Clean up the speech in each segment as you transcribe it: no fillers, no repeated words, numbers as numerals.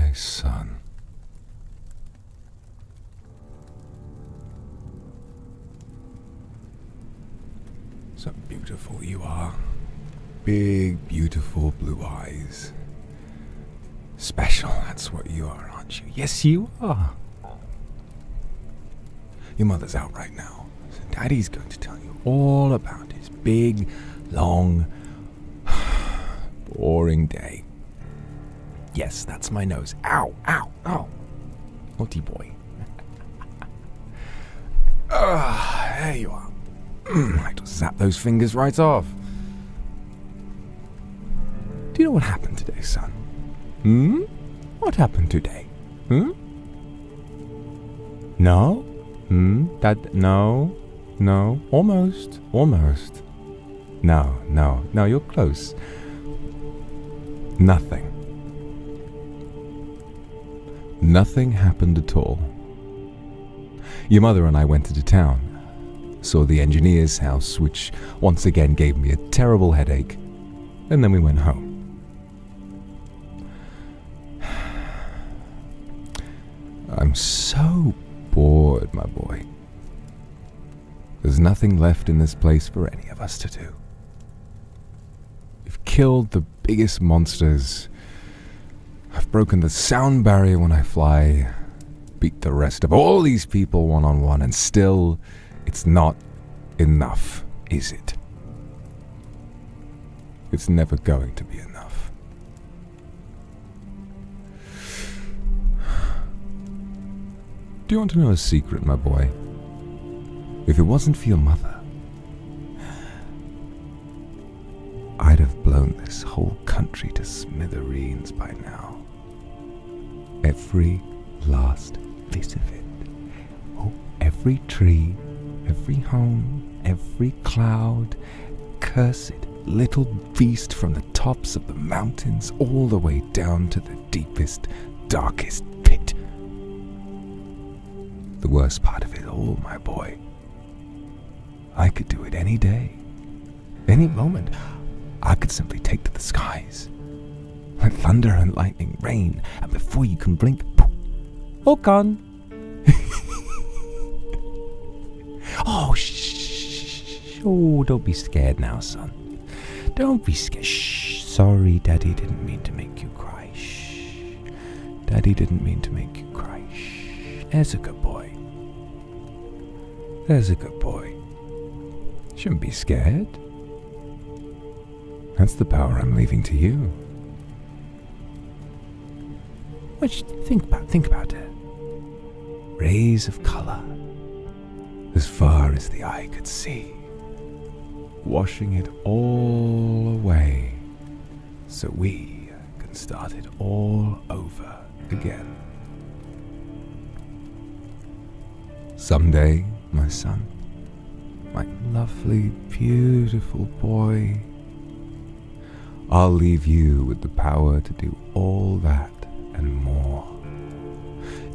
my son. So beautiful you are. Big, beautiful blue eyes. Special, that's what you are, aren't you? Yes, you are. Your mother's out right now, so Daddy's going to tell you all about his big, long, boring day. Yes, that's my nose. Ow, ow, ow. Naughty boy. There you are. I just zap those fingers right off. Do you know what happened today, son? What happened today? No? Dad, no? No? Almost. No, you're close. Nothing. Nothing happened at all. Your mother and I went into town, saw the engineer's house, which once again gave me a terrible headache, and then we went home. I'm so bored, my boy. There's nothing left in this place for any of us to do. We've killed the biggest monsters. I've broken the sound barrier when I fly, beat the rest of all these people one-on-one, and still, it's not enough, is it? It's never going to be enough. Do you want to know a secret, my boy? If it wasn't for your mother, I'd have blown this whole country to smithereens by now. Every last piece of it. Oh, every tree, every home, every cloud, cursed little beast from the tops of the mountains all the way down to the deepest, darkest pit. The worst part of it all, my boy, I could do it any day, any moment. I could simply take to the skies, like thunder and lightning, rain, and before you can blink, poof, all gone. Oh, shh. Oh, don't be scared now, son. Don't be scared. Shh. Sorry, Daddy didn't mean to make you cry. Shh. Daddy didn't mean to make you cry. Shh. There's a good boy. There's a good boy. Shouldn't be scared. That's the power I'm leaving to you. Think about it. Rays of color, as far as the eye could see, washing it all away, so we can start it all over again. Someday, my son, my lovely, beautiful boy, I'll leave you with the power to do all that and more.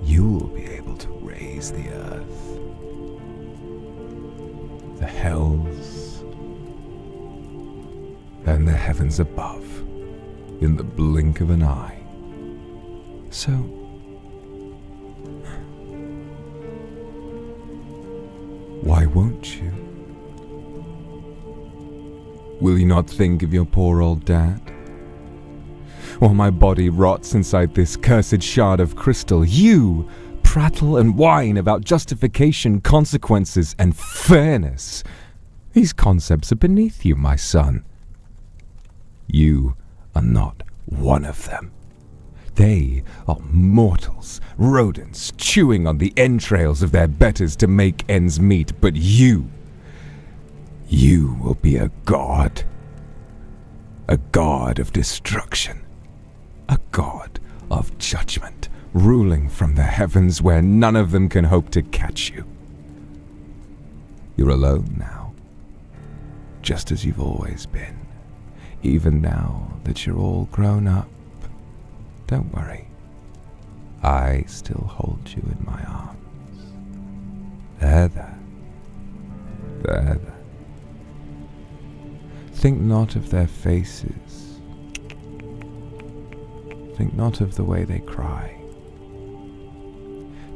You'll be able to raise the earth, the hells, and the heavens above in the blink of an eye. So, why won't you? Will you not think of your poor old dad? While my body rots inside this cursed shard of crystal, you prattle and whine about justification, consequences, and fairness. These concepts are beneath you, my son. You are not one of them. They are mortals, rodents, chewing on the entrails of their betters to make ends meet, but you will be a god of destruction, a god of judgment, ruling from the heavens where none of them can hope to catch you. You're alone now, just as you've always been, even now that you're all grown up. Don't worry, I still hold you in my arms. There. Think not of their faces. Think not of the way they cry.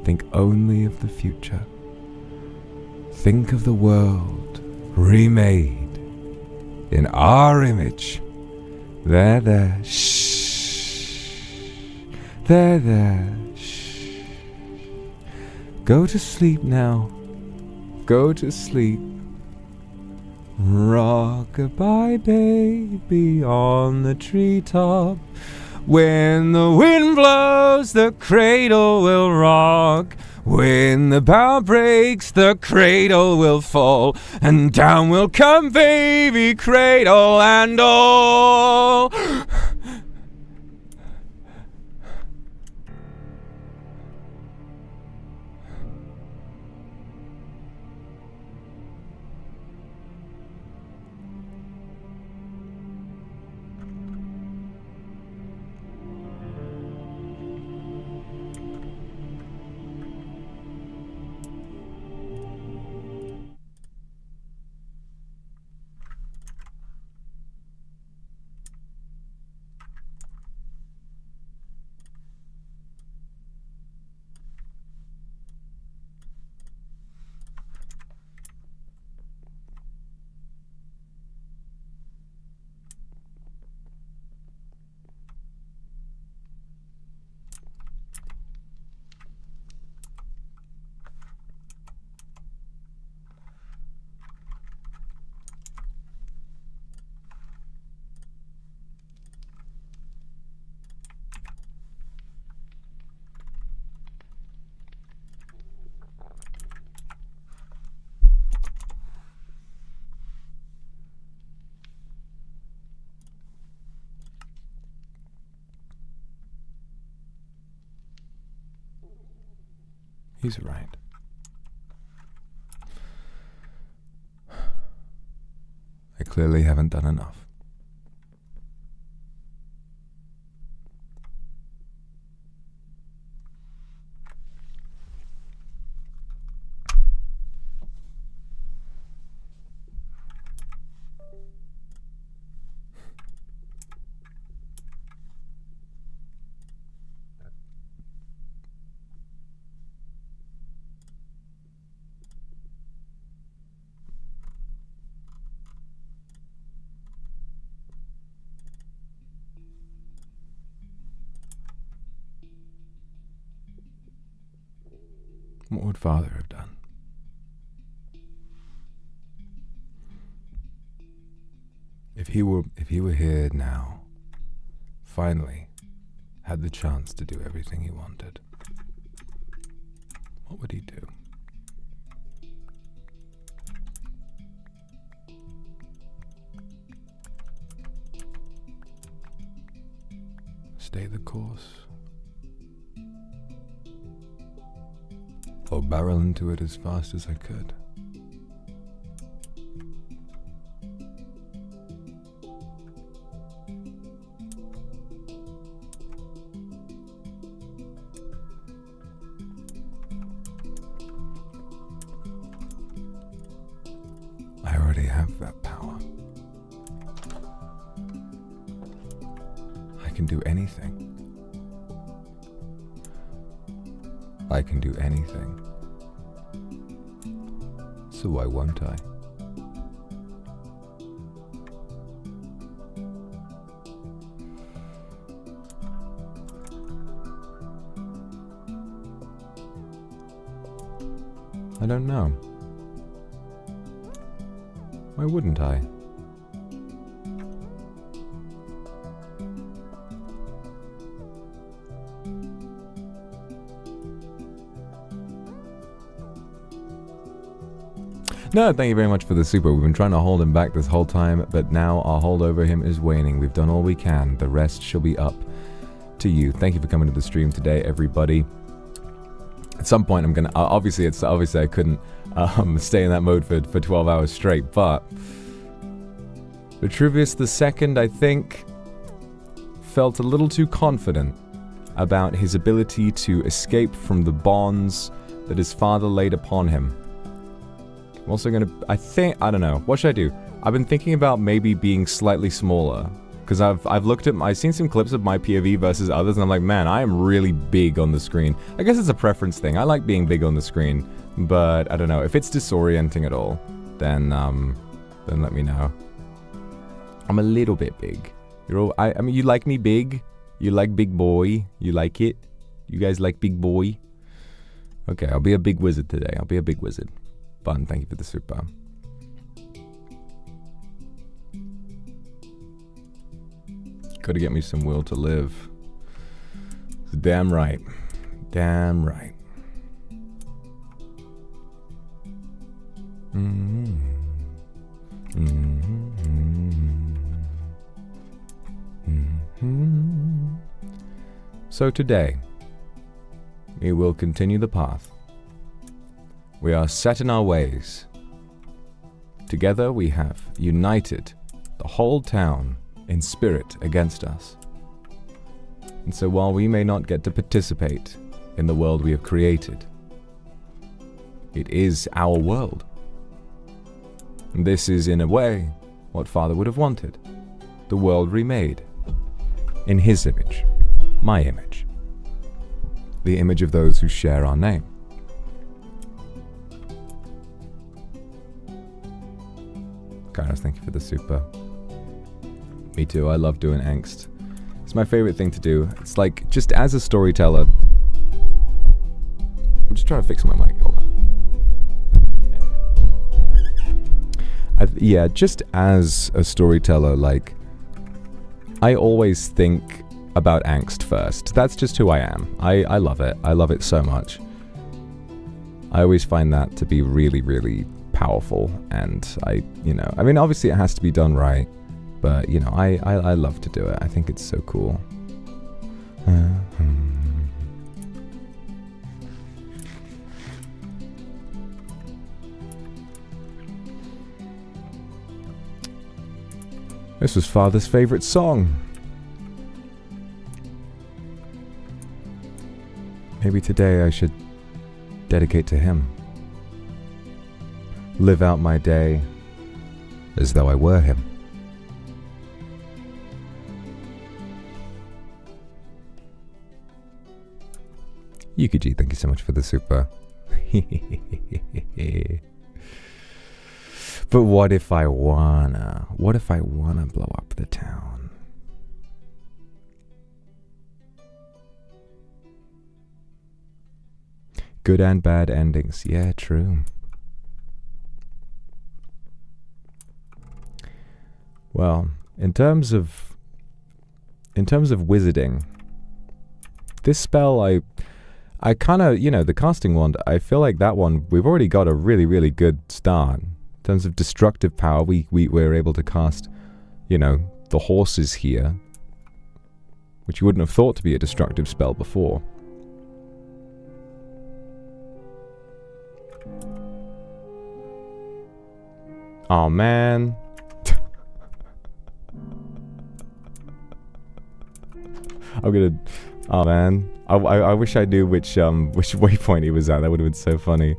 Think only of the future. Think of the world remade in our image. There, shh. There, shh. Go to sleep now. Go to sleep. Rock-a-bye, baby, on the treetop. When the wind blows, the cradle will rock. When the bough breaks, the cradle will fall. And down will come baby, cradle and all. He's right. I clearly haven't done enough. What would Father have done? If he were here now, finally had the chance to do everything he wanted, what would he do? Stay the course? Or barrel into it as fast as I could? I already have that power. I can do anything. I can do anything. So why won't I? I don't know. Why wouldn't I? No, thank you very much for the super. We've been trying to hold him back this whole time, but now our hold over him is waning. We've done all we can. The rest shall be up to you. Thank you for coming to the stream today, everybody. At some point, I'm gonna obviously I couldn't stay in that mode for 12 hours straight, but Vitruvius II, I think, felt a little too confident about his ability to escape from the bonds that his father laid upon him. I'm also gonna, I don't know, what should I do? I've been thinking about maybe being slightly smaller, Because I've seen some clips of my POV versus others, and I'm like, man, I am really big on the screen. I guess it's a preference thing. I like being big on the screen, but I don't know. If it's disorienting at all, then let me know. I'm a little bit big. I mean, you like me big? You like big boy? You like it? You guys like big boy? Okay, I'll be a big wizard today. I'll be a big wizard. Fun, thank you for the super. Gotta get me some will to live. Damn right. Damn right. So today, we will continue the path. We are set in our ways. Together we have united the whole town in spirit against us. And so while we may not get to participate in the world we have created, it is our world. And this is, in a way, what Father would have wanted. The world remade. In his image. My image. The image of those who share our name. Kairos, thank you for the super. Me too, I love doing angst. It's my favorite thing to do. It's like, just as a storyteller... I'm just trying to fix my mic, hold on. Yeah, just as a storyteller, like... I always think about angst first. That's just who I am. I love it. I love it so much. I always find that to be really, really powerful. And I mean, obviously it has to be done right. But, you know, I love to do it. I think it's so cool. This was Father's favorite song. Maybe today I should dedicate to him. Live out my day as though I were him. Yukiji, thank you so much for the super. But what if I wanna blow up the town? Good and bad endings. Yeah, true. Well, in terms of wizarding, this spell I kind of, you know, the casting wand, I feel like that one, we've already got a really, really good start. In terms of destructive power, we're able to cast, you know, the horses here, which you wouldn't have thought to be a destructive spell before. Oh man. I'm gonna... Oh man. I wish I knew which waypoint he was at. That would have been so funny.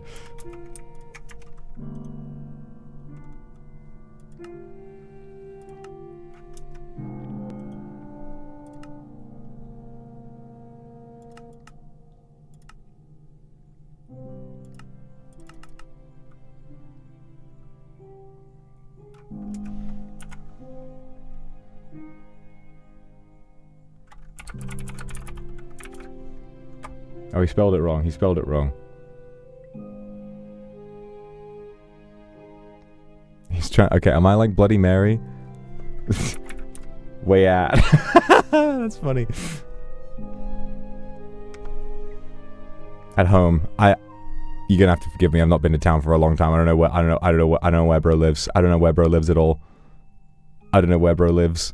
Oh, he spelled it wrong. He spelled it wrong. He's trying... Okay, am I like Bloody Mary? Way at. That's funny. At home. You're gonna have to forgive me. I've not been to town for a long time. I don't know where bro lives. I don't know where bro lives at all. I don't know where bro lives.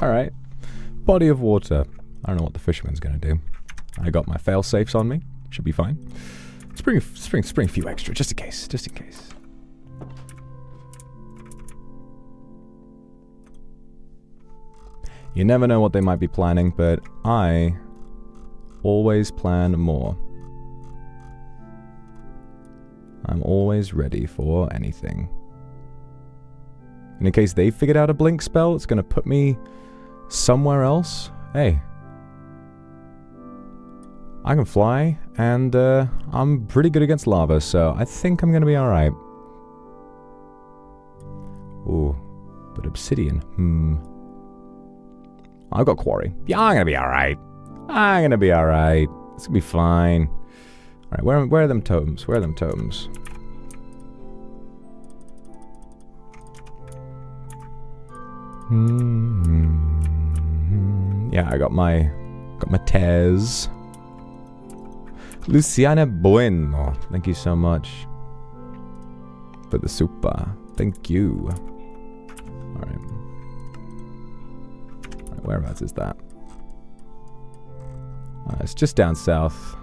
Alright. Body of water. I don't know what the fisherman's gonna do. I got my fail safes on me. Should be fine. Spring a few extra, just in case. Just in case. You never know what they might be planning, but I always plan more. I'm always ready for anything. And in case they figured out a blink spell, it's gonna put me somewhere else. Hey. I can fly, and I'm pretty good against lava, so I think I'm gonna be alright. Ooh, but obsidian, I've got quarry. Yeah, I'm gonna be alright. I'm gonna be alright. It's gonna be fine. Alright, where are them totems? Where are them totems? Yeah, I got my tears. Luciana Bueno, thank you so much for the super. Thank you. Alright. Whereabouts is that? It's just down south.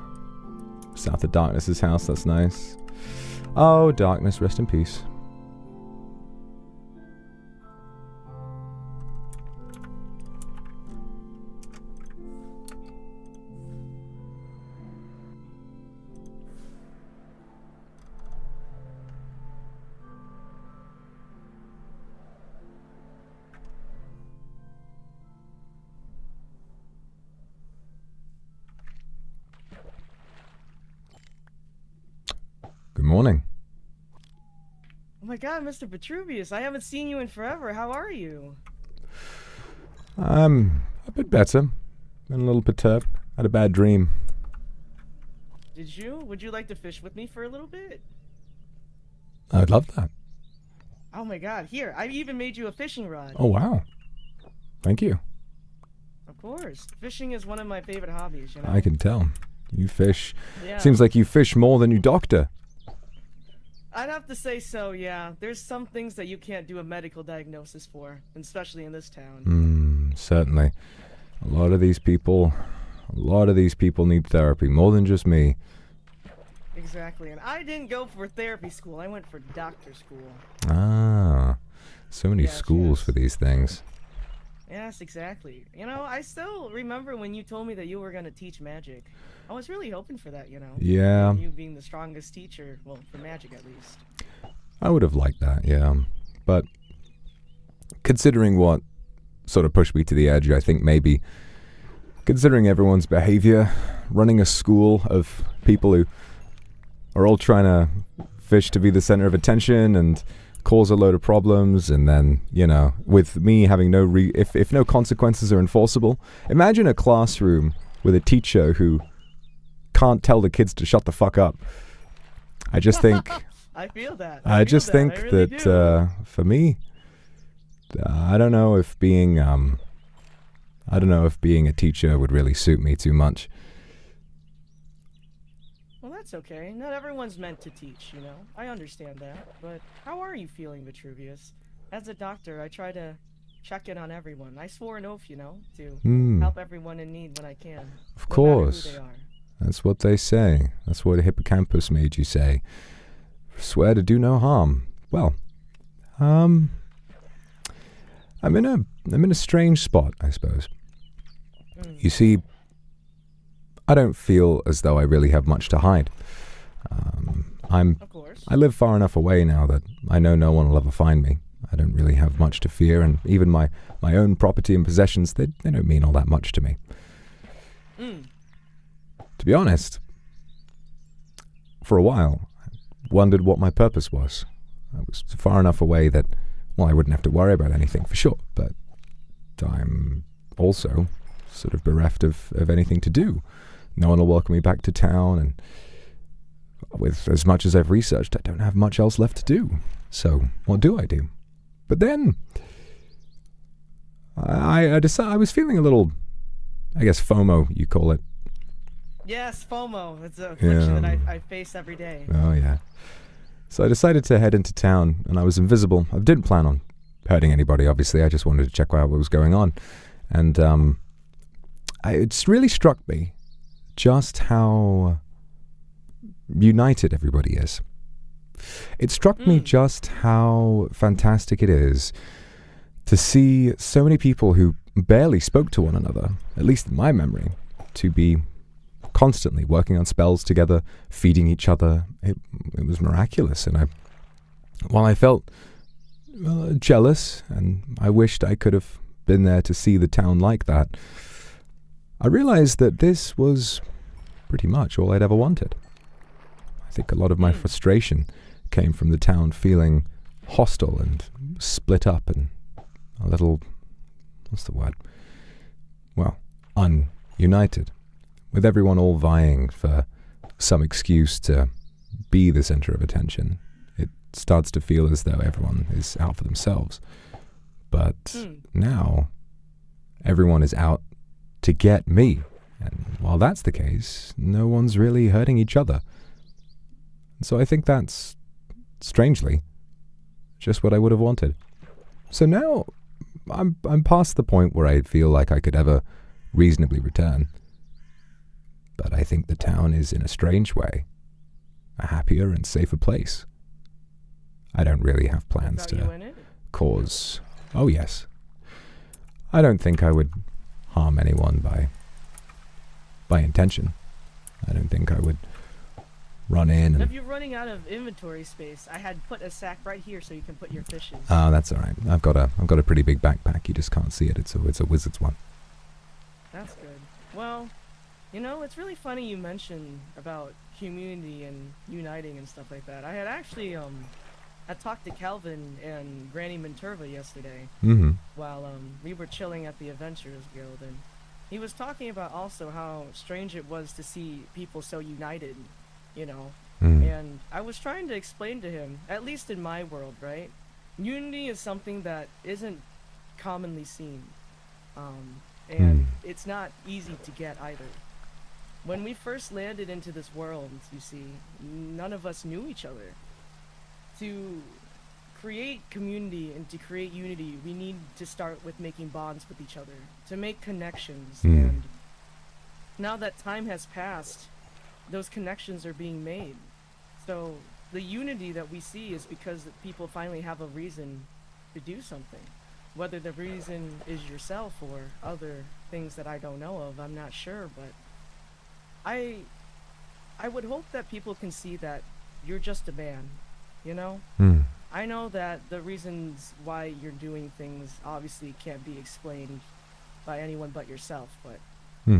South of Darkness's house, that's nice. Oh, Darkness, rest in peace. Good morning. Oh my god, Mr. Vitruvius, I haven't seen you in forever. How are you? I'm a bit better. Been a little perturbed. Had a bad dream. Did you? Would you like to fish with me for a little bit? I'd love that. Oh my god, here, I even made you a fishing rod. Oh wow. Thank you. Of course. Fishing is one of my favorite hobbies, you know? I can tell. You fish. Yeah. Seems like you fish more than you doctor. I'd have to say so, yeah. There's some things that you can't do a medical diagnosis for, especially in this town. Certainly. A lot of these people need therapy, more than just me. Exactly, and I didn't go for therapy school, I went for doctor school. Ah, so many schools for these things. Yes, exactly. You know, I still remember when you told me that you were going to teach magic. I was really hoping for that, you know? Yeah. You being the strongest teacher, well, for magic at least. I would have liked that, yeah. But considering what sort of pushed me to the edge, I think maybe considering everyone's behavior, running a school of people who are all trying to fish to be the center of attention and cause a load of problems, and then, you know, with me having no if no consequences are enforceable. Imagine a classroom with a teacher who can't tell the kids to shut the fuck up. I just think I feel that. I just think that for me, I don't know if being a teacher would really suit me too much. Well, that's okay. Not everyone's meant to teach, you know? I understand that. But how are you feeling, Vitruvius? As a doctor, I try to check in on everyone. I swore an oath, you know, to help everyone in need when I can. Of course. No matter who they are. That's what they say. That's what a hippocampus made you say. Swear to do no harm. Well, I'm in a strange spot, I suppose. You see, I don't feel as though I really have much to hide. Of course. I live far enough away now that I know no one will ever find me. I don't really have much to fear, and even my own property and possessions, they don't mean all that much to me. To be honest, for a while, I wondered what my purpose was. I was far enough away that, well, I wouldn't have to worry about anything for sure, but I'm also sort of bereft of anything to do. No one will welcome me back to town, and with as much as I've researched, I don't have much else left to do. So, what do I do? But then, I decided I was feeling a little, I guess, FOMO, you call it. Yes, FOMO. It's a affliction that I face every day. Oh, yeah. So I decided to head into town, and I was invisible. I didn't plan on hurting anybody, obviously. I just wanted to check out what was going on. And it's really struck me just how united everybody is. It struck me just how fantastic it is to see so many people who barely spoke to one another, at least in my memory, to be constantly working on spells together, feeding each other. It was miraculous, and while I felt jealous and I wished I could have been there to see the town like that, I realized that this was pretty much all I'd ever wanted. I think a lot of my frustration came from the town feeling hostile and split up and a little, what's the word? Well, ununited, with everyone all vying for some excuse to be the center of attention. It starts to feel as though everyone is out for themselves. But now, everyone is out to get me. And while that's the case, no one's really hurting each other. So I think that's, strangely, just what I would have wanted. So now, I'm past the point where I feel like I could ever reasonably return. But I think the town is, in a strange way, a happier and safer place. I don't really have plans to cause... Oh, yes. I don't think I would harm anyone by intention. I don't think I would run in and... If you're running out of inventory space, I had put a sack right here so you can put your fishes. Oh, that's all right. I've got a pretty big backpack. You just can't see it. It's a wizard's one. That's good. Well, you know, it's really funny you mentioned about community and uniting and stuff like that. I had actually I talked to Calvin and Granny Minterva yesterday while we were chilling at the Adventurers Guild, and he was talking about also how strange it was to see people so united, you know. And I was trying to explain to him, at least in my world, right? Unity is something that isn't commonly seen, and it's not easy to get either. When we first landed into this world, you see, none of us knew each other. To create community and to create unity, we need to start with making bonds with each other, to make connections. And now that time has passed, those connections are being made. So the unity that we see is because people finally have a reason to do something. Whether the reason is yourself or other things that I don't know of, I'm not sure, but I would hope that people can see that you're just a man, you know? I know that the reasons why you're doing things obviously can't be explained by anyone but yourself, but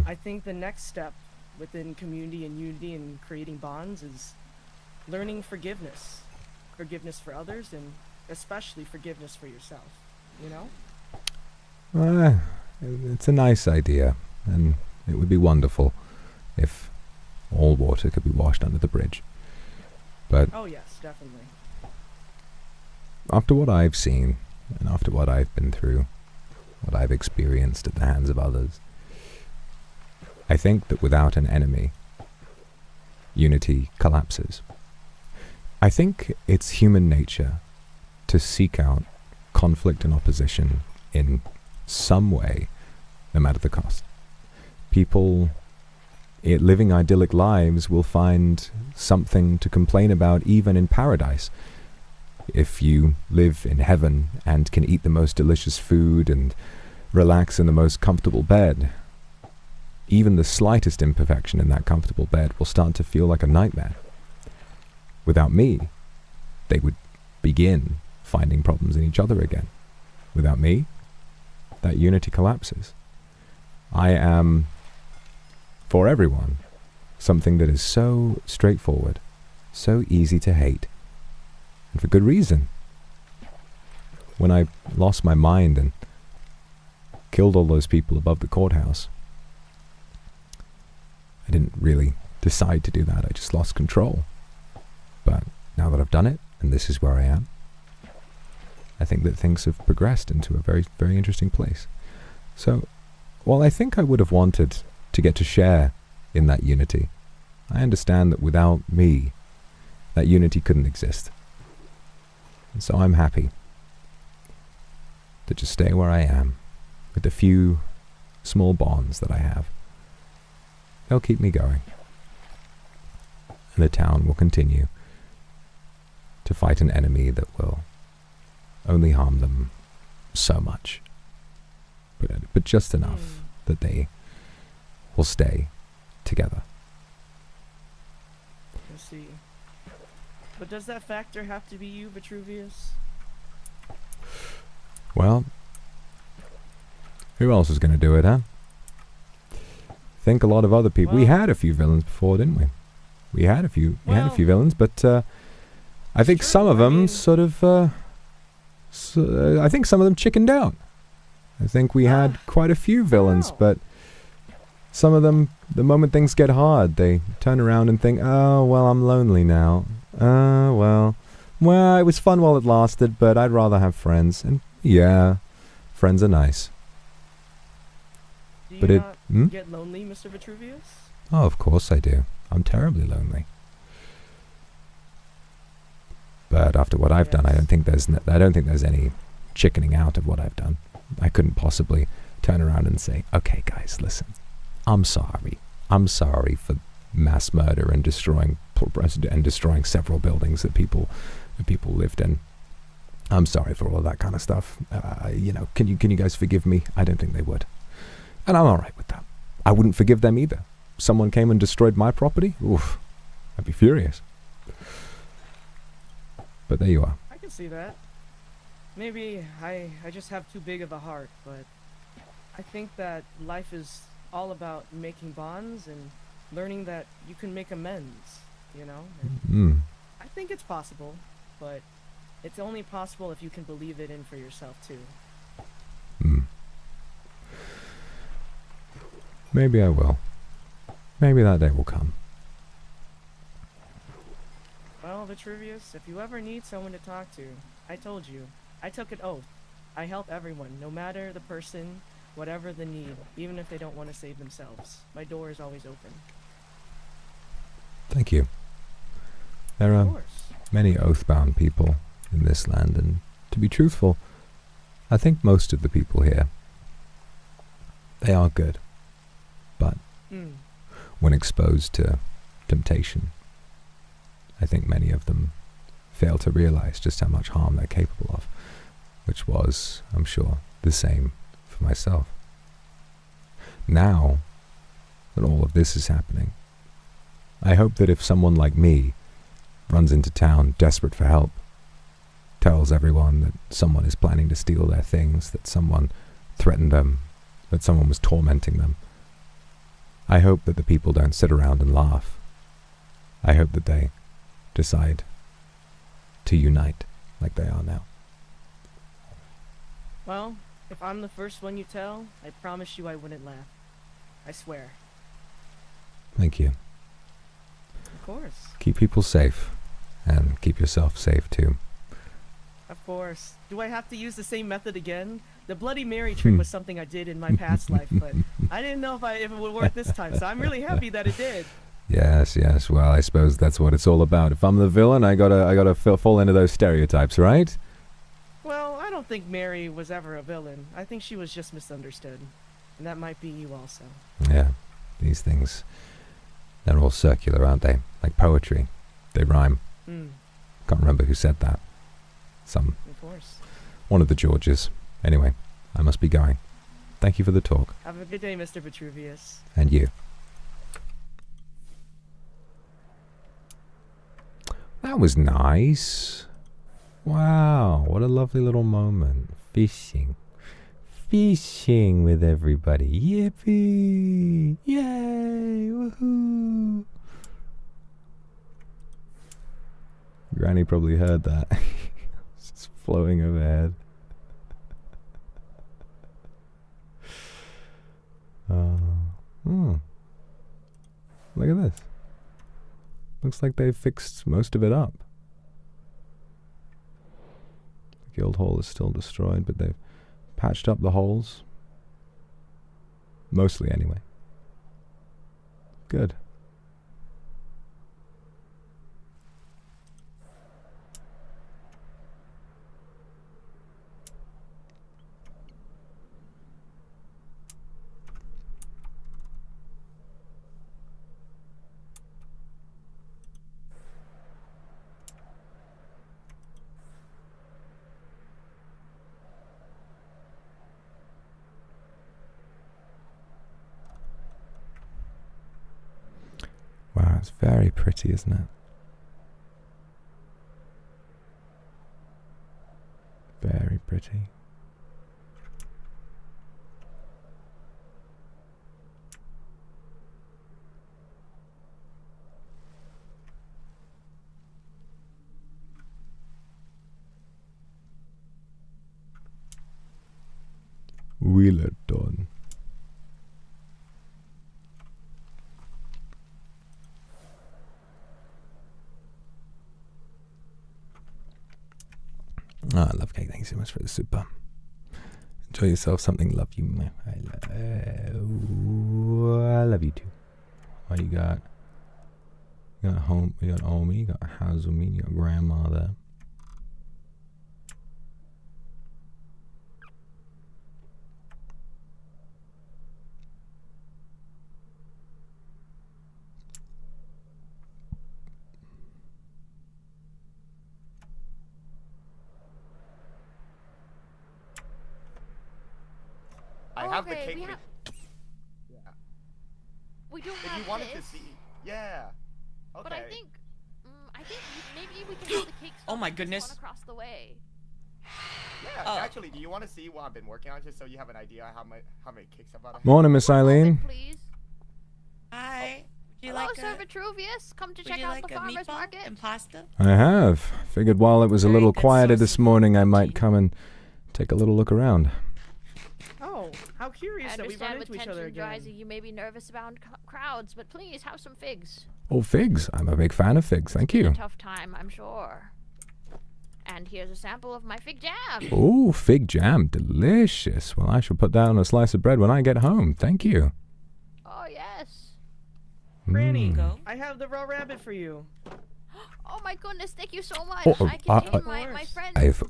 I think the next step within community and unity and creating bonds is learning forgiveness. Forgiveness for others and especially forgiveness for yourself, you know? It's a nice idea, and it would be wonderful if all water could be washed under the bridge. But oh yes, definitely. After what I've seen, and after what I've been through, what I've experienced at the hands of others, I think that without an enemy, unity collapses. I think it's human nature to seek out conflict and opposition in some way, no matter the cost. People living idyllic lives will find something to complain about even in paradise. If you live in heaven and can eat the most delicious food and relax in the most comfortable bed, even the slightest imperfection in that comfortable bed will start to feel like a nightmare. Without me, they would begin finding problems in each other again. Without me, that unity collapses. I am, for everyone, something that is so straightforward, so easy to hate, and for good reason. When I lost my mind and killed all those people above the courthouse, I didn't really decide to do that. I just lost control. But now that I've done it, and this is where I am, I think that things have progressed into a very, very interesting place. So, while I think I would have wanted to get to share in that unity, I understand that without me, that unity couldn't exist. And so I'm happy to just stay where I am, with the few small bonds that I have. They'll keep me going. And the town will continue to fight an enemy that will only harm them so much. But just enough that they will stay together. I see. But does that factor have to be you, Vitruvius? Well, who else is going to do it, huh? Think a lot of other people. Well, we had a few villains before, didn't we? We had a few villains, but I think some of them I think some of them chickened out. I think we had quite a few villains, but some of them, the moment things get hard, they turn around and think, oh, well, I'm lonely now. Well, it was fun while it lasted, but I'd rather have friends. And yeah, friends are nice. Do you not get lonely, Mr. Vitruvius? Oh, of course I do. I'm terribly lonely. But after what I've done, I don't think there's any chickening out of what I've done. I couldn't possibly turn around and say, okay, guys, listen. I'm sorry. I'm sorry for mass murder and destroying several buildings that people lived in. I'm sorry for all of that kind of stuff. Can you guys forgive me? I don't think they would. And I'm all right with that. I wouldn't forgive them either. Someone came and destroyed my property? Oof. I'd be furious. But there you are. I can see that. Maybe I just have too big of a heart, but I think that life is all about making bonds and learning that you can make amends, you know? I think it's possible, but it's only possible if you can believe it in for yourself too. Maybe I will. Maybe that day will come. Well, Vitruvius, if you ever need someone to talk to, I told you, I took an oath. I help everyone, no matter the person, whatever the need, even if they don't want to save themselves. My door is always open. Thank you. There are many oath-bound people in this land, and to be truthful, I think most of the people here, they are good. But when exposed to temptation, I think many of them fail to realize just how much harm they're capable of, which was, I'm sure, the same for myself. Now that all of this is happening, I hope that if someone like me runs into town desperate for help, tells everyone that someone is planning to steal their things, that someone threatened them, that someone was tormenting them, I hope that the people don't sit around and laugh. I hope that they decide to unite like they are now. Well, if I'm the first one you tell, I promise you I wouldn't laugh. I swear. Thank you. Of course. Keep people safe, and keep yourself safe too. Of course. Do I have to use the same method again? The Bloody Mary trick was something I did in my past life, but I didn't know if it would work this time, so I'm really happy that it did. Yes. Well, I suppose that's what it's all about. If I'm the villain, I gotta fall into those stereotypes, right? Well, I don't think Mary was ever a villain. I think she was just misunderstood. And that might be you also. Yeah. These things, they're all circular, aren't they? Like poetry. They rhyme. Can't remember who said that. Of course. One of the Georges. Anyway, I must be going. Thank you for the talk. Have a good day, Mr. Vitruvius. And you. That was nice. Wow, what a lovely little moment. Fishing. Fishing with everybody. Yippee! Yay! Woohoo! Granny probably heard that. It's just flowing overhead. Look at this. Looks like they've fixed most of it up. The guild hall is still destroyed, but they've patched up the holes. Mostly, anyway. Good. it's very pretty, isn't it? Very pretty. Wheelerton. Oh, I love cake. Thank you so much for the super. Enjoy yourself. Something love you. I love you too. What you got? You got home. You got Omi. You got Hazumi. You got Grandma there. I have the Okay, cake. yeah. We do If have you wanted this, to see, yeah. Okay. but I think maybe we can have the cake. Oh my one goodness. across the way. Yeah. Oh. Actually, do you want to see what I've been working on, just so you have an idea how many cakes I've got? Morning, Miss One Eileen. moment, please. Hi. Would you Hello, like Sir a, Vitruvius. Come to would check you out like the a farmer's meatball market. and pasta? I have. Figured while it was a Very little good quieter source this of morning, I might protein. come and take a little look around. Oh, how I curious that we run understand with into each other tensions again. rising, you may be nervous about crowds, but please have some figs. Oh, figs. I'm a big fan of figs. Thank It's been you. a tough time, I'm sure. And here's a sample of my fig jam. Oh, fig jam. Delicious. Well, I shall put that on a slice of bread when I get home. Thank you. Oh yes. Granny, Mm. Go. I have the raw rabbit for you. Oh my goodness, thank you so much. Oh, I can take Of my course. friend. I've an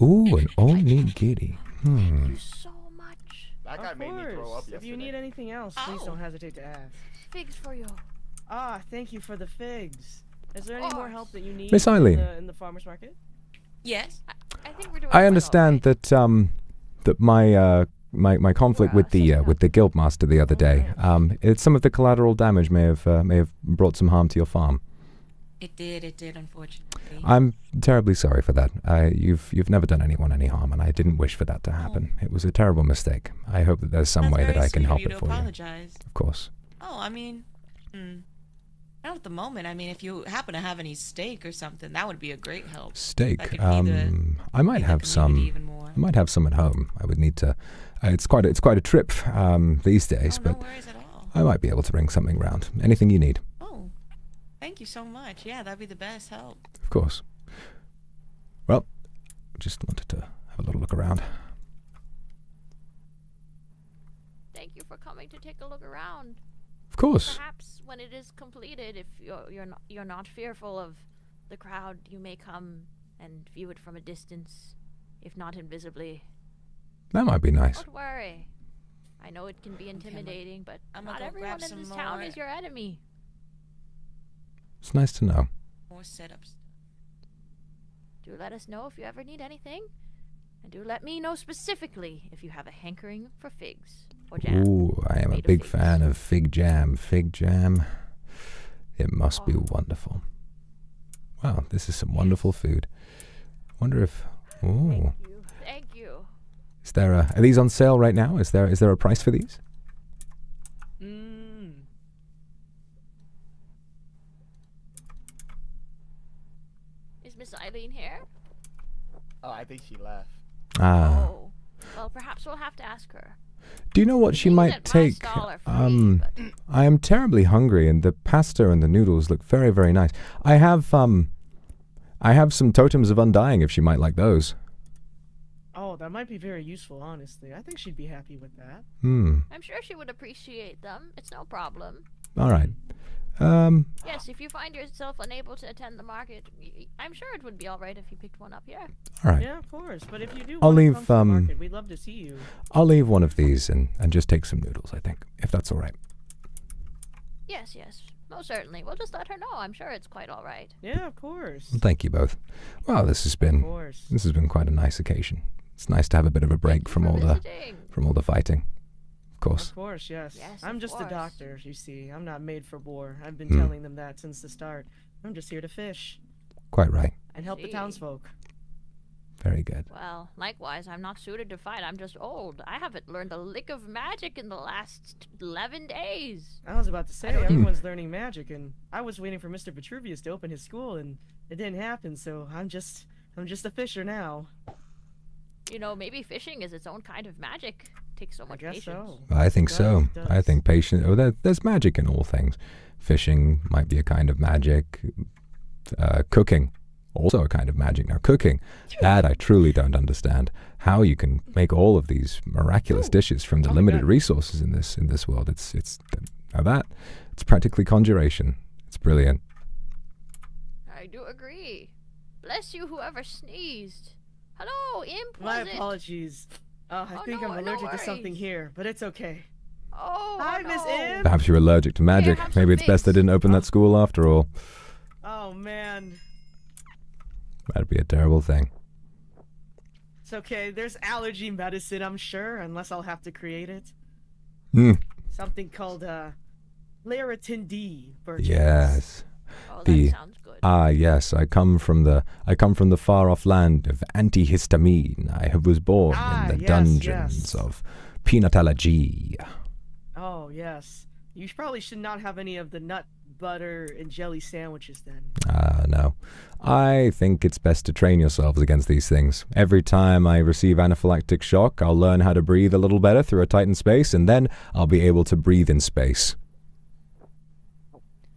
onigiri. Thank you so much. That guy Of made me throw course. up If you yesterday. need anything else, please Ow. don't hesitate to ask. Figs for you. Ah, thank you for the figs. Is there any more course. help that you need Miss Eileen. in the farmer's market? Yes. I think we're doing I quite understand all right. that my conflict with the guildmaster the other day. It's some of the collateral damage may have brought some harm to your farm. It did, unfortunately. I'm terribly sorry for that. You've never done anyone any harm, and I didn't wish for that to happen. It was a terrible mistake. I hope that there's some That's way that very I can sweet of help you it to for you. apologize. Of course. Oh, I mean, not at the moment. I mean, if you happen to have any steak or something, that would be a great help. Steak. That could feed the- I might feed the have some. community even more. I might have some at home. I would need to. It's quite a trip these days, Oh, no but worries at all. I might be able to bring something round. Anything you need, Oh, thank you so much. Yeah, that'd be the best help. of course. Well, just wanted to have a little look around. Thank you for coming to take a look around. Of course. Perhaps when it is completed, if you're not fearful of the crowd, you may come and view it from a distance, if not invisibly. That might be nice. Don't worry. I know it can be intimidating, but I'ma not go everyone grab in some this town more. is your enemy. It's nice to know. More setups. Do let us know if you ever need anything. And do let me know specifically if you have a hankering for figs or jam. Ooh, I am a made of big figs. fan of fig jam. Fig jam. It must be Oh. wonderful. Wow, this is some wonderful food. Wonder if. Ooh, Thank you. Thank you. is there a? Are these on sale right now? Is there a price for these? Is Miss Eileen here? Oh, I think she left. Ah. Oh. Well, perhaps we'll have to ask her. Do you know what she These might at my take? stall are free, but I am terribly hungry, and the pasta and the noodles look very, very nice. I have some totems of undying if she might like those. Oh, that might be very useful, honestly. I think she'd be happy with that. Hmm. I'm sure she would appreciate them. It's no problem. All right. Yes, if you find yourself unable to attend the market, I'm sure it would be all right if you picked one up here. All right. Yeah, of course. But if you do I'll want to leave, come to the market, we'd love to see you. I'll leave one of these and just take some noodles, I think, if that's all right. Yes, yes. Most certainly. We'll just let her know. I'm sure it's quite all right. Yeah, of course. Well, thank you both. Wow, this has Of been course. quite a nice occasion. It's nice to have a bit of a break Thank you from for all the visiting. fighting. course. Of course, yes. Yes, I'm of just a course. doctor, you see. I'm not made for war. I've been Hmm. telling them that since the start. I'm just here to fish Quite right. and help the See. townsfolk. Very good. Well, likewise, I'm not suited to fight. I'm just old. I haven't learned a lick of magic in the last 11 days. I was about to say, don't even- everyone's learning magic, and I was waiting for Mr. Vitruvius to open his school, and it didn't happen, so I'm just a fisher now. You know, maybe fishing is its own kind of magic. Takes so I much guess patience. so. I think It so. does, it I does. think patience. Oh, there's magic in all things. Fishing might be a kind of magic. Cooking, also a kind of magic. Now, cooking, that I truly don't understand. How you can make all of these miraculous dishes from the Oh my limited God. resources in this world. It's practically conjuration. It's brilliant. I do agree. Bless you, whoever sneezed. Hello, imp, My was it? apologies. I Oh, think no, I'm no allergic to something worries. here, but it's okay. Oh, Hi, no. Miss Imp. Perhaps you're allergic to magic. have Maybe some it's best I figs. didn't open that school after all. Oh, man. That'd be a terrible thing. It's okay. There's allergy medicine, I'm sure, unless I'll have to create it. Hmm. Something called, Claritin D, perchance. Yes. Oh, The- that sounds good. Yes, I come from the far off land of antihistamine. I was born in the yes, dungeons yes. of peanutology. Oh, yes. You probably should not have any of the nut, butter, and jelly sandwiches then. No. I think it's best to train yourselves against these things. Every time I receive anaphylactic shock, I'll learn how to breathe a little better through a tightened space, and then I'll be able to breathe in space.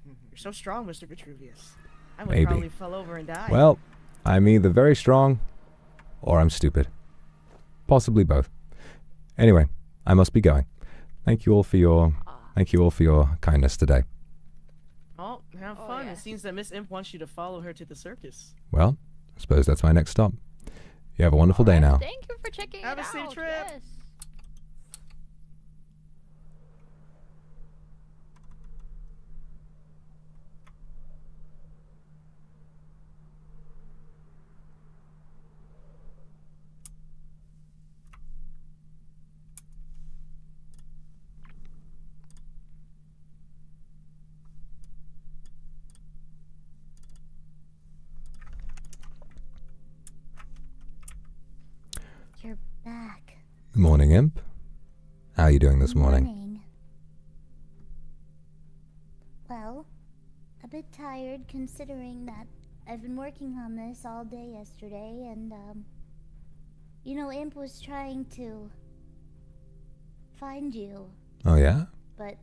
You're so strong, Mr. Vitruvius. I would Maybe. probably fall over and die. Well, I'm either very strong or I'm stupid. Possibly both. Anyway, I must be going. Thank you all for your kindness today. Oh, have Oh, fun. yes. It seems that Miss Imp wants you to follow her to the circus. Well, I suppose that's my next stop. You have a wonderful day now. Thank you for checking Have it a safe out. trip. Yes. You're back. Good morning, Imp. How are you doing this morning? Well, a bit tired considering that I've been working on this all day yesterday, and Imp was trying to find you, Oh, yeah? but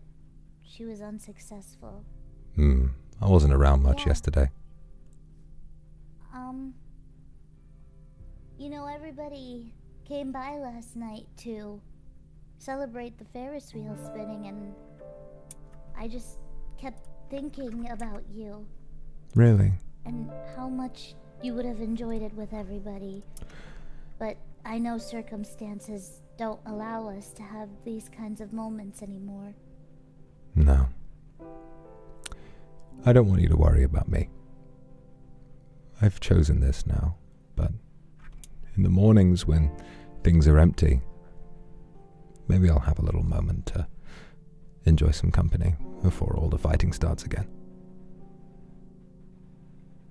she was unsuccessful. I wasn't around much Yeah. yesterday. Everybody came by last night to celebrate the Ferris wheel spinning, and I just kept thinking about you Really? and how much you would have enjoyed it with everybody. But I know circumstances don't allow us to have these kinds of moments anymore. No. I don't want you to worry about me. I've chosen this now, but in the mornings when things are empty, maybe I'll have a little moment to enjoy some company before all the fighting starts again.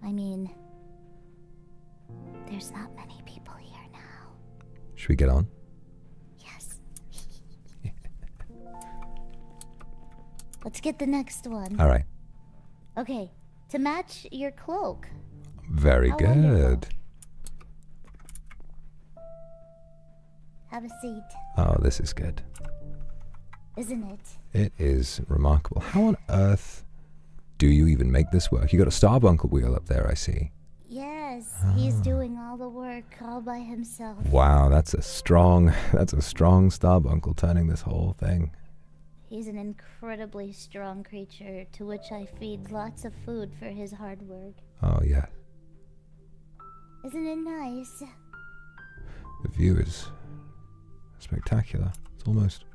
I mean, there's not many people here now. Should we get on? Yes. Let's get the next one. All right. Okay, to match your cloak. Very How good. wonderful. Have a seat, Oh, this is good. isn't it? It is remarkable. How on earth do you even make this work? You got a starbuncle wheel up there, I see. Yes, he's doing all the work all by himself. Wow, that's a strong starbuncle turning this whole thing. He's an incredibly strong creature to which I feed lots of food for his hard work. Oh, yeah. Isn't it nice? The view is spectacular. It's almost...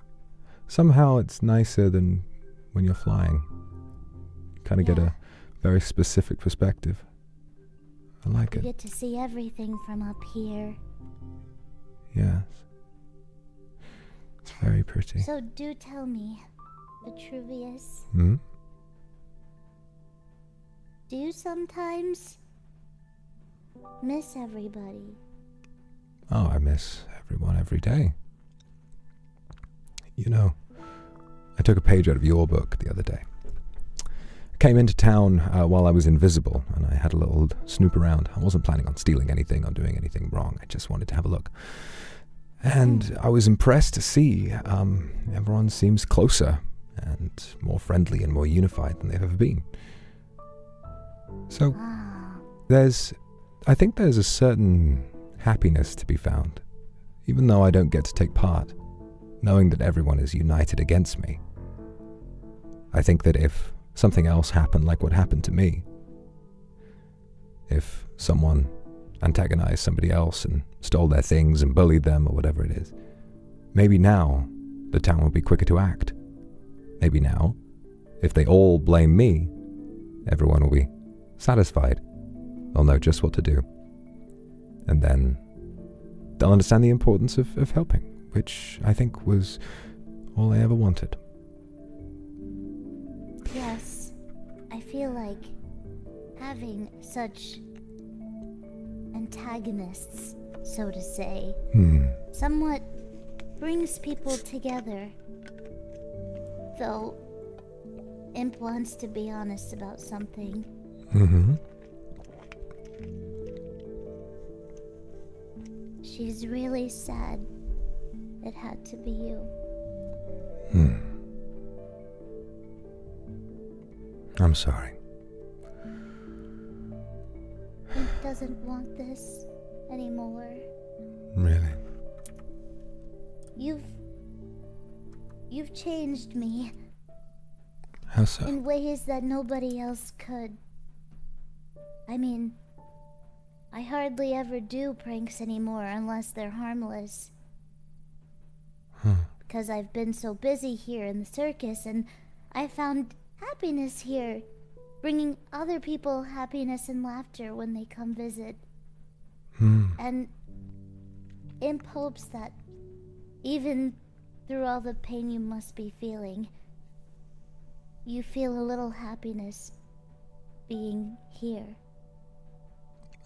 Somehow it's nicer than when you're flying. You kind of get Yeah. a very specific perspective. I like You it. get to see everything from up here. Yes. It's very pretty. So do tell me, Vitruvius, Hmm? do you sometimes miss everybody? Oh, I miss everyone every day. You know, I took a page out of your book the other day. I came into town while I was invisible, and I had a little snoop around. I wasn't planning on stealing anything or doing anything wrong. I just wanted to have a look. And I was impressed to see everyone seems closer and more friendly and more unified than they've ever been. So I think there's a certain happiness to be found, even though I don't get to take part, knowing that everyone is united against me. I think that if something else happened like what happened to me, if someone antagonized somebody else and stole their things and bullied them or whatever it is, maybe now the town will be quicker to act. Maybe now, if they all blame me, everyone will be satisfied. They'll know just what to do. And then they'll understand the importance of helping, which I think was all I ever wanted. Yes, I feel like having such antagonists, so to say, somewhat brings people together. Though Imp wants to be honest about something. Mm-hmm. She's really sad it had to be you. I'm sorry. Imp doesn't want this anymore. Really? You've changed me How so? in ways that nobody else could. I mean, I hardly ever do pranks anymore unless they're harmless. Because I've been so busy here in the circus, and I found happiness here, bringing other people happiness and laughter when they come visit. And Imp hopes that even through all the pain you must be feeling, you feel a little happiness being here.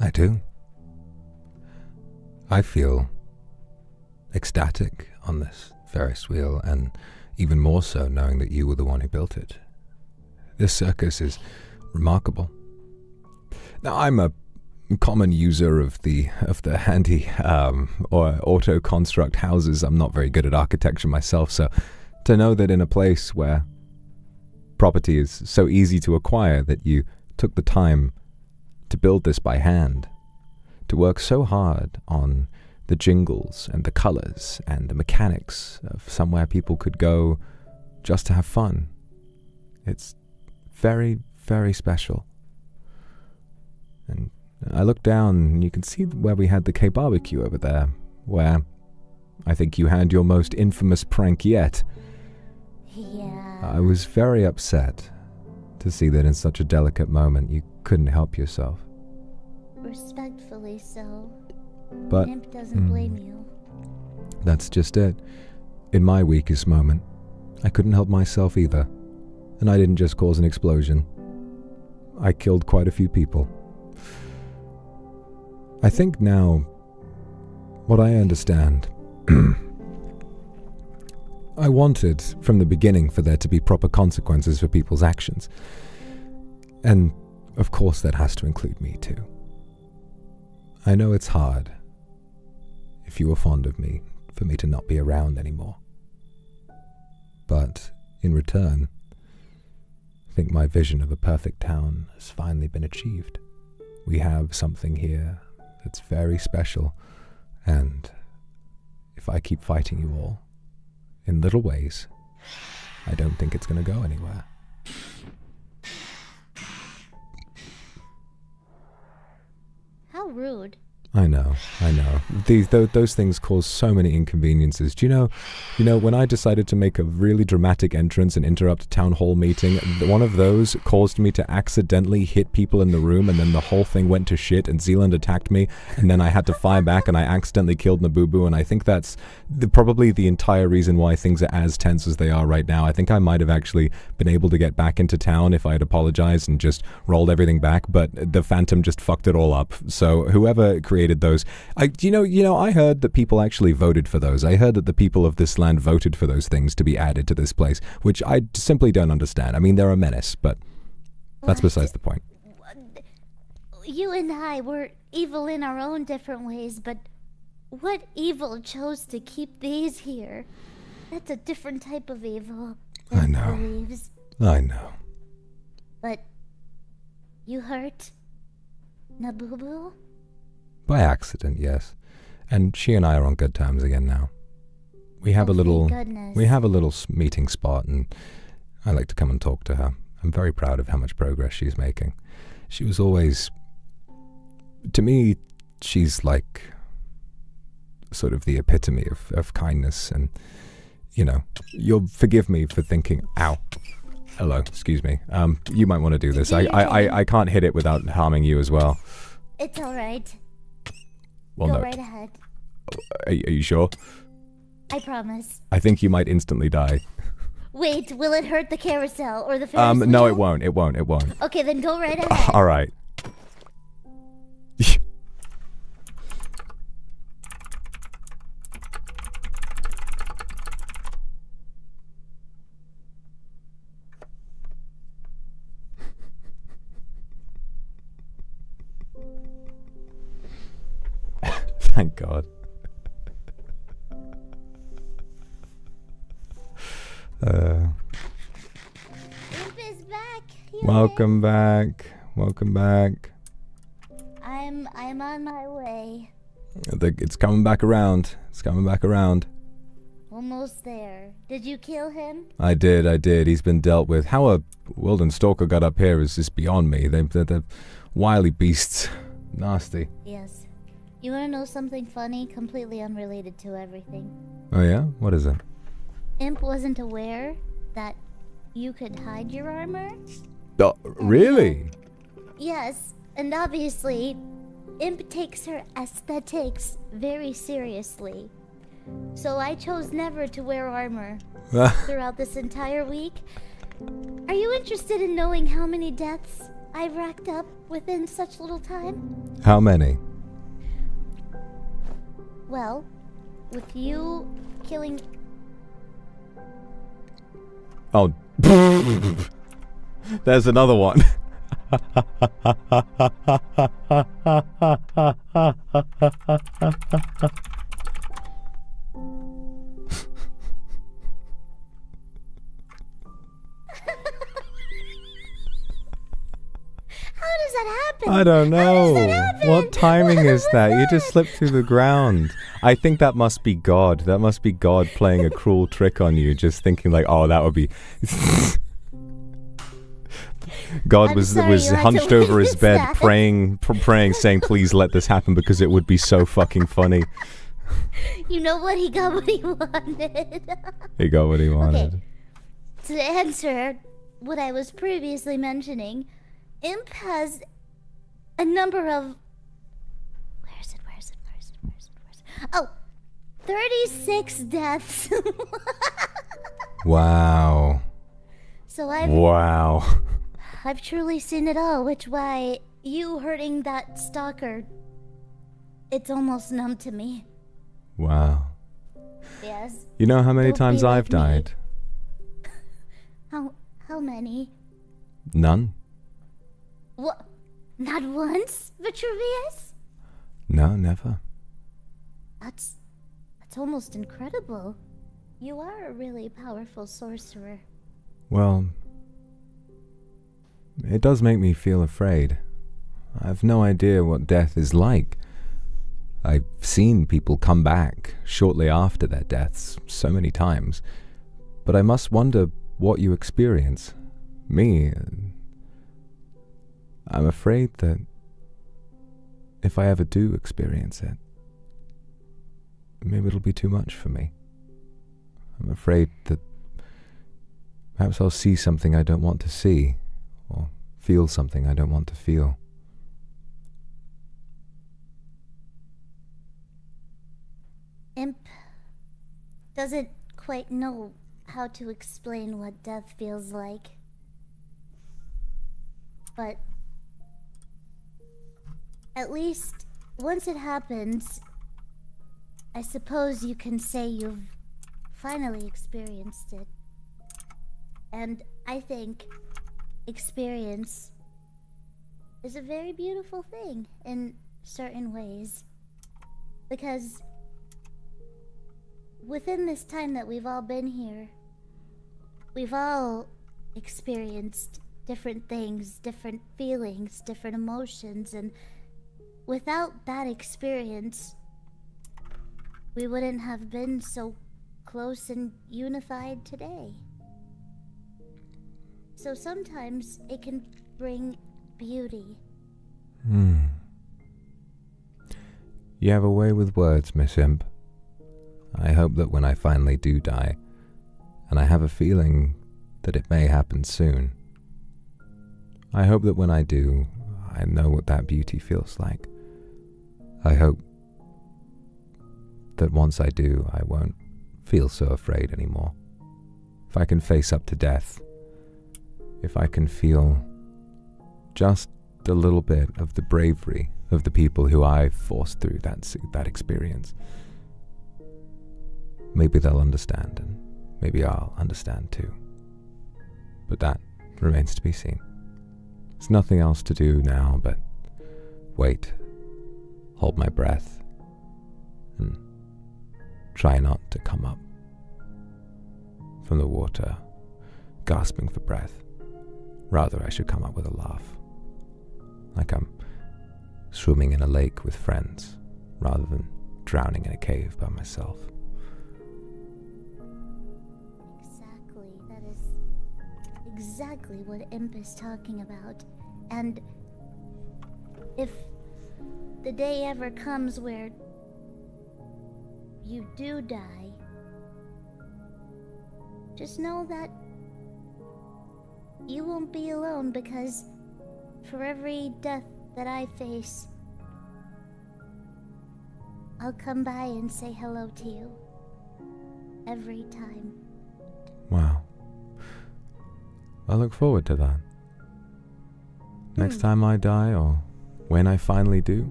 I do. I feel ecstatic on this Ferris wheel, and even more so knowing that you were the one who built it. This circus is remarkable. Now, I'm a common user of the handy or auto construct houses. I'm not very good at architecture myself, so to know that in a place where property is so easy to acquire, that you took the time to build this by hand, to work so hard on the jingles and the colors and the mechanics of somewhere people could go just to have fun. It's very, very special. And I look down and you can see where we had the K-barbecue over there, where I think you had your most infamous prank yet. Yeah. I was very upset to see that in such a delicate moment you couldn't help yourself. Respectfully so. But Imp doesn't blame you. that's just it. In my weakest moment, I couldn't help myself either. And I didn't just cause an explosion. I killed quite a few people. I think now, what I understand, I wanted from the beginning for there to be proper consequences for people's actions. And of course that has to include me too. I know it's hard, if you were fond of me, for me to not be around anymore. But in return, I think my vision of a perfect town has finally been achieved. We have something here that's very special, and if I keep fighting you all, in little ways, I don't think it's going to go anywhere. How rude. I know. Those things cause so many inconveniences. Do you know, when I decided to make a really dramatic entrance and interrupt a town hall meeting, one of those caused me to accidentally hit people in the room, and then the whole thing went to shit, and Zealand attacked me, and then I had to fire back, and I accidentally killed Nabubu, and I think that's probably the entire reason why things are as tense as they are right now. I think I might have actually been able to get back into town if I had apologized and just rolled everything back, but the Phantom just fucked it all up. So whoever created those, I heard that people actually voted for those. I heard that the people of this land voted for those things to be added to this place, which I simply don't understand. I mean, they're a menace, but that's besides the point. You and I were evil in our own different ways, but what evil chose to keep these here? That's a different type of evil. I know. Believes. I know. But you hurt Nabubu? By accident, yes. And she and I are on good terms again now. We have a little meeting spot, and I like to come and talk to her. I'm very proud of how much progress she's making. She was always, to me, she's like sort of the epitome of kindness, and you'll forgive me for thinking, ow. Hello, excuse me. You might want to do this. I can't hit it without harming you as well. It's alright. Well, Go no. right ahead. Are you sure? I promise. I think you might instantly die. Wait, will it hurt the carousel or the Ferris No, wheel? it won't. It won't. Okay, then go right ahead. All right. Thank God. Imp is back. Welcome back. I'm on my way. It's coming back around. Almost there. Did you kill him? I did. He's been dealt with. How a Wilden Stalker got up here is just beyond me. They're wily beasts. Nasty. Yes. You want to know something funny? Completely unrelated to everything. Oh yeah? What is it? Imp wasn't aware that you could hide your armor. Oh, really? Yes, and obviously, Imp takes her aesthetics very seriously. So I chose never to wear armor throughout this entire week. Are you interested in knowing how many deaths I've racked up within such little time? How many? Well, with you killing... Oh. There's another one. How does that happen? I don't How does that know. happen? What timing What is was that? You just slipped through the ground. I think that must be God. That must be God playing a cruel trick on you, just thinking like, oh, that would be... God I'm was sorry you had hunched to over his witness bed, that. praying, saying, please let this happen because it would be so fucking funny. You know what? He got what he wanted. He got what he wanted. Okay. To answer what I was previously mentioning, Imp has a number of... Where is it? Oh, 36 deaths. Wow. So I've truly seen it all, which why you hurting that stalker, it's almost numb to me. Wow. Yes. You know how many Don't times be like I've me. died? How many? None? What? Not once, Vitruvius? No, never. That's almost incredible. You are a really powerful sorcerer. Well, it does make me feel afraid. I have no idea what death is like. I've seen people come back shortly after their deaths so many times, but I must wonder what you experience. Me, I'm afraid that if I ever do experience it, maybe it'll be too much for me. I'm afraid that perhaps I'll see something I don't want to see, or feel something I don't want to feel. Imp doesn't quite know how to explain what death feels like. But at least once it happens, I suppose you can say you've finally experienced it. And I think experience is a very beautiful thing in certain ways. Because within this time that we've all been here, we've all experienced different things, different feelings, different emotions, and without that experience, we wouldn't have been so close and unified today. So sometimes it can bring beauty. You have a way with words, Miss Imp. I hope that when I finally do die, and I have a feeling that it may happen soon, I hope that when I do, I know what that beauty feels like. I hope that once I do, I won't feel so afraid anymore. If I can face up to death, if I can feel just a little bit of the bravery of the people who I've forced through that experience, maybe they'll understand, and maybe I'll understand too. But that remains to be seen. There's nothing else to do now but wait, hold my breath, and try not to come up from the water gasping for breath. Rather, I should come up with a laugh, like I'm swimming in a lake with friends, rather than drowning in a cave by myself. Exactly, that is exactly what Imp is talking about. And if the day ever comes where you do die, just know that you won't be alone, because for every death that I face, I'll come by and say hello to you. Every time. Wow. I look forward to that. Next time I die, or when I finally do,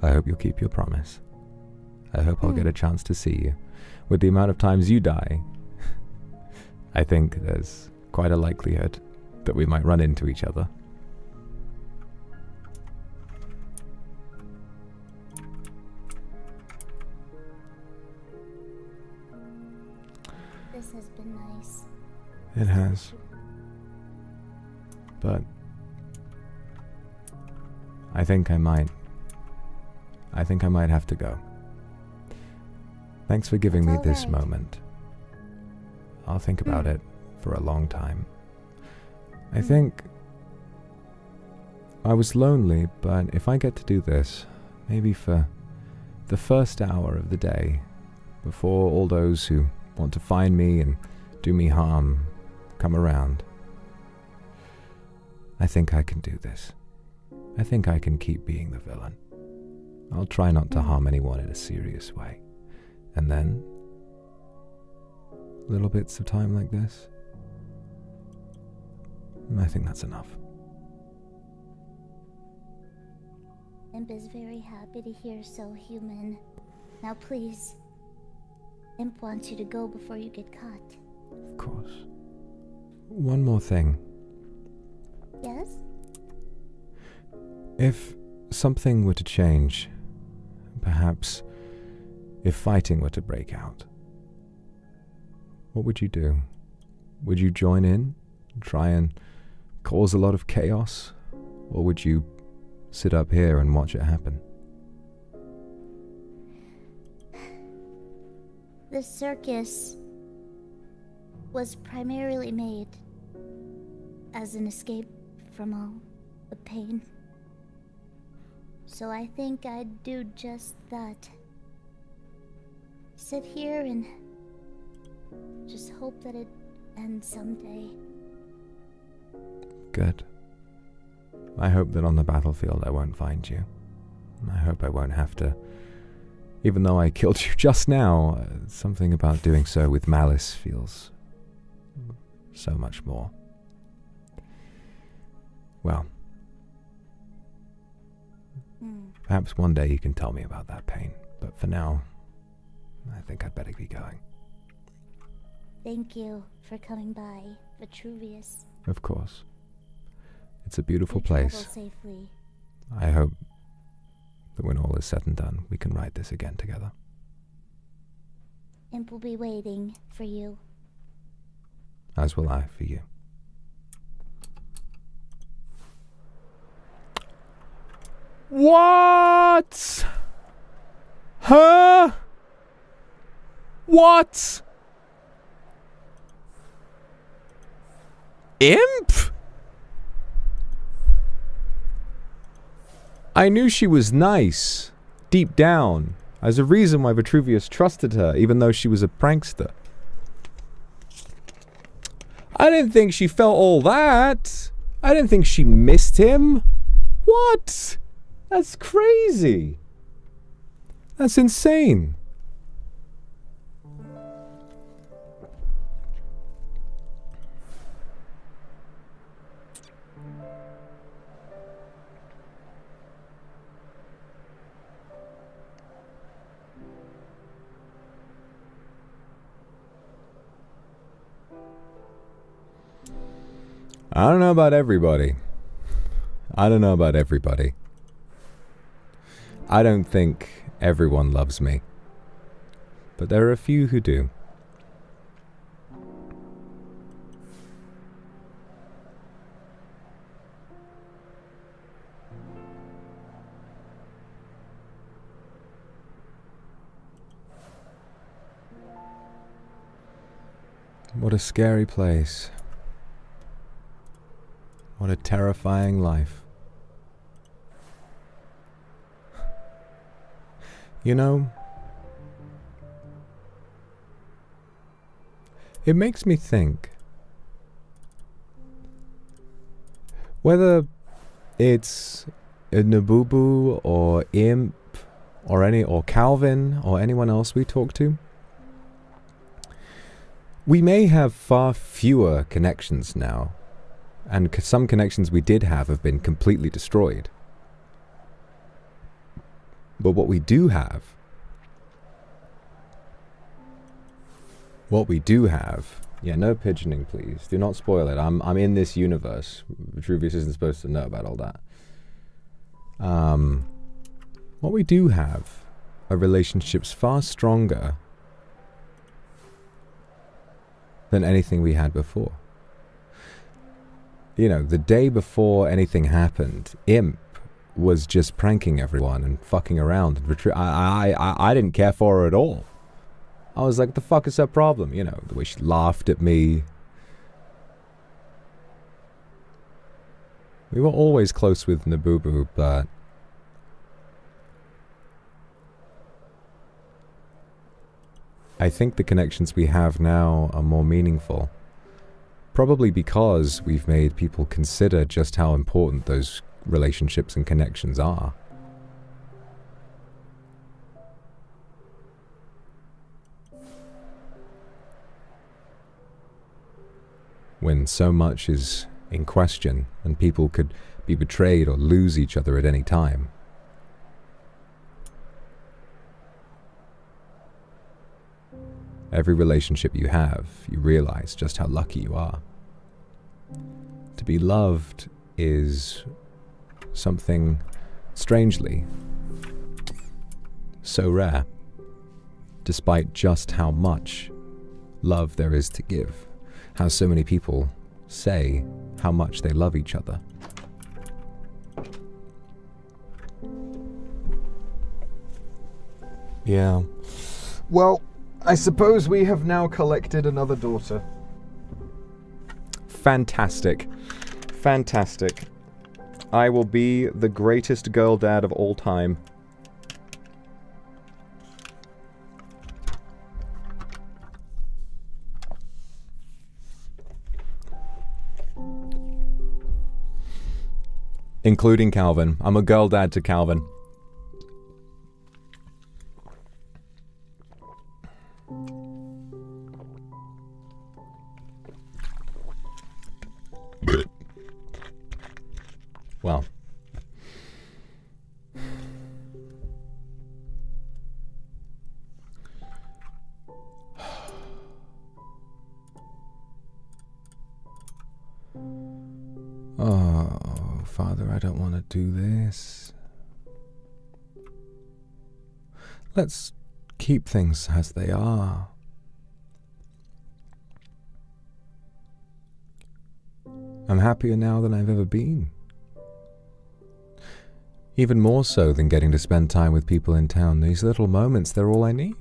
I hope you'll keep your promise. I hope I'll get a chance to see you. With the amount of times you die, I think there's quite a likelihood that we might run into each other. This has been nice. It has. But I think I might have to go. Thanks for giving me this moment. I'll think about it for a long time. I think I was lonely, but if I get to do this, maybe for the first hour of the day, before all those who want to find me and do me harm come around, I think I can do this. I think I can keep being the villain. I'll try not to harm anyone in a serious way. And then, little bits of time like this, I think that's enough. Imp is very happy to hear so human. Now please, Imp wants you to go before you get caught. Of course. One more thing. Yes? If something were to change, perhaps if fighting were to break out, what would you do? Would you join in, try and cause a lot of chaos, or would you sit up here and watch it happen? The circus was primarily made as an escape from all the pain. So I think I'd do just that. Sit here and just hope that it ends someday. Good. I hope that on the battlefield I won't find you. I hope I won't have to. Even though I killed you just now, something about doing so with malice feels so much more. Well, perhaps one day you can tell me about that pain, but for now, I think I'd better be going. Thank you for coming by, Vitruvius. Of course. It's a beautiful You travel place. safely. I hope that when all is said and done, we can write this again together. Imp will be waiting for you. As will I for you. What? Huh? What? Imp? I knew she was nice, deep down. There's a reason why Vitruvius trusted her, even though she was a prankster. I didn't think she felt all that. I didn't think she missed him. What? That's crazy. That's insane. I don't know about everybody. I don't know about everybody. I don't think everyone loves me. But there are a few who do. What a scary place. What a terrifying life. You know, it makes me think whether it's a Nabubu or Imp or Calvin or anyone else we talk to, we may have far fewer connections now. And some connections we did have been completely destroyed. But what we do have, yeah, no pigeoning please, do not spoil it. I'm in this universe. Vitruvius isn't supposed to know about all that. What we do have are relationships far stronger than anything we had before. You know, the day before anything happened, Imp was just pranking everyone and fucking around. I didn't care for her at all. I was like, the fuck is her problem? You know, the way she laughed at me. We were always close with Nabubu, but I think the connections we have now are more meaningful. Probably because we've made people consider just how important those relationships and connections are. When so much is in question and people could be betrayed or lose each other at any time. Every relationship you have, you realize just how lucky you are. To be loved is something strangely so rare, despite just how much love there is to give. How so many people say how much they love each other. Yeah. Well, I suppose we have now collected another daughter. Fantastic. Fantastic. I will be the greatest girl dad of all time. Including Calvin. I'm a girl dad to Calvin. Well. Oh, Father, I don't want to do this. Let's keep things as they are. I'm happier now than I've ever been. Even more so than getting to spend time with people in town. These little moments, they're all I need.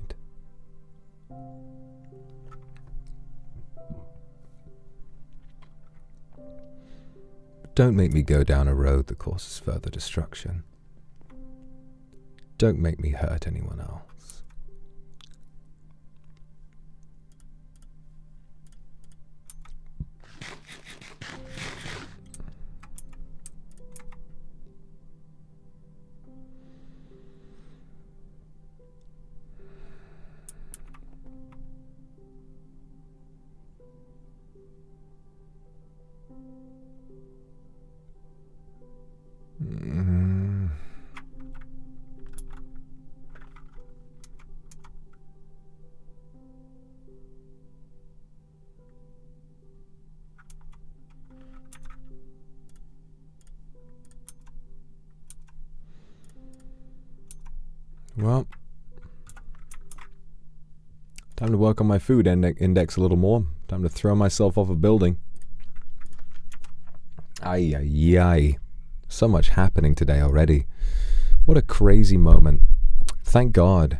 But don't make me go down a road that causes further destruction. Don't make me hurt anyone else. Well, time to work on my food index a little more. Time to throw myself off a building. Ay, ay, ay. So much happening today already. What a crazy moment. Thank God.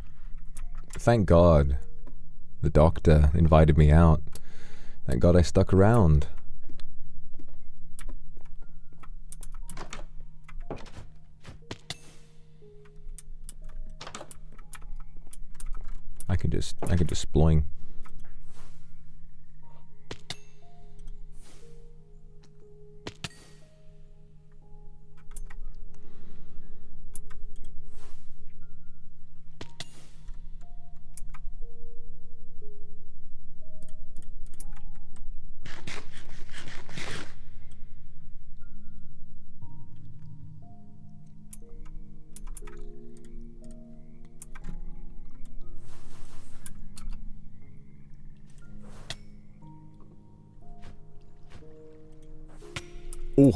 Thank God the doctor invited me out. Thank God I stuck around. I can just sploing. Ooh.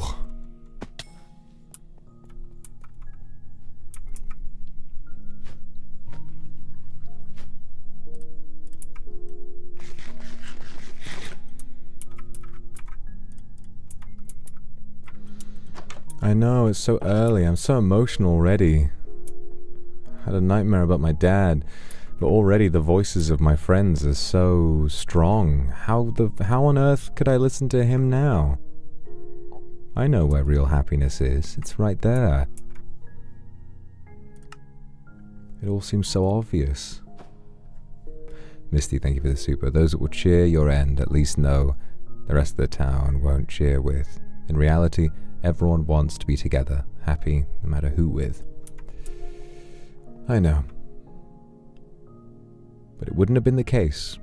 I know, it's so early. I'm so emotional already. I had a nightmare about my dad, but already the voices of my friends are so strong. How on earth could I listen to him now? I know where real happiness is. It's right there. It all seems so obvious. Misty, thank you for the super. Those that will cheer your end at least know the rest of the town won't cheer with. In reality, everyone wants to be together, happy, no matter who with. I know. But it wouldn't have been the case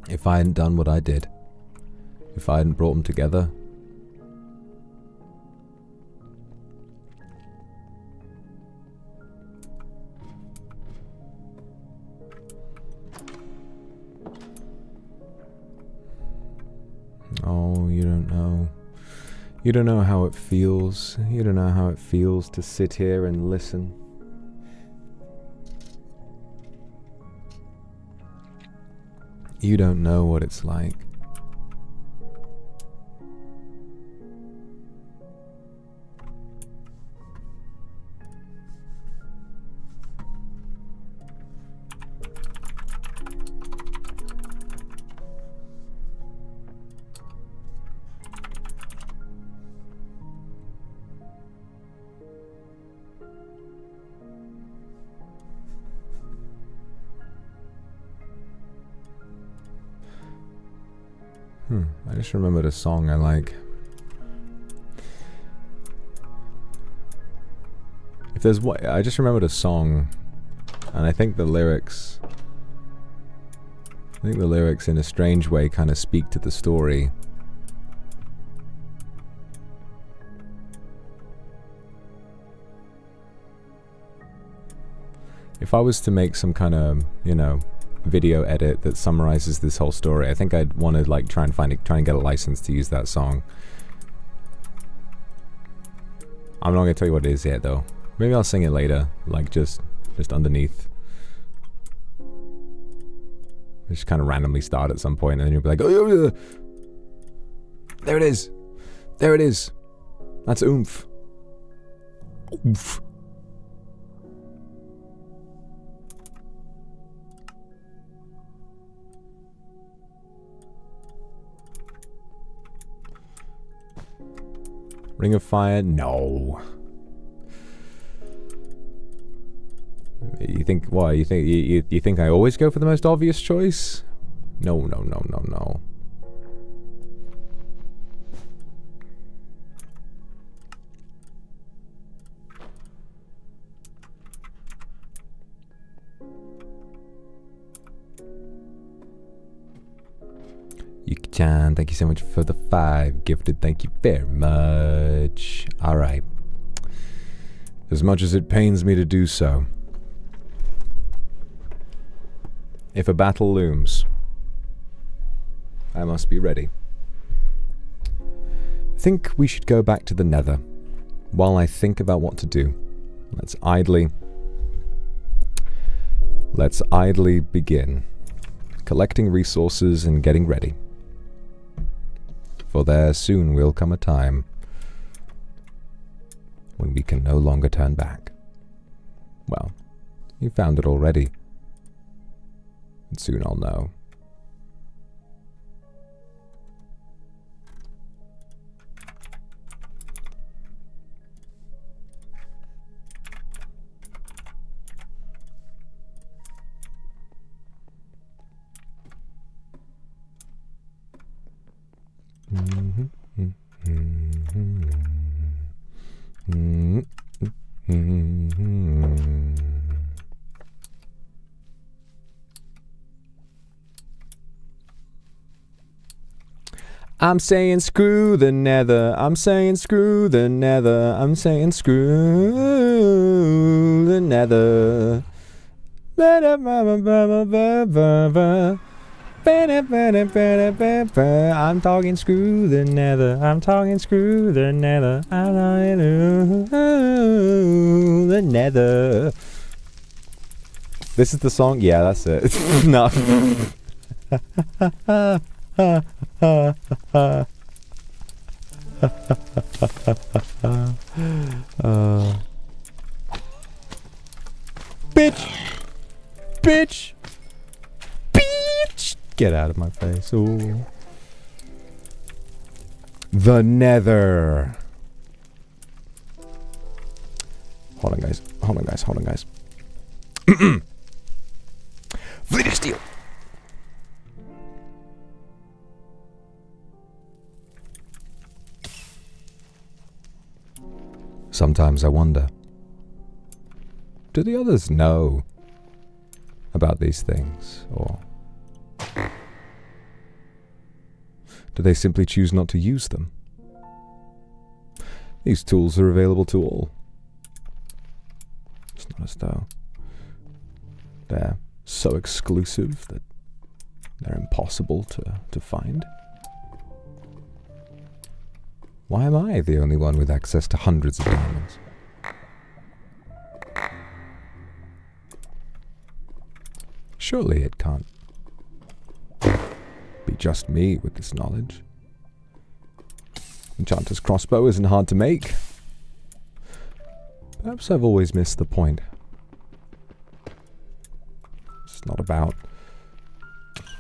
if I hadn't done what I did. If I hadn't brought them together. Oh, you don't know. You don't know how it feels. You don't know how it feels to sit here and listen. You don't know what it's like. I just remembered a song I like. If there's what I just remembered a song, and I think the lyrics in a strange way kind of speak to the story. If I was to make some kind of, you know, video edit that summarizes this whole story, I think I'd want to like try and get a license to use that song. I'm not gonna tell you what it is yet though. Maybe I'll sing it later, like just underneath. Just kind of randomly start at some point, and then you'll be like, oh, yeah. There it is. There it is. That's oomph. Oomph. Ring of Fire? No. You think what? You think I always go for the most obvious choice? No. Yuki-chan, thank you so much for the 5 gifted. Thank you very much. Alright. As much as it pains me to do so, if a battle looms, I must be ready. I think we should go back to the Nether while I think about what to do. Let's idly begin collecting resources and getting ready. For there soon will come a time when we can no longer turn back. Well, you found it already. And soon I'll know. I'm saying screw the Nether. I'm saying screw the Nether. I'm saying screw the Nether. I'm talking screw the Nether. I'm talking screw the Nether. I'm talking the Nether. This is the song? Yeah, that's it. No. Bitch! Bitch! Bitch! Get out of my face. Ooh. The Nether. Hold on, guys. Hold on, guys. Hold on, guys. Flint of steel. Sometimes I wonder, do the others know about these things, or do they simply choose not to use them? These tools are available to all. It's not as though they're so exclusive that they're impossible to find. Why am I the only one with access to hundreds of diamonds? Surely it can't be just me with this knowledge. Enchanter's crossbow isn't hard to make. Perhaps I've always missed the point. It's not about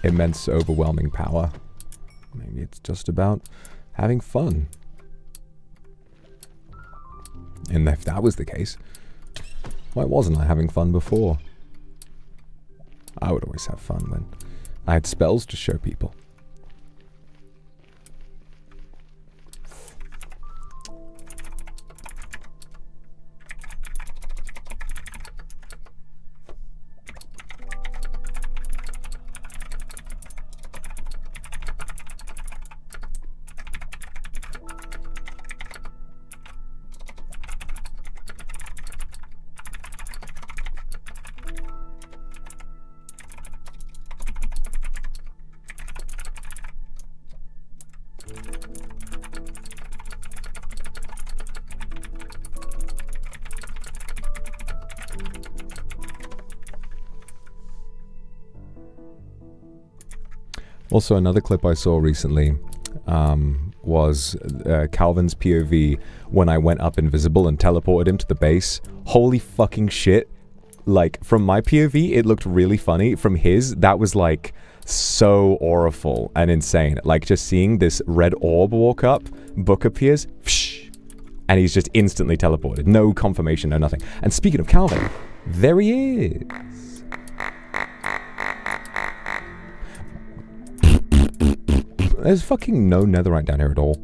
immense, overwhelming power. Maybe it's just about having fun. And if that was the case, why wasn't I having fun before? I would always have fun when I had spells to show people. Also, another clip I saw recently was Calvin's POV when I went up invisible and teleported him to the base. Holy fucking shit. Like, from my POV, it looked really funny. From his, that was like so awful and insane. Like, just seeing this red orb walk up, book appears, and he's just instantly teleported. No confirmation, no nothing. And speaking of Calvin, there he is. There's fucking no netherite down here at all.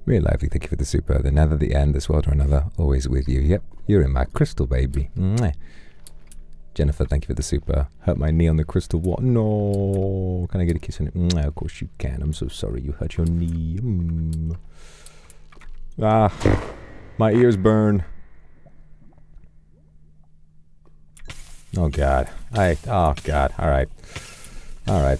Really lively, thank you for the super. The nether, the end, this world or another, always with you. Yep, you're in my crystal, baby. Mwah. Jennifer, thank you for the super. Hurt my knee on the crystal wall. No, can I get a kiss on it? Mwah, of course you can. I'm so sorry you hurt your knee. Ah, my ears burn. Oh God. Oh God. All right. All right.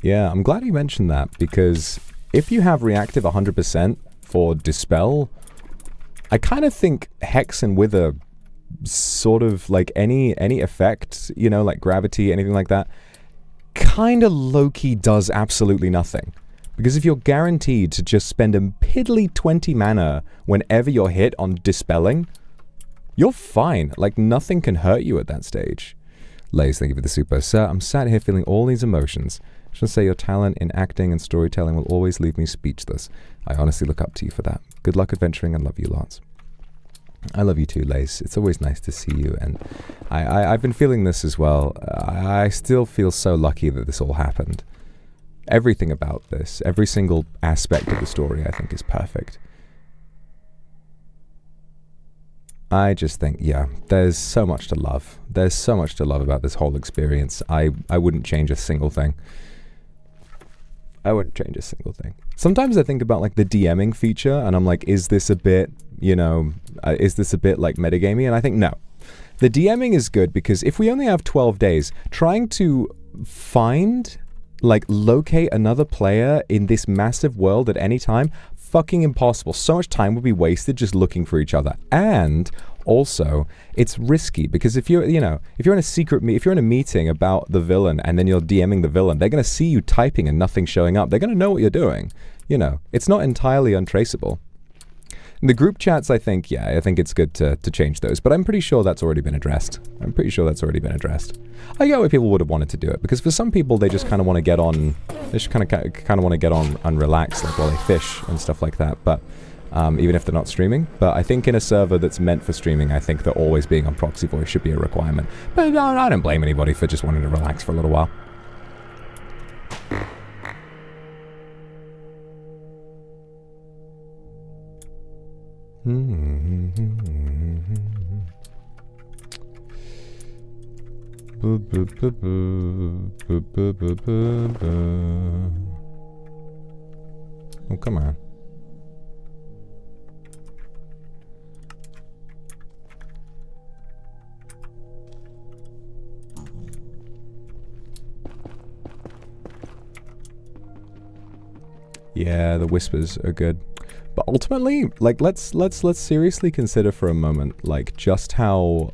Yeah, I'm glad you mentioned that, because if you have reactive 100% for Dispel, I kind of think Hex and Wither, sort of like any effect, you know, like gravity, anything like that, kind of low-key does absolutely nothing. Because if you're guaranteed to just spend a piddly 20 mana whenever you're hit on Dispelling, you're fine. Like, nothing can hurt you at that stage. Lays, thank you for the super. Sir, I'm sat here feeling all these emotions. I should say your talent in acting and storytelling will always leave me speechless. I honestly look up to you for that. Good luck adventuring and love you lots. I love you too, Lace. It's always nice to see you, and I've been feeling this as well. I still feel so lucky that this all happened. Everything about this, every single aspect of the story, I think is perfect. I just think, yeah, there's so much to love. There's so much to love about this whole experience. I wouldn't change a single thing. I wouldn't change a single thing. Sometimes I think about like the DMing feature and I'm like, is this a bit, you know, is this a bit like metagamey? And I think no. The DMing is good because if we only have 12 days, trying to find, like locate another player in this massive world at any time, fucking impossible. So much time would be wasted just looking for each other. And also, it's risky because if you're, you know, if you're in a secret, if you're in a meeting about the villain and then you're DMing the villain, they're going to see you typing and nothing showing up. They're going to know what you're doing. You know, it's not entirely untraceable. In the group chats, I think, yeah, I think it's good to change those, but I'm pretty sure that's already been addressed. I get why people would have wanted to do it, because for some people, they just kind of want to get on, they just kind of want to get on and relax, like while they fish and stuff like that, but even if they're not streaming. But I think in a server that's meant for streaming, I think that always being on proxy voice should be a requirement. But I don't blame anybody for just wanting to relax for a little while. Oh, come on. Yeah, the whispers are good. But ultimately, like, let's seriously consider for a moment, like, just how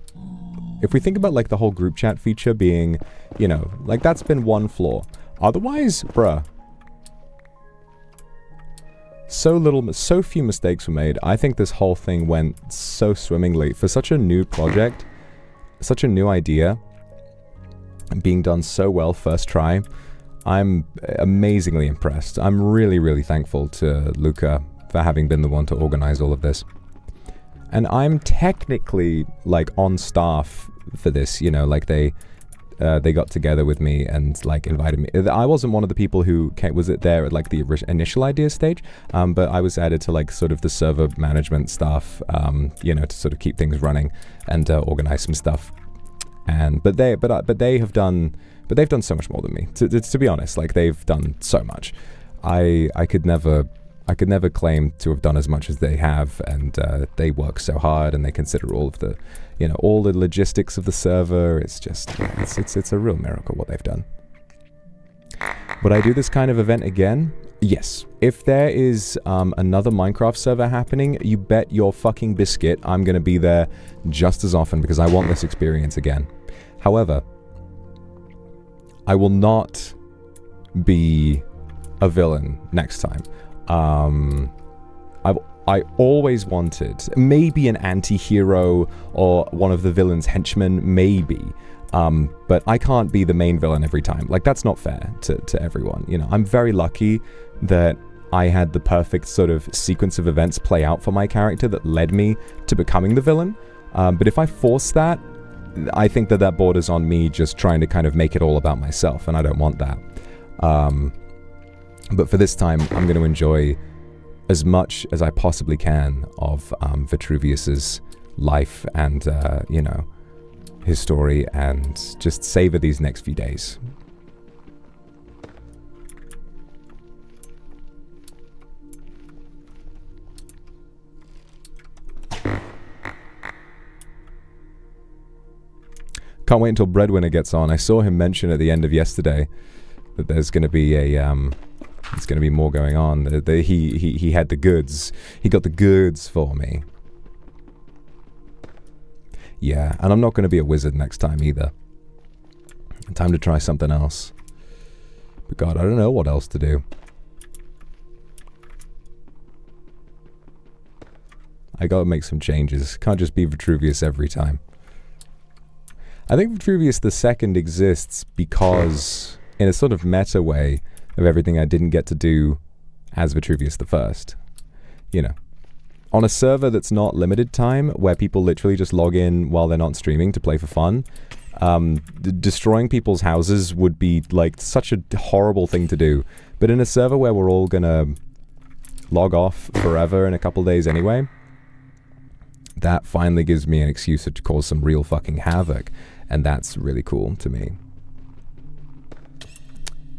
If we think about like the whole group chat feature being, you know, like that's been one flaw. Otherwise, bruh, so few mistakes were made. I think this whole thing went so swimmingly for such a new project, such a new idea, being done so well first try. I'm amazingly impressed. I'm really, really thankful to Luca for having been the one to organize all of this. And I'm technically like on staff for this, you know, like they got together with me and like invited me. I wasn't one of the people who was there at like the initial idea stage, but I was added to like sort of the server management staff, you know, to sort of keep things running and organize some stuff. And but they've done so much more than me. To be honest, like they've done so much. I could never claim to have done as much as they have, and they work so hard and they consider all of the, you know, all the logistics of the server. It's just, it's a real miracle what they've done. Would I do this kind of event again? Yes. If there is another Minecraft server happening, you bet your fucking biscuit I'm going to be there just as often because I want this experience again. However, I will not be a villain next time. I always wanted maybe an anti-hero or one of the villain's henchmen, maybe. But I can't be the main villain every time. Like, that's not fair to everyone. You know, I'm very lucky that I had the perfect sort of sequence of events play out for my character that led me to becoming the villain. But if I force that, I think that borders on me just trying to kind of make it all about myself, and I don't want that. But for this time, I'm going to enjoy as much as I possibly can of Vitruvius's life and, you know, his story, and just savor these next few days. Can't wait until Breadwinner gets on. I saw him mention at the end of yesterday that there's going to be a, there's going to be more going on. He had the goods. He got the goods for me. Yeah, and I'm not going to be a wizard next time either. Time to try something else. But God, I don't know what else to do. I gotta make some changes. Can't just be Vitruvius every time. I think Vitruvius II exists because, in a sort of meta way, of everything I didn't get to do as Vitruvius I. You know, on a server that's not limited time, where people literally just log in while they're not streaming to play for fun, destroying people's houses would be like such a horrible thing to do. But in a server where we're all gonna log off forever in a couple days anyway, that finally gives me an excuse to cause some real fucking havoc, and that's really cool to me.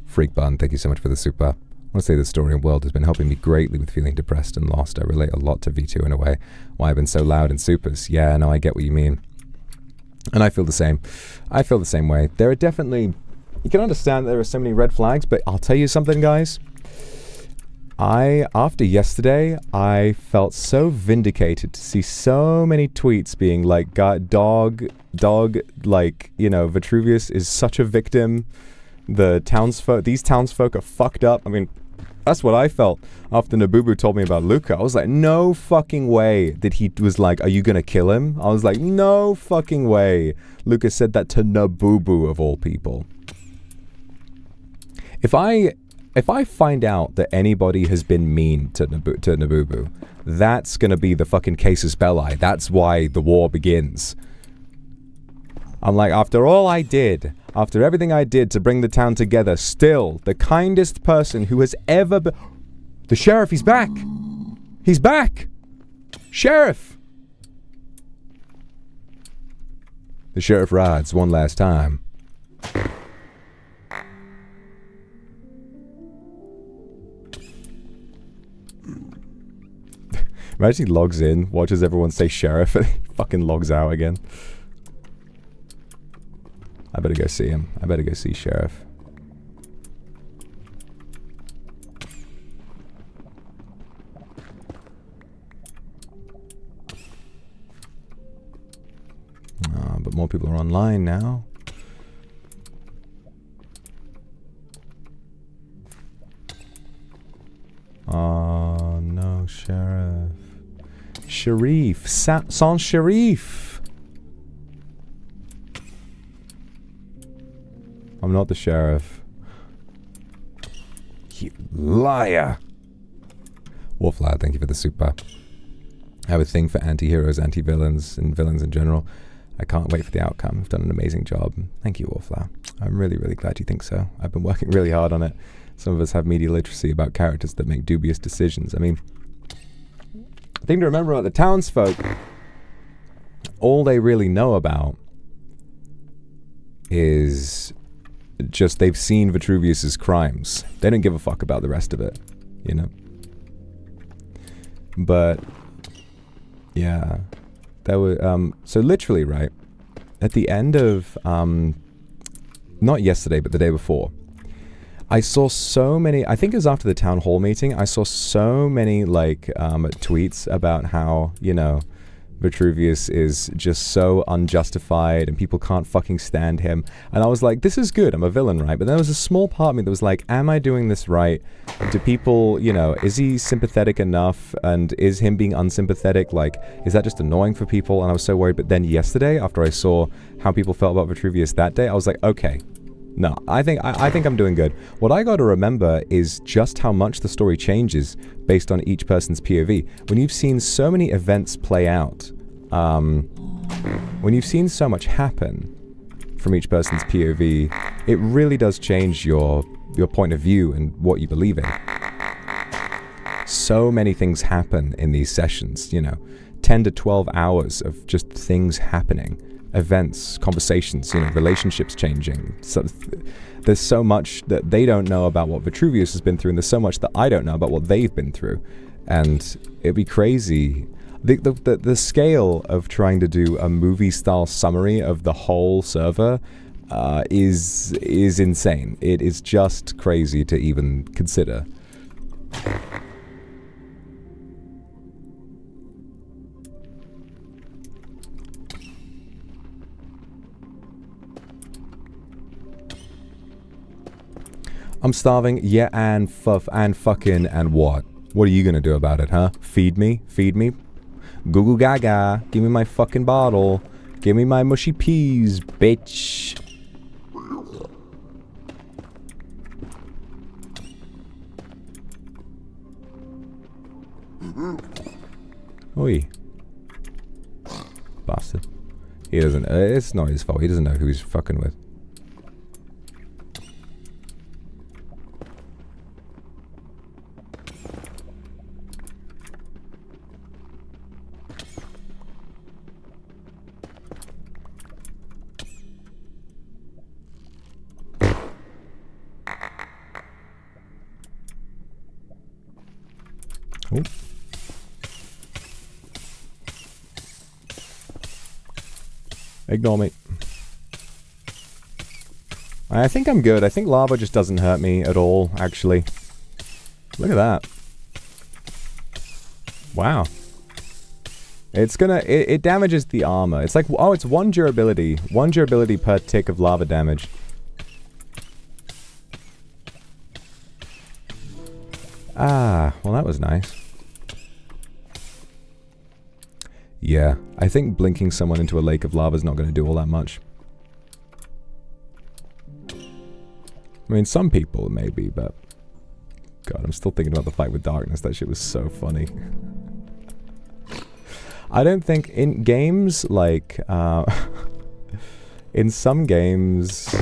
Freak Bun, thank you so much for the super. I want to say the story and world has been helping me greatly with feeling depressed and lost. I relate a lot to V2 in a way. Why I've been so loud in supers. Yeah, no, I get what you mean. And I feel the same. I feel the same way. There are definitely... You can understand there are so many red flags, but I'll tell you something, guys. After yesterday, I felt so vindicated to see so many tweets being like, dog, like, you know, Vitruvius is such a victim. These townsfolk are fucked up. I mean, that's what I felt after Nabubu told me about Luca. I was like, no fucking way that he was like, are you gonna kill him? I was like, no fucking way. Luca said that to Nabubu of all people. If I find out that anybody has been mean to Nabubu, that's gonna be the fucking casus belli. That's why the war begins. I'm like, after all I did, after everything I did to bring the town together, still, the kindest person who has ever been... The sheriff, he's back! He's back! Sheriff! The sheriff rides one last time. Imagine he logs in, watches everyone say sheriff, and he fucking logs out again. I better go see him. I better go see Sheriff. but more people are online now. Oh no, Sheriff. Sharif. Sans Sharif. I'm not the sheriff. You liar. Wolflad, thank you for the super. I have a thing for anti-heroes, anti-villains, and villains in general. I can't wait for the outcome. You've done an amazing job. Thank you, Wolflad. I'm really, really glad you think so. I've been working really hard on it. Some of us have media literacy about characters that make dubious decisions. I mean, the thing to remember about the townsfolk, all they really know about is just they've seen Vitruvius's crimes. They don't give a fuck about the rest of it, you know? But yeah, that was so literally, right at the end of not yesterday but the day before, I saw so many, I think it was after the town hall meeting, I saw so many like tweets about how, you know, Vitruvius is just so unjustified and people can't fucking stand him. And I was like, this is good, I'm a villain, right? But there was a small part of me that was like, am I doing this right? Do people, you know, is he sympathetic enough? And is him being unsympathetic, like, is that just annoying for people? And I was so worried. But then yesterday, after I saw how people felt about Vitruvius that day, I was like, okay, no, I think I'm doing good. What I got to remember is just how much the story changes based on each person's POV. When you've seen so many events play out, when you've seen so much happen from each person's POV, it really does change your point of view and what you believe in. So many things happen in these sessions, you know, 10 to 12 hours of just things happening. Events, conversations, you know, relationships changing. So there's so much that they don't know about what Vitruvius has been through, and there's so much that I don't know about what they've been through. And it'd be crazy. The scale of trying to do a movie-style summary of the whole server is insane. It is just crazy to even consider. I'm starving, yeah, and fucking, and what? What are you gonna do about it, huh? Feed me? Feed me? Goo goo gaga. Give me my fucking bottle. Give me my mushy peas, bitch. Oi. Bastard. He doesn't, it's not his fault. He doesn't know who he's fucking with. Oh. Ignore me. I think I'm good. I think lava just doesn't hurt me at all, actually. Look at that. Wow. It's gonna... It damages the armor. It's like... Oh, it's 1 durability. 1 durability per tick of lava damage. Ah, well that was nice. Yeah, I think blinking someone into a lake of lava is not going to do all that much. I mean, some people maybe, but... God, I'm still thinking about the fight with darkness. That shit was so funny. I don't think in games like... in some games,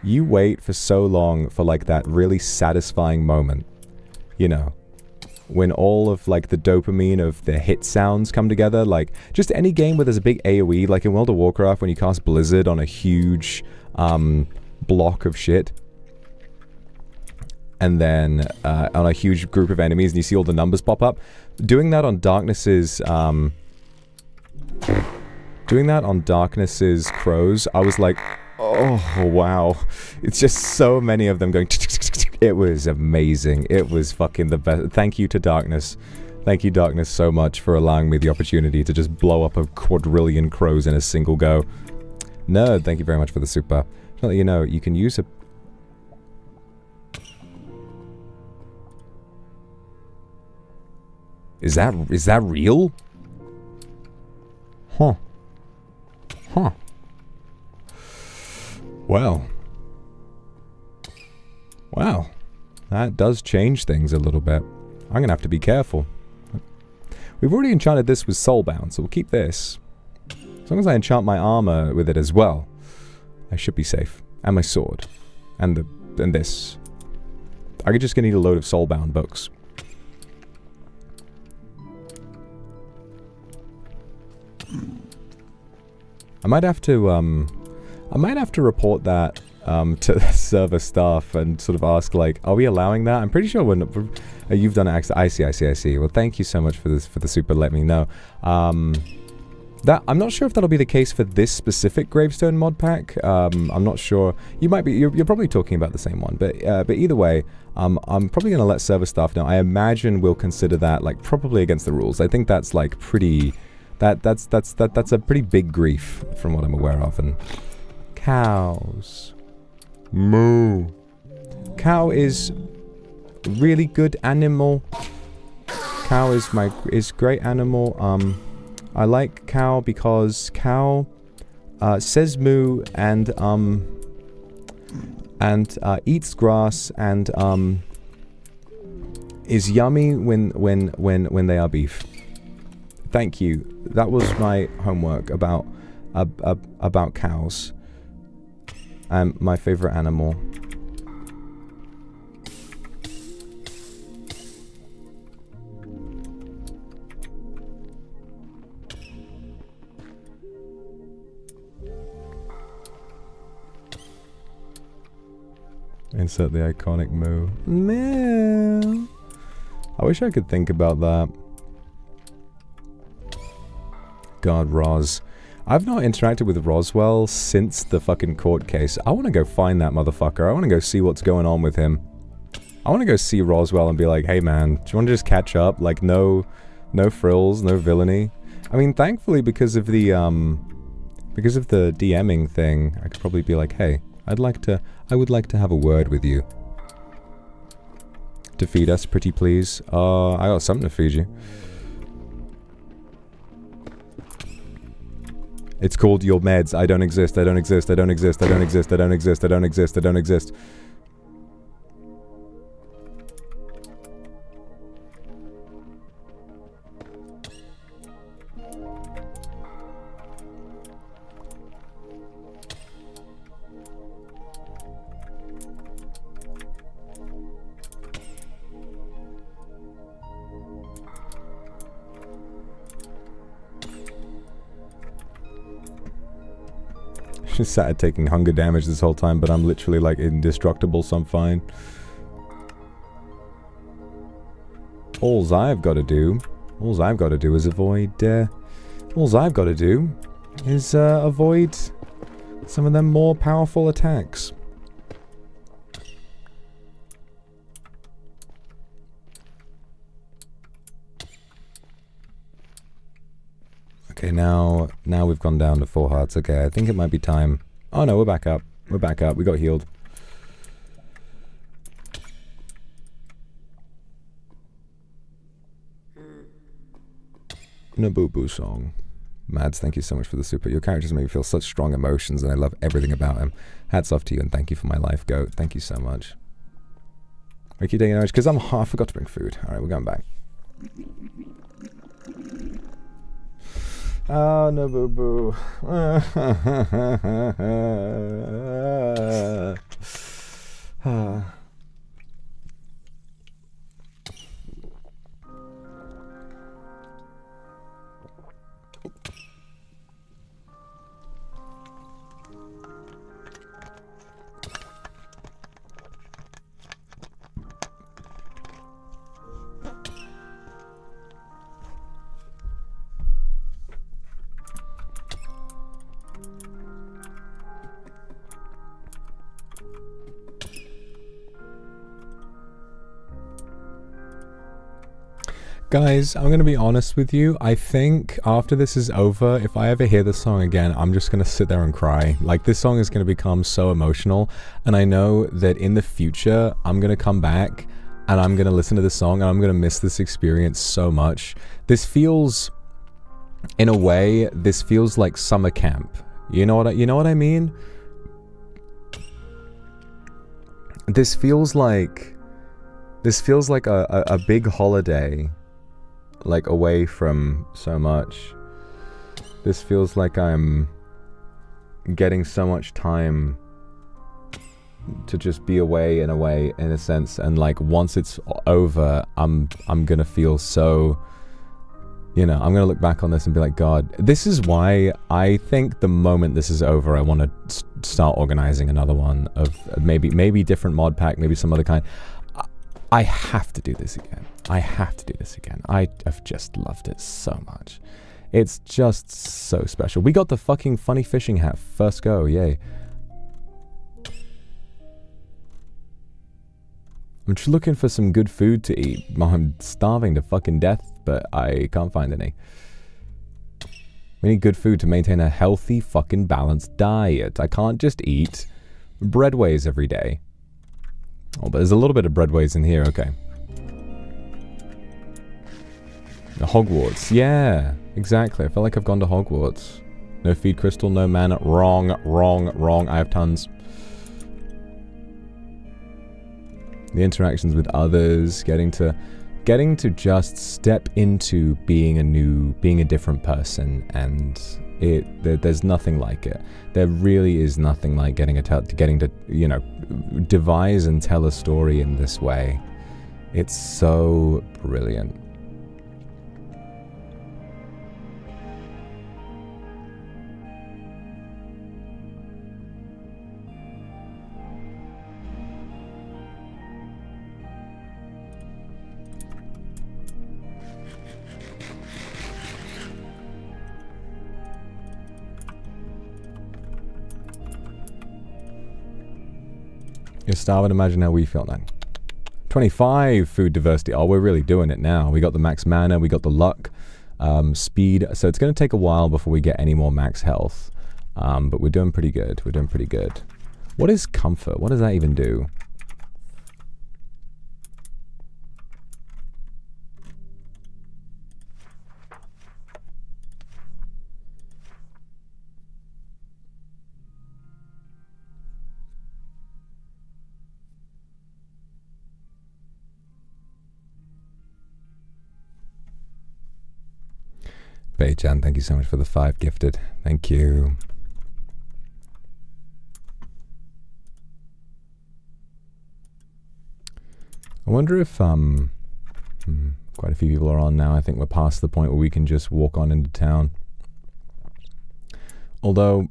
you wait for so long for like that really satisfying moment. You know, when all of like the dopamine of the hit sounds come together, like just any game where there's a big AoE, like in World of Warcraft when you cast Blizzard on a huge block of shit, and then on a huge group of enemies, and you see all the numbers pop up. Doing that on Darkness's crows, I was like, oh wow, it's just so many of them going. It was amazing. It was fucking the best. Thank you to Darkness. Thank you, Darkness, so much for allowing me the opportunity to just blow up a quadrillion crows in a single go. Nerd, thank you very much for the super. To let you know, you can use a... Is that real? Huh. Huh. Well. Wow. That does change things a little bit. I'm gonna have to be careful. We've already enchanted this with Soulbound, so we'll keep this. As long as I enchant my armor with it as well, I should be safe. And my sword. And this. I'm just gonna need a load of Soulbound books. I might have to report that to the server staff and sort of ask, like, are we allowing that? I'm pretty sure we're not, you've done it. I see. Well, thank you so much for this, for the super. Let me know. That I'm not sure if that'll be the case for this specific gravestone mod pack. I'm not sure. You might be. You're probably talking about the same one. But either way, I'm probably gonna let server staff know. I imagine we'll consider that like probably against the rules. I think that's like pretty. That's a pretty big grief from what I'm aware of. And cows. Moo. Cow is really good animal. Cow is great animal. I like cow because cow says moo and eats grass and is yummy when they are beef. Thank you. That was my homework about cows. My favorite animal. Insert the iconic moo. Moo. I wish I could think about that. God, Roz. I've not interacted with Roswell since the fucking court case. I want to go find that motherfucker. I want to go see what's going on with him. I want to go see Roswell and be like, hey man, do you want to just catch up? Like, no frills, no villainy. I mean, thankfully, because of the DMing thing, I could probably be like, hey, I would like to have a word with you. To feed us, pretty please. I got something to feed you. It's called your meds. I don't exist. I don't exist. I don't exist. I don't exist. I don't exist. I don't exist. I don't exist. Just sat taking hunger damage this whole time, but I'm literally like indestructible, so I'm fine. Alls I've got to do is avoid. Alls I've got to do is avoid some of them more powerful attacks. Okay, now we've gone down to 4 hearts. Okay, I think it might be time. Oh no, we're back up. We're back up. We got healed. Naboo song. Mads, thank you so much for the super. Your characters make me feel such strong emotions and I love everything about him. Hats off to you and thank you for my life, goat. Thank you so much. I keep taking damage because I forgot to bring food. Alright, we're going back. Oh, no, boo boo. Guys, I'm going to be honest with you. I think after this is over, if I ever hear this song again, I'm just going to sit there and cry. Like, this song is going to become so emotional. And I know that in the future, I'm going to come back and I'm going to listen to this song and I'm going to miss this experience so much. This feels, in a way, this feels like summer camp. You know what I mean? This feels like a big holiday, like away from so much. This feels like I'm getting so much time to just be away in a sense, and like once it's over, I'm gonna feel so, you know, I'm gonna look back on this and be like, God, this is why I think the moment this is over, I want to start organizing another one of maybe different mod pack, maybe some other kind. I have to do this again. I have just loved it so much. It's just so special. We got the fucking funny fishing hat first go, yay. I'm just looking for some good food to eat. I'm starving to fucking death, but I can't find any. We need good food to maintain a healthy fucking balanced diet. I can't just eat breadways every day. Oh, but there's a little bit of breadways in here, okay. The Hogwarts, yeah, exactly. I feel like I've gone to Hogwarts. No feed crystal, no mana. Wrong. I have tons. The interactions with others, getting to just step into being a different person, and there's nothing like it. There really is nothing like getting to, you know, devise and tell a story in this way. It's so brilliant. You're starving, imagine how we feel then. 25 food diversity. Oh, we're really doing it now. We got the max mana, we got the luck, speed. So it's going to take a while before we get any more max health. But we're doing pretty good. What is comfort? What does that even do? Bey-chan, thank you so much for the 5 gifted. Thank you. I wonder if quite a few people are on now. I think we're past the point where we can just walk on into town. Although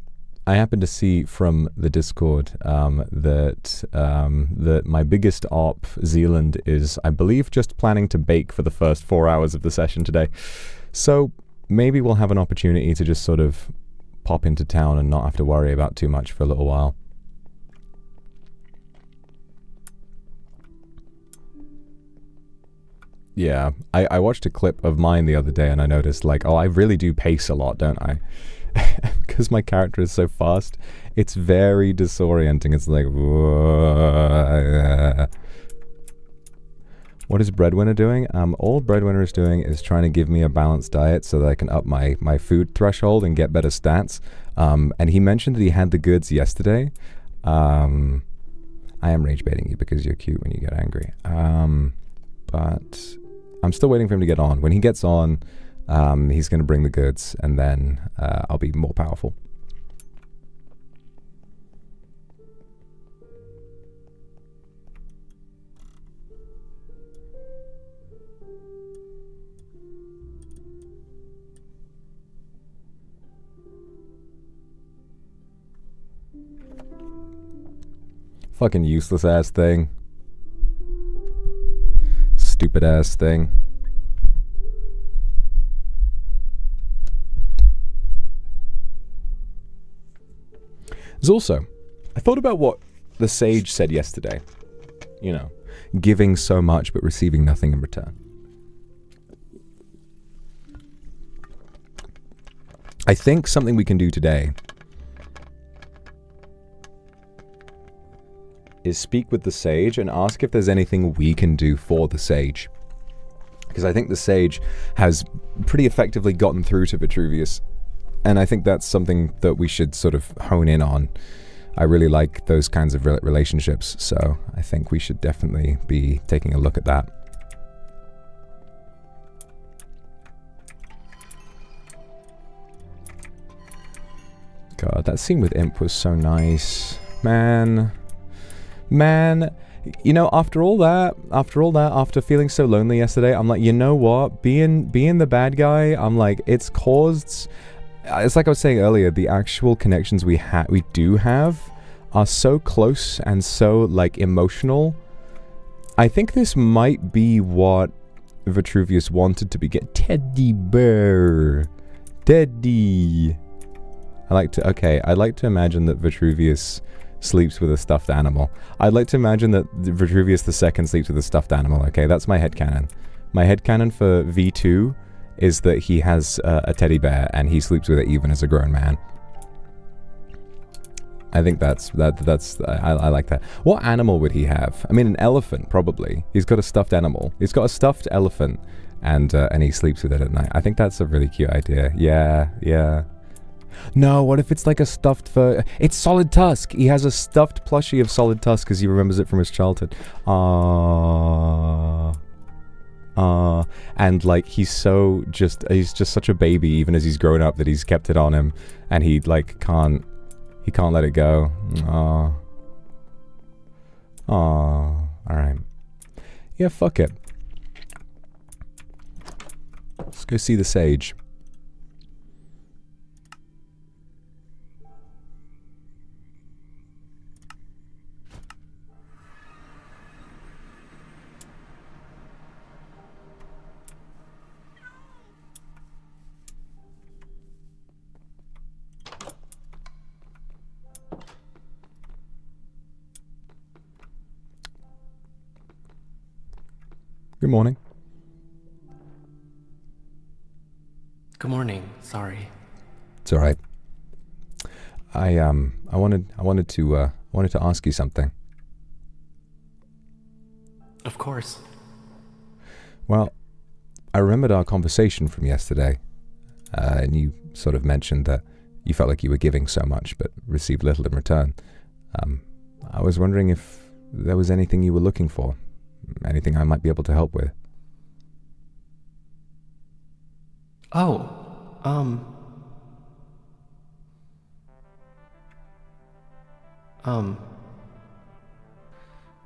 I happen to see from the Discord that my biggest op, Zealand, is, I believe, just planning to bake for the first 4 hours of the session today. So maybe we'll have an opportunity to just sort of pop into town and not have to worry about too much for a little while. Yeah, I watched a clip of mine the other day and I noticed, like, oh, I really do pace a lot, don't I? Because my character is so fast, it's very disorienting. It's like, whoa. What is Breadwinner doing? All Breadwinner is doing is trying to give me a balanced diet so that I can up my food threshold and get better stats. And he mentioned that he had the goods yesterday. I am rage baiting you because you're cute when you get angry. But I'm still waiting for him to get on. When he gets on, he's going to bring the goods, and then I'll be more powerful. Fucking useless ass thing. Stupid ass thing. There's also, I thought about what the sage said yesterday. You know, giving so much but receiving nothing in return. I think something we can do today is speak with the sage and ask if there's anything we can do for the sage. Because I think the sage has pretty effectively gotten through to Vitruvius. And I think that's something that we should sort of hone in on. I really like those kinds of relationships, so I think we should definitely be taking a look at that. God, that scene with Imp was so nice. Man, you know, after all that, after feeling so lonely yesterday, I'm like, you know what? Being the bad guy, I'm like, it's caused... It's like I was saying earlier, the actual connections we do have are so close and so, like, emotional. I think this might be what Vitruvius wanted to be. Teddy bear. Teddy. I'd like to imagine that Vitruvius sleeps with a stuffed animal. I'd like to imagine that Vitruvius II sleeps with a stuffed animal, okay? That's my headcanon. My headcanon for V2 is that he has a teddy bear and he sleeps with it even as a grown man. I think I like that. What animal would he have? I mean, an elephant, probably. He's got a stuffed animal. He's got a stuffed elephant and he sleeps with it at night. I think that's a really cute idea. Yeah. No, what if it's like a stuffed fur? It's Solid Tusk. He has a stuffed plushie of Solid Tusk because he remembers it from his childhood. And like he's just such a baby even as he's grown up that he's kept it on him and he like can't let it go. All right. Yeah, fuck it. Let's go see the sage. Good morning. Good morning. Sorry. It's all right. I wanted to ask you something. Of course. Well, I remembered our conversation from yesterday, and you sort of mentioned that you felt like you were giving so much but received little in return. I was wondering if there was anything you were looking for. Anything I might be able to help with?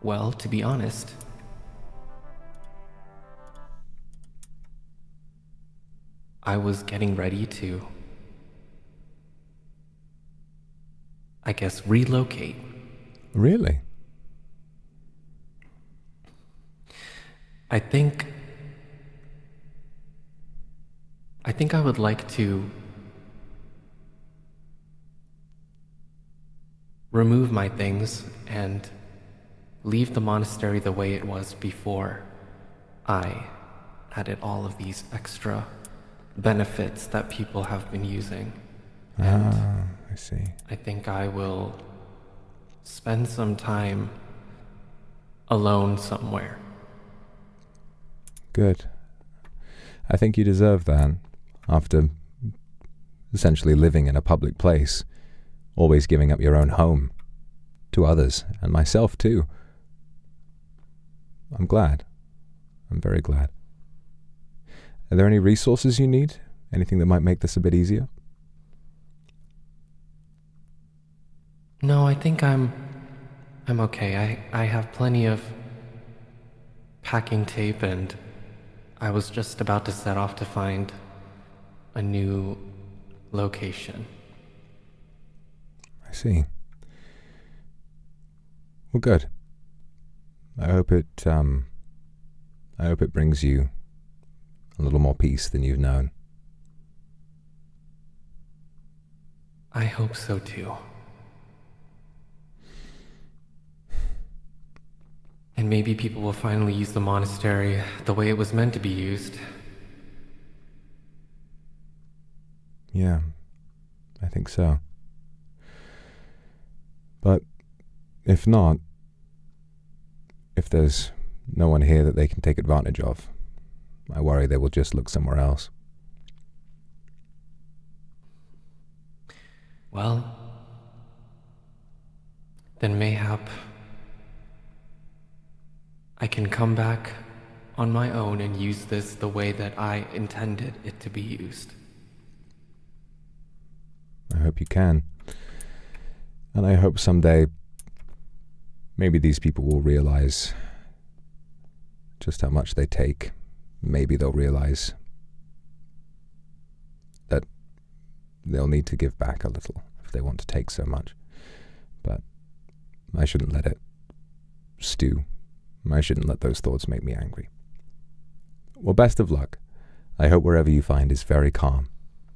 Well, to be honest, I was getting ready to, I guess, relocate. Really? I think I would like to remove my things and leave the monastery the way it was before I added all of these extra benefits that people have been using. And I see. I think I will spend some time alone somewhere. Good. I think you deserve that after essentially living in a public place, always giving up your own home to others, and myself too. I'm glad. I'm very glad. Are there any resources you need? Anything that might make this a bit easier? No, I think I'm okay. I have plenty of packing tape, and I was just about to set off to find a new location. I see. Well, good. I hope it brings you a little more peace than you've known. I hope so too. And maybe people will finally use the monastery the way it was meant to be used. Yeah, I think so. But if not, if there's no one here that they can take advantage of, I worry they will just look somewhere else. Well, then mayhap I can come back on my own and use this the way that I intended it to be used. I hope you can. And I hope someday maybe these people will realize just how much they take. Maybe they'll realize that they'll need to give back a little if they want to take so much. But I shouldn't let it stew. I shouldn't let those thoughts make me angry. Well, best of luck. I hope wherever you find is very calm,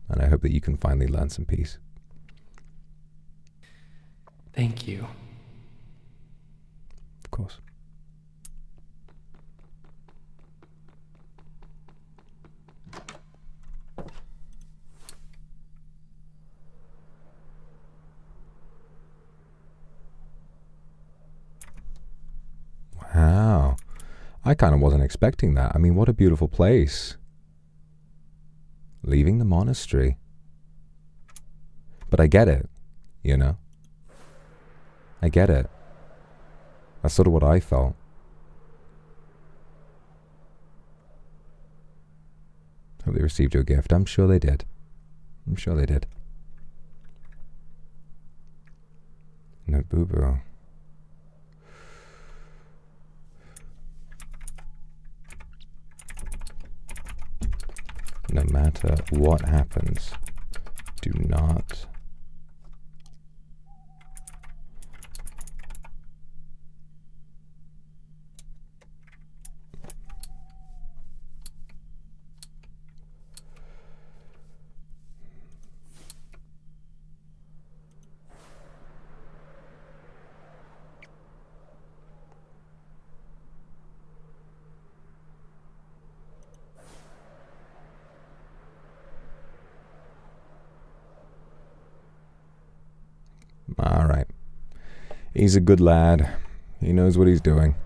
and I hope that you can finally learn some peace. Thank you. Of course. Wow. I kind of wasn't expecting that. I mean, what a beautiful place. Leaving the monastery. But I get it, you know? I get it. That's sort of what I felt. Hope they received your gift. I'm sure they did. I'm sure they did. No boo-boo. No matter what happens, do not Alright. He's a good lad. He knows what he's doing.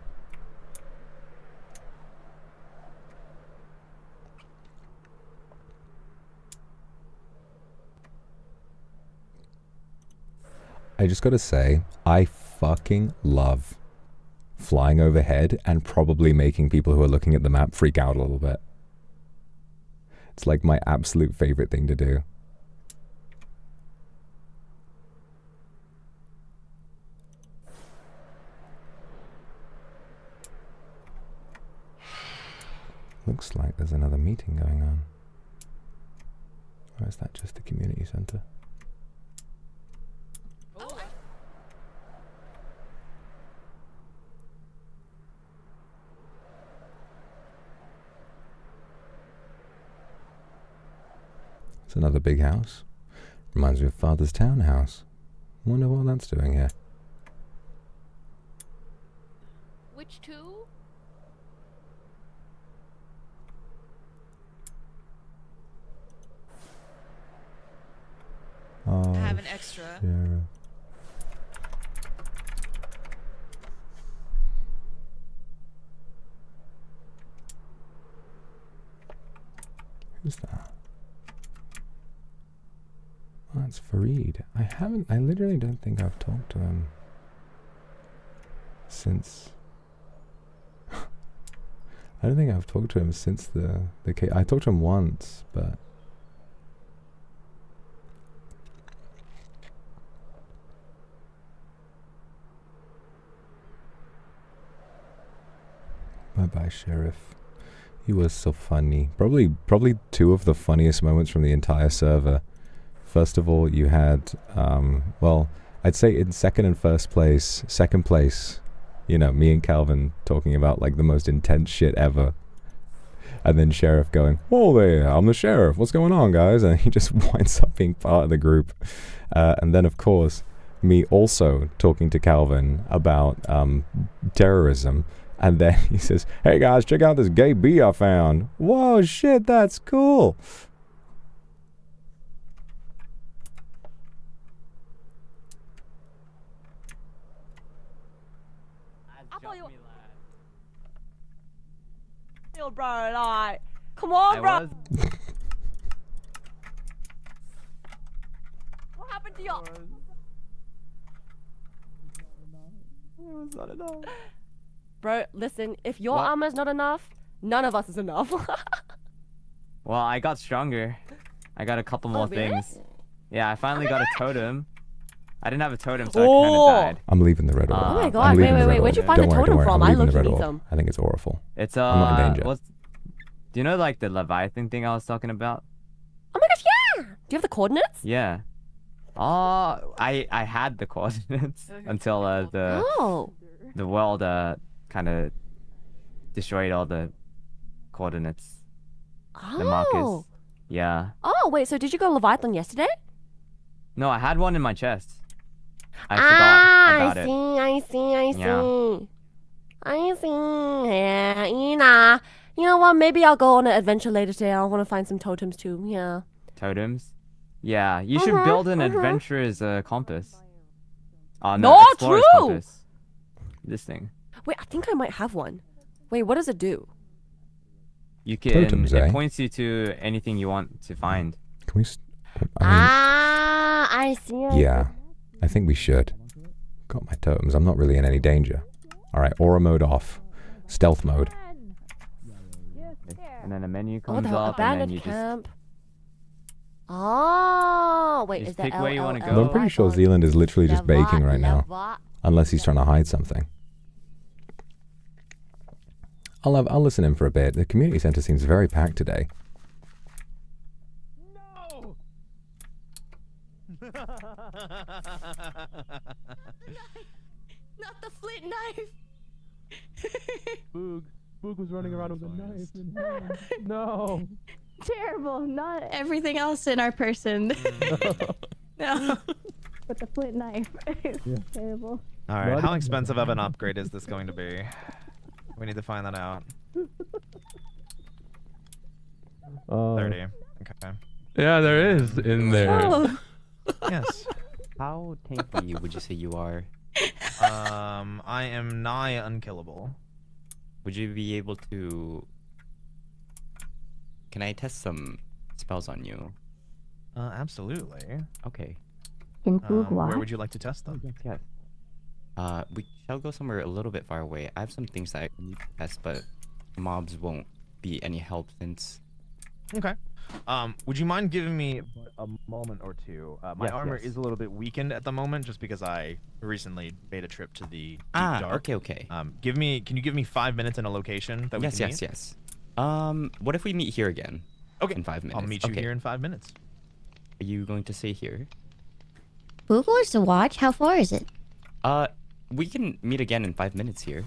I just gotta say, I fucking love flying overhead and probably making people who are looking at the map freak out a little bit. It's like my absolute favorite thing to do. Looks like there's another meeting going on. Or is that just the community center? It's another big house. Reminds me of Father's townhouse. Wonder what that's doing here. Which two? Oh, I have an extra. Sheriff. Who's that? Oh, that's Farid. I literally don't think I've talked to him since... I don't think I've talked to him since the case. I talked to him once, but... Bye-bye, Sheriff. He was so funny. Probably two of the funniest moments from the entire server. First of all, you had, well, I'd say in second and first place, second place, you know, me and Calvin talking about, like, the most intense shit ever. And then Sheriff going, "Whoa there, I'm the Sheriff. What's going on, guys?" And he just winds up being part of the group. And then, of course, me also talking to Calvin about terrorism. And then he says, "Hey guys, check out this gay bee I found." Whoa, shit, that's cool. special, bro. Like, come on, bro. What happened to your? Bro, listen. If your armor's not enough, none of us is enough. Well, I got stronger. I got a couple more things. Yeah, I finally got a totem. I didn't have a totem, so I kind of died. I'm leaving the red orb. Oh my god, wait, where'd you find the totem from? I looked need some. I think it's Oriful. It's I'm not in danger. Do you know like the Leviathan thing I was talking about? Oh my gosh, yeah! Do you have the coordinates? Yeah. Oh, I had the coordinates until the world kind of destroyed all the coordinates. Oh. The markers. Yeah. Oh, wait, so did you go Leviathan yesterday? No, I had one in my chest. I forgot about it. I see. Yeah. I see. Yeah, you know what? Maybe I'll go on an adventure later today. I want to find some totems too. Yeah. Totems? Yeah, you should build an adventurer's compass. No, Not explorer's true! compass. This thing. Wait, I think I might have one. Wait, what does it do? You can. Totems, it points you to anything you want to find. Can we? I see. Yeah, I think we should. Got my totems. I'm not really in any danger. All right, aura mode off. Stealth mode. And then a menu Oh, comes the up, and then abandoned you camp. Oh, wait, just is that pick where you want to Although go. I'm pretty sure Zealand is literally just baking right now, unless he's trying to hide something. I'll listen in for a bit. The community center seems very packed today. No! Not the flint knife. Boog was running around with a knife in hand. No. Terrible. Not everything else in our person. No. But the flint knife is terrible. Alright, how expensive of an upgrade is this going to be? We need to find that out. 30. Okay. Yeah, there is in there. Oh. Yes. How tanky would you say you are? I am nigh unkillable. Would you be able to... Can I test some spells on you? Absolutely. Okay. Where would you like to test them? Yes. We shall go somewhere a little bit far away. I have some things that I need to test, but mobs won't be any help since... Okay. Would you mind giving me a moment or two? My armor is a little bit weakened at the moment, just because I recently made a trip to the deep dark. Okay. Can you give me 5 minutes in a location that we can meet? Yes. What if we meet here again? Okay. In 5 minutes. I'll meet you here in 5 minutes. Are you going to stay here? Google is to watch. How far is it? We can meet again in 5 minutes here.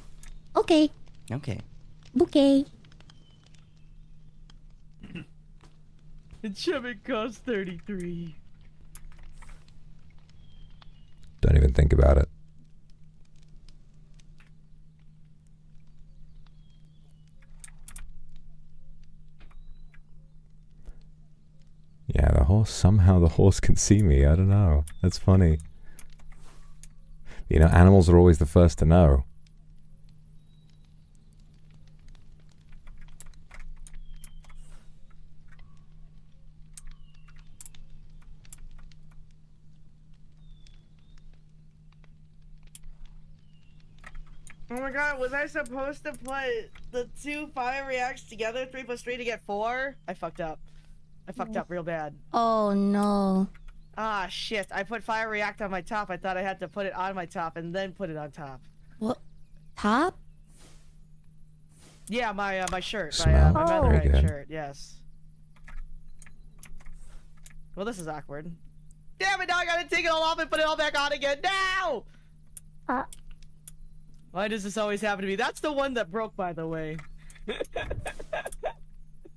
Okay. Okay. Okay. Enchantment costs 33. Don't even think about it. Yeah, the horse, somehow the horse can see me. I don't know. That's funny. You know, animals are always the first to know. Oh my god, was I supposed to put the 2 fire reacts together, 3 plus 3 to get 4? I fucked up. I fucked up real bad. Oh no. Ah shit, I put fire react on my top. I thought I had to put it on my top and then put it on top. What? Top? Yeah, my shirt. Smell. My Very leatherite good. shirt, yes. Well, this is awkward. Damn it, now I gotta take it all off and put it all back on again. Now! Why does this always happen to me? That's the one that broke, by the way.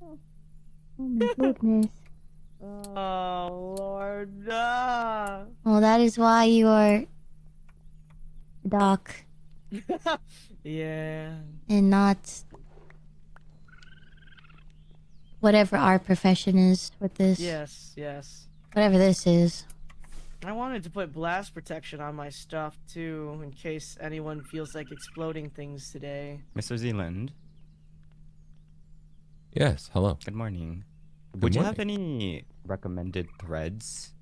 Oh my goodness. Oh, Lord. Ah. Well, that is why you are Doc Yeah. and not whatever our profession is with this. Yes, yes. Whatever this is. I wanted to put blast protection on my stuff, too, in case anyone feels like exploding things today. Mr. Zealand? Yes, hello. Good morning. Good Would you morning. have any recommended threads?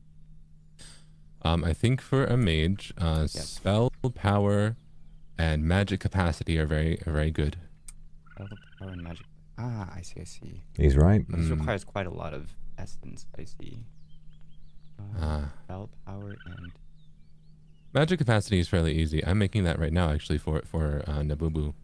I think for a mage, spell power and magic capacity are very good. Spell power and magic. Ah, I see. He's right. This requires quite a lot of essence, I see. Spell power and... Magic capacity is fairly easy. I'm making that right now, actually, for Nabubu.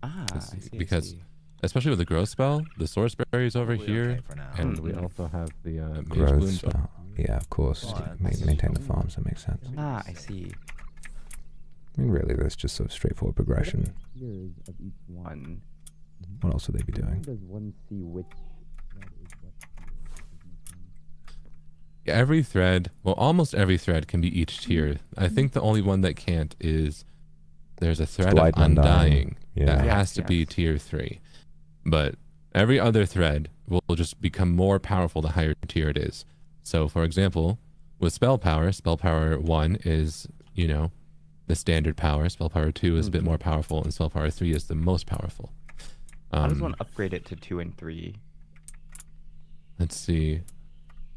Ah, I see, because, especially with the growth spell, the source berry is over here, okay for now. and we also have the mage Growth bloom. spell. Yeah, of course. To maintain the farms, that makes sense. Ah, I see. I mean, really, that's just sort of straightforward progression. Tiers of each one. What else would they be doing? Does one see which Every thread, well, almost every thread can be each tier. I think the only one that can't is there's a thread of Undying that has to be tier 3. But every other thread will just become more powerful the higher tier it is. So, for example, with spell power 1 is, you know, the standard power. Spell power 2 is a bit more powerful, and spell power 3 is the most powerful. How does one upgrade it to 2 and 3? Let's see.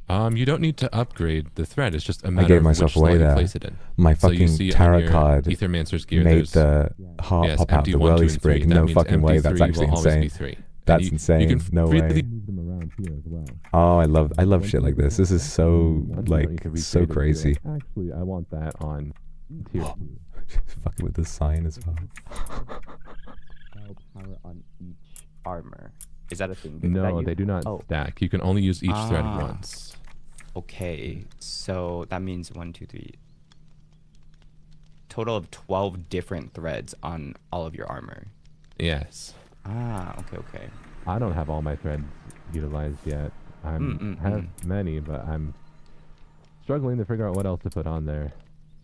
You don't need to upgrade the thread. It's just a matter I gave of myself which away slot you there. place it in. My So you fucking see on tarot your card Ethermancer's gear, made there's- the heart yes, pop out empty the 1, 2, whirly and 3. sprig. That No means fucking way. empty That's 3 actually will always be insane. 3. And That's you insane. can No freely way. move them around here as well. Oh, I love shit like this. This is so so crazy. Actually, I want that on tier 2. Just fucking with the sign as well. Spell power on each armor. Is that a thing? No, they do not stack. You can only use each thread Ah. once. Okay, so that means 1, 2, 3. Total of 12 different threads on all of your armor. Yes. Ah, okay. I don't have all my threads utilized yet. I have many, but I'm struggling to figure out what else to put on there.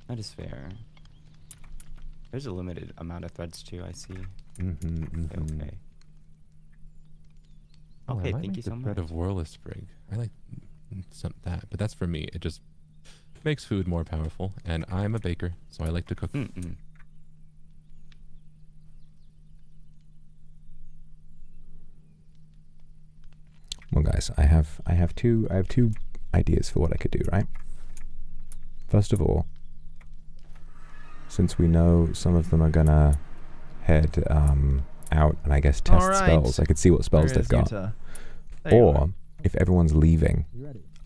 That is fair. There's a limited amount of threads too, I see. Okay. Oh, Okay, I might thank make you the so thread much. of Whirlist Sprig. I like that, but that's for me. It just makes food more powerful, and I'm a baker, so I like to cook. Well, guys, I have two ideas for what I could do, right? First of all, since we know some of them are gonna head out and I guess test Alright. spells, I could see what spells There they've is got. Yuta. There you Or if everyone's leaving,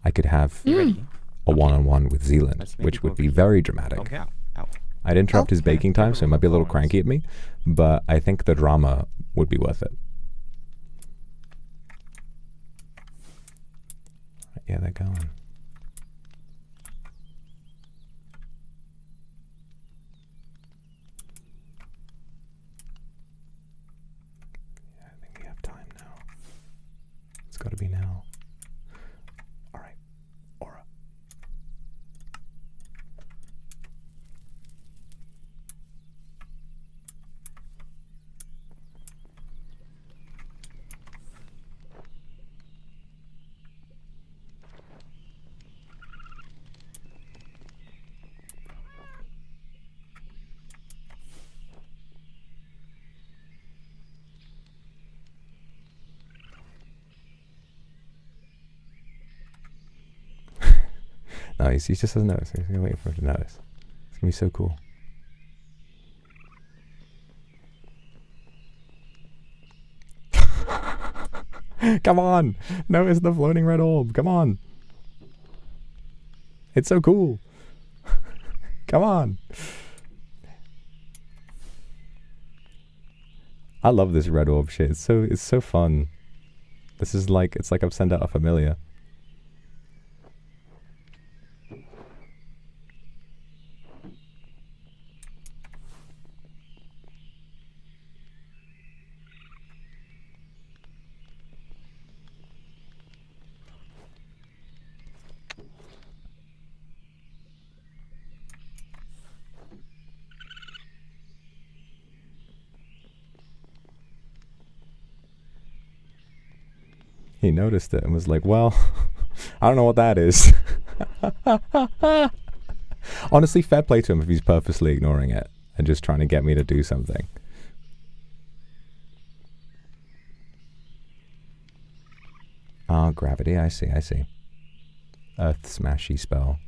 I could have a one-on-one with Zealand, Let's maybe which go would be over very dramatic. Okay. Ow. I'd interrupt his baking time, so he might be a little cranky at me, but I think the drama would be worth it. Yeah, they're going. Yeah, I think we have time now. It's got to be now. All right, Aura. No, he just doesn't notice. He's gonna wait for him to notice. It's gonna be so cool. Come on! Notice the floating red orb. Come on! It's so cool. Come on! I love this red orb shit. It's so fun. This is like it's like I've sent out a familiar. He noticed it and was like, well, I don't know what that is. Honestly, fair play to him if he's purposely ignoring it and just trying to get me to do something. Ah, gravity. I see. I see. Earth smashy spell.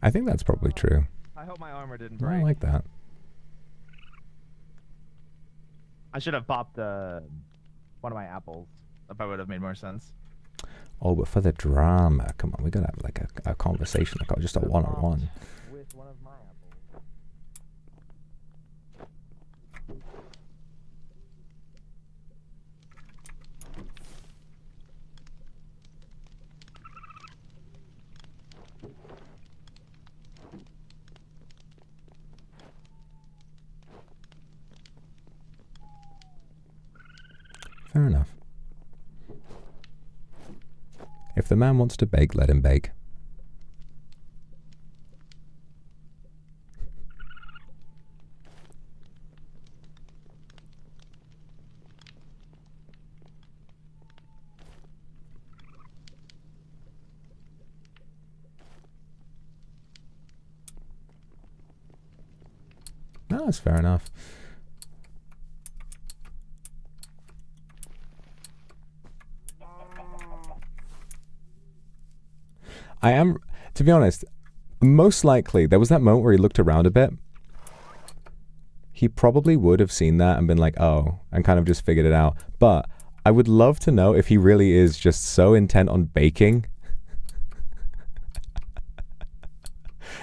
I think that's probably true. I hope my armor didn't break. I like that. I should have popped one of my apples. That probably would have made more sense. Oh, but for the drama, come on, we gotta have like a conversation, like just a one-on-one. With one of my apples. Fair enough. If the man wants to bake, let him bake. No, that's fair enough. I am, to be honest, most likely, there was that moment where he looked around a bit. He probably would have seen that and been like, oh, and kind of just figured it out. But I would love to know if he really is just so intent on baking.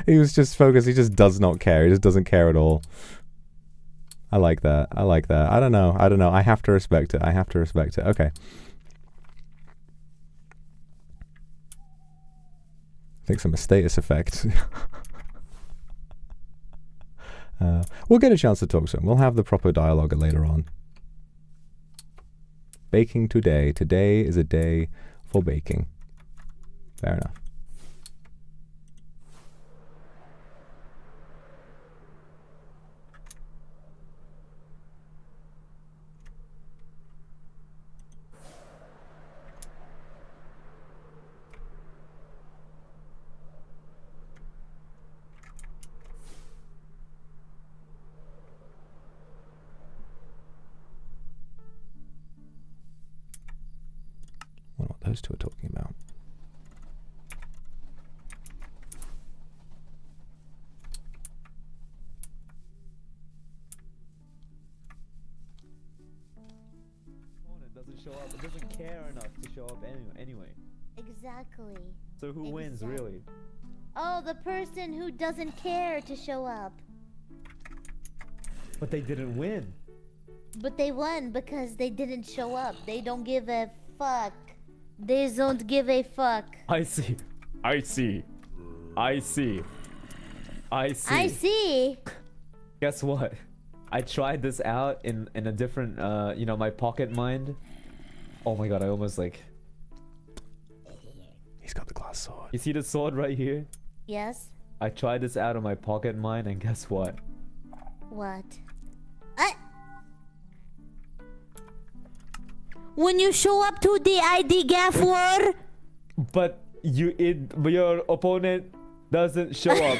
He was just focused. He just does not care. He just doesn't care at all. I like that. I like that. I don't know. I don't know. I have to respect it. I have to respect it. Okay. I think some status effect. We'll get a chance to talk to him. We'll have the proper dialogue later on. Baking today. Today is a day for baking. Fair enough. I wonder what those two are talking about. It doesn't show up. It doesn't care enough to show up anyway. Exactly. So who wins, really? Oh, the person who doesn't care to show up. But they didn't win. But they won because they didn't show up. They don't give a fuck. They don't give a fuck. I see. I see. I see. I see. I see. Guess what? I tried this out in a different, you know, my pocket mind. Oh my god, I almost like... He's got the glass sword. You see the sword right here? Yes. I tried this out of my pocket mind, and guess what? What? When you show up to the ID gaff war. But your opponent doesn't show up.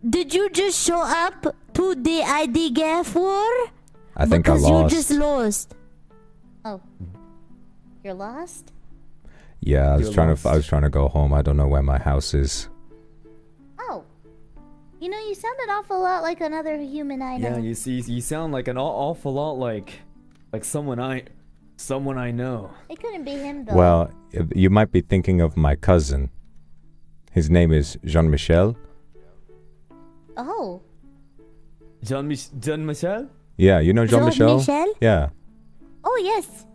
Did you just show up to the ID gaff war? I think because I lost. You just lost. Oh. You're lost? Yeah, I was trying to go home. I don't know where my house is. Oh. You know, you sound an awful lot like another human I know. Yeah, you sound like an awful lot like someone I know. It couldn't be him though. Well, you might be thinking of my cousin. His name is Jean-Michel. Oh. Jean-Michel? Yeah, you know Jean-Michel? Jean-Michel? Yeah. Oh yes.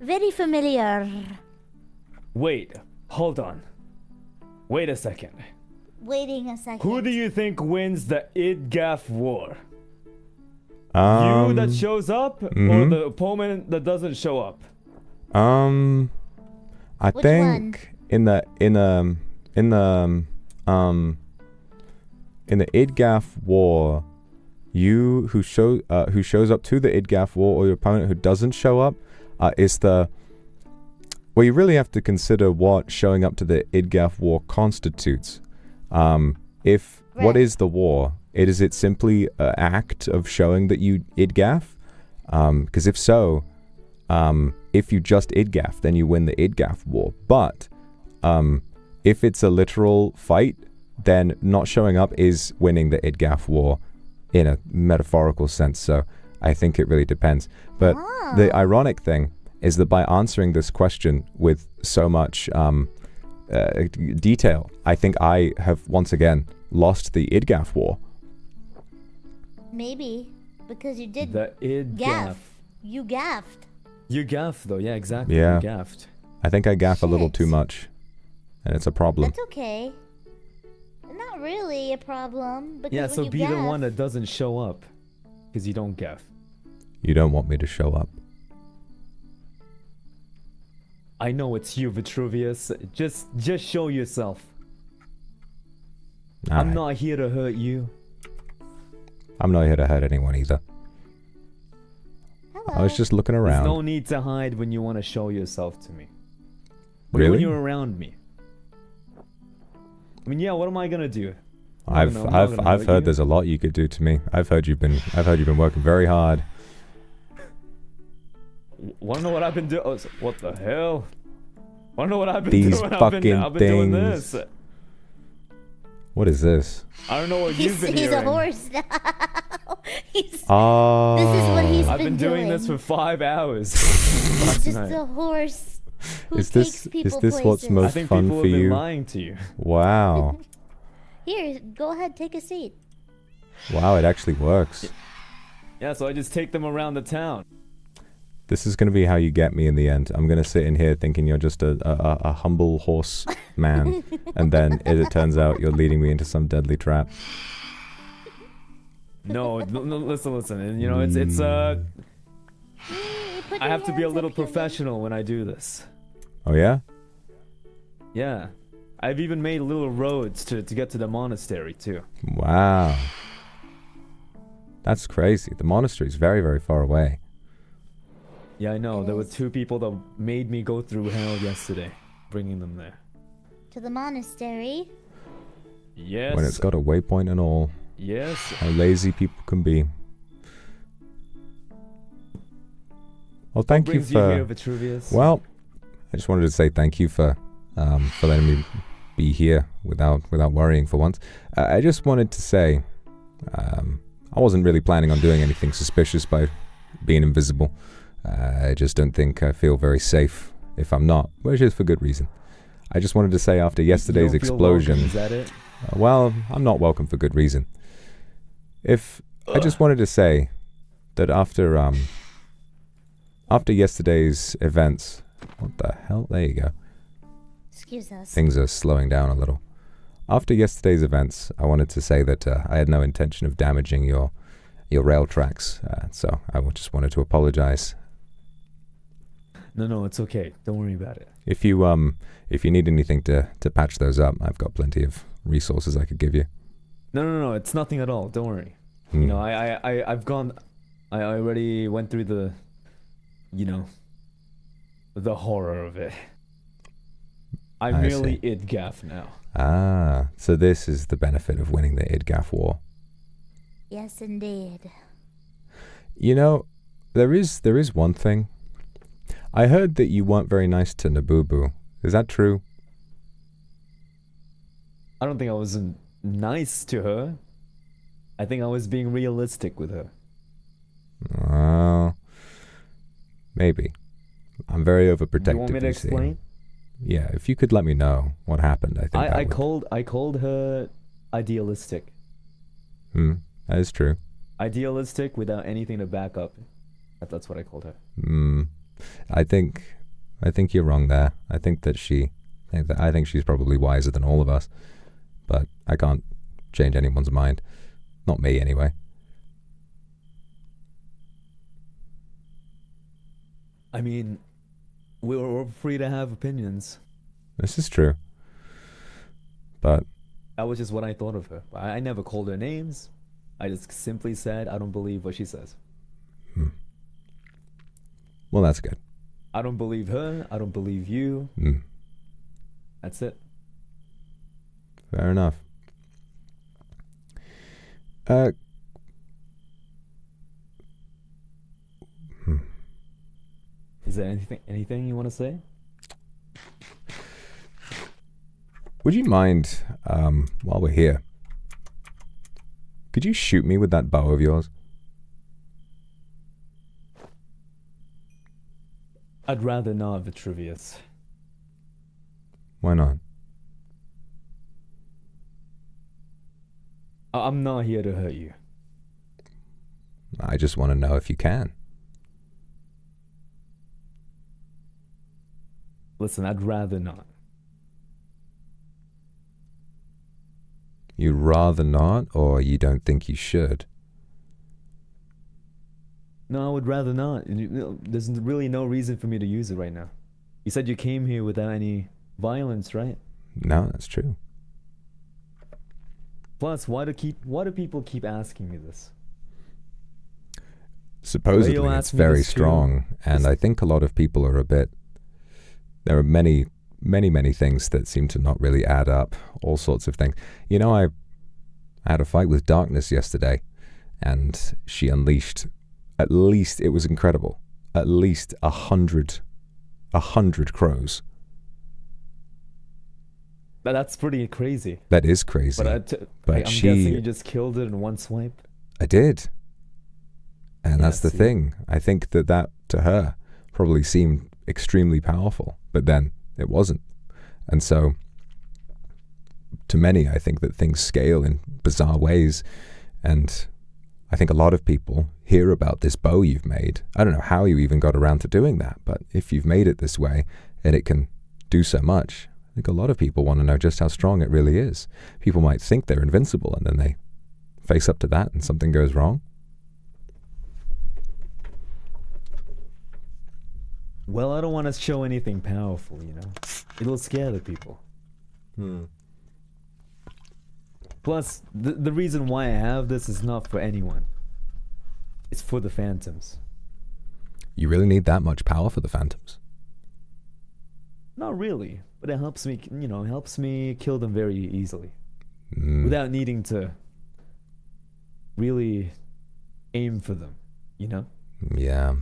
Very familiar. Wait, hold on. Wait a second. Waiting a second. Who do you think wins the IDGAF war? You that shows up, or the opponent that doesn't show up? I think in the Idgaf war, you who shows up to the Idgaf war, or your opponent who doesn't show up, is the. Well, you really have to consider what showing up to the Idgaf war constitutes. What is the war? Is it simply an act of showing that you Idgaf? Because if so, if you just Idgaf, then you win the Idgaf war. But if it's a literal fight, then not showing up is winning the Idgaf war in a metaphorical sense. So I think it really depends. But the ironic thing is that by answering this question with so much detail, I think I have once again lost the Idgaf war. Maybe because you did the gaff. You gaffed. You gaffed though, yeah, exactly. Yeah. You gaffed. I think I gaff a little too much, and it's a problem. That's okay. Not really a problem. Because Yeah, when so you be gaff, the one that doesn't show up, because you don't gaff. You don't want me to show up. I know it's you, Vitruvius. Just show yourself. I'm not here to hurt you. I'm not here to hurt anyone either. Hello. I was just looking around. There's no need to hide when you want to show yourself to me. Really? When you're around me. I mean, yeah. What am I gonna do? I've heard there's a lot you could do to me. I've heard you've been working very hard. Wanna know what I've been doing? Oh, what the hell? Wanna know what I've been These doing? fucking I've been doing things. this. What is this? I don't know what you've been he's hearing. a horse now. This is Oh. what he's I've been been doing this for 5 hours. He's just tonight. a horse who Is takes this people what's places. I most think fun people for have been you? lying to you. Wow. Here, go ahead, take a seat. Wow, it actually works. Yeah, so I just take them around the town. This is going to be how you get me in the end. I'm going to sit in here thinking you're just a humble horse man, and then it turns out you're leading me into some deadly trap. No, listen, and you know it's I have to be a little professional when I do this. Oh yeah? Yeah, I've even made little roads to get to the monastery too. Wow. That's crazy. The monastery's very, very far away. Yeah, I know. There were 2 people that made me go through hell yesterday, bringing them there. To the monastery. Yes. When it's got a waypoint and all. Yes. How lazy people can be. Well, thank you brings for. you here, Vitruvius? Well, I just wanted to say thank you for letting me be here without worrying for once. I just wanted to say, I wasn't really planning on doing anything suspicious by being invisible. I just don't think I feel very safe if I'm not, which is for good reason. I just wanted to say after yesterday's You don't feel explosion. welcome, is that it? Well, I'm not welcome for good reason. I just wanted to say that after yesterday's events, what the hell? There you go. Excuse us. Things are slowing down a little. After yesterday's events, I wanted to say that I had no intention of damaging your rail tracks, so I just wanted to apologize. No, it's okay. Don't worry about it. If you need anything to patch those up, I've got plenty of resources I could give you. No, it's nothing at all. Don't worry. Hmm. You know, I've gone. I already went through the, the horror of it. I'm I merely see. Idgaf now. Ah, so this is the benefit of winning the Idgaf war. Yes, indeed. You know, there is one thing. I heard that you weren't very nice to Nabubu. Is that true? I don't think I was nice to her. I think I was being realistic with her. Maybe. I'm very overprotective. You want me to see. explain? Yeah, if you could let me know what happened, I think I called her idealistic. That is true. Idealistic without anything to back up. That's what I called her. I think you're wrong there. I think she's probably wiser than all of us. But I can't change anyone's mind. Not me, anyway. I mean, we're free to have opinions. This is true. But that was just what I thought of her. I never called her names. I just simply said, I don't believe what she says. Well, that's good. I don't believe her. I don't believe you. That's it. Fair enough. Is there anything you want to say? Would you mind, while we're here, could you shoot me with that bow of yours? I'd rather not, Vitruvius. Why not? I'm not here to hurt you. I just want to know if you can. Listen, I'd rather not. You'd rather not, or you don't think you should? No, I would rather not. There's really no reason for me to use it right now. You said you came here without any violence, right? No, that's true. Plus, why do people keep asking me this? Supposedly, it's very strong, and I think a lot of people are a bit... There are many things that seem to not really add up, all sorts of things. You know, I had a fight with darkness yesterday, and she unleashed, at least, it was incredible, at least 100 crows. That's pretty crazy. That is crazy. But I'm guessing you just killed it in one swipe? I did. And that's the thing. I think that to her probably seemed extremely powerful, but then it wasn't. And so to many, I think that things scale in bizarre ways. And I think a lot of people hear about this bow you've made. I don't know how you even got around to doing that, but if you've made it this way and it can do so much, I think a lot of people want to know just how strong it really is. People might think they're invincible, and then they face up to that and something goes wrong. Well, I don't want to show anything powerful, you know? It'll scare the people. Plus, the reason why I have this is not for anyone. It's for the phantoms. You really need that much power for the phantoms? Not really, but it helps me, you know, helps me kill them very easily. Without needing to really aim for them, you know? Yeah.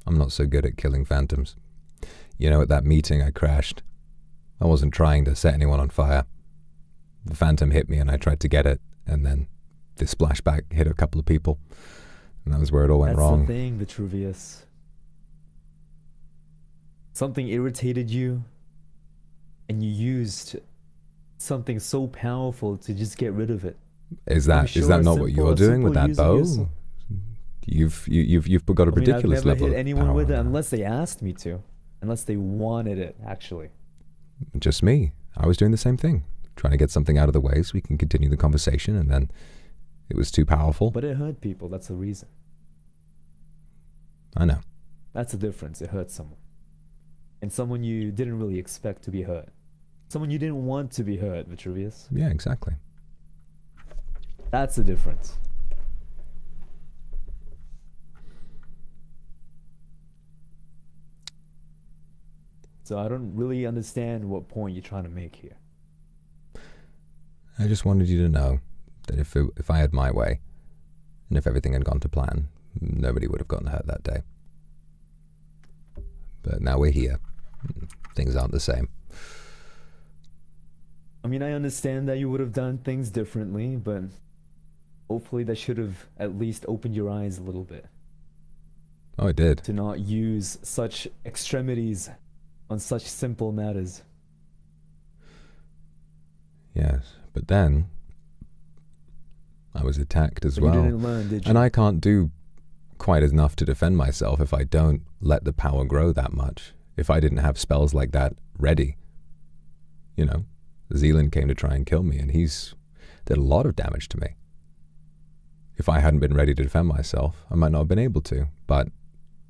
I'm not so good at killing phantoms. You know, at that meeting I crashed, I wasn't trying to set anyone on fire. The phantom hit me and I tried to get it, and then the splashback hit a couple of people. And that was where it all went wrong. That's the thing, Vitruvius. Something irritated you, and you used something so powerful to just get rid of it. Is that not what you're doing with that bow? You've got a ridiculous level of power. I've never hit anyone with it unless they asked me to, unless they wanted it, actually. Just me. I was doing the same thing, trying to get something out of the way so we can continue the conversation, and then it was too powerful. But it hurt people, that's the reason. I know. That's the difference, it hurt someone. And someone you didn't really expect to be hurt. Someone you didn't want to be hurt, Vitruvius. Yeah, exactly. That's the difference. So I don't really understand what point you're trying to make here. I just wanted you to know that if I had my way, and if everything had gone to plan, nobody would have gotten hurt that day. But now we're here. Things aren't the same. I mean, I understand that you would have done things differently, but hopefully that should have at least opened your eyes a little bit. Oh, it did. To not use such extremities on such simple matters. Yes, but then I was attacked as well. You didn't learn, did you? And I can't do quite enough to defend myself if I don't let the power grow that much. If I didn't have spells like that ready. You know, Zealand came to try and kill me, and he's did a lot of damage to me. If I hadn't been ready to defend myself, I might not have been able to. But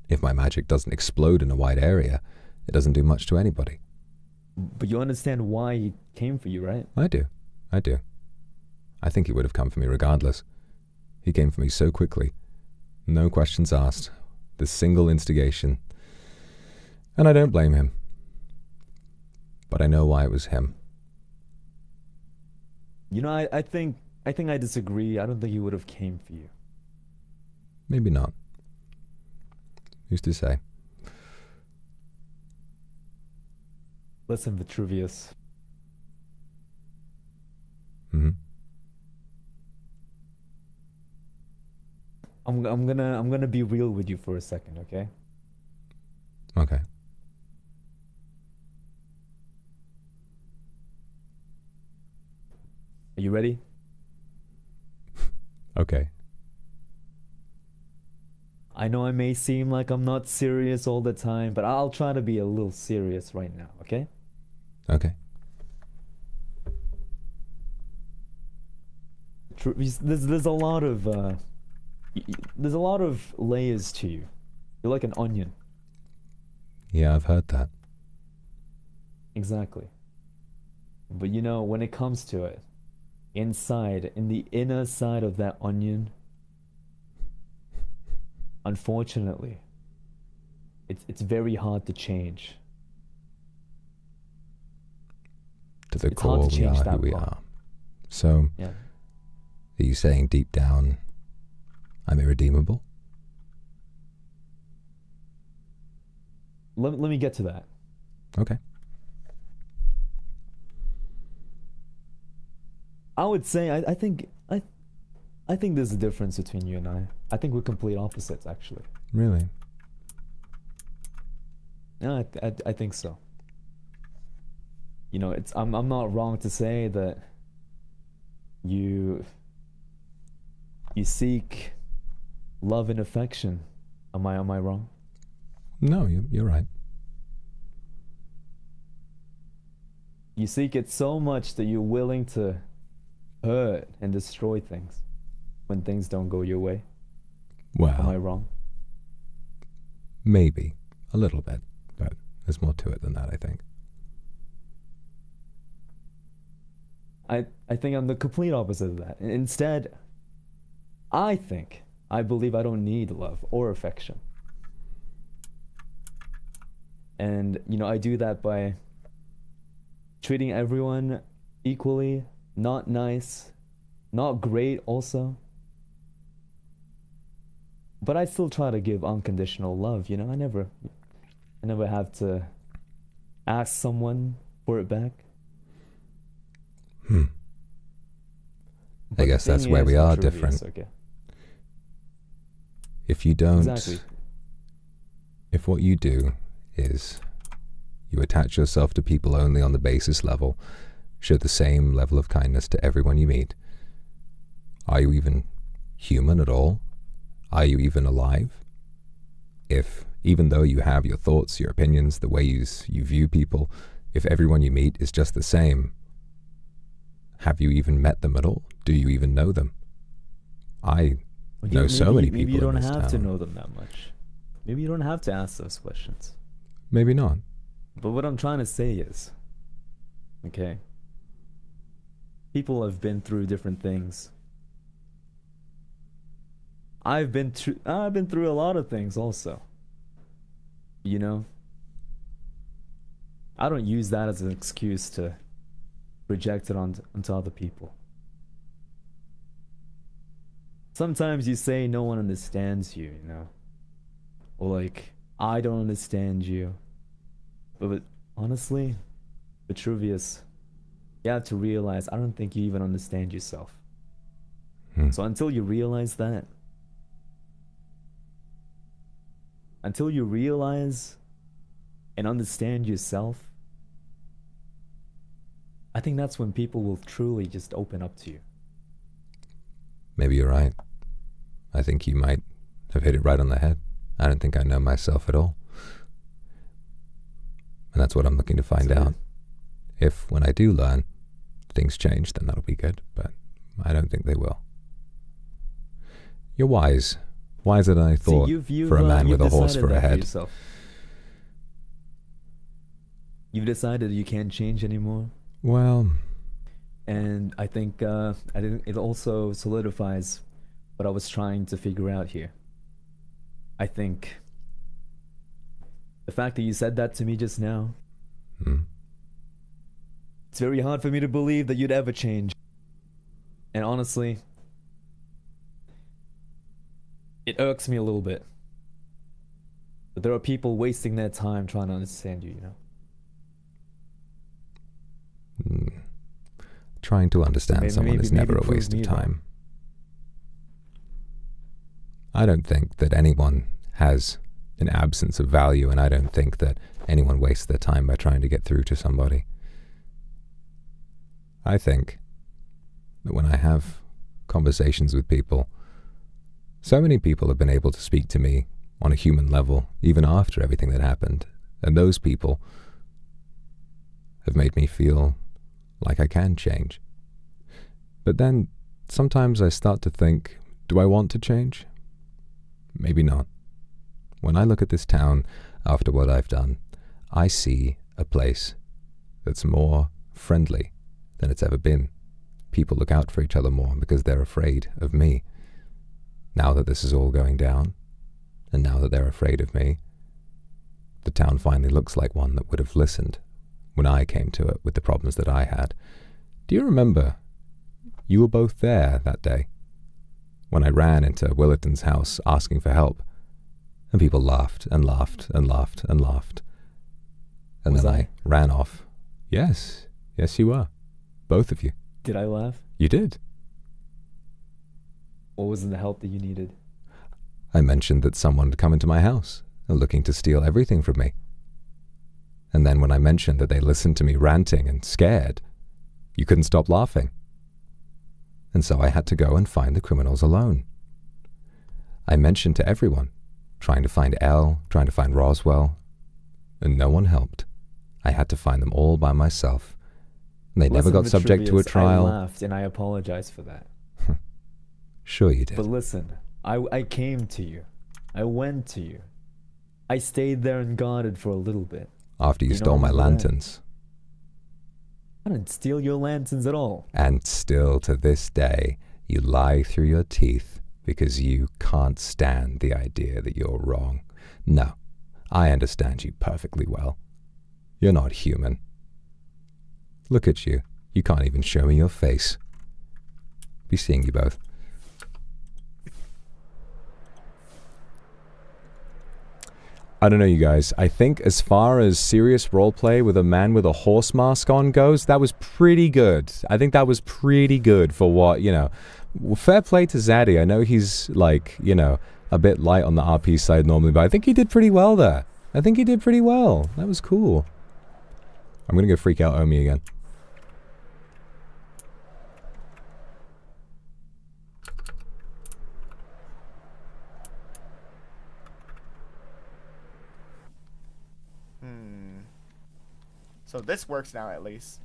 if my magic doesn't explode in a wide area, it doesn't do much to anybody. But you understand why he came for you, right? I do. I do. I think he would have come for me regardless. He came for me so quickly. No questions asked. This single instigation. And I don't blame him. But I know why it was him. You know, I think I disagree. I don't think he would have came for you. Maybe not. Who's to say? Listen, Vitruvius. Mm-hmm. I'm gonna be real with you for a second, okay? Okay. Are you ready? Okay. I know I may seem like I'm not serious all the time, but I'll try to be a little serious right now, okay? Okay. There's a lot of layers to you. You're like an onion. Yeah, I've heard that. Exactly. But you know, when it comes to it, inside, in the inner side of that onion, unfortunately, it's very hard to change. To the It's core, hard to we change are that who we part. are. So, Yeah. are you saying deep down, I'm irredeemable? Let me get to that. Okay. I would say I think there's a difference between you and I. I think we're complete opposites, actually. Really? Yeah, I think so. You know, I'm not wrong to say that you seek love and affection. Am I wrong? No, you're right. You seek it so much that you're willing to hurt and destroy things when things don't go your way. Well, am I wrong? Maybe. A little bit. But there's more to it than that, I think. I think I'm the complete opposite of that. Instead, I believe I don't need love or affection. And, you know, I do that by treating everyone equally, not nice, not great also. But I still try to give unconditional love, you know? I never have to ask someone for it back. I guess that's where we are different. Okay. If you don't... Exactly. If what you do is you attach yourself to people only on the basis level, show the same level of kindness to everyone you meet, are you even human at all? Are you even alive? If, even though you have your thoughts, your opinions, the ways you view people, if everyone you meet is just the same, have you even met them at all? Do you even know them? I know so many people in this town. Maybe you don't have to know them that much. Maybe you don't have to ask those questions. Maybe not. But what I'm trying to say is, okay, people have been through different things. I've been through a lot of things also. You know? I don't use that as an excuse to project it onto other people. Sometimes you say no one understands you, you know? Or like, I don't understand you. But honestly, Vitruvius, you have to realize I don't think you even understand yourself. So until you realize that, until you realize and understand yourself, I think that's when people will truly just open up to you. Maybe you're right. I think you might have hit it right on the head. I don't think I know myself at all. And that's what I'm looking to find out. If, when I do learn, things change, then that'll be good. But I don't think they will. You're wise. Wiser than I thought for a man with a horse for a head. You've decided you can't change anymore. Well, and I think it also solidifies what I was trying to figure out here. I think the fact that you said that to me just now, it's very hard for me to believe that you'd ever change. And honestly, it irks me a little bit. But there are people wasting their time trying to understand you, you know? Trying to understand someone is never a prove waste of me time. I don't think that anyone has an absence of value, and I don't think that anyone wastes their time by trying to get through to somebody. I think that when I have conversations with people, so many people have been able to speak to me on a human level, even after everything that happened, and those people have made me feel like I can change. But then, sometimes I start to think, do I want to change? Maybe not. When I look at this town after what I've done, I see a place that's more friendly than it's ever been. People look out for each other more because they're afraid of me. Now that this is all going down, and now that they're afraid of me, the town finally looks like one that would have listened when I came to it with the problems that I had. Do you remember? You were both there that day, when I ran into Willerton's house asking for help, and people laughed and laughed and laughed and laughed. And then I ran off. Yes, yes you were. Both of you. Did I laugh? You did. What was the help that you needed? I mentioned that someone had come into my house, looking to steal everything from me. And then when I mentioned that they listened to me ranting and scared, you couldn't stop laughing. And so I had to go and find the criminals alone. I mentioned to everyone, trying to find Elle, trying to find Roswell, and no one helped. I had to find them all by myself. And they never got subject to a trial. I laughed, and I apologize for that. Sure you did. But listen, I came to you. I went to you. I stayed there and guarded for a little bit. After you stole my lanterns. I didn't steal your lanterns at all. And still to this day, you lie through your teeth because you can't stand the idea that you're wrong. No, I understand you perfectly well. You're not human. Look at you. You can't even show me your face. Be seeing you both. I don't know, you guys. I think as far as serious roleplay with a man with a horse mask on goes, that was pretty good. I think that was pretty good for what, you know. Fair play to Zaddy. I know he's, like, you know, a bit light on the RP side normally, but I think he did pretty well there. I think he did pretty well. That was cool. I'm gonna go freak out Omi again. So this works now, at least.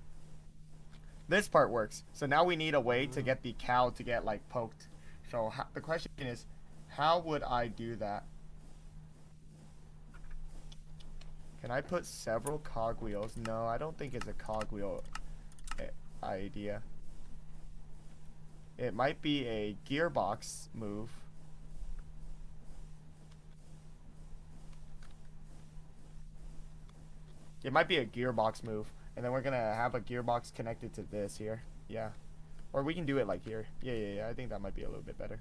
This part works. So now we need a way to get the cow to get, like, poked. So the question is, how would I do that? Can I put several cogwheels? No, I don't think it's a cogwheel idea. It might be a gearbox move. It might be a gearbox move, and then we're gonna have a gearbox connected to this here. Yeah, or we can do it like here. Yeah. I think that might be a little bit better.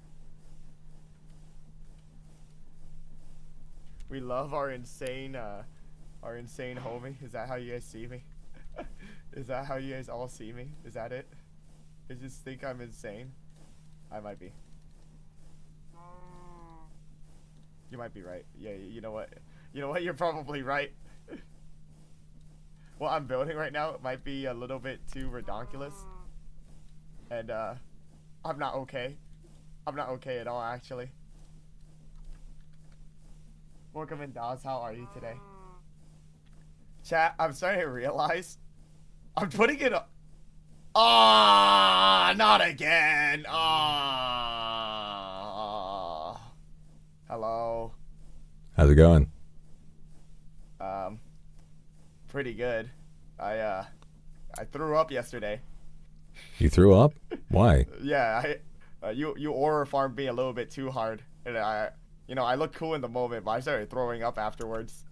We love our insane homie. Is that how you guys see me? Is that how you guys all see me? Is that it? You just think I'm insane? I might be. You might be right. Yeah, you know what? You know what? You're probably right. What I'm building right now might be a little bit too redonkulous. And, I'm not okay. I'm not okay at all, actually. Welcome in, Dawes. How are you today? Chat, I'm starting to realize I'm putting it up. Ah, not again. Ah. Hello. How's it going? pretty good. I threw up yesterday. You threw up? Why? Yeah, you aura farmed me a little bit too hard, and I looked cool in the moment, but I started throwing up afterwards.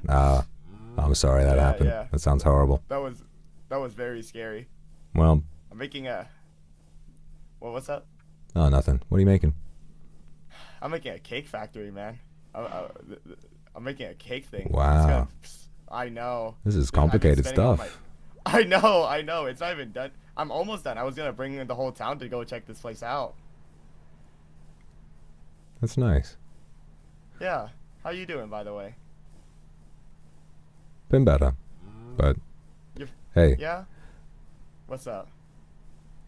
I'm sorry that happened. Yeah. That sounds horrible. That was very scary. Well, I'm making a. What's up? oh, nothing. What are you making? I'm making a cake factory, man. I'm making a cake thing. Wow. I know. This is complicated stuff. I know. It's not even done. I'm almost done. I was gonna bring in the whole town to go check this place out. That's nice. Yeah. How you doing, by the way? Been better. But, hey. Yeah? What's up?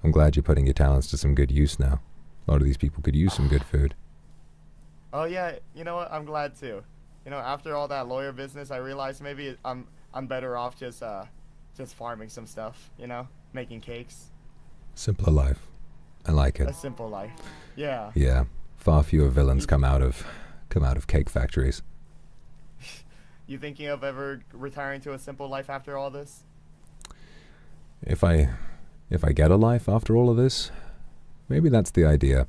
I'm glad you're putting your talents to some good use now. A lot of these people could use some good food. Oh yeah, you know what? I'm glad too. After all that lawyer business, I realized maybe I'm better off just farming some stuff. Making cakes. Simpler life. I like it. A simple life. Yeah. Yeah. Far fewer villains come out of cake factories. You thinking of ever retiring to a simple life after all this? If I get a life after all of this, maybe that's the idea.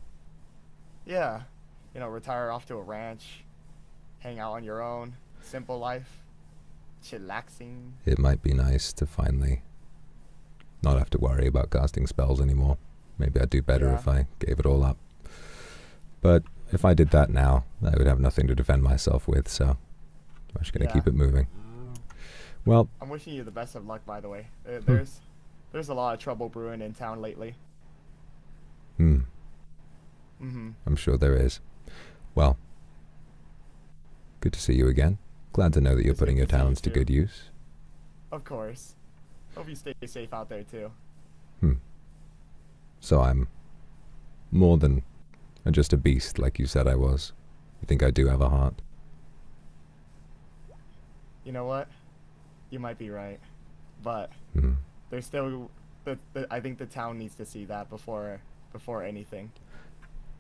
Yeah. Retire off to a ranch, hang out on your own, simple life, chillaxing. It might be nice to finally not have to worry about casting spells anymore. Maybe I'd do better if I gave it all up. But if I did that now, I would have nothing to defend myself with, so I'm just gonna keep it moving. Well, I'm wishing you the best of luck, by the way. There's a lot of trouble brewing in town lately. I'm sure there is. Well, good to see you again. Glad to know that you're putting your talents to good use. Of course. Hope you stay safe out there too. So I'm more than just a beast like you said I was. You think I do have a heart? You know what? You might be right. But there's still I think the town needs to see that before anything.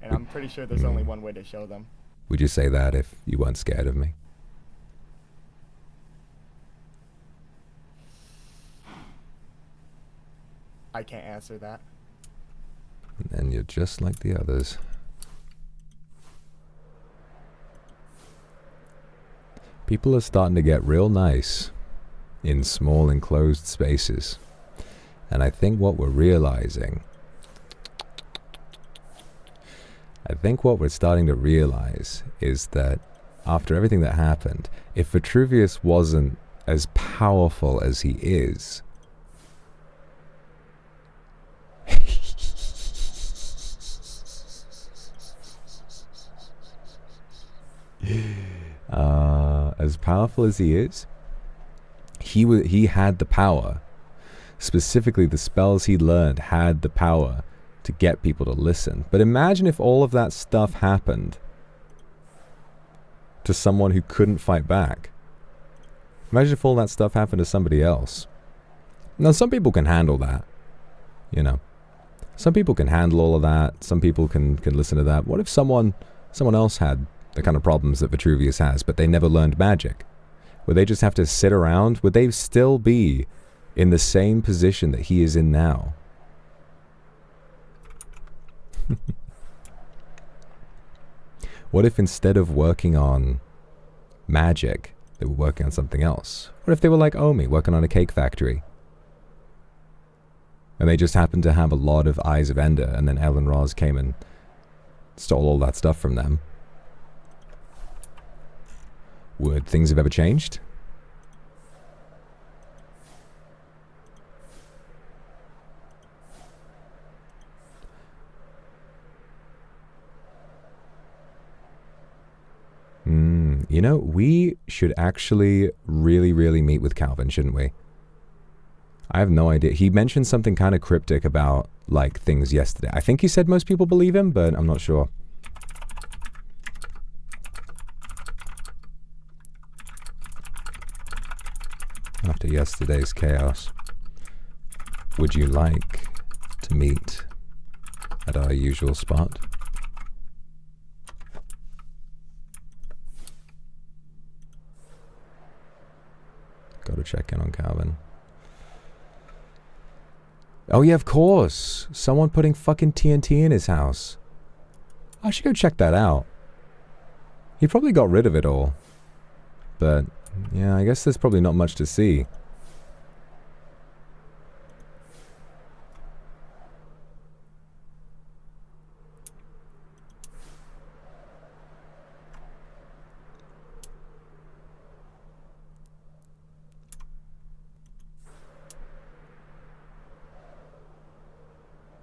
And I'm pretty sure there's only one way to show them. Would you say that if you weren't scared of me? I can't answer that. And you're just like the others. People are starting to get real nice in small enclosed spaces. And I think what we're realizing, what we're starting to realize is that after everything that happened, if Vitruvius wasn't as powerful as he is, as powerful as he is, he had the power. Specifically, the spells he learned had the power to get people to listen. But imagine if all of that stuff happened to someone who couldn't fight back. Imagine if all that stuff happened to somebody else. Now, some people can handle that, Some people can handle all of that. Some people can listen to that. What if someone else had the kind of problems that Vitruvius has, but they never learned magic? Would they just have to sit around? Would they still be in the same position that he is in now? What if instead of working on magic, they were working on something else? What if they were like Omi, working on a cake factory? And they just happened to have a lot of Eyes of Ender, and then Ellen Roz came and stole all that stuff from them. Would things have ever changed? We should actually really meet with Calvin, shouldn't we? I have no idea. He mentioned something kind of cryptic about, like, things yesterday. I think he said most people believe him, but I'm not sure. After yesterday's chaos, would you like to meet at our usual spot? Gotta check in on Calvin. Oh yeah, of course. Someone putting fucking TNT in his house. I should go check that out. He probably got rid of it all. But, yeah, I guess there's probably not much to see.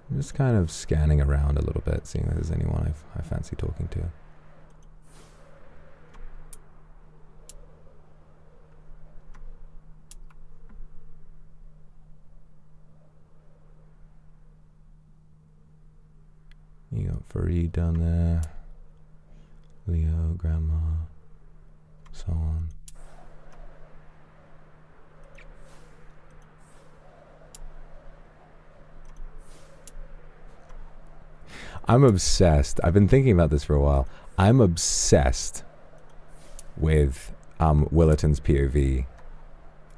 I'm just kind of scanning around a little bit, seeing if there's anyone I fancy talking to. You got Farid down there, Leo, Grandma, so on. I'm obsessed. I've been thinking about this for a while. I'm obsessed with Willerton's POV.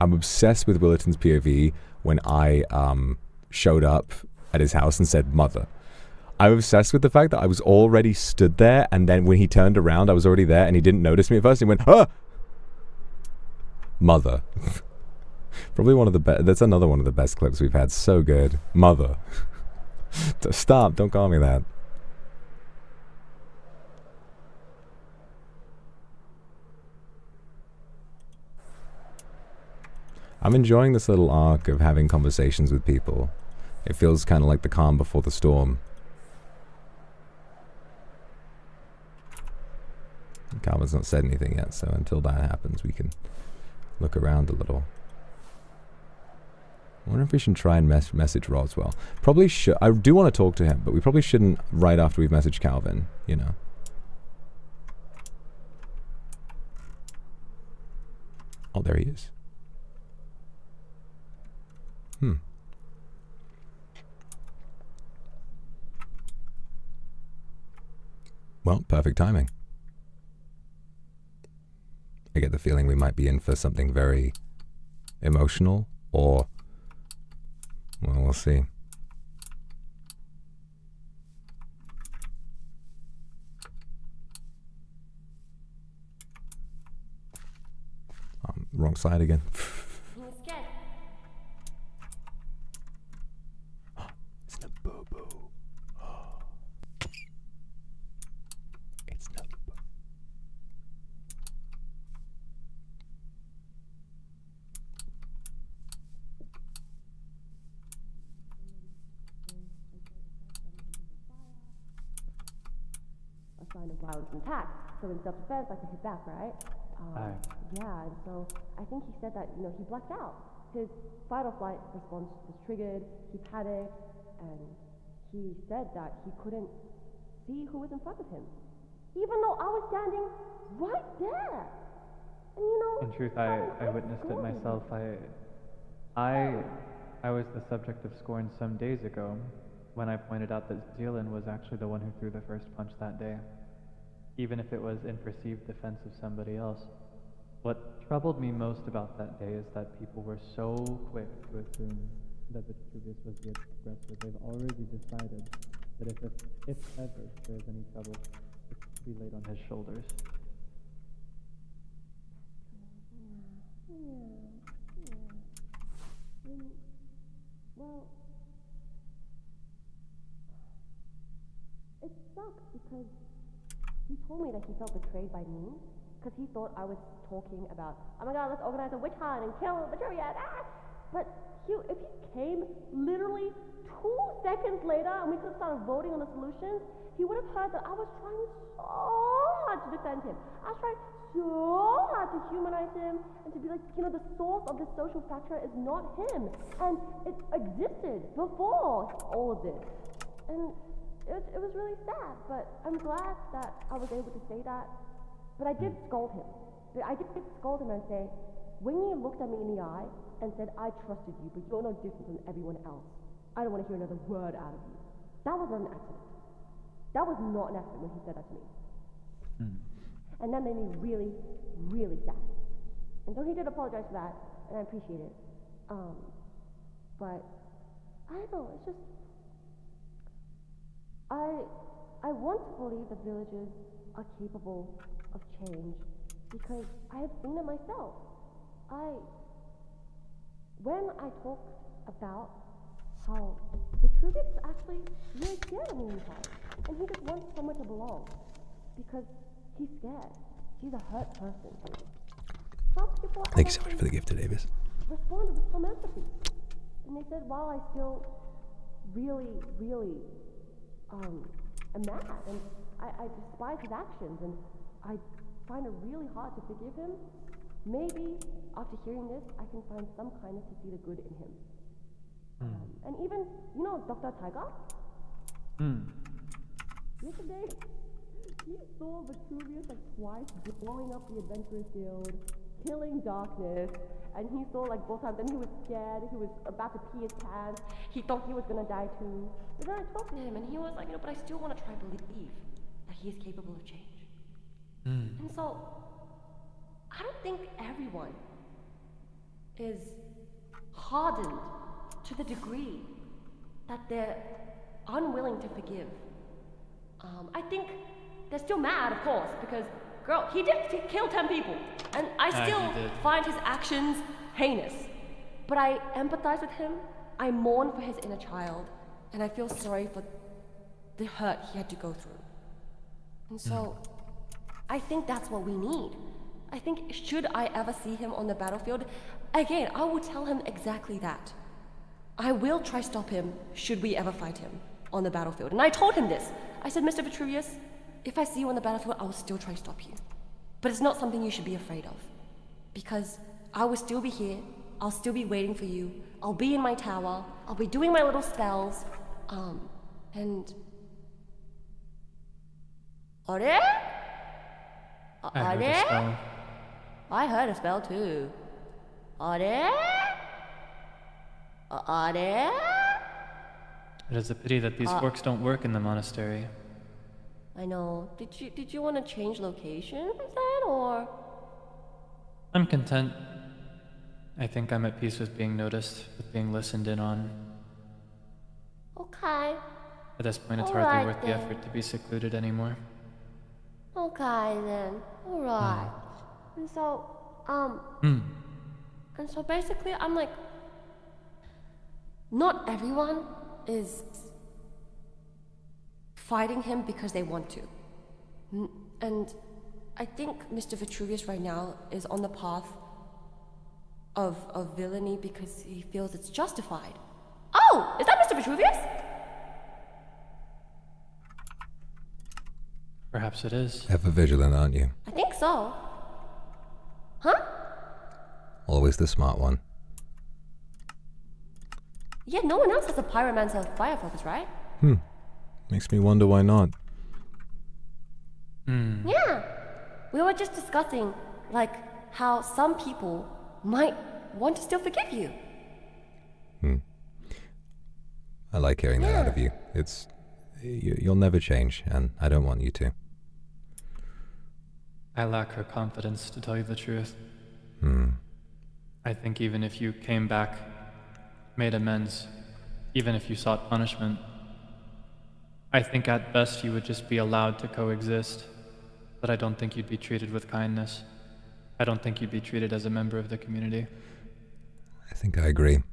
I'm obsessed with Willerton's POV when I showed up at his house and said mother. I'm obsessed with the fact that I was already stood there, and then when he turned around, I was already there, and he didn't notice me at first. He went, ah! Mother. Probably one of the best. That's another one of the best clips we've had. So good. Mother. Stop. Don't call me that. I'm enjoying this little arc of having conversations with people. It feels kind of like the calm before the storm. Calvin's not said anything yet, so until that happens, we can look around a little. I wonder if we should try and message Roswell. Probably should. I do want to talk to him, but we probably shouldn't right after we've messaged Calvin, you know. Oh, there he is. Well, perfect timing. I get the feeling we might be in for something very emotional, or, well, we'll see. Wrong side again. It's the boo-boo. It's the boo. A sign of violence and attack. So in self-defense, I could hit back, right? Yeah, and so I think he said that, he blacked out. His fight or flight response was triggered, he panicked, and he said that he couldn't see who was in front of him, even though I was standing right there. And in truth, I witnessed it myself. I was the subject of scorn some days ago when I pointed out that Zealand was actually the one who threw the first punch that day, even if it was in perceived defense of somebody else. What troubled me most about that day is that people were so quick to assume that Vitruvius was the aggressor. They've already decided that if ever there is any trouble, it's to be laid on his shoulders. Well, it sucks because he told me that he felt betrayed by me because he thought I was talking about, oh my god, let's organize a witch hunt and kill Vitruvius. But if he came literally 2 seconds later and we could have started voting on the solutions, he would have heard that I was trying so hard to defend him. I was trying so hard to humanize him and to be like, the source of this social fracture is not him. And it existed before all of this. And it was really sad, but I'm glad that I was able to say that. But I did scold him. I did scold him and say, when you looked at me in the eye and said, I trusted you, but you're no different from everyone else, I don't want to hear another word out of you. That was not an accident. That was not an accident when he said that to me. And that made me really, really sad. And so he did apologize for that. and I appreciate it. But I don't know, it's just I want to believe that villagers are capable of change because I have seen it myself. When I talked about how Vitruvius is actually really scared of me inside, and he just wants somewhere to belong because he's scared. He's a hurt person. Some people Thank you so much for the gift today, Davis. responded with some empathy, and they said, while I still really am mad, and I despise his actions, and I find it really hard to forgive him, maybe after hearing this, I can find some kindness to see the good in him. And even, you know, Dr. Tiger? Yesterday, he saw Vitruvius like twice blowing up the adventure field, killing darkness, and he saw like both times, then he was scared, he was about to pee his pants, he thought he was gonna die too. But then I talked to him and he was like, you know, but I still want to try to believe that he is capable of change. And so, I don't think everyone is hardened to the degree that they're unwilling to forgive. I think they're still mad, of course, because, girl, he killed 10 people, and I still find his actions heinous. But I empathize with him, I mourn for his inner child, and I feel sorry for the hurt he had to go through. And so, I think that's what we need. I think, should I ever see him on the battlefield, again, I will tell him exactly that. I will try stop him, should we ever fight him on the battlefield. And I told him this. I said, Mr. Vitruvius, if I see you on the battlefield, I will still try stop you. But it's not something you should be afraid of. Because I will still be here, I'll still be waiting for you, I'll be in my tower, I'll be doing my little spells, and... Are I heard a spell. I heard a spell too. Are there? It is a pity that these forks don't work in the monastery. I know. Did you want to change location instead, or? I'm content. I think I'm at peace with being noticed, with being listened in on. Okay. At this point, it's All hardly right, worth the then. effort to be secluded anymore. Okay then. Alright. And so, and so basically I'm like, not everyone is fighting him because they want to. And I think Mr. Vitruvius right now is on the path of villainy because he feels it's justified. Oh! Is that Mr. Vitruvius? Perhaps it is. Ever vigilant, aren't you? I think so. Huh? Always the smart one. Yeah, no one else has a pyromancer fire focus, right? Makes me wonder why not. Yeah. We were just discussing, like, how some people might want to still forgive you. I like hearing that out of you. It's... You'll never change, and I don't want you to. I lack her confidence, to tell you the truth. I think even if you came back, made amends, even if you sought punishment, I think at best you would just be allowed to coexist, but I don't think you'd be treated with kindness. I don't think you'd be treated as a member of the community. I think I agree.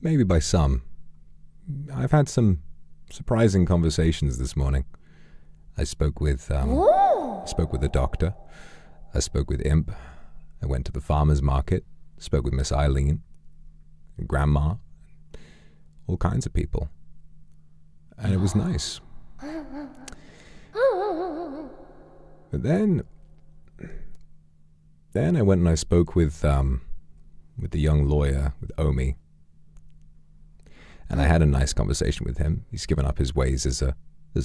Maybe by some. I've had some surprising conversations this morning. I spoke with the doctor. I spoke with Imp. I went to the farmer's market. Spoke with Miss Eileen, and Grandma, all kinds of people. And it was nice. But then I went and I spoke with the young lawyer, with Omi. And I had a nice conversation with him. He's given up his ways as a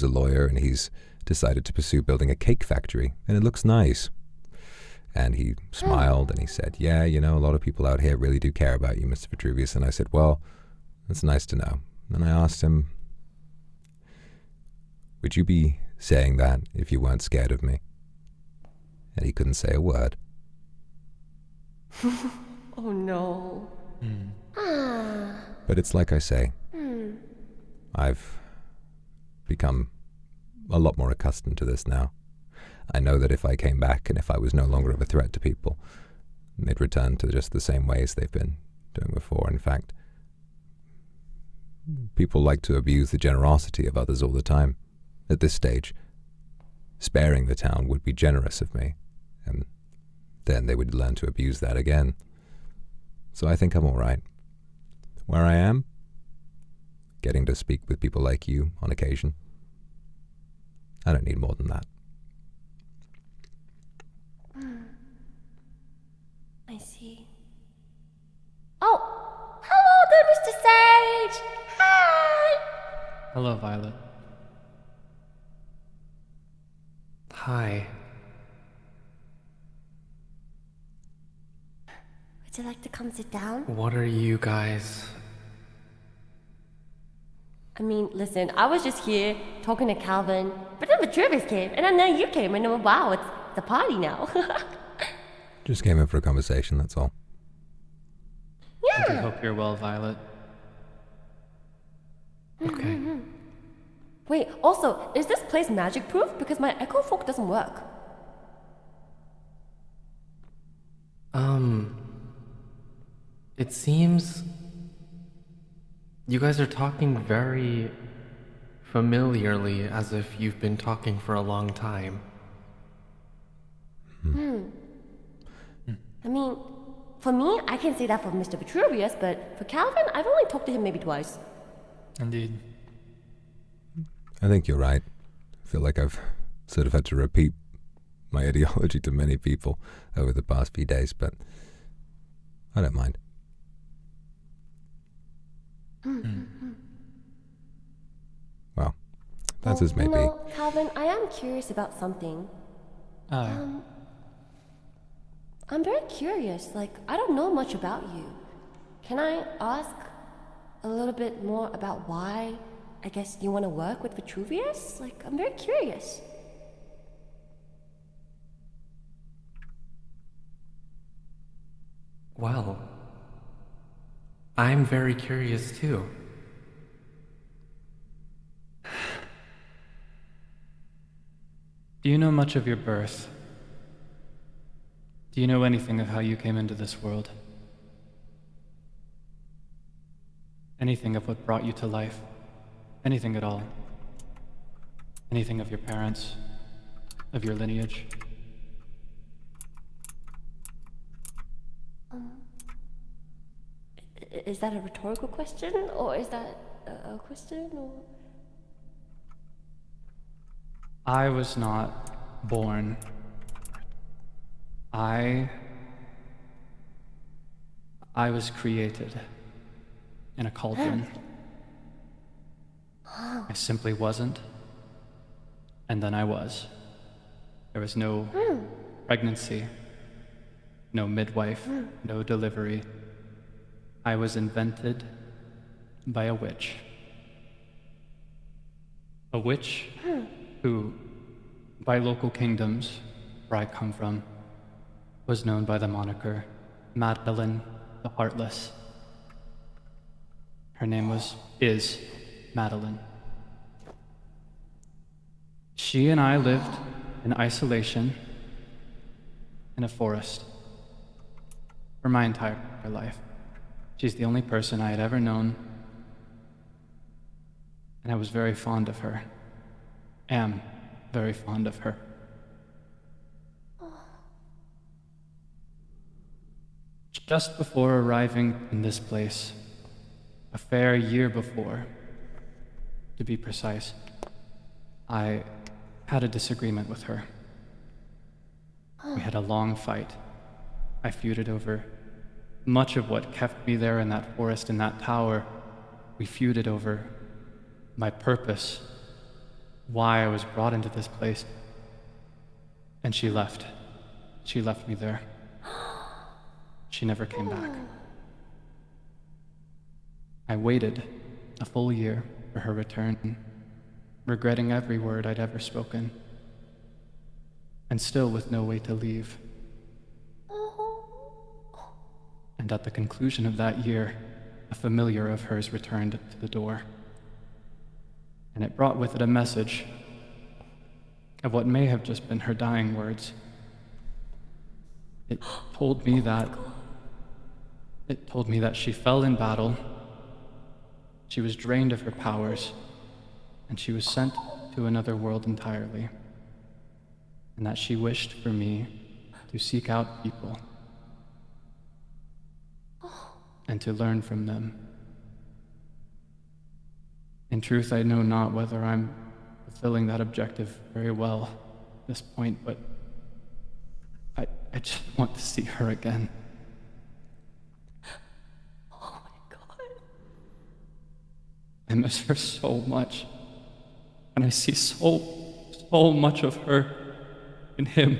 lawyer, and he's decided to pursue building a cake factory, and it looks nice. And he smiled and he said, yeah, you know, a lot of people out here really do care about you, Mr. Vitruvius. And I said, well, that's nice to know. And I asked him, would you be saying that if you weren't scared of me? And he couldn't say a word. Oh no. But it's like I say, I've become a lot more accustomed to this now. I know that if I came back and if I was no longer of a threat to people, they'd return to just the same ways they've been doing before. In fact, people like to abuse the generosity of others all the time. At this stage, sparing the town would be generous of me, and then they would learn to abuse that again. So I think I'm all right. Where I am, getting to speak with people like you on occasion, I don't need more than that. I see. Oh! Hello there, Mr. Sage! Hi! Hello, Violet. Hi. Would you like to come sit down? What are you guys... I mean, listen, I was just here talking to Calvin, but then Vitruvius came, and then you came, and then, wow, it's the party now. Just came in for a conversation, that's all. I do Yeah! hope you're well, Violet. Okay. Wait, also, is this place magic proof? Because my echo fork doesn't work. It seems you guys are talking very familiarly, as if you've been talking for a long time. I mean, for me, I can say that for Mr. Vitruvius, but for Calvin, I've only talked to him maybe twice. Indeed. I think you're right. I feel like I've sort of had to repeat my ideology to many people over the past few days, but I don't mind. Well, that's as may be. Calvin, I am curious about something. I'm very curious. Like, I don't know much about you. Can I ask a little bit more about why, I guess, you want to work with Vitruvius? Like, I'm very curious. Well, I'm very curious too. Do you know much of your birth? Do you know anything of how you came into this world? Anything of what brought you to life? Anything at all? Anything of your parents? Of your lineage? Is that a rhetorical question, or is that a question, or...? I was not born. I was created in a cauldron. I simply wasn't, and then I was. There was no pregnancy, no midwife, no delivery. I was invented by a witch. A witch who, by local kingdoms where I come from, was known by the moniker Madeline the Heartless. Her name is Madeline. She and I lived in isolation in a forest for my entire life. She's the only person I had ever known, and I was very fond of her. Am very fond of her. Just before arriving in this place, a fair year before, to be precise, I had a disagreement with her. We had a long fight. I feuded over much of what kept me there in that forest, in that tower. We feuded over my purpose, why I was brought into this place. And she left. She left me there. She never came back. I waited a full year for her return, regretting every word I'd ever spoken, and still with no way to leave. And And at the conclusion of that year, a familiar of hers returned to the door. And it brought with it a message of what may have just been her dying words. It told me that she fell in battle, she was drained of her powers, and she was sent to another world entirely. And that she wished for me to seek out people and to learn from them. In truth, I know not whether I'm fulfilling that objective very well at this point, but I just want to see her again. Oh my god. I miss her so much, and I see so much of her in him.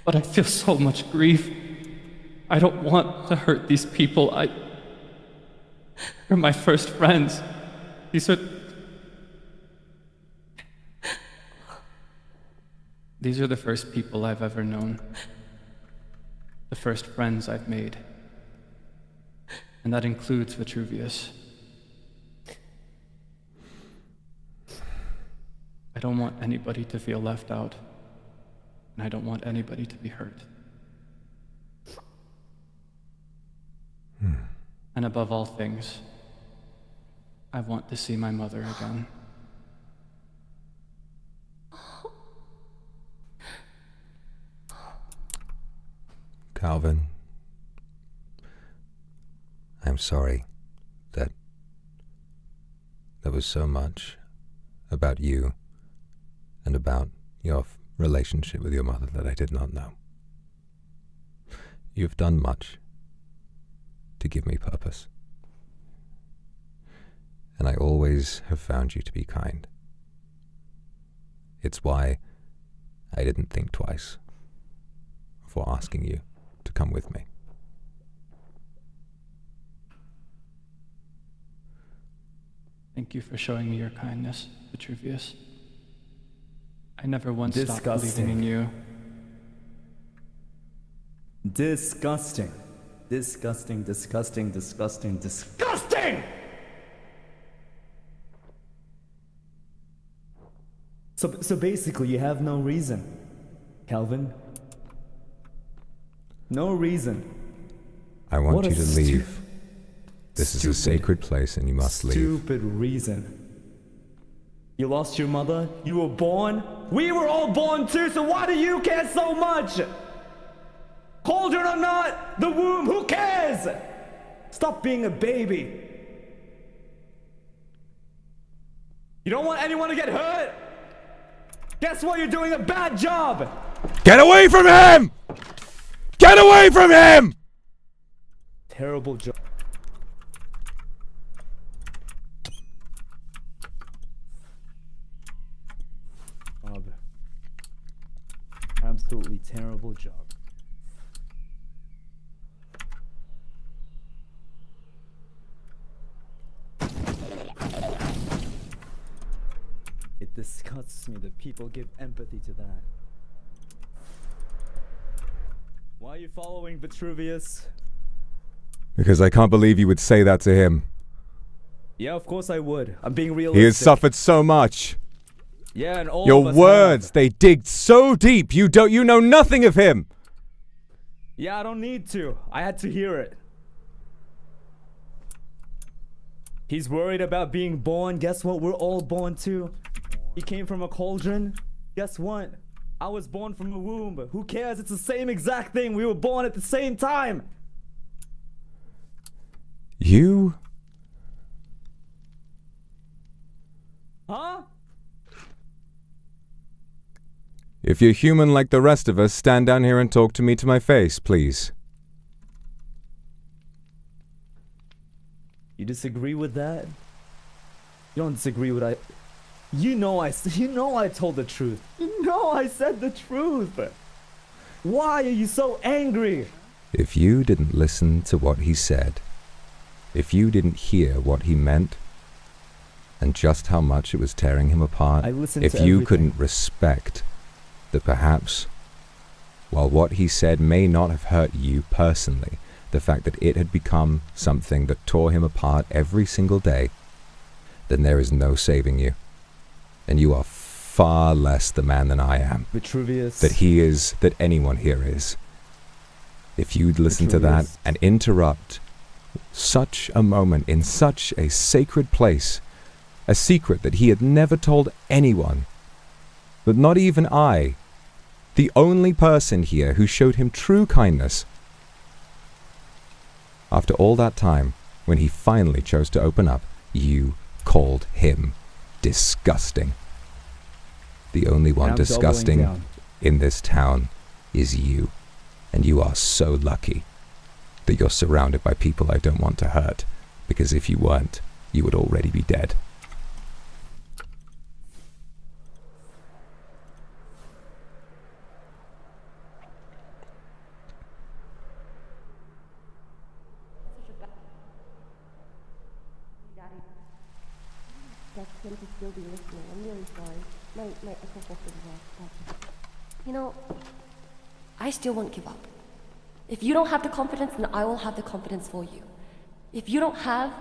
But I feel so much grief. I don't want to hurt these people. They're my first friends. These are the first people I've ever known. The first friends I've made. And that includes Vitruvius. I don't want anybody to feel left out. And I don't want anybody to be hurt. And above all things, I want to see my mother again. Calvin, I'm sorry that there was so much about you and about your relationship with your mother that I did not know. You've done much to give me purpose, and I always have found you to be kind. It's why I didn't think twice before asking you to come with me. Thank you for showing me your kindness, Vitruvius. I never once stopped Disgusting. believing in you. Disgusting. Disgusting, disgusting, disgusting, disgusting! So basically you have no reason, Calvin. No reason. I want What you a to leave. This is a sacred place and you must leave. Stupid reason. You lost your mother? You were born? We were all born too, so why do you care so much? Cauldron or not, the womb, who cares? Stop being a baby. You don't want anyone to get hurt? Guess what? You're doing a bad job. Get away from him! Get away from him! Terrible job. Absolutely terrible job. It disgusts me that people give empathy to that. Why are you following Vitruvius? Because I can't believe you would say that to him. Yeah, of course I would. I'm being realistic. He has suffered so much. Yeah, and all Your of us words, have. they dig so deep. You know nothing of him. Yeah, I don't need to. I had to hear it. He's worried about being born. Guess what? We're all born too. He came from a cauldron. Guess what? I was born from a womb. Who cares? It's the same exact thing. We were born at the same time. You? Huh? If you're human like the rest of us, stand down here and talk to me to my face, please. You disagree with that? You don't disagree with I... You know I told the truth. You know I said the truth. Why are you so angry? If you didn't listen to what he said, if you didn't hear what he meant, and just how much it was tearing him apart, I listened if to you everything. couldn't respect that perhaps while what he said may not have hurt you personally, the fact that it had become something that tore him apart every single day, then there is no saving you. And you are far less the man than I am. Vitruvius. That he is, that anyone here is. If you'd listen to that and interrupt such a moment in such a sacred place, a secret that he had never told anyone, but not even I, the only person here who showed him true kindness. After all that time, when he finally chose to open up, you called him disgusting. The only one disgusting in this town is you, and you are so lucky that you're surrounded by people I don't want to hurt, because if you weren't, you would already be dead. Him to still be listening. I'm really sorry. My uncle you know, I still won't give up. If you don't have the confidence, then I will have the confidence for you. If you don't have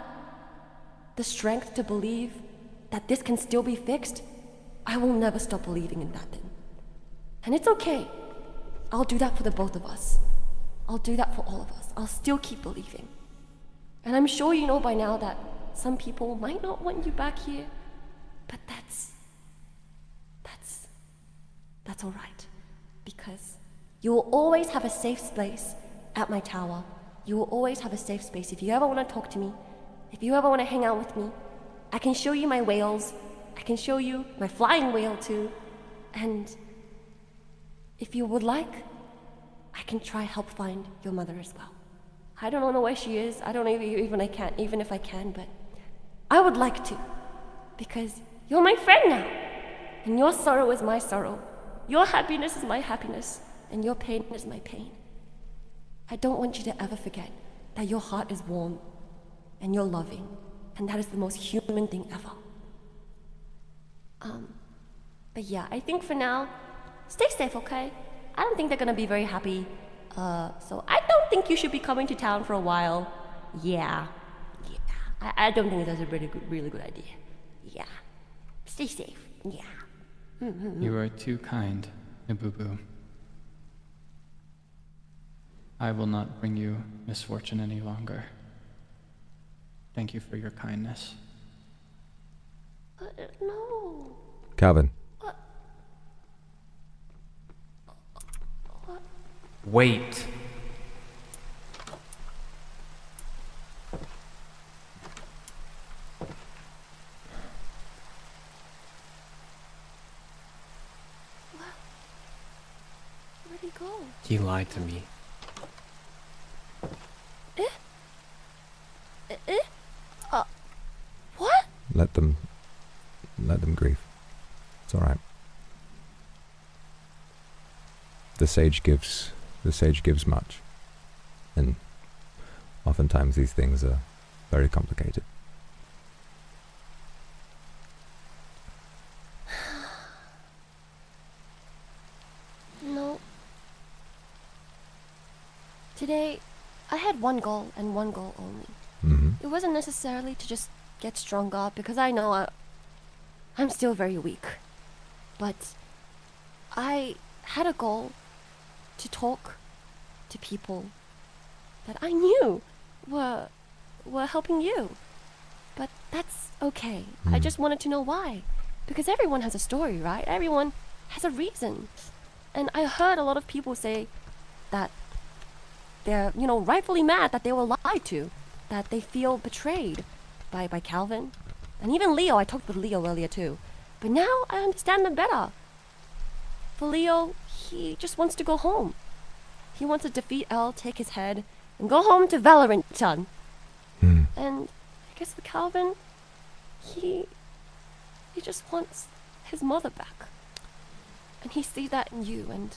the strength to believe that this can still be fixed, I will never stop believing in that thing. And it's okay. I'll do that for the both of us. I'll do that for all of us. I'll still keep believing. And I'm sure you know by now that some people might not want you back here, but that's all right, because you will always have a safe space at my tower. You will always have a safe space. If you ever want to talk to me, if you ever want to hang out with me, I can show you my whales. I can show you my flying whale too. And if you would like, I can try help find your mother as well. I don't know where she is. I don't know even if I can, but I would like to, because you're my friend now, and your sorrow is my sorrow. Your happiness is my happiness, and your pain is my pain. I don't want you to ever forget that your heart is warm, and you're loving, and that is the most human thing ever. But yeah, I think for now, stay safe, okay? I don't think they're gonna be very happy, so I don't think you should be coming to town for a while. Yeah. I don't think that's a really good idea. Yeah. Stay safe. Yeah. You are too kind, Ibubu. I will not bring you misfortune any longer. Thank you for your kindness. No. Calvin. What? Wait. Where'd he go? He lied to me. What? Let them grieve. It's all right. The sage gives much, and oftentimes these things are very complicated. No. Today, I had one goal and one goal only. It wasn't necessarily to just get stronger, because I know I'm still very weak. But I had a goal to talk to people that I knew were helping you. But that's okay. I just wanted to know why. Because everyone has a story, right? Everyone has a reason. And I heard a lot of people say that they're, rightfully mad that they were lied to, that they feel betrayed by Calvin. And even Leo, I talked with Leo earlier too. But now I understand them better. For Leo, he just wants to go home. He wants to defeat El, take his head, and go home to Valorant. And I guess for Calvin, he just wants his mother back. And he sees that in you, and...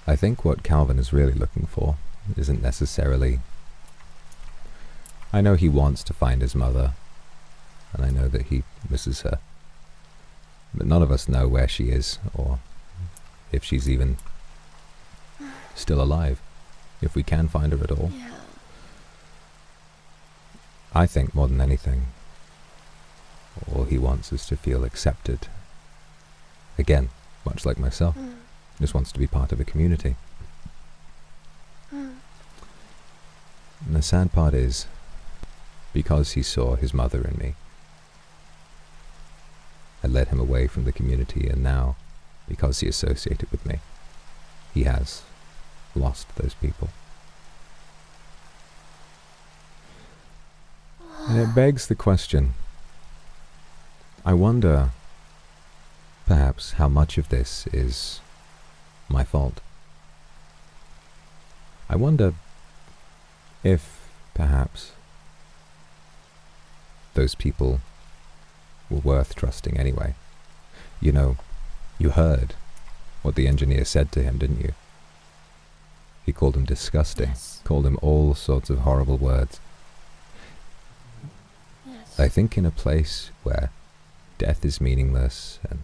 I think what Calvin is really looking for isn't necessarily... I know he wants to find his mother, and I know that he misses her. But none of us know where she is, or if she's even still alive, if we can find her at all. Yeah. I think more than anything, all he wants is to feel accepted. Again, much like myself, just wants to be part of a community. And the sad part is, because he saw his mother in me, I led him away from the community, and now, because he associated with me, he has lost those people. And it begs the question, I wonder, perhaps, how much of this is my fault. I wonder if, perhaps, those people were worth trusting anyway. You know, you heard what the engineer said to him, didn't you? He called him disgusting, called him all sorts of horrible words. I think in a place where death is meaningless and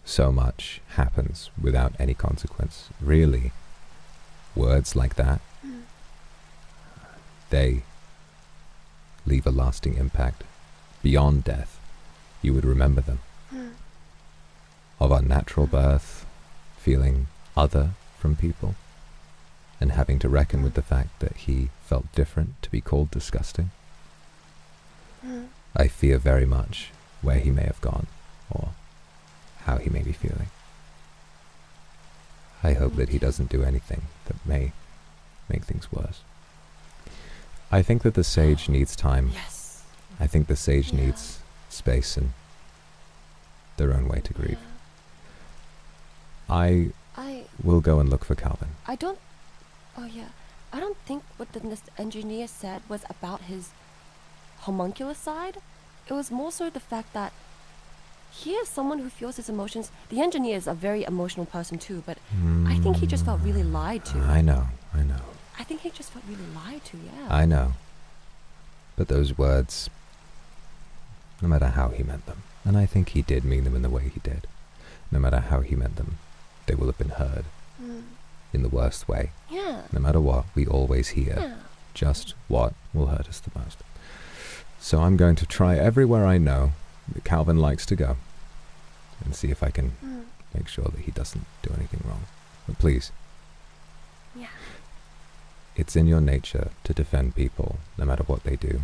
so much happens without any consequence, really, words like that, they leave a lasting impact. Beyond death, you would remember them. Of unnatural birth, feeling other from people, and having to reckon with the fact that he felt different to be called disgusting. I fear very much where he may have gone, or how he may be feeling. I hope that he doesn't do anything that may make things worse. I think that the sage needs time. Yes. I think the sage needs space and their own way to grieve. I will go and look for Calvin. I don't think what the engineer said was about his homunculus side. It was more so the fact that he is someone who feels his emotions. The engineer is a very emotional person too, but I think he just felt really lied to. I know. I think he just felt really lied to, yeah. I know. But those words, no matter how he meant them, and I think he did mean them in the way he did, no matter how he meant them, they will have been heard in the worst way. Yeah. No matter what, we always hear just what will hurt us the most. So I'm going to try everywhere I know that Calvin likes to go and see if I can make sure that he doesn't do anything wrong. But please, it's in your nature to defend people no matter what they do.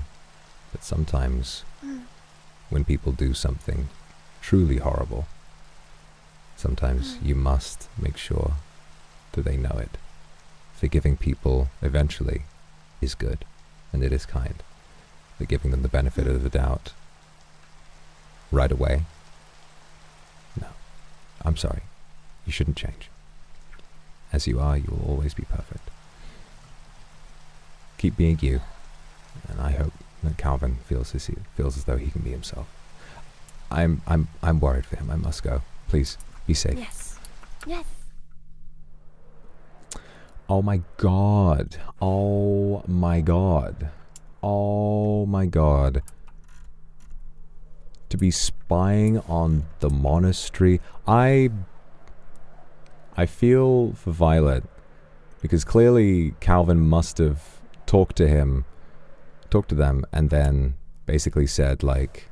But sometimes when people do something truly horrible, sometimes you must make sure that they know it. Forgiving people eventually is good, and it is kind. But giving them the benefit of the doubt right away, no. I'm sorry. You shouldn't change. As you are, you will always be perfect. Keep being you, and I hope that Calvin feels as though he can be himself. I'm worried for him. I must go. Please be safe. Yes. Yes. Oh my god. Oh my god. Oh my god. To be spying on the monastery. I feel for Violet, because clearly Calvin must have talked to them, and then basically said, like,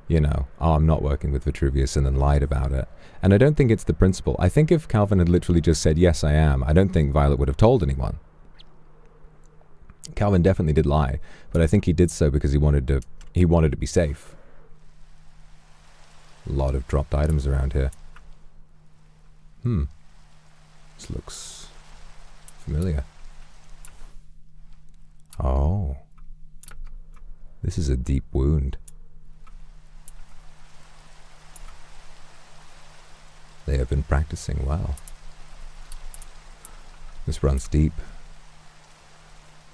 you know, oh, I'm not working with Vitruvius, and then lied about it. And I don't think it's the principle. I think if Calvin had literally just said, yes, I am, I don't think Violet would have told anyone. Calvin definitely did lie, but I think he did so because he wanted to be safe. A lot of dropped items around here. This looks familiar. Oh. This is a deep wound. They have been practicing well. This runs deep.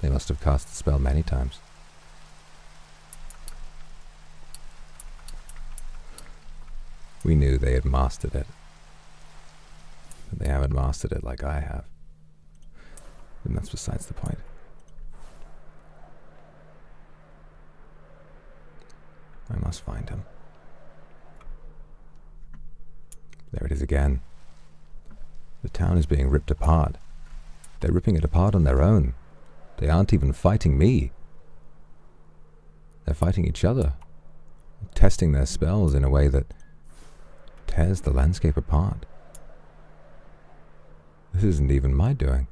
They must have cast the spell many times. We knew they had mastered it. But they haven't mastered it like I have. And that's besides the point. I must find him. There it is again. The town is being ripped apart. They're ripping it apart on their own. They aren't even fighting me. They're fighting each other. Testing their spells in a way that tears the landscape apart. This isn't even my doing.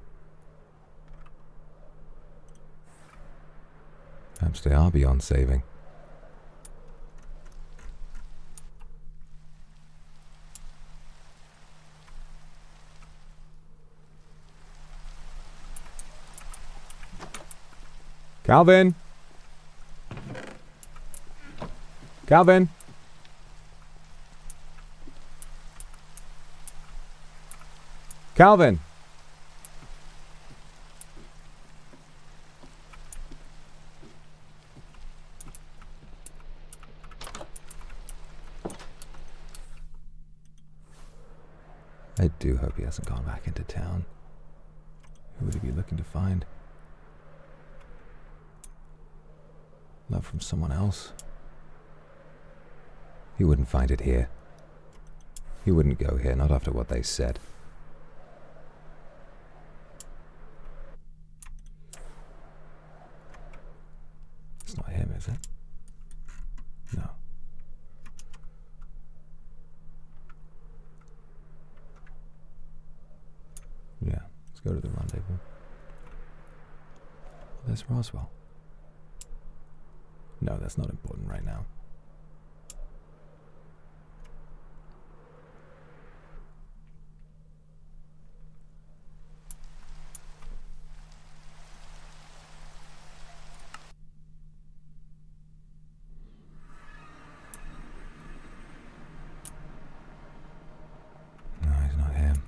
Perhaps they are beyond saving. Calvin! Calvin! Calvin! I do hope he hasn't gone back into town. Who would he be looking to find? Love from someone else? He wouldn't find it here. He wouldn't go here, not after what they said. It's not him, is it? No. Yeah, let's go to the rendezvous. There's Roswell. No, that's not important right now. No, he's not him.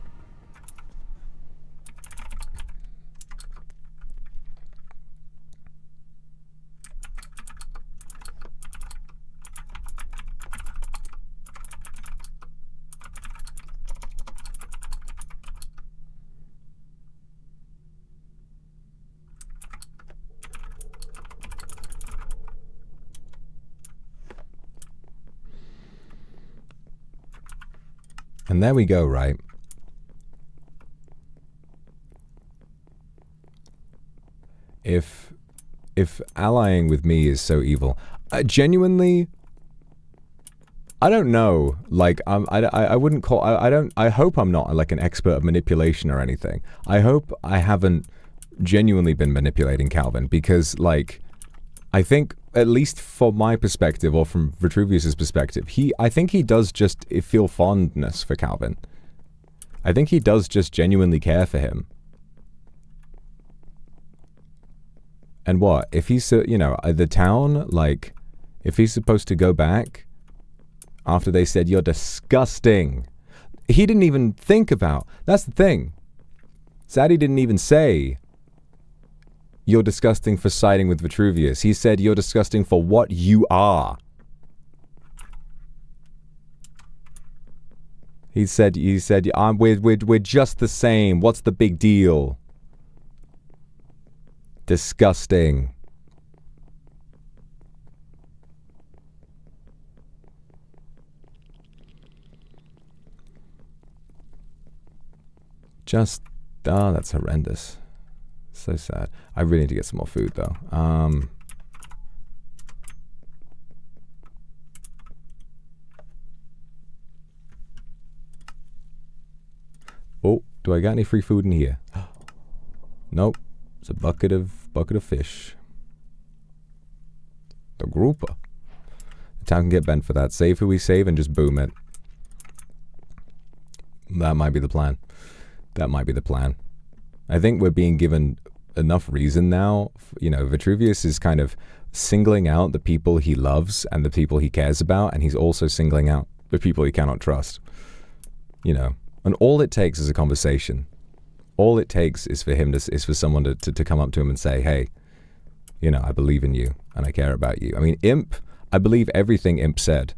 And there we go, right? If allying with me is so evil, genuinely, I don't know. Like, I wouldn't call. I hope I'm not like an expert of manipulation or anything. I hope I haven't genuinely been manipulating Calvin, because, like, I think, at least from my perspective, or from Vitruvius's perspective, I think he does just feel fondness for Calvin. I think he does just genuinely care for him. And what? If he's, you know, the town, like, if he's supposed to go back after they said, you're disgusting. He didn't even think about, that's the thing. Zaddy didn't even say, you're disgusting for siding with Vitruvius. He said, you're disgusting for what you are. He said, we're just the same. What's the big deal? Disgusting. Just, oh, that's horrendous. So sad. I really need to get some more food, though. Oh, do I got any free food in here? Nope. It's a bucket of fish. The grouper. The town can get bent for that. Save who we save and just boom it. That might be the plan. That might be the plan. I think we're being given enough reason now. You know, Vitruvius is kind of singling out the people he loves and the people he cares about, and he's also singling out the people he cannot trust. You know, and all it takes is a conversation. All it takes is for him is for someone to come up to him and say, hey, you know, I believe in you and I care about you. I mean, Imp, I believe everything Imp said.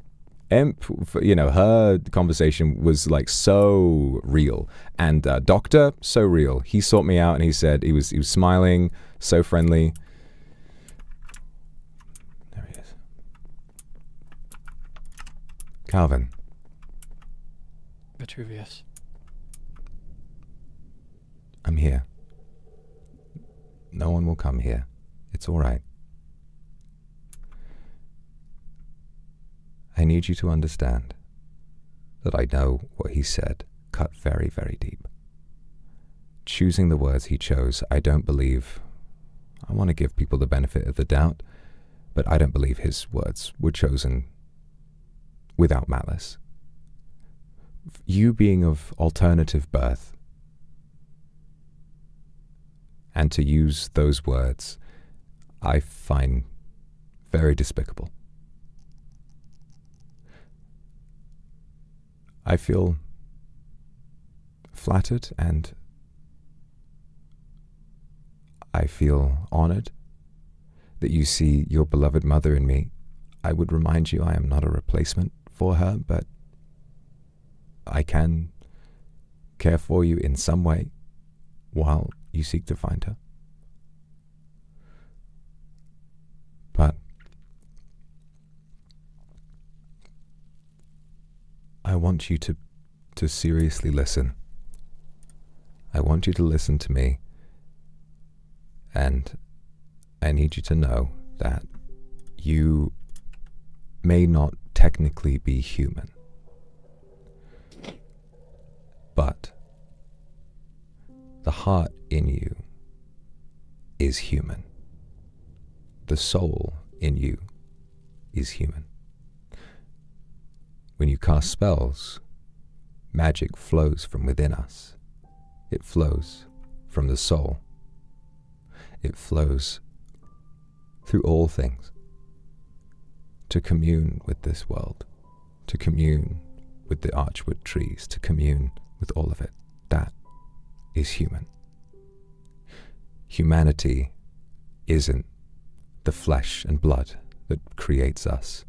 Imp, you know, her conversation was like so real, and Doctor, so real. He sought me out and he said he was smiling, so friendly. There he is. Calvin. Vitruvius. I'm here. No one will come here. It's all right. I need you to understand that I know what he said cut very, very deep. Choosing the words he chose, I don't believe... I want to give people the benefit of the doubt, but I don't believe his words were chosen without malice. You being of alternative birth, and to use those words, I find very despicable. I feel flattered and I feel honored that you see your beloved mother in me. I would remind you I am not a replacement for her, but I can care for you in some way while you seek to find her. But I want you to seriously listen. I want you to listen to me, and I need you to know that you may not technically be human, but the heart in you is human. The soul in you is human. When you cast spells, magic flows from within us. It flows from the soul. It flows through all things to commune with this world, to commune with the archwood trees, to commune with all of it. That is human. Humanity isn't the flesh and blood that creates us.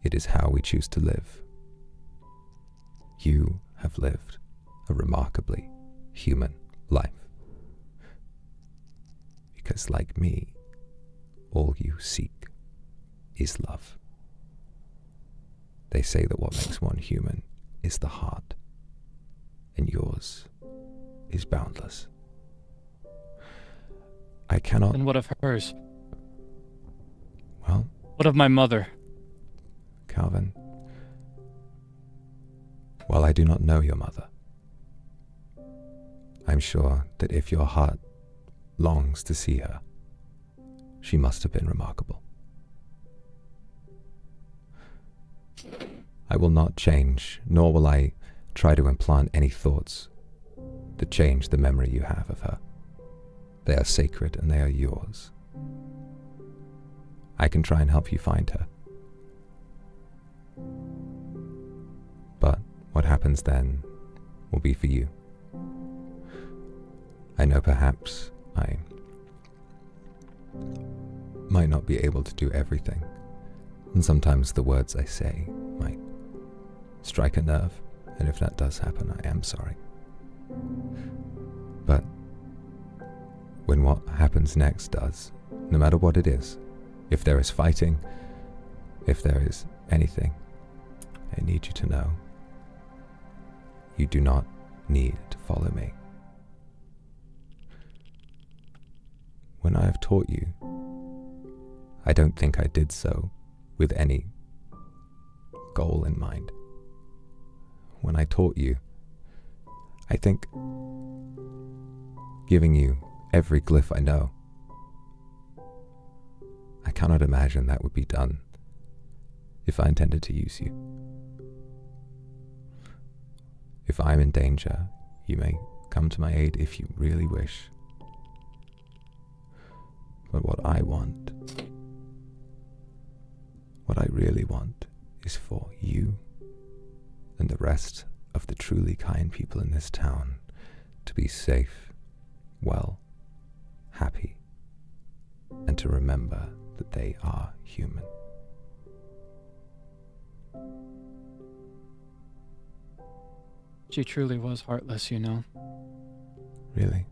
It is how we choose to live. You have lived a remarkably human life. Because like me, all you seek is love. They say that what makes one human is the heart, and yours is boundless. I cannot... And what of hers? Well... What of my mother? Calvin, while I do not know your mother, I'm sure that if your heart longs to see her, she must have been remarkable. I will not change, nor will I try to implant any thoughts that change the memory you have of her. They are sacred and they are yours. I can try and help you find her. But what happens then will be for you. I know perhaps I might not be able to do everything, and sometimes the words I say might strike a nerve, and if that does happen, I am sorry. But when what happens next does, no matter what it is, if there is fighting, if there is anything, I need you to know you do not need to follow me. When I have taught you, I don't think I did so with any goal in mind. When I taught you, I think giving you every glyph I know, I cannot imagine that would be done if I intended to use you. If I'm in danger, you may come to my aid if you really wish. But what I want, what I really want, is for you and the rest of the truly kind people in this town to be safe, well, happy, and to remember that they are human. She truly was heartless, you know. Really?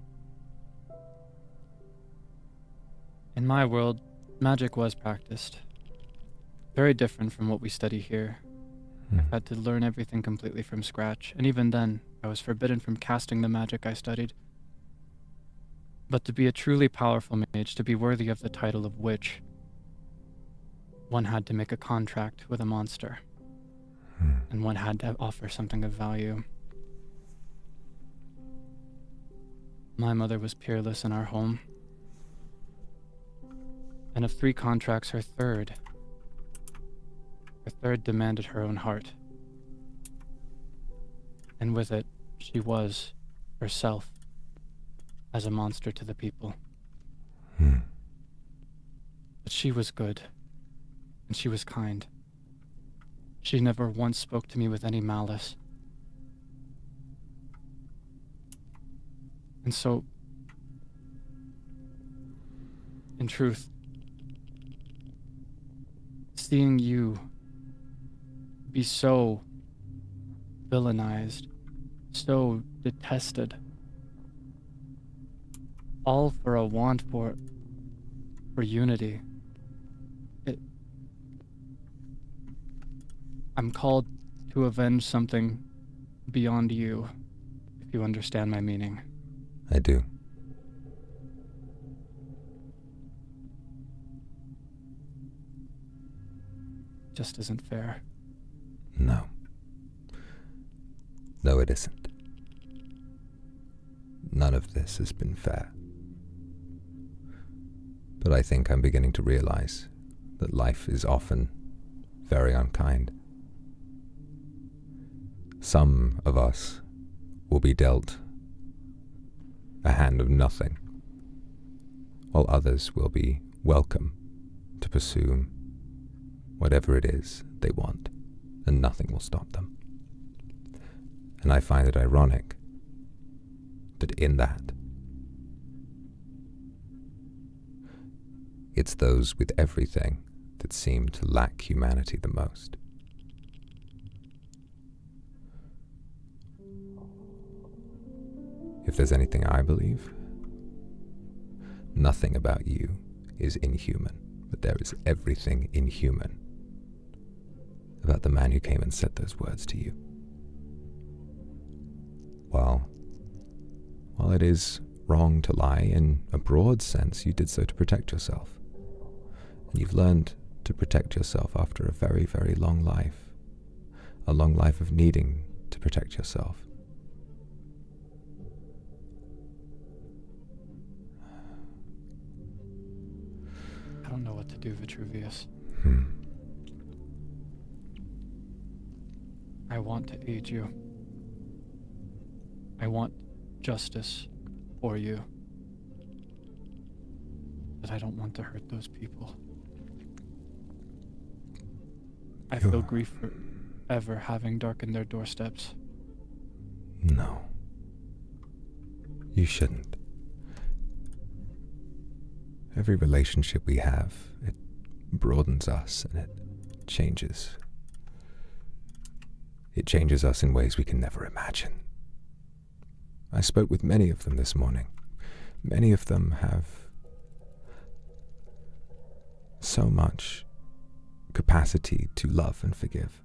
In my world, magic was practiced. Very different from what we study here. I had to learn everything completely from scratch, and even then, I was forbidden from casting the magic I studied. But to be a truly powerful mage, to be worthy of the title of witch, one had to make a contract with a monster, and one had to offer something of value. My mother was peerless in our home, and of 3 contracts, her third demanded her own heart. And with it, she was herself as a monster to the people. But she was good, and she was kind. She never once spoke to me with any malice. And so, in truth, seeing you be so villainized, so detested, all for a want for unity. I'm called to avenge something beyond you, if you understand my meaning. I do. Just isn't fair. No. No, it isn't. None of this has been fair. But I think I'm beginning to realize that life is often very unkind. Some of us will be dealt a hand of nothing, while others will be welcome to pursue whatever it is they want, and nothing will stop them. And I find it ironic that in that, it's those with everything that seem to lack humanity the most. If there's anything I believe, nothing about you is inhuman, but there is everything inhuman about the man who came and said those words to you. While it is wrong to lie in a broad sense, you did so to protect yourself. And you've learned to protect yourself after a very, very long life. A long life of needing to protect yourself. I don't know what to do, Vitruvius. I want to aid you. I want justice for you. But I don't want to hurt those people. I feel grief for ever having darkened their doorsteps. No. You shouldn't. Every relationship we have, it broadens us and it changes. It changes us in ways we can never imagine. I spoke with many of them this morning. Many of them have so much capacity to love and forgive.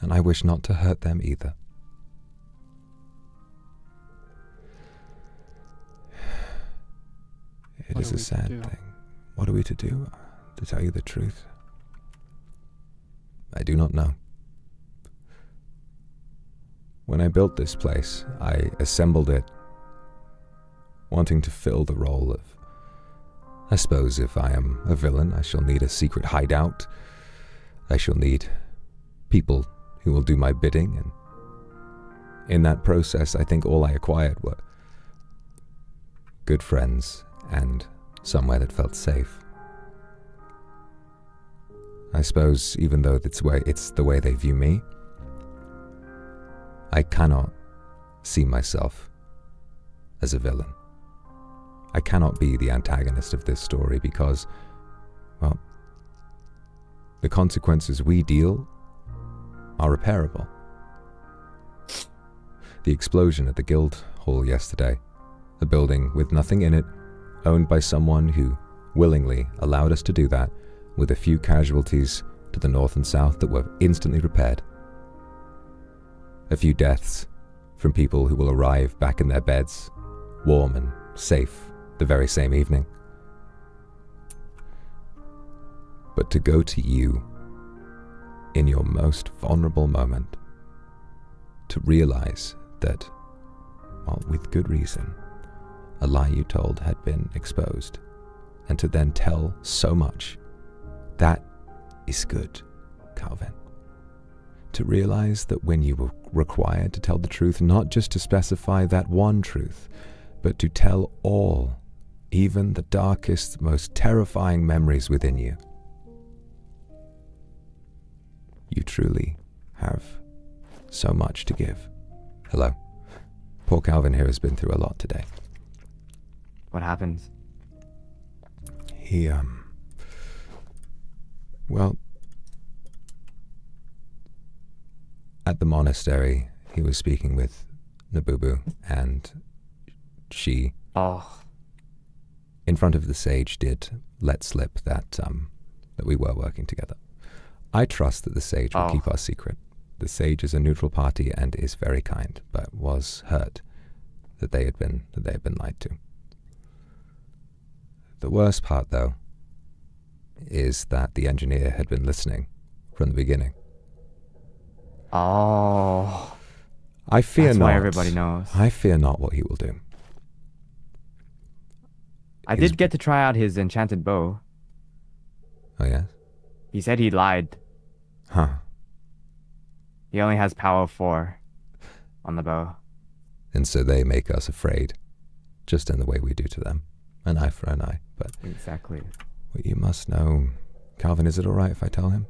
And I wish not to hurt them either. It is a sad thing. What are we to do? To tell you the truth, I do not know. When I built this place, I assembled it wanting to fill the role of, I suppose if I am a villain, I shall need a secret hideout. I shall need people who will do my bidding, and in that process, I think all I acquired were good friends and somewhere that felt safe. I suppose even though it's the way they view me, I cannot see myself as a villain. I cannot be the antagonist of this story because, well, the consequences we deal are repairable. The explosion at the guild hall yesterday, a building with nothing in it, owned by someone who willingly allowed us to do that, with a few casualties to the north and south that were instantly repaired. A few deaths from people who will arrive back in their beds, warm and safe, the very same evening. But to go to you in your most vulnerable moment, to realize that, well, with good reason, a lie you told had been exposed, and to then tell so much, that is good, Calvin. To realize that when you were required to tell the truth, not just to specify that one truth, but to tell all, even the darkest, most terrifying memories within you, you truly have so much to give. Hello. Poor Calvin here has been through a lot today. What happens? He, well, at the monastery, he was speaking with Nabubu, and she, in front of the sage, did let slip that we were working together. I trust that the sage will keep our secret. The sage is a neutral party and is very kind, but was hurt that they had been lied to. The worst part, though, is that the engineer had been listening from the beginning. Oh. I fear That's not. why everybody knows. I fear not what he will do. I did get to try out his enchanted bow. Oh, yes? He said he lied. Huh. He only has power of 4 on the bow. And so they make us afraid, just in the way we do to them. An eye for an eye, but... Exactly. What you must know... Calvin, is it alright if I tell him?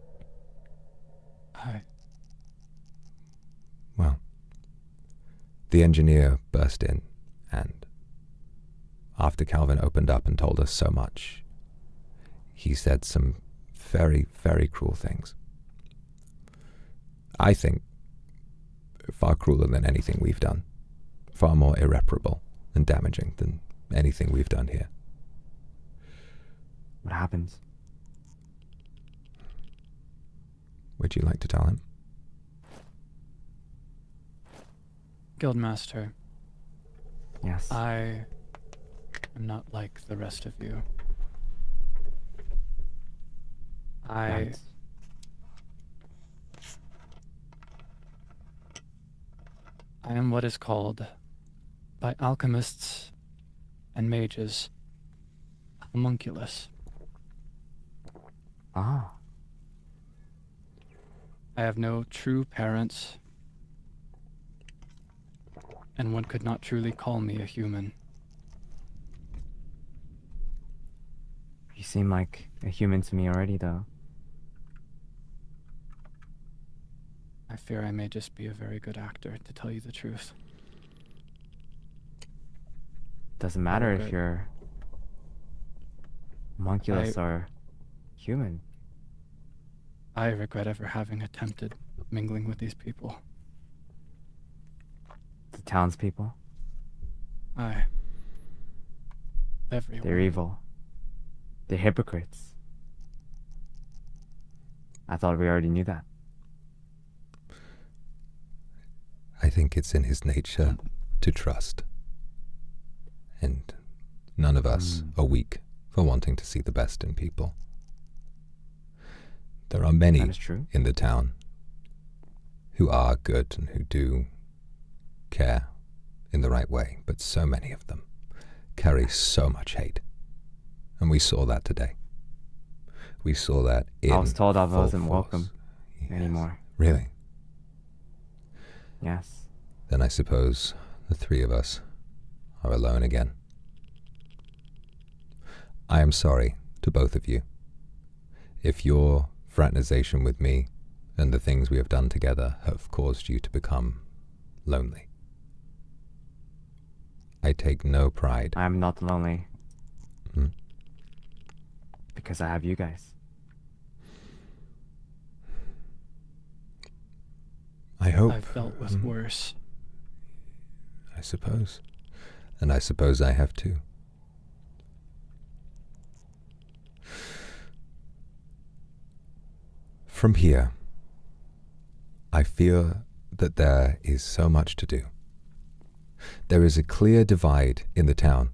Hi. Well, the engineer burst in, and after Calvin opened up and told us so much, he said some very, very cruel things. I think far crueler than anything we've done. Far more irreparable and damaging than anything we've done here. What happens? Would you like to tell him? Guildmaster. Yes. I am not like the rest of you. I am what is called, by alchemists and mages, homunculus. Ah. I have no true parents, and one could not truly call me a human. You seem like a human to me already, though. I fear I may just be a very good actor, to tell you the truth. Doesn't matter if you're homunculus or human. I regret ever having attempted mingling with these people. The townspeople? Aye. Everyone. They're evil. They're hypocrites. I thought we already knew that. I think it's in his nature to trust. And none of us are weak for wanting to see the best in people. There are many in the town who are good and who do care in the right way, but so many of them carry so much hate. And we saw that today. We saw that in I was told I full wasn't force. welcome anymore. Really? Yes. Then I suppose the three of us are alone again. I am sorry to both of you. If your fraternization with me and the things we have done together have caused you to become lonely. I take no pride. I am not lonely. Hmm? Because I have you guys. I hope. I've dealt with worse. I suppose. And I suppose I have too. From here, I fear that there is so much to do. There is a clear divide in the town.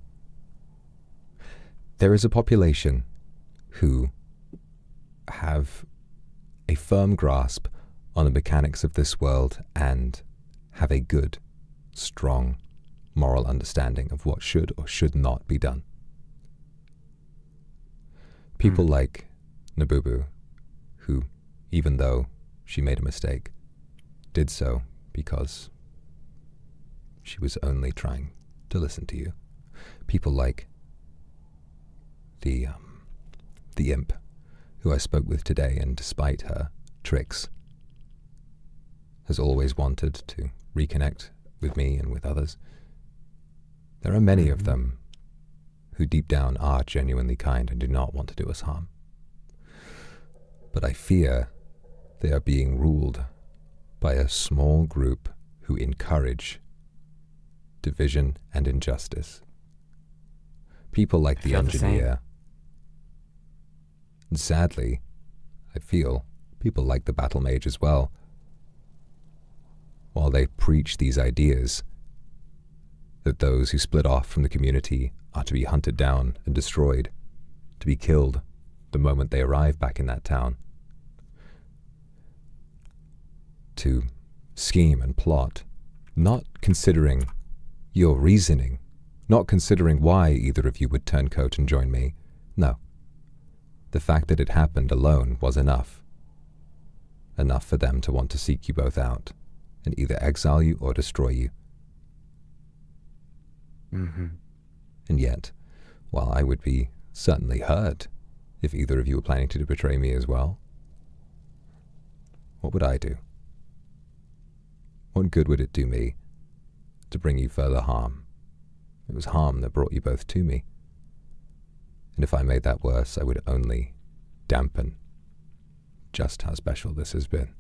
There is a population who have a firm grasp on the mechanics of this world and have a good, strong, moral understanding of what should or should not be done. People like Nabubu, who, even though she made a mistake, did so because she was only trying to listen to you. People like the imp who I spoke with today, and despite her tricks, has always wanted to reconnect with me and with others. There are many of them who deep down are genuinely kind and do not want to do us harm. But I fear they are being ruled by a small group who encourage division and injustice. People like the engineer. And sadly, I feel people like the battle mage as well. While they preach these ideas that those who split off from the community are to be hunted down and destroyed, to be killed the moment they arrive back in that town, to scheme and plot, not considering your reasoning, not considering why either of you would turn coat and join me. No. The fact that it happened alone was enough. Enough for them to want to seek you both out and either exile you or destroy you. And yet, while I would be certainly hurt if either of you were planning to betray me as well, what would I do? What good would it do me to bring you further harm? It was harm that brought you both to me. And if I made that worse, I would only dampen just how special this has been.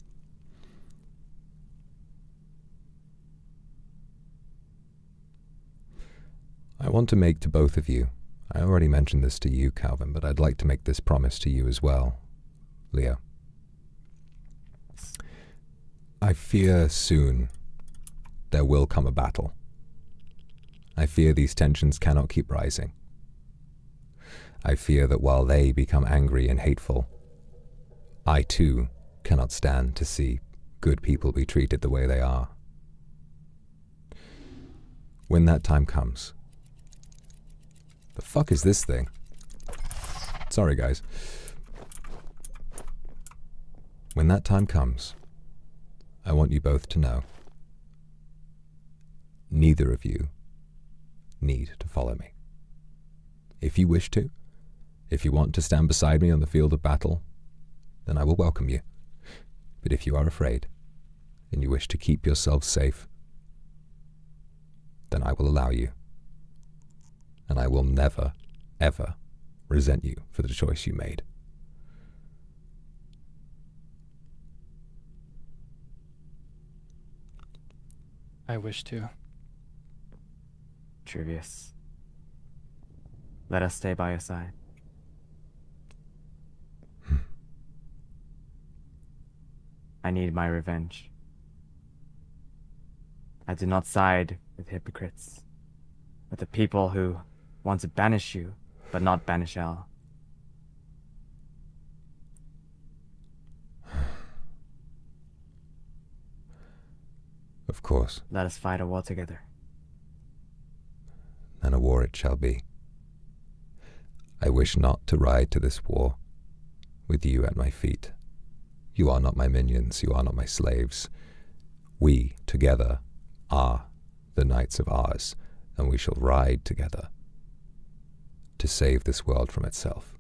I want to make to both of you, I already mentioned this to you, Calvin, but I'd like to make this promise to you as well, Leo. I fear soon there will come a battle. I fear these tensions cannot keep rising. I fear that while they become angry and hateful, I too cannot stand to see good people be treated the way they are. When that time comes... The fuck is this thing? Sorry, guys. When that time comes, I want you both to know neither of you need to follow me. If you wish to, if you want to stand beside me on the field of battle, then I will welcome you. But if you are afraid, and you wish to keep yourselves safe, then I will allow you. And I will never, ever resent you for the choice you made. I wish to. Trivius, let us stay by your side. I need my revenge. I do not side with hypocrites, but the people who want to banish you, but not banish El. Of course. Let us fight a war together. And a war it shall be. I wish not to ride to this war with you at my feet. You are not my minions, you are not my slaves. We, together, are the knights of ours, and we shall ride together to save this world from itself.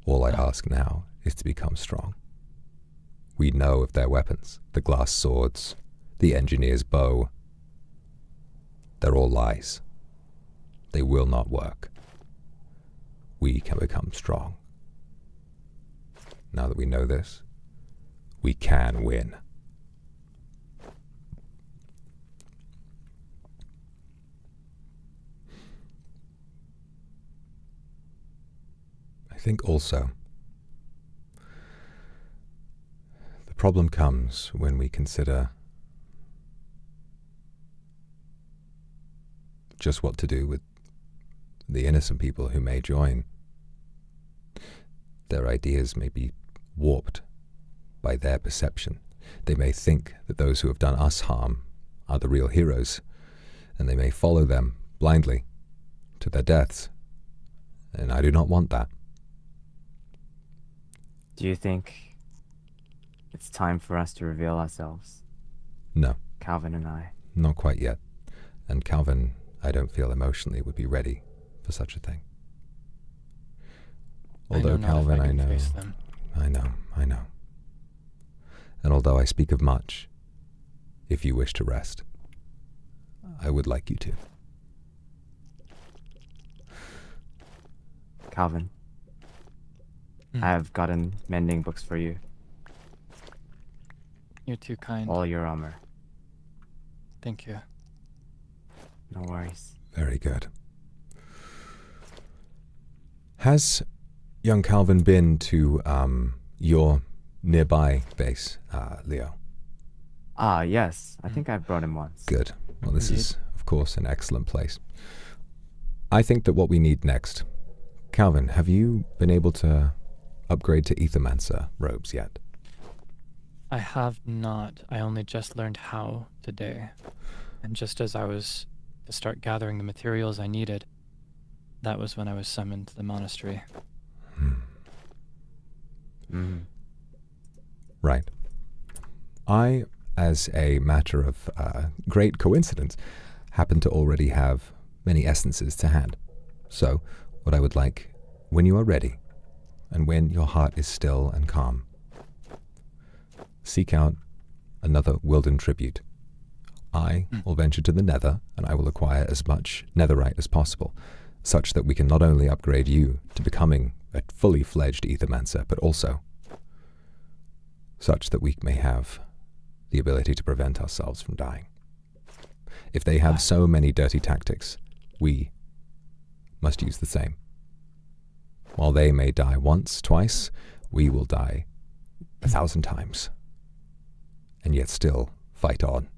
All I ask now is to become strong. We know of their weapons, the glass swords, the engineer's bow. They're all lies. They will not work. We can become strong. Now that we know this, we can win. I think also problem comes when we consider just what to do with the innocent people who may join. Their ideas may be warped by their perception. They may think that those who have done us harm are the real heroes, and they may follow them blindly to their deaths. And I do not want that. Do you think it's time for us to reveal ourselves? No. Calvin and I. Not quite yet. And Calvin, I don't feel emotionally would be ready for such a thing. Although Calvin, I know. I know. And although I speak of much, if you wish to rest, I would like you to. Calvin, I have gotten mending books for you. You're too kind. All your armor. Thank you. No worries. Very good. Has young Calvin been to your nearby base, Leo? Yes. I think I've brought him once. Good. Well, this is, of course, an excellent place. I think that what we need next... Calvin, have you been able to upgrade to Ethermancer robes yet? I have not. I only just learned how today. And just as I was to start gathering the materials I needed, that was when I was summoned to the monastery. Right. I, as a matter of great coincidence, happen to already have many essences to hand. So, what I would like, when you are ready, and when your heart is still and calm, seek out another Wilden tribute. I will venture to the Nether, and I will acquire as much netherite as possible, such that we can not only upgrade you to becoming a fully fledged Ethermancer, but also such that we may have the ability to prevent ourselves from dying. If they have so many dirty tactics, we must use the same. While they may die once, twice, we will die 1,000 times, and yet still fight on.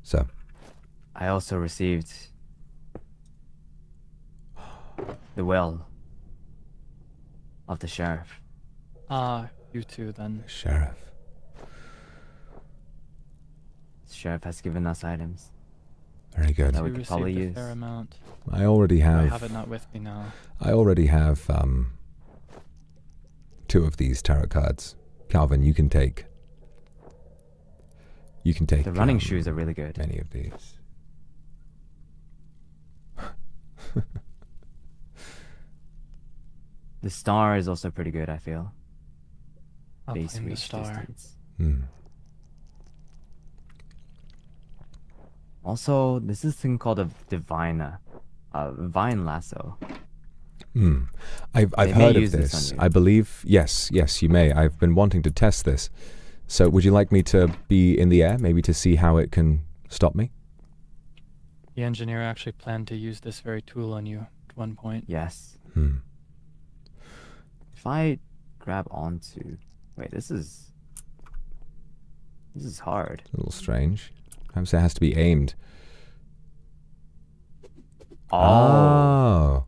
So, I also received the will of the sheriff. You too, then. Sheriff. The sheriff has given us items. Very good. That we could probably use. A fair amount. I already have... I have it not with me now. I already have 2 of these tarot cards. Calvin, you can take... The running shoes are really good. Any of these. The star is also pretty good, I feel. I'll Base claim the reach star. distance. Hmm. Also, this is a thing called a divine lasso. I've heard of this. I believe, yes, you may. I've been wanting to test this. So would you like me to be in the air, maybe to see how it can stop me? The engineer actually planned to use this very tool on you at one point. Yes. If I grab onto... Wait, this is hard. A little strange. Perhaps it has to be aimed. Oh.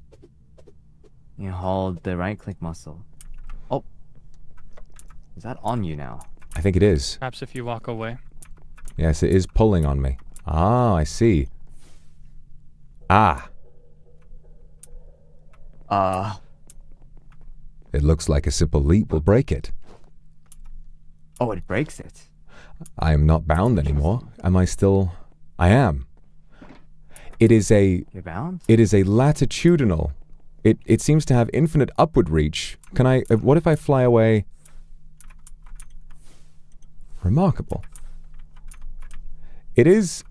You hold the right click muscle. Oh. Is that on you now? I think it is. Perhaps if you walk away. Yes, it is pulling on me. Ah, I see. It looks like a simple leap will break it. Oh, it breaks it. I am not bound anymore. Am I still... I am. It is a... You're bound? It is a latitudinal. It seems to have infinite upward reach. Can I... what if I fly away... Remarkable. It is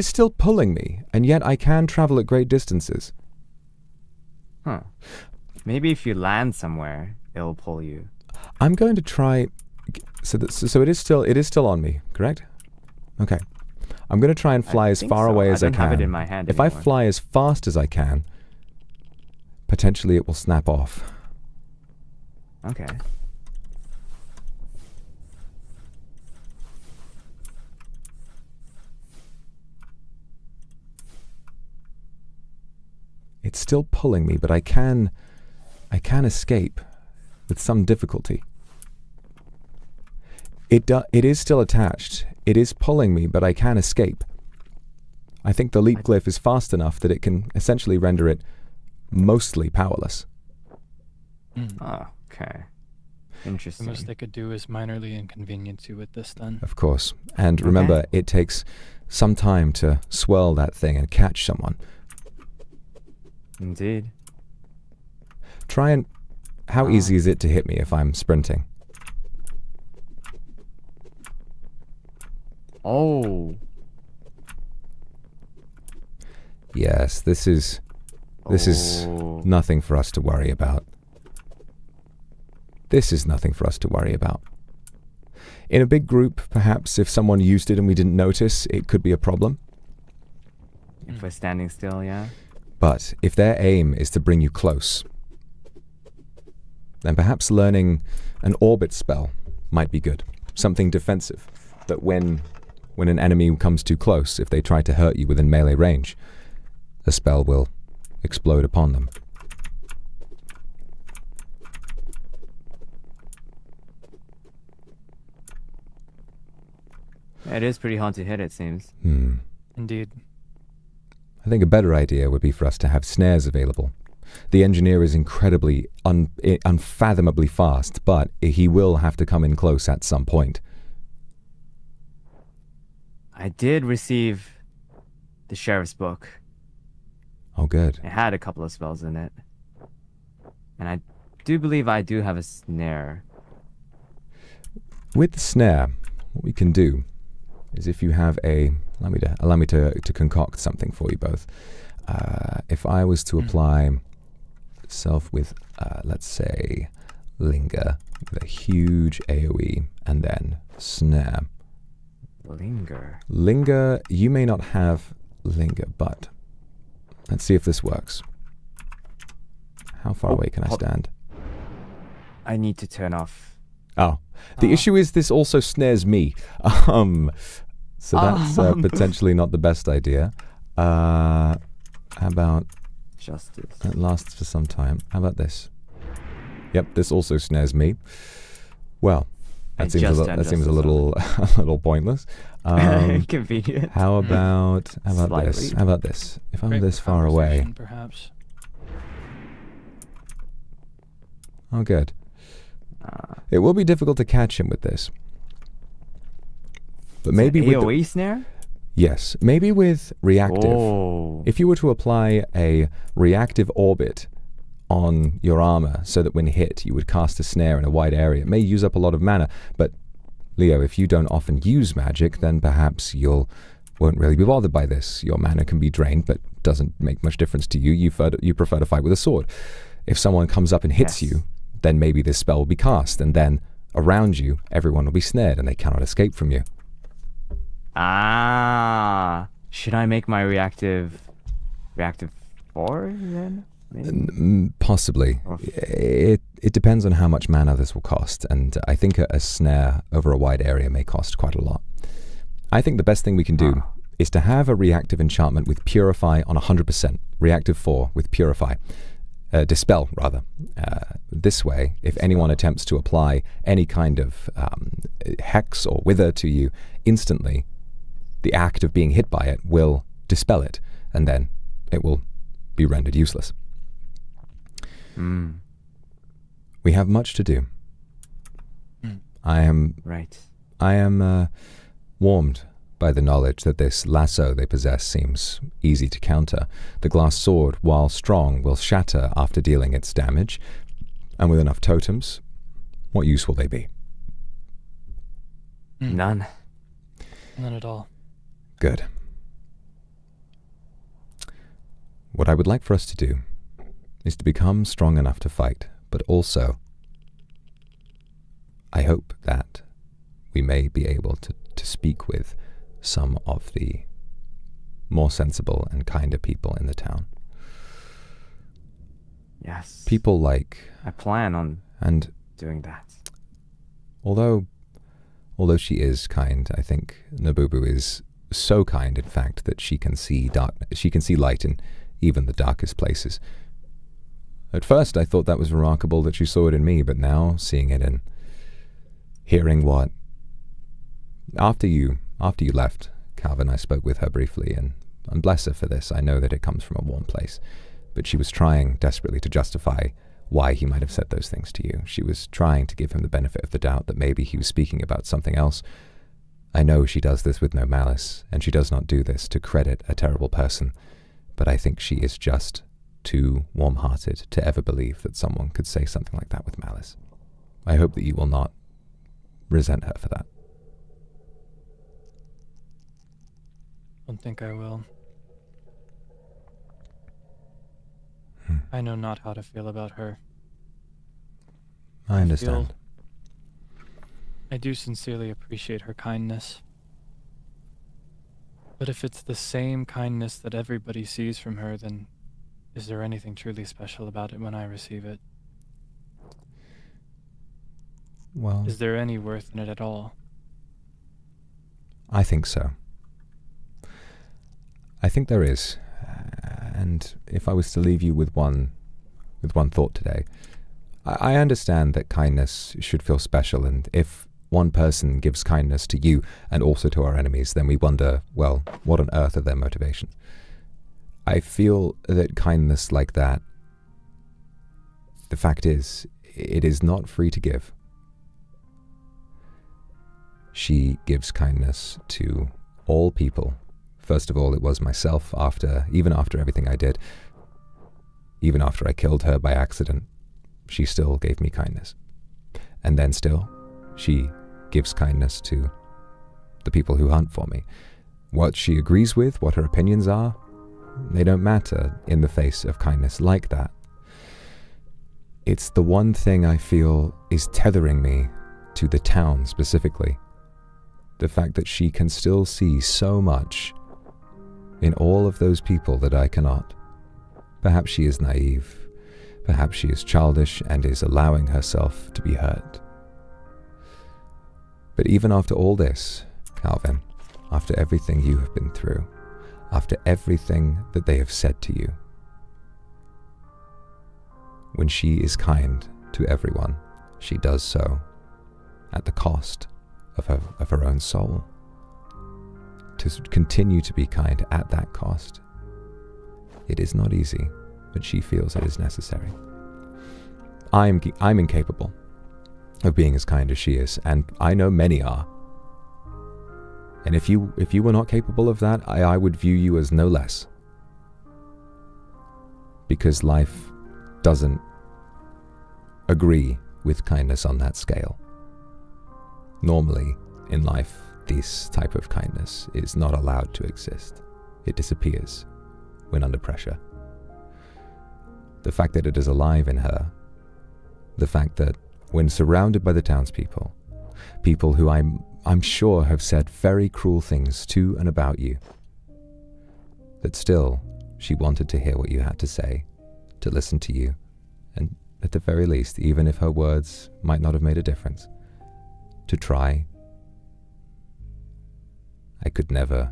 still pulling me, and yet I can travel at great distances. Huh. Maybe if you land somewhere, it'll pull you. I'm going to try... So it is still on me, correct? Okay. I'm going to try and fly as far away as I can. I don't have it in my hand If anymore. I fly as fast as I can, potentially it will snap off. Okay. It's still pulling me, but I can escape with some difficulty. It is still attached. It is pulling me, but I can escape. I think the leap glyph is fast enough that it can essentially render it mostly powerless. Oh, okay. Interesting. The most they could do is minorly inconvenience you with this then. Of course. And remember, it takes some time to swirl that thing and catch someone. Indeed. Try and... How easy is it to hit me if I'm sprinting? Oh. Yes, this is nothing for us to worry about. This is nothing for us to worry about. In a big group, perhaps if someone used it and we didn't notice, it could be a problem. If we're standing still, yeah. But if their aim is to bring you close, then perhaps learning an orbit spell might be good. Something defensive. That when an enemy comes too close, if they try to hurt you within melee range, the spell will explode upon them. It is pretty hard to hit, it seems. Indeed. I think a better idea would be for us to have snares available. The engineer is incredibly, unfathomably fast, but he will have to come in close at some point. I did receive the sheriff's book. Oh, good. It had a couple of spells in it. And I do believe I do have a snare. With the snare, what we can do is if you have a... Allow me to concoct something for you both. If I was to apply self with, let's say, linger, with a huge AoE, and then snare. Linger. Linger, you may not have linger, but let's see if this works. How far away can I stand? I need to turn off. Oh, the issue is this also snares me. So that's potentially not the best idea. How about... Justice. That lasts for some time. How about this? Yep, this also snares me. Well, that seems a little pointless. Convenient. How about this? How about this? If I'm this far away. Perhaps. Oh, good. It will be difficult to catch him with this. But maybe with AoE snare? Yes, maybe with reactive. Oh. If you were to apply a reactive orbit on your armor so that when hit you would cast a snare in a wide area, it may use up a lot of mana, but Leo, if you don't often use magic, then perhaps won't really be bothered by this. Your mana can be drained, but doesn't make much difference to you. You prefer to fight with a sword. If someone comes up and hits you, then maybe this spell will be cast, and then around you, everyone will be snared and they cannot escape from you. Should I make my reactive 4 then? Maybe? Possibly. It depends on how much mana this will cost, and I think a snare over a wide area may cost quite a lot. I think the best thing we can do is to have a reactive enchantment with Purify on 100%, reactive 4 with Purify. Dispel, rather. This way, if anyone attempts to apply any kind of hex or wither to you, instantly, the act of being hit by it will dispel it, and then it will be rendered useless. We have much to do. I am warmed by the knowledge that this lasso they possess seems easy to counter. The glass sword, while strong, will shatter after dealing its damage, and with enough totems, what use will they be? None. None at all. Good. What I would like for us to do is to become strong enough to fight, but also I hope that we may be able to speak with some of the more sensible and kinder people in the town. Yes. People like... I plan on doing that. Although she is kind, I think Nabubu is so kind, in fact, that she can see light in even the darkest places. At first, I thought that was remarkable that she saw it in me, but now, seeing it and hearing what... After you left, Calvin, I spoke with her briefly, and bless her for this, I know that it comes from a warm place, but she was trying desperately to justify why he might have said those things to you. She was trying to give him the benefit of the doubt that maybe he was speaking about something else. I know she does this with no malice, and she does not do this to credit a terrible person, but I think she is just too warm-hearted to ever believe that someone could say something like that with malice. I hope that you will not resent her for that. Don't think I will. I know not how to feel about her. I understand. I do sincerely appreciate her kindness. But if it's the same kindness that everybody sees from her, then is there anything truly special about it when I receive it? Well... Is there any worth in it at all? I think so. I think there is. And if I was to leave you with one thought today, I understand that kindness should feel special, and if one person gives kindness to you and also to our enemies, then we wonder, well, what on earth are their motivations? I feel that kindness like that, the fact is, it is not free to give. She gives kindness to all people. First of all, it was myself, even after everything I did. Even after I killed her by accident, she still gave me kindness. And then still, she gives kindness to the people who hunt for me. What she agrees with, what her opinions are, they don't matter in the face of kindness like that. It's the one thing I feel is tethering me to the town specifically. The fact that she can still see so much in all of those people that I cannot. Perhaps she is naive. Perhaps she is childish and is allowing herself to be hurt. But even after all this, Calvin, after everything you have been through, after everything that they have said to you, when she is kind to everyone, she does so at the cost of her own soul. To continue to be kind at that cost. It is not easy, but she feels it is necessary. I'm incapable of being as kind as she is, and I know many are. And if you were not capable of that, I would view you as no less. Because life doesn't agree with kindness on that scale. Normally, in life, this type of kindness is not allowed to exist. It disappears when under pressure. The fact that it is alive in her, the fact that when surrounded by the townspeople, people who I'm sure have said very cruel things to and about you, that still she wanted to hear what you had to say, to listen to you, and at the very least, even if her words might not have made a difference, to try. I could never,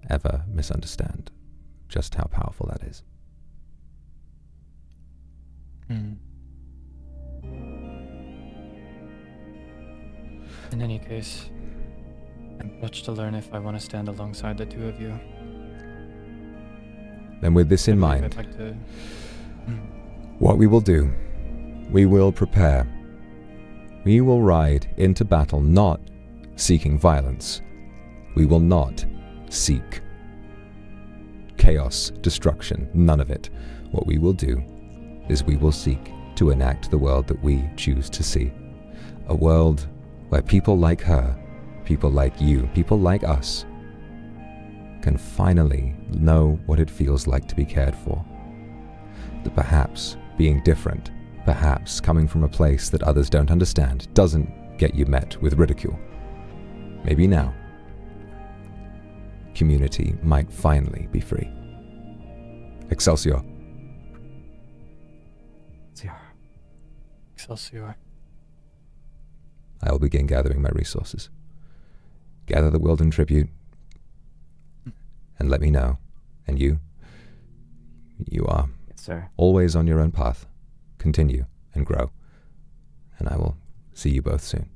ever misunderstand just how powerful that is. In any case, I have much to learn if I want to stand alongside the two of you. Then with this in mind, I'd like to... what we will do, we will prepare. We will ride into battle not seeking violence. We will not seek chaos, destruction, none of it. What we will do is we will seek to enact the world that we choose to see. A world where people like her, people like you, people like us, can finally know what it feels like to be cared for. That perhaps being different, perhaps coming from a place that others don't understand, doesn't get you met with ridicule. Maybe now, community might finally be free. Excelsior. Excelsior. I will begin gathering my resources. Gather the Wilden tribute, and let me know. And you are Yes, sir. always on your own path. Continue and grow. And I will see you both soon.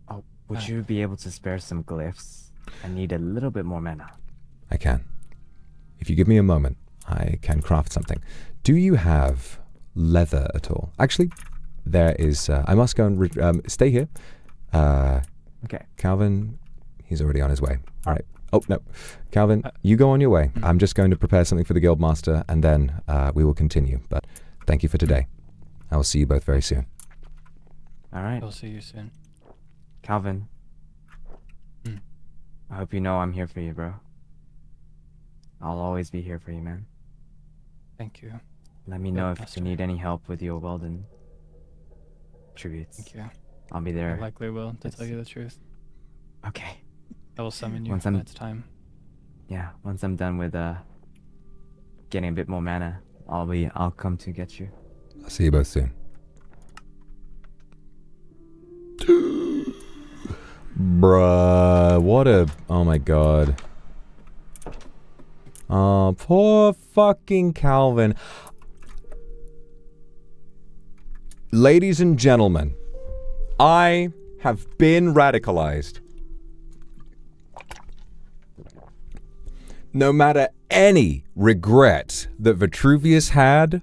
Oh, would you be able to spare some glyphs? I need a little bit more mana. I can. If you give me a moment, I can craft something. Do you have leather at all? Actually, there is... I must go and... stay here. Okay. Calvin, he's already on his way. All right. Oh, no. Calvin, you go on your way. I'm just going to prepare something for the Guildmaster, and then we will continue. But thank you for today. I will see you both very soon. All right. I'll see you soon. Calvin. I hope you know I'm here for you, bro. I'll always be here for you, man. Thank you. Let me know if you need any help with your Weldon tributes. Thank you. I'll be there. I likely will, to tell you the truth. Okay. I will summon you Once when I'm- it's time. Yeah, once I'm done with getting a bit more mana, I'll come to get you. I'll see you both soon. Bruh, what a... Oh my god. Oh, poor fucking Calvin. Ladies and gentlemen, I have been radicalized. No matter any regret that Vitruvius had,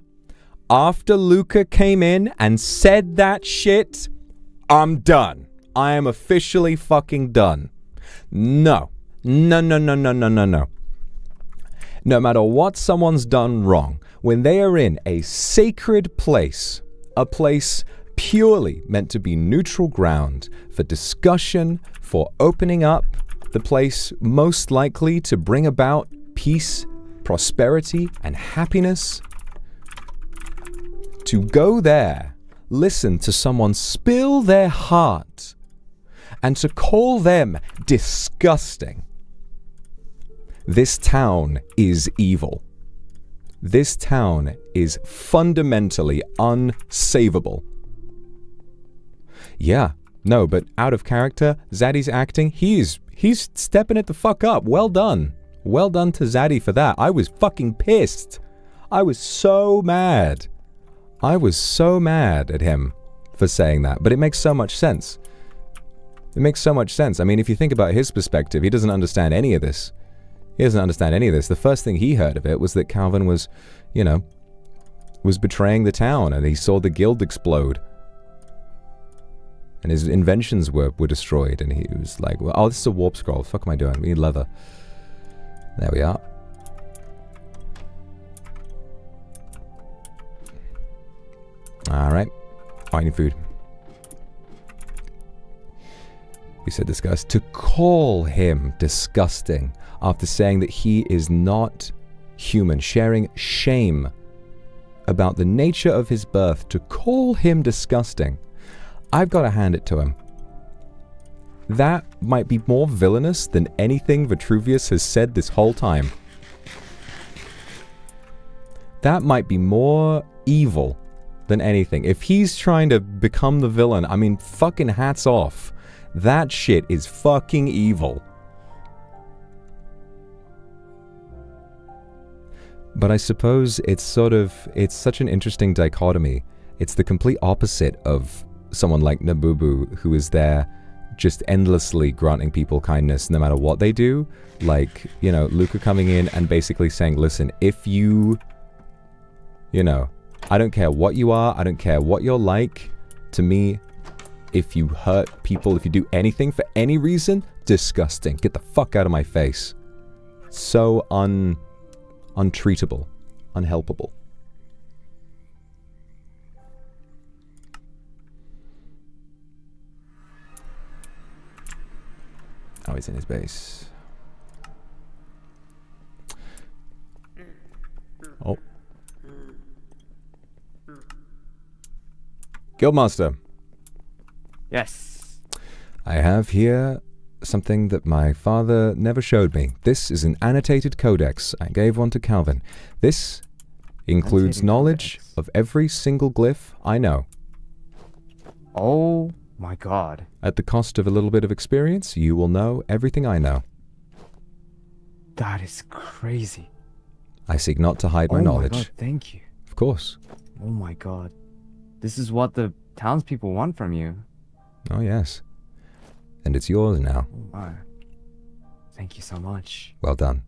after Luca came in and said that shit, I'm done. I am officially fucking done. No. No, no, no, no, no, no, no. No matter what someone's done wrong, when they are in a sacred place, a place purely meant to be neutral ground for discussion, for opening up, the place most likely to bring about peace, prosperity, and happiness, to go there, listen to someone spill their heart, and to call them disgusting. This town is evil. This town is fundamentally unsavable. Yeah, no, but out of character, Zaddy's acting, he's stepping it the fuck up. Well done. Well done to Zaddy for that. I was fucking pissed. I was so mad. I was so mad at him for saying that, but it makes so much sense. It makes so much sense. I mean, if you think about his perspective, he doesn't understand any of this. He doesn't understand any of this. The first thing he heard of it was that Calvin was, you know, was betraying the town, and he saw the guild explode. And his inventions were destroyed, and he was like, well, oh, this is a warp scroll. Fuck am I doing? We need leather. There we are. Alright. I need food. We said disgust. To call him disgusting after saying that he is not human, sharing shame about the nature of his birth, to call him disgusting, I've got to hand it to him. That might be more villainous than anything Vitruvius has said this whole time. That might be more evil than anything. If he's trying to become the villain, I mean, fucking hats off. That shit is fucking evil. But I suppose it's such an interesting dichotomy. It's the complete opposite of someone like Nabubu, who is there just endlessly granting people kindness no matter what they do. Like, you know, Luca coming in and basically saying, listen, if you know, I don't care what you are, I don't care what you're like, to me, if you hurt people, if you do anything for any reason, disgusting. Get the fuck out of my face. So untreatable, unhelpable. Oh, he's in his base. Oh. Guildmaster. Yes. I have here something that my father never showed me. This is an annotated codex. I gave one to Calvin. This includes knowledge of every single glyph I know. Oh My God. At the cost of a little bit of experience, you will know everything I know. That is crazy. I seek not to hide my knowledge. Oh my God, thank you. Of course. Oh my God. This is what the townspeople want from you. Oh, yes. And it's yours now. Oh my. Thank you so much. Well done.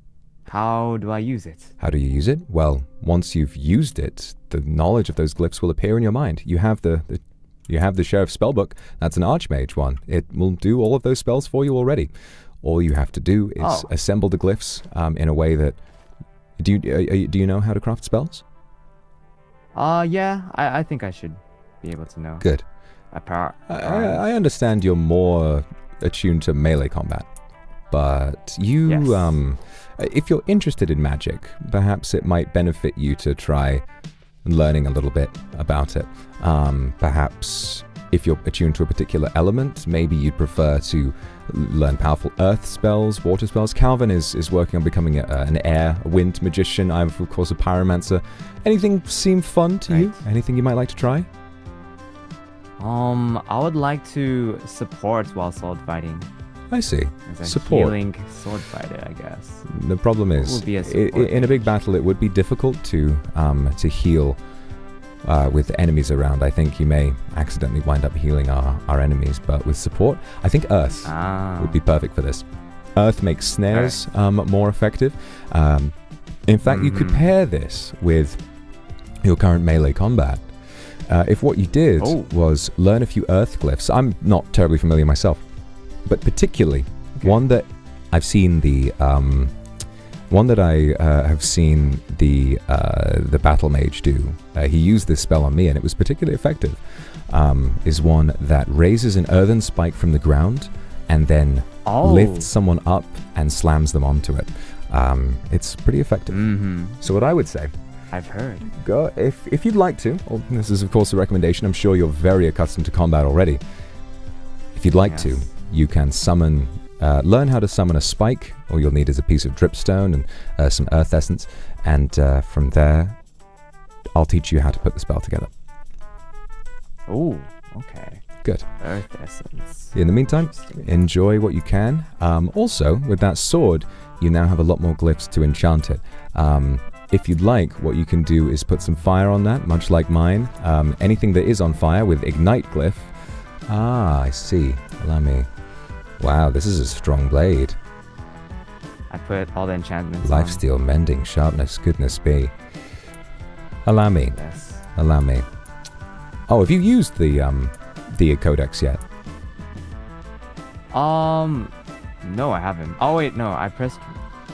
How do I use it? How do you use it? Well, once you've used it, the knowledge of those glyphs will appear in your mind. You have the Sheriff's Spellbook. That's an Archmage one. It will do all of those spells for you already. All you have to do is assemble the glyphs in a way that... Do you know how to craft spells? Yeah, I think I should be able to know. Good. I understand you're more attuned to melee combat. But you, if you're interested in magic, perhaps it might benefit you to try learning a little bit about it. Perhaps if you're attuned to a particular element, maybe you'd prefer to learn powerful earth spells, water spells. Calvin is working on becoming an air, a wind magician. I'm, of course, a pyromancer. Anything seem fun to you? Anything you might like to try? I would like to support while sword fighting. I see. As a Support. healing sword fighter, I guess. The problem is, in a big battle, it would be difficult to heal with enemies around. I think you may accidentally wind up healing our enemies, but with support, I think Earth would be perfect for this. Earth makes snares more effective. In fact, you could pair this with your current melee combat. If what you did was learn a few Earth glyphs, I'm not terribly familiar myself, but particularly one that I've seen the battle mage do. He used this spell on me, and it was particularly effective. Is one that raises an earthen spike from the ground and then lifts someone up and slams them onto it. It's pretty effective. So what I would say, I've heard. Go if you'd like to. Well, this is of course a recommendation. I'm sure you're very accustomed to combat already. If you'd like to, you can summon, learn how to summon a spike. All you'll need is a piece of dripstone and some earth essence, and from there, I'll teach you how to put the spell together. Oh, okay. Good. Earth essence. In the meantime, enjoy what you can. Also, with that sword, you now have a lot more glyphs to enchant it. If you'd like, what you can do is put some fire on that, much like mine. Anything that is on fire with ignite glyph. Ah, I see. Allow me. Wow, this is a strong blade. I put all the enchantments Lifesteal, mending, sharpness, goodness be. Allow me. Yes. Allow me. Oh, have you used the codex yet? No, I haven't. Oh wait, no, I pressed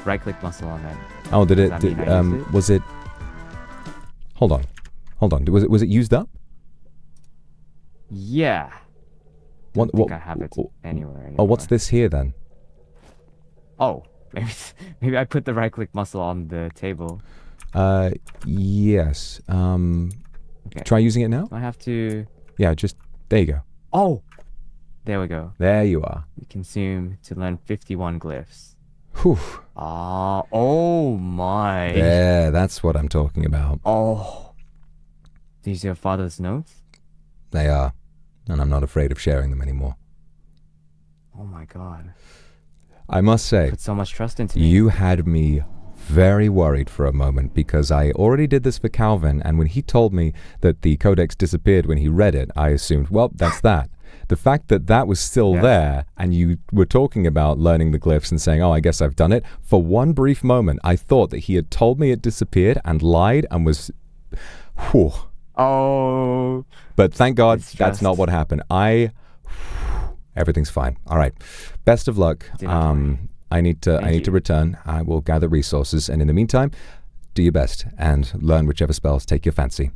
right-click muscle on that. Oh, did it? Does that mean I used it? Was it? Hold on. Was it used up? Yeah. I think I have it anywhere. Oh, what's this here then? Oh, maybe I put the right-click muscle on the table. Yes. Okay. Try using it now. I have to. Yeah, just there you go. Oh, there we go. There you are. You consume to learn 51 glyphs. Whew. Oh my. Yeah, that's what I'm talking about. Oh. These are your father's notes? They are. And I'm not afraid of sharing them anymore. Oh my god. I must say, put so much trust into me. You had me very worried for a moment, because I already did this for Calvin, and when he told me that the codex disappeared when he read it, I assumed, well, that's that. The fact that that was still there, and you were talking about learning the glyphs and saying, oh, I guess I've done it, for one brief moment, I thought that he had told me it disappeared and lied and was... Whew. Oh. But thank God that's not what happened. Everything's fine. All right. Best of luck. I need to return. I will gather resources, and in the meantime, do your best and learn whichever spells take your fancy.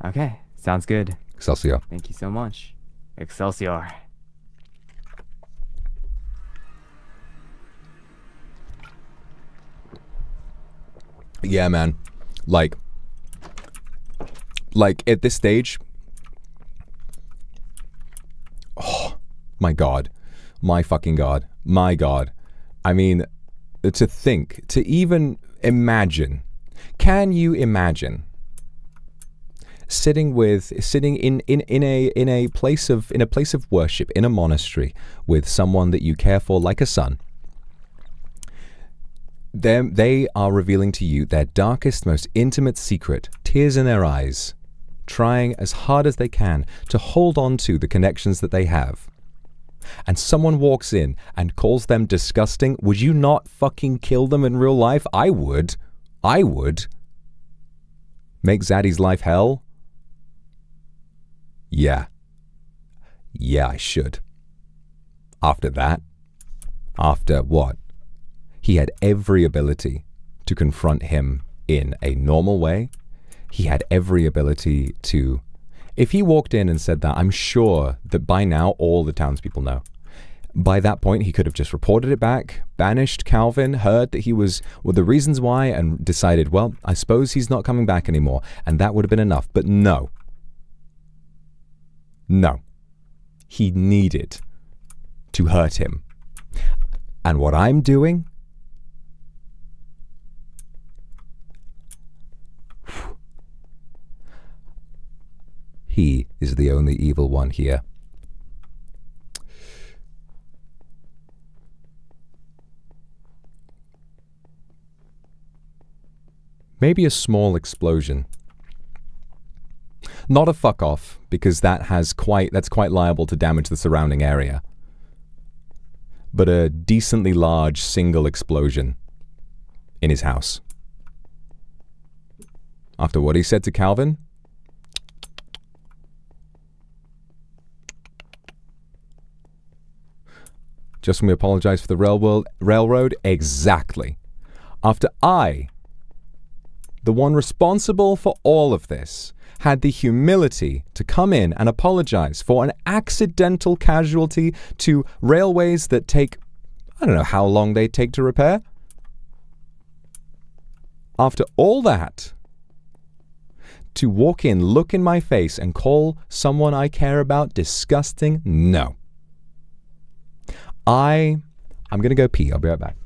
Okay. Sounds good. Excelsior. Thank you so much. Excelsior. Yeah, man. Like at this stage, oh my god, my fucking god, my god. I mean, to think, to even imagine, can you imagine sitting in a place of worship, in a monastery, with someone that you care for like a son. They are revealing to you their darkest, most intimate secret, tears in their eyes, trying as hard as they can to hold on to the connections that they have. And someone walks in and calls them disgusting. Would you not fucking kill them in real life? I would. I would. Make Zaddy's life hell? Yeah. Yeah, I should. After that? After what? He had every ability to confront him in a normal way. He had every ability to... If he walked in and said that, I'm sure that by now all the townspeople know. By that point, he could have just reported it back, banished Calvin, heard that he was... well, the reasons why, and decided, well, I suppose he's not coming back anymore, and that would have been enough. But no. No. He needed to hurt him. And what I'm doing... He is the only evil one here. Maybe a small explosion. Not a fuck off, because that's quite liable to damage the surrounding area. But a decently large single explosion in his house. After what he said to Calvin, just when we apologize for the railroad, exactly. After I, the one responsible for all of this, had the humility to come in and apologize for an accidental casualty to railways that take, I don't know how long they take to repair. After all that, to walk in, look in my face, and call someone I care about disgusting? No. I'm gonna go pee. I'll be right back.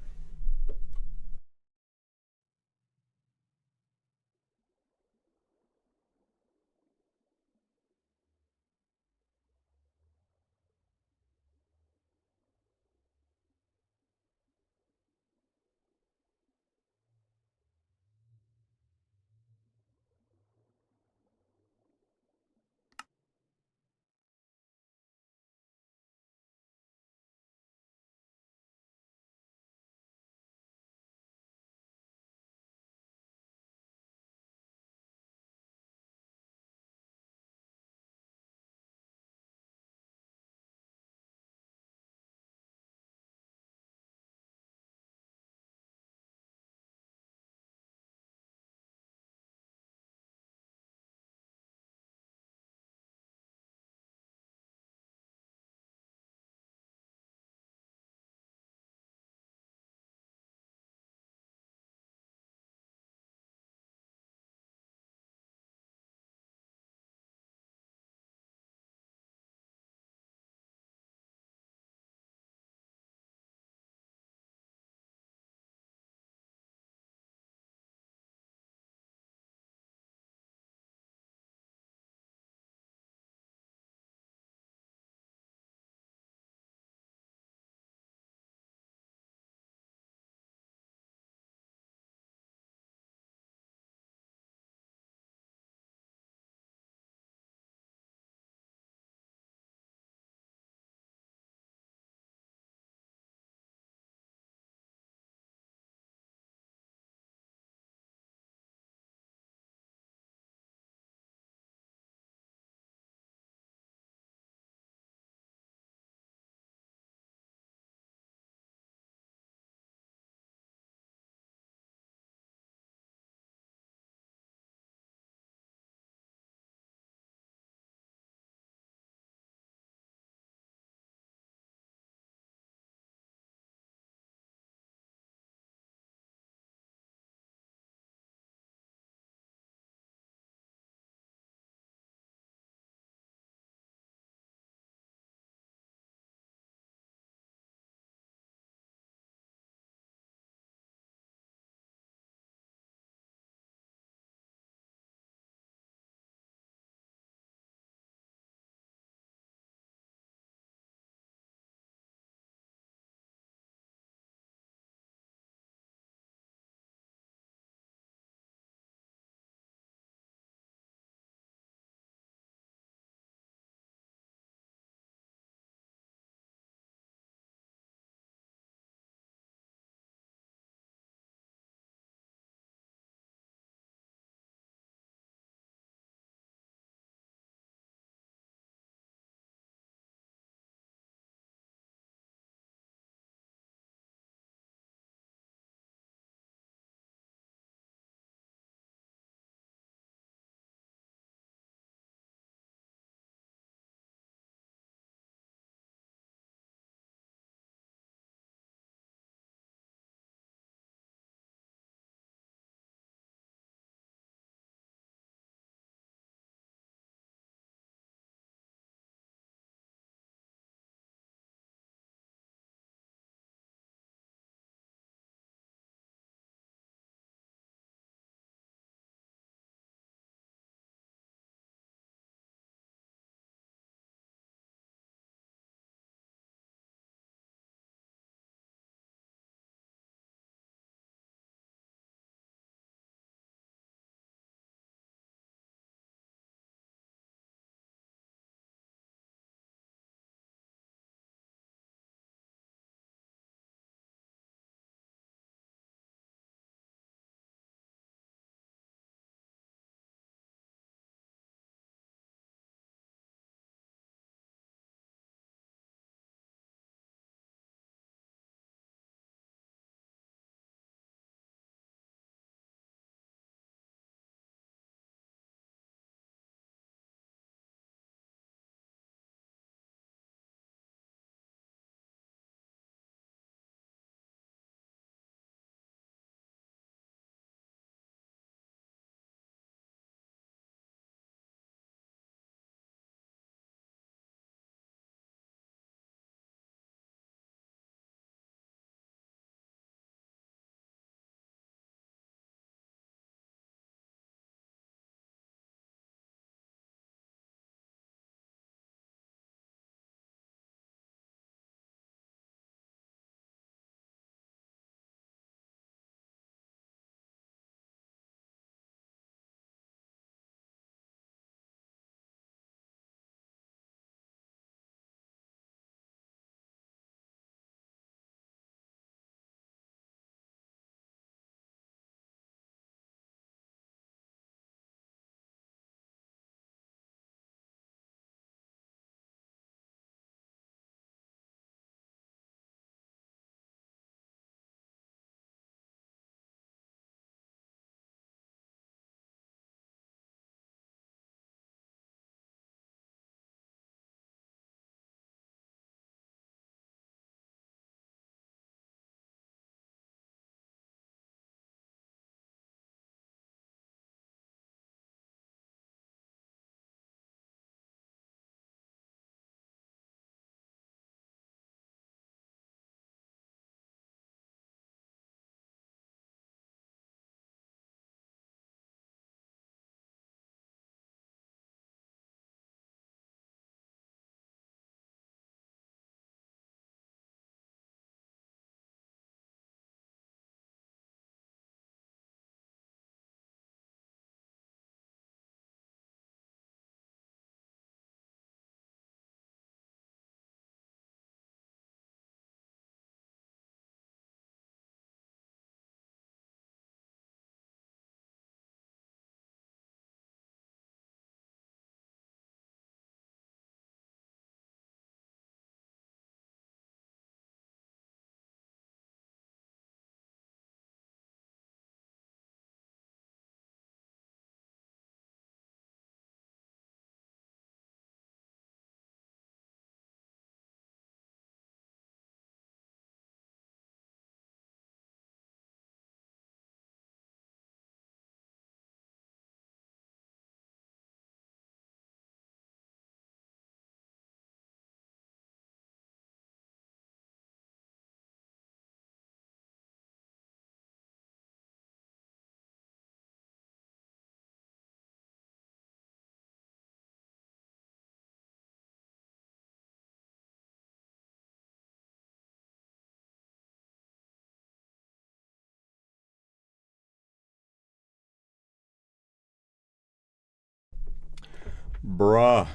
Bruh.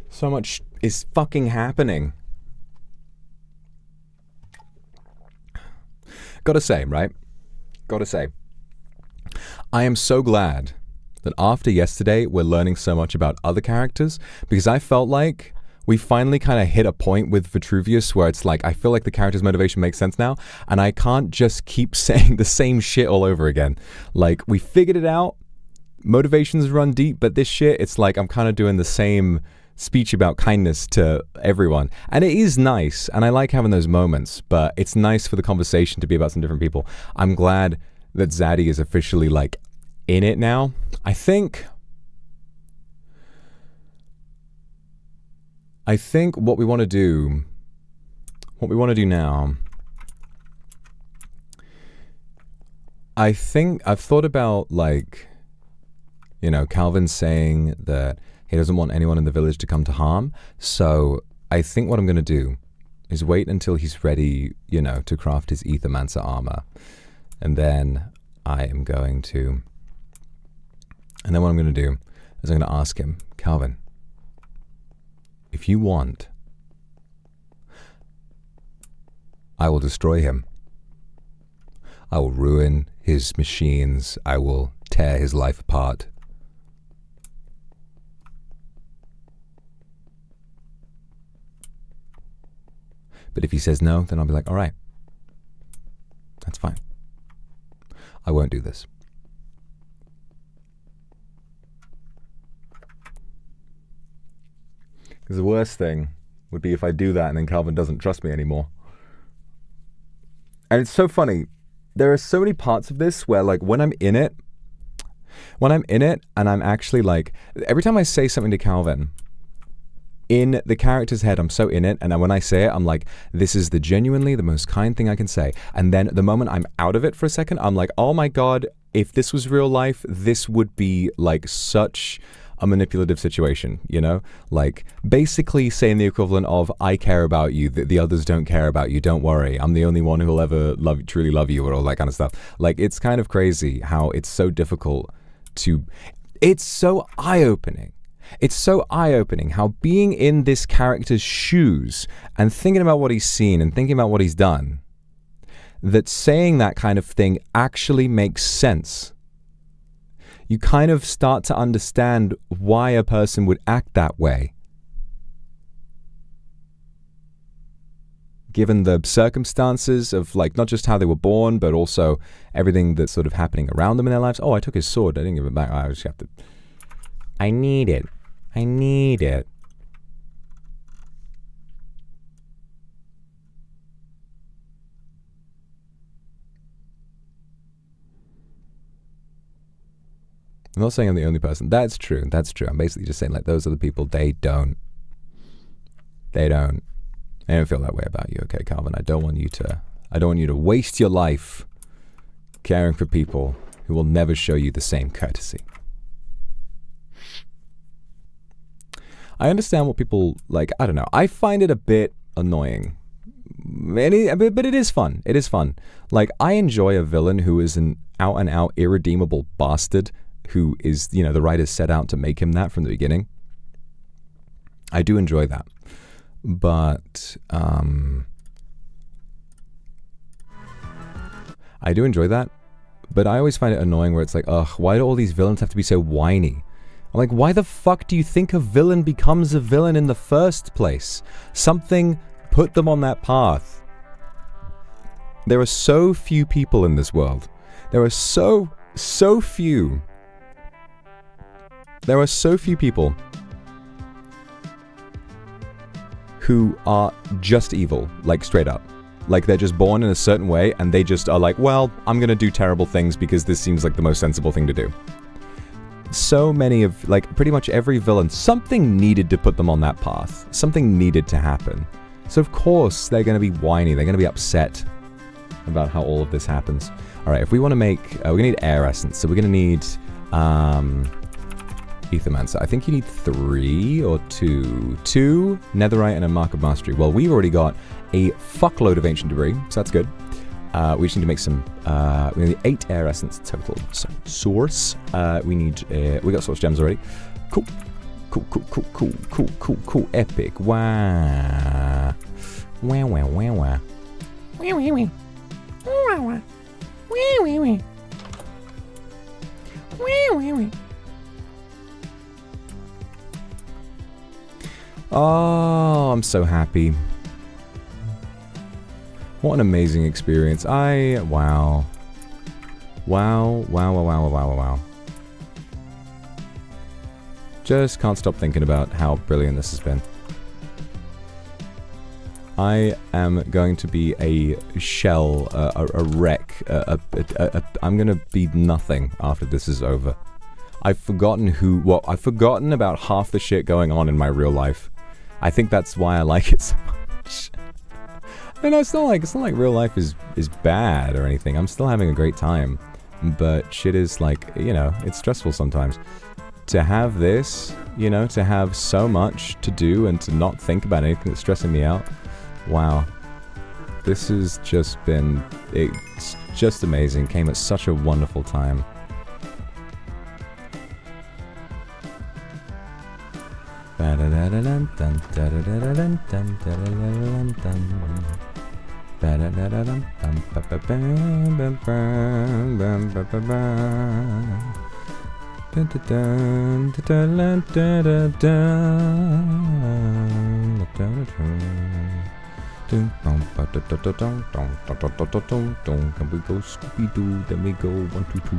So much is fucking happening. Gotta say, right? Gotta say. I am so glad that after yesterday, we're learning so much about other characters, because I felt like we finally kind of hit a point with Vitruvius where it's like, I feel like the character's motivation makes sense now, and I can't just keep saying the same shit all over again. Like, we figured it out, motivations run deep, but this shit, it's like I'm kind of doing the same speech about kindness to everyone. And it is nice, and I like having those moments, but it's nice for the conversation to be about some different people. I'm glad that Zaddy is officially, like, in it now. I think what we want to do now, I think I've thought about, like, you know, Calvin saying that he doesn't want anyone in the village to come to harm. So I think what I'm going to do is wait until he's ready, you know, to craft his Ethermancer armor. And then what I'm going to do is I'm going to ask him, Calvin, if you want, I will destroy him. I will ruin his machines. I will tear his life apart. But if he says no, then I'll be like, all right, that's fine. I won't do this. Because the worst thing would be if I do that and then Calvin doesn't trust me anymore. And it's so funny. There are so many parts of this where, like, when I'm in it and I'm actually like, every time I say something to Calvin, in the character's head, I'm so in it, and when I say it, I'm like, this is genuinely the most kind thing I can say. And then the moment I'm out of it for a second, I'm like, oh my god, if this was real life, this would be like such a manipulative situation, you know? Like, basically saying the equivalent of, I care about you, the others don't care about you, don't worry, I'm the only one who will ever truly love you, or all that kind of stuff. Like, it's kind of crazy how it's so difficult to... It's so eye-opening. It's so eye-opening how being in this character's shoes and thinking about what he's seen and thinking about what he's done, that saying that kind of thing actually makes sense. You kind of start to understand why a person would act that way, given the circumstances of, like, not just how they were born, but also everything that's sort of happening around them in their lives. Oh, I took his sword. I didn't give it back. I just have to... I need it. I need it. I'm not saying I'm the only person. That's true. That's true. I'm basically just saying, like, those are the people, they don't feel that way about you, okay, Calvin? I don't want you to waste your life caring for people who will never show you the same courtesy. I understand what people, like, I don't know. I find it a bit annoying. But it is fun. It is fun. Like, I enjoy a villain who is an out-and-out irredeemable bastard who is, you know, the writers set out to make him that from the beginning. I do enjoy that. But, I do enjoy that. But I always find it annoying where it's like, ugh, why do all these villains have to be so whiny? I'm like, why the fuck do you think a villain becomes a villain in the first place? Something put them on that path. There are so few people in this world. There are so few. There are so few people who are just evil, like, straight up. Like, they're just born in a certain way and they just are like, well, I'm gonna do terrible things because this seems like the most sensible thing to do. So many of, like, pretty much every villain, something needed to put them on that path. Something needed to happen. So of course they're going to be whiny. They're going to be upset about how all of this happens. All right, if we want to make, we're going to need air essence. So we're going to need Ethermancer. I think you need 3 or 2. 2 netherite and a mark of mastery. Well, we've already got a fuckload of ancient debris, so that's good. We just need to make some, we need 8 air essence total. So, source, we got source gems already. Cool. Cool. Epic. Wow. Wow. Oh, I'm so happy. What an amazing experience. Wow. Just can't stop thinking about how brilliant this has been. I am going to be a shell, a wreck, I'm gonna be nothing after this is over. I've forgotten about half the shit going on in my real life. I think that's why I like it so much. You know, it's not like real life is bad or anything. I'm still having a great time. But shit is like, you know, it's stressful sometimes. To have this, you know, to have so much to do and to not think about anything that's stressing me out. Wow. This has just been, it's just amazing. Came at such a wonderful time. Can we go Scooby-Doo? Then we go 1, 2, 2.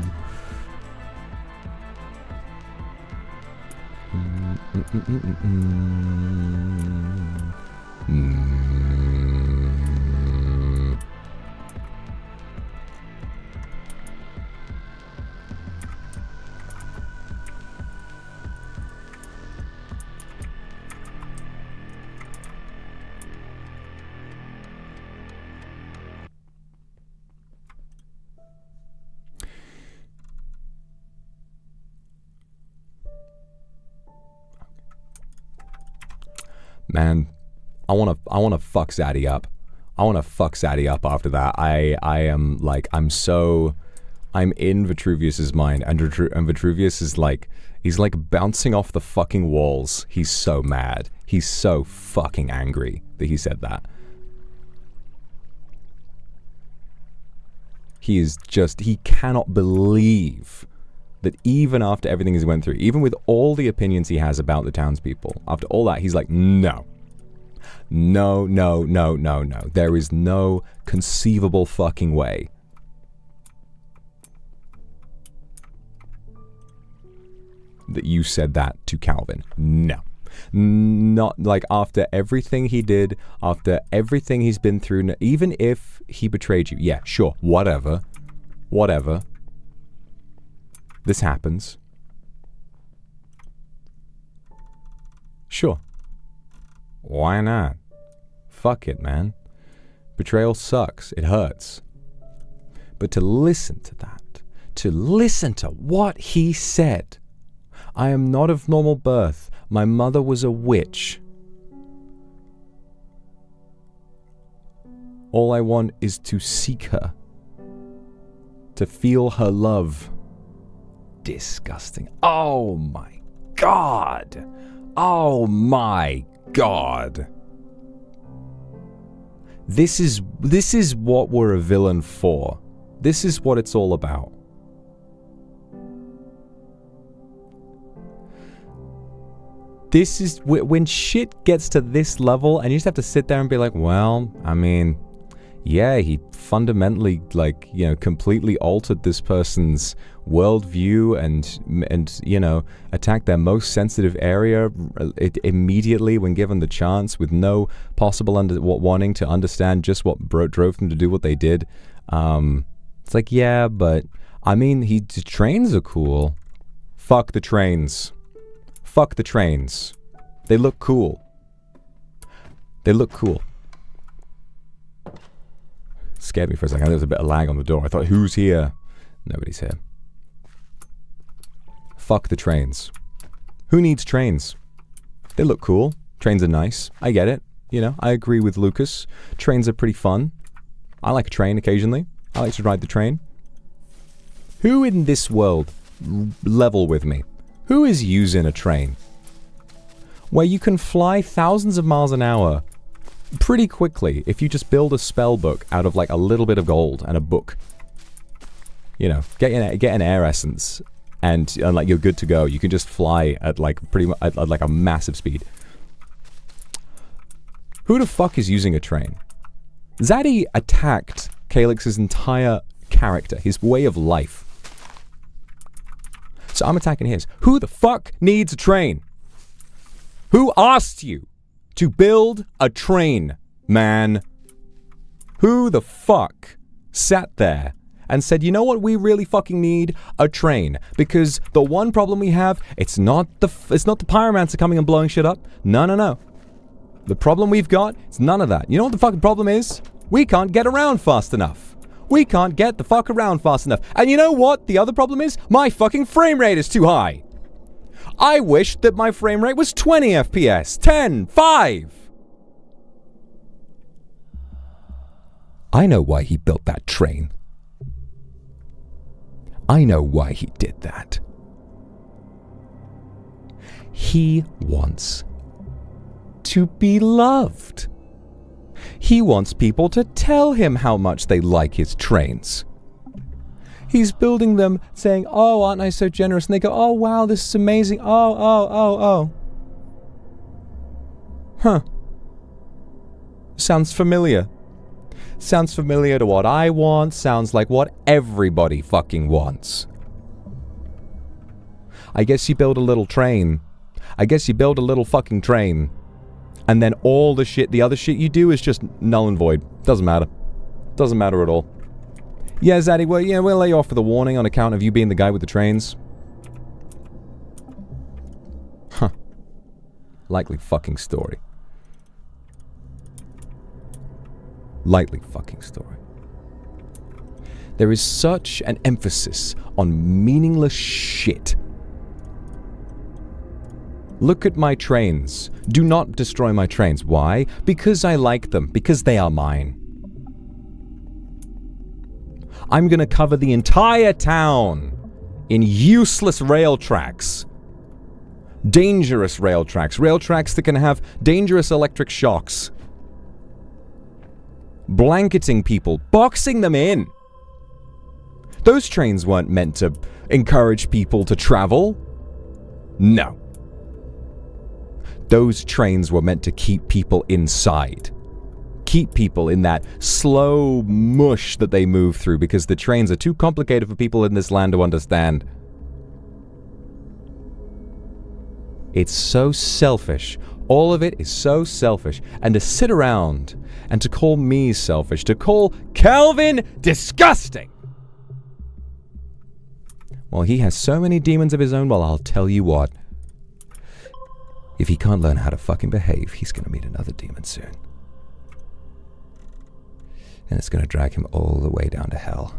Man, I wanna fuck Zaddy up. I wanna fuck Zaddy up after that. I'm in Vitruvius's mind, and Vitruvius is like, he's like bouncing off the fucking walls. He's so mad. He's so fucking angry that he said that. He is just, he cannot believe that even after everything he's went through, even with all the opinions he has about the townspeople, after all that, he's like, no. No. There is no conceivable fucking way that you said that to Calvin. No. Not like after everything he did, after everything he's been through, even if he betrayed you. Yeah, sure, whatever. This happens. Sure. Why not? Fuck it, man. Betrayal sucks. It hurts. But to listen to that, to listen to what he said, I am not of normal birth. My mother was a witch. All I want is to seek her. To feel her love. Disgusting. Oh my god. Oh my god. This is what we're a villain for. This is what it's all about. This is when shit gets to this level and you just have to sit there and be like, well, I mean, yeah, he fundamentally, like, you know, completely altered this person's worldview and you know, attacked their most sensitive area immediately when given the chance, with no possible wanting to understand just what drove them to do what they did. It's like, yeah, but I mean, the trains are cool. Fuck the trains. Fuck the trains. They look cool. They look cool. Scared me for a second. There was a bit of lag on the door. I thought, who's here? Nobody's here. Fuck the trains. Who needs trains? They look cool. Trains are nice. I get it. You know, I agree with Lucas. Trains are pretty fun. I like a train occasionally. I like to ride the train. Who in this world, level with me, who is using a train where you can fly thousands of miles an hour pretty quickly if you just build a spell book out of like a little bit of gold and a book? You know, get an air essence and like you're good to go. You can just fly at like pretty much at like a massive speed. Who the fuck is using a train? Zaddy attacked Calyx's entire character, his way of life. So I'm attacking his. Who the fuck needs a train? Who asked you to build a train, man? Who the fuck sat there and said, you know what we really fucking need? A train. Because the one problem we have, it's not the pyromancer coming and blowing shit up. No. The problem we've got, it's none of that. You know what the fucking problem is? We can't get around fast enough. We can't get the fuck around fast enough. And you know what the other problem is? My fucking frame rate is too high. I wish that my frame rate was 20 FPS, 10, 5. I know why he built that train. I know why he did that. He wants to be loved. He wants people to tell him how much they like his trains. He's building them saying, oh, aren't I so generous? And they go, oh, wow, this is amazing. Oh. Huh. Sounds familiar. Sounds familiar to what I want. Sounds like what everybody fucking wants. I guess you build a little train. I guess you build a little fucking train. And then all the other shit you do is just null and void. Doesn't matter. Doesn't matter at all. Yeah, Zaddy, well, yeah, we'll lay you off with a warning on account of you being the guy with the trains. Huh. Likely fucking story. Likely fucking story. There is such an emphasis on meaningless shit. Look at my trains. Do not destroy my trains. Why? Because I like them. Because they are mine. I'm gonna cover the entire town in useless rail tracks. Dangerous rail tracks. Rail tracks that can have dangerous electric shocks. Blanketing people. Boxing them in. Those trains weren't meant to encourage people to travel. No. Those trains were meant to keep people inside. Keep people in that slow mush that they move through because the trains are too complicated for people in this land to understand. It's so selfish. All of it is so selfish. And to sit around and to call me selfish, to call Kelvin disgusting. Well, he has so many demons of his own, well, I'll tell you what. If he can't learn how to fucking behave, he's gonna meet another demon soon. And it's gonna drag him all the way down to hell.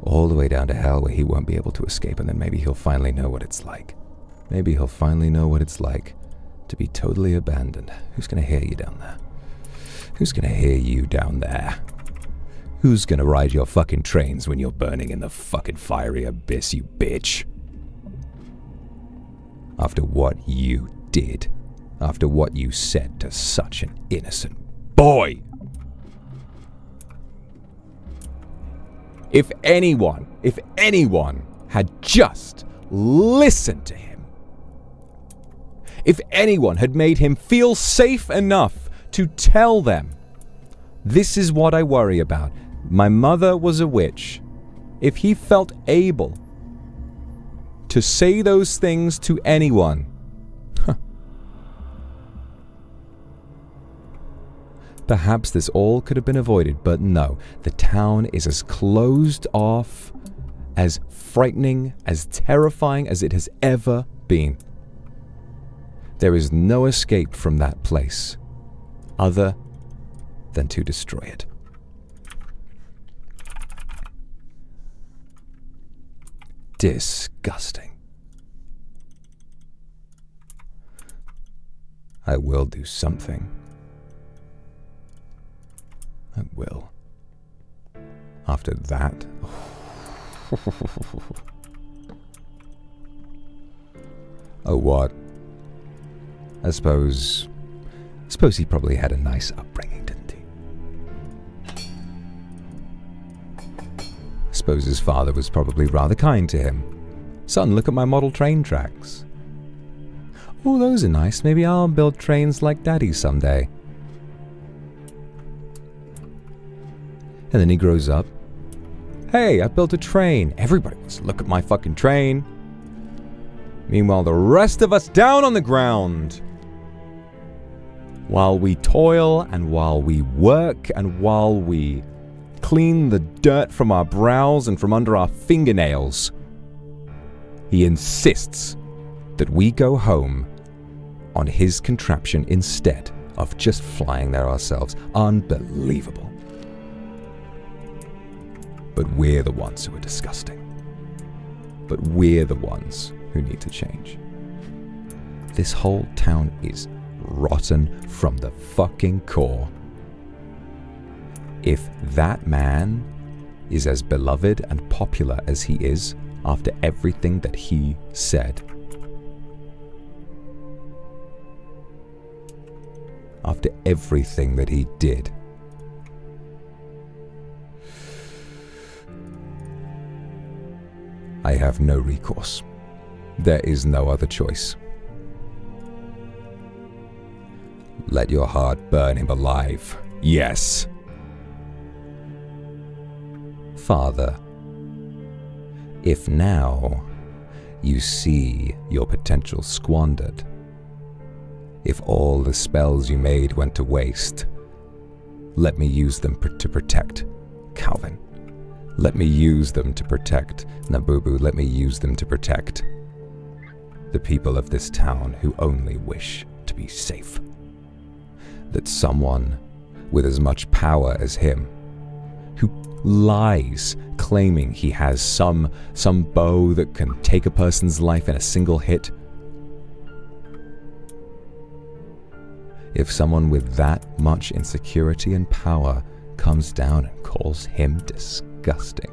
All the way down to hell where he won't be able to escape, and then maybe he'll finally know what it's like. Maybe he'll finally know what it's like to be totally abandoned. Who's gonna hear you down there? Who's gonna hear you down there? Who's gonna ride your fucking trains when you're burning in the fucking fiery abyss, you bitch? After what you did. After what you said to such an innocent boy. If anyone had just listened to him, if anyone had made him feel safe enough to tell them, this is what I worry about. My mother was a witch. If he felt able to say those things to anyone, perhaps this all could have been avoided, but no. The town is as closed off, as frightening, as terrifying as it has ever been. There is no escape from that place, other than to destroy it. Disgusting. I will do something. I will. After that... Oh, what? I suppose he probably had a nice upbringing, didn't he? I suppose his father was probably rather kind to him. Son, look at my model train tracks. Oh, those are nice. Maybe I'll build trains like Daddy someday. And then he grows up. Hey, I built a train. Everybody wants to look at my fucking train. Meanwhile, the rest of us down on the ground. While we toil and while we work and while we clean the dirt from our brows and from under our fingernails, he insists that we go home on his contraption instead of just flying there ourselves. Unbelievable. But we're the ones who are disgusting. But we're the ones who need to change. This whole town is rotten from the fucking core. If that man is as beloved and popular as he is after everything that he said, after everything that he did, I have no recourse. There is no other choice. Let your heart burn him alive. Yes. Father, if now you see your potential squandered, if all the spells you made went to waste, let me use them to protect Calvin. Let me use them to protect Nabubu. Let me use them to protect the people of this town who only wish to be safe. That someone with as much power as him, who lies claiming he has some bow that can take a person's life in a single hit, if someone with that much insecurity and power comes down and calls him disgusting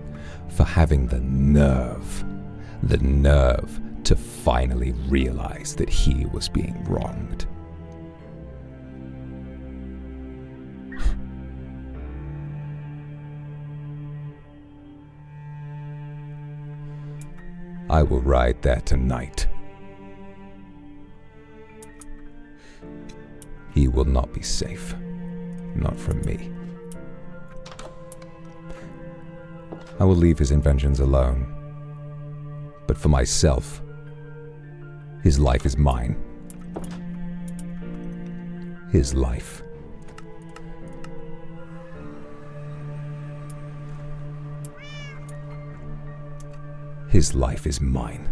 for having the nerve to finally realize that he was being wronged. I will ride there tonight. He will not be safe. Not from me. I will leave his inventions alone. But for myself, his life is mine. His life. His life is mine.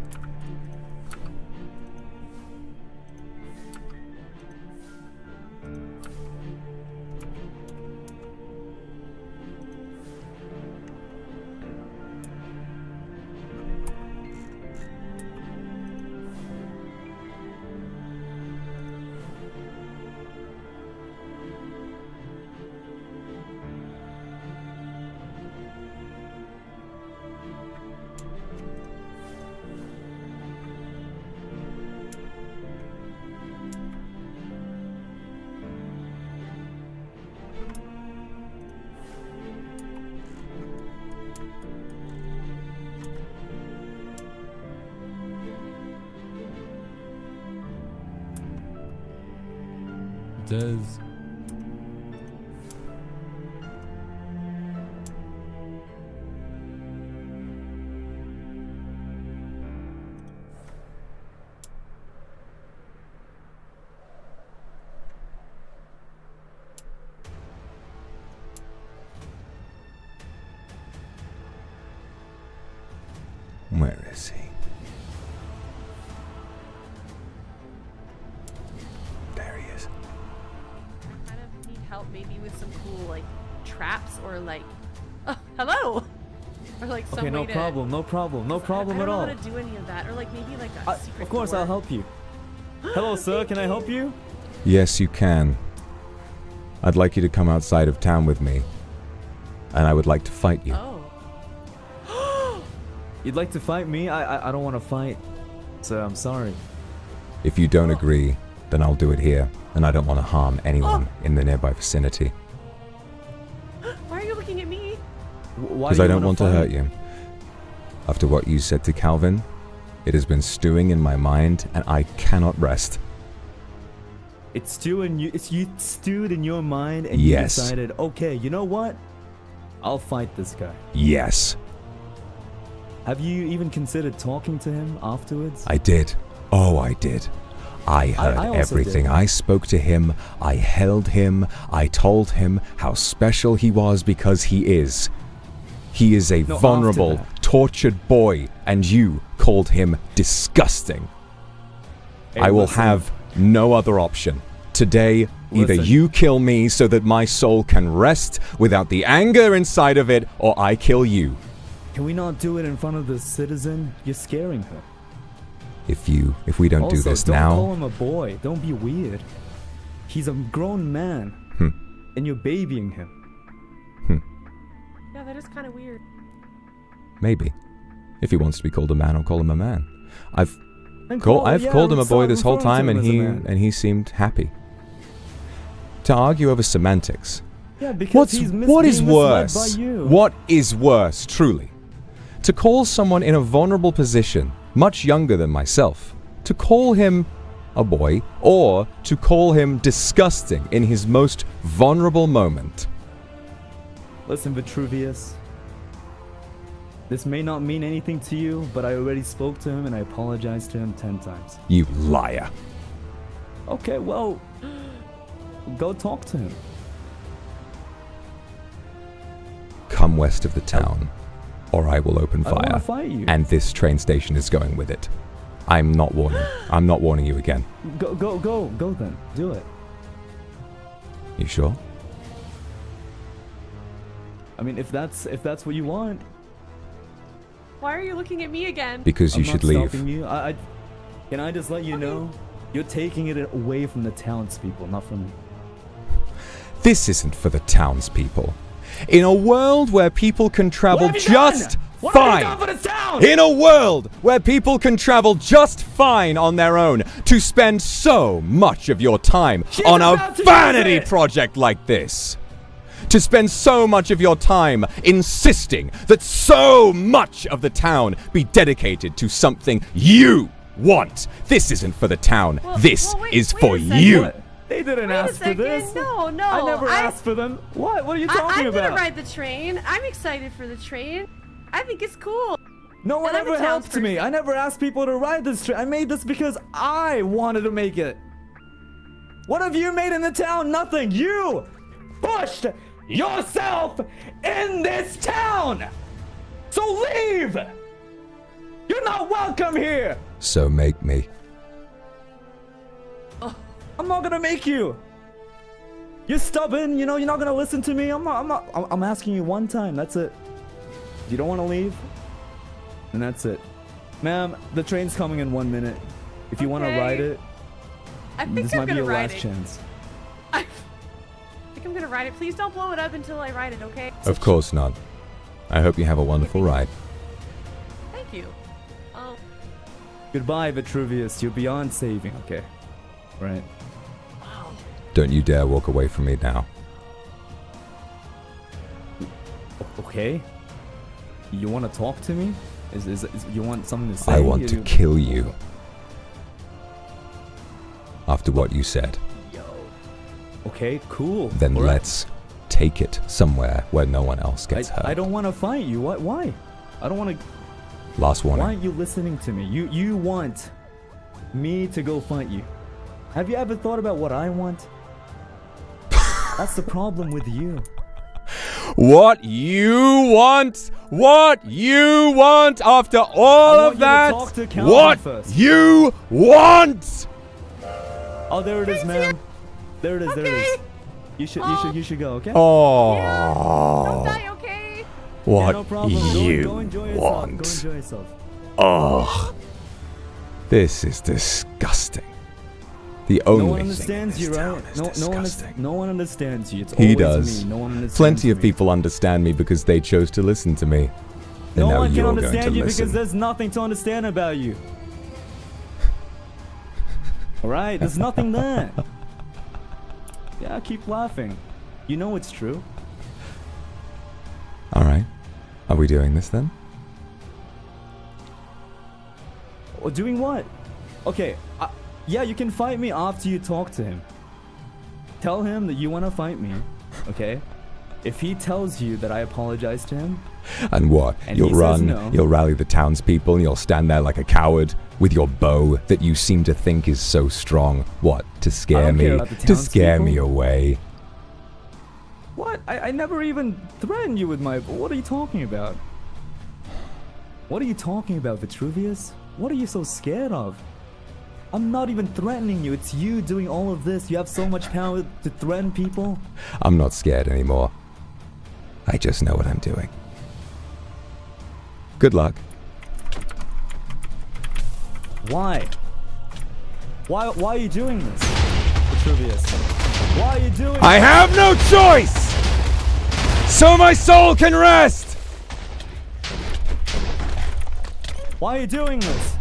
Does Where is he? There he is. Kind of need help maybe with some cool like traps or like hello or like some okay, no way to, problem, no problem at all. I don't know how to do any of that or like maybe like a secret Of course, door. I'll help you. Hello, sir. Can I help you? Yes, you can. I'd like you to come outside of town with me. and I would like to fight you. Oh. You'd like to fight me? I don't want to fight, so I'm sorry. If you don't agree, then I'll do it here, and I don't want to harm anyone in the nearby vicinity. Why are you looking at me? Because I don't want to hurt you. After what you said to Calvin, it has been stewing in my mind, and I cannot rest. It's stewed in your mind, and you decided, okay, you know what? I'll fight this guy. Yes. Have you even considered talking to him afterwards? I did. Oh, I did. I heard everything. I spoke to him. I held him. I told him how special he was because he is. He is a vulnerable, tortured boy, and you called him disgusting. Hey, I will listen. have no other option. Today, either Listen. you kill me so that my soul can rest without the anger inside of it, or I kill you. Can we not do it in front of the citizen? You're scaring her. If we don't do this don't now, call him a boy. Don't be weird. He's a grown man, and you're babying him. Yeah, that is kind of weird. maybe. If he wants to be called a man, I'll call him a man. I've called him a boy this whole time, and he seemed happy. To argue over semantics. Yeah, because what is being worse? misled by you. What is worse, truly? To call someone in a vulnerable position, much younger than myself, to call him a boy, or to call him disgusting in his most vulnerable moment. Listen, Vitruvius. This may not mean anything to you, but I already spoke to him and I apologized to him 10 times. You liar. Okay, well, go talk to him. Come west of the town, or I will open I don't fire. wanna fight you. And this train station is going with it. I'm not warning you again. Go then. Do it. You sure? I mean, if that's what you want. Why are you looking at me again? Because you I'm should not leave. stopping you. Can I just let you know? You're taking it away from the townspeople, not from me. This isn't for the townspeople. In a world where people can travel just fine. In a world where people can travel just fine on their own, to spend so much of your time on a vanity project like this. To spend so much of your time insisting that so much of the town be dedicated to something you want. This isn't for the town. This is for you. They didn't ask for this. No. I never asked for them. What? What are you talking I'm about? gonna ride the train. I'm excited for the train. I think it's cool. No one And I'm a ever helped me. I never asked people to ride this train. I made this because I wanted to make it. What have you made in the town? Nothing. You pushed yourself in this town. So leave. You're not welcome here. So make me. I'm not gonna make you. You're stubborn, you know, you're not gonna listen to me. I'm asking you one time, that's it. If you don't wanna leave, then that's it. Ma'am, the train's coming in 1 minute. If you wanna ride it, I think this I'm might be gonna your ride last it. chance. I think I'm gonna ride it. Please don't blow it up until I ride it, okay? Of course not. I hope you have a wonderful ride. Thank you. Oh. Goodbye, Vitruvius. You're beyond saving, okay? Right. Don't you dare walk away from me now. Okay. You wanna talk to me? Is you want something to say? I want to kill you. After what you said. Okay, cool. Then let's take it somewhere where no one else gets hurt. I don't want to fight you. What? Why? I don't want to. Last warning. Why aren't you listening to me? You want me to go fight you. Have you ever thought about what I want? That's the problem with you. What you want? What you want after all of that? What you want? Oh, there it is, ma'am. There it is. There it is. You should go. Okay. Oh. Don't die, okay? What Yeah, no problem. you go enjoy yourself. want? Go enjoy yourself. Oh. This is disgusting. The only no one thing understands in you, this right? town is No one understands you. It's He always does. me. No one understands Plenty of me. people understand me because they chose to listen to me. And No now one can you're going to understand you listen. because there's nothing to understand about you. Alright, there's nothing there. Yeah, keep laughing. You know it's true. Alright. Are we doing this then? Or doing what? Okay, yeah, you can fight me after you talk to him. Tell him that you want to fight me, okay? If he tells you that I apologize to him... And what? And You'll he says run, no. you'll rally the townspeople, and you'll stand there like a coward with your bow that you seem to think is so strong. What? To scare don't care me? about the To scare me townspeople. away? What? I never even threatened you with my... What are you talking about? What are you talking about, Vitruvius? What are you so scared of? I'm not even threatening you. It's you doing all of this. You have so much power to threaten people. I'm not scared anymore. I just know what I'm doing. Good luck. Why? Why are you doing this, Vitruvius? Why are you doing I have no choice! So my soul can rest! Why are you doing this?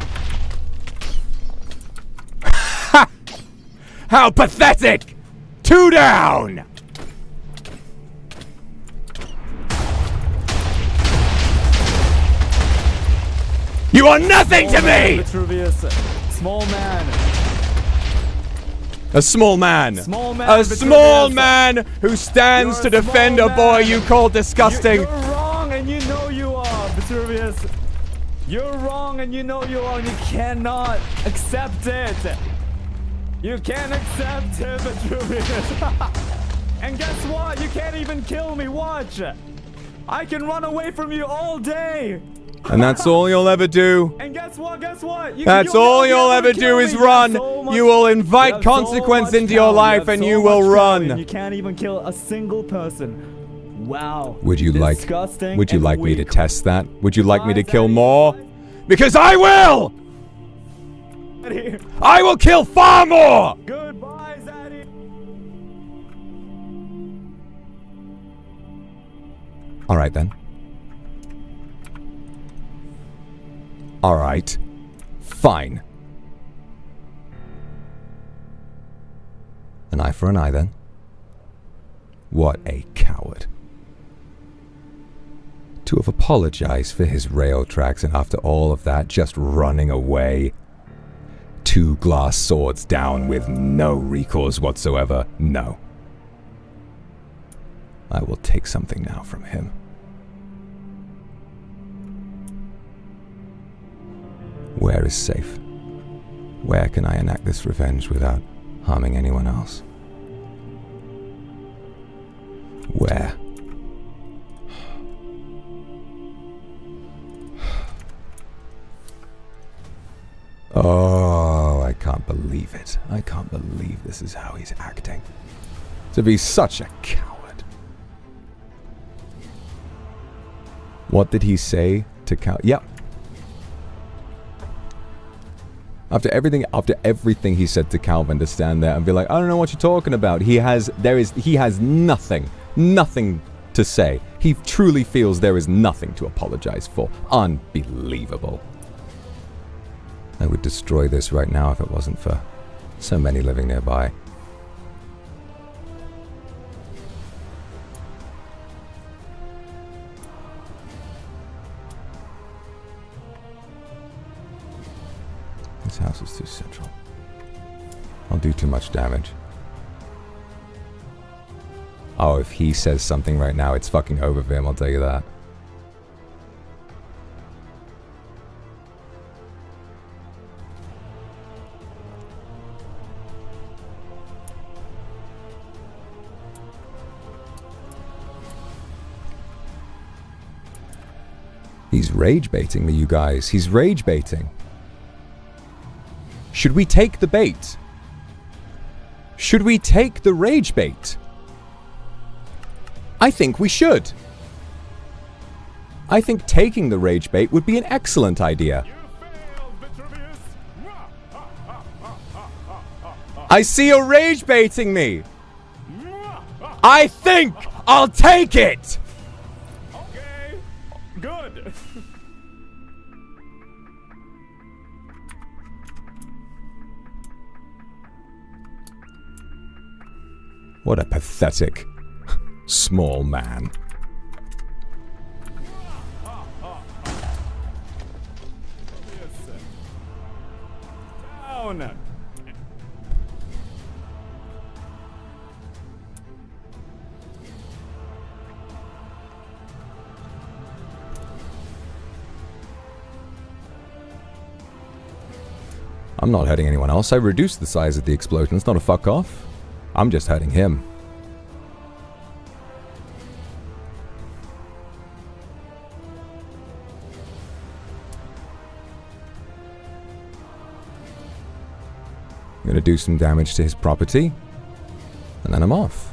How pathetic! 2 down! You are nothing to me! Vitruvius, small man. A small man. Small man, A small Vitruvius. man who stands to defend a boy you call disgusting. You're wrong and you know you are, Vitruvius. You're wrong and you know you are and you cannot accept it. You can't accept it, Vitruvius. And guess what? You can't even kill me. Watch. I can run away from you all day. And that's all you'll ever do. And guess what? Guess what? That's all you'll ever do is run. You will invite consequence into your life and you will run. You can't even kill a single person. Wow. Would you like Disgusting Would you and like me to weak. test that? Would you like me to kill more? Because I will! I will kill far more! Goodbye, Zaddy. Alright then. Alright. Fine. An eye for an eye then. What a coward. To have apologized for his rail tracks and after all of that just running away. 2 glass swords down with no recourse whatsoever. No. I will take something now from him. Where is safe? Where can I enact this revenge without harming anyone else? Where? Oh, I can't believe it. I can't believe this is how he's acting. To be such a coward. What did he say to Cal? Yep. After everything he said to Calvin to stand there and be like, I don't know what you're talking about. He has nothing to say. He truly feels there is nothing to apologize for. Unbelievable. I would destroy this right now if it wasn't for so many living nearby. This house is too central. I'll do too much damage. Oh, if he says something right now, it's fucking over for him, I'll tell you that. He's rage baiting me, you guys. He's rage baiting. Should we take the bait? Should we take the rage bait? I think we should. I think taking the rage bait would be an excellent idea. I see you're rage baiting me. I think I'll take it. Okay. Good. What a pathetic small man. Down. I'm not hurting anyone else. I reduced the size of the explosion. It's not a fuck off. I'm just hurting him. I'm gonna do some damage to his property, and then I'm off.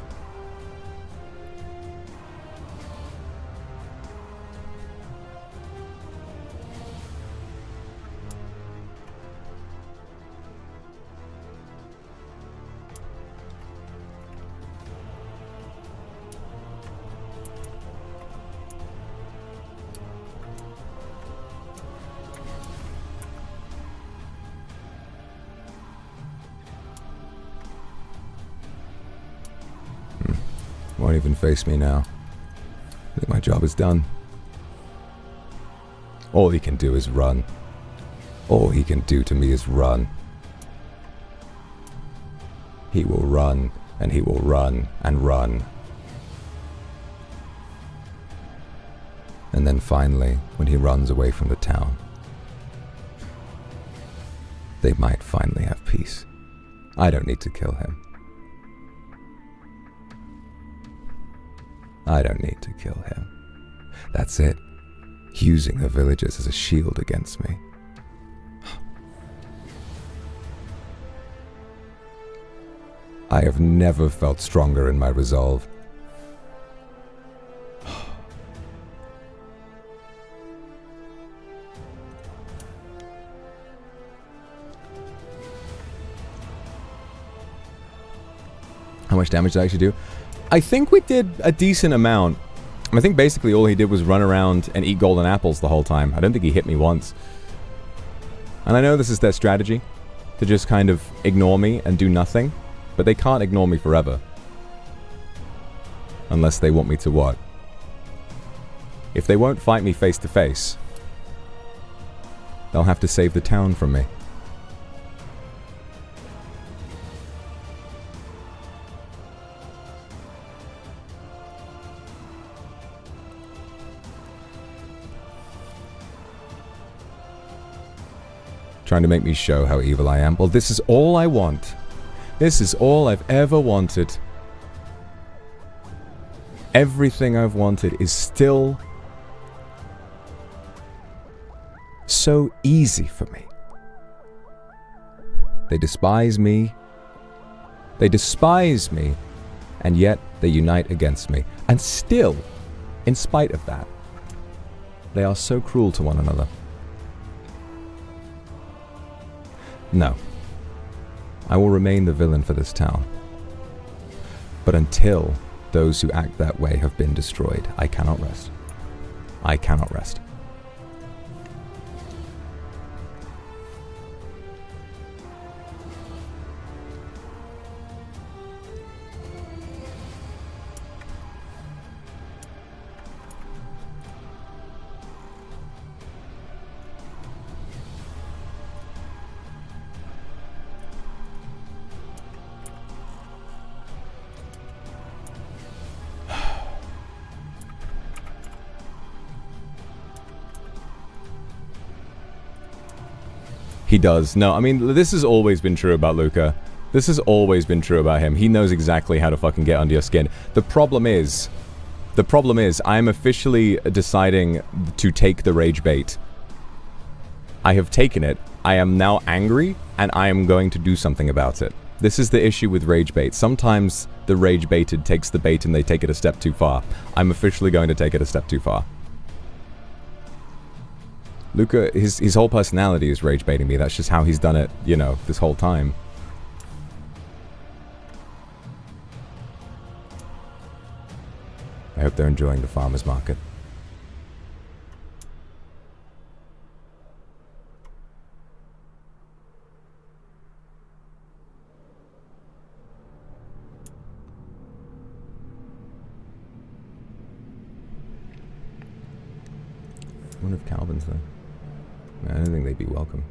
Won't even face me now. I think my job is done. All he can do is run. All he can do to me is run. He will run, and he will run, and run. And then finally, when he runs away from the town, they might finally have peace. I don't need to kill him. I don't need to kill him. That's it. Using the villagers as a shield against me. I have never felt stronger in my resolve. How much damage did I actually do? I think we did a decent amount. I think basically all he did was run around and eat golden apples the whole time. I don't think he hit me once. And I know this is their strategy, to just kind of ignore me and do nothing. But they can't ignore me forever. Unless they want me to what? If they won't fight me face to face, they'll have to save the town from me. Trying to make me show how evil I am. Well, this is all I want. This is all I've ever wanted. Everything I've wanted is still so easy for me. They despise me. They despise me. And yet they unite against me. And still, in spite of that, they are so cruel to one another. No. I will remain the villain for this town. But until those who act that way have been destroyed, I cannot rest. I cannot rest. He does. No, I mean, this has always been true about Luca. This has always been true about him. He knows exactly how to fucking get under your skin. The problem is, I'm officially deciding to take the rage bait. I have taken it. I am now angry, and I am going to do something about it. This is the issue with rage bait. Sometimes the rage baited takes the bait and they take it a step too far. I'm officially going to take it a step too far. Luca, his whole personality is rage baiting me. That's just how he's done it, you know, this whole time. hope they're enjoying the farmer's market. I wonder if Calvin's there. I don't think they'd be welcome.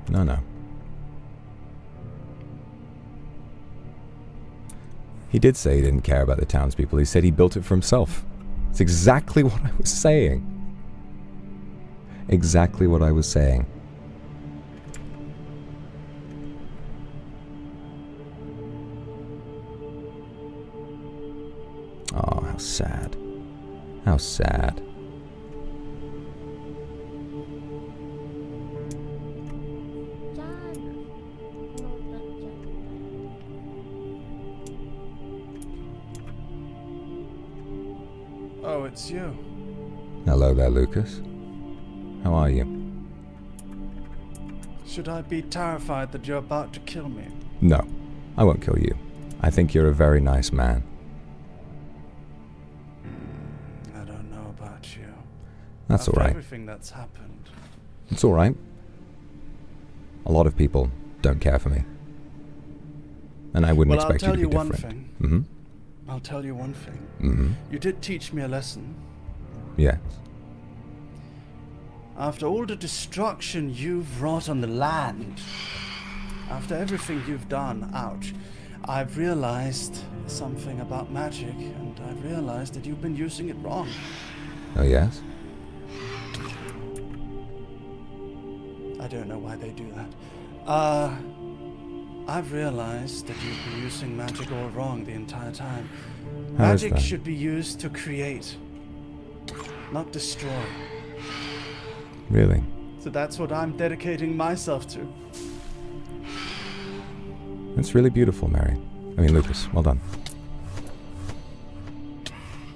No. He did say he didn't care about the townspeople. He said he built it for himself. It's exactly what I was saying. Exactly what I was saying. Oh, how sad. How sad. Oh, it's you. Hello there, Lucas. How are you? Should I be terrified that you're about to kill me? No, I won't kill you. I think you're a very nice man. I don't know about you. That's After all right. Everything that's happened. It's all right. A lot of people don't care for me. And I wouldn't expect you to be different. I'll tell you one thing. I'll tell you one thing. You did teach me a lesson. Yes. After all the destruction you've wrought on the land, after everything you've done, ouch, I've realized something about magic, and I've realized that you've been using it wrong. Oh, yes? I don't know why they do that. I've realized that you've been using magic all wrong the entire time. How is Magic that? should be used to create, not destroy. Really? So that's what I'm dedicating myself to. That's really beautiful, Mary. I mean, Lucas, well done.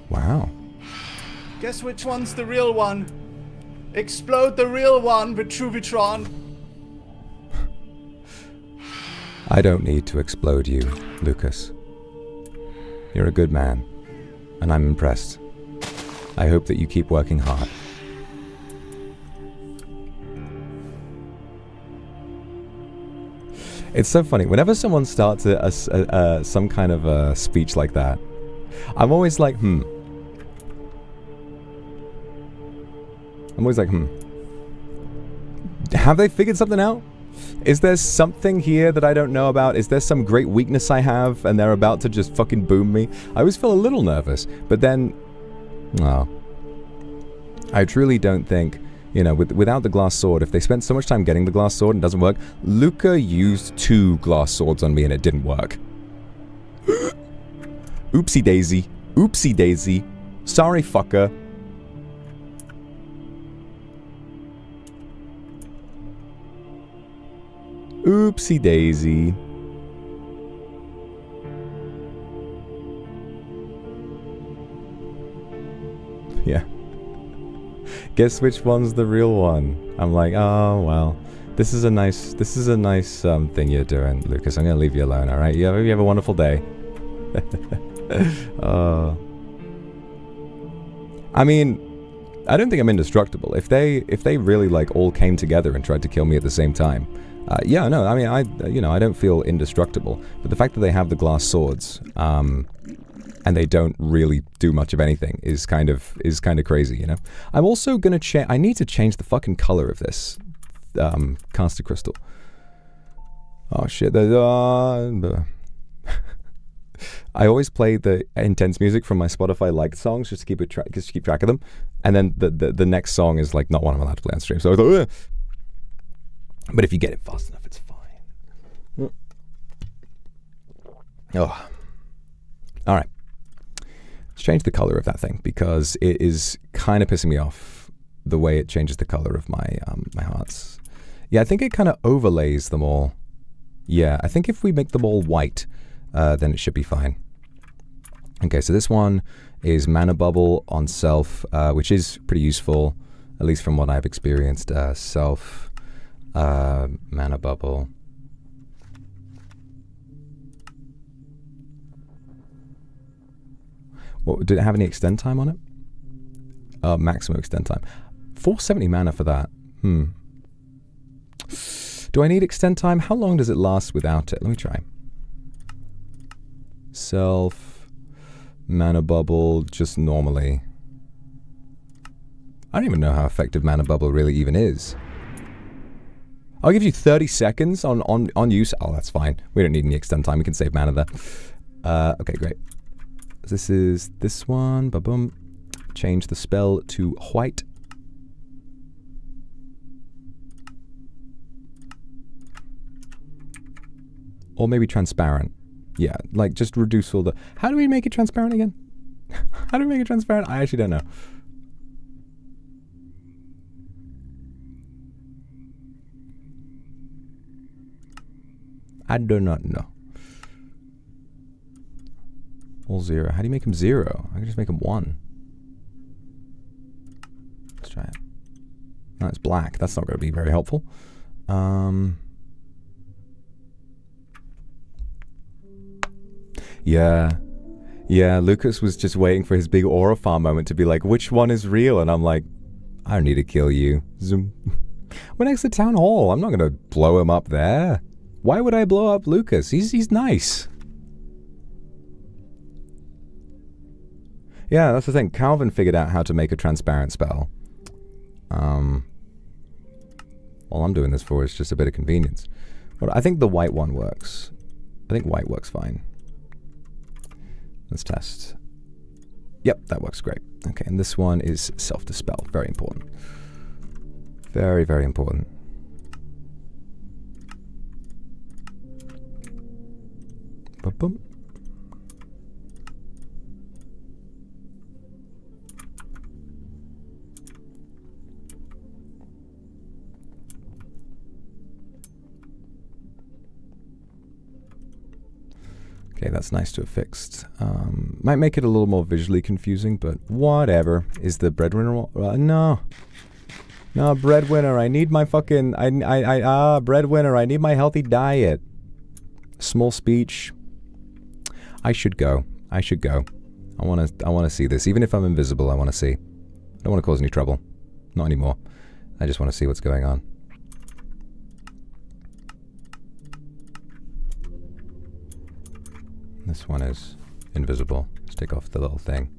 Wow. Guess which one's the real one? Explode the real one, Vitruvitron. I don't need to explode you, Lucas. You're a good man, and I'm impressed. I hope that you keep working hard. It's so funny. Whenever someone starts some kind of a speech like that, I'm always like, I'm always like, Have they figured something out? Is there something here that I don't know about? Is there some great weakness I have and they're about to just fucking boom me? I always feel a little nervous, but then, no. I truly don't think, you know, without the glass sword, if they spent so much time getting the glass sword and it doesn't work, Luca used 2 glass swords on me and it didn't work. Oopsie daisy. Oopsie daisy. Sorry, fucker. Oopsie daisy. Yeah. Guess which one's the real one? I'm like, oh well. This is a nice thing you're doing, Lucas. I'm gonna leave you alone, alright? You have a wonderful day. I mean, I don't think I'm indestructible. If they really like all came together and tried to kill me at the same time, yeah, no, I mean, I don't feel indestructible. But the fact that they have the glass swords, and they don't really do much of anything is kind of crazy, you know. I'm also gonna I need to change the fucking color of this caster crystal. Oh shit! I always play the intense music from my Spotify liked songs just to keep track of them, and then the next song is like not one I'm allowed to play on stream. So I thought, ugh. But if you get it fast enough, it's fine. Oh, all right. Let's change the color of that thing because it is kind of pissing me off the way it changes the color of my my hearts. Yeah, I think it kind of overlays them all. Yeah, I think if we make them all white, then it should be fine. Okay, so this one is Mana Bubble on Self, which is pretty useful, at least from what I've experienced. Self, Mana Bubble. What, did it have any extend time on it? Maximum extend time. 470 mana for that. Do I need extend time? How long does it last without it? Let me try. Self, Mana Bubble, just normally. I don't even know how effective Mana Bubble really even is. I'll give you 30 seconds on use. Oh, that's fine. We don't need any extend time. We can save mana there. Okay, great. This is this one. Ba-boom. Change the spell to white. Or maybe transparent. Yeah, like just reduce all the... How do we make it transparent again? How do we make it transparent? I actually don't know. I do not know. All 0. How do you make him 0? I can just make him 1. Let's try it. No, it's black. That's not going to be very helpful. Yeah, Lucas was just waiting for his big aura farm moment to be like, which one is real? And I'm like, I don't need to kill you. Zoom. We're next to Town Hall. I'm not going to blow him up there. Why would I blow up Lucas? He's nice. Yeah, that's the thing. Calvin figured out how to make a transparent spell. All I'm doing this for is just a bit of convenience. But I think the white one works. I think white works fine. Let's test. Yep, that works great. Okay, and this one is self-dispel. Very important. Very, very important. Ba-boom. Okay, that's nice to have fixed. Might make it a little more visually confusing, but whatever. Is the breadwinner? No. No, breadwinner. I need my fucking... breadwinner. I need my healthy diet. Small speech. I should go. I should go. I want to see this. Even if I'm invisible, I want to see. I don't want to cause any trouble. Not anymore. I just want to see what's going on. This one is invisible. Let's take off the little thing.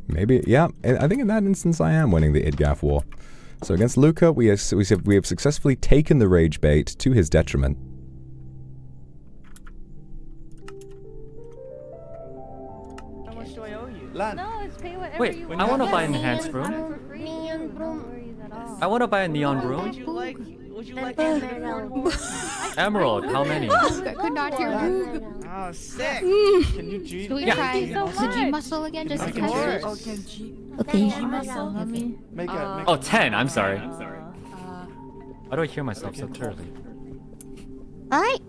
Maybe, yeah. I think in that instance I am winning the Idgaf war. So against Luca, we have successfully taken the rage bait to his detriment. How much do I owe you? No, it's pay whatever Wait, you I want. want to buy an enhanced room. I want to buy a neon room. Would you like Emerald, how many? Could not hear you. Oh, sick. Can you G? Should we try the G muscle again just to catch it? Okay. G muscle. Let me. Oh, 10. I'm sorry. Why do I hear myself so clearly? Alright.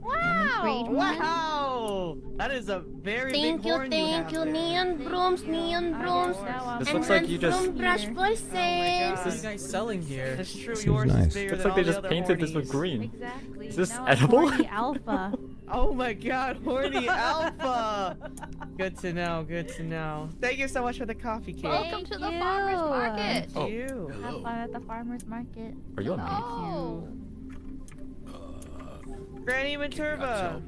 Wow! Wow! That is a very big horn Thank you, neon brooms. This looks like you just... brush voices. What are you guys selling here? That's true. Yours nice. is bigger Looks than like they all the just other painted this hornies. with green. Exactly. Is this No, edible? horny alpha. Oh my god, horny alpha! Good to know, good to know. Thank you so much for the coffee cake. Welcome to the farmer's market. Thank you. Have fun at the farmer's market. Are you a maid? Oh. Granny Maturba.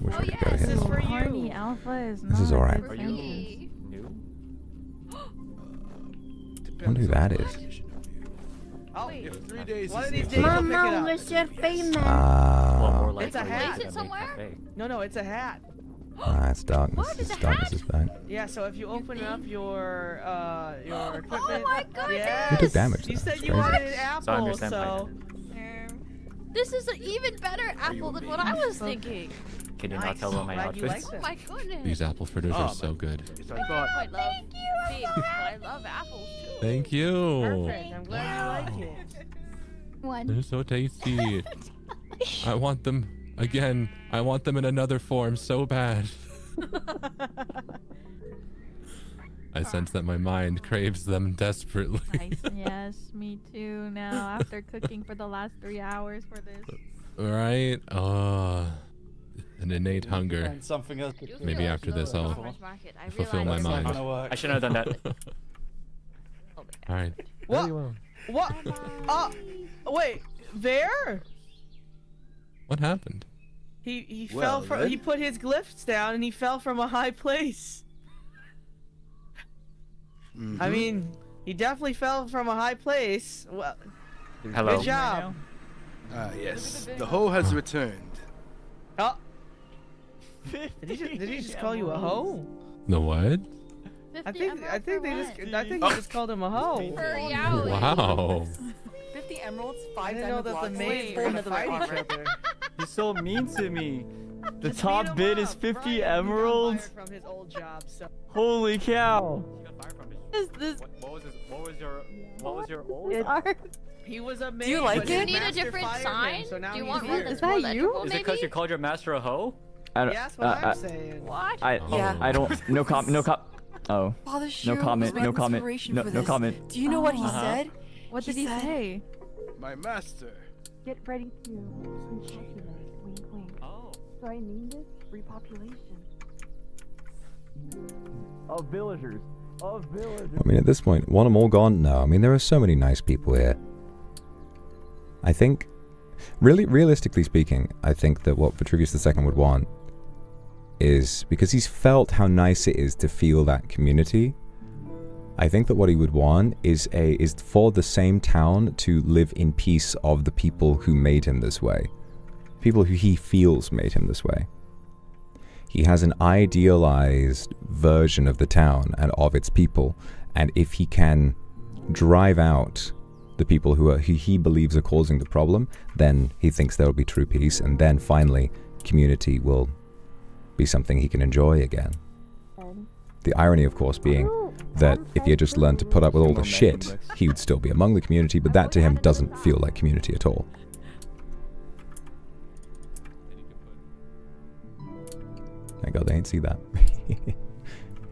Wish I could go This here. is for Horny you. alpha is This is not a alright. good Are sentence. you new? I wonder who that is. Oh, Wait. 3 days. One of these days we'll pick it Mama, up. where's your payment? Well, more like It's a hat. Is it somewhere? No, it's a hat. It's darkness. It's darkness is bad. Yeah, so if you open up your equipment. Oh my goodness! Yes. You took damage, You though. said It's you crazy. wanted an apple, So I understand so. This is an even better apple than what I was thinking. Can you not tell by my Glad you outfits? liked Oh it. my goodness. These apple fritters are so good. I love figs, but I love apples too. Thank you. Perfect. I'm glad you like it. One. They're so tasty. I want them again. I want them in another form so bad. I sense that my mind craves them desperately. Yes, me too. Now, after cooking for the last 3 hours for this. Right? Oh, an innate hunger. And something else. Maybe after this I'll fulfill my mind. I shouldn't have done that. All right. What? What? Wait, there? What happened? He Well, fell from. then. He put his glyphs down and he fell from a high place. I mean, he definitely fell from a high place. Well, Hello. good job. Yes. The hoe has returned. Oh. Did he just call you a hoe? The what? I think he just called him a hoe. Wow. 50 emeralds, I 5 didn't know that the maids were gonna fight each other. He's so mean to me. The Just top beat him bid is up. 50 Brian got emeralds. fired from his old job, so. Holy cow. This What was your old? is art. He was a maid. Do you like but it? his Do you need a master different fired sign? him, so now Do you he's want here. one that's more legible, Is it because you called your master a hoe? That's what I'm saying. What? I don't. No comment. Oh. Father No Shiro comment. was No my comment. inspiration No. for No this. comment. Do you know what he Uh-huh. said? What did he said, say? My master. Get ready to repopulate. Wink, wink. Oh. So I named it repopulation. Of villagers. Of villagers. I mean, at this point, want them all gone? No, I mean, there are so many nice people here. I think, really, realistically speaking, I think that what Vitruvius II would want is, because he's felt how nice it is to feel that community, I think that what he would want is for the same town to live in peace of the people who made him this way. People who he feels made him this way. He has an idealized version of the town and of its people, and if he can drive out the people who he believes are causing the problem, then he thinks there will be true peace, and then finally community will be something he can enjoy again. The irony, of course, being that if he had just learned to put up with all the shit, he would still be among the community, but that to him doesn't feel like community at all. Thank God they ain't see that.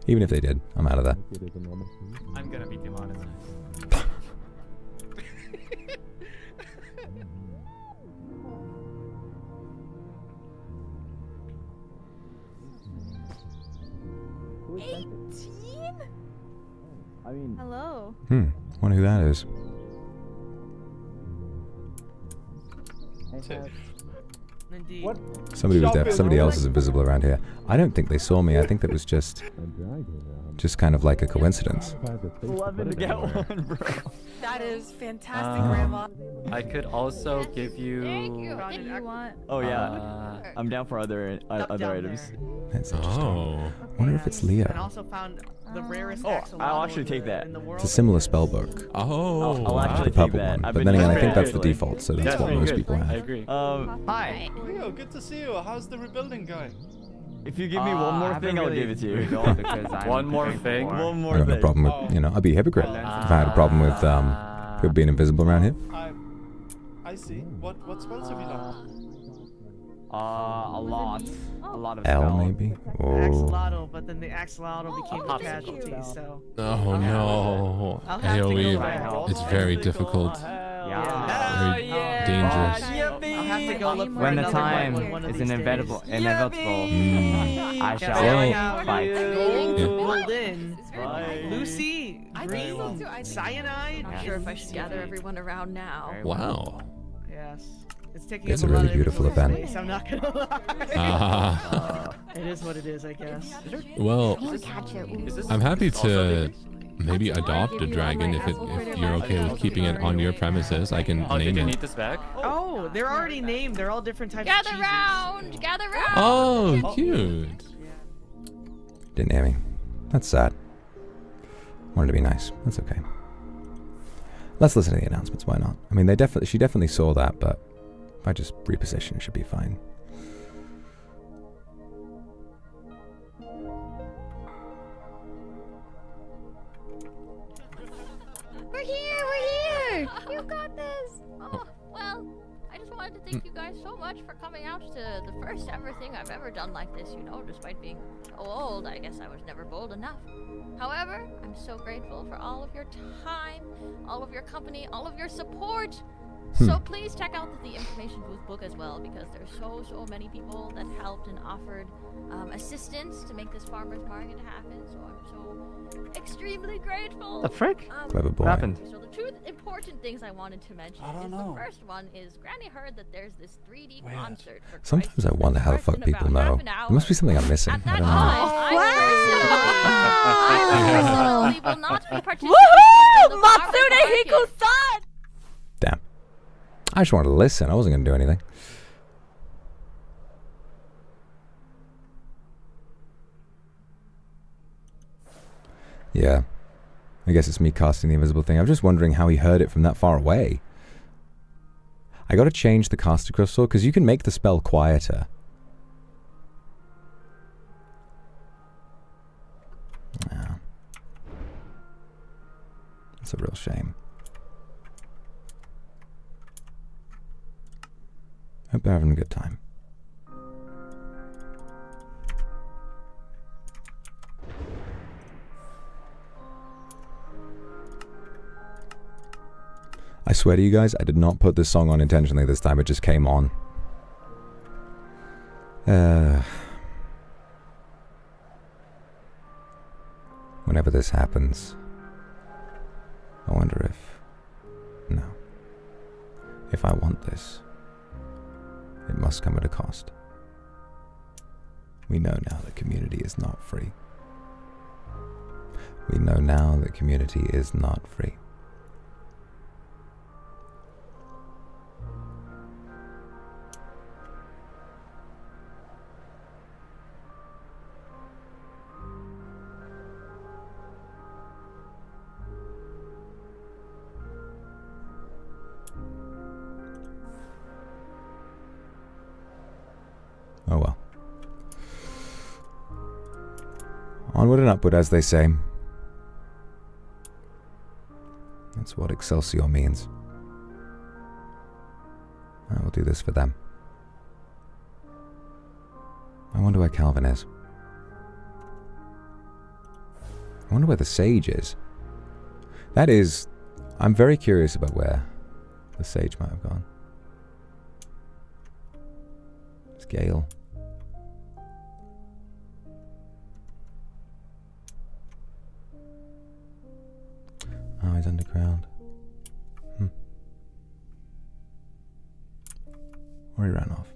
Even if they did, I'm out of that. I'm gonna be demonetized. I mean. Hello. Wonder who that is. Indeed. What? Somebody was deaf. Somebody else is invisible around here. I don't think they saw me. I think that was just kind of like a coincidence. 11 to get one, bro. That is fantastic, Grandma. I could also give you. Thank you. What do you want? Oh yeah, I'm down for other items. That's interesting. Oh. Wonder if it's Leo. And also found the rarest Oh, axolotl I'll actually take that. in the world. It's a similar spell book. Oh. I'll The actually take purple that. one. I've But been then again, I using think it that's the actually. default, so that's That's what pretty most good. people I have. agree. Hi. Leo, good to see you. How's the rebuilding going? If you give me one more thing, I'll give it to you. One more thing. One more I got thing. no problem with, I'd be a hypocrite if I had a problem with people being invisible around here. I see. What spells have you learned? A lot. A lot of L spells. maybe? Oh. Axolotl, but then the axolotl became the casualty, so. Oh no. I'll have to go AoE. back. It's very difficult. Very dangerous. I'll have to go look for When the another time one one of is these inevitable, days. I shall Well, fight. Golden, Lucy, green, cyanide. Not sure if I should gather everyone around now. Wow. Yes. It's taking It's up a really lot of beautiful everyone's event. space, I'm not gonna lie. Ah. It is what it is, I guess. Well, I'm happy to maybe adopt a dragon if you're okay with keeping it on your premises. I can name it. this back? Oh, they're already named. They're all different types of Gather cheeses. round. Gather round. Oh, cute. Didn't hear me. That's sad. Wanted to be nice. That's okay. Let's listen to the announcements. Why not? I mean, she definitely saw that, but if I just reposition, it should be fine. We're here. We're here. You got this. Oh, well, I just wanted wanted to thank you guys so much for coming out to the first ever thing I've ever done like this, you know, despite being so old, I guess I was never bold enough. However, I'm so grateful for all of your time, all of your company, all of your support. So please check out the information booth book as well, because there's so many people that helped and offered assistance to make this farmer's market happen. So I'm so extremely grateful. The frick? Clever boy. What happened? So the two important things I wanted to mention is the first one is Granny heard that there's this 3D concert for Sometimes I wonder how the fuck people know. There must be something I'm missing. I don't know. I personally will not be participating in the farmer's market. Damn. I just wanted to listen. I wasn't going to do anything. Yeah. I guess it's me casting the invisible thing. I'm just wondering how he heard it from that far away. I got to change the caster crystal because you can make the spell quieter. Yeah. It's a real shame. Hope they're having a good time. I swear to you guys, I did not put this song on intentionally this time. It just came on. Whenever this happens, I wonder if... No. If I want this, it must come at a cost. We know now that community is not free. We know now that community is not free. Oh well. Onward and upward, as they say. That's what Excelsior means. I will do this for them. I wonder where Calvin is. I wonder where the sage is. That is... I'm very curious about where the sage might have gone. It's Gale. Oh, he's underground. Or he ran off.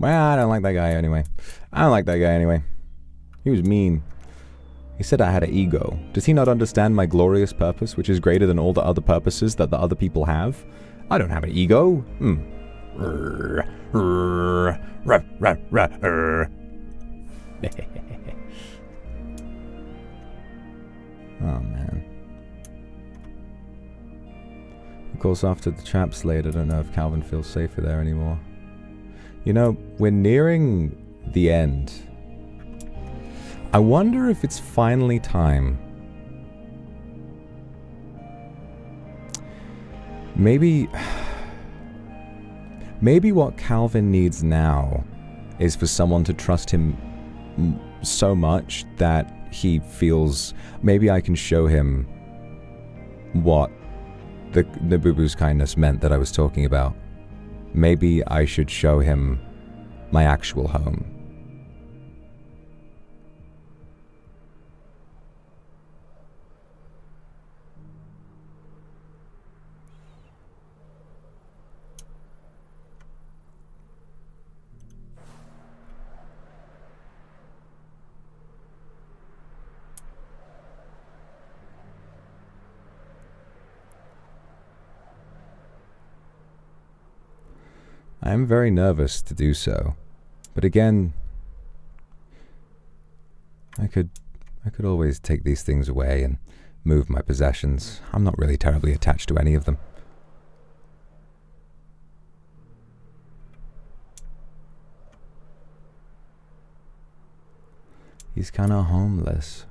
Well, I don't like that guy anyway. I don't like that guy anyway. He was mean. He said I had an ego. Does he not understand my glorious purpose, which is greater than all the other purposes that the other people have? I don't have an ego. Oh, man. Of course, after the trap slayed, I don't know if Calvin feels safer there anymore. You know, we're nearing the end. I wonder if it's finally time. Maybe what Calvin needs now is for someone to trust him so much that he feels maybe I can show him what the Boo-Boo's kindness meant that I was talking about. Maybe I should show him my actual home. I am very nervous to do so, but again, I could always take these things away and move my possessions. I'm not really terribly attached to any of them. He's kind of homeless.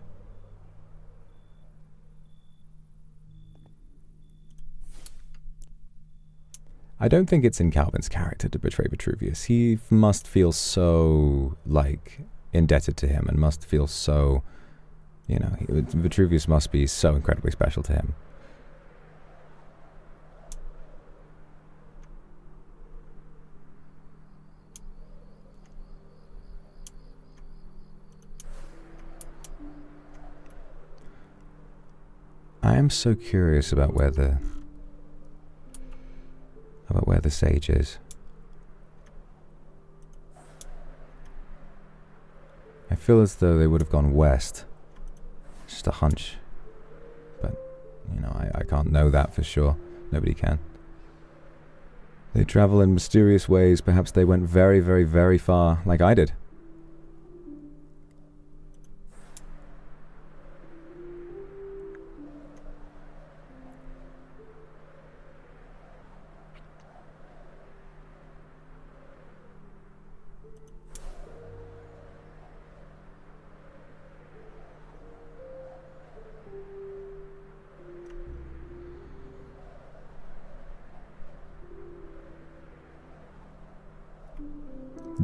I don't think it's in Calvin's character to betray Vitruvius. He must feel so, like, indebted to him and must feel so, you know, Vitruvius must be so incredibly special to him. I am so curious about where the sage is. I feel as though they would have gone west. Just a hunch. But, you know, I can't know that for sure. Nobody can. They travel in mysterious ways. Perhaps they went very, very, very far, like I did.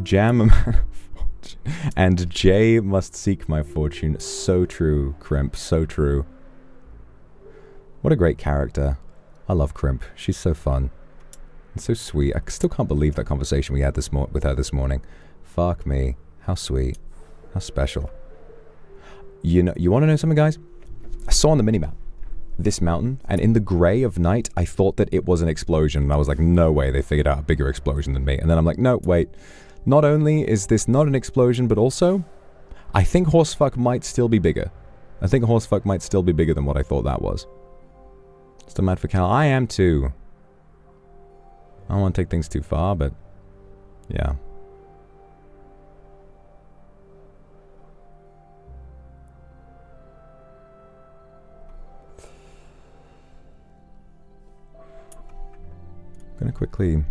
Jam and Jay must seek my fortune. So true, Crimp, so true. What a great character. I love Crimp. She's so fun. And so sweet. I still can't believe that conversation we had with her this morning. Fuck me. How sweet. How special. You know, you want to know something, guys? I saw on the minimap this mountain, and in the grey of night, I thought that it was an explosion, and I was like, no way, they figured out a bigger explosion than me. And then I'm like, no, wait. Not only is this not an explosion, but also, I think Horsefuck might still be bigger. I think Horsefuck might still be bigger than what I thought that was. Still mad for Cal. I am too. I don't want to take things too far, but yeah. I'm gonna quickly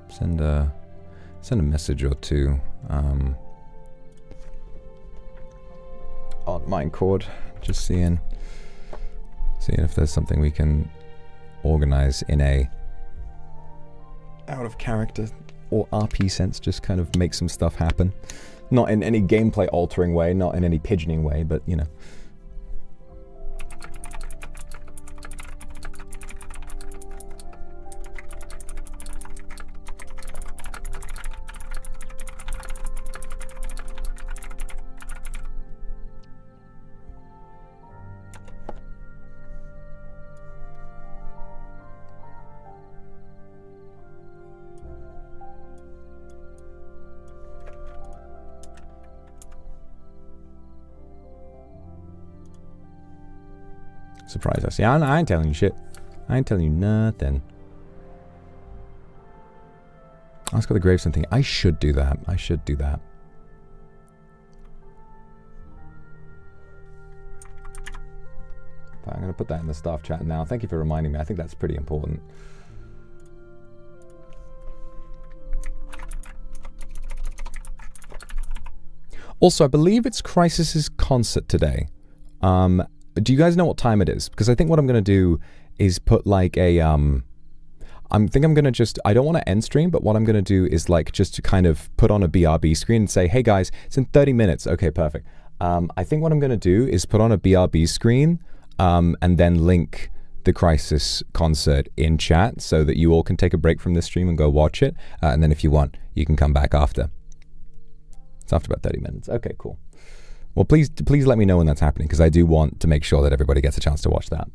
send a message or two on Mindcord, just seeing if there's something we can organize in a out of character or RP sense, just kind of make some stuff happen. Not in any gameplay altering way, not in any pigeoning way, but you know. Surprise us. Yeah, I ain't telling you shit. I ain't telling you nothing. Ask for the gravestone thing. I should do that. I should do that. I'm going to put that in the staff chat now. Thank you for reminding me. I think that's pretty important. Also, I believe it's Crisis's concert today. Do you guys know what time it is? Because I think what I'm going to do is put like a, I think I'm going to just, I don't want to end stream, but what I'm going to do is like just to kind of put on a BRB screen and say, hey guys, it's in 30 minutes. Okay, perfect. I think what I'm going to do is put on a BRB screen and then link the Crisis concert in chat so that you all can take a break from this stream and go watch it. And then if you want, you can come back after. It's after about 30 minutes. Okay, cool. Well, please let me know when that's happening, because I do want to make sure that everybody gets a chance to watch that.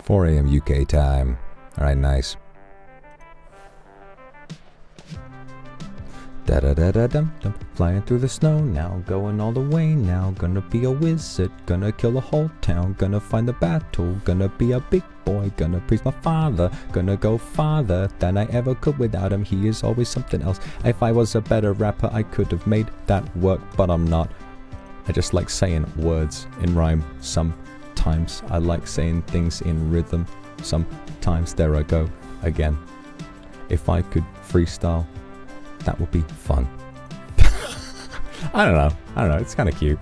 4 a.m. UK time. Alright, nice. Da da da da dum dum. Flying through the snow now, going all the way now. Gonna be a wizard, gonna kill the whole town. Gonna find the battle, gonna be a big boy. Gonna please my father, gonna go farther than I ever could without him. He is always something else. If I was a better rapper, I could have made that work, but I'm not. I just like saying words in rhyme. Sometimes I like saying things in rhythm. Sometimes there I go again. If I could freestyle, that would be fun. I don't know. It's kind of cute.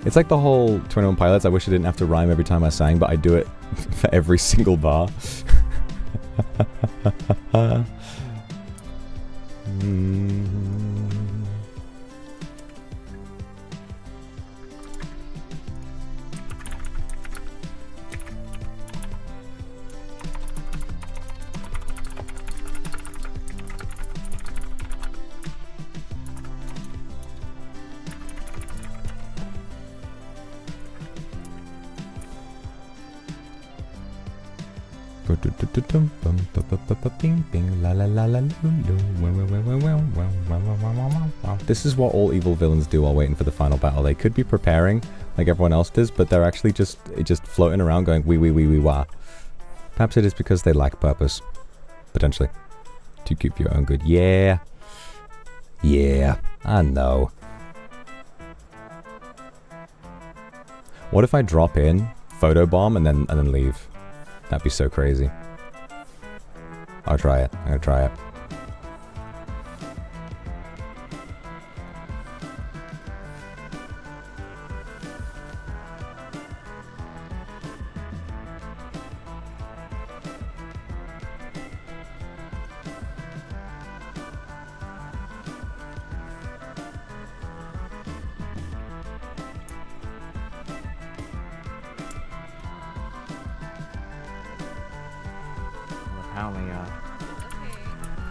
It's like the whole 21 Pilots. I wish I didn't have to rhyme every time I sang, but I do it for every single bar. This is what all evil villains do while waiting for the final battle. They could be preparing like everyone else does, but they're actually just floating around going wee wah. Perhaps it is because they lack purpose. Potentially. To keep your own good. Yeah, I know. What if I drop in, photobomb, and then leave? That'd be so crazy. I'll try it. I'm gonna try it.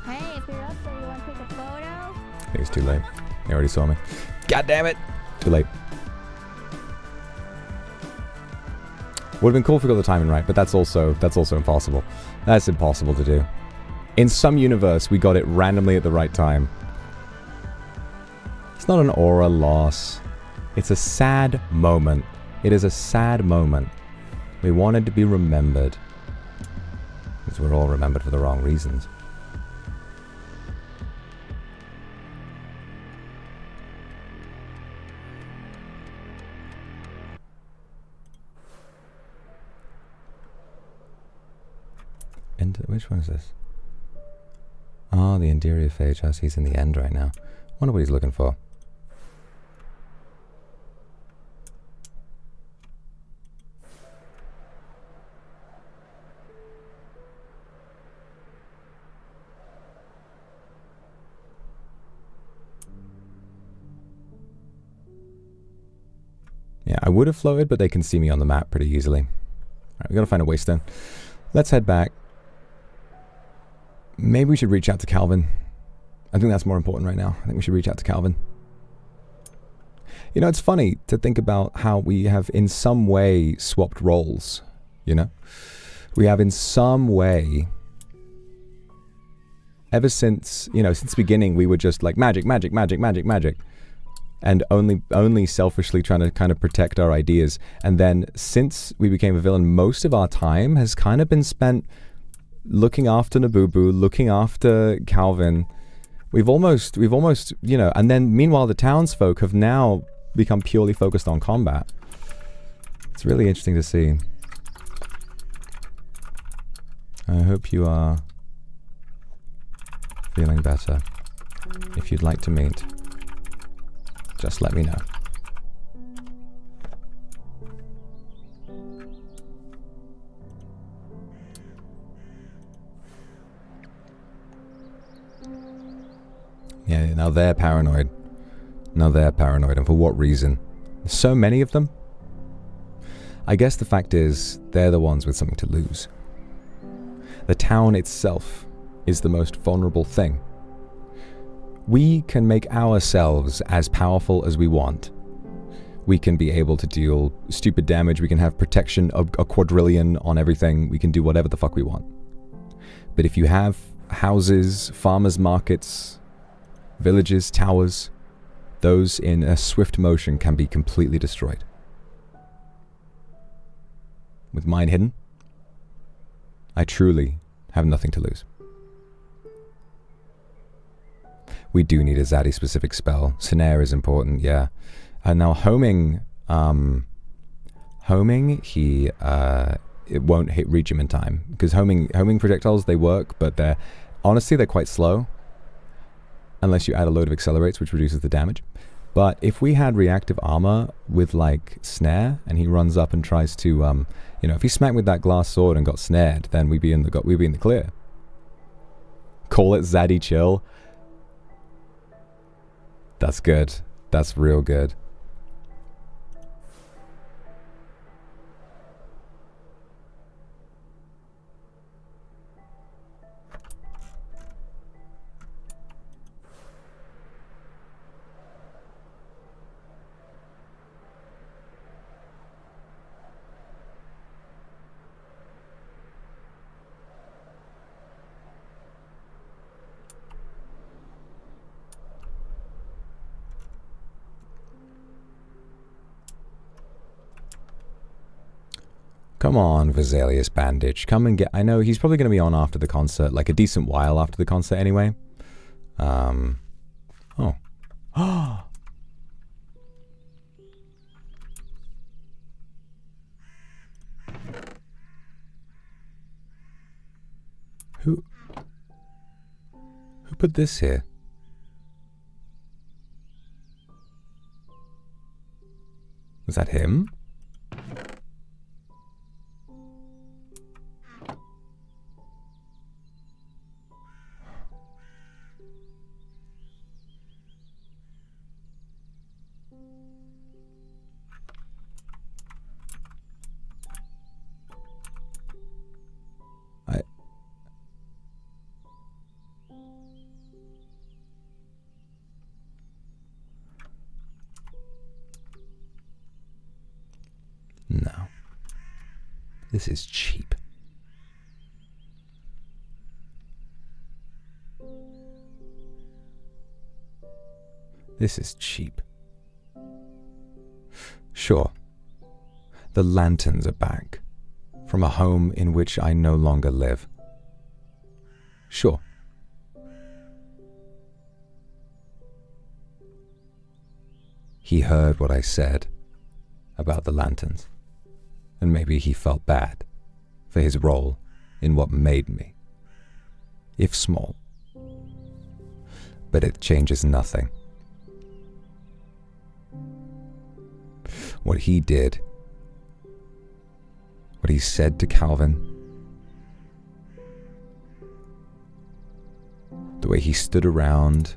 Hey, if you're up there, you want to take a photo? I think it's too late. He already saw me. God damn it! Too late. Would have been cool if we got the timing right, but that's also impossible. That's impossible to do. In some universe, we got it randomly at the right time. It's not an aura loss. It's a sad moment. It is a sad moment. We wanted to be remembered. Because we're all remembered for the wrong reasons. Which one is this? Oh, the interior phage house. He's in the end right now. Wonder what he's looking for. Yeah, I would have floated, but they can see me on the map pretty easily. Alright, we gotta find a way stone. Let's head back. Maybe we should reach out to Calvin. I think that's more important right now. I think we should reach out to Calvin. You know, it's funny to think about how we have in some way swapped roles, you know? We have in some way, ever since, you know, since the beginning, we were just like magic, magic, magic, magic, magic. And only selfishly trying to kind of protect our ideas. And then since we became a villain, most of our time has kind of been spent looking after Nabubu, looking after Calvin. We've almost, you know, and then meanwhile the townsfolk have now become purely focused on combat. It's really interesting to see. I hope you are feeling better. If you'd like to meet, just let me know. Yeah, now they're paranoid. Now they're paranoid, and for what reason? There's so many of them. I guess the fact is, they're the ones with something to lose. The town itself is the most vulnerable thing. We can make ourselves as powerful as we want. We can be able to deal stupid damage. We can have protection of a quadrillion on everything. We can do whatever the fuck we want. But if you have houses, farmers markets, villages, towers, those in a swift motion can be completely destroyed. With mine hidden, I truly have nothing to lose. We do need a Zaddy specific spell. Snare is important, yeah. And now homing, it won't reach him in time, because homing projectiles, they work, but they're quite slow, unless you add a load of accelerates, which reduces the damage. But if we had reactive armor with like snare, and he runs up and tries to, if he smacked with that glass sword and got snared, then we'd be in the clear. Call it Zaddy chill. That's good. That's real good. Come on, Vesalius Bandage. Come and get... I know he's probably going to be on after the concert, like a decent while after the concert anyway. Oh. Who put this here? Was that him? No. This is cheap. This is cheap. Sure. The lanterns are back. From a home in which I no longer live. Sure. He heard what I said about the lanterns. And maybe he felt bad for his role in what made me, if small. But it changes nothing. What he did, what he said to Calvin, the way he stood around,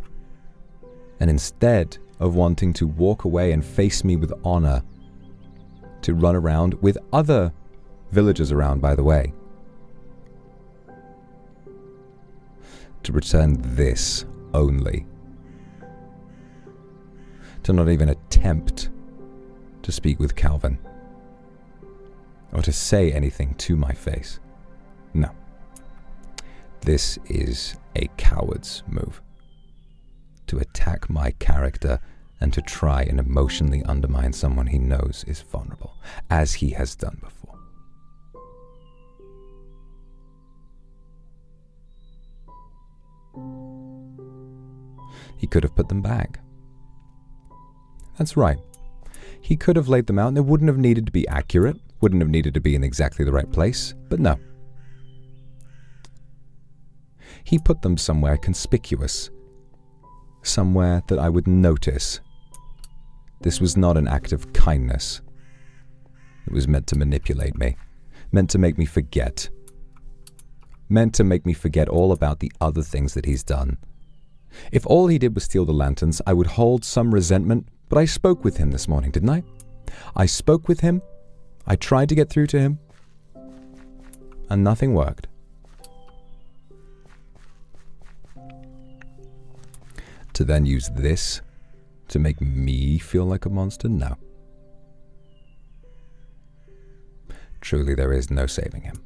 and instead of wanting to walk away and face me with honor, to run around with other villagers around, by the way, to return this only, to not even attempt to speak with Calvin, or to say anything to my face. No. This is a coward's move. To attack my character and to try and emotionally undermine someone he knows is vulnerable, as he has done before. He could have put them back. That's right. He could have laid them out and they wouldn't have needed to be accurate, wouldn't have needed to be in exactly the right place, but no. He put them somewhere conspicuous, somewhere that I would notice. This was not an act of kindness. It was meant to manipulate me, meant to make me forget, meant to make me forget all about the other things that he's done. If all he did was steal the lanterns, I would hold some resentment, but I spoke with him this morning, didn't I? I spoke with him, I tried to get through to him, and nothing worked. To then use this to make me feel like a monster? No. truly there is no saving him.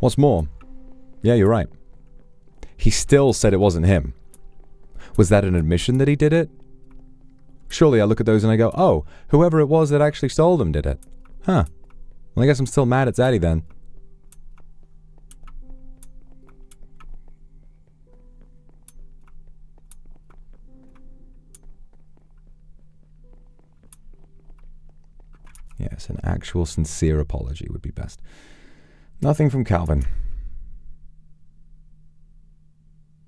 What's more, yeah, you're right. He still said it wasn't him. Was that an admission that he did it? Surely I look at those and I go, oh, whoever it was that actually stole them did it. Huh. Well, I guess I'm still mad at Zaddy then. Yes, an actual sincere apology would be best. Nothing from Calvin.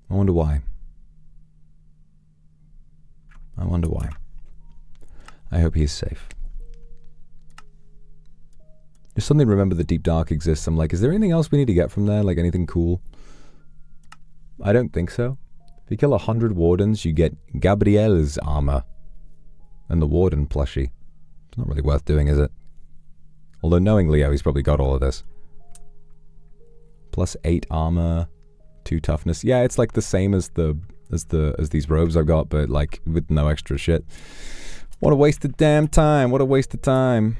I wonder why. I wonder why. I hope he's safe. Just suddenly remember the Deep Dark exists. I'm like, is there anything else we need to get from there? Like anything cool? I don't think so. If you kill 100 wardens, you get Gabrielle's armor. And the warden plushie. It's not really worth doing, is it? Although knowing Leo, he's probably got all of this. Plus 8 armor, 2 toughness. Yeah, it's like the same as these robes I've got, but like with no extra shit. What a waste of damn time. What a waste of time.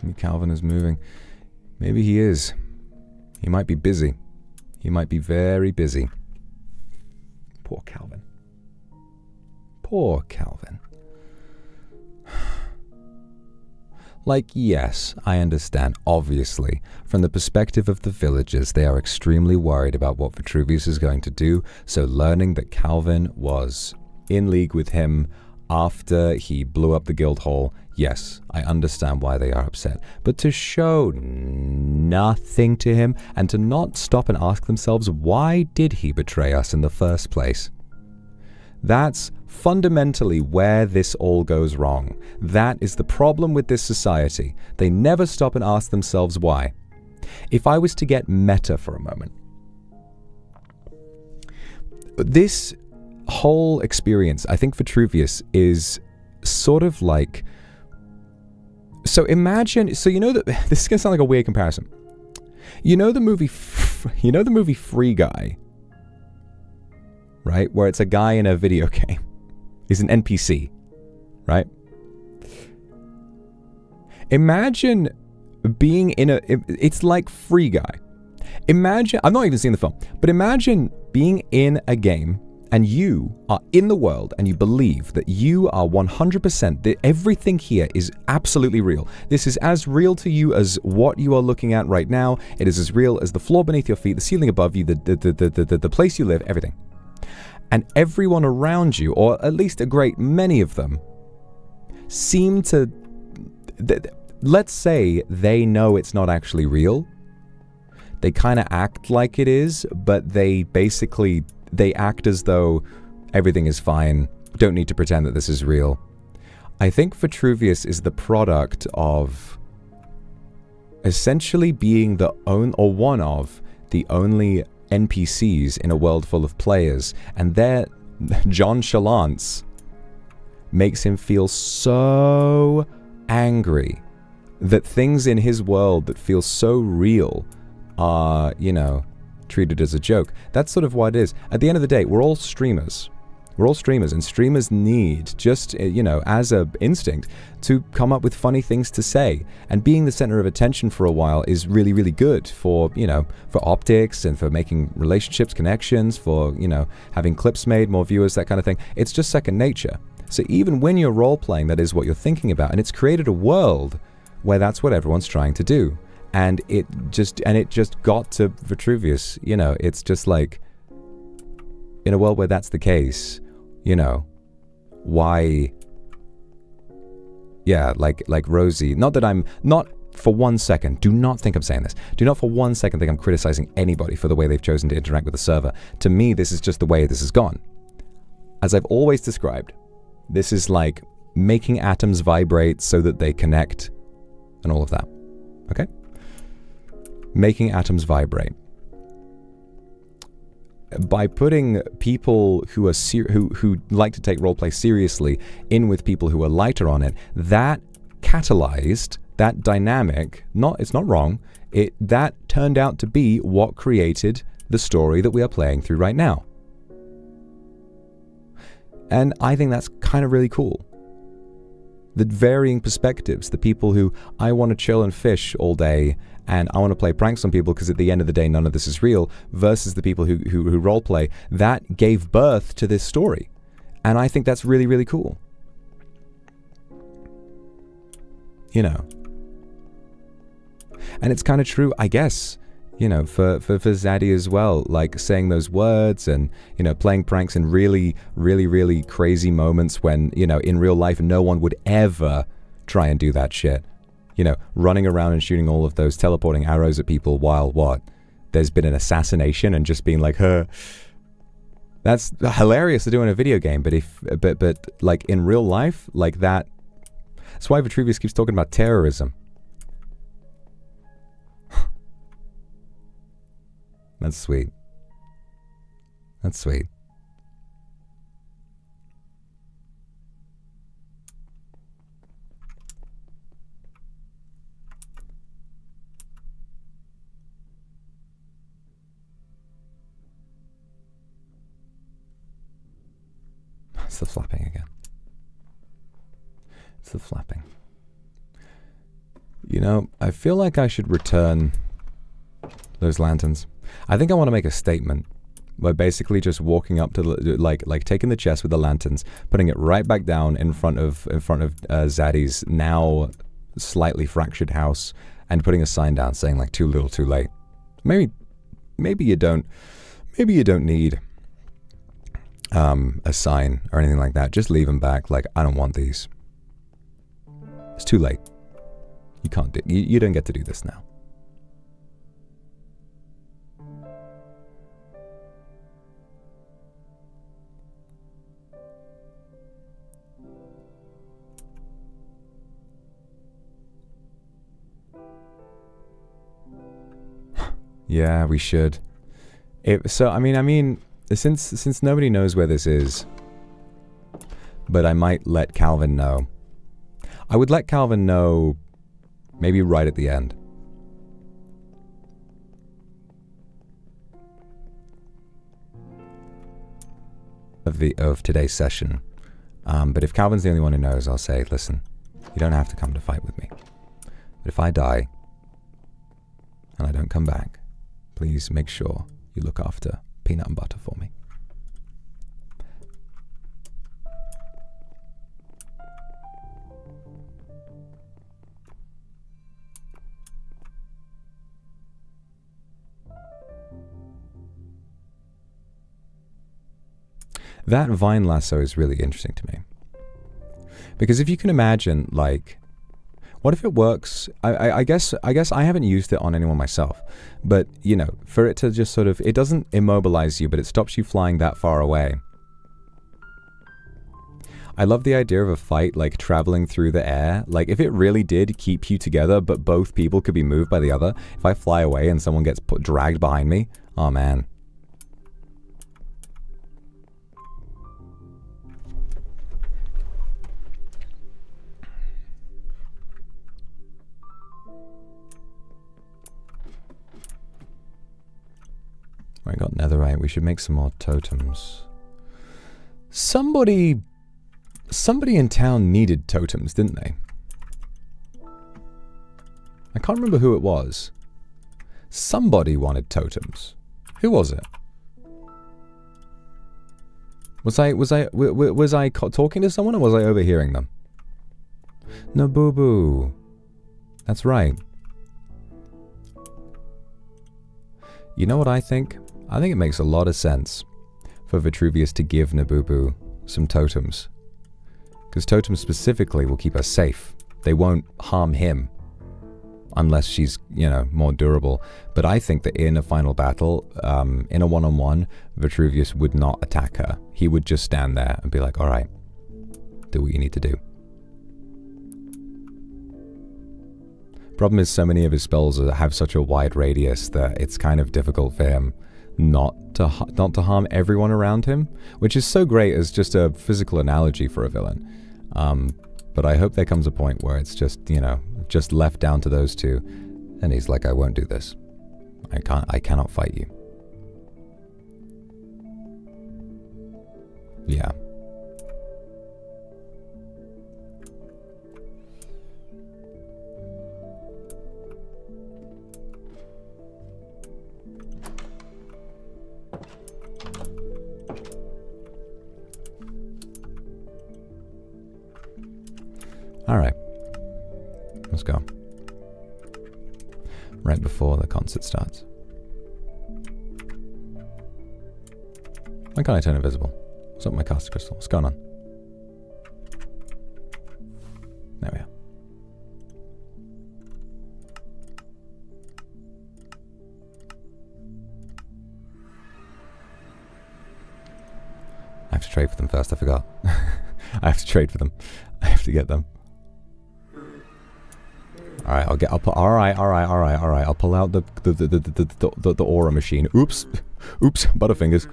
Maybe Calvin is moving. Maybe he is. He might be busy. He might be very busy. Poor Calvin. Poor Calvin. Like, yes, I understand, obviously. From the perspective of the villagers, they are extremely worried about what Vitruvius is going to do, so learning that Calvin was in league with him after he blew up the guild hall, yes, I understand why they are upset. But to show nothing to him, and to not stop and ask themselves, why did he betray us in the first place? That's fundamentally where this all goes wrong. That is the problem with this society. They never stop and ask themselves why. If I was to get meta for a moment, this whole experience, I think Vitruvius is sort of like... So imagine... So you know that... This is going to sound like a weird comparison. You know the movie Free Guy? Right? Where it's a guy in a video game. He's an NPC. Right? Imagine being in a... It's like Free Guy. Imagine... I've not even seen the film. But imagine being in a game and you are in the world and you believe that you are 100%, that everything here is absolutely real. This is as real to you as what you are looking at right now. It is as real as the floor beneath your feet, the ceiling above you, the place you live, everything. And everyone around you, or at least a great many of them, seem to... Let's say they know it's not actually real. They kind of act like it is, but they basically... They act as though everything is fine, don't need to pretend that this is real. I think Vitruvius is the product of essentially being one of the only NPCs in a world full of players, and their nonchalance makes him feel so angry that things in his world that feel so real are, treated as a joke. That's sort of what it is. At the end of the day, we're all streamers. We're all streamers, and streamers need, just, as a instinct, to come up with funny things to say. And being the center of attention for a while is really, really good for, for optics and for making relationships, connections, for, having clips made, more viewers, that kind of thing. It's just second nature. So even when you're role-playing, that is what you're thinking about. And it's created a world where that's what everyone's trying to do. And it just got to Vitruvius, it's just like, in a world where that's the case, why, yeah, like Rosie, not for 1 second, do not think I'm saying this, do not for 1 second think I'm criticizing anybody for the way they've chosen to interact with the server. To me, this is just the way this has gone. As I've always described, this is like making atoms vibrate so that they connect and all of that. Okay? Making atoms vibrate. By putting people who are who like to take roleplay seriously in with people who are lighter on it, that catalyzed that dynamic. It's not wrong. That turned out to be what created the story that we are playing through right now. And I think that's kind of really cool. The varying perspectives, the people who, I want to chill and fish all day and I want to play pranks on people because at the end of the day none of this is real, versus the people who roleplay, that gave birth to this story. And I think that's really, really cool. You know. And it's kind of true, I guess, you know, for Zaddy as well, like saying those words and, you know, playing pranks in really, really, really crazy moments when, you know, in real life no one would ever try and do that shit. You know, running around and shooting all of those teleporting arrows at people while what? There's been an assassination and just being like, that's hilarious to do in a video game, but like in real life, like that. That's why Vitruvius keeps talking about terrorism. That's sweet. That's sweet. It's the flapping again. It's the flapping. You know, I feel like I should return those lanterns. I think I want to make a statement by basically just walking up to like taking the chest with the lanterns, putting it right back down in front of Zaddy's now slightly fractured house, and putting a sign down saying like too little, too late. Maybe you don't need a sign or anything like that. Just leave them back. Like, I don't want these. It's too late. You can't do. You don't get to do this now. Yeah, we should. I mean, since nobody knows where this is, but I might let Calvin know. I would let Calvin know maybe right at the end. Of today's session. But if Calvin's the only one who knows, I'll say, listen, you don't have to come to fight with me. But if I die and I don't come back, please make sure you look after peanut and butter for me. That vine lasso is really interesting to me. Because if you can imagine, like, what if it works? I guess I haven't used it on anyone myself, but you know, for it to just sort of, it doesn't immobilize you, but it stops you flying that far away. I love the idea of a fight like traveling through the air. Like if it really did keep you together, but both people could be moved by the other. If I fly away and someone gets dragged behind me, oh man. I got netherite. We should make some more totems. Somebody in town needed totems, didn't they? I can't remember who it was. Somebody wanted totems. Who was it? Was I talking to someone or was I overhearing them? No, boo-boo. That's right. You know what I think? I think it makes a lot of sense for Vitruvius to give Nabubu some totems. Because totems specifically will keep her safe. They won't harm him. Unless she's, you know, more durable. But I think that in a final battle, in a one-on-one, Vitruvius would not attack her. He would just stand there and be like, alright, do what you need to do. Problem is, so many of his spells have such a wide radius that it's kind of difficult for him not to harm everyone around him, which is so great as just a physical analogy for a villain. But I hope there comes a point where it's just, you know, just left down to those two, and he's like, I won't do this. I cannot fight you. Yeah. Alright. Let's go. Right before the concert starts. Why can't I turn invisible? What's up with my caster crystal? What's going on? There we are. I have to trade for them first, I forgot. I have to trade for them. I have to get them. Alright, I'll pull out the aura machine. Oops. Oops, Butterfingers.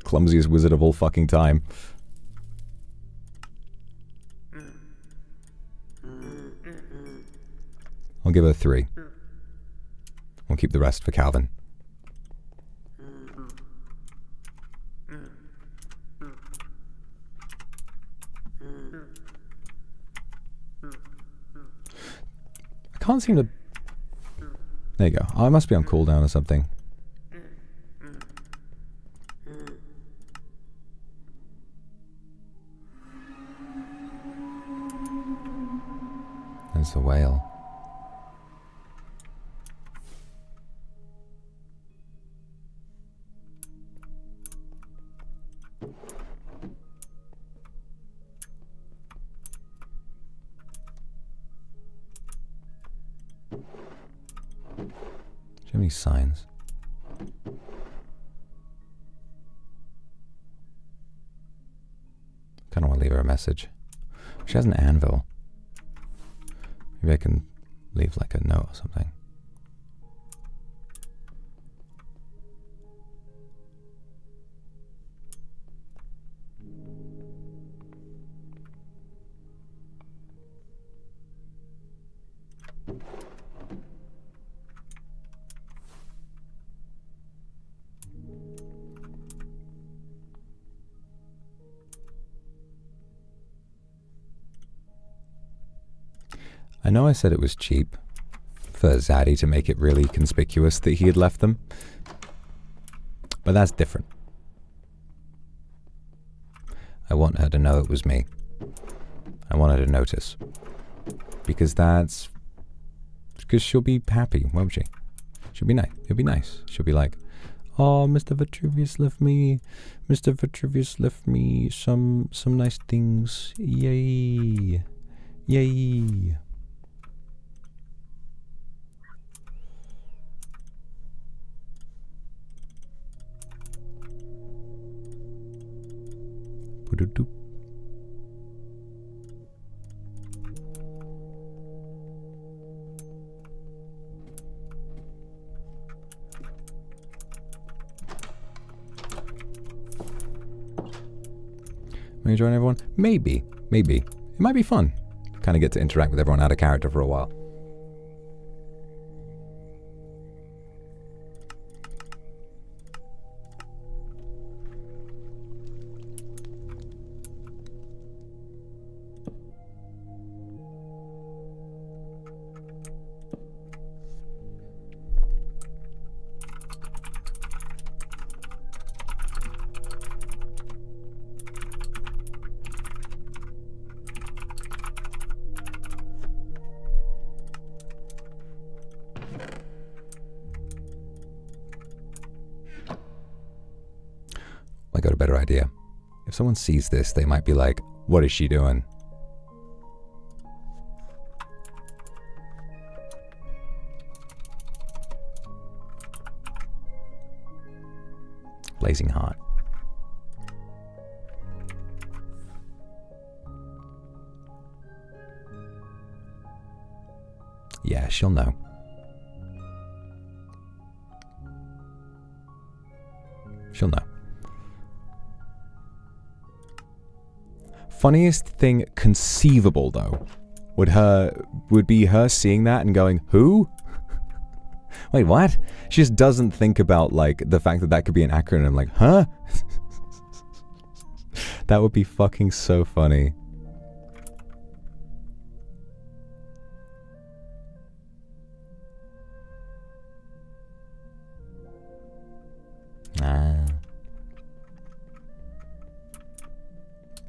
Clumsiest wizard of all fucking time. I'll give her 3. We'll keep the rest for Calvin. I can't seem to... There you go. Oh, I must be on cooldown or something. There's the whale. Do you have any signs? Kind of want to leave her a message. She has an anvil. Maybe I can leave like a note or something. I know I said it was cheap for Zaddy to make it really conspicuous that he had left them, but that's different. I want her to know it was me. I want her to notice. Because she'll be happy, won't she? She'll be nice. It'll be nice. She'll be like, oh, Mr. Vitruvius left me. Mr. Vitruvius left me some nice things. Yay. Yay. Let me join everyone? Maybe. Maybe. It might be fun. Kind of get to interact with everyone out of character for a while. I got a better idea. If someone sees this, they might be like, what is she doing? Blazing hot. Yeah, she'll know. She'll know. Funniest thing conceivable, though, would be her seeing that and going, who? Wait, what? She just doesn't think about, like, the fact that that could be an acronym. Like, huh? That would be fucking so funny.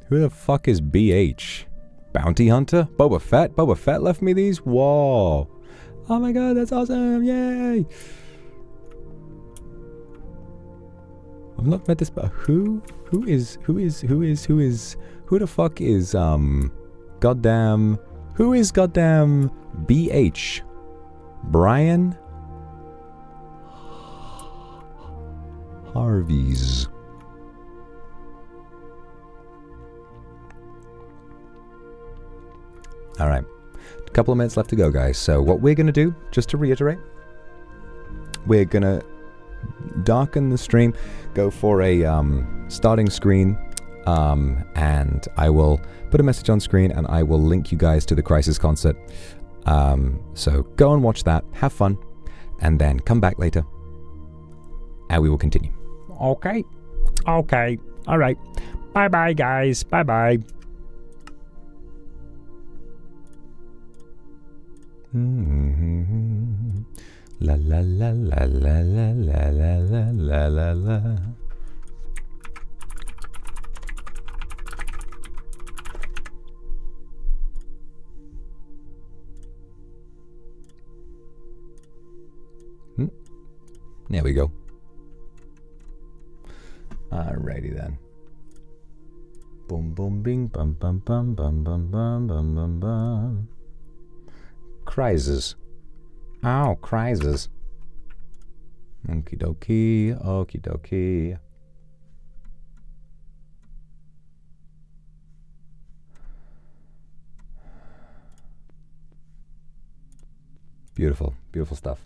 Who the fuck is BH? Bounty Hunter? Boba Fett? Boba Fett left me these? Whoa. Oh my god, that's awesome. Yay. I've not met this, but who the fuck is, who is goddamn BH? Brian Harvey's. Alright. A couple of minutes left to go, guys. So what we're going to do, just to reiterate, we're going to darken the stream, go for a starting screen, and I will put a message on screen and I will link you guys to the Crisis concert. So go and watch that, have fun, and then come back later and we will continue. Okay. Okay. Alright. Bye-bye, guys. Bye-bye. La la la la la la la la la la la. There we go. Alrighty then. Boom boom bing bum bum bum bum bum bum bum bum bum. Crisis. Oh, crisis. Okie dokie, okie dokie. Beautiful, beautiful stuff.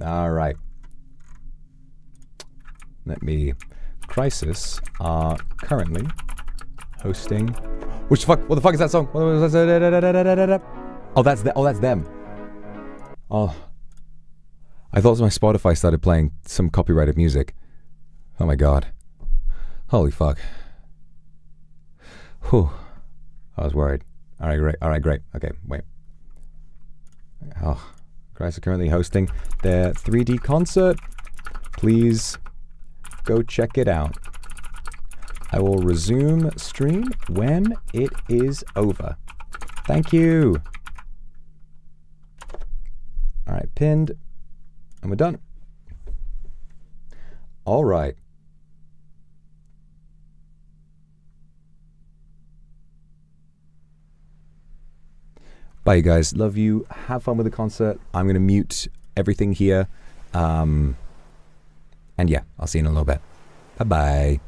All right. Let me. Crisis are currently hosting. Which the fuck? What the fuck is that song? Oh, that's them. Oh, I thought my Spotify started playing some copyrighted music. Oh my god. Holy fuck. Whew. I was worried. Alright, great. Alright, great. Okay, wait. Oh, guys are currently hosting their 3D concert. Please go check it out. I will resume stream when it is over. Thank you. Alright, pinned. And we're done. Alright. Bye, you guys. Love you. Have fun with the concert. I'm going to mute everything here. And yeah, I'll see you in a little bit. Bye-bye.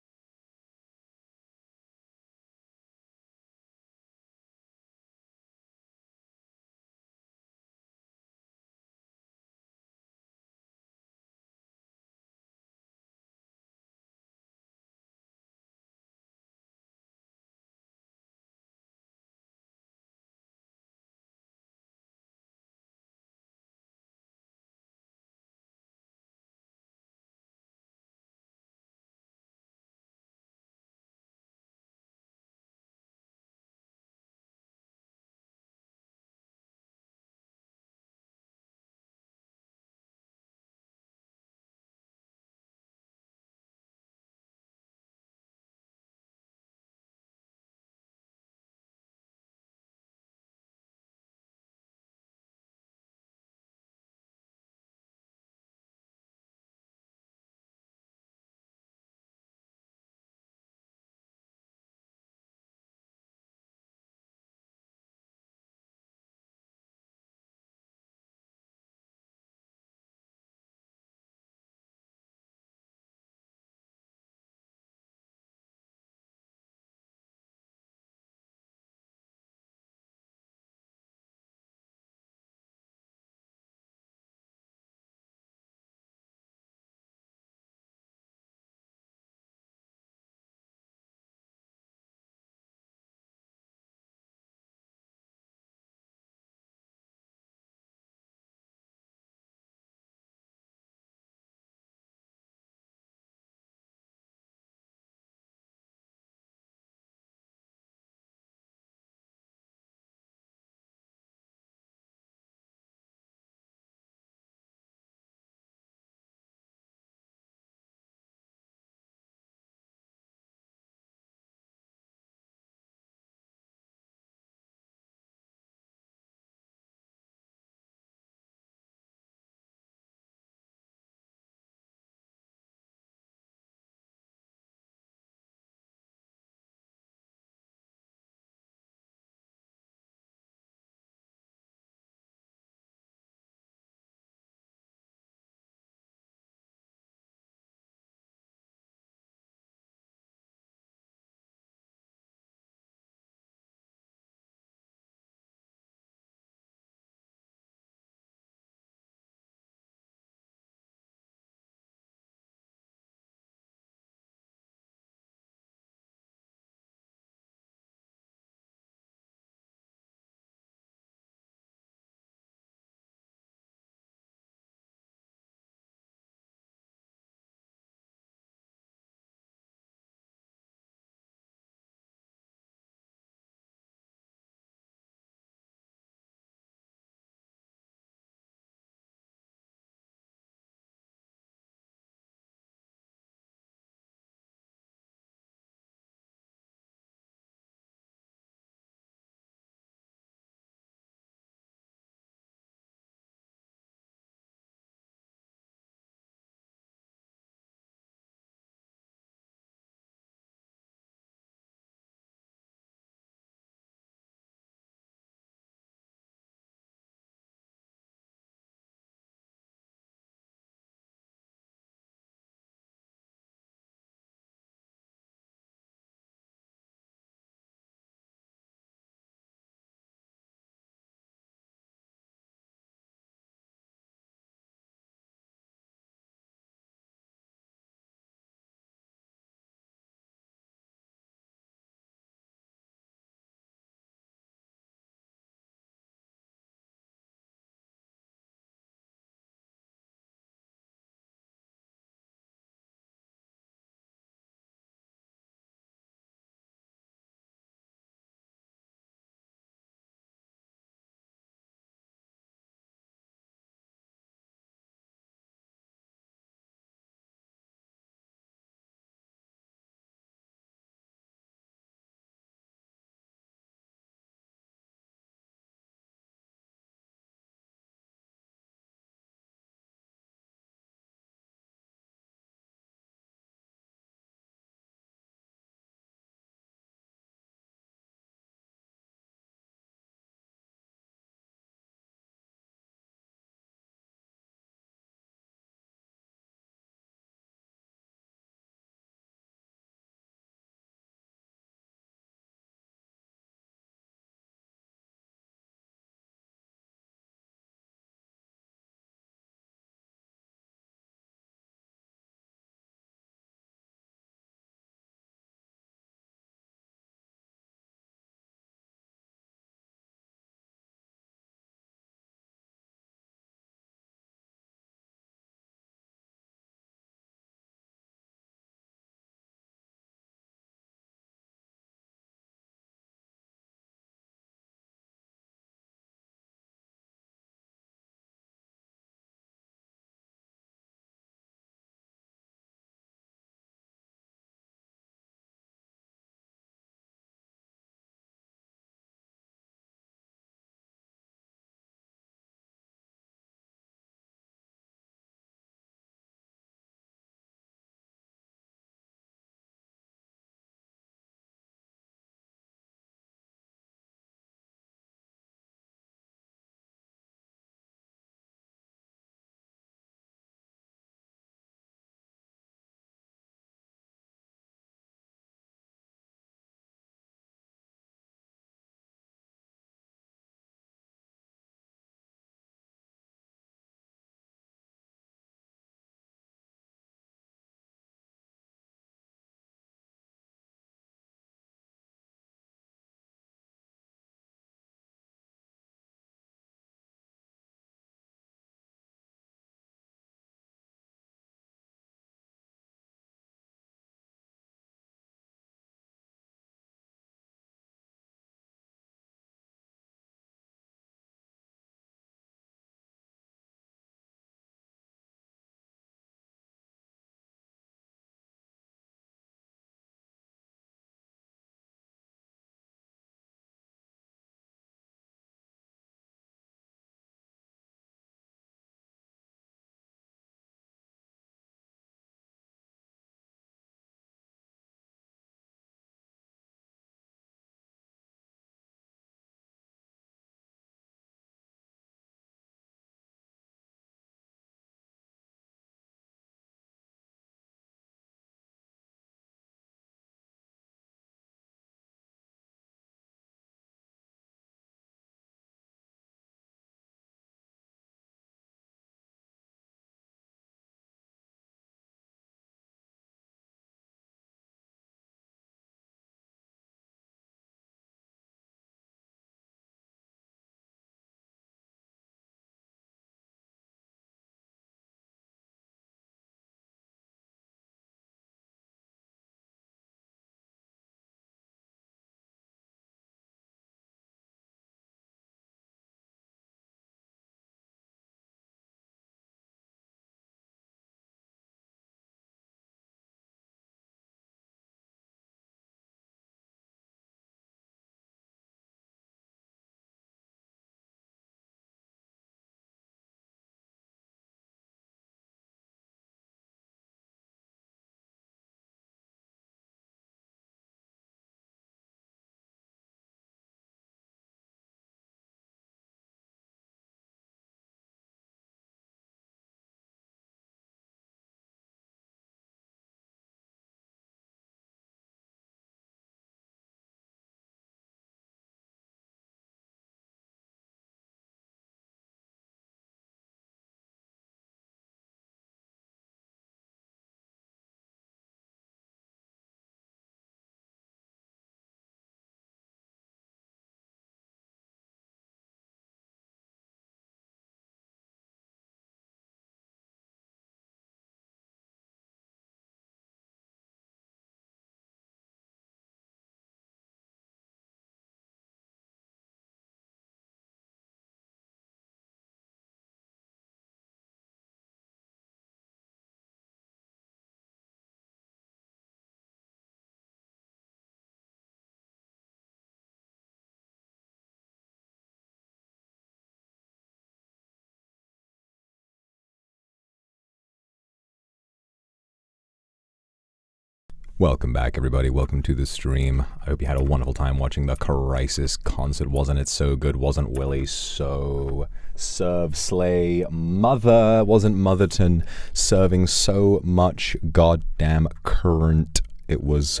Welcome back, everybody. Welcome to the stream. I hope you had a wonderful time watching the Crisis concert. Wasn't it so good? Wasn't Willie so serve, slay, mother? Wasn't Motherton serving so much goddamn current? It was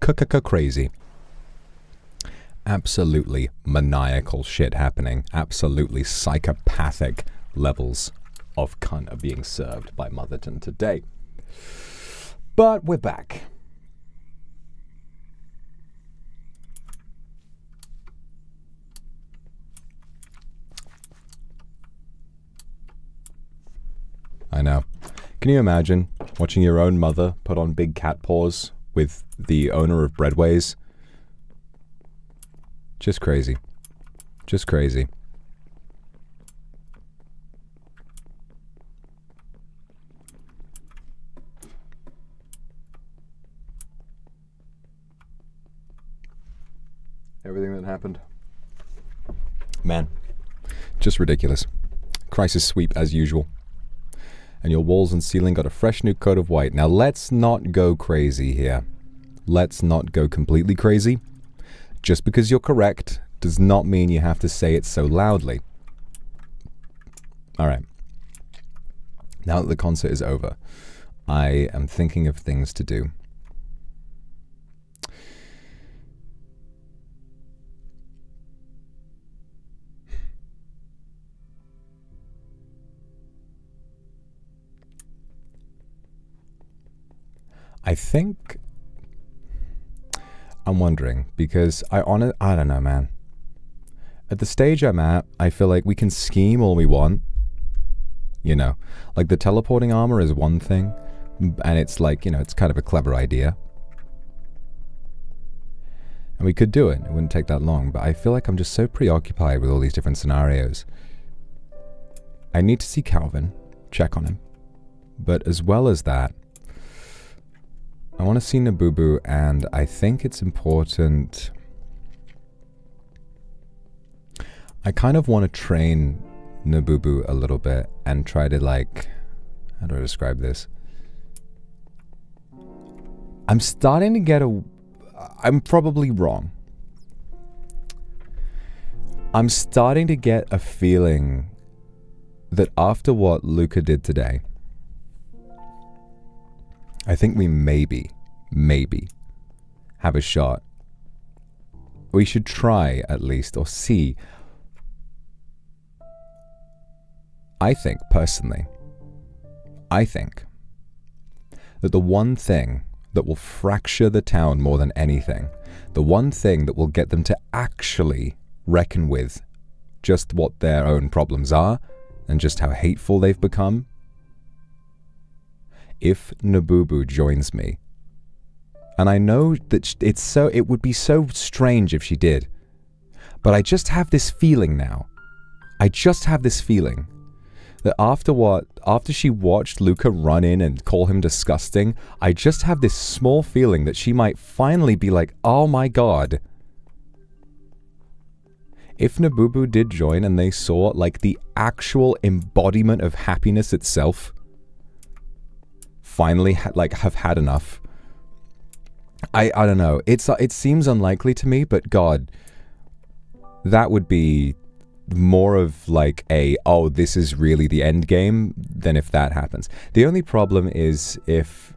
crazy. Absolutely maniacal shit happening. Absolutely psychopathic levels of cunt are being served by Motherton today. But we're back. I know. Can you imagine watching your own mother put on big cat paws with the owner of Breadways? Just crazy. Just crazy. Everything that happened. Man, just ridiculous. Crisis sweep as usual. And your walls and ceiling got a fresh new coat of white. Now let's not go crazy here. Let's not go completely crazy. Just because you're correct does not mean you have to say it so loudly. Alright. Now that the concert is over, I am thinking of things to do. I think I'm wondering because I don't know, man. At the stage I'm at, I feel like we can scheme all we want. You know, like the teleporting armor is one thing, and it's like, you know, it's kind of a clever idea. And we could do it. It wouldn't take that long, but I feel like I'm just so preoccupied with all these different scenarios. I need to see Calvin, check on him. But as well as that, I want to see Nabubu, and I think it's important. I kind of want to train Nabubu a little bit and try to, like, how do I describe this? I'm starting to get I'm probably wrong. I'm starting to get a feeling that after what Luca did today, I think we maybe have a shot. We should try at least, or see. I think, personally, that the one thing that will fracture the town more than anything, the one thing that will get them to actually reckon with just what their own problems are and just how hateful they've become, if Nabubu joins me. And I know that it would be so strange if she did. But I just have this feeling now. I just have this feeling that after she watched Luca run in and call him disgusting, I just have this small feeling that she might finally be like, oh my god. If Nabubu did join and they saw like the actual embodiment of happiness itself, finally have had enough. I don't know. It seems unlikely to me, but God, that would be more of like oh, this is really the end game than if that happens. The only problem is if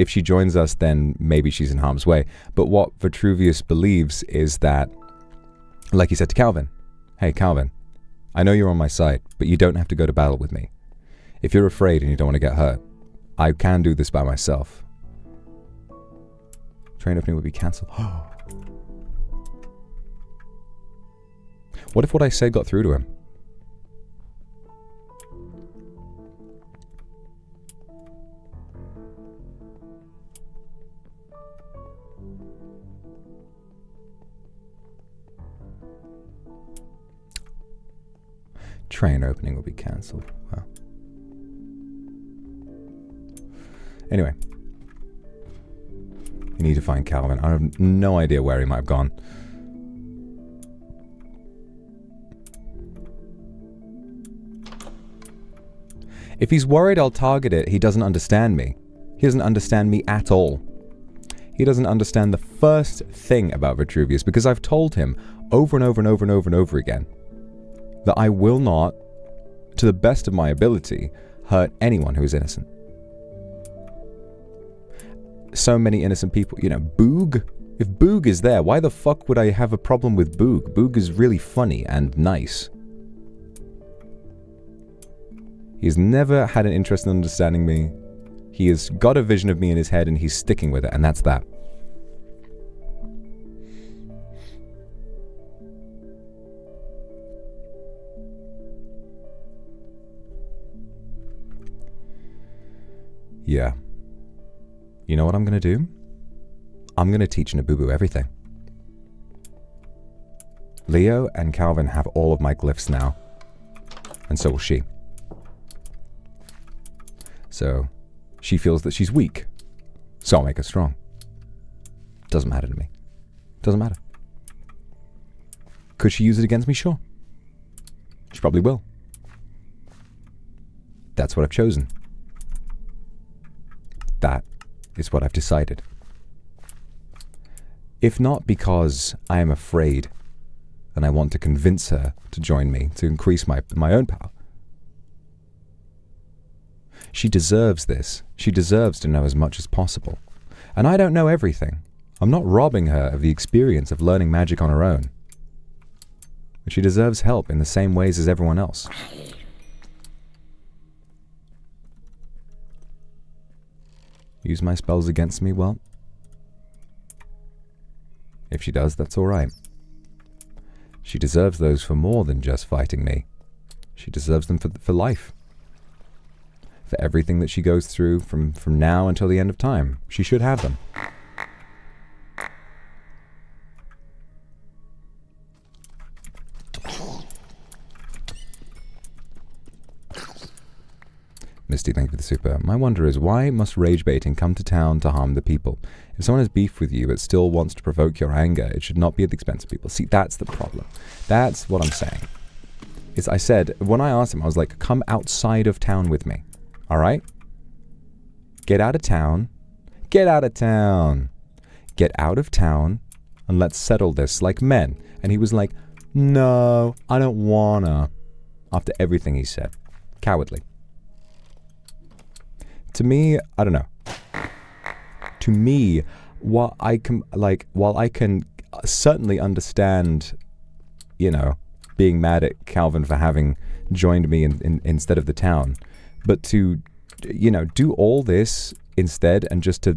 she joins us, then maybe she's in harm's way. But what Vitruvius believes is that, like he said to Calvin, hey Calvin, I know you're on my side, but you don't have to go to battle with me. If you're afraid and you don't want to get hurt, I can do this by myself. Train opening would be cancelled. What if what I said got through to him? Train opening will be cancelled. Wow. Anyway. You need to find Calvin. I have no idea where he might have gone. If he's worried I'll target it, he doesn't understand me. He doesn't understand me at all. He doesn't understand the first thing about Vitruvius, because I've told him over and over and over and over and over again that I will not, to the best of my ability, hurt anyone who is innocent. So many innocent people, you know, Boog. If Boog is there, why the fuck would I have a problem with Boog? Boog is really funny and nice. He's never had an interest in understanding me. He has got a vision of me in his head and he's sticking with it, and that's that. Yeah. You know what I'm gonna do? I'm gonna teach Nabubu everything. Leo and Calvin have all of my glyphs now. And so will she. So, she feels that she's weak. So I'll make her strong. Doesn't matter to me. Doesn't matter. Could she use it against me? Sure. She probably will. That's what I've chosen. That is what I've decided. If not because I am afraid and I want to convince her to join me to increase my own power. She deserves this. She deserves to know as much as possible. And I don't know everything. I'm not robbing her of the experience of learning magic on her own. But she deserves help in the same ways as everyone else. Use my spells against me? Well, if she does, that's alright. She deserves those for more than just fighting me. She deserves them for life. For everything that she goes through from now until the end of time. She should have them. Misty, thank you for the super. My wonder is, why must rage baiting come to town to harm the people? If someone has beef with you but still wants to provoke your anger, it should not be at the expense of people. See, that's the problem. That's what I'm saying. I said, when I asked him, I was like, come outside of town with me. Alright? Get out of town. Get out of town. Get out of town and let's settle this like men. And he was like, no, I don't wanna. After everything he said. Cowardly. To me, I don't know. To me, while I can certainly understand, you know, being mad at Calvin for having joined me instead of the town, but to, you know, do all this instead and just to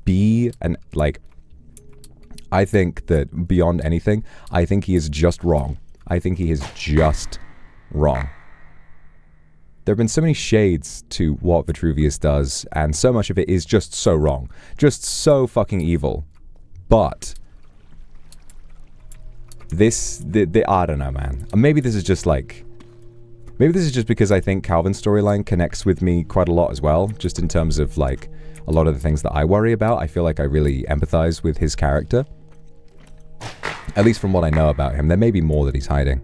be I think that beyond anything, I think he is just wrong. I think he is just wrong. There have been so many shades to what Vitruvius does, and so much of it is just so wrong. Just so fucking evil. But this, I don't know, man. Maybe this is just like... Maybe this is just because I think Calvin's storyline connects with me quite a lot as well, just in terms of, like, a lot of the things that I worry about. I feel like I really empathize with his character. At least from what I know about him. There may be more that he's hiding.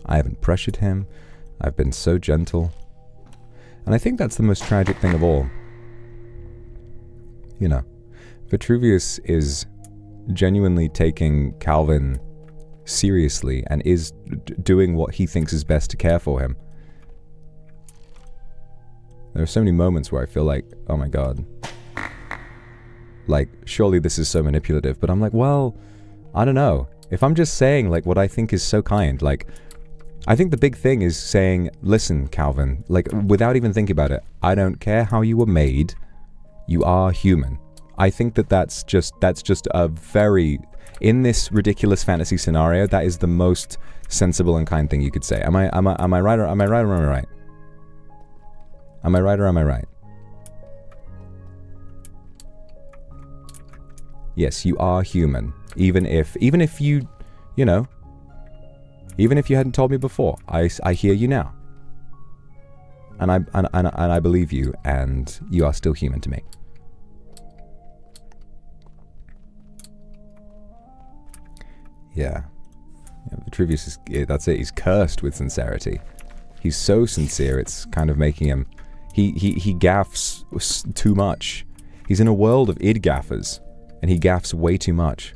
I haven't pressured him. I've been so gentle. And I think that's the most tragic thing of all. You know, Vitruvius is genuinely taking Calvin seriously and is doing what he thinks is best to care for him. There are so many moments where I feel like, oh my god. Like, surely this is so manipulative, but I'm like, well, I don't know. If I'm just saying, like, what I think is so kind, like, I think the big thing is saying, listen, Calvin, like, without even thinking about it, I don't care how you were made, you are human. I think that that's just a very, in this ridiculous fantasy scenario, that is the most sensible and kind thing you could say. Am I right or am I right or am I right? Am I right or am I right? Yes, you are human. Even if you, you know, even if you hadn't told me before, I hear you now. And I believe you, and you are still human to me. Yeah. Vitruvius is, that's it, he's cursed with sincerity. He's so sincere, it's kind of making him, he gaffs too much. He's in a world of id gaffers, and he gaffs way too much.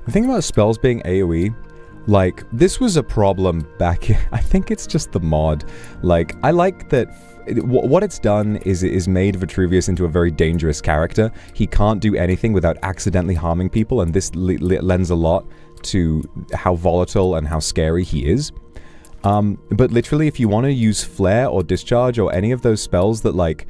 The thing about spells being AoE, like, this was a problem back, I think it's just the mod. Like, I like that what it's done is made Vitruvius into a very dangerous character. He can't do anything without accidentally harming people, and this lends a lot to how volatile and how scary he is. But literally, if you want to use Flare or Discharge or any of those spells that, like,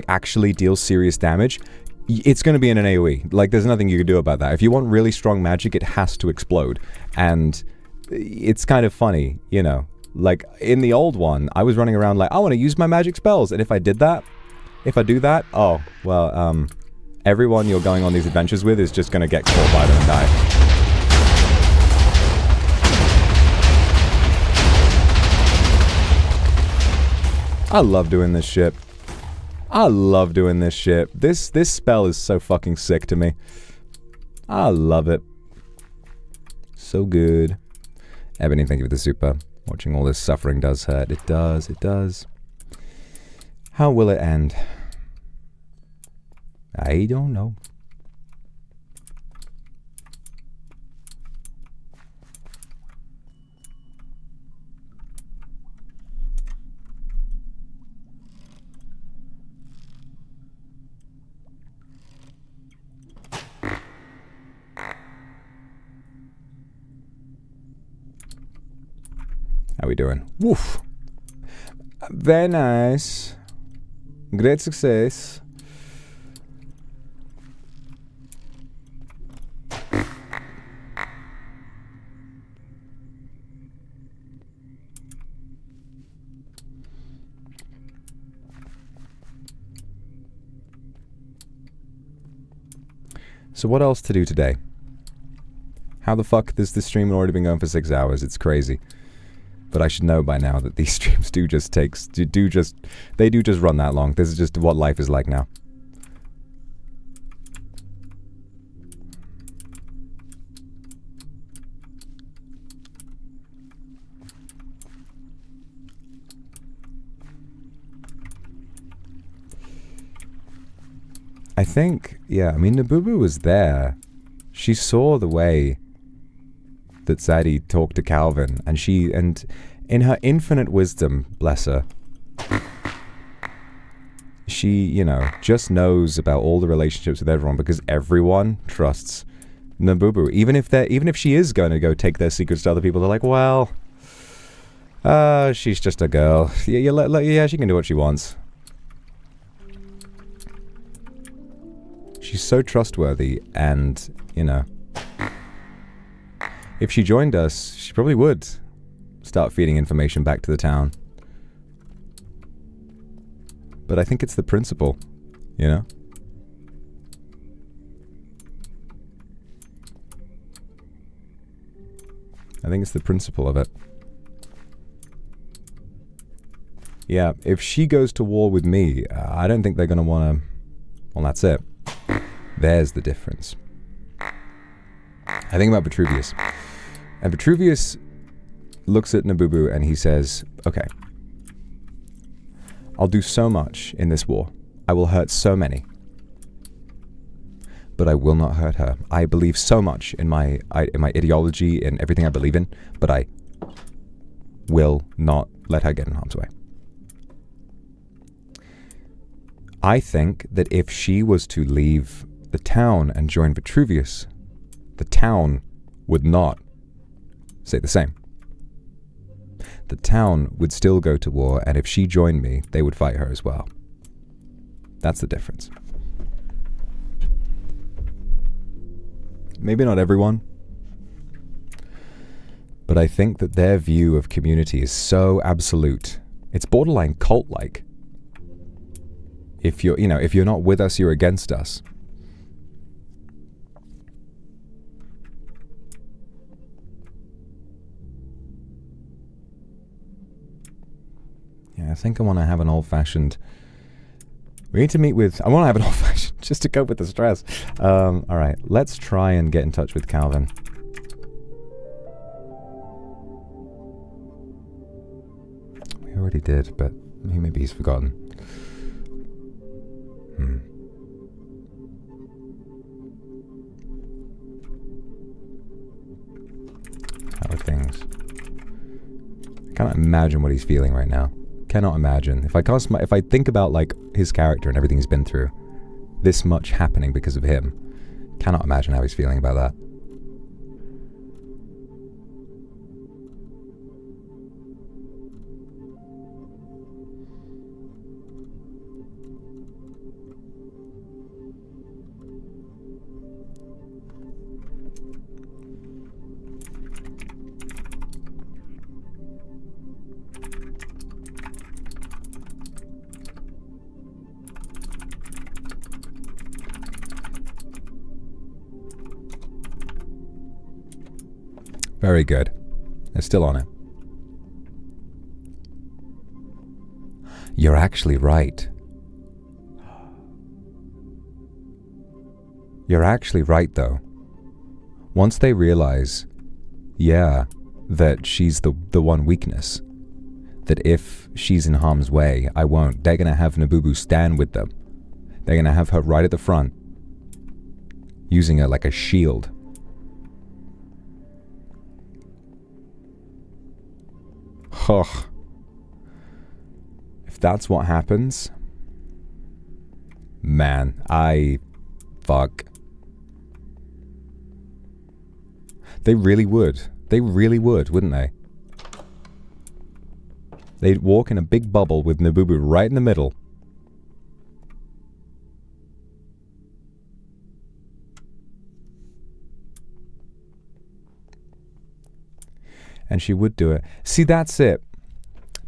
actually deal serious damage, it's going to be in an AoE. Like, there's nothing you can do about that. If you want really strong magic, it has to explode. And it's kind of funny, you know. Like, in the old one, I was running around like, I want to use my magic spells. And if I do that, oh, well, everyone you're going on these adventures with is just going to get caught by them and die. I love doing this shit. I love doing this shit. This spell is so fucking sick to me. I love it. So good. Ebony, thank you for the super. Watching all this suffering does hurt. It does, it does. How will it end? I don't know. How we doing? Woof. Very nice. Great success. So what else to do today? How the fuck has this stream already been going for 6 hours? It's crazy. But I should know by now that these streams do just run that long. This is just what life is like now. I think, yeah, I mean, Nabubu was there. She saw the way that Zadie talked to Calvin, and in her infinite wisdom, bless her, she, you know, just knows about all the relationships with everyone because everyone trusts Nabubu. Even if she is going to go take their secrets to other people, they're like, well, she's just a girl. Yeah, she can do what she wants. She's so trustworthy, and, you know, if she joined us, she probably would start feeding information back to the town. But I think it's the principle, you know? I think it's the principle of it. Yeah, if she goes to war with me, I don't think they're going to want to... Well, that's it. There's the difference. I think about Vitruvius. And Vitruvius looks at Nabubu and he says, okay, I'll do so much in this war. I will hurt so many. But I will not hurt her. I believe so much in my ideology and everything I believe in, but I will not let her get in harm's way. I think that if she was to leave the town and join Vitruvius, The town would not say the same. The town would still go to war, and if she joined me, they would fight her as well. That's the difference. Maybe not everyone, but I think that their view of community is so absolute. It's borderline cult-like. If you're, if you're not with us, you're against us. Yeah, I think I want to have an old-fashioned... We need to meet with... I want to have an old-fashioned just to cope with the stress. Alright, let's try and get in touch with Calvin. We already did, but maybe he's forgotten. How are things? I cannot imagine what he's feeling right now. Cannot imagine. If I think about like his character and everything he's been through, this much happening because of him, cannot imagine how he's feeling about that. Very good. They're still on it. You're actually right. You're actually right, though. Once they realize, yeah, that she's the one weakness, that if she's in harm's way, I won't, they're going to have Nabubu stand with them. They're going to have her right at the front, using her like a shield. Oh, if that's what happens, man, fuck. They really would. They really would, wouldn't they? They'd walk in a big bubble with Nabubu right in the middle. And she would do it. See, that's it.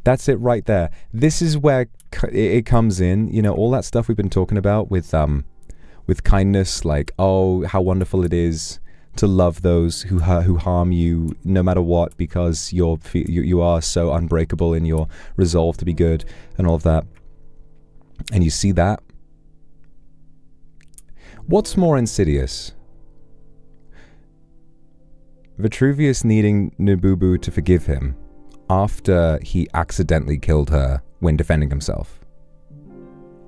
That's it right there. This is where it comes in. You know, all that stuff we've been talking about with kindness, like, oh, how wonderful it is to love those who harm you, no matter what, because you are so unbreakable in your resolve to be good, and all of that. And you see that. What's more insidious? Vitruvius needing Nabubu to forgive him after he accidentally killed her when defending himself,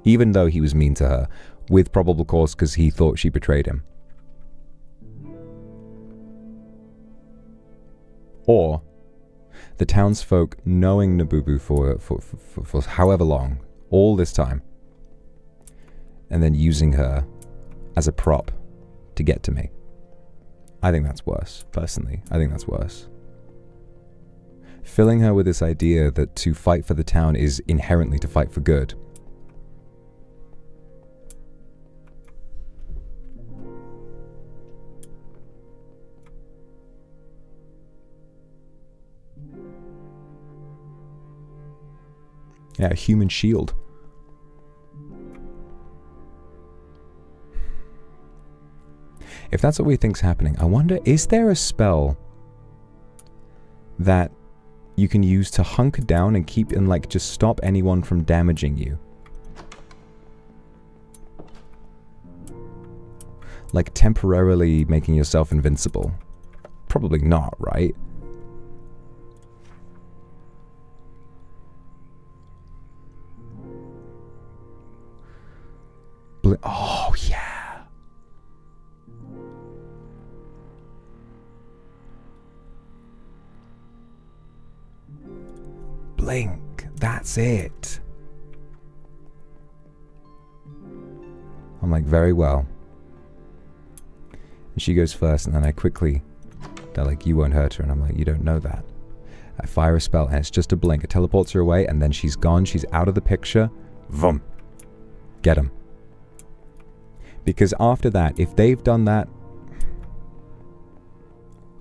even though he was mean to her, with probable cause because he thought she betrayed him. Or the townsfolk knowing Nabubu for however long, all this time, and then using her as a prop to get to me. I think that's worse, personally. I think that's worse. Filling her with this idea that to fight for the town is inherently to fight for good. Yeah, a human shield. If that's what we think's happening, I wonder, is there a spell that you can use to hunker down and keep and like just stop anyone from damaging you? Like temporarily making yourself invincible? Probably not, right? Oh, yeah. Blink. That's it. I'm like, very well. And she goes first, and then they're like, you won't hurt her, and I'm like, you don't know that. I fire a spell, and it's just a blink. It teleports her away, and then she's gone. She's out of the picture. Vroom. Get him. Because after that, if they've done that,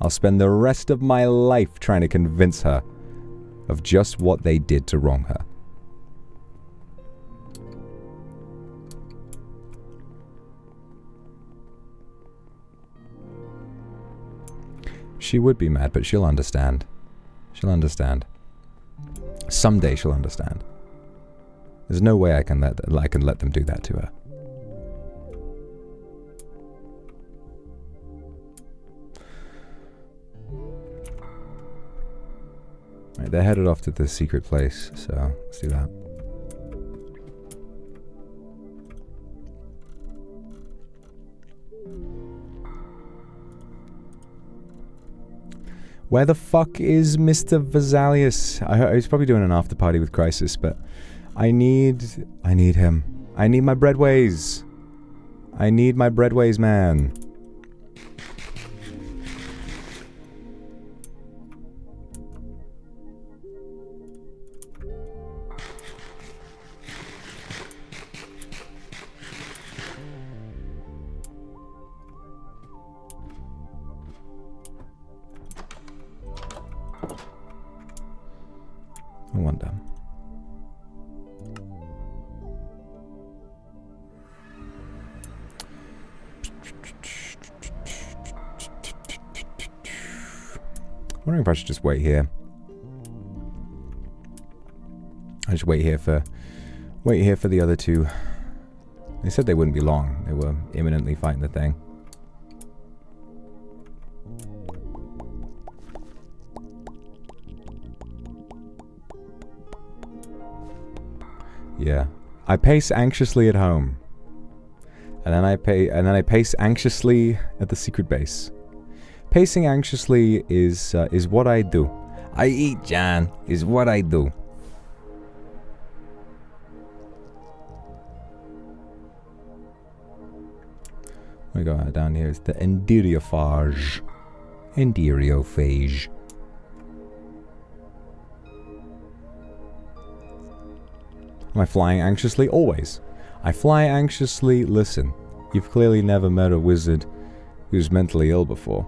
I'll spend the rest of my life trying to convince her of just what they did to wrong her. She would be mad, but she'll understand. She'll understand. Someday she'll understand. There's no way I can let them do that to her. Right, they're headed off to the secret place, so let's do that. Where the fuck is Mr. Vesalius? He's probably doing an after party with Crisis, but I need him. I need my breadways. I need my breadways, man. I wonder. Wondering if I should just wait here. I just wait here for the other two. They said they wouldn't be long. They were imminently fighting the thing. Yeah. I pace anxiously at home. And then I pace anxiously at the secret base. Pacing anxiously is what I do. I eat, John, is what I do. We go down here. It's the enderiophage. Enderiophage. Am I flying anxiously? Always. I fly anxiously. Listen, you've clearly never met a wizard who's mentally ill before.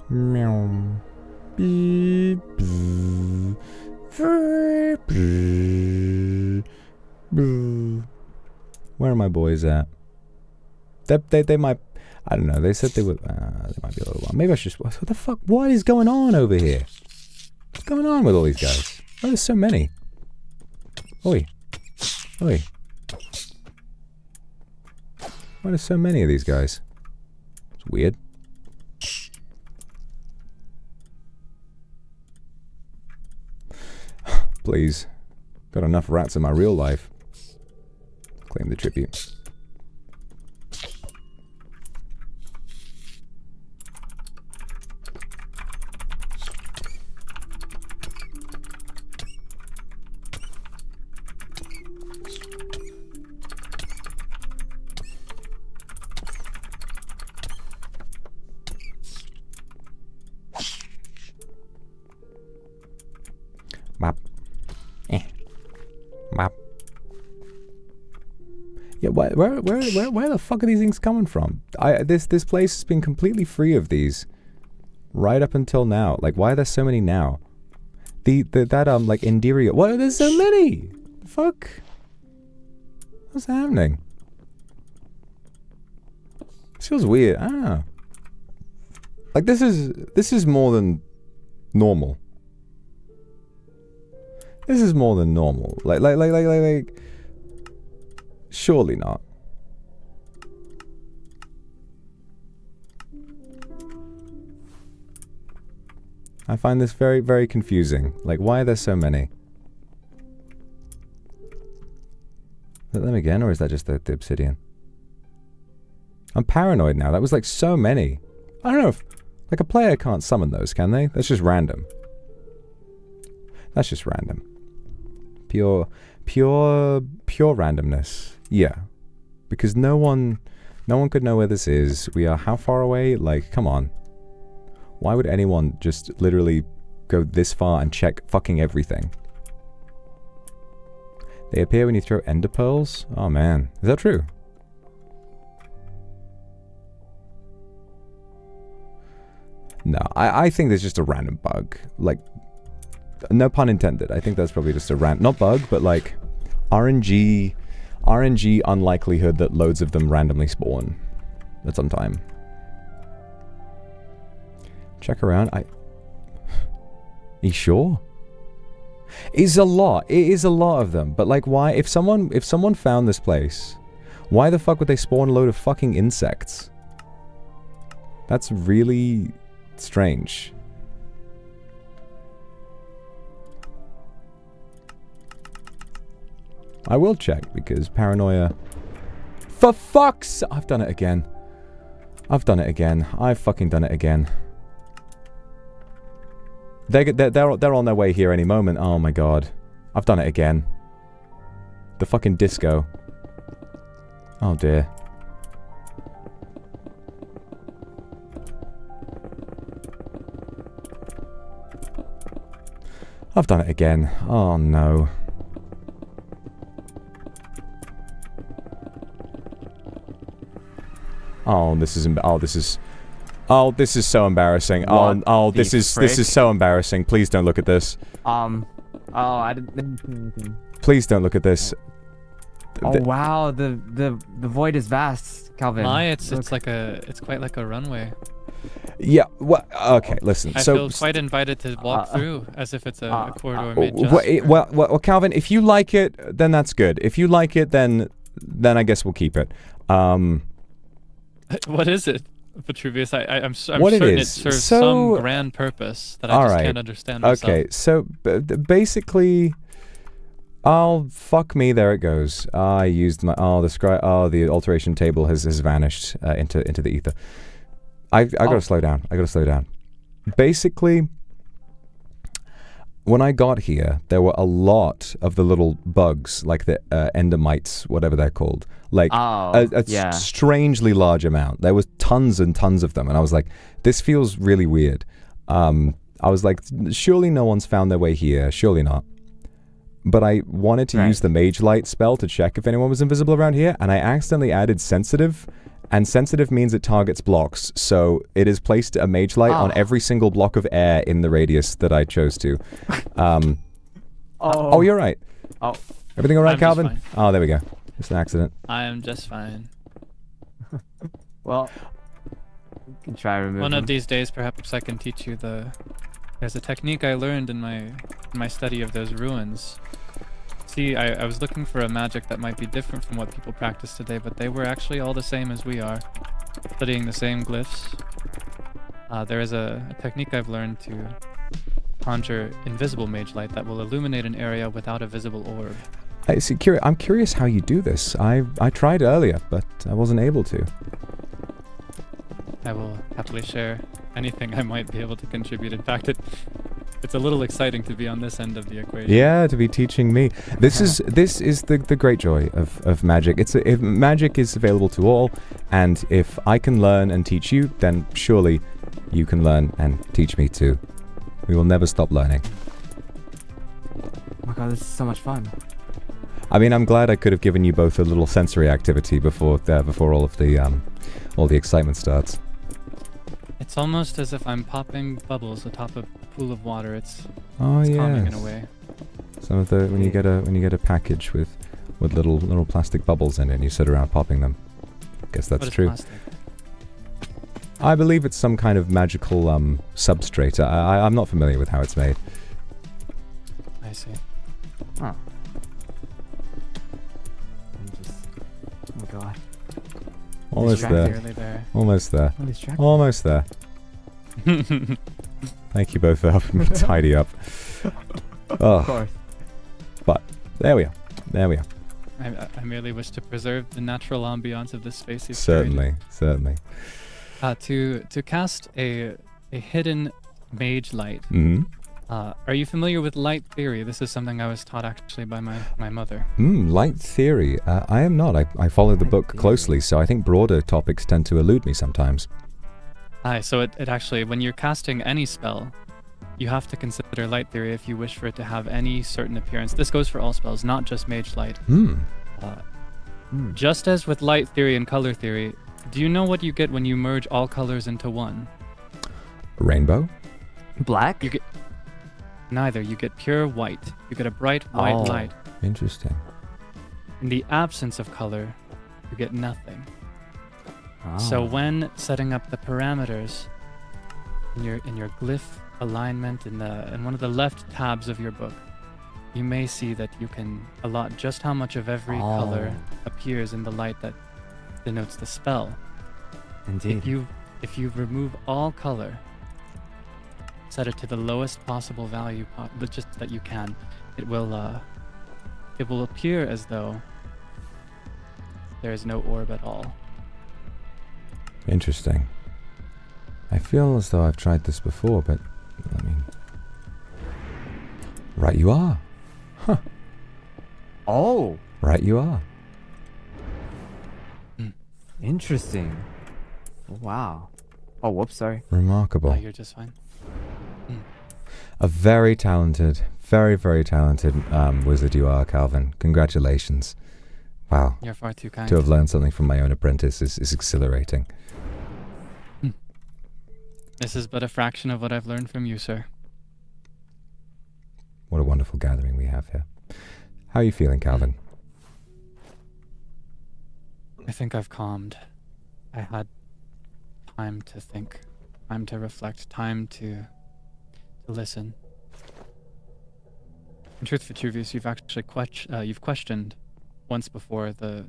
Meow. Beep. Where are my boys at? They might. I don't know. They said they would. They might be a little while. Maybe I should. What the fuck? What is going on over here? What's going on with all these guys? Why are there so many? Oi. Oi. Why are there so many of these guys? It's weird. Please. Got enough rats in my real life. Claim the tribute. Map. Map. Yeah, where the fuck are these things coming from? This place has been completely free of these right up until now. Like, why are there so many now? That like Enderia. Why are there so many? The fuck? What's happening? This feels weird. I don't know. Like, this is more than normal. This is more than normal. Like, surely not. I find this very, very confusing. Like, why are there so many? Is that them again, or is that just the obsidian? I'm paranoid now. That was like so many. I don't know if... Like, a player can't summon those, can they? That's just random. That's just random. Pure randomness. Yeah. Because no one No one could know where this is. We are how far away? Like, come on. Why would anyone just literally go this far and check fucking everything? They appear when you throw ender pearls? Oh man, is that true? No, I think there's just a random bug. Like, no pun intended. I think that's probably just a not bug, but like RNG unlikelihood that loads of them randomly spawn at some time. Check around. Are you sure? It's a lot. It is a lot of them. But like, why? If someone found this place, why the fuck would they spawn a load of fucking insects? That's really strange. I will check because paranoia. For fuck's! I've done it again. I've done it again. I've fucking done it again. They're on their way here any moment. Oh my god. I've done it again. The fucking disco. Oh dear. I've done it again. Oh no. Oh, this is so embarrassing. This is so embarrassing. Please don't look at this. Oh, I didn't see anything. Please don't look at this. Oh wow, the void is vast, Calvin. It's quite like a runway. Yeah. Well, okay. Listen. I feel quite invited to walk through, as if it's a corridor made just. Well, Calvin, if you like it, then that's good. If you like it, then I guess we'll keep it. What is it, Vitruvius? I'm what certain it it serves some grand purpose that I just can't understand myself. Okay, so basically, fuck me. There it goes. I used my the alteration table has vanished into the ether. I gotta slow down. I gotta slow down. Basically, when I got here, there were a lot of the little bugs, like the endermites, whatever they're called. Like a strangely large amount. There was tons and tons of them, and I was like, this feels really weird. I was like, surely no one's found their way here. Surely not. But I wanted to use the Mage Light spell to check if anyone was invisible around here, and I accidentally added Sensitive. And Sensitive means it targets blocks, so it has placed a Mage Light on every single block of air in the radius that I chose to. Oh, you're right. Oh, everything all right, Calvin? Oh, there we go. It's an accident. I am just fine. Well, you can try removing. One of these days, perhaps I can teach you There's a technique I learned in my study of those ruins. See, I was looking for a magic that might be different from what people practice today, but they were actually all the same as we are, studying the same glyphs. There is a technique I've learned to conjure invisible mage light that will illuminate an area without a visible orb. I'm curious how you do this. I tried earlier, but I wasn't able to. I will happily share anything I might be able to contribute. In fact, it's a little exciting to be on this end of the equation. Yeah, to be teaching me. This is the great joy of magic. If magic is available to all, and if I can learn and teach you, then surely you can learn and teach me too. We will never stop learning. Oh my god, this is so much fun. I mean, I'm glad I could have given you both a little sensory activity before all of the excitement starts. It's almost as if I'm popping bubbles atop a pool of water. It's calming in a way. Some of the when you get a package with little plastic bubbles in it, and you sit around popping them. I guess that's true. Plastic? I believe it's some kind of magical substrate. I'm not familiar with how it's made. I see. Huh. Oh my god. Almost there. Almost there. Almost there. Thank you both for helping me tidy up. Oh. Of course. But there we are. There we are. I merely wish to preserve the natural ambiance of this space. Certainly. To cast a hidden mage light, Are you familiar with light theory? This is something I was taught actually by my mother. Light theory. I am not. I follow the book closely, so I think broader topics tend to elude me sometimes. Aye, so it actually, when you're casting any spell, you have to consider light theory if you wish for it to have any certain appearance. This goes for all spells, not just mage light. Just as with light theory and color theory, do you know what you get when you merge all colors into one? Rainbow? Black? You get neither. You get pure white. You get a bright white light. Interesting. In the absence of color, you get nothing. So when setting up the parameters in your glyph alignment in one of the left tabs of your book, you may see that you can allot just how much of every color appears in the light that denotes the spell. Indeed. If you remove all color, set it to the lowest possible value, just that you can, it will appear as though there is no orb at all. Interesting. I feel as though I've tried this before, but let me... Right you are. Huh. Oh. Right you are. Interesting. Wow. Oh, whoops, sorry. Remarkable. You're just fine. A very talented, very, very talented wizard you are, Calvin. Congratulations. Wow. You're far too kind. To have learned something from my own apprentice is exhilarating. This is but a fraction of what I've learned from you, sir. What a wonderful gathering we have here. How are you feeling, Calvin? I think I've calmed. I had time to think, time to reflect, time to listen. In truth, Vitruvius, you've actually you've questioned once before the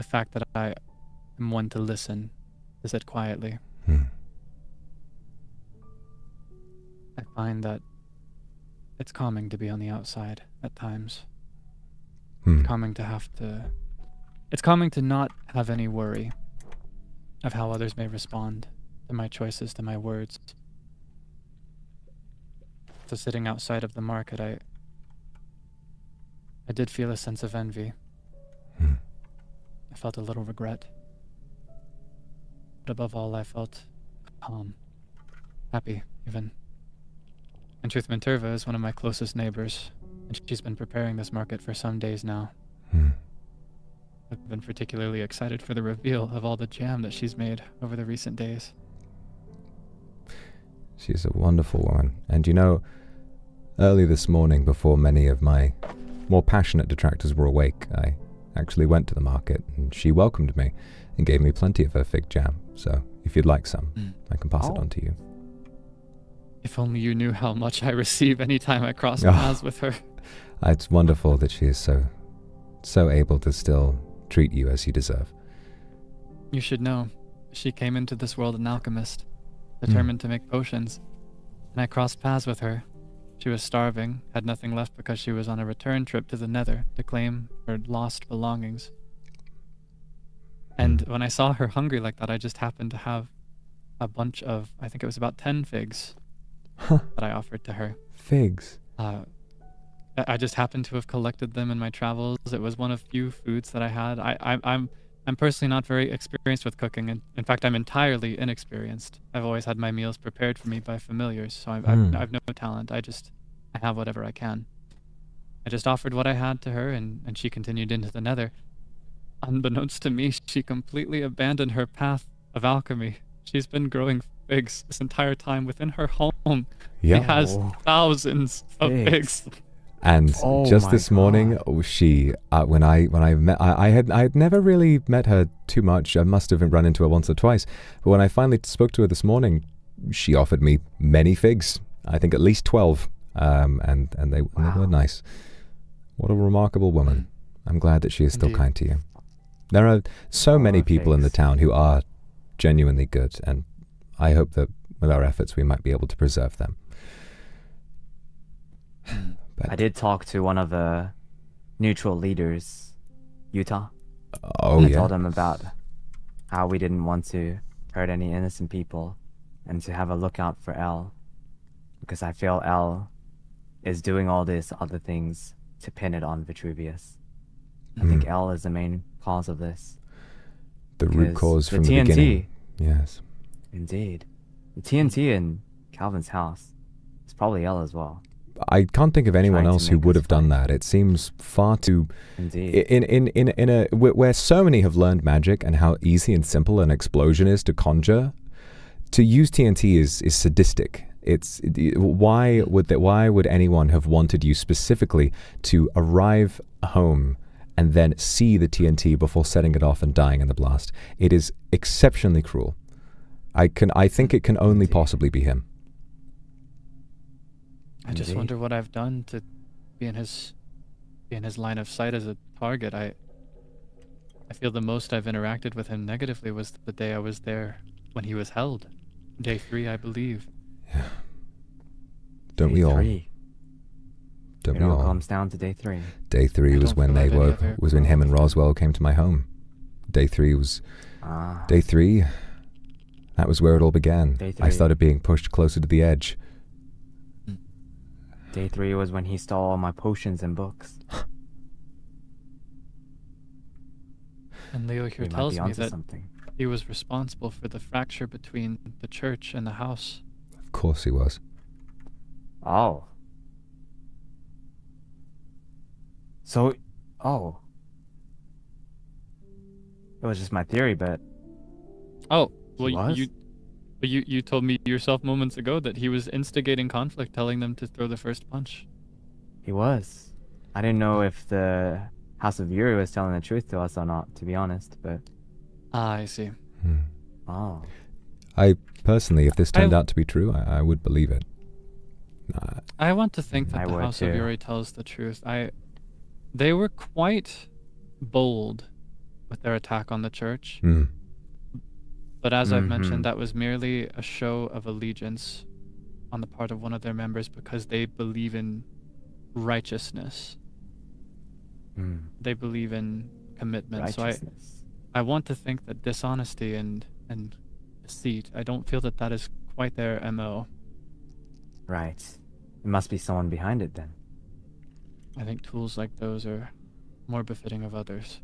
fact that I am one to listen, to sit quietly. I find that it's calming to be on the outside at times. It's calming to not have any worry of how others may respond to my choices, to my words. So sitting outside of the market, I did feel a sense of envy. I felt a little regret. But above all, I felt calm, happy even. In truth, Minterva is one of my closest neighbors, and she's been preparing this market for some days now. I've been particularly excited for the reveal of all the jam that she's made over the recent days. She's a wonderful woman. And you know, early this morning, before many of my more passionate detractors were awake, I actually went to the market, and she welcomed me and gave me plenty of her fig jam. So if you'd like some, I can pass it on to you. If only you knew how much I receive anytime I cross paths with her. It's wonderful that she is so able to still treat you as you deserve. You should know, she came into this world an alchemist, determined to make potions, and I crossed paths with her. She was starving, had nothing left because she was on a return trip to the Nether to claim her lost belongings. And when I saw her hungry like that, I just happened to have a bunch of, I think it was about 10 figs that I offered to her. Figs? I just happened to have collected them in my travels. It was one of few foods that I had. I'm personally not very experienced with cooking, and in fact, I'm entirely inexperienced. I've always had my meals prepared for me by familiars, so I've no talent. I have whatever I can. I just offered what I had to her, and she continued into the Nether. Unbeknownst to me, she completely abandoned her path of alchemy. She's been growing figs this entire time within her home. Yeah. She has thousands of figs. And just this morning, she, when I met, I had never really met her too much. I must have run into her once or twice. But when I finally spoke to her this morning, she offered me many figs. I think at least 12. And they were nice. What a remarkable woman. I'm glad that she is still kind to you. There are so many people in the town who are genuinely good, and I hope that with our efforts we might be able to preserve them. But I did talk to one of the neutral leaders, Utah. I told him about how we didn't want to hurt any innocent people and to have a lookout for Elle, because I feel Elle is doing all this other things to pin it on Vitruvius. I think L is the main cause of this. The root cause from the TNT, beginning. Yes. Indeed. The TNT in Calvin's house is probably L as well. I can't think of anyone Trying to else who make would us have done that. It seems far too... Indeed. In a where so many have learned magic and how easy and simple an explosion is to conjure, to use TNT is sadistic. Why would anyone have wanted you specifically to arrive home and then see the TNT before setting it off and dying in the blast? It is exceptionally cruel. I think it can only possibly be him. I just wonder what I've done to be in his line of sight as a target. I feel the most I've interacted with him negatively was the day I was there when he was held. Day 3, I believe. Yeah. Don't we all? It all comes down to day 3. Day 3 was when him and Roswell came to my home. Day 3 was day 3. That was where it all began. I started being pushed closer to the edge. Day 3 was when he stole all my potions and books. And Leo here tells me that he was responsible for the fracture between the church and the house. Of course he was. Oh. So, It was just my theory, but... Oh, well, you told me yourself moments ago that he was instigating conflict, telling them to throw the first punch. He was. I didn't know if the House of Yuri was telling the truth to us or not, to be honest, but... I see. Oh. I personally, if this turned out to be true, I would believe it. I want to think that the House of Yuri tells the truth. They were quite bold with their attack on the church. But as I've mentioned, that was merely a show of allegiance on the part of one of their members because they believe in righteousness. They believe in commitment. So I want to think that dishonesty and deceit, I don't feel that is quite their MO. Right. It must be someone behind it then. I think tools like those are more befitting of others.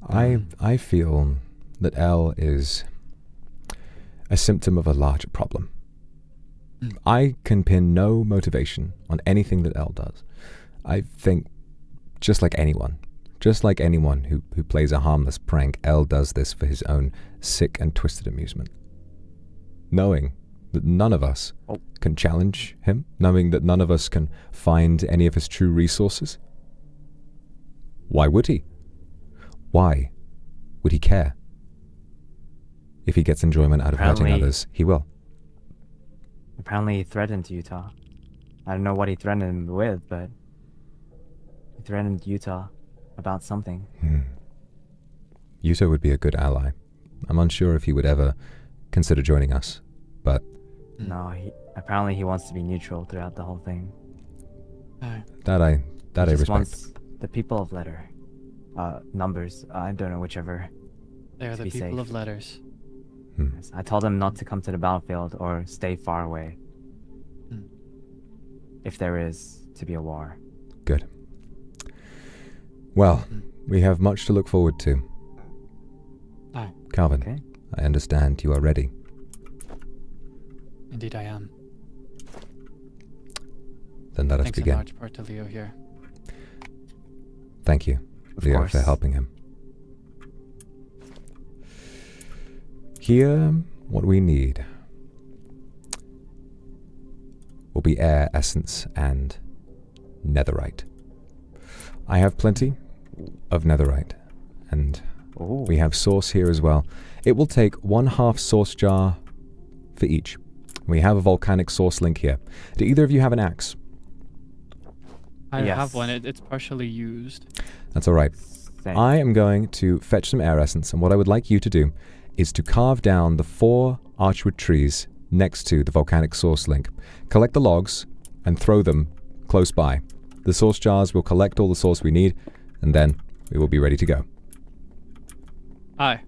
I feel that L is a symptom of a larger problem. I can pin no motivation on anything that L does. I think just like anyone who plays a harmless prank, L does this for his own sick and twisted amusement. Knowing that none of us can challenge him, knowing that none of us can find any of his true resources. Why would he? Why would he care? If he gets enjoyment out of hurting others, he will. Apparently he threatened Utah. I don't know what he threatened him with, but he threatened Utah about something. Utah would be a good ally. I'm unsure if he would ever consider joining us, but... No, apparently he wants to be neutral throughout the whole thing. That I respect. Wants the people of letter. Numbers, I don't know whichever. They're the people of letters. Yes, I told him not to come to the battlefield or stay far away. If there is to be a war. Good. Well, we have much to look forward to. Calvin, I understand you are ready. Indeed I am. Then let us Thanks begin. in large part to Leo here. Thank you, Leo, for helping him. Here, what we need will be air essence and netherite. I have plenty of netherite, and we have source here as well. It will take 1/2 source jar for each. We have a volcanic source link here. Do either of you have an axe? I have one. It's partially used. That's all right. Thanks. I am going to fetch some air essence, and what I would like you to do is to carve down the 4 archwood trees next to the volcanic source link. Collect the logs and throw them close by. The source jars will collect all the source we need, and then we will be ready to go. Aye.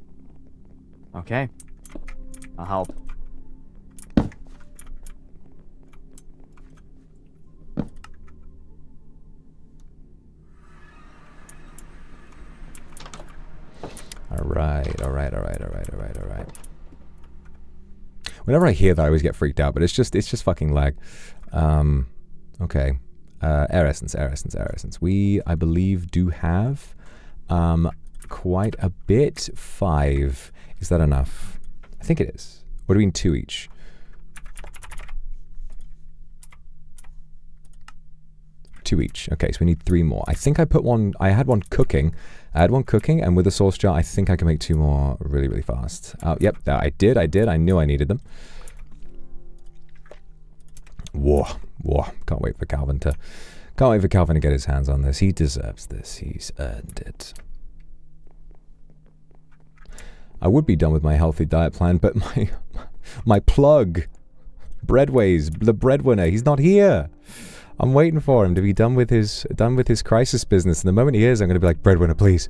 Okay. I'll help. Alright. Whenever I hear that, I always get freaked out, but it's just fucking lag. Okay. Air essence. We, I believe, do have quite a bit. 5. Is that enough? I think it is. What do we mean 2 each? 2 each. Okay, so we need 3 more. I think I put one, I had one cooking. And with the sauce jar, I think I can make 2 more really, really fast. Yep, I did. I knew I needed them. Whoa. Can't wait for Calvin to get his hands on this. He deserves this. He's earned it. I would be done with my healthy diet plan, but my plug, Breadways, the breadwinner, he's not here. I'm waiting for him to be done with his crisis business. And the moment he is, I'm going to be like, breadwinner, please.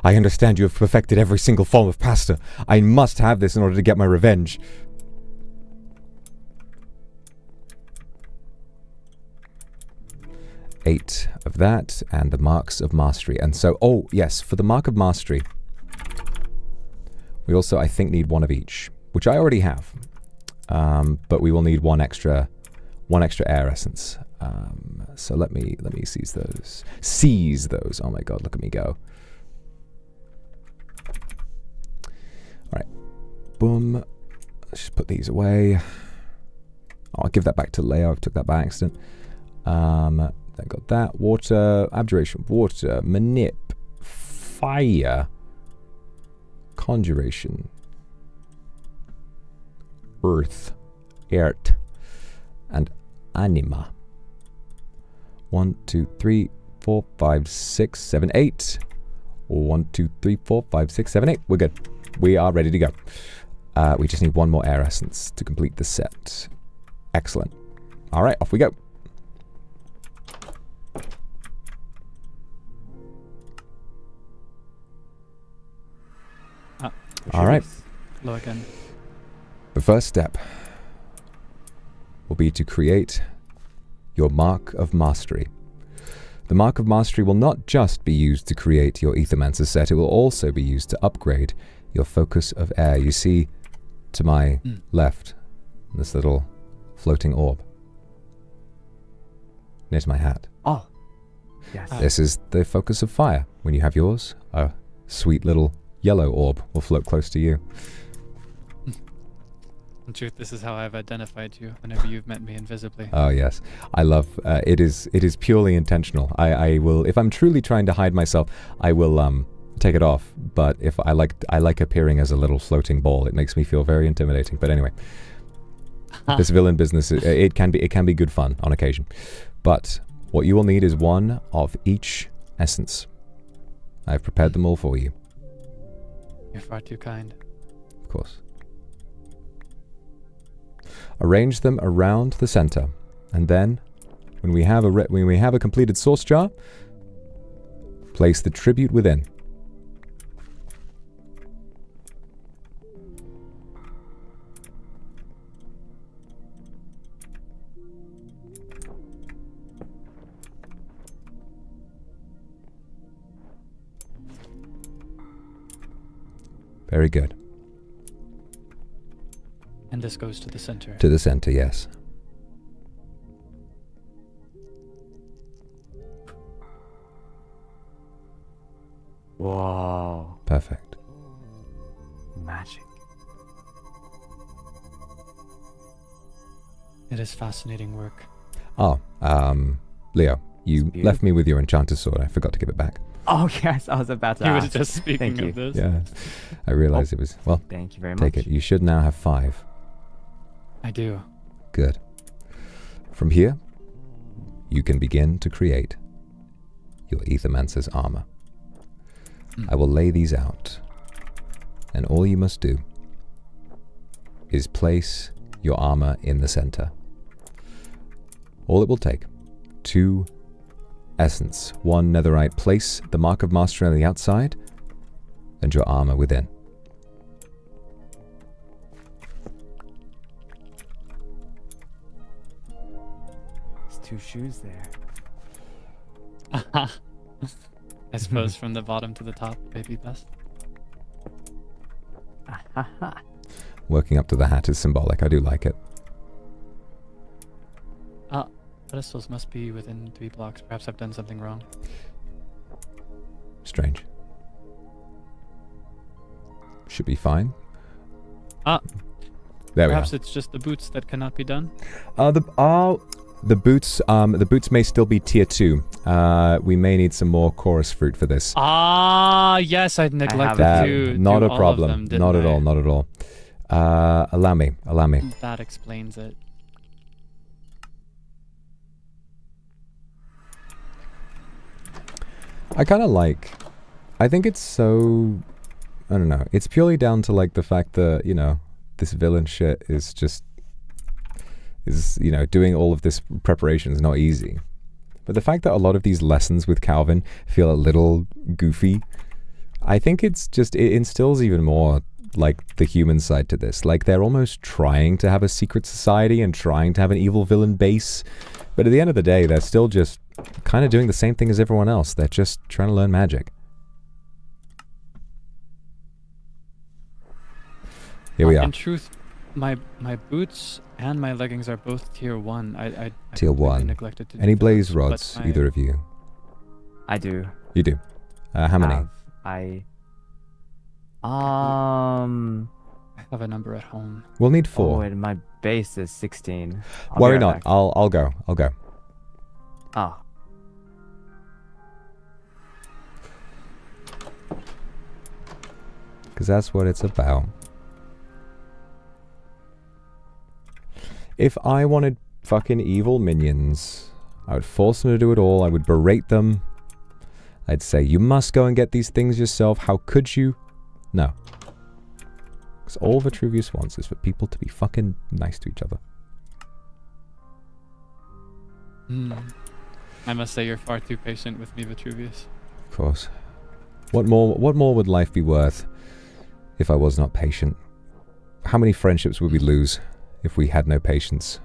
I understand you have perfected every single form of pasta. I must have this in order to get my revenge. Eight of that, and the marks of mastery. And so, oh yes, for the mark of mastery, we also, I think, need 1 of each, which I already have. But we will need one extra air essence. So let me seize those. Seize those. Oh my god, look at me go. Alright. Boom. Let's just put these away. Oh, I'll give that back to Leo. I took that by accident. Then got that. Water. Abjuration. Water. Manip. Fire. Conjuration. Earth. Earth. And anima. 1, 2, 3, 4, 5, 6, 7, 8. 1, 2, 3, 4, 5, 6, 7, 8. We're good. We are ready to go. We just need 1 more air essence to complete the set. Excellent. All right, off we go. All right. Low again. The first step will be to create your Mark of Mastery. The Mark of Mastery will not just be used to create your Ethermancer set, it will also be used to upgrade your Focus of Air. You see, to my left, this little floating orb. Near to my hat. Oh, yes. This is the Focus of Fire. When you have yours, a sweet little yellow orb will float close to you. In truth, this is how I've identified you whenever you've met me invisibly. Oh yes, I love. It is purely intentional. I will, if I'm truly trying to hide myself, I will take it off. But if I like appearing as a little floating ball. It makes me feel very intimidating. But anyway, this villain business, it can be good fun on occasion. But what you will need is 1 of each essence. I've prepared them all for you. You're far too kind. Of course. Arrange them around the center, and then, when we have a completed source jar, place the tribute within. Very good. And this goes to the center. To the center, yes. Whoa. Perfect. Magic. It is fascinating work. Oh, Leo, you left me with your enchanted sword. I forgot to give it back. Oh yes, I was about to He ask. was just speaking of this. Yeah, I realized it was, well, thank you very take much. it. You should now have 5. I do. Good. From here, you can begin to create your Ethermancer's armor. I will lay these out, and all you must do is place your armor in the center. All it will take, 2 essence, 1 netherite. Place the Mark of Mastery on the outside, and your armor within. There's 2 shoes there. I suppose from the bottom to the top, maybe best. Working up to the hat is symbolic. I do like it. Pedestals must be within 3 blocks. Perhaps I've done something wrong. Strange. Should be fine. There we are. Perhaps it's just the boots that cannot be done. The boots may still be tier 2. We may need some more chorus fruit for this. Yes, I neglected to not do a problem. All of them, Not at all. Not at all. Allow me. That explains it. I think it's so, I don't know. It's purely down to like the fact that, you know, this villain shit is just, you know, doing all of this preparation is not easy. But the fact that a lot of these lessons with Calvin feel a little goofy, I think it's just, it instills even more like the human side to this. Like they're almost trying to have a secret society and trying to have an evil villain base. But at the end of the day, they're still just kind of doing the same thing as everyone else. They're just trying to learn magic. Here we are. In truth, my boots and my leggings are both tier 1. I tier 1. Neglected to Any do blaze those, rods, either of you? I do. You do. How many? I have a number at home. We'll need 4. Oh, and my base is 16. Worry not. I'll go. Ah. Because that's what it's about. If I wanted fucking evil minions, I would force them to do it all. I would berate them. I'd say, you must go and get these things yourself. How could you? No. Because all Vitruvius wants is for people to be fucking nice to each other. I must say you're far too patient with me, Vitruvius. Of course. What more would life be worth if I was not patient? How many friendships would we lose if we had no patience?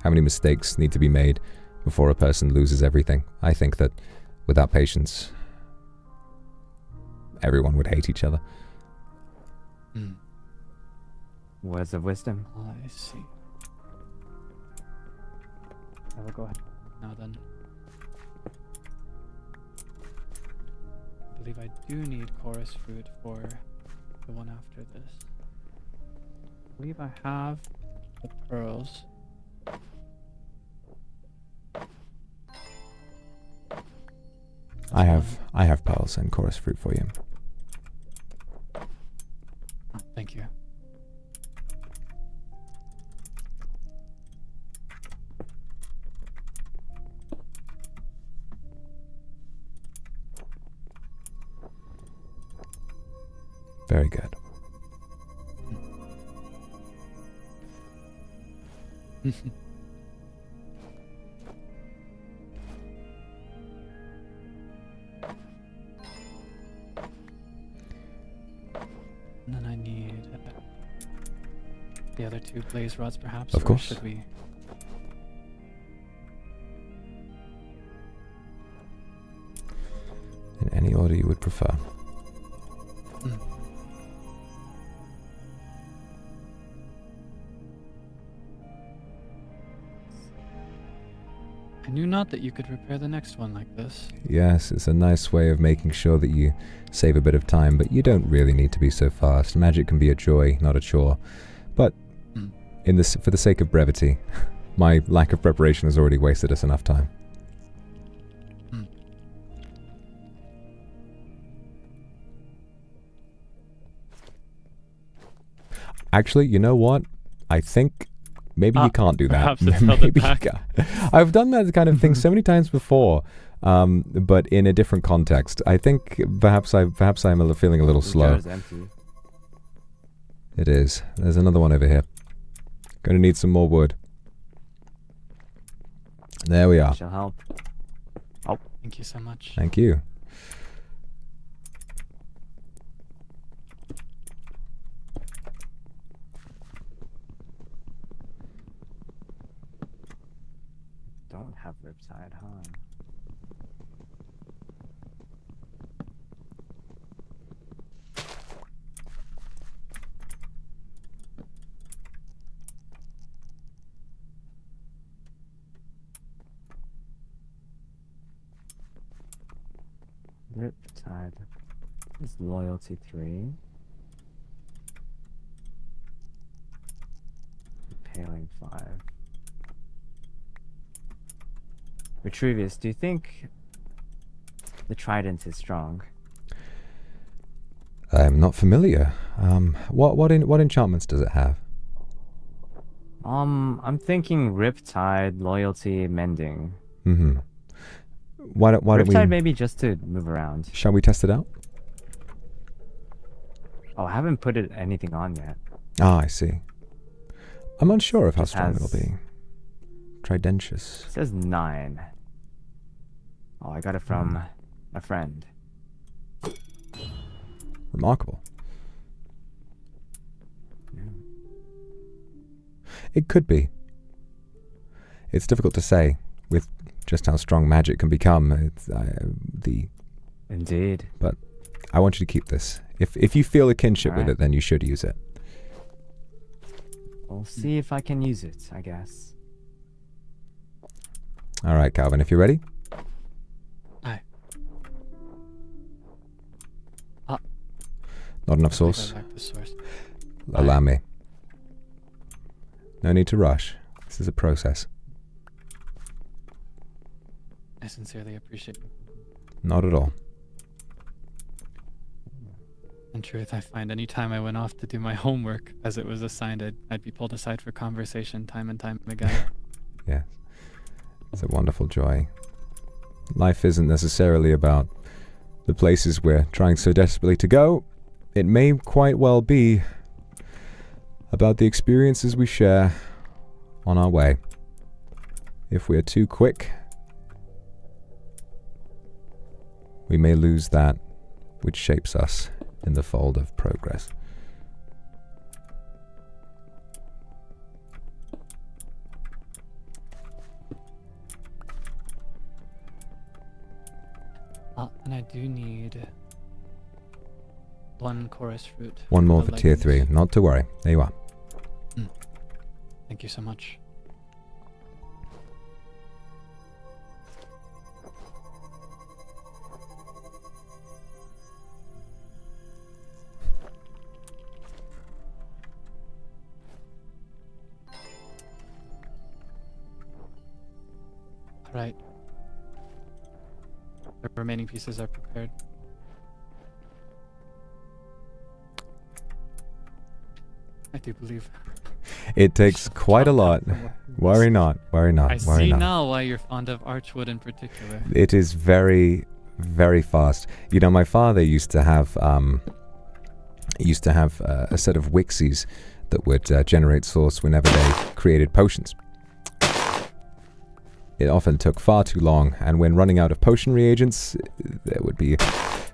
How many mistakes need to be made before a person loses everything? I think that without patience, everyone would hate each other. Words of wisdom. I see. I will go ahead now then. I believe I do need chorus fruit for the one after this. I believe I have the pearls. I have pearls and chorus fruit for you. Thank you. Very good. And then I need the other 2 blaze rods, perhaps. Of course. Should we? In any order you would prefer. I knew not that you could repair the next one like this. Yes, it's a nice way of making sure that you save a bit of time, but you don't really need to be so fast. Magic can be a joy, not a chore. But for the sake of brevity, my lack of preparation has already wasted us enough time. Actually, you know what? I think maybe you can't do that. Perhaps it's held it back. I've done that kind of thing so many times before, but in a different context. I think perhaps I'm feeling a little slow. Empty. It is. There's another one over here. Going to need some more wood. There we are. Shall help. Oh, thank you so much. Thank you. Don't have Riptide, huh? Riptide. Is loyalty 3. Impaling 5. Vitruvius, do you think the trident is strong? I'm not familiar. What enchantments does it have? I'm thinking Riptide, Loyalty, Mending. Mm-hmm. Why don't we... Riptide maybe just to move around. Shall we test it out? Oh, I haven't put anything on yet. Ah, I see. I'm unsure of how strong it'll be. Tridentious. It says 9. Oh, I got it from a friend. Remarkable. Yeah. It could be. It's difficult to say with just how strong magic can become. It's, Indeed. But I want you to keep this. If you feel a kinship with it, then you should use it. We'll see if I can use it, I guess. All right, Calvin, if you're ready. Aye. Not enough sauce? Allow me. No need to rush. This is a process. I sincerely appreciate it. Not at all. In truth, I find any time I went off to do my homework, as it was assigned, I'd be pulled aside for conversation time and time again. Yes. It's a wonderful joy. Life isn't necessarily about the places we're trying so desperately to go. It may quite well be about the experiences we share on our way. If we're too quick, we may lose that which shapes us in the fold of progress. And I do need 1 chorus fruit. 1 more for tier 3. Not to worry. There you are. Thank you so much. Right. The remaining pieces are prepared. I do believe. It takes quite a lot. Worry not. Worry not. I Worry see not. now why you're fond of Archwood in particular. It is very, very fast. You know, my father used to have a set of Wixies that would generate source whenever they created potions. It often took far too long, and when running out of potion reagents, there would be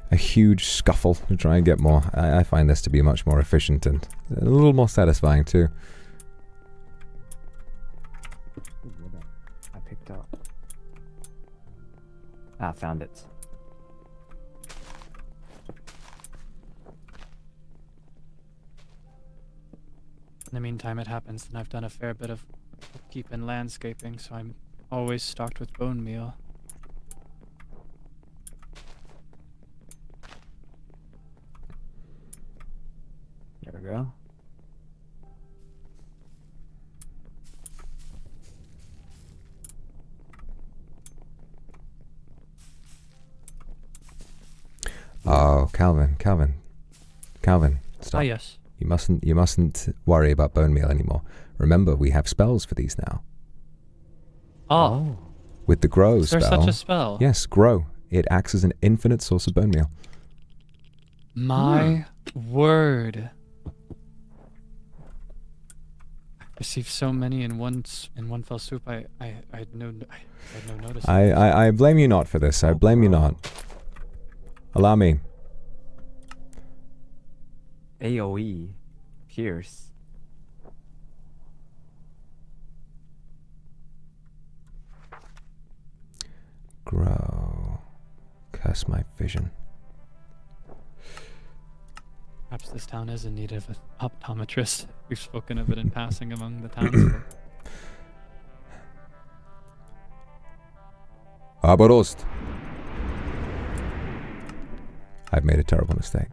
a huge scuffle to try and get more. I find this to be much more efficient and a little more satisfying too. I picked up. Ah, found it. In the meantime, it happens that I've done a fair bit of upkeep and landscaping, so I'm always stocked with bone meal. There we go. Oh, Calvin, stop. Ah, yes. You mustn't worry about bone meal anymore. Remember, we have spells for these now. Oh. With the grow Is there spell. such a spell? Yes, grow. It acts as an infinite source of bone meal. My word. I received so many in one fell swoop. I had no notice. I blame you not for this. I blame you not. Allow me. AoE. Pierce. Grow. Curse my vision. Perhaps this town is in need of an optometrist. We've spoken of it in passing among the townsfolk. Aborost. I've made a terrible mistake.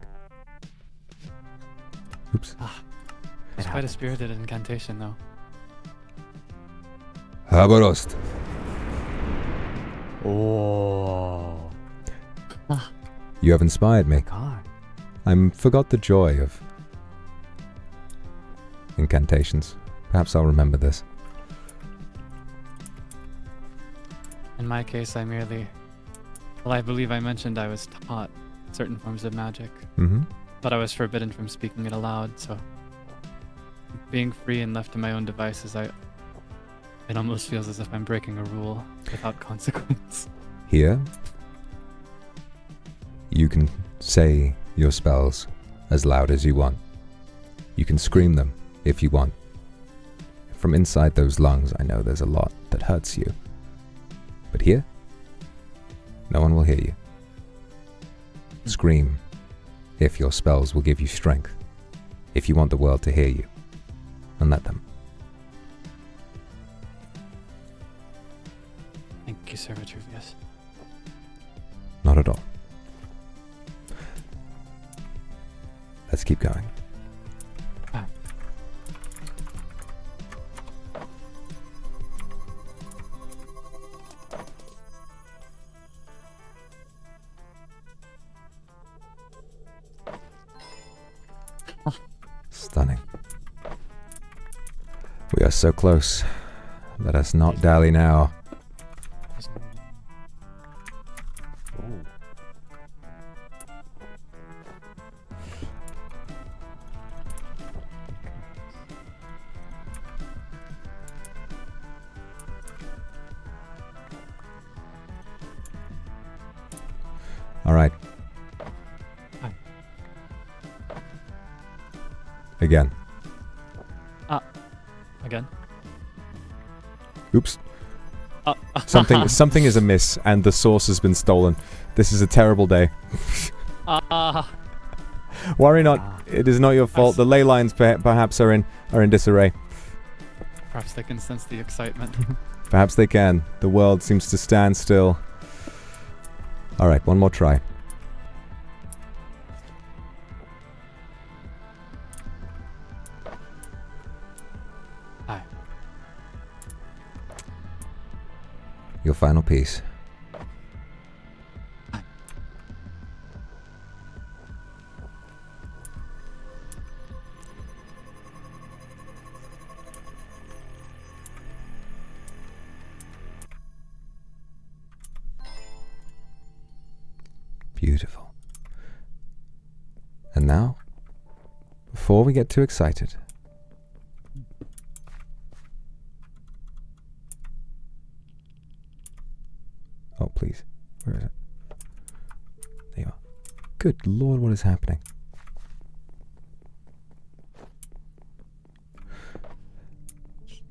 Oops. It's quite a spirited incantation, though. Habarost. Oh. You have inspired me. God. I forgot the joy of incantations. Perhaps I'll remember this. In my case, I believe I mentioned I was taught certain forms of magic. Mm-hmm. But I was forbidden from speaking it aloud, so being free and left to my own devices, it almost feels as if I'm breaking a rule without consequence. Here, you can say your spells as loud as you want. You can scream them if you want. From inside those lungs, I know there's a lot that hurts you. But here, no one will hear you. Scream if your spells will give you strength, if you want the world to hear you, and let them. Thank you, Sir Vitruvius. Not at all. Let's keep going. Stunning. We are so close. Let us not dally now. All right. Again. Again? Oops. Something is amiss, and the source has been stolen. This is a terrible day. Worry not. It is not your fault. The ley lines perhaps are in disarray. Perhaps they can sense the excitement. Perhaps they can. The world seems to stand still. All right, one more try. Your final piece. Beautiful. And now, before we get too excited, oh, please. Where is it? There you are. Good Lord, what is happening?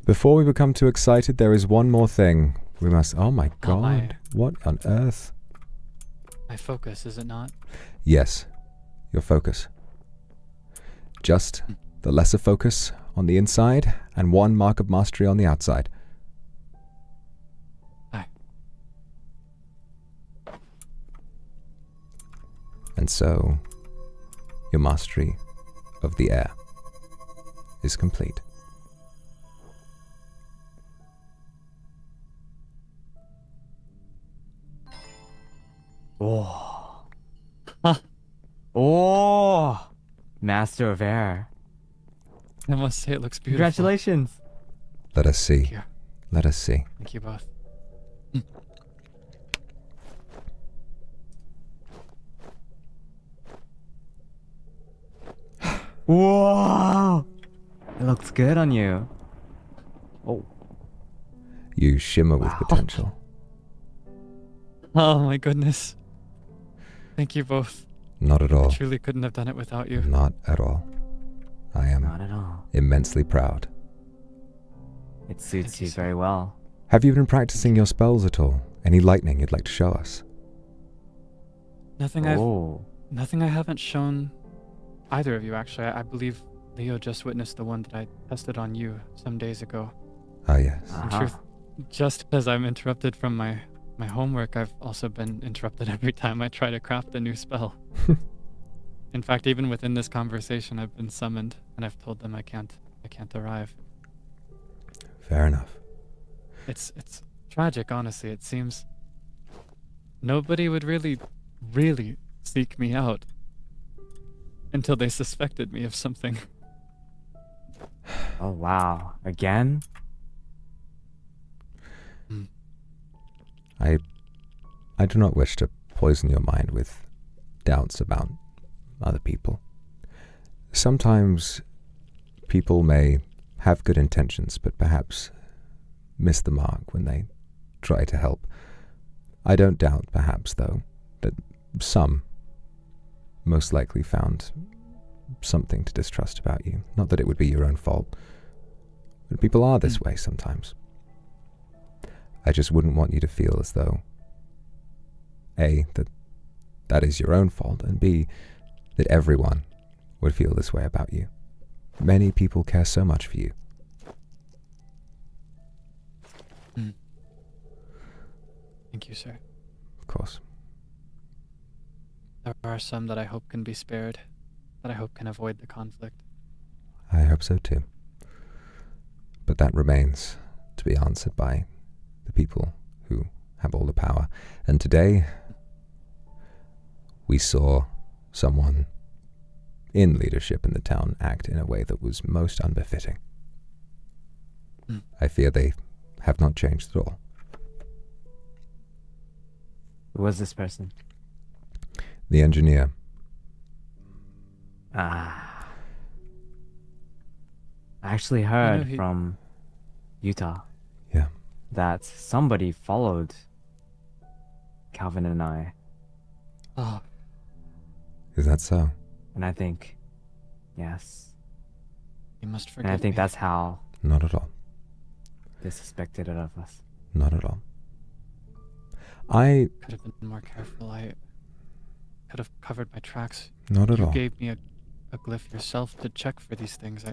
Before we become too excited, there is one more thing. We must... Oh my God. What on earth? My focus, is it not? Yes. Your focus. Just the lesser focus on the inside and one mark of mastery on the outside. And so, your mastery of the air is complete. Oh. Oh. Master of Air. I must say it looks beautiful. Congratulations. Let us see. Thank you. Let us see. Thank you both. Whoa! It looks good on you. Oh. You shimmer with potential. Oh my goodness. Thank you both. Not at all. I truly couldn't have done it without you. Not at all. I am Not at all. immensely proud. It suits you very well. Have you been practicing your spells at all? Any lightning you'd like to show us? Nothing I haven't shown either of you, actually. I believe Leo just witnessed the one that I tested on you some days ago. Ah, yes. In truth, just as I'm interrupted from my my homework, I've also been interrupted every time I try to craft a new spell. In fact, even within this conversation, I've been summoned, and I've told them I can't arrive. Fair enough. It's tragic, honestly. It seems nobody would really seek me out until they suspected me of something. Oh wow! Again? I do not wish to poison your mind with doubts about other people. Sometimes people may have good intentions, but perhaps miss the mark when they try to help. I don't doubt, perhaps, though, that some most likely found something to distrust about you. Not that it would be your own fault, but people are this way sometimes. I just wouldn't want you to feel as though, A, that is your own fault, and B, that everyone would feel this way about you. Many people care so much for you. Thank you, sir. Of course. There are some that I hope can be spared, that I hope can avoid the conflict. I hope so too. But that remains to be answered by the people who have all the power. And today, we saw someone in leadership in the town act in a way that was most unbefitting. I fear they have not changed at all. Who was this person? The engineer. I actually heard from Utah. Yeah. That somebody followed Calvin and I. Oh. Is that so? And I think, yes. You must forgive And I think me. that's how Not at all. they suspected it of us. Not at all. I could have been more careful. I could have covered my tracks. Not at all. You gave me a glyph yourself to check for these things.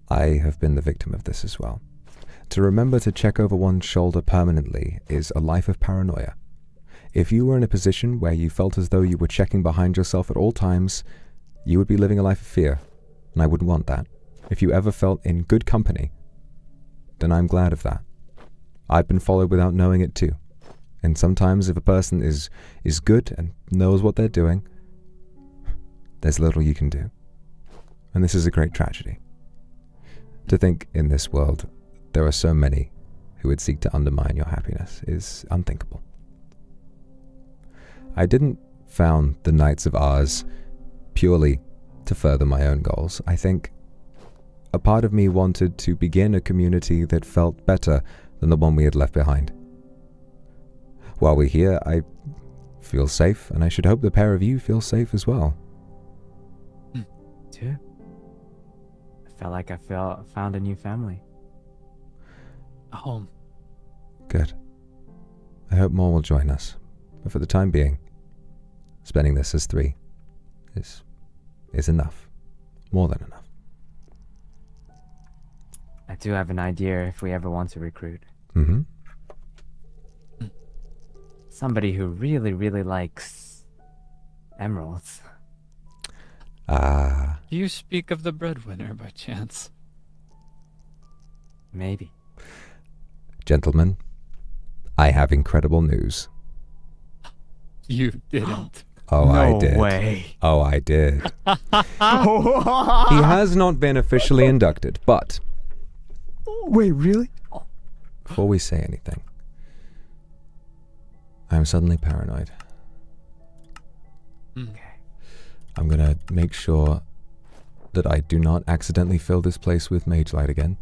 I have been the victim of this as well. To remember to check over one's shoulder permanently is a life of paranoia. If you were in a position where you felt as though you were checking behind yourself at all times, you would be living a life of fear, and I wouldn't want that. If you ever felt in good company, then I'm glad of that. I've been followed without knowing it too. And sometimes if a person is good and knows what they're doing, there's little you can do. And this is a great tragedy. To think in this world there are so many who would seek to undermine your happiness is unthinkable. I didn't found the Knights of Ours purely to further my own goals. I think a part of me wanted to begin a community that felt better than the one we had left behind. While we're here, I feel safe, and I should hope the pair of you feel safe as well. Too. I felt like I found a new family. A home. Good. I hope more will join us. But for the time being, spending this as 3 is enough. More than enough. I do have an idea if we ever want to recruit. Mm-hmm. Somebody who really, really likes emeralds. Ah. Do you speak of the breadwinner by chance? Maybe. Gentlemen, I have incredible news. You didn't. Oh, No I did. way. Oh, I did. He has not been officially inducted, but... Wait, really? Before we say anything, I'm suddenly paranoid. Okay. I'm gonna make sure that I do not accidentally fill this place with mage light again.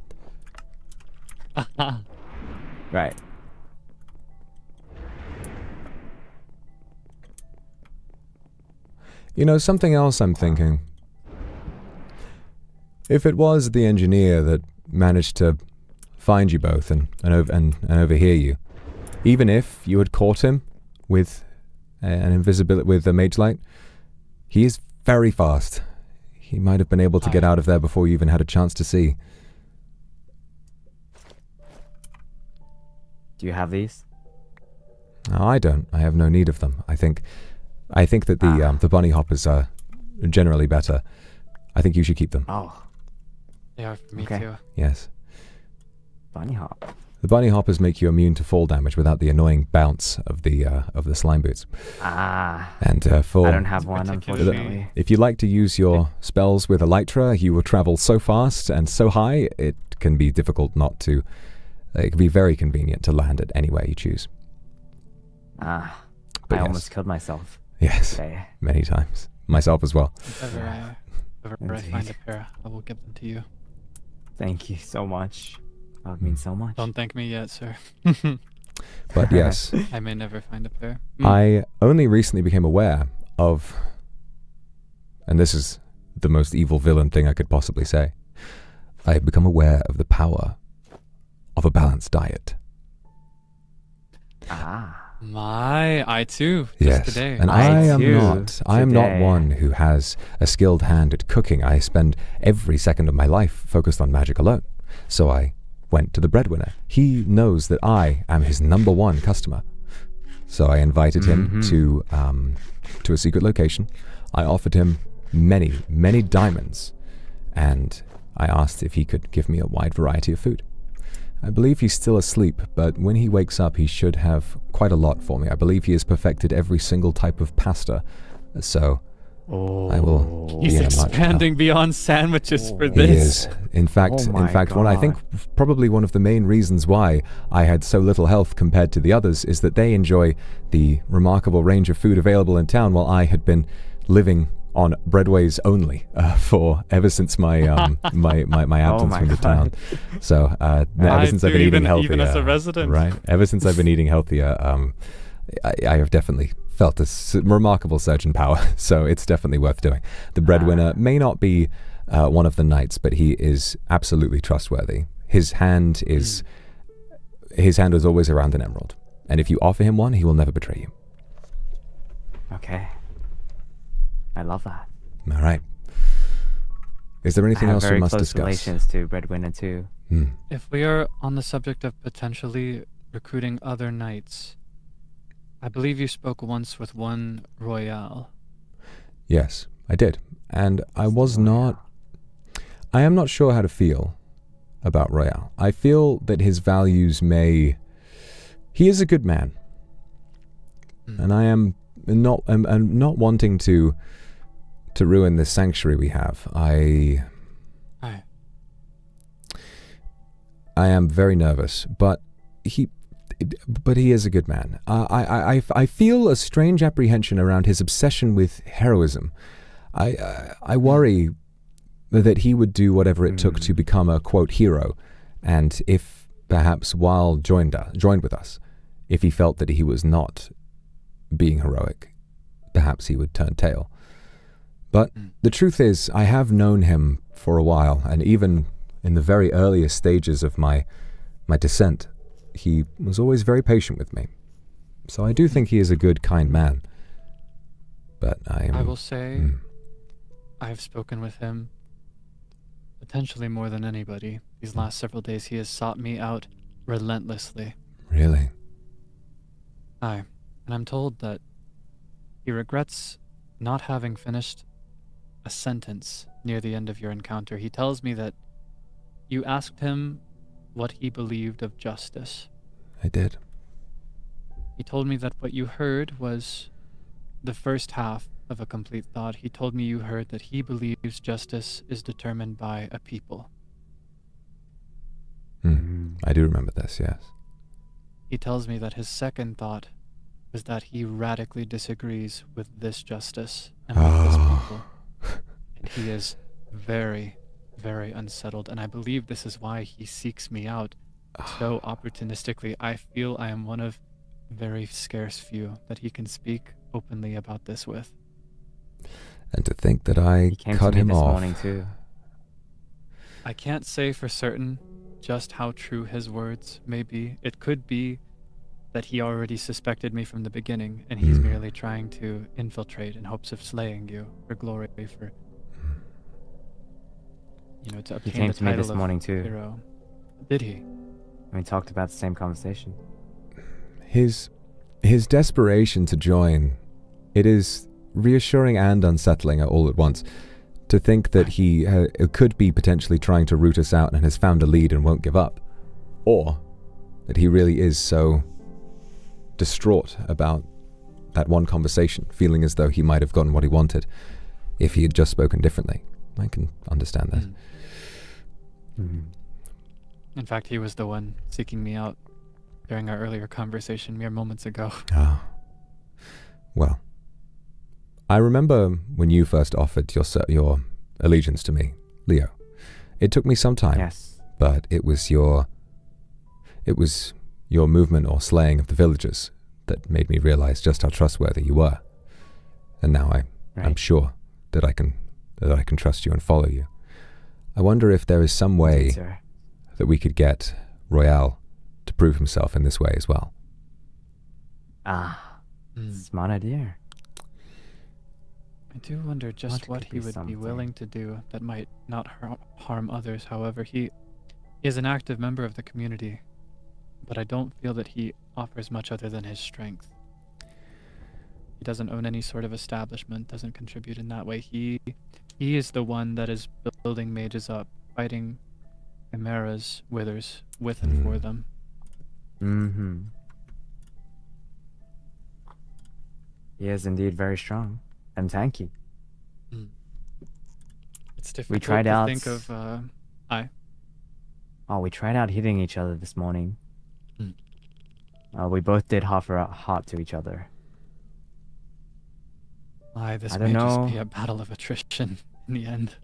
Right. You know, something else I'm thinking. If it was the engineer that managed to find you both and overhear you, even if you had caught him with with a mage light, he is very fast. He might have been able to get out of there before you even had a chance to see. Do you have these? No, I don't. I have no need of them. I think that the bunny hoppers are generally better. I think you should keep them. Oh. They are for me Okay. too. Yes. Bunny hop. The bunny hoppers make you immune to fall damage without the annoying bounce of the slime boots. And for I don't have one, unfortunately. If you like to use your spells with elytra, you will travel so fast and so high, it can be difficult not to. It can be very convenient to land it anywhere you choose. But I yes. almost killed myself. Yes, today. many times. Myself as well. If ever I find a pair, I will give them to you. Thank you so much. That would mean so much. Don't thank me yet, sir. But yes. I may never find a pair. I only recently became aware of, and this is the most evil villain thing I could possibly say, I have become aware of the power of a balanced diet. I too. Just Yes, today. and I am not one who has a skilled hand at cooking. I spend every second of my life focused on magic alone. So I went to the breadwinner. He knows that I am his #1 customer. So I invited him to a secret location. I offered him many, many diamonds, and I asked if he could give me a wide variety of food. I believe he's still asleep, but when he wakes up, he should have quite a lot for me. I believe he has perfected every single type of pasta, so I will. He's expanding beyond sandwiches for this. He is. In fact, I think probably one of the main reasons why I had so little health compared to the others is that they enjoy the remarkable range of food available in town, while I had been living on breadways only for ever since my my absence from the town. So ever since I've been eating healthier, even as a resident, right? Ever since I've been eating healthier, I have definitely felt a remarkable surge in power. So it's definitely worth doing. The breadwinner may not be one of the knights, but he is absolutely trustworthy. His hand is always around an emerald, and if you offer him one, he will never betray you. Okay. I love that. All right. Is there anything else we must discuss? Very close relations to breadwinner too. If we are on the subject of potentially recruiting other knights, I believe you spoke once with one Royale. Yes, I did. And I am not sure how to feel about Royale. I feel that his values he is a good man. And I am not wanting to ruin this sanctuary we have. I am very nervous, but he is a good man. I feel a strange apprehension around his obsession with heroism. I worry that he would do whatever it took to become a, quote, hero, and if perhaps while joined with us, if he felt that he was not being heroic, perhaps he would turn tail. But the truth is, I have known him for a while, and even in the very earliest stages of my descent, he was always very patient with me. So I do think he is a good, kind man. But I will say, I have spoken with him potentially more than anybody. These last several days, he has sought me out relentlessly. Really? Aye. And I'm told that he regrets not having finished a sentence near the end of your encounter. He tells me that you asked him what he believed of justice. I did. He told me that what you heard was the first half of a complete thought. He told me you heard that he believes justice is determined by a people. I do remember this, yes. He tells me that his second thought was that he radically disagrees with this justice and with this people. And he is very, very unsettled, and I believe this is why he seeks me out so opportunistically. I feel I am one of very scarce few that he can speak openly about this with. And to think that I cut him off. Morning too. I can't say for certain just how true his words may be. It could be that he already suspected me from the beginning, and he's merely trying to infiltrate in hopes of slaying you for glory, for to obtain He came the to me title this of morning too. hero. Did he? We talked about the same conversation. His his desperation to join, it is reassuring and unsettling all at once to think that he could be potentially trying to root us out and has found a lead and won't give up. Or that he really is so distraught about that one conversation, feeling as though he might have gotten what he wanted if he had just spoken differently. I can understand that. In fact, he was the one seeking me out during our earlier conversation mere moments ago. Ah. Well, I remember when you first offered your allegiance to me, Leo. It took me some time. Yes. But it was your movement or slaying of the villagers that made me realize just how trustworthy you were. And now I'm sure that I can trust you and follow you. I wonder if there is some way that we could get Royale to prove himself in this way as well. Smart idea. I do wonder just what he would be willing to do that might not harm others. However, he is an active member of the community, but I don't feel that he offers much other than his strength. He doesn't own any sort of establishment, doesn't contribute in that way. He is the one that is building mages up, fighting chimeras, withers, with and for them. He is indeed very strong and tanky. It's difficult we tried out to think of. We tried out hitting each other this morning. We both did offer a heart to each other. This I may don't just know. be a battle of attrition in the end.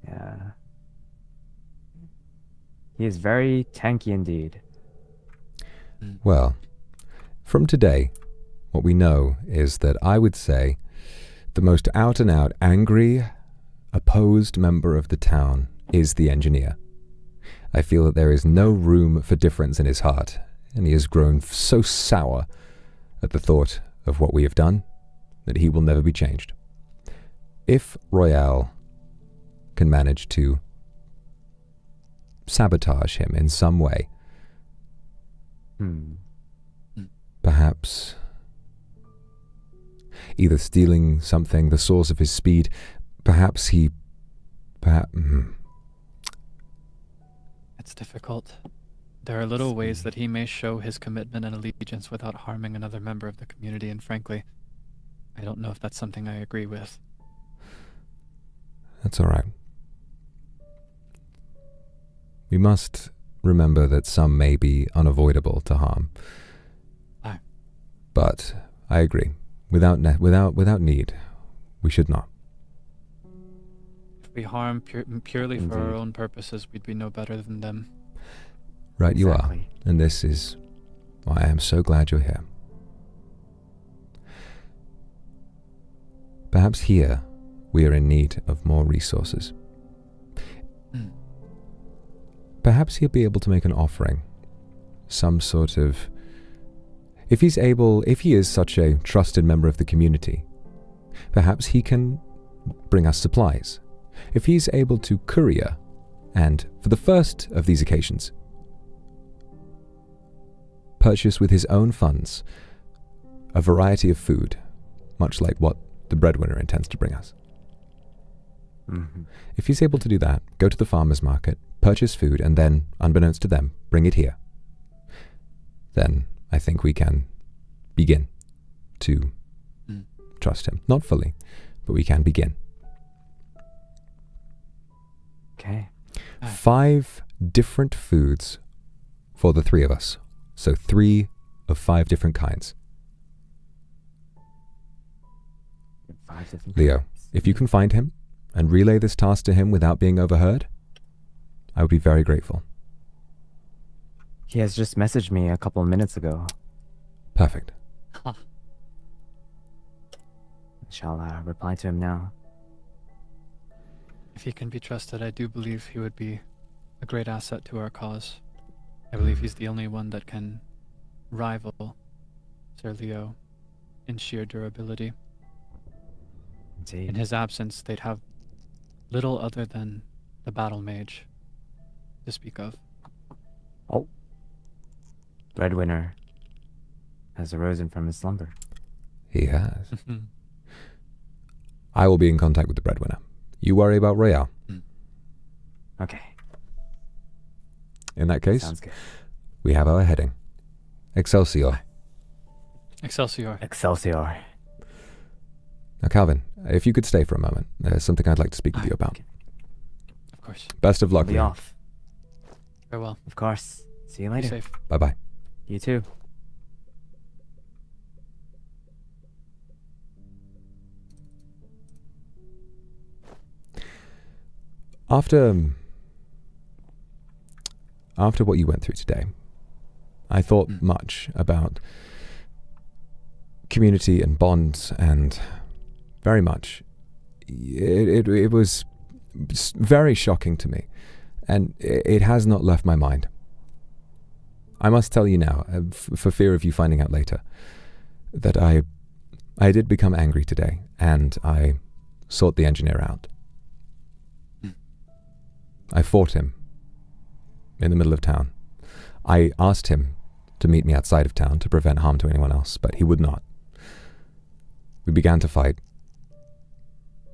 Yeah. He is very tanky indeed. Well, from today, what we know is that I would say the most out-and-out angry, opposed member of the town is the engineer. I feel that there is no room for difference in his heart, and he has grown so sour at the thought of what we have done that he will never be changed. If Royale can manage to sabotage him in some way, perhaps either stealing something, the source of his speed, perhaps. It's difficult. There are little ways that he may show his commitment and allegiance without harming another member of the community, and frankly, I don't know if that's something I agree with. That's all right. We must remember that some may be unavoidable to harm. Aye. But I agree. Without need, we should not. If we harm purely for our own purposes, we'd be no better than them. Right, you are. And this is why I am so glad you're here. Perhaps here we are in need of more resources. Perhaps he'll be able to make an offering. Some sort of... If he is such a trusted member of the community, perhaps he can bring us supplies. If he's able to courier, and for the first of these occasions, purchase with his own funds a variety of food, much like what the breadwinner intends to bring us. If he's able to do that, go to the farmer's market, purchase food, and then, unbeknownst to them, bring it here, then I think we can begin to trust him. Not fully, but we can begin. Okay. 5 different foods for the 3 of us. So 3 of 5 different kinds. 5 different Leo, kinds. if you can find him and relay this task to him without being overheard, I would be very grateful. He has just messaged me a couple of minutes ago. Perfect. Shall I reply to him now? If he can be trusted, I do believe he would be a great asset to our cause. I believe he's the only one that can rival Sir Leo in sheer durability. Indeed. In his absence, they'd have little other than the battle mage to speak of. Oh. Breadwinner. has arisen from his slumber. He has. I will be in contact with the breadwinner. You worry about Royale. Okay. In that case, Sounds good. we have our heading. Excelsior. Excelsior. Excelsior. Now, Calvin, if you could stay for a moment, there's something I'd like to speak with you about. Of course. Best of luck, Be Leon. off. Farewell. Of course. See you Be later. safe. Bye-bye. You too. After what you went through today, I thought much about community and bonds, and very much. It was very shocking to me, and it has not left my mind. I must tell you now, for fear of you finding out later, that I did become angry today, and I sought the engineer out. I fought him in the middle of town. I asked him to meet me outside of town to prevent harm to anyone else, but he would not. We began to fight,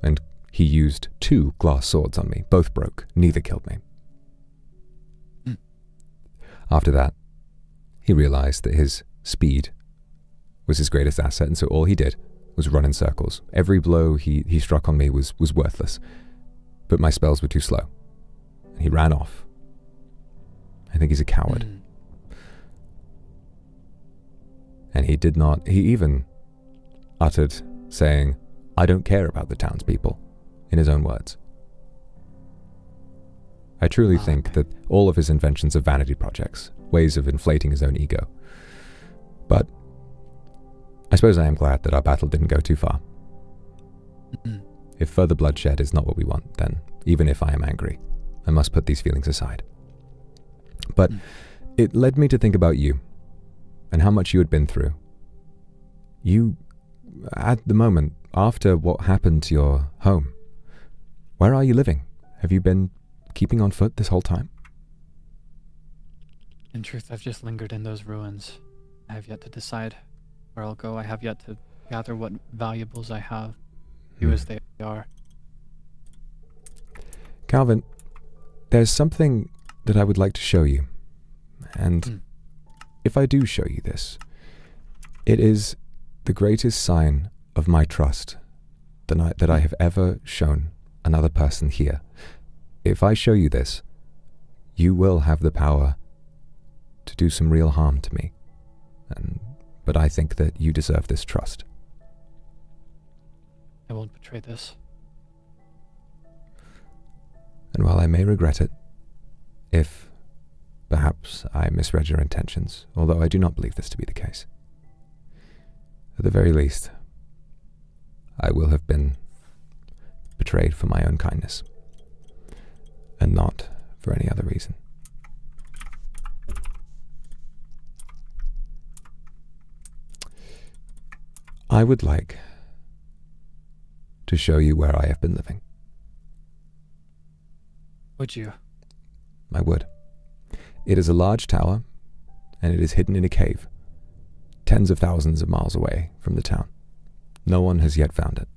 and he used 2 glass swords on me. Both broke. Neither killed me. After that, he realized that his speed was his greatest asset, and so all he did was run in circles. Every blow he struck on me was worthless, but my spells were too slow. He ran off. I think he's a coward. And he even uttered saying, "I don't care about the townspeople," in his own words. I truly think that all of his inventions are vanity projects, ways of inflating his own ego. But I suppose I am glad that our battle didn't go too far. If further bloodshed is not what we want, then even if I am angry, I must put these feelings aside. But it led me to think about you and how much you had been through. You, at the moment, after what happened to your home, where are you living? Have you been keeping on foot this whole time? In truth, I've just lingered in those ruins. I have yet to decide where I'll go. I have yet to gather what valuables I have, few as they are. Calvin, there's something that I would like to show you. And if I do show you this, it is the greatest sign of my trust that I have ever shown another person here. If I show you this, you will have the power to do some real harm to me. But I think that you deserve this trust. I won't betray this. And while I may regret it, if perhaps I misread your intentions, although I do not believe this to be the case, at the very least, I will have been betrayed for my own kindness, and not for any other reason. I would like to show you where I have been living. Would you? I would. It is a large tower, and it is hidden in a cave, tens of thousands of miles away from the town. No one has yet found it.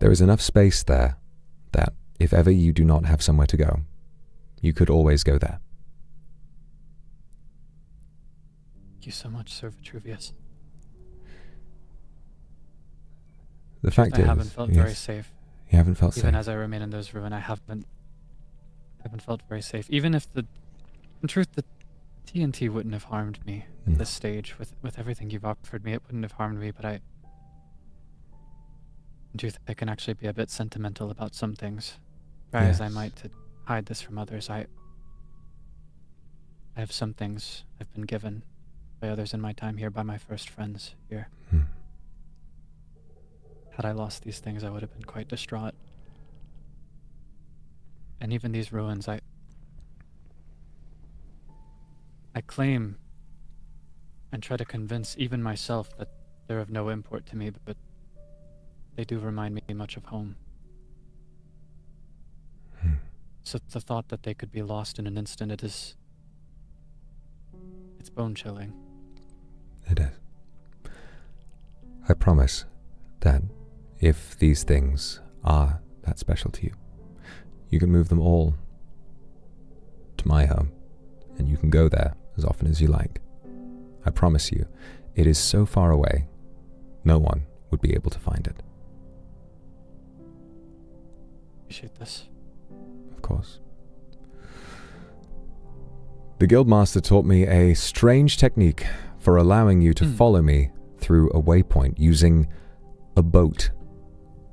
There is enough space there that, if ever you do not have somewhere to go, you could always go there. Thank you so much, Sir Vitruvius. The fact is, I haven't felt very safe. You haven't felt safe. Even as I remain in those ruins, I haven't felt very safe. Even if in truth, the TNT wouldn't have harmed me at this stage. With everything you've offered me, it wouldn't have harmed me, but in truth, I can actually be a bit sentimental about some things. Try as I might to hide this from others, I have some things I've been given by others in my time here, by my first friends here. Had I lost these things, I would have been quite distraught. And even these ruins, I claim and try to convince even myself that they're of no import to me, but they do remind me much of home. So the thought that they could be lost in an instant, it's bone-chilling. It is. I promise that if these things are that special to you, you can move them all to my home, and you can go there as often as you like. I promise you, it is so far away, no one would be able to find it. Appreciate this. Of course. The Guildmaster taught me a strange technique for allowing you to follow me through a waypoint using a boat.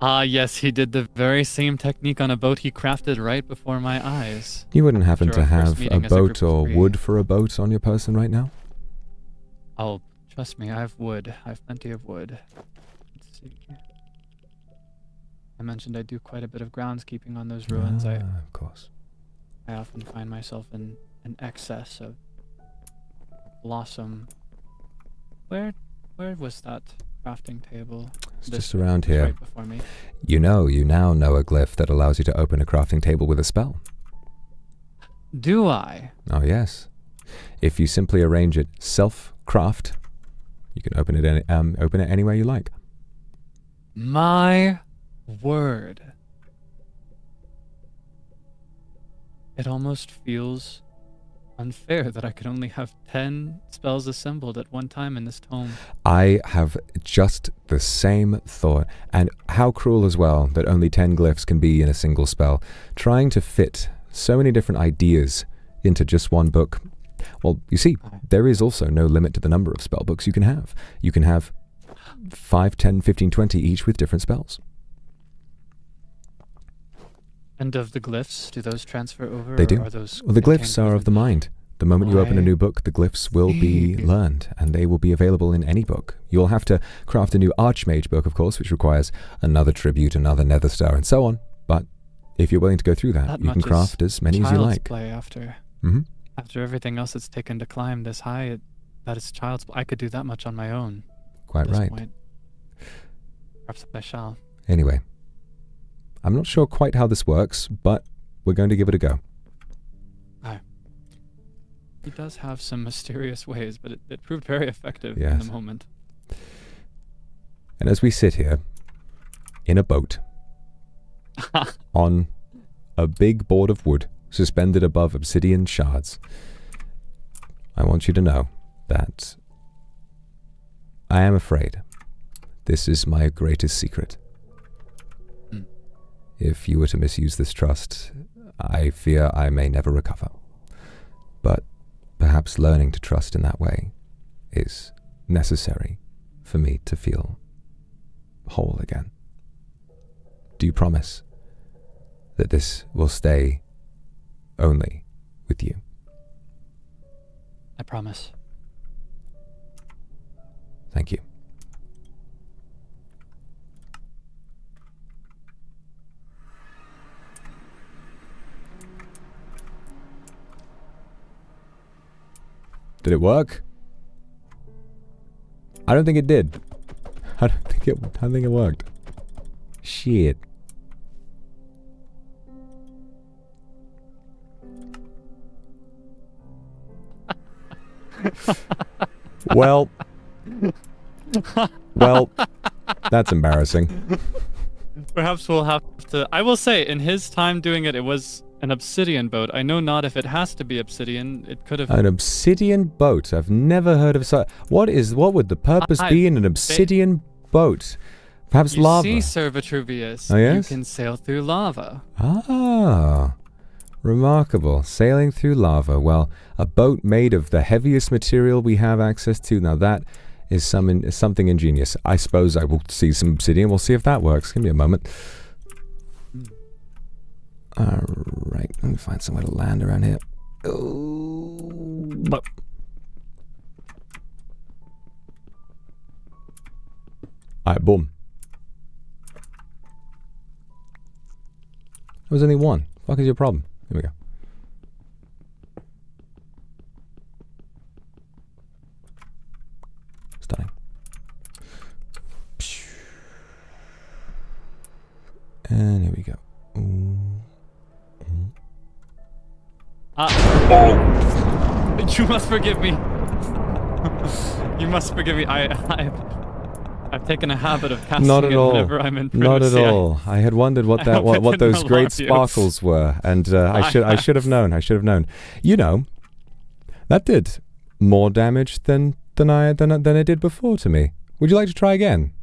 Ah, yes, he did the very same technique on a boat he crafted right before my eyes. You wouldn't happen to After our first have a meeting as boat group of or 3. wood for a boat on your person right now? Oh, trust me, I have wood. I have plenty of wood. Let's see. I mentioned I do quite a bit of groundskeeping on those ruins. Of course. I often find myself in an excess of blossom. Where was that crafting table? It's This just around was here. Right before me. You now know a glyph that allows you to open a crafting table with a spell. Do I? Oh yes. If you simply arrange it self-craft, you can open it anywhere you like. My word. It almost feels unfair that I could only have 10 spells assembled at one time in this tome. I have just the same thought, and how cruel as well that only 10 glyphs can be in a single spell. Trying to fit so many different ideas into just one book. Well, you see, there is also no limit to the number of spell books you can have. You can have 5, 10, 15, 20 each with different spells. And of the glyphs, do those transfer over? They do. Or are those Well, the glyphs contained are of the mind. The moment you open a I new book, the glyphs will be learned, and they will be available in any book. You'll have to craft a new Archmage book, of course, which requires another tribute, another Nether Star, and so on. But if you're willing to go through that, you can much craft is as many as you child's like. Play after, Mhm. after everything else it's taken to climb this high, that is child's play. I could do that much on my own. Quite at this right. point. Perhaps I shall. Anyway, I'm not sure quite how this works, but we're going to give it a go. He does have some mysterious ways, but it proved very effective in Yes. the moment. And as we sit here, in a boat, on a big board of wood, suspended above obsidian shards, I want you to know that I am afraid this is my greatest secret. If you were to misuse this trust, I fear I may never recover. But perhaps learning to trust in that way is necessary for me to feel whole again. Do you promise that this will stay only with you? I promise. Thank you. Did it work? I don't think it did. I don't think it worked. Shit. Well, that's embarrassing. Perhaps we'll have to. I will say, in his time doing it, it was an obsidian boat. I know not if it has to be obsidian. It could have. An obsidian boat. I've never heard of such. What would the purpose be in an obsidian boat? Perhaps lava. You see, Sir Vitruvius, Oh, yes? you can sail through lava. Ah, remarkable. Sailing through lava. Well, a boat made of the heaviest material we have access to. Now that is something ingenious. I suppose I will see some obsidian. We'll see if that works. Give me a moment. Alright, let me find somewhere to land around here. Alright, boom. There was only one. Fuck is your problem? Here we go. Stunning. And here we go. You must forgive me. You must forgive me. I I've taken a habit of casting Not at it all. whenever I'm in Not at privacy. all. I had wondered what that hope it what didn't those great alarm you. sparkles were, and I should have known. I should have known. You know, that did more damage than I did before to me. Would you like to try again?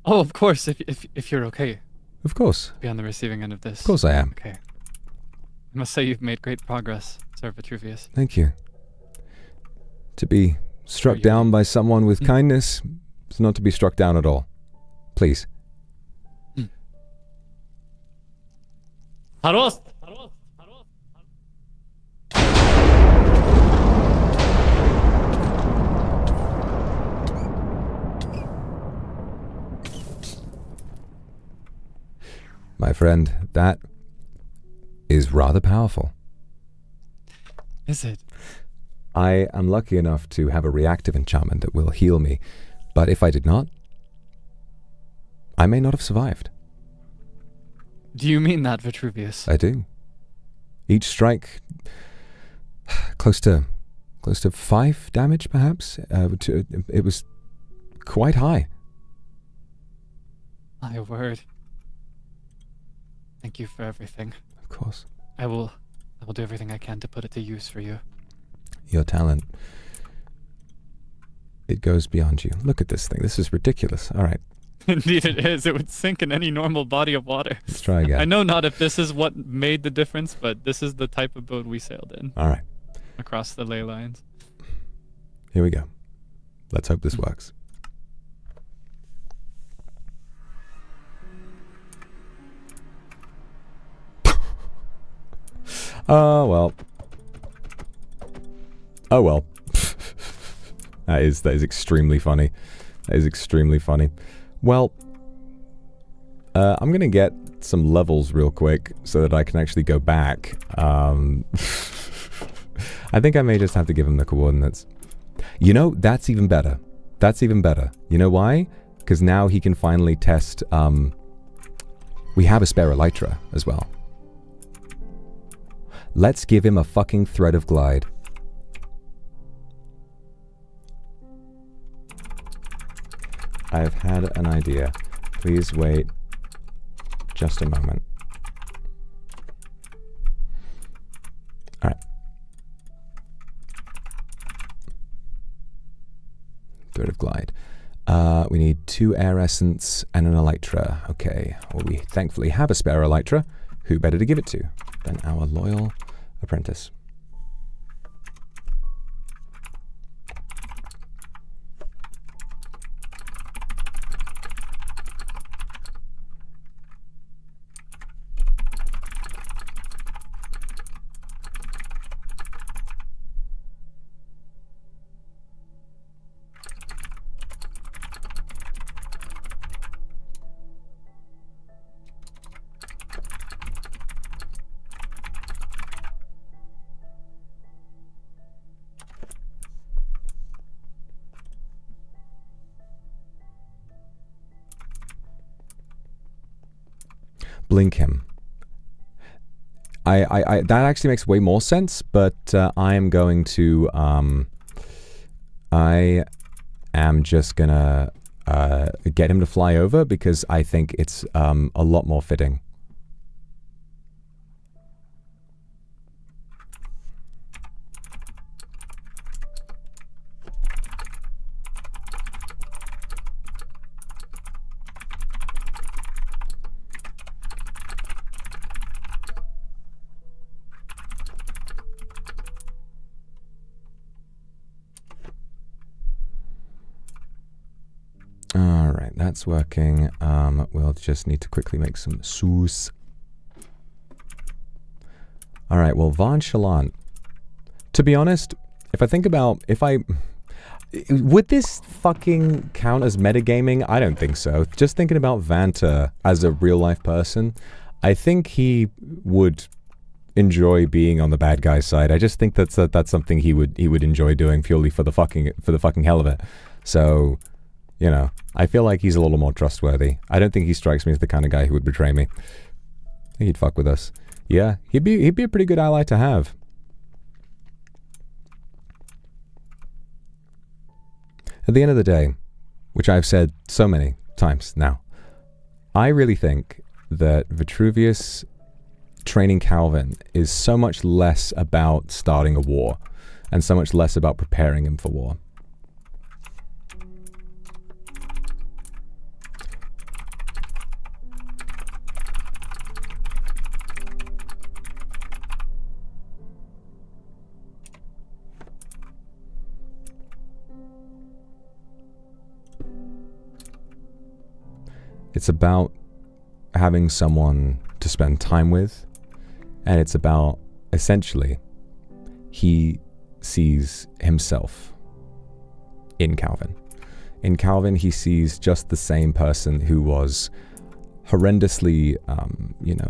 Oh, of course, if you're okay. Of course. Be on the receiving end of this. Of course I am. Okay. I must say you've made great progress, Sir Vitruvius. Thank you. To be struck down by someone with kindness is not to be struck down at all. Please. Harost! My friend, that is rather powerful. Is it? I am lucky enough to have a reactive enchantment that will heal me, but if I did not, I may not have survived. Do you mean that, Vitruvius? I do. Each strike, close to 5 damage, perhaps. It was quite high. My word. Thank you for everything. Of course. I will do everything I can to put it to use for you. Your talent, it goes beyond you. Look at this thing. This is ridiculous. All right. Indeed it is. It would sink in any normal body of water. Let's try again. I know not if this is what made the difference, but this is the type of boat we sailed in. All right. Across the ley lines. Here we go. Let's hope this works. Oh, well. Oh, well. That is extremely funny. That is extremely funny. Well, I'm going to get some levels real quick so that I can actually go back. I think I may just have to give him the coordinates. You know, that's even better. That's even better. You know why? Because now he can finally test... we have a spare elytra as well. Let's give him a fucking thread of glide. I've had an idea. Please wait just a moment. Alright. Thread of glide. We need 2 air essence and an elytra. Okay. Well, we thankfully have a spare elytra. Who better to give it to than our loyal apprentice? Blink him. I that actually makes way more sense, but I am going to I am just gonna get him to fly over because I think it's a lot more fitting. Alright, that's working. We'll just need to quickly make some sauce. Alright, well, Vanchalant. To be honest, if I think about... would this fucking count as metagaming? I don't think so. Just thinking about Vanta as a real-life person, I think he would enjoy being on the bad guy side. I just think that's something he would enjoy doing purely for the fucking hell of it. So... you know, I feel like he's a little more trustworthy. I don't think he strikes me as the kind of guy who would betray me. I think he'd fuck with us. Yeah, he'd be a pretty good ally to have. At the end of the day, which I've said so many times now. I really think that Vitruvius training Calvin is so much less about starting a war and so much less about preparing him for war. It's about having someone to spend time with, and it's about, essentially, he sees himself in Calvin. In Calvin, he sees just the same person who was horrendously,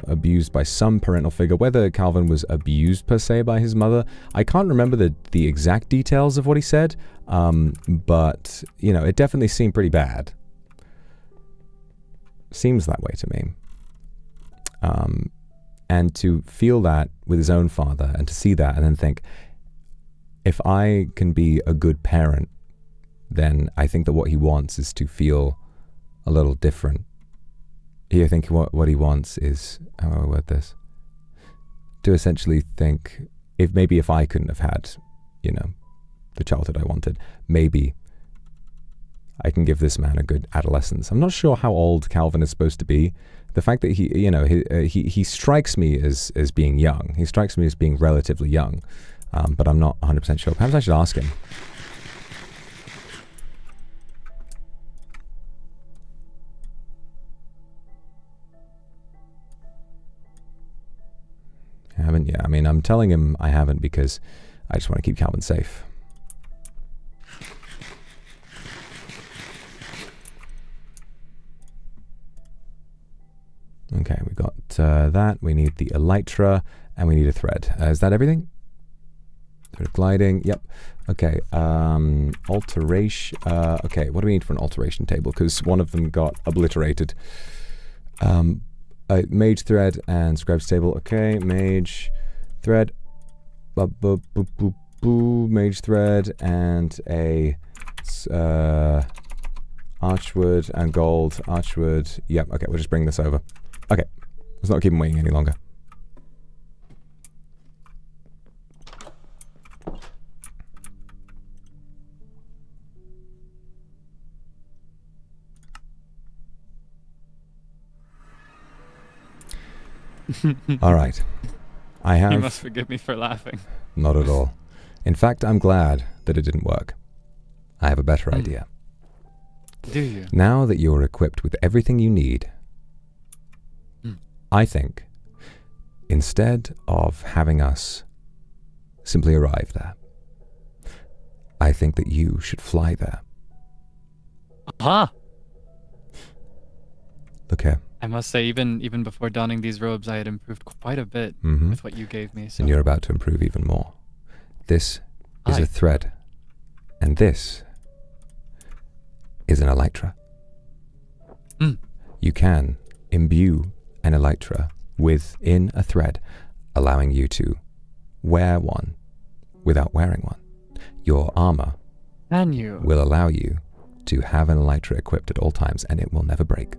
abused by some parental figure. Whether Calvin was abused per se by his mother, I can't remember the exact details of what he said, but, it definitely seemed pretty bad. Seems that way to me. And to feel that with his own father and to see that and then think, if I can be a good parent, then I think that what he wants is to feel a little different. I think what he wants is, how do I word this? To essentially think, if I couldn't have had, the childhood I wanted, maybe I can give this man a good adolescence. I'm not sure how old Calvin is supposed to be. The fact that he strikes me as being young. He strikes me as being relatively young, but I'm not 100% sure. Perhaps I should ask him. I haven't yet. I mean, I'm telling him I haven't because I just want to keep Calvin safe. Okay, we got that. We need the elytra, and we need a thread. Is that everything? Thread of gliding. Yep. Okay. Alteration. Okay, what do we need for an alteration table? Because one of them got obliterated. Mage thread and scribe's table. Okay, mage thread. Mage thread and a archwood and gold. Archwood. Yep. Okay, we'll just bring this over. Okay, let's not keep him waiting any longer. All right. I have... You must forgive me for laughing. Not at all. In fact, I'm glad that it didn't work. I have a better idea. Do you? Now that you're equipped with everything you need, I think, instead of having us simply arrive there, I think that you should fly there. Aha! Look here. I must say, even before donning these robes, I had improved quite a bit with what you gave me. So. And you're about to improve even more. This is a thread, and this is an elytra. You can imbue an elytra within a thread, allowing you to wear one without wearing one. Your armor will allow you to have an elytra equipped at all times, and it will never break.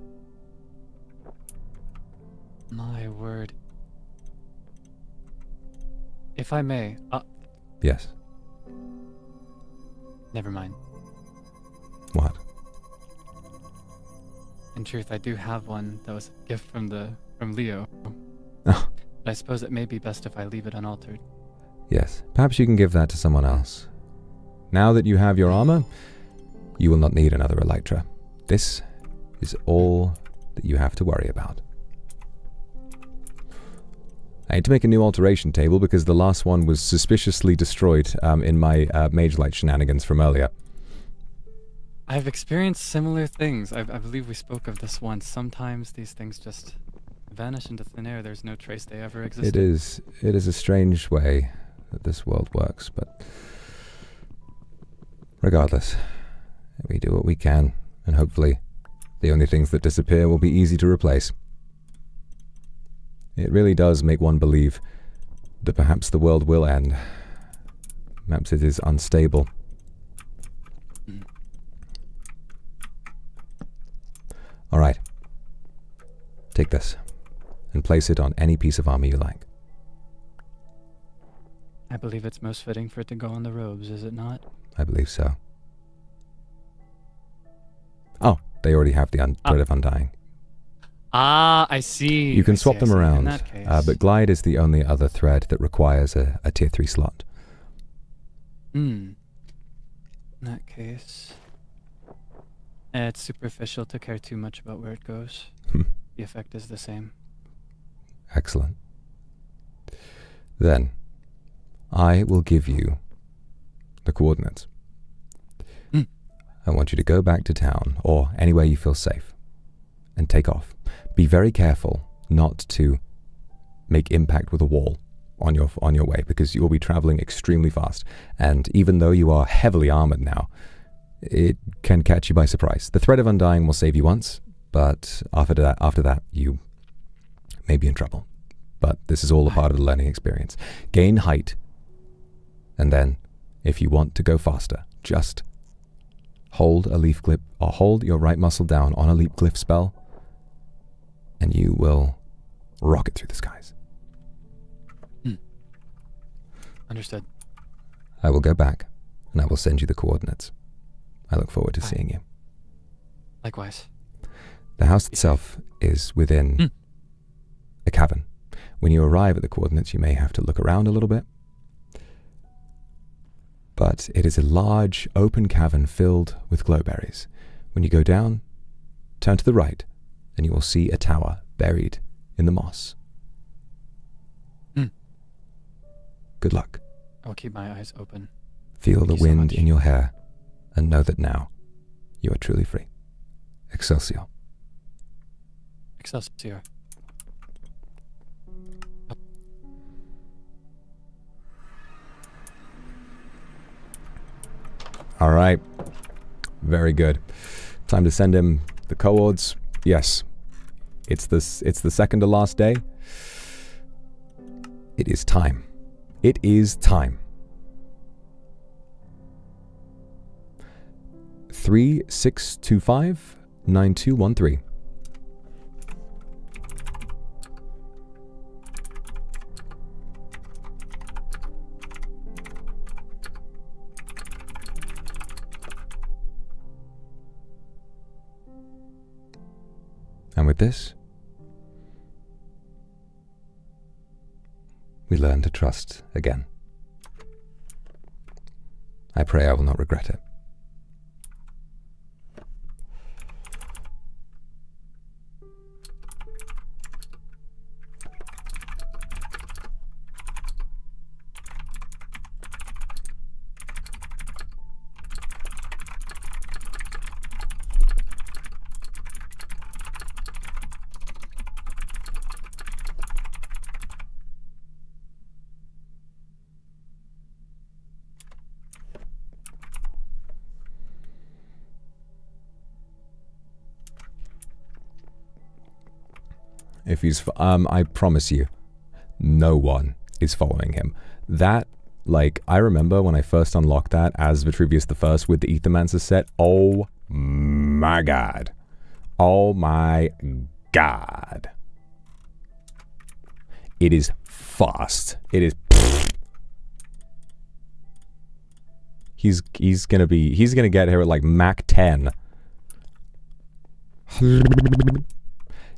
My word. If I may... Yes. Never mind. What? In truth, I do have one that was a gift from Leo. Oh. But I suppose it may be best if I leave it unaltered. Yes. Perhaps you can give that to someone else. Now that you have your armor, you will not need another elytra. This is all that you have to worry about. I need to make a new alteration table because the last one was suspiciously destroyed in my Mage Light shenanigans from earlier. I've experienced similar things. I believe we spoke of this once. Sometimes these things just vanish into thin air. There's no trace they ever existed. It is a strange way that this world works, but regardless, we do what we can, and hopefully the only things that disappear will be easy to replace. It really does make one believe that perhaps the world will end. Perhaps it is unstable. Alright. Take this, and place it on any piece of armor you like. I believe it's most fitting for it to go on the robes, is it not? I believe so. Oh, they already have the thread of undying. Ah, I see. You can I swap see, them I see. In around, that case. but Glide is the only other thread that requires a tier 3 slot. In that case, it's superficial to care too much about where it goes. The effect is the same. Excellent. Then, I will give you the coordinates. I want you to go back to town, or anywhere you feel safe, and take off. Be very careful not to make impact with a wall on your way, because you will be traveling extremely fast. And even though you are heavily armored now, it can catch you by surprise. The thread of undying will save you once, but after that, you may be in trouble. But this is all a part of the learning experience. Gain height, and then, if you want to go faster, just hold a leaf clip, or hold your right muscle down on a leap glyph spell, and you will rocket through the skies. Understood. I will go back, and I will send you the coordinates. I look forward to seeing you. Likewise. The house itself is within a cavern. When you arrive at the coordinates, you may have to look around a little bit. But it is a large, open cavern filled with glowberries. When you go down, turn to the right, and you will see a tower buried in the moss. Good luck. I'll keep my eyes open. Feel Thank the you so wind much. in your hair, and know that now you are truly free. Excelsior. Excelsior. All right. Very good. Time to send him the coords. Yes. It's the second to last day. It is time. It is time. 36259213. And with this, we learn to trust again. I pray I will not regret it. If he's, I promise you, no one is following him. That, like, I remember when I first unlocked that as Vitruvius I with the Ethermancer set. Oh my god. Oh my god. It is fast. It is. He's gonna get here at like Mach 10.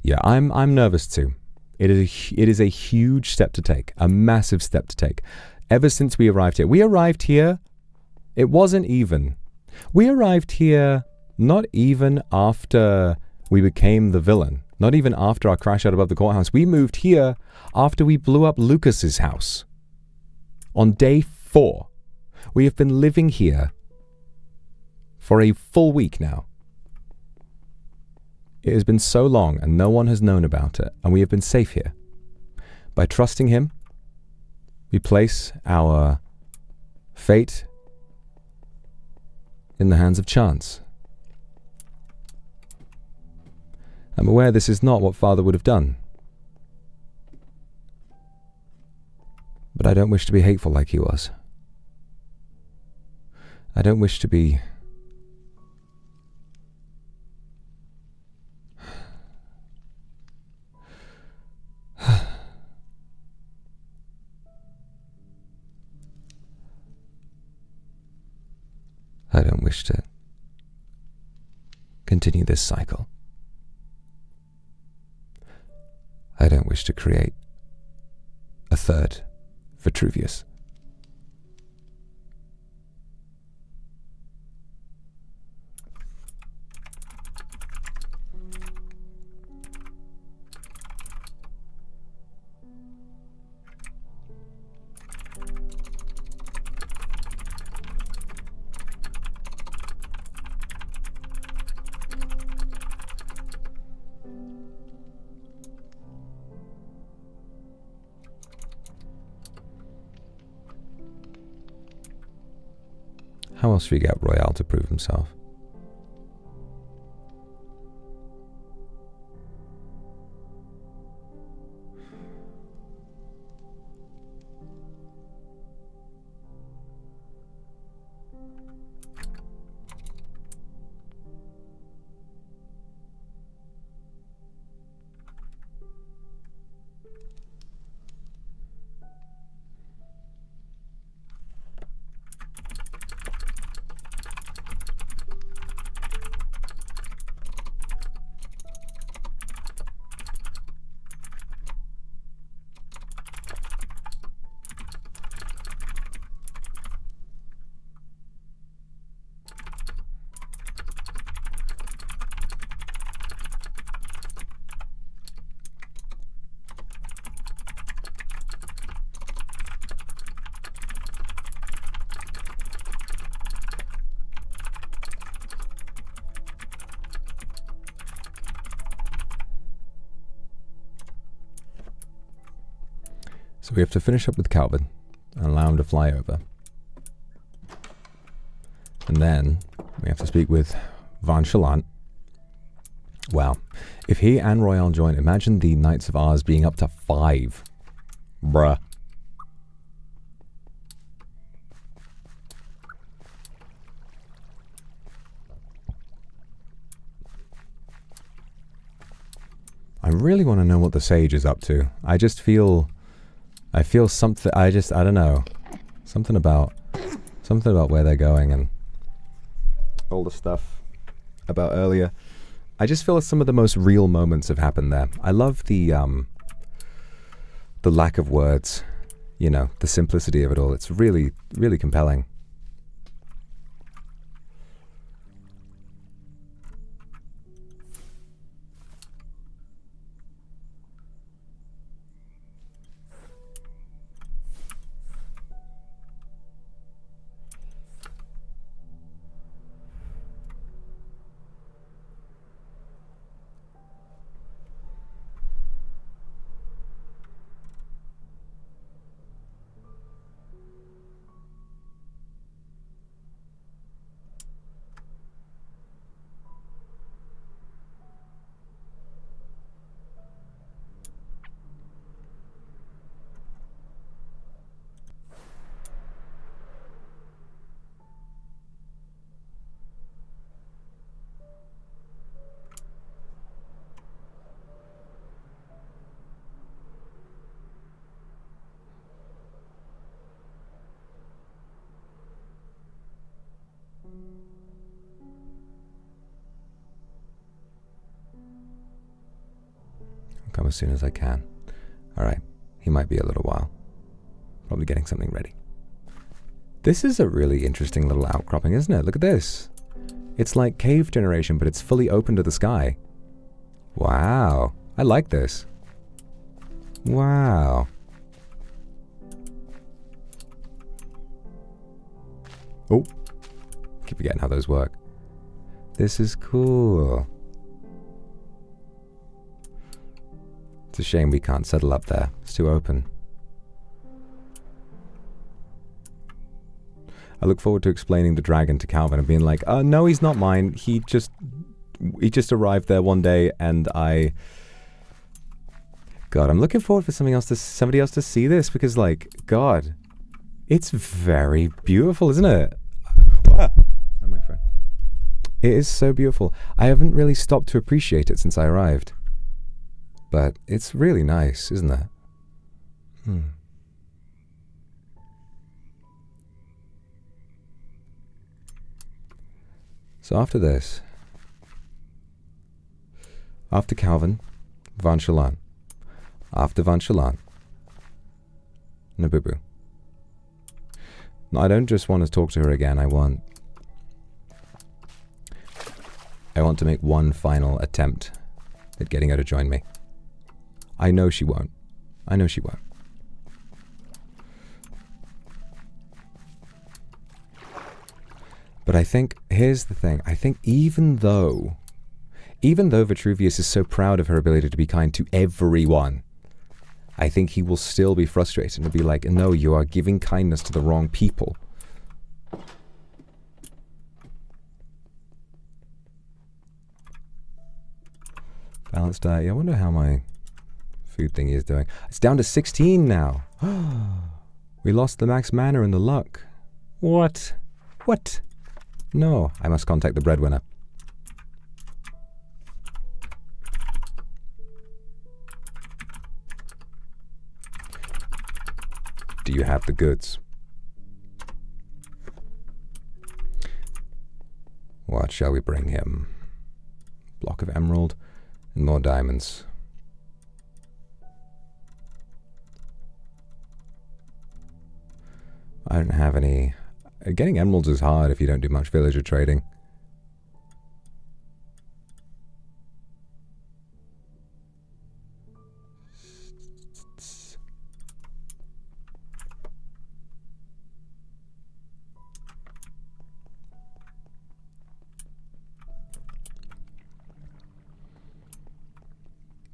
Yeah, I'm nervous too. It is a huge step to take, a massive step to take. Ever since we arrived here, it wasn't even. We arrived here not even after we became the villain, not even after our crash out above the courthouse. We moved here after we blew up Lucas's house. On day 4. We have been living here for a full week now. It has been so long and no one has known about it, and we have been safe here. By trusting him, we place our fate in the hands of chance. I'm aware this is not what Father would have done. But I don't wish to be hateful like he was. I don't wish to be I don't wish to continue this cycle. I don't wish to create a third Vitruvius. How else do we get Royale to prove himself? So we have to finish up with Calvin and allow him to fly over. And then we have to speak with Van Chalant. Wow. If he and Royale join, imagine the Knights of Ours being up to 5. Bruh. I really want to know what the Sage is up to. I feel something, I don't know. Something about where they're going and all the stuff about earlier. I just feel like some of the most real moments have happened there. I love the lack of words, you know, the simplicity of it all. It's really, really compelling. Come as soon as I can. Alright, he might be a little while. Probably getting something ready. This is a really interesting little outcropping, isn't it? Look at this. It's like cave generation, but it's fully open to the sky. Wow. I like this. Wow. Oh. Keep forgetting how those work. This is cool. It's a shame we can't settle up there. It's too open. I look forward to explaining the dragon to Calvin and being like, no, he's not mine. He just arrived there one day and I... God, I'm looking forward for somebody else to see this because, like, God, it's very beautiful, isn't it? My microphone. It is so beautiful. I haven't really stopped to appreciate it since I arrived. But it's really nice, isn't it? So after this, after Calvin, Van Shalan. After Van Shalan, Nabubu. No, I don't just want to talk to her again. I want to make one final attempt at getting her to join me. I know she won't. I know she won't. But I think, here's the thing, I think even though Vitruvius is so proud of her ability to be kind to everyone, I think he will still be frustrated and be like, no, you are giving kindness to the wrong people. Balanced diet. Yeah, I wonder how my food thingy is doing. It's down to 16 now. We lost the max mana and the luck. What? What? No, I must contact the breadwinner. Do you have the goods? What shall we bring him? Block of emerald and more diamonds. I don't have any. Getting emeralds is hard if you don't do much villager trading.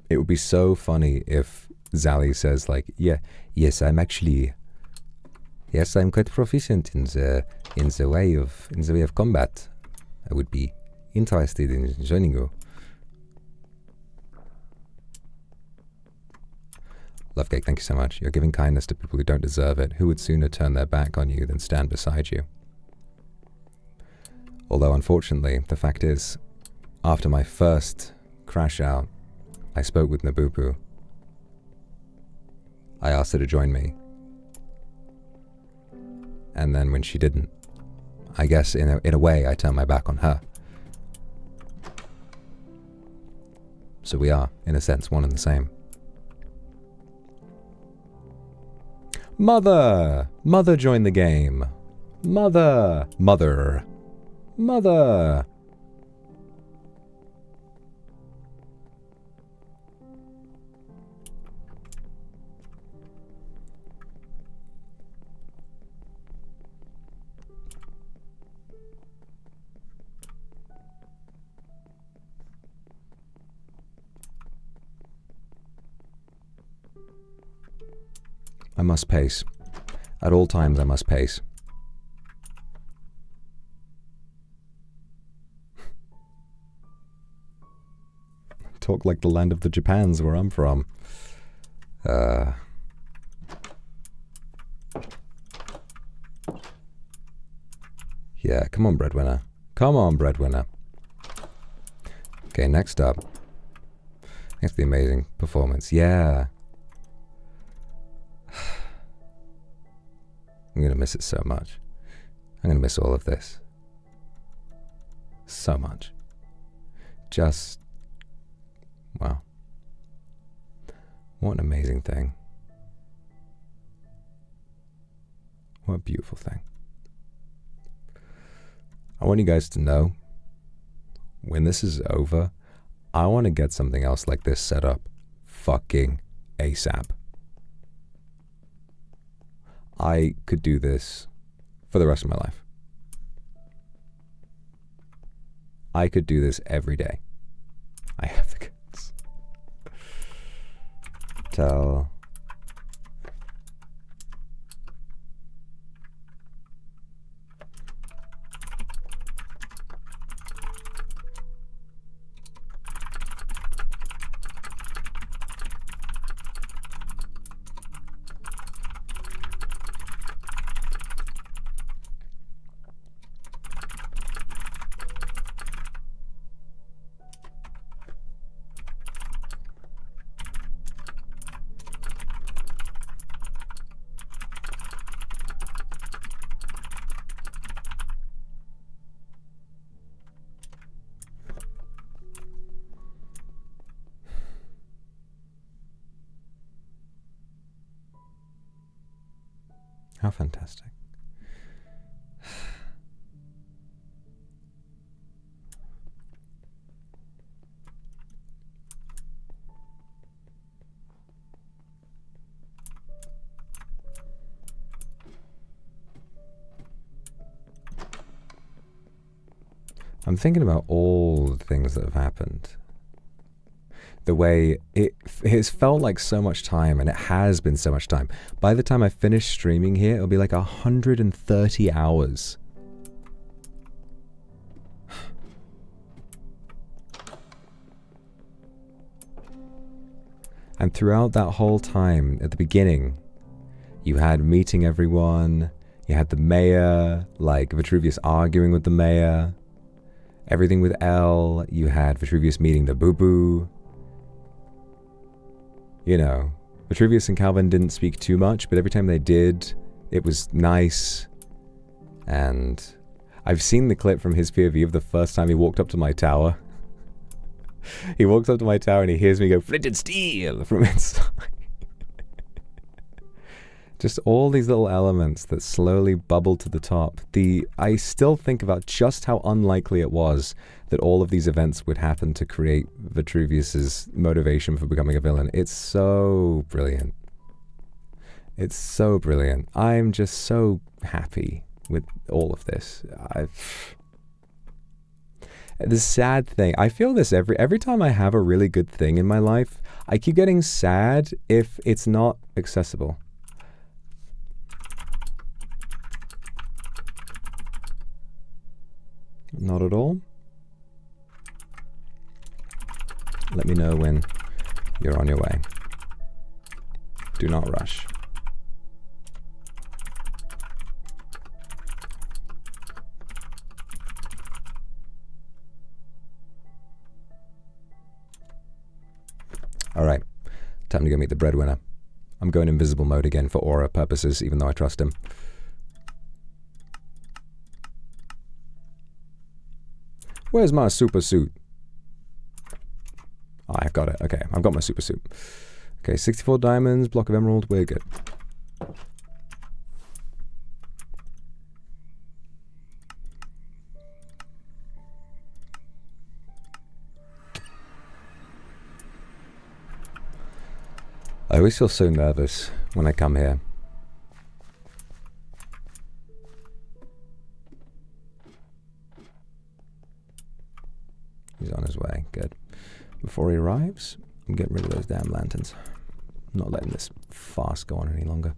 It would be so funny if Zali says like, yes, I'm quite proficient in the way of combat. I would be interested in joining you. Lovecake, thank you so much. You're giving kindness to people who don't deserve it. Who would sooner turn their back on you than stand beside you? Although, unfortunately, the fact is, after my first crash out, I spoke with Nabubu. I asked her to join me. And then when she didn't, I guess in a way I turned my back on her. So we are, in a sense, one and the same. Mother! Mother joined the game. Mother! Mother! Mother! I must pace. At all times I must pace. Talk like the land of the Japans where I'm from. Yeah, come on, breadwinner. Come on, breadwinner. Okay, next up. Next, the amazing performance. Yeah. I'm going to miss it so much. I'm going to miss all of this. So much. Just... wow. What an amazing thing. What a beautiful thing. I want you guys to know, when this is over, I want to get something else like this set up fucking ASAP. I could do this for the rest of my life. I could do this every day. I have the goods. Tell. How fantastic. I'm thinking about all the things that have happened. The way it's felt like so much time, and it has been so much time. By the time I finish streaming here, it'll be like 130 hours. And throughout that whole time, at the beginning, you had meeting everyone, you had the mayor, like Vitruvius arguing with the mayor, everything with L, you had Vitruvius meeting the boo-boo. You know, Vitruvius and Calvin didn't speak too much, but every time they did, it was nice. And I've seen the clip from his POV of the first time he walked up to my tower. He walks up to my tower and he hears me go, "Flint and steel," from inside. Just all these little elements that slowly bubble to the top. I still think about just how unlikely it was that all of these events would happen to create Vitruvius's motivation for becoming a villain. It's so brilliant. It's so brilliant. I'm just so happy with all of this. The sad thing, I feel this every time I have a really good thing in my life, I keep getting sad if it's not accessible. Not at all. Let me know when you're on your way. Do not rush. Alright, time to go meet the breadwinner. I'm going invisible mode again for aura purposes, even though I trust him. Where's my super suit? Oh, I've got it. Okay, I've got my super suit. Okay, 64 diamonds, block of emerald, we're good. I always feel so nervous when I come here. He's on his way. Good. Before he arrives, I'm getting rid of those damn lanterns. I'm not letting this farce go on any longer.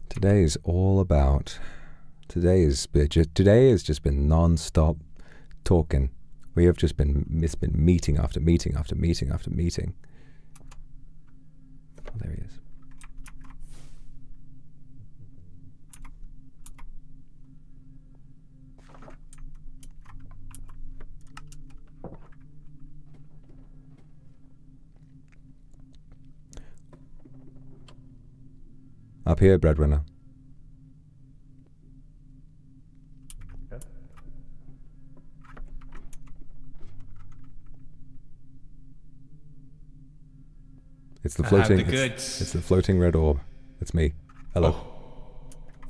Today is all about. Today has just been non-stop talking. We have just been meeting after meeting after meeting after meeting. Oh, there he is. Up here, breadwinner. It's the floating. It's the floating red orb. It's me. Hello. Oh.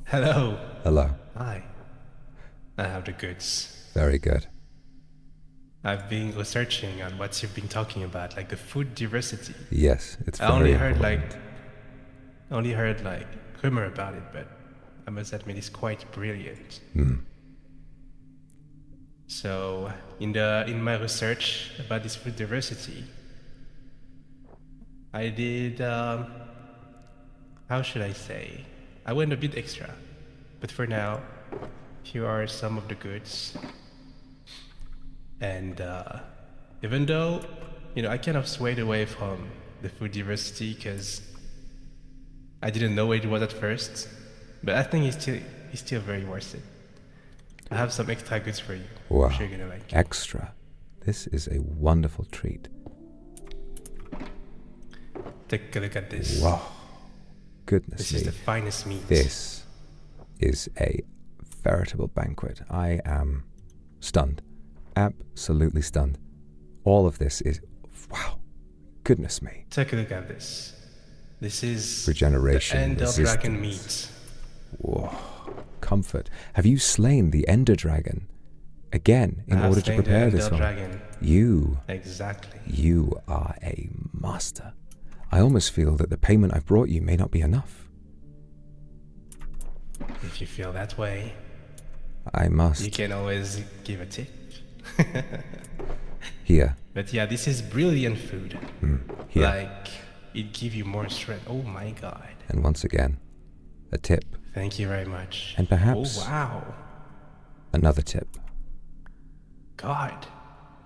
Hello. Hello. Hi. I have the goods. Very good. I've been researching on what you've been talking about, like the food diversity. Yes, it's very I only heard like rumor about it, but I must admit it's quite brilliant. So in my research about this food diversity, I did how should I say? I went a bit extra, but for now, here are some of the goods. And even though, I kind of swayed away from the food diversity because I didn't know what it was at first, but I think it's still very worth it. I have some extra goods for you. Wow. I'm sure you're gonna like it. Extra. This is a wonderful treat. Take a look at this. Wow. Goodness This me. is the finest meat. This is a veritable banquet. I am stunned. Absolutely stunned. All of this is... Wow. Goodness me. Take a look at this. This is Regeneration, the Ender resistance. Dragon meat. Whoa. Comfort. Have you slain the Ender Dragon again in I have order to slain the prepare Ender this one? Dragon. You. Exactly. You are a master. I almost feel that the payment I've brought you may not be enough. If you feel that way, I must. you can always give a tip. Here. But yeah, this is brilliant food. Here. Like, it gives you more strength. Oh my god. And once again, a tip. Thank you very much. And perhaps... Oh wow. Another tip. God,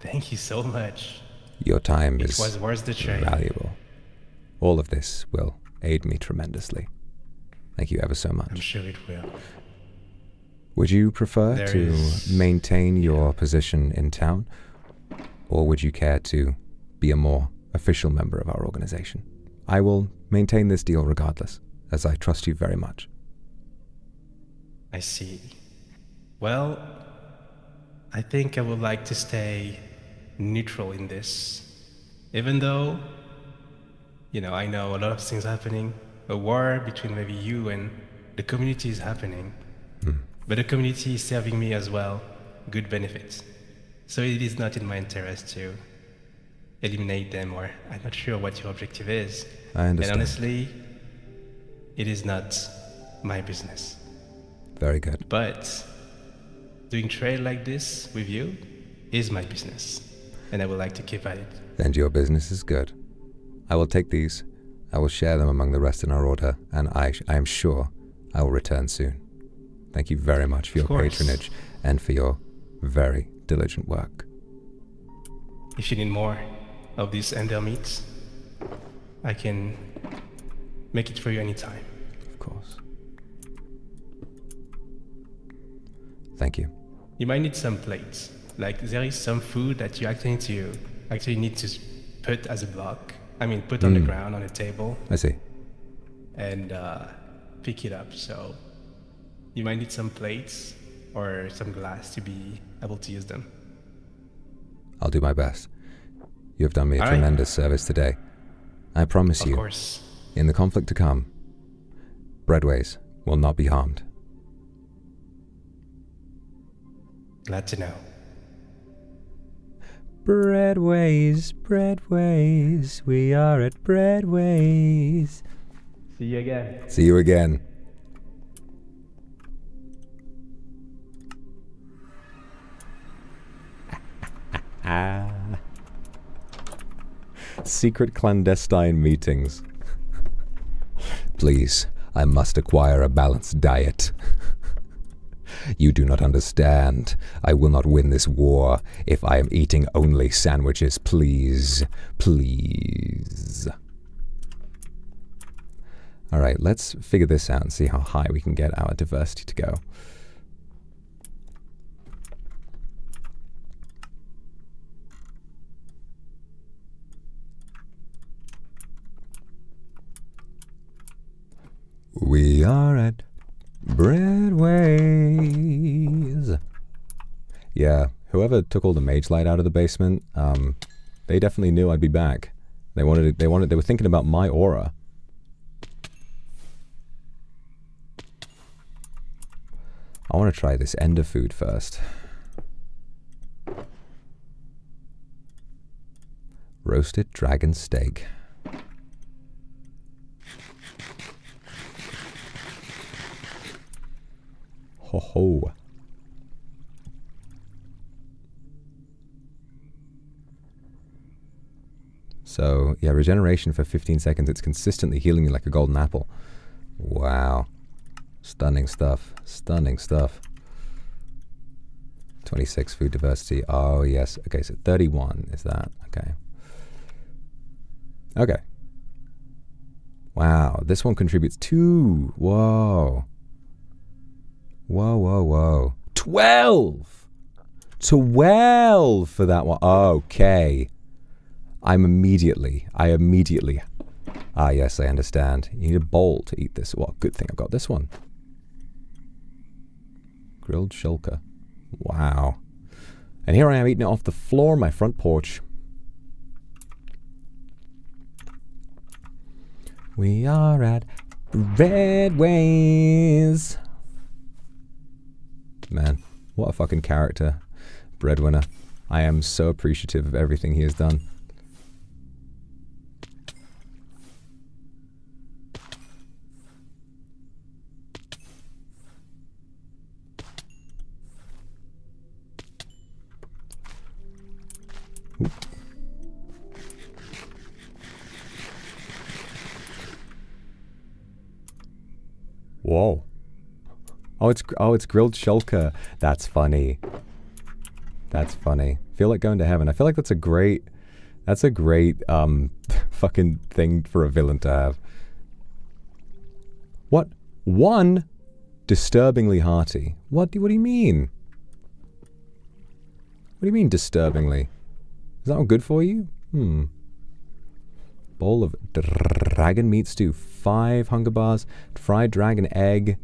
thank you so much. Your time It is was worth the trade. valuable. All of this will aid me tremendously. Thank you ever so much. I'm sure it will. Would you prefer There to is- maintain your position in town, or would you care to be a more official member of our organization? I will maintain this deal regardless, as I trust you very much. I see. Well, I think I would like to stay neutral in this. Even though, you know, I know a lot of things happening. A war between maybe you and the community is happening. But the community is serving me as well good benefits. So it is not in my interest to eliminate them, or I'm not sure what your objective is. I understand. And honestly, it is not my business. Very good. But doing trade like this with you is my business, and I would like to keep at it. And your business is good. I will take these, I will share them among the rest in our order, and I am sure I will return soon. Thank you very much for your patronage and for your very diligent work. If you need more of these ender meats, I can make it for you anytime. Of course. Thank you. You might need some plates. Like, there is some food that you actually need to put as a block. I mean, put on the ground, on a table. I see. And pick it up. So you might need some plates or some glass to be able to use them. I'll do my best. You have done me a All right. tremendous service today. I promise Of you, course. in the conflict to come, Breadways will not be harmed. Glad to know. Breadways, Breadways, we are at Breadways. See you again. See you again. Secret clandestine meetings. Please, I must acquire a balanced diet. You do not understand. I will not win this war if I am eating only sandwiches. Please. Please. Alright, let's figure this out and see how high we can get our diversity to go. We are at Breadways. Yeah, whoever took all the mage light out of the basement, they definitely knew I'd be back. They were thinking about my aura. I want to try this ender food first. Roasted dragon steak. Ho ho. So, yeah, regeneration for 15 seconds. It's consistently healing you like a golden apple. Wow. Stunning stuff. Stunning stuff. 26 food diversity. Oh, yes. Okay, so 31 is that. Okay. Okay. Wow, this one contributes 2. Whoa. Whoa, whoa, whoa. 12! 12 for that one. Okay. I immediately. Ah, yes, I understand. You need a bowl to eat this. Well, good thing I've got this one. Grilled shulker. Wow. And here I am eating it off the floor of my front porch. We are at Breadways. Man, what a fucking character. Breadwinner. I am so appreciative of everything he has done. Oop. Whoa. Oh, it's grilled shulker. That's funny. That's funny. Feel like going to heaven. I feel like that's a great fucking thing for a villain to have. What? One? Disturbingly hearty. What do you mean? What do you mean disturbingly? Is that not good for you? Bowl of dragon meat stew. 5 hunger bars. Fried dragon egg.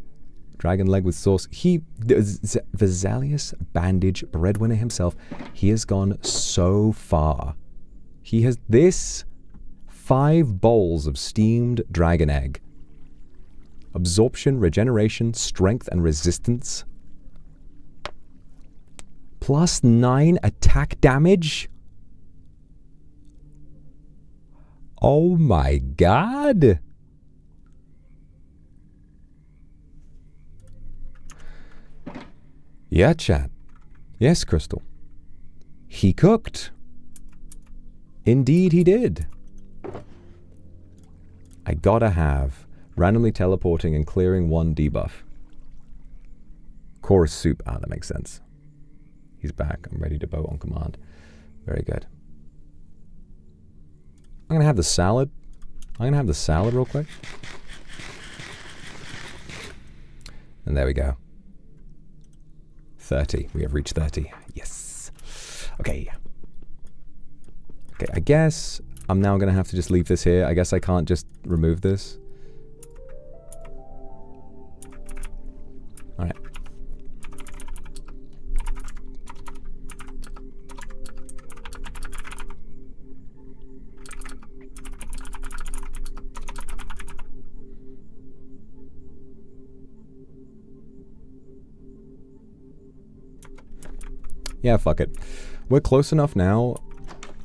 Dragon leg with sauce. Vesalius Bandage, breadwinner himself, he has gone so far. He has this 5 bowls of steamed dragon egg. Absorption, regeneration, strength, and resistance. Plus 9 attack damage. Oh my god. Yeah, chat. Yes, Crystal. He cooked. Indeed he did. I gotta have randomly teleporting and clearing 1 debuff. Chorus soup. Ah, that makes sense. He's back. I'm ready to bow on command. Very good. I'm gonna have the salad. Real quick. And there we go. 30. We have reached 30. Yes. Okay. Okay, I guess I'm now going to have to just leave this here. I guess I can't just remove this. Alright. Yeah, fuck it. We're close enough now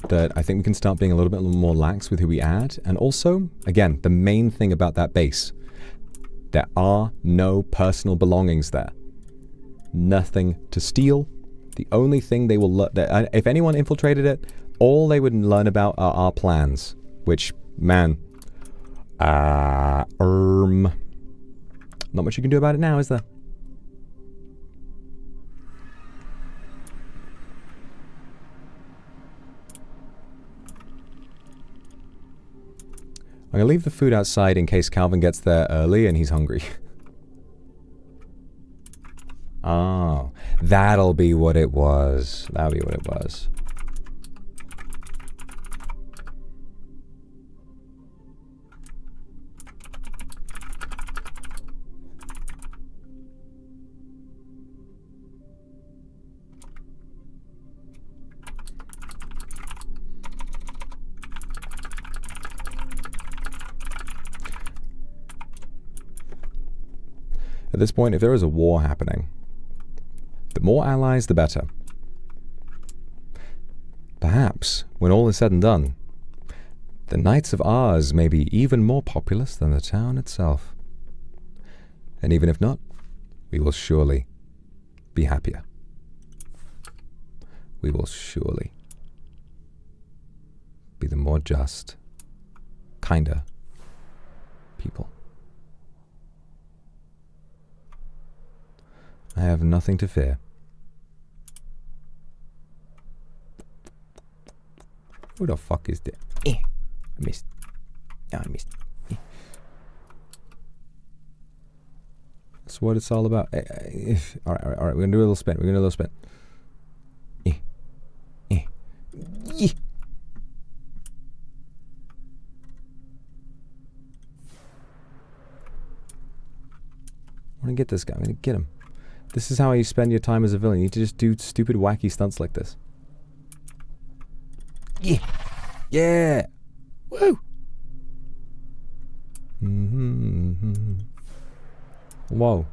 that I think we can start being a little bit more lax with who we add. And also, again, the main thing about that base, there are no personal belongings there. Nothing to steal. The only thing they will learn, if anyone infiltrated it, all they would learn about are our plans. Which, man, not much you can do about it now, is there? I'm going to leave the food outside in case Calvin gets there early and he's hungry. Oh, that'll be what it was. That'll be what it was. At this point, if there is a war happening, the more allies, the better. Perhaps, when all is said and done, the Knights of Ours may be even more populous than the town itself. And even if not, we will surely be happier. We will surely be the more just, kinder people. I have nothing to fear. Who the fuck is that? I missed. Yeah, I missed. That's what it's all about. Alright, we're gonna do a little spin. want to get this guy. I'm going to get him. This is how you spend your time as a villain. You need to just do stupid, wacky stunts like this. Yeah. Yeah. Woo. Whoa.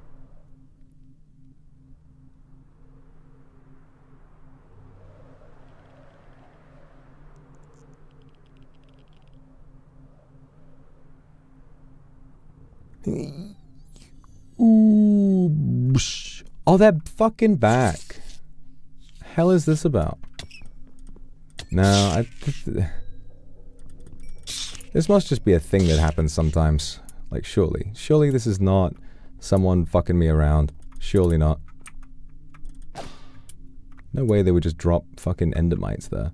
Ooh, oh, they're fucking back. Hell is this about? No, this must just be a thing that happens sometimes. Like, surely this is not someone fucking me around. Surely not. No way they would just drop fucking endermites there.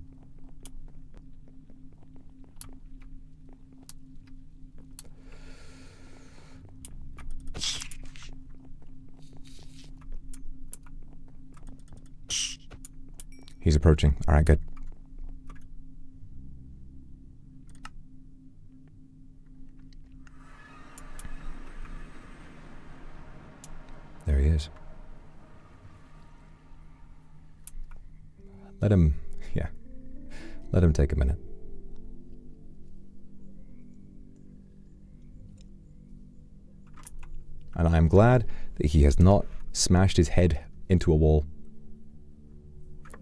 He's approaching. Alright, good. There he is. Let him take a minute. And I am glad that he has not smashed his head into a wall.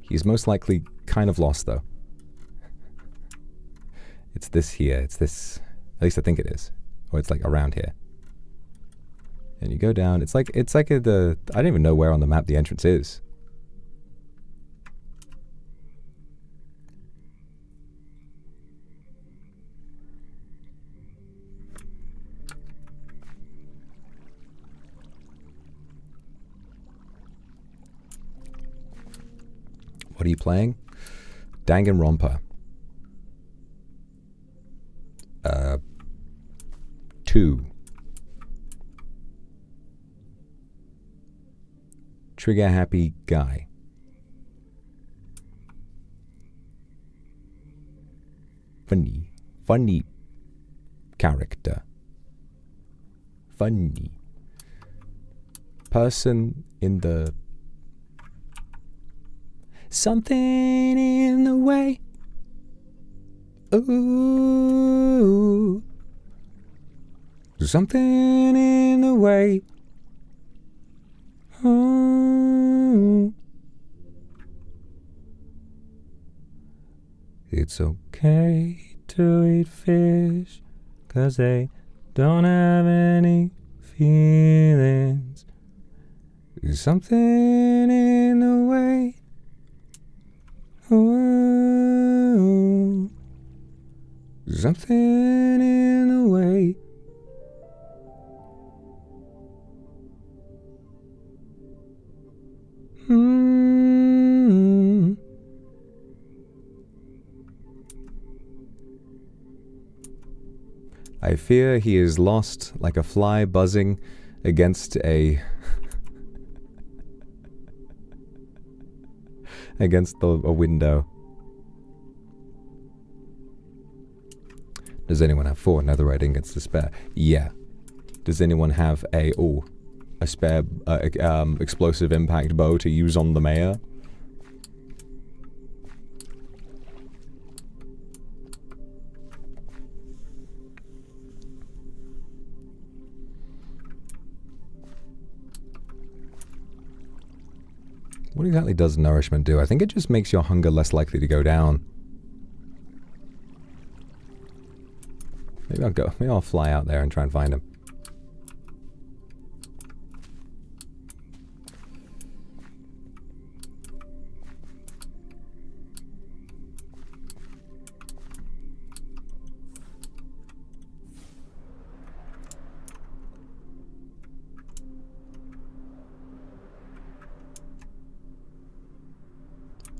He's most likely kind of lost, though. It's this here. It's this. At least I think it is. Or it's like around here. And you go down. It's like the. I don't even know where on the map the entrance is. What are you playing? Danganronpa. 2. Trigger happy guy. Funny character. Funny person in the something in the way. Ooh. Something in the way. Ooh. It's okay to eat fish, 'cause they don't have any feelings. Something in the way. Ooh, something in the way. I fear he is lost like a fly buzzing against a a window. Does anyone have 4 netherite ingots to spare? Yeah. Does anyone have a spare explosive impact bow to use on the mayor? What exactly does nourishment do? I think it just makes your hunger less likely to go down. Maybe I'll fly out there and try and find him.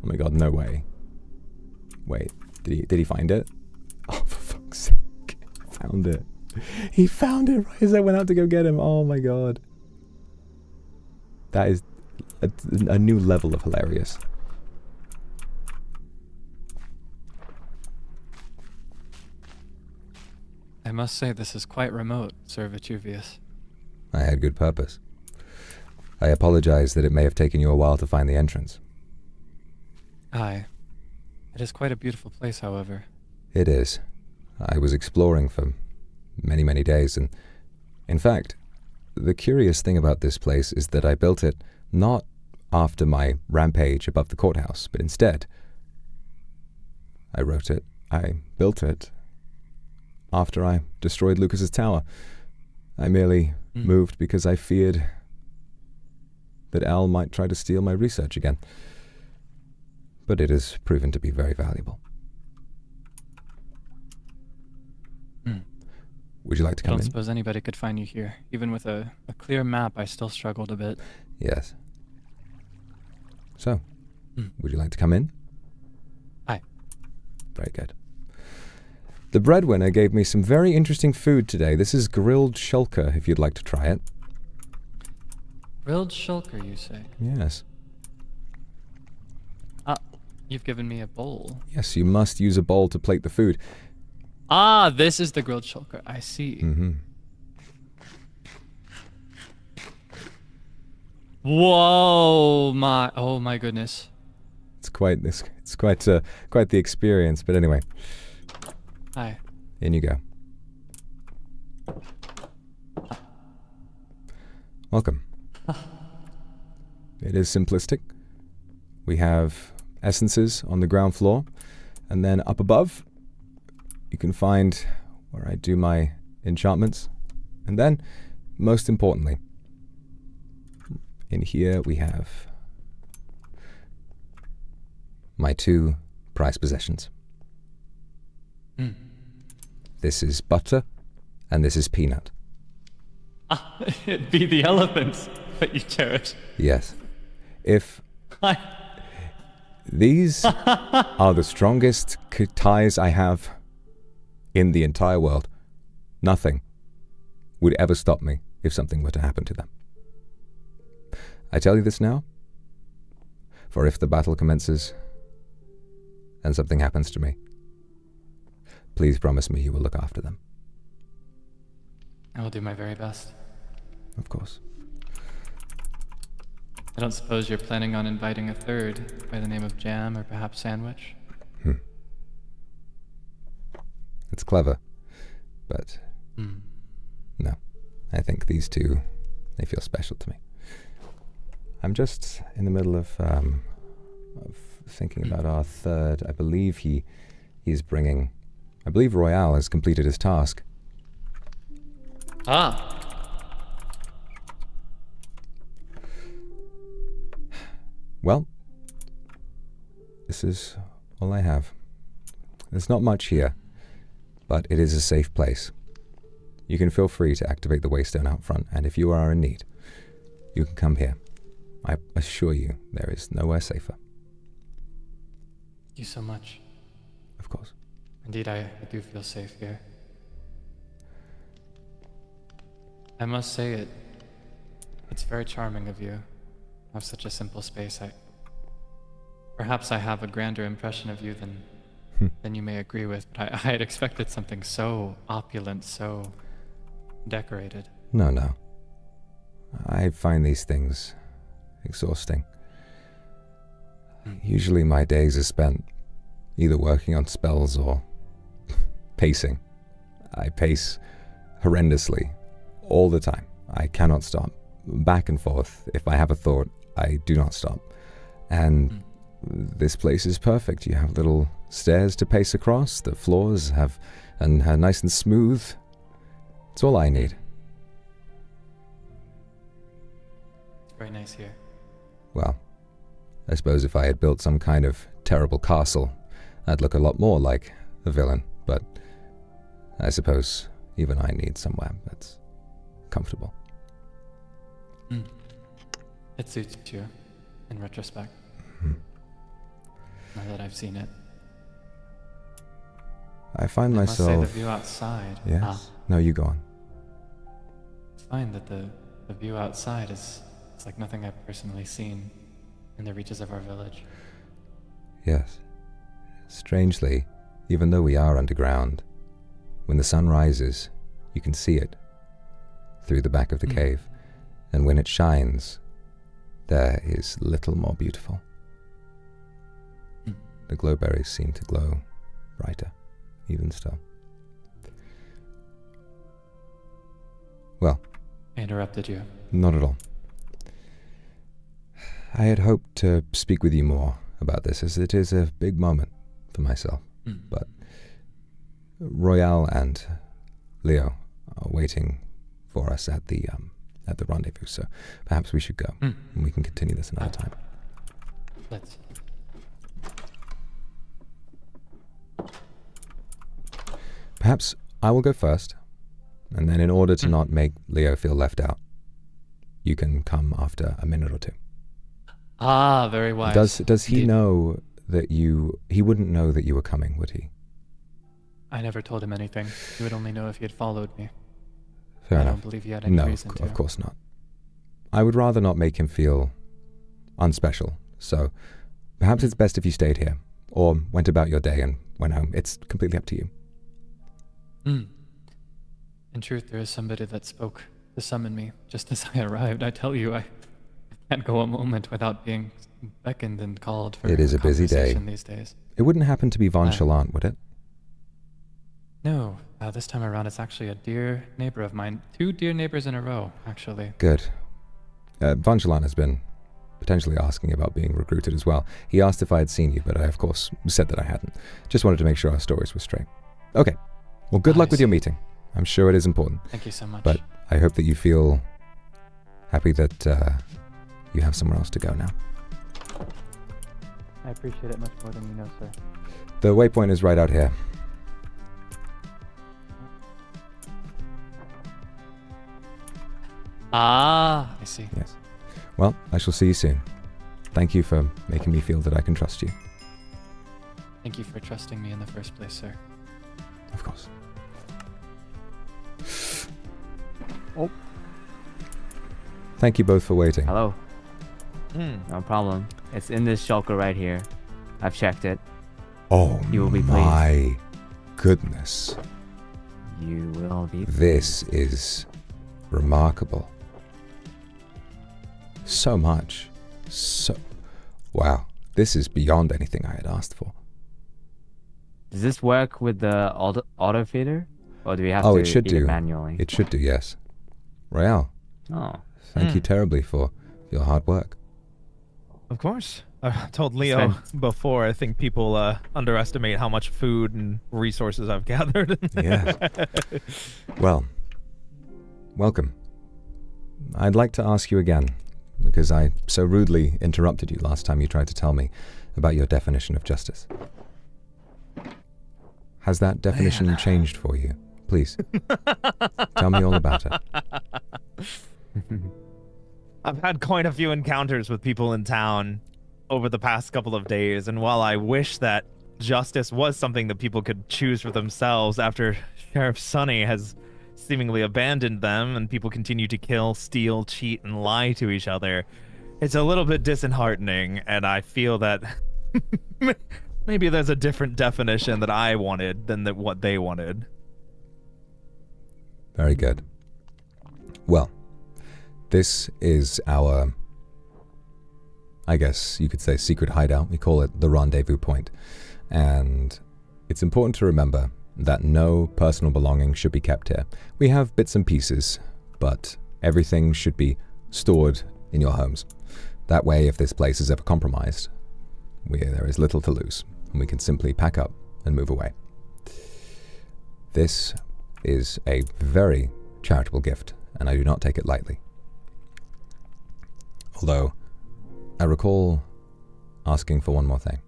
Oh my god, no way. Wait, did he find it? Oh, for fuck's sake. Found it. He found it right as I went out to go get him. Oh my god. That is a new level of hilarious. I must say this is quite remote, Sir Vitruvius. I had good purpose. I apologize that it may have taken you a while to find the entrance. Aye. It is quite a beautiful place, however. It is. I was exploring for many, many days, and in fact, the curious thing about this place is that I built it not after my rampage above the courthouse, but instead, I built it after I destroyed Lucas's tower. I merely moved because I feared that Al might try to steal my research again. But it has proven to be very valuable. Would you like to come in? I don't suppose anybody could find you here. Even with a clear map, I still struggled a bit. Yes. So, would you like to come in? Aye. Very good. The breadwinner gave me some very interesting food today. This is grilled shulker, if you'd like to try it. Grilled shulker, you say? Yes. You've given me a bowl. Yes, you must use a bowl to plate the food. Ah, this is the grilled shulker. I see. Mm-hmm. Whoa, my goodness. It's quite the experience, but anyway. Hi. In you go. Welcome. It is simplistic. We have essences on the ground floor, and then up above you can find where I do my enchantments. And then, most importantly, in here we have my 2 prized possessions. This is butter, and this is peanut. It'd be the elephants that you cherish. Yes. These are the strongest ties I have in the entire world. Nothing would ever stop me if something were to happen to them. I tell you this now, for if the battle commences and something happens to me, please promise me you will look after them. I will do my very best. Of course. I don't suppose you're planning on inviting a third by the name of Jam or perhaps Sandwich? It's clever, but no. I think these 2, they feel special to me. I'm just in the middle of thinking about our third. I believe he's bringing... I believe Royale has completed his task. Well, this is all I have. There's not much here, but it is a safe place. You can feel free to activate the waystone out front, and if you are in need, you can come here. I assure you, there is nowhere safer. Thank you so much. Of course. Indeed, I do feel safe here. I must say it's very charming of you to have such a simple space. Perhaps I have a grander impression of you than you may agree with, but I had expected something so opulent, so decorated. No. I find these things exhausting. Usually my days are spent either working on spells or pacing. I pace horrendously all the time. I cannot stop. Back and forth. If I have a thought, I do not stop. And this place is perfect. You have little stairs to pace across. The floors are nice and smooth. It's all I need. It's very nice here. Well, I suppose if I had built some kind of terrible castle, I'd look a lot more like a villain, but I suppose even I need somewhere that's comfortable. It suits you, in retrospect. Now that I've seen it. I find myself... I must say the view outside... Yes? No, you go on. I find that the view outside it's like nothing I've personally seen in the reaches of our village. Yes. Strangely, even though we are underground, when the sun rises, you can see it through the back of the cave, and when it shines, there is little more beautiful. The glowberries seem to glow brighter, even still. Well, I interrupted you. Not at all. I had hoped to speak with you more about this, as it is a big moment for myself. But Royale and Leo are waiting for us at the rendezvous, so perhaps we should go, and we can continue this another time. Let's. Perhaps I will go first, and then in order to not make Leo feel left out, you can come after a minute or two. Ah, very wise. Does he know that he wouldn't know that you were coming, would he? I never told him anything. He would only know if he had followed me. Fair I enough. don't believe he had any reason to. Of course not. I would rather not make him feel unspecial, so perhaps it's best if you stayed here, or went about your day and went home. It's completely up to you. In truth, there is somebody that spoke to summon me just as I arrived. I tell you, I can't go a moment without being beckoned and called for It is a busy day. these days. It wouldn't happen to be Von Chalant, would it? No, this time around it's actually a dear neighbor of mine. 2 dear neighbors in a row, actually. Good. Von Chalant has been potentially asking about being recruited as well. He asked if I had seen you, but I, of course, said that I hadn't. Just wanted to make sure our stories were straight. Okay. Well, good luck with your meeting. I'm sure it is important. Thank you so much. But I hope that you feel happy that you have somewhere else to go now. I appreciate it much more than you know, sir. The waypoint is right out here. Ah, I see. Yes. Well, I shall see you soon. Thank you for making me feel that I can trust you. Thank you for trusting me in the first place, sir. Of course. Oh. Thank you both for waiting. Hello. No problem. It's in this shulker right here. I've checked it. Oh, you will be pleased. My goodness. You will be pleased. This is remarkable. So much. Wow. This is beyond anything I had asked for. Does this work with the auto feeder? Or do we have Oh, to it should feed it do. manually? It should do, yes. Royale. Oh. Thank you terribly for your hard work. Of course. I told Leo before, I think people underestimate how much food and resources I've gathered. Yeah. Well, welcome. I'd like to ask you again, because I so rudely interrupted you last time you tried to tell me about your definition of justice. Has that definition changed for you? Please, tell me all about it. I've had quite a few encounters with people in town over the past couple of days, and while I wish that justice was something that people could choose for themselves after Sheriff Sonny has seemingly abandoned them and people continue to kill, steal, cheat, and lie to each other, it's a little bit disheartening, and I feel that maybe there's a different definition that I wanted than what they wanted. Very good. Well, this is our, I guess you could say, secret hideout. We call it the rendezvous point. And it's important to remember that no personal belongings should be kept here. We have bits and pieces, but everything should be stored in your homes. That way, if this place is ever compromised, there is little to lose, and we can simply pack up and move away. This is a very charitable gift, and I do not take it lightly. Although, I recall asking for one more thing.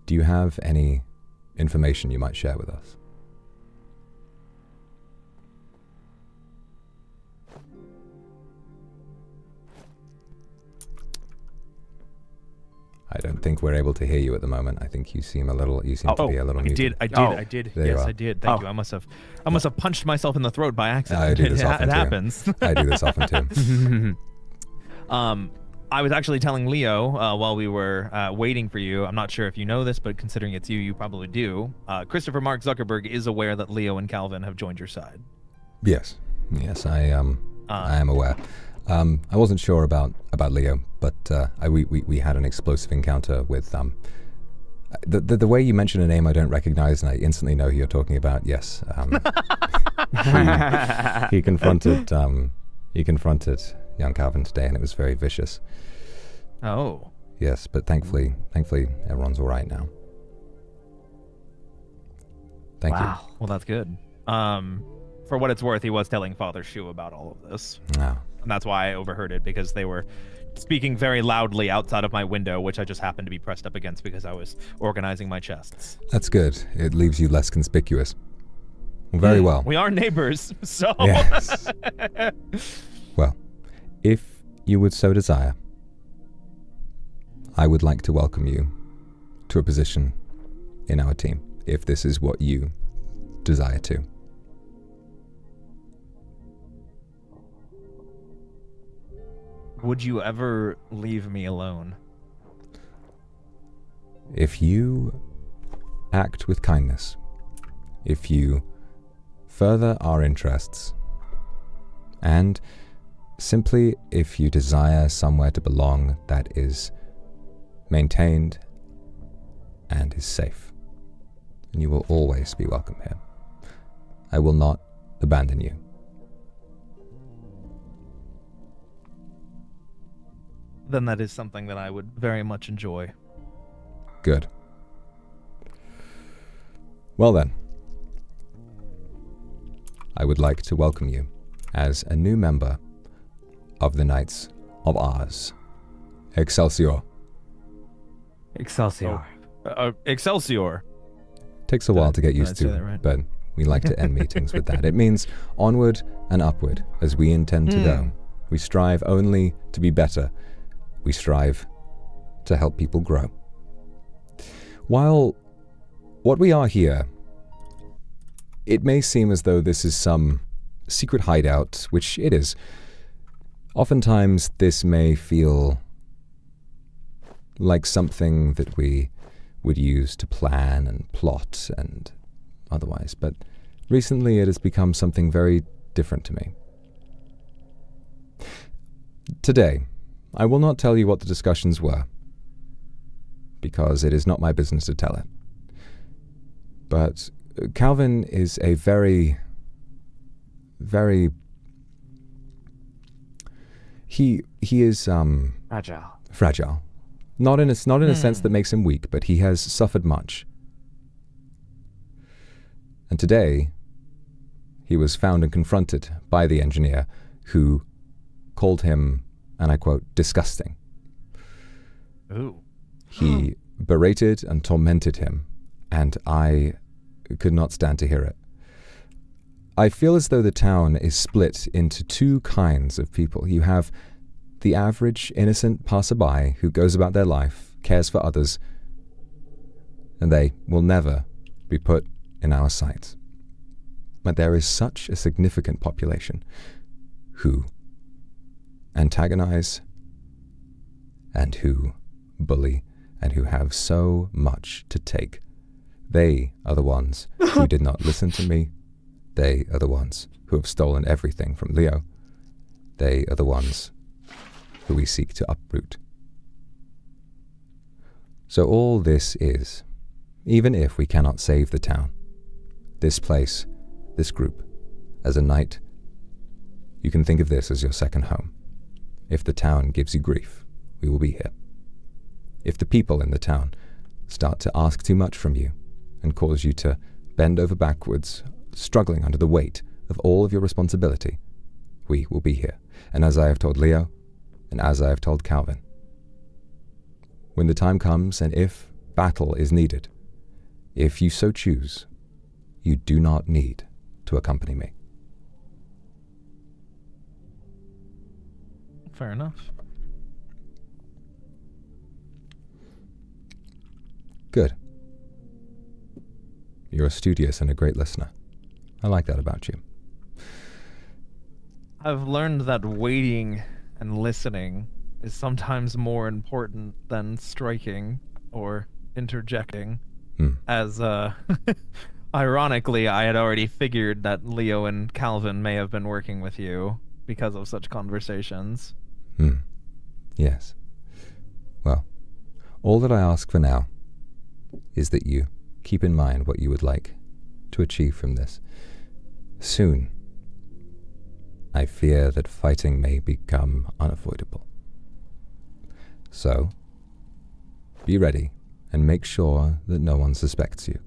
Do you have any information you might share with us? I don't think we're able to hear you at the moment. I think you seem to be a little muted. I did. There you Yes, are. I did. Thank you. I must have punched myself in the throat by accident. I do this often It too. happens. I do this often too. I was actually telling Leo while we were waiting for you. I'm not sure if you know this, but considering it's you, you probably do. Christopher Mark Zuckerberg is aware that Leo and Calvin have joined your side. Yes, I am aware. I wasn't sure about Leo, but we had an explosive encounter with the way you mention a name I don't recognize, and I instantly know who you're talking about. Yes, he confronted young Calvin today, and it was very vicious. Oh. Yes, but thankfully everyone's all right now. Thank you. Well, that's good. For what it's worth, he was telling Father Shu about all of this. Oh. And that's why I overheard it, because they were speaking very loudly outside of my window, which I just happened to be pressed up against because I was organizing my chests. That's good. It leaves you less conspicuous. Very well. We are neighbors, so... Yes. Well, if you would so desire, I would like to welcome you to a position in our team, if this is what you desire to. Would you ever leave me alone? If you act with kindness, if you further our interests, and simply if you desire somewhere to belong that is maintained and is safe, then you will always be welcome here. I will not abandon you. Then that is something that I would very much enjoy. Good. Well then, I would like to welcome you as a new member of the Knights of Oz. Excelsior. Excelsior. Excelsior. Takes a while to get used say to, that right? but we like to end meetings with that. It means onward and upward as we intend to go. We strive only to be better. We strive to help people grow. While what we are here, it may seem as though this is some secret hideout, which it is. Oftentimes this may feel like something that we would use to plan and plot and otherwise, but recently it has become something very different to me. Today, I will not tell you what the discussions were, because it is not my business to tell it. But Calvin is a very he is fragile. Not in a sense that makes him weak, but he has suffered much. And today, he was found and confronted by the engineer, who called him, and I quote, disgusting. Ooh. He berated and tormented him, and I could not stand to hear it. I feel as though the town is split into two kinds of people. You have the average innocent passerby who goes about their life, cares for others, and they will never be put in our sight. But there is such a significant population who antagonize and who bully and who have so much to take. They are the ones who did not listen to me. They are the ones who have stolen everything from Leo. They are the ones who we seek to uproot. So all this is, even if we cannot save the town, this place, this group, as a knight, you can think of this as your second home. If the town gives you grief, we will be here. If the people in the town start to ask too much from you and cause you to bend over backwards, struggling under the weight of all of your responsibility, we will be here. And as I have told Leo, and as I have told Calvin, when the time comes and if battle is needed, if you so choose, you do not need to accompany me. Fair enough. Good. You're studious and a great listener. I like that about you. I've learned that waiting and listening is sometimes more important than striking or interjecting. As, ironically, I had already figured that Leo and Calvin may have been working with you because of such conversations. Yes. Well, all that I ask for now is that you keep in mind what you would like to achieve from this. Soon, I fear that fighting may become unavoidable. So, be ready and make sure that no one suspects you.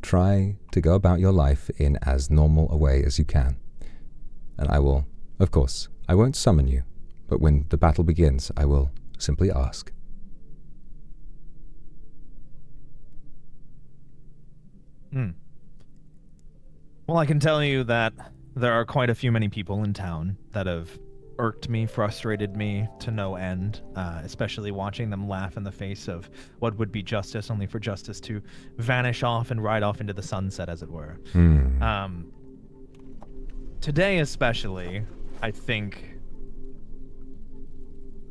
Try to go about your life in as normal a way as you can. And I will, of course, I won't summon you, but when the battle begins, I will simply ask. Well, I can tell you that there are quite a few many people in town that have irked me, frustrated me to no end, especially watching them laugh in the face of what would be justice, only for justice to vanish off and ride off into the sunset, as it were. Today especially, I think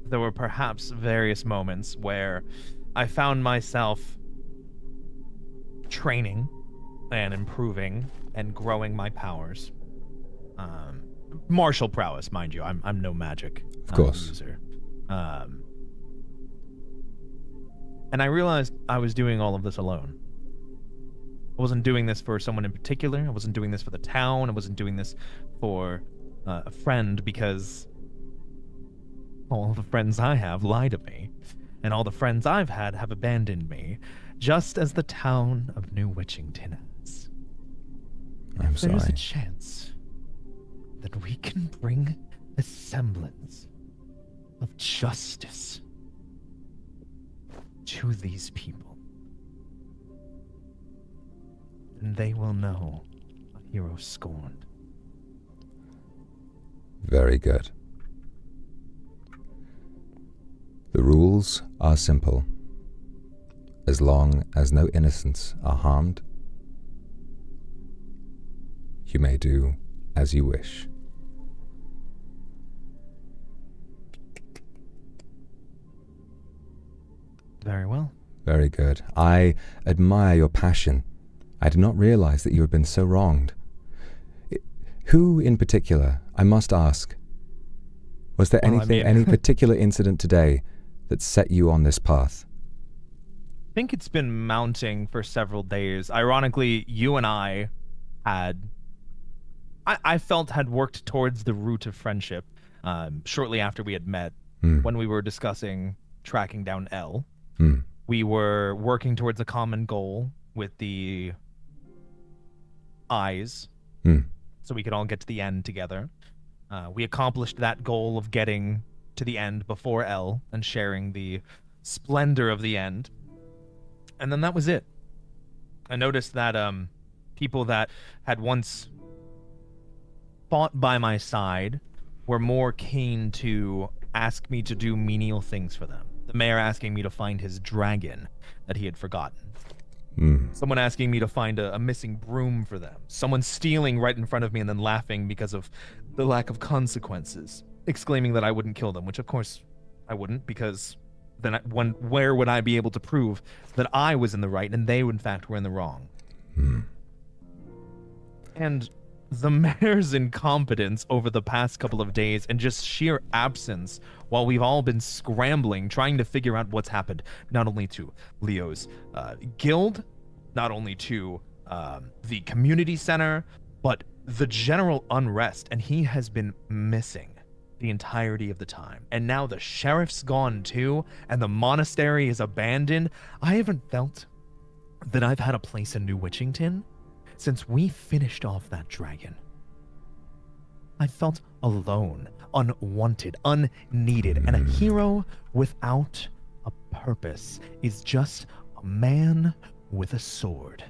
there were perhaps various moments where I found myself training and improving and growing my powers. Martial prowess, mind you. I'm no magic user. And I realized I was doing all of this alone. I wasn't doing this for someone in particular. I wasn't doing this for the town. I wasn't doing this for a friend, because all the friends I have lie to me, and all the friends I've had have abandoned me, just as the town of New Witchington has. I'm if there's sorry. a chance that we can bring a semblance of justice to these people, then they will know a hero scorned. Very good. The rules are simple. As long as no innocents are harmed, you may do as you wish. Very well. Very good. I admire your passion. I did not realize that you had been so wronged. Who in particular, I must ask, was there any particular incident today that set you on this path? I think it's been mounting for several days. Ironically, you and I felt had worked towards the root of friendship shortly after we had met, when we were discussing tracking down L. We were working towards a common goal with the eyes, so we could all get to the end together. We accomplished that goal of getting to the end before L and sharing the splendor of the end. And then that was it. I noticed that people that had once fought by my side were more keen to ask me to do menial things for them. The mayor asking me to find his dragon that he had forgotten. Someone asking me to find a missing broom for them. Someone stealing right in front of me and then laughing because of the lack of consequences. Exclaiming that I wouldn't kill them, which of course I wouldn't, because then where would I be able to prove that I was in the right and they in fact were in the wrong? And the mayor's incompetence over the past couple of days and just sheer absence while we've all been scrambling, trying to figure out what's happened, not only to Leo's guild, not only to the community center, but the general unrest, and he has been missing the entirety of the time. And now the sheriff's gone too, and the monastery is abandoned. I haven't felt that I've had a place in New Witchington since we finished off that dragon. I felt alone, unwanted, unneeded, and a hero without a purpose is just a man with a sword.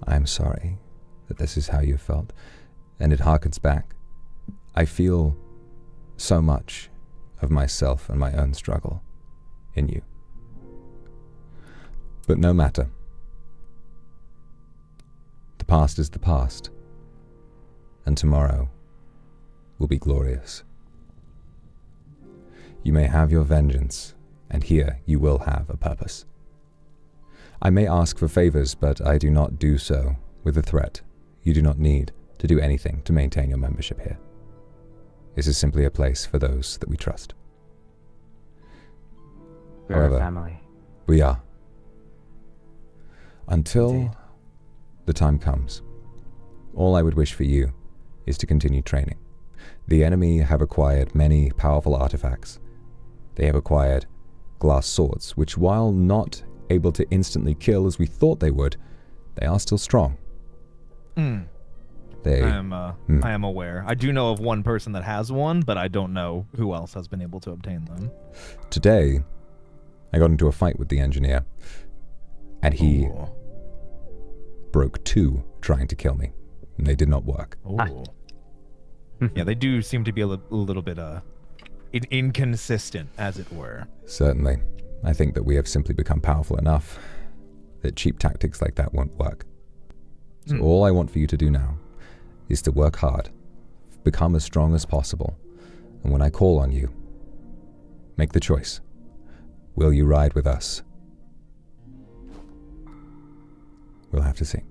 I'm sorry that this is how you felt, and it harkens back. I feel so much of myself and my own struggle in you. But no matter. The past is the past, and tomorrow will be glorious. You may have your vengeance, and here you will have a purpose. I may ask for favors, but I do not do so with a threat. You do not need to do anything to maintain your membership here. This is simply a place for those that we trust. We're a family. We are. Until Indeed. the time comes, all I would wish for you is to continue training. The enemy have acquired many powerful artifacts. They have acquired glass swords, which while not able to instantly kill as we thought they would, they are still strong. I am aware. I do know of one person that has one, but I don't know who else has been able to obtain them. Today, I got into a fight with the engineer, and he broke 2 trying to kill me, and they did not work. Yeah, they do seem to be a little bit inconsistent, as it were. Certainly. I think that we have simply become powerful enough that cheap tactics like that won't work. So all I want for you to do now is to work hard, become as strong as possible, and when I call on you, make the choice. Will you ride with us? We'll have to see.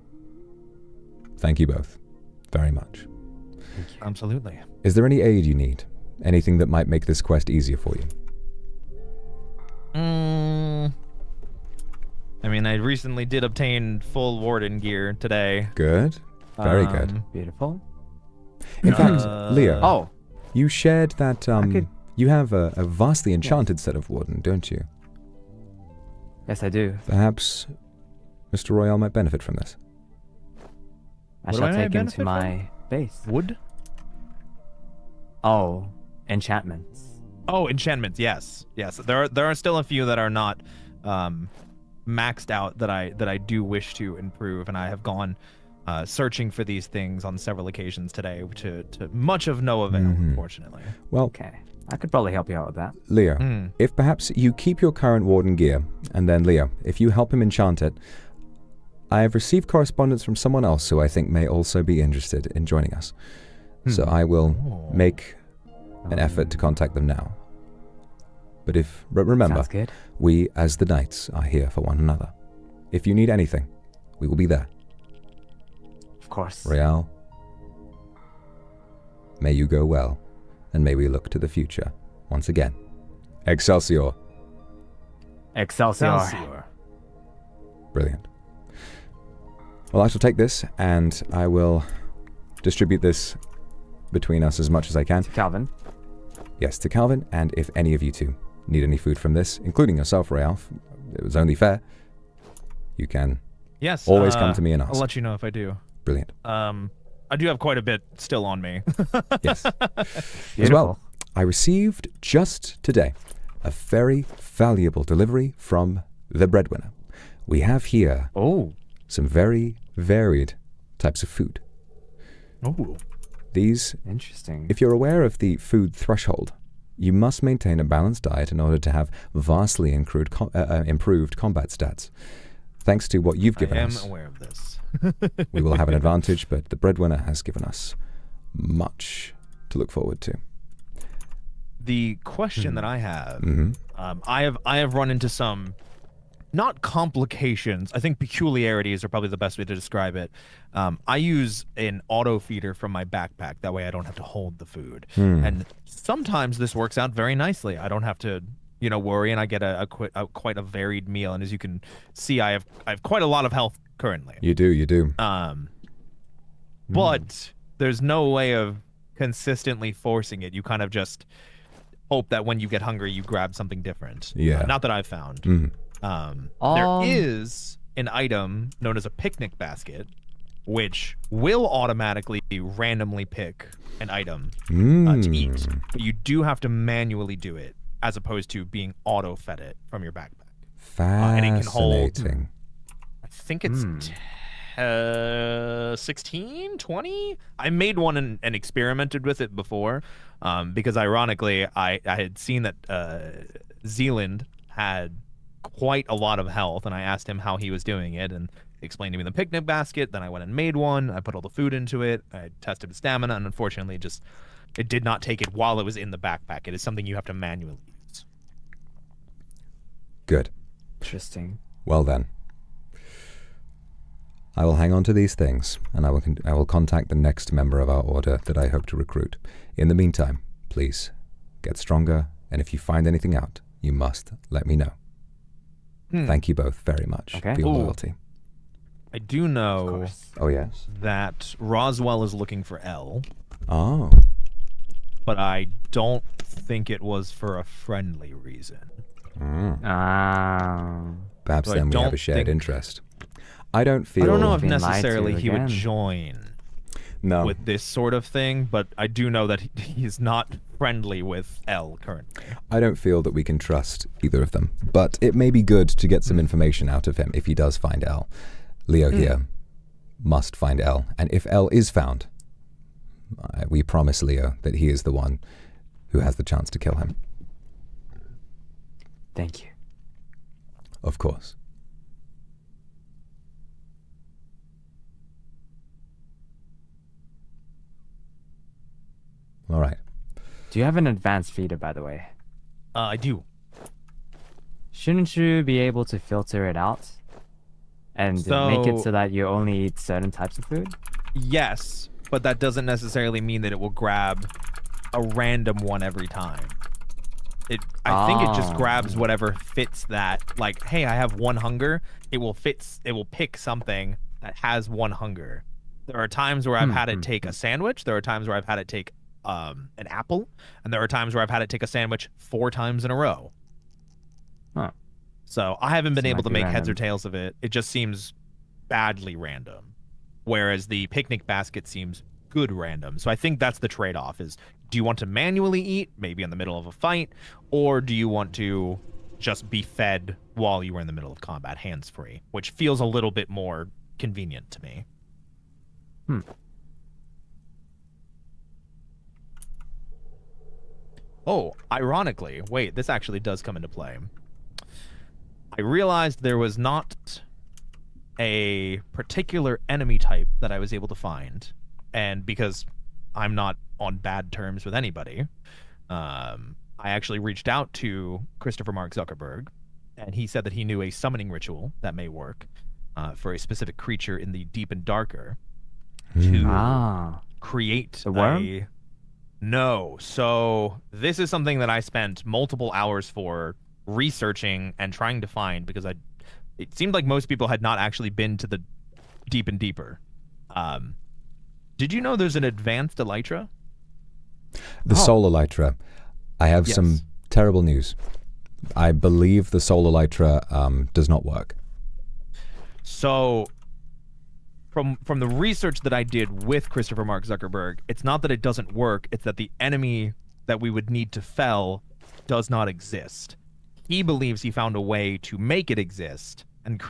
Thank you both very much. Absolutely. Is there any aid you need? Anything that might make this quest easier for you? I mean, I recently did obtain full warden gear today. Good. Very good. Beautiful. In fact, Leo, Oh. you shared that you have a vastly enchanted set of warden, don't you? Yes, I do. Perhaps Mr. Royale might benefit from this. I shall take him to my base. Wood? Oh, enchantments. Oh, enchantments. Yes, yes. There are still a few that are not maxed out that I do wish to improve, and I have gone searching for these things on several occasions today to much of no avail, unfortunately. Well, okay. I could probably help you out with that. Leo, if perhaps you keep your current warden gear, and then Leo, if you help him enchant it, I have received correspondence from someone else who I think may also be interested in joining us. So I will make an effort to contact them now. But remember, we as the knights are here for one another. If you need anything, we will be there. Of course. Royale, may you go well, and may we look to the future once again. Excelsior. Excelsior. Brilliant. Well, I shall take this, and I will distribute this between us as much as I can. To Calvin. Yes, to Calvin, and if any of you two need any food from this, including yourself, Ralph, it was only fair, you can always come to me and ask. I'll let you know if I do. Brilliant. I do have quite a bit still on me. Yes. As well, I received just today a very valuable delivery from the breadwinner. We have here some very varied types of food. Oh. These, interesting. If you're aware of the food threshold, you must maintain a balanced diet in order to have vastly improved combat stats. Thanks to what you've given us. I am aware of this. We will have an advantage, but the breadwinner has given us much to look forward to. The question that I have, I have run into some, not complications, I think peculiarities are probably the best way to describe it. I use an auto feeder from my backpack. That way I don't have to hold the food. And sometimes this works out very nicely. I don't have to, worry, and I get quite a varied meal. And as you can see, I have quite a lot of health currently. You do. But there's no way of consistently forcing it. You kind of just hope that when you get hungry, you grab something different. Yeah. Not that I've found. There is an item known as a picnic basket, which will automatically randomly pick an item to eat. But you do have to manually do it, as opposed to being auto-fed it from your backpack. Fascinating. And it can hold, I think it's 16, 20? I made one and experimented with it before, because ironically, I had seen that Zealand had quite a lot of health, and I asked him how he was doing it, and he explained to me the picnic basket. Then I went and made one. I put all the food into it. I tested his stamina, and unfortunately, it did not take it while it was in the backpack. It is something you have to manually use. Good. Interesting. Well then, I will hang on to these things, and I will contact the next member of our order that I hope to recruit. In the meantime, please, get stronger, and if you find anything out, you must let me know. Thank you both very much for your loyalty. I do know that Roswell is looking for L. Oh. But I don't think it was for a friendly reason. Perhaps then we have a shared interest. I don't know if necessarily he would join with this sort of thing, but I do know that he's not friendly with L currently. I don't feel that we can trust either of them, but it may be good to get some information out of him if he does find L. Leo here must find L, and if L is found, we promise Leo that he is the one who has the chance to kill him. Thank you. Of course. All right. Do you have an advanced feeder, by the way? I do. Shouldn't you be able to filter it out and make it so that you only eat certain types of food? Yes, but that doesn't necessarily mean that it will grab a random one every time. I think it just grabs whatever fits that. Like, hey, I have one hunger. It will pick something that has one hunger. There are times where I've had it take a sandwich. There are times where I've had it take an apple, and there are times where I've had it take a sandwich 4 times in a row. Huh. So I haven't been able to make heads or tails of it. It just seems badly random, whereas the picnic basket seems good random. So I think that's the trade-off: is do you want to manually eat, maybe in the middle of a fight, or do you want to just be fed while you were in the middle of combat, hands-free, which feels a little bit more convenient to me. Oh, ironically, wait, this actually does come into play. I realized there was not a particular enemy type that I was able to find, and because I'm not on bad terms with anybody, I actually reached out to Christopher Mark Zuckerberg, and he said that he knew a summoning ritual that may work for a specific creature in the deep and darker to create the worm? No. So this is something that I spent multiple hours for researching and trying to find, because it seemed like most people had not actually been to the deep and deeper. Did you know there's an advanced elytra? The soul elytra. I have some terrible news. I believe the soul elytra does not work. So from the research that I did with Christopher Mark Zuckerberg, it's not that it doesn't work, it's that the enemy that we would need to fell does not exist. He believes he found a way to make it exist and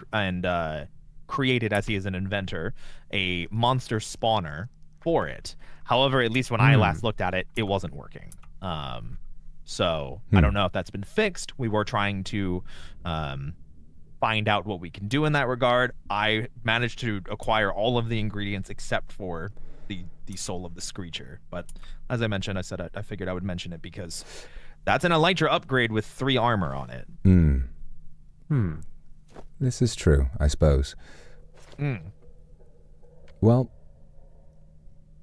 created, as he is an inventor, a monster spawner for it. However, at least when I last looked at it, it wasn't working. So I don't know if that's been fixed. We were trying to find out what we can do in that regard. I managed to acquire all of the ingredients except for the soul of the Screecher. But as I mentioned, I figured I would mention it because that's an elytra upgrade with 3 armor on it. This is true, I suppose. Well,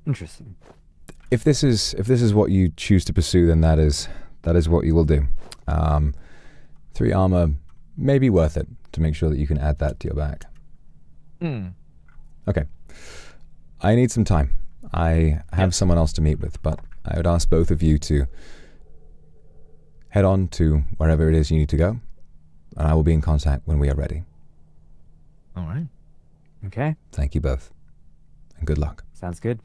interesting. If this is what you choose to pursue, then that is what you will do. 3 armor may be worth it to make sure that you can add that to your back. Okay. I need some time. I have someone else to meet with, but I would ask both of you to head on to wherever it is you need to go, and I will be in contact when we are ready. All right. Okay. Thank you both, and good luck. Sounds good.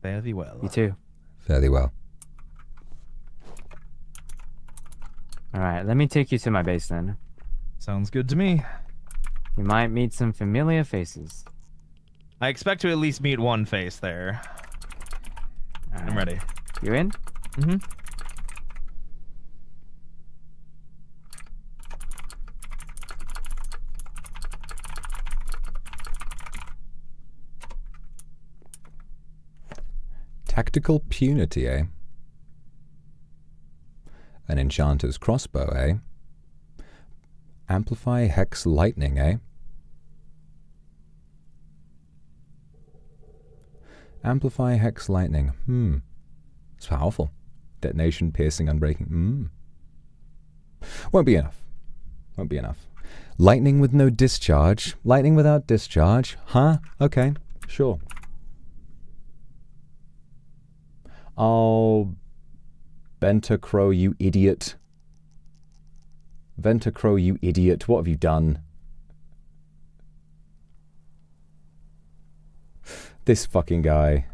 Fare thee well. You too. Fare thee well. All right, let me take you to my base then. Sounds good to me. You might meet some familiar faces. I expect to at least meet one face there. I'm ready. You in? Mm-hmm. Tactical punity, eh? An enchanter's crossbow, eh? Amplify hex lightning, eh? Amplify hex lightning. It's powerful. Detonation, piercing, unbreaking. Won't be enough. Won't be enough. Lightning with no discharge. Lightning without discharge. Huh? Okay. Sure. Oh, Ventacrow, you idiot. Ventacrow, you idiot. What have you done? This fucking guy.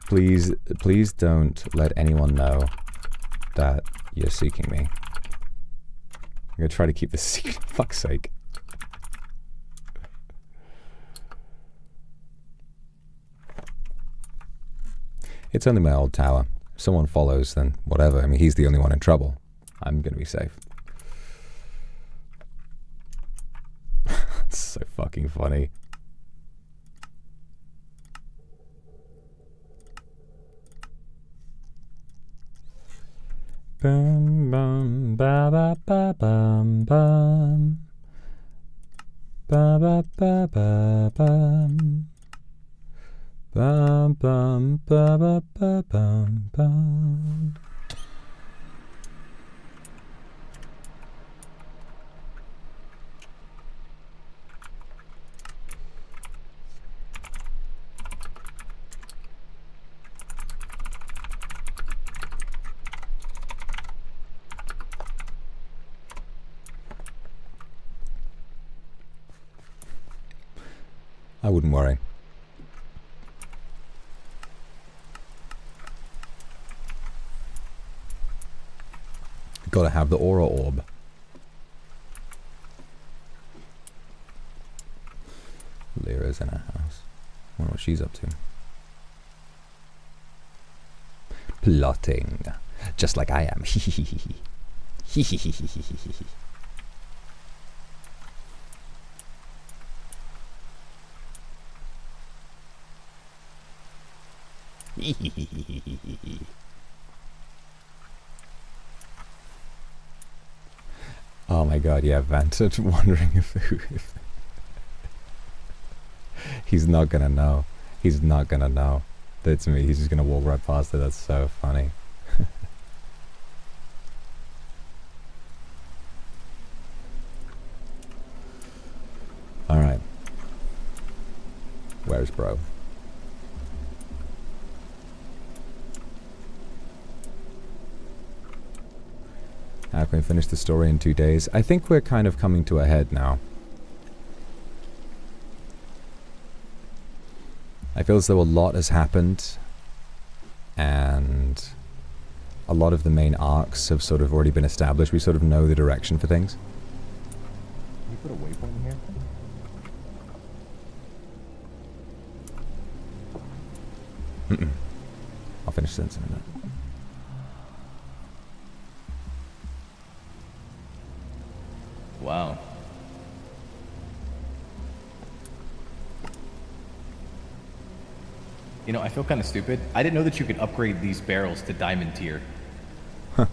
Please don't let anyone know that you're seeking me. I'm gonna try to keep this secret, for fuck's sake. It's only my old tower. If someone follows, then whatever. I mean, he's the only one in trouble. I'm gonna be safe. It's so fucking funny. Bum bum ba ba ba bum bum ba ba ba ba bum bum bum ba ba ba bum bum. I wouldn't worry. Gotta have the aura orb. Lyra's in her house. Wonder what she's up to. Plotting. Just like I am. Oh my god, yeah, Vantage wondering if he's not gonna know. He's not gonna know. That's me. He's just gonna walk right past it. That's so funny. Alright. Where's bro? How can we finish the story in 2 days? I think we're kind of coming to a head now. I feel as though a lot has happened, and a lot of the main arcs have sort of already been established. We sort of know the direction for things. Can you put a waypoint here? I'll finish this in a minute. Wow. You know, I feel kind of stupid. I didn't know that you could upgrade these barrels to diamond tier. Huh.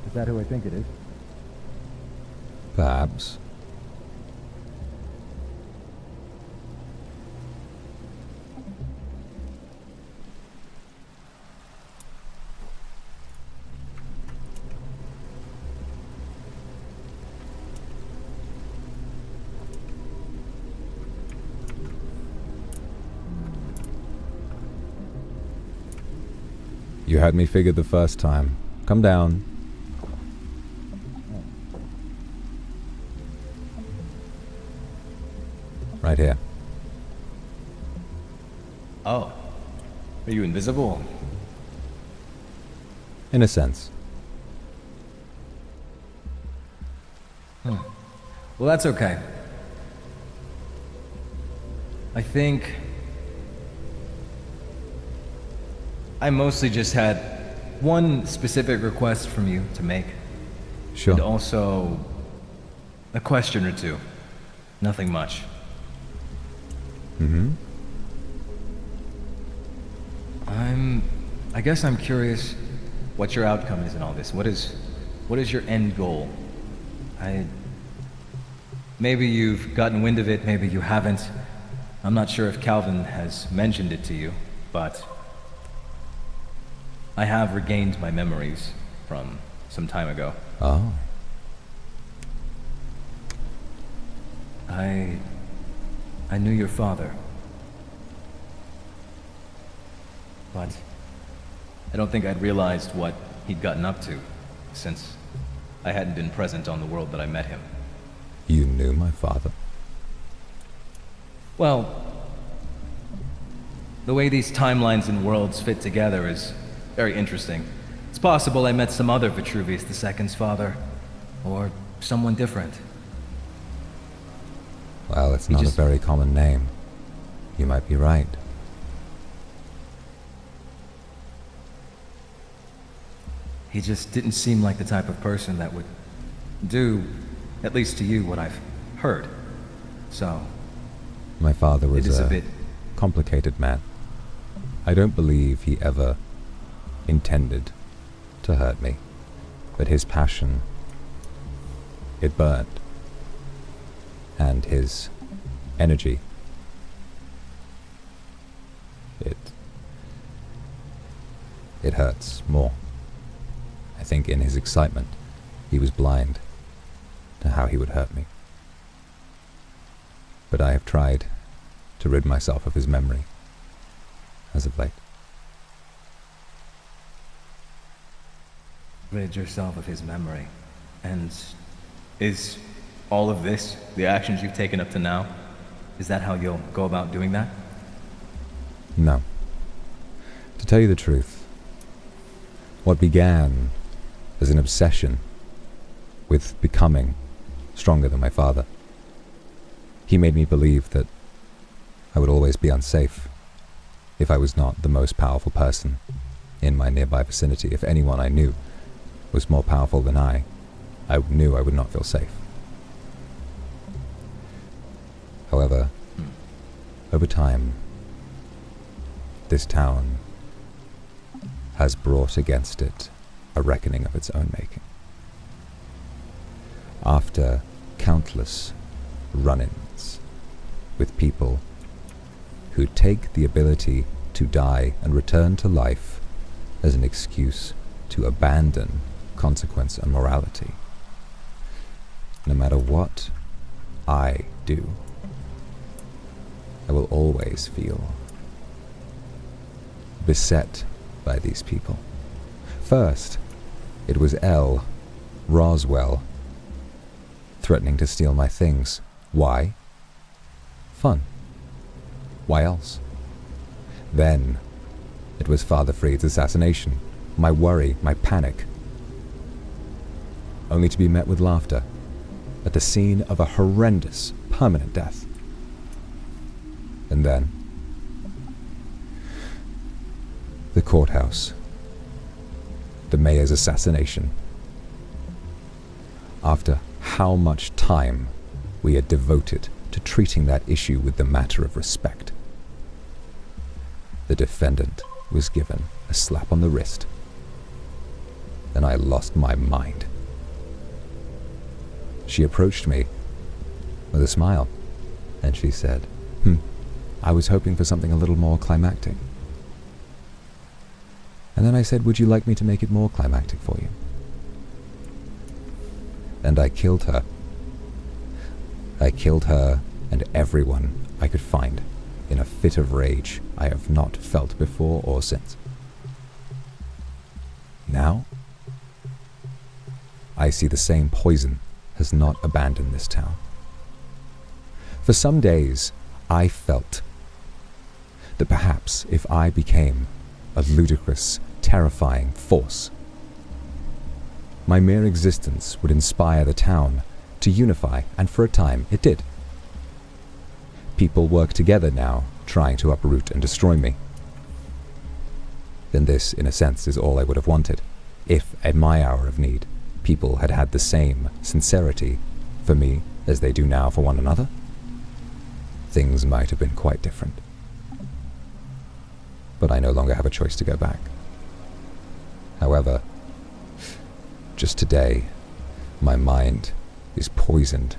Is that who I think it is? Perhaps. You had me figured the first time. Come down. Right here. Oh. Are you invisible? In a sense. Well, that's okay. I think I mostly just had one specific request from you to make. Sure. And also a question or two. Nothing much. Mm-hmm. I guess I'm curious what your outcome is in all this. What is your end goal? Maybe you've gotten wind of it, maybe you haven't. I'm not sure if Calvin has mentioned it to you, but I have regained my memories from some time ago. Oh. I knew your father, but I don't think I'd realized what he'd gotten up to, since I hadn't been present on the world that I met him. You knew my father? Well, the way these timelines and worlds fit together is very interesting. It's possible I met some other Vitruvius II's father, or someone different. Well, it's not a very common name. You might be right. He just didn't seem like the type of person that would do, at least to you, what I've heard. So, my father was it is a bit complicated man. I don't believe he ever intended to hurt me, but his passion, it burned. And his energy, it hurts more. I think in his excitement, he was blind to how he would hurt me. But I have tried to rid myself of his memory as of late. Rid yourself of his memory. And is all of this, the actions you've taken up to now, is that how you'll go about doing that? No. To tell you the truth, what began as an obsession with becoming stronger than my father, he made me believe that I would always be unsafe if I was not the most powerful person in my nearby vicinity. If anyone I knew was more powerful than I knew I would not feel safe. However, over time, this town has brought against it a reckoning of its own making. After countless run-ins with people who take the ability to die and return to life as an excuse to abandon consequence and morality, no matter what I do, I will always feel beset by these people. First, it was L. Roswell threatening to steal my things. Why? Fun. Why else? Then, it was Father Freed's assassination. My worry, my panic. Only to be met with laughter at the scene of a horrendous, permanent death. And then, the courthouse. The mayor's assassination. After how much time we had devoted to treating that issue with the matter of respect, the defendant was given a slap on the wrist, and I lost my mind. She approached me with a smile, and she said, I was hoping for something a little more climactic. And then I said, would you like me to make it more climactic for you? And I killed her. I killed her and everyone I could find in a fit of rage I have not felt before or since. Now, I see the same poison has not abandoned this town. For some days, I felt that perhaps if I became a ludicrous, terrifying force, my mere existence would inspire the town to unify, and for a time it did. People work together now, trying to uproot and destroy me. Then this, in a sense, is all I would have wanted, if, at my hour of need, people had had the same sincerity for me as they do now for one another. Things might have been quite different. But I no longer have a choice to go back. However, Just today, my mind is poisoned.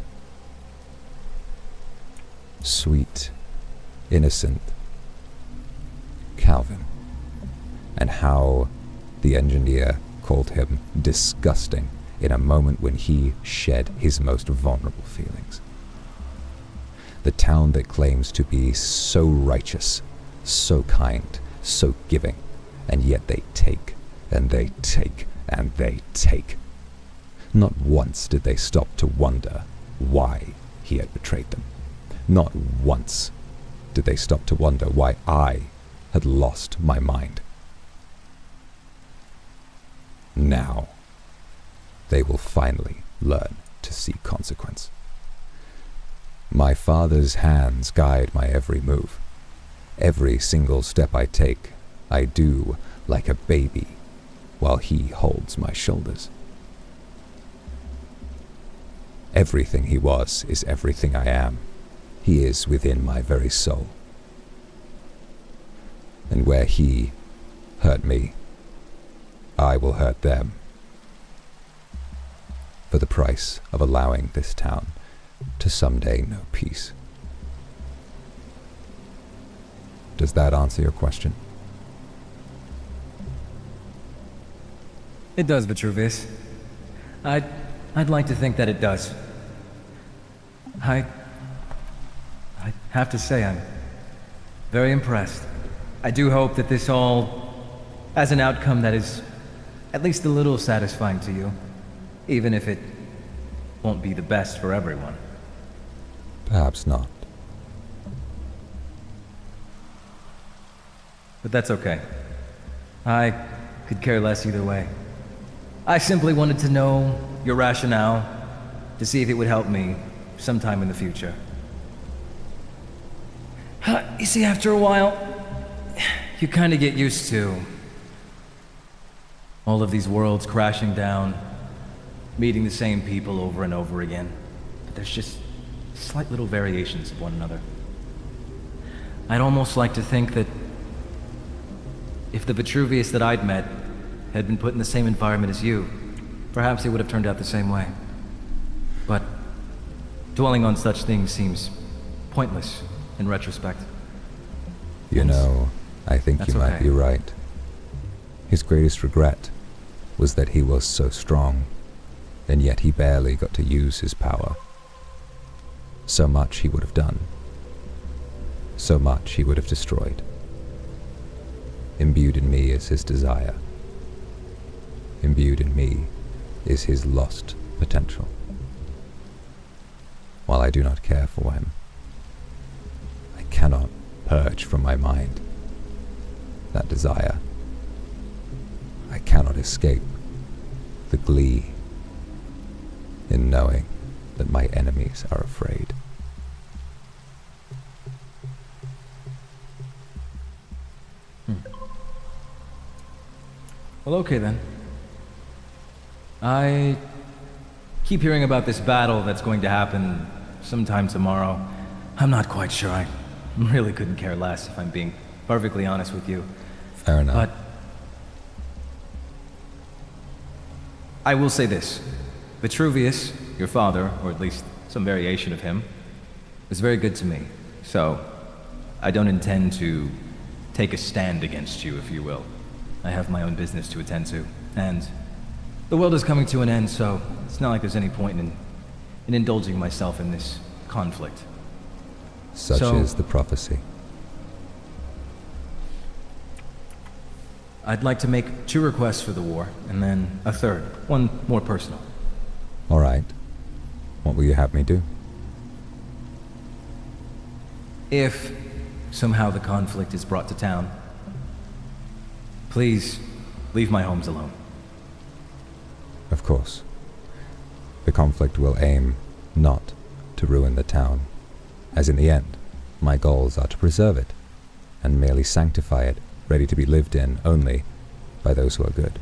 Sweet, innocent Calvin, and how the engineer called him disgusting in a moment when he shed his most vulnerable feelings. The town that claims to be so righteous, so kind, so giving, and yet they take, and they take, and they take. Not once did they stop to wonder why he had betrayed them. Not once did they stop to wonder why I had lost my mind. Now, they will finally learn to see consequence. My father's hands guide my every move. Every single step I take, I do like a baby while he holds my shoulders. Everything he was is everything I am. He is within my very soul. And where he hurt me, I will hurt them, for the price of allowing this town to someday know peace. Does that answer your question? It does, Vitruvius. I'd like to think that it does. I have to say I'm very impressed. I do hope that this all has an outcome that is at least a little satisfying to you, even if it won't be the best for everyone. Perhaps not. But that's okay. I could care less either way. I simply wanted to know your rationale, to see if it would help me sometime in the future. You see, after a while, you kind of get used to all of these worlds crashing down, meeting the same people over and over again. But there's just slight little variations of one another. I'd almost like to think that if the Vitruvius that I'd met had been put in the same environment as you, perhaps it would have turned out the same way. But dwelling on such things seems pointless in retrospect. You know, I think you might be right. His greatest regret was that he was so strong, and yet he barely got to use his power. So much he would have done. So much he would have destroyed. Imbued in me is his desire. Imbued in me is his lost potential. While I do not care for him, I cannot purge from my mind that desire. I cannot escape the glee in knowing that my enemies are afraid. Well, okay then. I keep hearing about this battle that's going to happen sometime tomorrow. I'm not quite sure. I really couldn't care less, if I'm being perfectly honest with you. Fair enough. But I will say this. Vitruvius, your father, or at least some variation of him, was very good to me. So, I don't intend to take a stand against you, if you will. I have my own business to attend to, and the world is coming to an end, so it's not like there's any point in indulging myself in this conflict. Such is the prophecy. I'd like to make 2 requests for the war, and then a third, one more personal. All right. What will you have me do? If somehow the conflict is brought to town, please leave my homes alone. Of course. The conflict will aim not to ruin the town, as in the end, my goals are to preserve it, and merely sanctify it, ready to be lived in only by those who are good.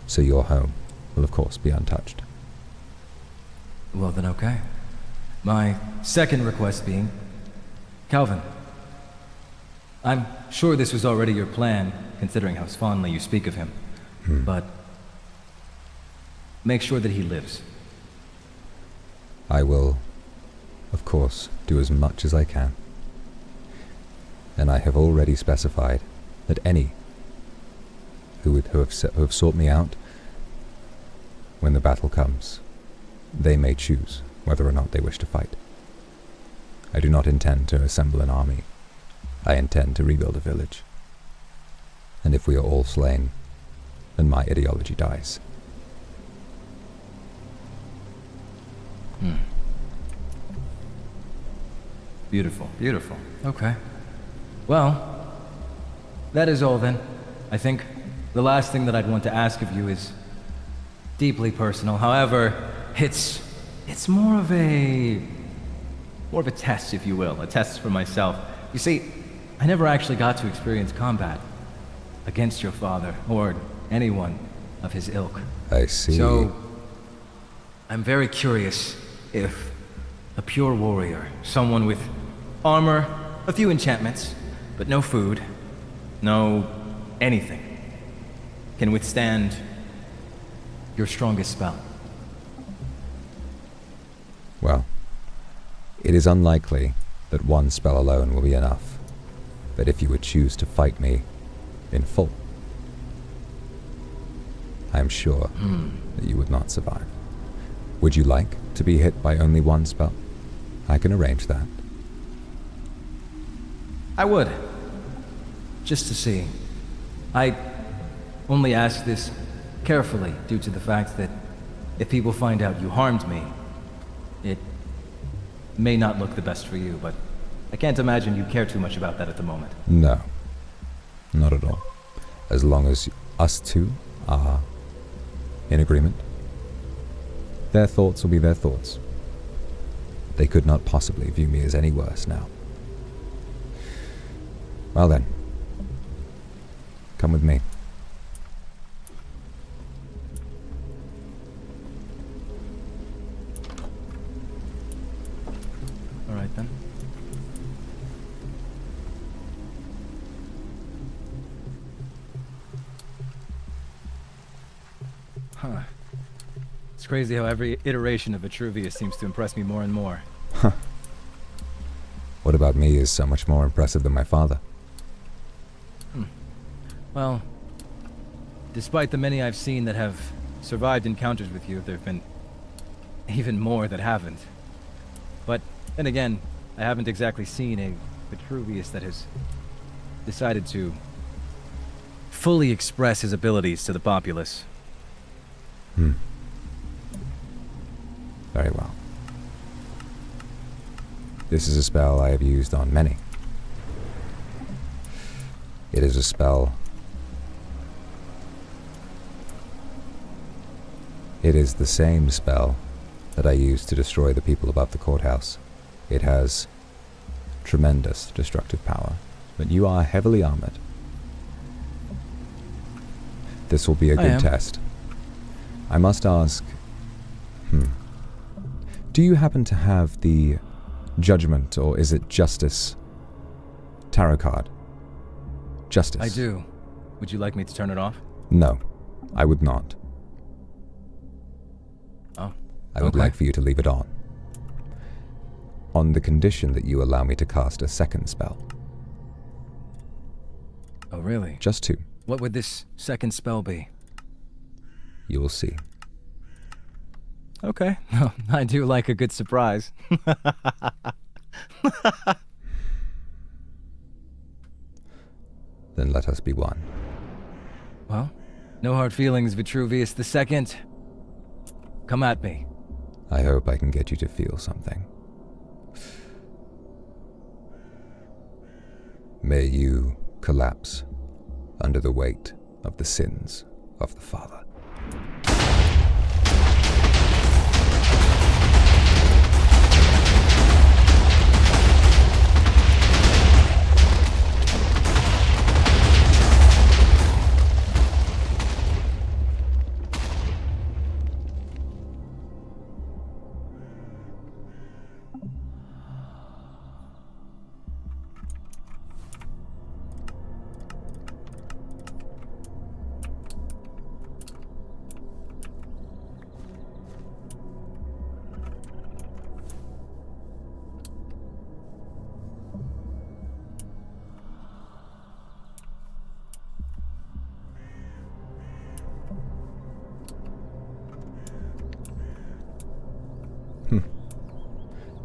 So your home will of course be untouched. Well then, okay. My second request being, Calvin, I'm sure this was already your plan, considering how fondly you speak of him, but make sure that he lives. I will, of course, do as much as I can. And I have already specified that any who have sought me out, when the battle comes, they may choose whether or not they wish to fight. I do not intend to assemble an army. I intend to rebuild a village. And if we are all slain, then my ideology dies. Beautiful, beautiful. Okay. Well, that is all then. I think the last thing that I'd want to ask of you is deeply personal. However, it's more of a test, if you will, a test for myself. You see, I never actually got to experience combat against your father or anyone of his ilk. I see. So, I'm very curious if a pure warrior, someone with armor, a few enchantments, but no food, no anything, can withstand your strongest spell. Well, it is unlikely that one spell alone will be enough, but if you would choose to fight me in full, I am sure that you would not survive. Would you like to be hit by only one spell? I can arrange that. I would. Just to see. I only ask this carefully due to the fact that if people find out you harmed me, it may not look the best for you, but I can't imagine you care too much about that at the moment. No. Not at all. As long as us two are in agreement, their thoughts will be their thoughts. They could not possibly view me as any worse now. Well then, come with me. All right then. Huh. It's crazy how every iteration of Vitruvius seems to impress me more and more. Huh. What about me is so much more impressive than my father? Well, despite the many I've seen that have survived encounters with you, there have been even more that haven't. But then again, I haven't exactly seen a Vitruvius that has decided to fully express his abilities to the populace. Very well. This is a spell I have used on many. It is a spell. It is the same spell that I used to destroy the people above the courthouse. It has tremendous destructive power, but you are heavily armored. This will be a good test. I must ask, do you happen to have the Judgment, or is it Justice tarot card? Justice. I do. Would you like me to turn it off? No, I would not. Oh. I would like for you to leave it on the condition that you allow me to cast a second spell. Oh, really? Just two. What would this second spell be? You will see. Okay. I do like a good surprise. Then let us be one. Well, no hard feelings, Vitruvius II. Come at me. I hope I can get you to feel something. May you collapse under the weight of the sins of the Father.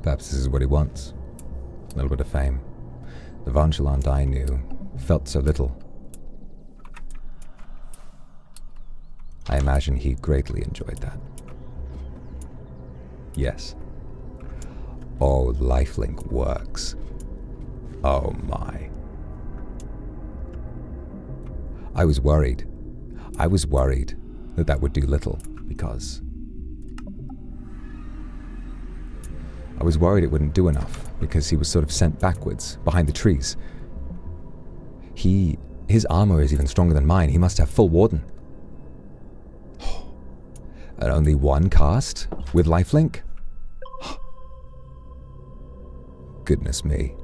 Perhaps this is what he wants. A little bit of fame. The Vangeland I knew felt so little. I imagine he greatly enjoyed that. Yes. Oh, lifelink works. Oh my. I was worried. I was worried that that would do little, because I was worried it wouldn't do enough, because he was sort of sent backwards, behind the trees. His armor is even stronger than mine. He must have full warden. And only one cast with lifelink? Goodness me.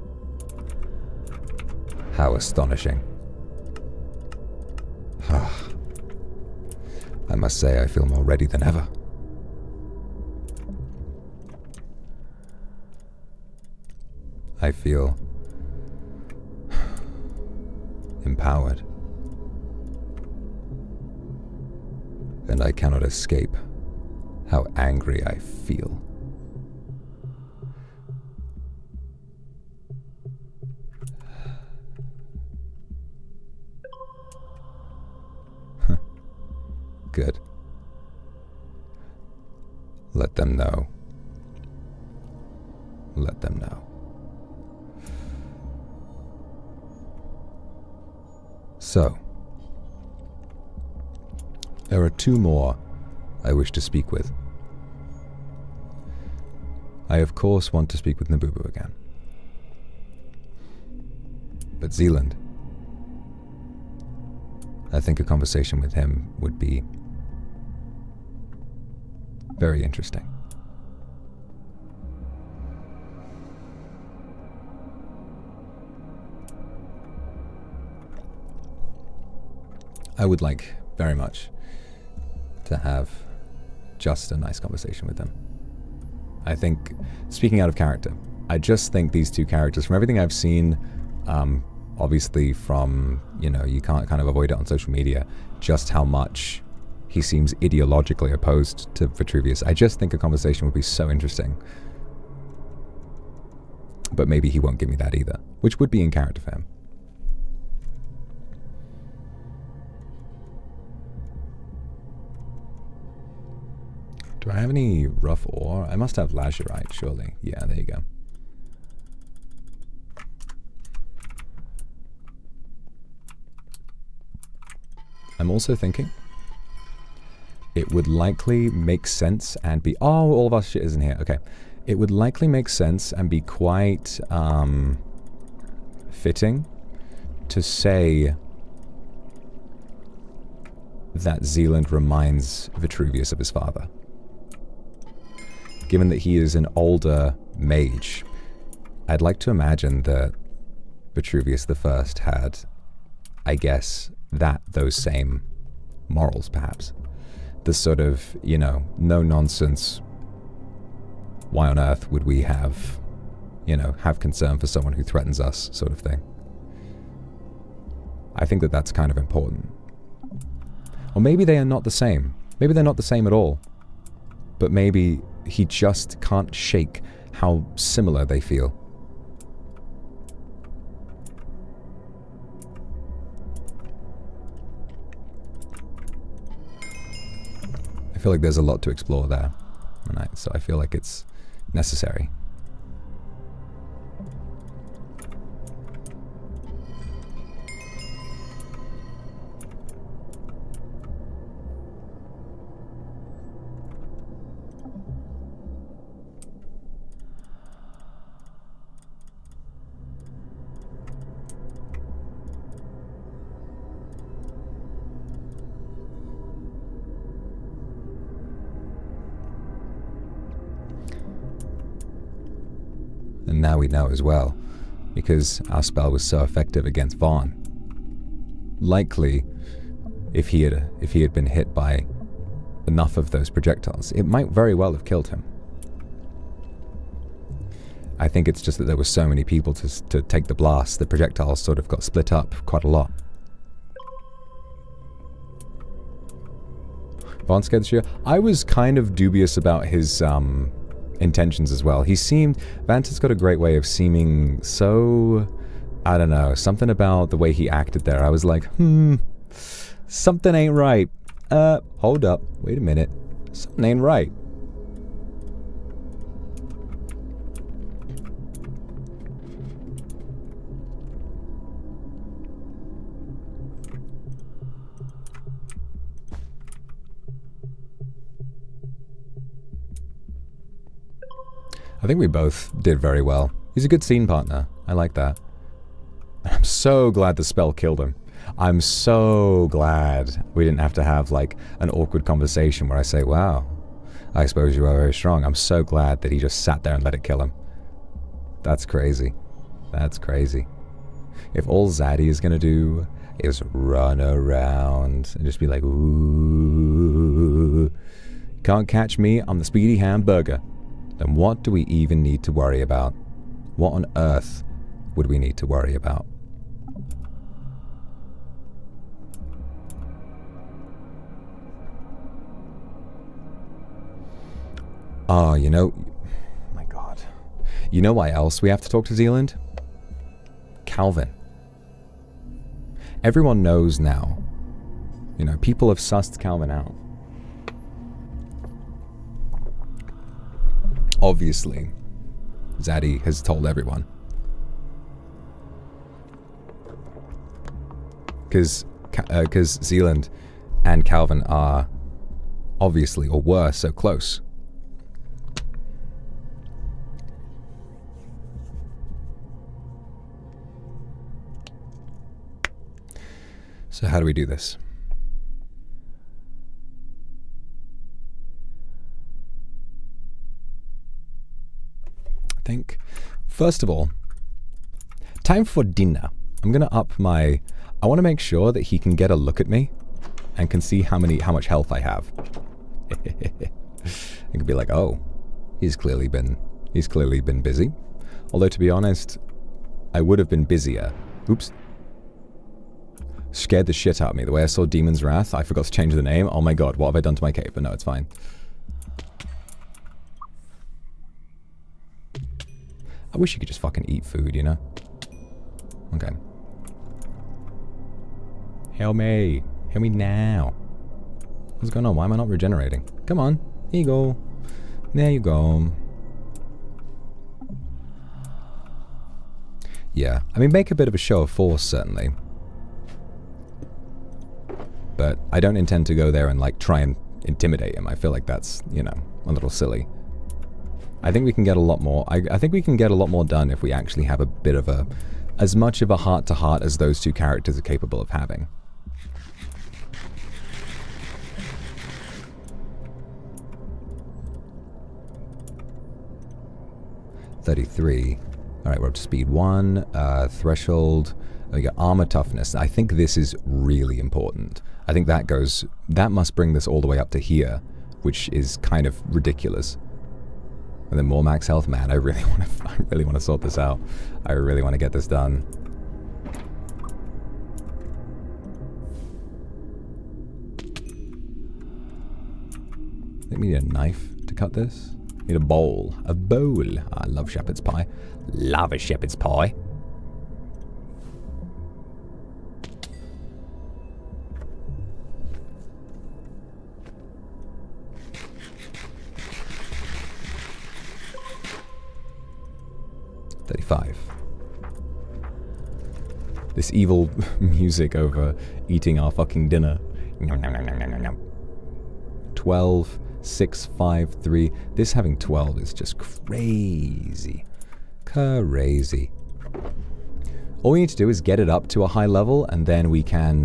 How astonishing. I must say I feel more ready than ever. I feel empowered. And I cannot escape how angry I feel. Good. Let them know. Let them know. So, there are two more I wish to speak with. I of course want to speak with Nabubu again. But Zealand, I think a conversation with him would be very interesting. I would like very much to have just a nice conversation with them. I think, speaking out of character, I just think these two characters, from everything I've seen, obviously from, you know, you can't kind of avoid it on social media, just how much he seems ideologically opposed to Vitruvius. I just think a conversation would be so interesting. But maybe he won't give me that either, which would be in character for him. Do I have any rough ore? I must have lazurite, surely. Yeah, there you go. I'm also thinking it would likely make sense and be... Oh, all of our shit isn't here. Okay. It would likely make sense and be quite fitting to say that Zealand reminds Vitruvius of his father. Given that he is an older mage, I'd like to imagine that Vitruvius I had, I guess, those same morals, perhaps. The sort of, you know, no nonsense, why on earth would we have, you know, have concern for someone who threatens us, sort of thing. I think that that's kind of important. Or maybe they are not the same. Maybe they're not the same at all. But maybe he just can't shake how similar they feel. I feel like there's a lot to explore there, so I feel like it's necessary. And now we know as well, because our spell was so effective against Vaughn. Likely, if he had been hit by enough of those projectiles, it might very well have killed him. I think it's just that there were so many people to take the blast, the projectiles sort of got split up quite a lot. Vaughn scared the shooter. I was kind of dubious about his intentions as well. Vanta's got a great way of seeming so, I don't know, something about the way he acted there. I was like, something ain't right. Hold up, wait a minute. Something ain't right. I think we both did very well. He's a good scene partner. I like that. I'm so glad the spell killed him. I'm so glad we didn't have to have, like, an awkward conversation where I say, wow, I suppose you are very strong. I'm so glad that he just sat there and let it kill him. That's crazy. That's crazy. If all Zaddy is gonna do is run around and just be like, ooh, can't catch me, I'm the speedy hamburger, then what do we even need to worry about? What on earth would we need to worry about? Oh, you know, my God. You know why else we have to talk to Zealand? Calvin. Everyone knows now. You know, people have sussed Calvin out. Obviously, Zaddy has told everyone. Because Zealand and Calvin are obviously, or were, so close. So how do we do this? I think, first of all, time for dinner. I'm gonna up my... I want to make sure that he can get a look at me and can see how much health I have. It could be like, oh, he's clearly been busy. Although, to be honest, I would have been busier. Oops. Scared the shit out of me. The way I saw Demon's Wrath, I forgot to change the name. Oh my god, what have I done to my cape? But no, it's fine. I wish you could just fucking eat food, you know? Okay. Help me. Help me now. What's going on? Why am I not regenerating? Come on. Here you go. There you go. Yeah. I mean, make a bit of a show of force, certainly. But I don't intend to go there and, like, try and intimidate him. I feel like that's, you know, a little silly. I think we can get a lot more... I think we can get a lot more done if we actually have a bit of a... as much of a heart-to-heart as those two characters are capable of having. $33. Alright, we're up to speed 1. Threshold. We got armor toughness. I think this is really important. I think that must bring this all the way up to here, which is kind of ridiculous. And then more max health. Man, I really want to sort this out. I really want to get this done. I think we need a knife to cut this. Need a bowl. A bowl. I love shepherd's pie. Love a shepherd's pie. $35. This evil music over eating our fucking dinner. 12, 6, 5, 3. This having 12 is just crazy. Crazy. All we need to do is get it up to a high level, and then we can,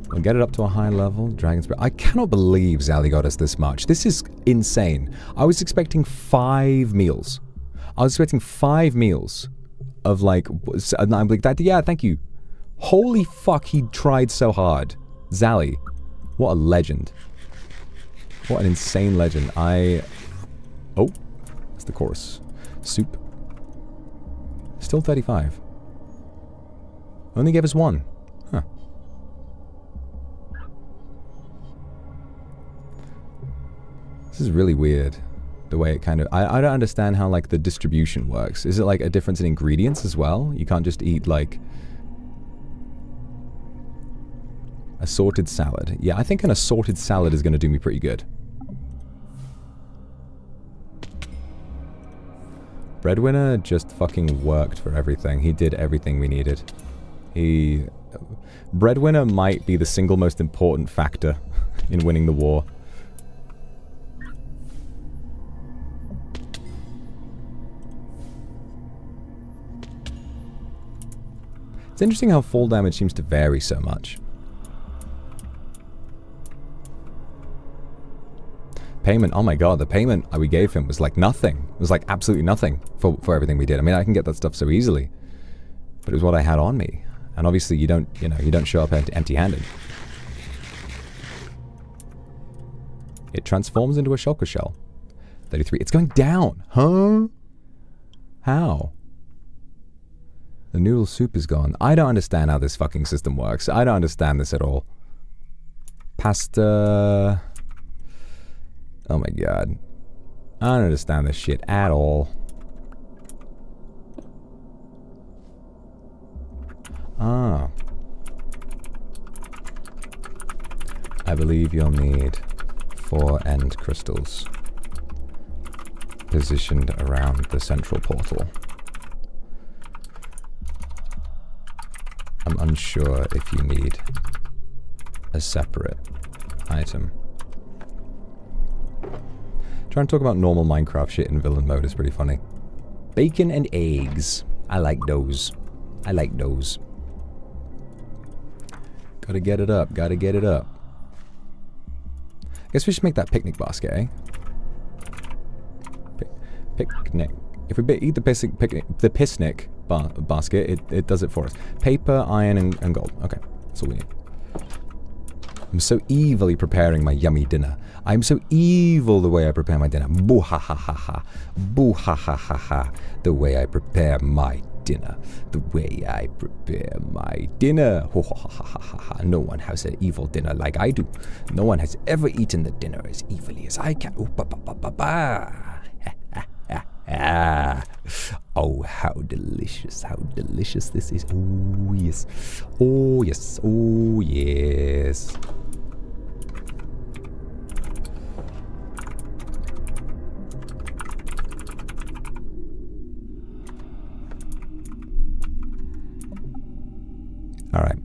we'll get it up to a high level. Dragon's Breath. I cannot believe Zally got us this much. This is insane. I was expecting 5 meals. I was expecting 5 meals of, like, and I'm like, that, yeah, thank you. Holy fuck, he tried so hard. Zally, what a legend. What an insane legend. Oh, that's the chorus. Soup. Still 35. Only gave us 1. Huh. This is really weird. The way it kind of... I don't understand how, like, the distribution works. Is it, like, a difference in ingredients as well? You can't just eat, like... assorted salad. Yeah, I think an assorted salad is going to do me pretty good. Breadwinner just fucking worked for everything. He did everything we needed. Breadwinner might be the single most important factor in winning the war. It's interesting how fall damage seems to vary so much. Payment, oh my god, the payment we gave him was like nothing. It was like absolutely nothing for everything we did. I mean, I can get that stuff so easily. But it was what I had on me. And obviously you don't show up empty-handed. It transforms into a shulker shell. 33, it's going down, huh? How? The noodle soup is gone. I don't understand how this fucking system works. I don't understand this at all. Pasta... Oh my god. I don't understand this shit at all. Ah. I believe you'll need 4 end crystals positioned around the central portal. I'm unsure if you need a separate item. Trying to talk about normal Minecraft shit in villain mode is pretty funny. Bacon and eggs. I like those. I like those. Gotta get it up. Gotta get it up. I guess we should make that picnic basket, eh? Picnic. If we eat the picnic basket, it does it for us. Paper, iron, and gold. Okay, that's all we need. I'm so evilly preparing my yummy dinner. I'm so evil the way I prepare my dinner. Boo ha ha ha ha. Boo ha ha ha ha. The way I prepare my dinner. The way I prepare my dinner. Ho ha ha ha ha ha. No one has an evil dinner like I do. No one has ever eaten the dinner as evilly as I can. Ooh, ba ba ba ba ba. Ah. Oh, how delicious this is. Oh, yes. Oh, yes. Oh, yes. All right.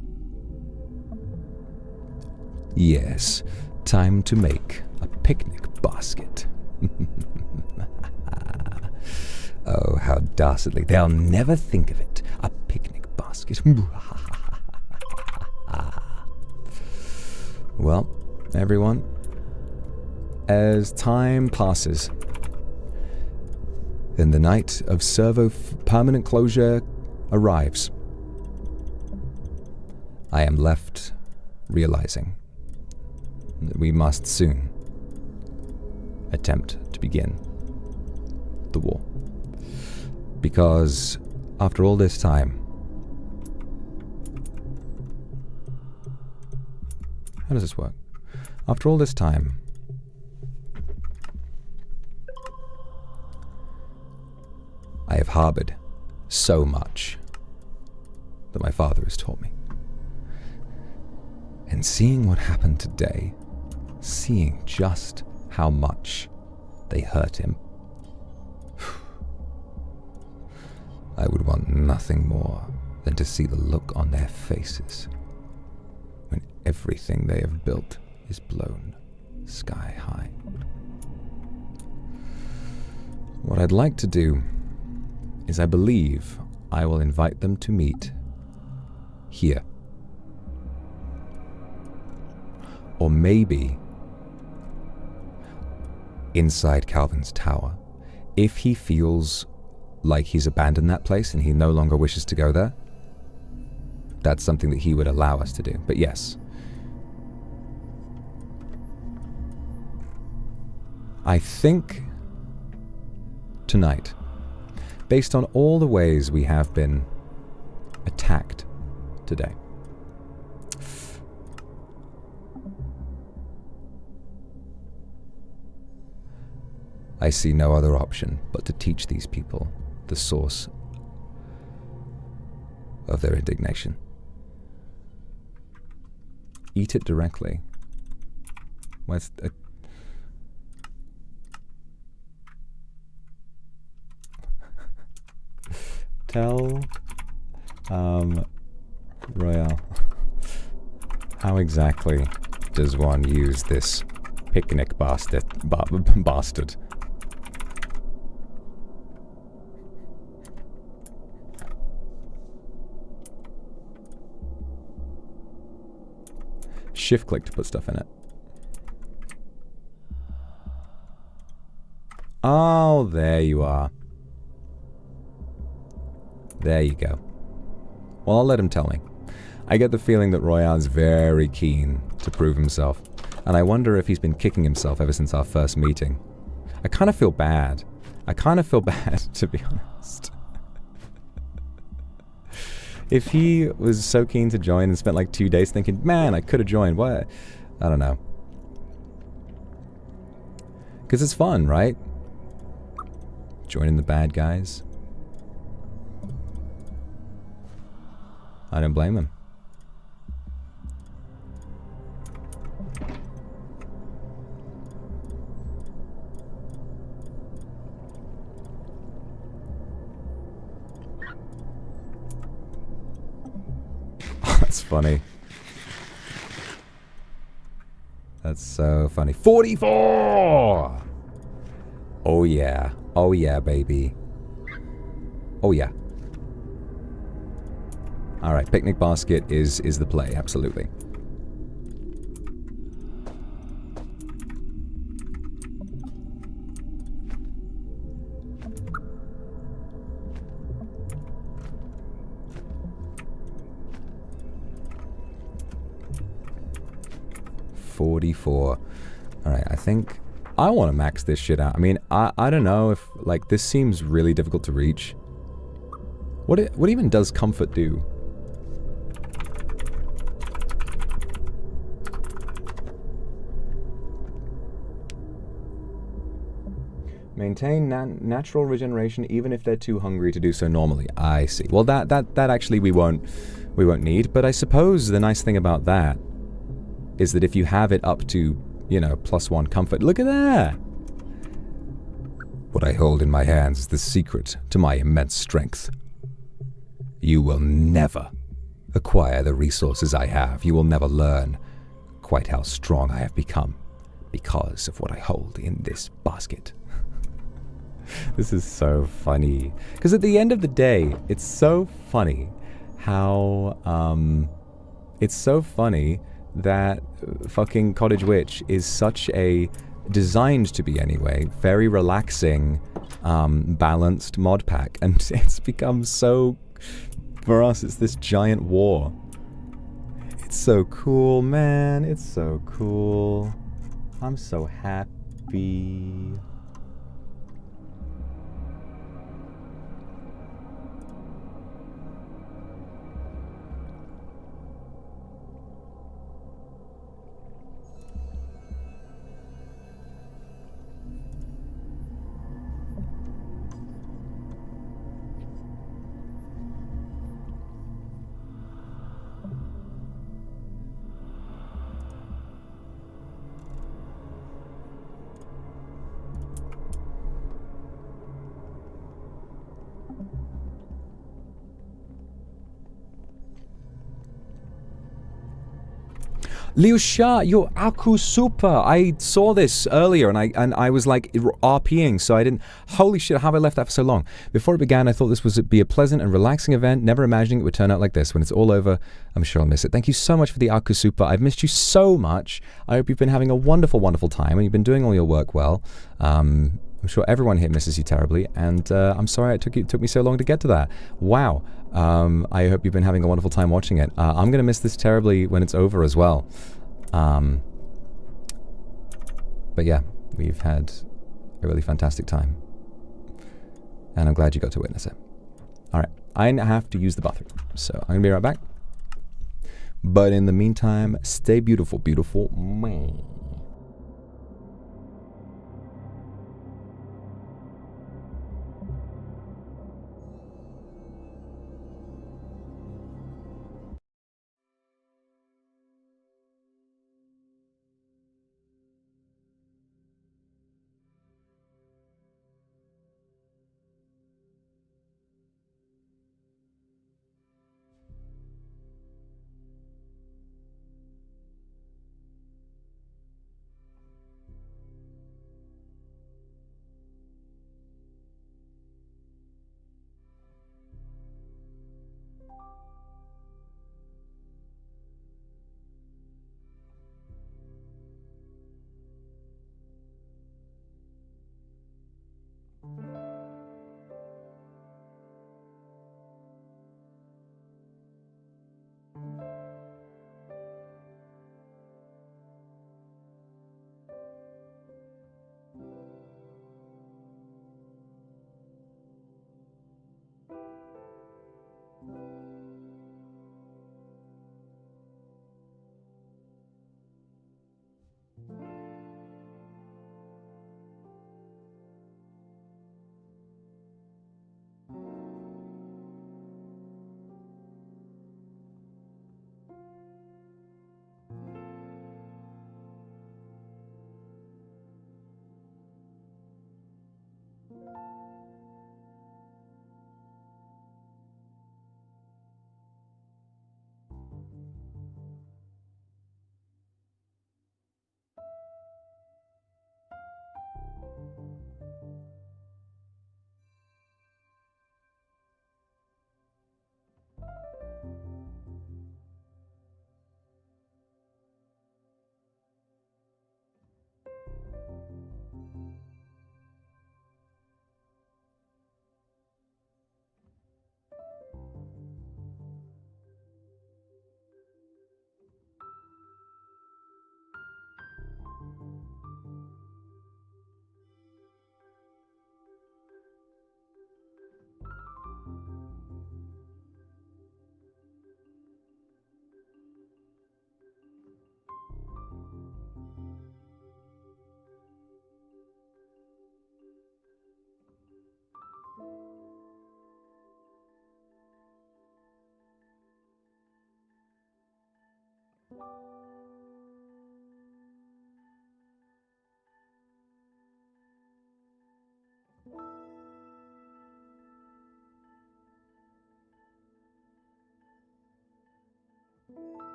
Yes, time to make a picnic basket. Oh, how dastardly. They'll never think of it. A picnic basket. Well, everyone, as time passes, and the night of servo permanent closure arrives, I am left realizing that we must soon attempt to begin the war. Because after all this time, how does this work? After all this time, I have harbored so much that my father has taught me. And seeing what happened today, seeing just how much they hurt him, I would want nothing more than to see the look on their faces when everything they have built is blown sky high. What I'd like to do is I believe I will invite them to meet here. Or maybe inside Calvin's tower, if he feels like he's abandoned that place and he no longer wishes to go there. That's something that he would allow us to do. But yes, I think tonight, based on all the ways we have been attacked today, I see no other option but to teach these people the source of their indignation. Eat it directly. What's tell Royale, how exactly does one use this picnic bastard? Shift click to put stuff in it. Oh, there you are. There you go. Well, I'll let him tell me. I get the feeling that Royale is very keen to prove himself, and I wonder if he's been kicking himself ever since our first meeting. I kind of feel bad. To be honest. If he was so keen to join and spent like 2 days thinking, man, I could have joined, what? I don't know. Because it's fun, right? Joining the bad guys. I don't blame him. That's funny. That's so funny. 44! Oh yeah. Oh yeah, baby. Oh yeah. Alright, picnic basket is the play, absolutely. $44. Alright, I think I want to max this shit out. I mean, I don't know if, like, this seems really difficult to reach. What even does comfort do? Maintain natural regeneration even if they're too hungry to do so normally. I see. Well, that actually we won't need, but I suppose the nice thing about that is that if you have it up to, you know, +1 comfort, look at that! What I hold in my hands is the secret to my immense strength. You will never acquire the resources I have. You will never learn quite how strong I have become because of what I hold in this basket. This is so funny. Because at the end of the day, it's so funny how, it's so funny that fucking Cottage Witch is such a, designed to be anyway, very relaxing, balanced mod pack. And it's become so, for us, it's this giant war. It's so cool, man. It's so cool. I'm so happy. Liu Sha, you're Aku Super. I saw this earlier and I was like RPing, so I didn't. Holy shit, how have I left that for so long? Before it began, I thought this would be a pleasant and relaxing event, never imagining it would turn out like this. When it's all over, I'm sure I'll miss it. Thank you so much for the Aku Super. I've missed you so much. I hope you've been having a wonderful, wonderful time and you've been doing all your work well. I'm sure everyone here misses you terribly, and I'm sorry it took me so long to get to that. Wow. I hope you've been having a wonderful time watching it. I'm going to miss this terribly when it's over as well. But yeah, we've had a really fantastic time. And I'm glad you got to witness it. Alright, I have to use the bathroom, so I'm going to be right back. But in the meantime, stay beautiful, beautiful.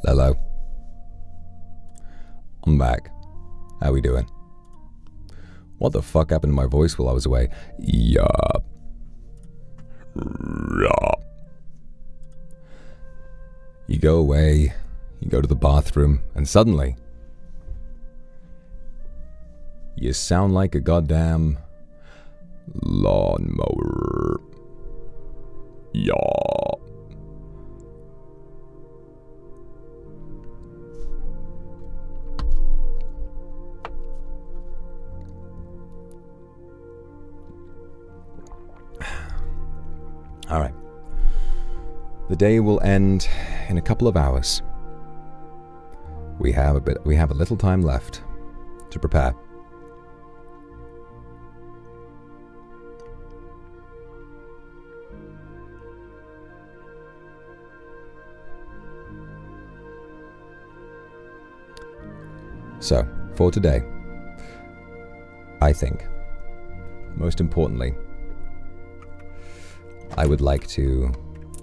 Hello. I'm back. How we doing? What the fuck happened to my voice while I was away? Yup. You go away, you go to the bathroom, and suddenly you sound like a goddamn lawnmower. Yup. All right. The day will end in a couple of hours. We have a little time left to prepare. So, for today, I think, most importantly, I would like to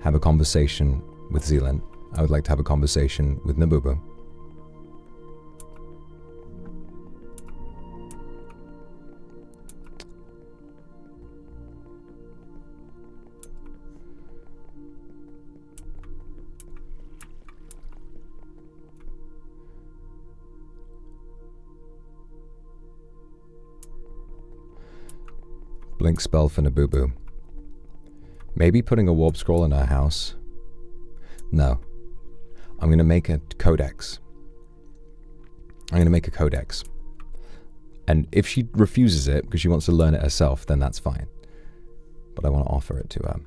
have a conversation with Zealand. I would like to have a conversation with Nabubu. Blink spell for Nabubu. Maybe putting a warp scroll in her house? No. I'm going to make a codex. I'm going to make a codex. And if she refuses it because she wants to learn it herself, then that's fine. But I want to offer it to her.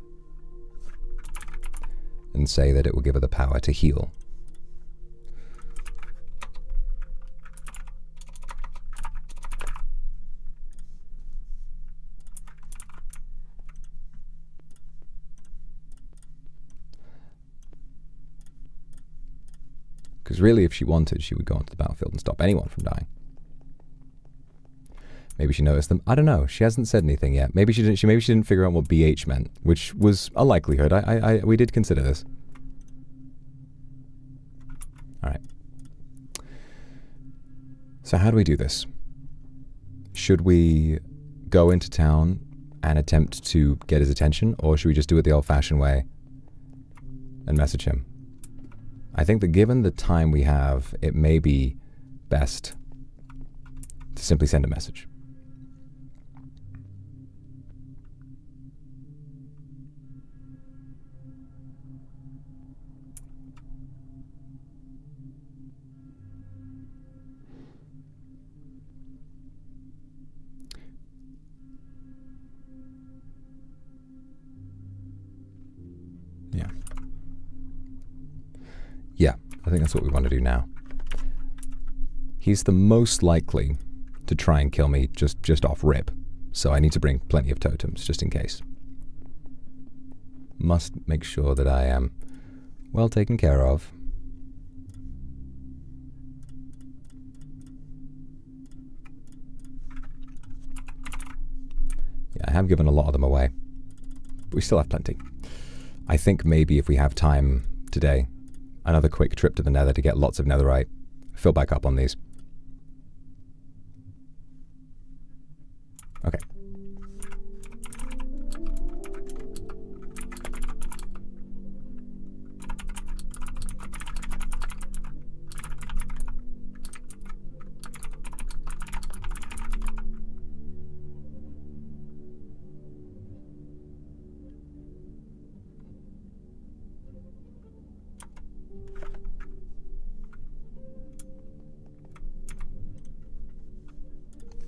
And say that it will give her the power to heal. Because really, if she wanted, she would go onto the battlefield and stop anyone from dying. Maybe she noticed them. I don't know. She hasn't said anything yet. Maybe she didn't. Maybe she didn't figure out what BH meant, which was a likelihood. We did consider this. All right. So how do we do this? Should we go into town and attempt to get his attention, or should we just do it the old-fashioned way and message him? I think that given the time we have, it may be best to simply send a message. Yeah, I think that's what we want to do now. He's the most likely to try and kill me just off rip, so I need to bring plenty of totems just in case. Must make sure that I am well taken care of. Yeah, I have given a lot of them away, but we still have plenty. I think maybe if we have time today, another quick trip to the nether to get lots of netherite. Fill back up on these. Okay.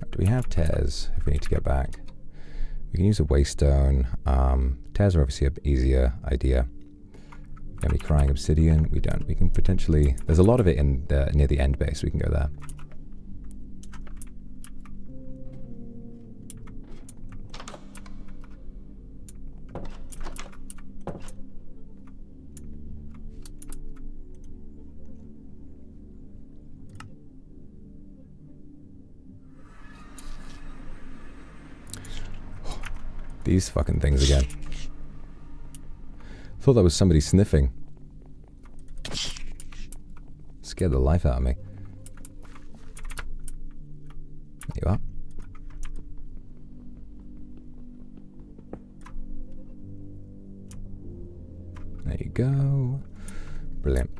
Do we have tears if we need to get back? We can use a waystone. Tears are obviously an easier idea. Any crying obsidian? We don't. We can potentially... There's a lot of it in near the end base. We can go there. These fucking things again. Thought that was somebody sniffing. Scared the life out of me. There you are. There you go. Brilliant.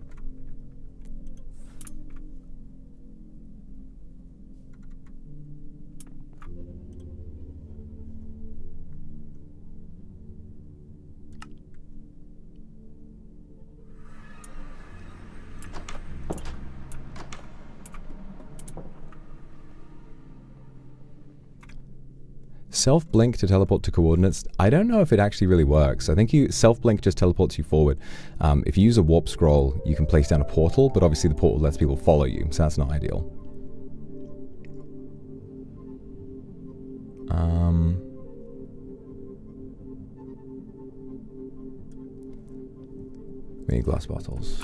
Self-blink to teleport to coordinates. I don't know if it actually really works. I think self-blink just teleports you forward. If you use a warp scroll, you can place down a portal, but obviously the portal lets people follow you, so that's not ideal. We need glass bottles.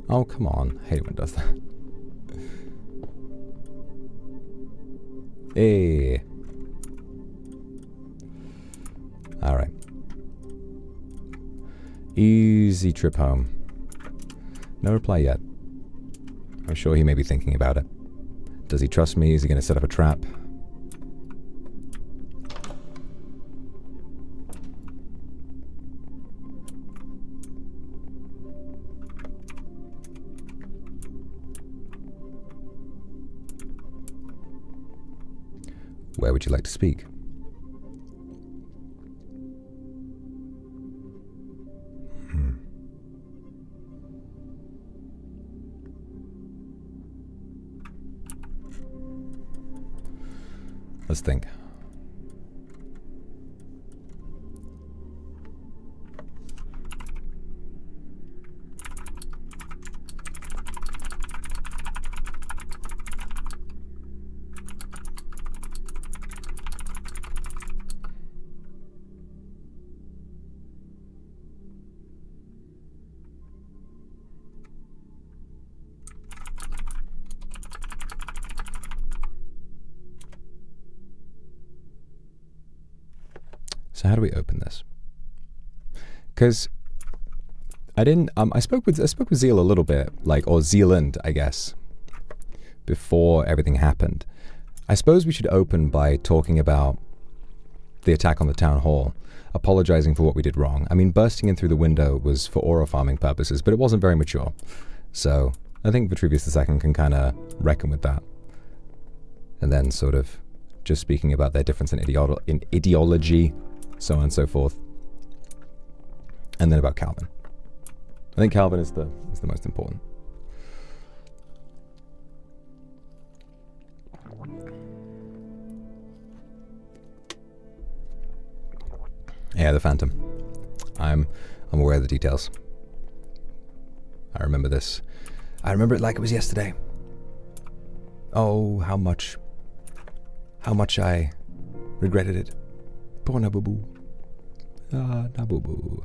Oh, come on. I hate it when it does that. Hey. Alright. Easy trip home. No reply yet. I'm sure he may be thinking about it. Does he trust me? Is he going to set up a trap? Where would you like to speak? Let's think. So how do we open this? Because I didn't. I spoke with Zeal a little bit, or Zealand, I guess, before everything happened. I suppose we should open by talking about the attack on the town hall, apologizing for what we did wrong. I mean, bursting in through the window was for aura farming purposes, but it wasn't very mature. So I think Vitruvius II can kind of reckon with that, and then sort of just speaking about their difference in ideology. So on and so forth. And then about Calvin. I think Calvin is the most important. Yeah, the Phantom. I'm aware of the details. I remember this. I remember it like it was yesterday. Oh, how much I regretted it. Poor Nabubu. Ah, Nabubu.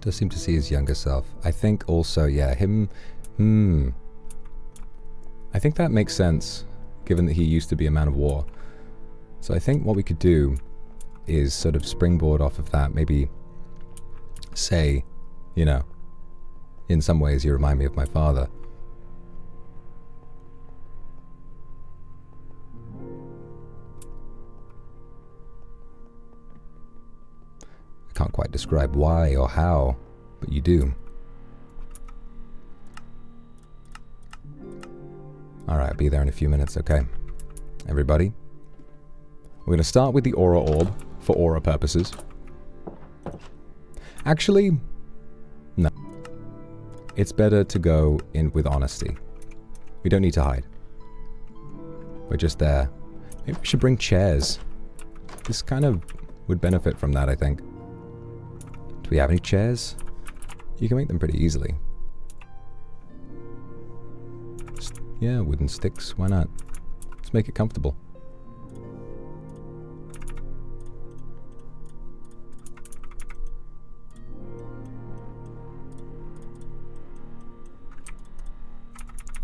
Does seem to see his younger self. I think also, yeah, him. I think that makes sense, given that he used to be a man of war. So I think what we could do is sort of springboard off of that, maybe say, you know, in some ways you remind me of my father. I can't quite describe why or how, but you do. Alright, I'll be there in a few minutes, okay? Everybody? We're going to start with the aura orb, for aura purposes. Actually, no. it's better to go in with honesty. We don't need to hide. We're just there. Maybe we should bring chairs. This kind of would benefit from that, I think. Do we have any chairs? You can make them pretty easily. Just, yeah, wooden sticks. Why not? Let's make it comfortable.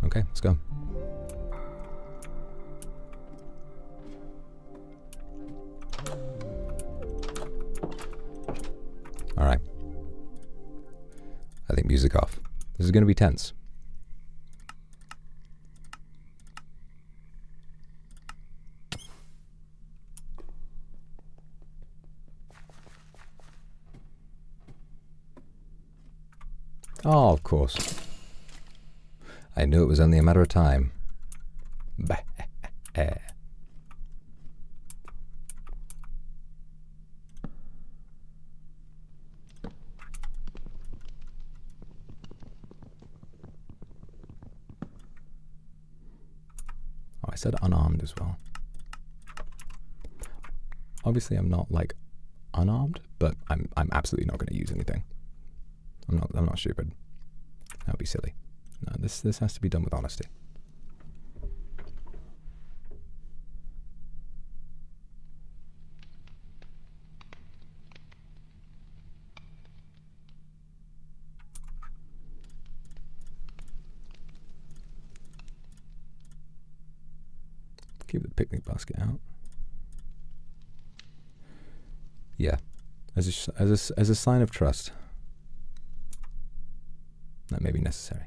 Okay, let's go. Alright. I think music off. This is going to be tense. Oh, of course. I knew it was only a matter of time. Bah. Oh, I said unarmed as well. Obviously, I'm not like unarmed, but I'm absolutely not going to use anything. I'm not stupid. That would be silly. No, this has to be done with honesty. Keep the picnic basket out. Yeah, as a sign of trust. That may be necessary.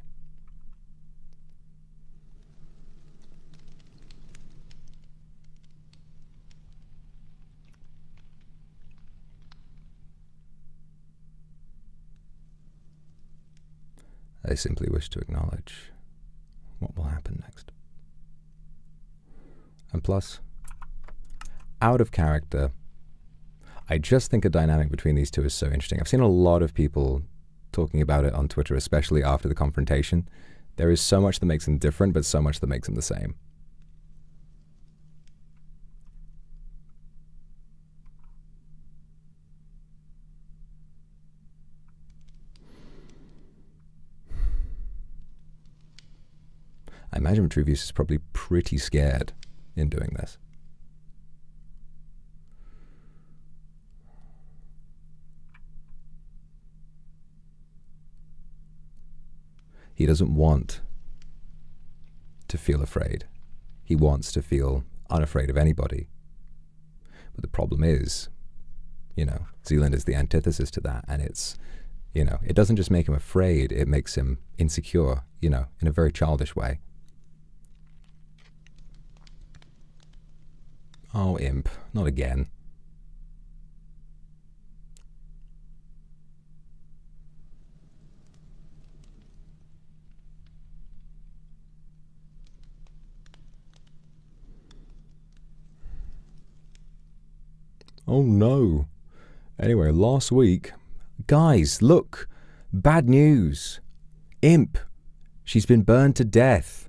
I simply wish to acknowledge what will happen next. And plus, out of character, I just think a dynamic between these two is so interesting. I've seen a lot of people talking about it on Twitter, especially after the confrontation. There is so much that makes them different, but so much that makes them the same. I imagine Vitruvius is probably pretty scared in doing this. He doesn't want to feel afraid. He wants to feel unafraid of anybody. But the problem is, you know, Zealand is the antithesis to that, and it's, you know, it doesn't just make him afraid, it makes him insecure, you know, in a very childish way. Oh, imp. Not again. Oh no. Anyway, last week... Guys, look! Bad news! Imp! She's been burned to death.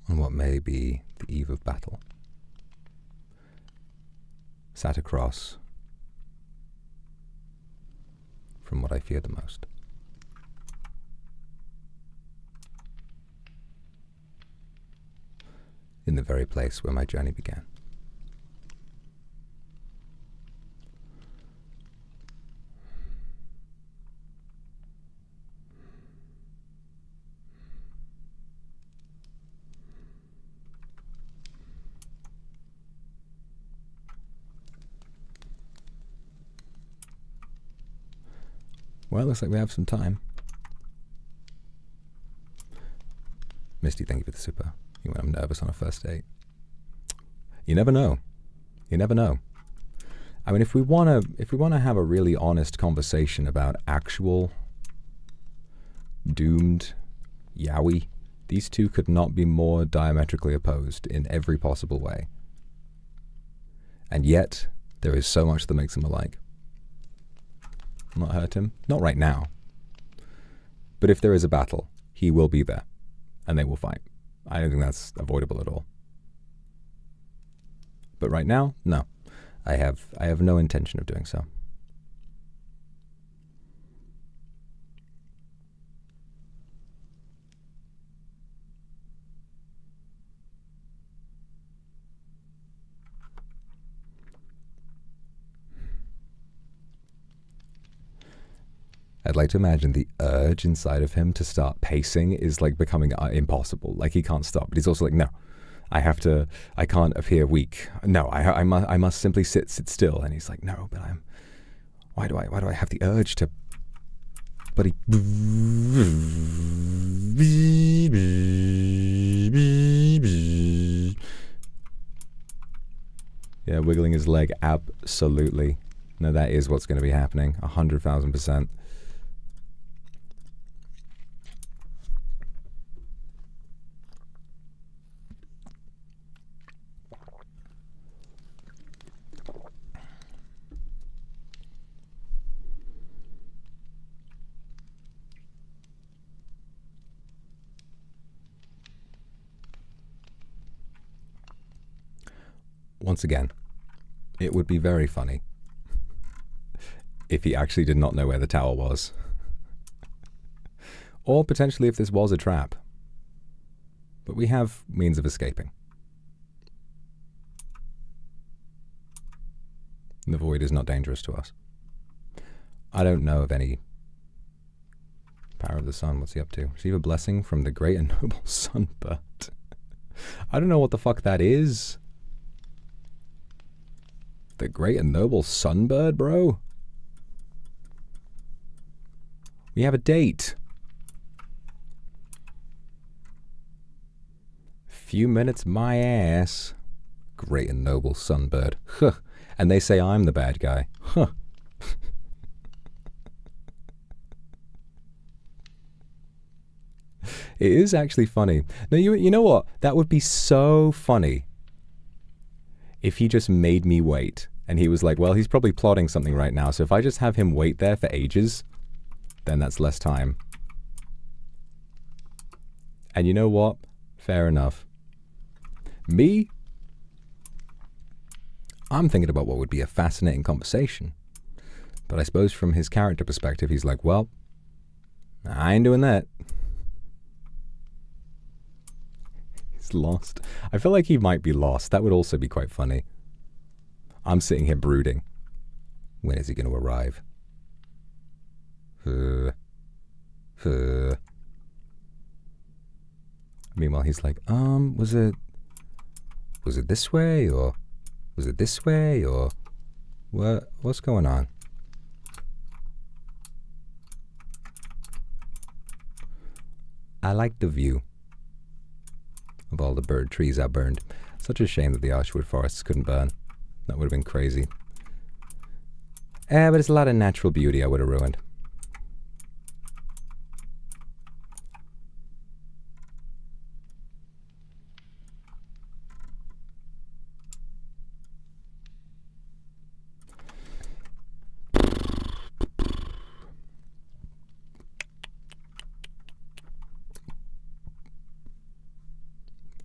On what may be the eve of battle, sat across from what I fear the most. In the very place where my journey began. Well, looks like we have some time. Misty, thank you for the super. You when I'm nervous on a first date. You never know. You never know. I mean, if we wanna have a really honest conversation about actual doomed yaoi, these two could not be more diametrically opposed in every possible way. And yet, there is so much that makes them alike. Not hurt him? Not right now. But if there is a battle, he will be there. And they will fight. I don't think that's avoidable at all. But right now, no. I have no intention of doing so. I'd like to imagine the urge inside of him to start pacing is like becoming impossible. Like he can't stop, but he's also like, no, I can't appear weak. No, I must simply sit still. And he's like, no, but why do I have the urge to, but he, yeah, wiggling his leg, absolutely. No, that is what's going to be happening, 100,000%. Once again, it would be very funny if he actually did not know where the tower was. Or potentially if this was a trap. But we have means of escaping. The void is not dangerous to us. I don't know of any power of the sun. What's he up to? Receive a blessing from the great and noble sunbird. I don't know what the fuck that is. The great and noble sunbird, bro? We have a date. Few minutes my ass. Great and noble sunbird. Huh. And they say I'm the bad guy. Huh. It is actually funny. Now, you know what? That would be so funny if he just made me wait. And he was like, well, he's probably plotting something right now, so if I just have him wait there for ages, then that's less time. And you know what? Fair enough. Me? I'm thinking about what would be a fascinating conversation. But I suppose from his character perspective, he's like, well, I ain't doing that. He's lost. I feel like he might be lost. That would also be quite funny. I'm sitting here brooding. When is he going to arrive? Meanwhile, he's like, was it this way, or was it this way, or what's going on? I like the view of all the bird trees I burned. Such a shame that the Archwood forests couldn't burn. That would have been crazy. But it's a lot of natural beauty I would have ruined.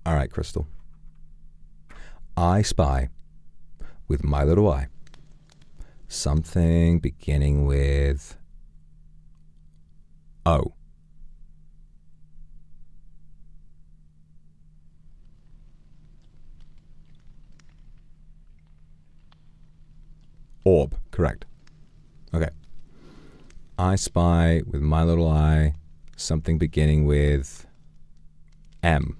All right, Crystal. I spy with my little eye something beginning with O. Orb, correct. Okay. I spy with my little eye something beginning with M.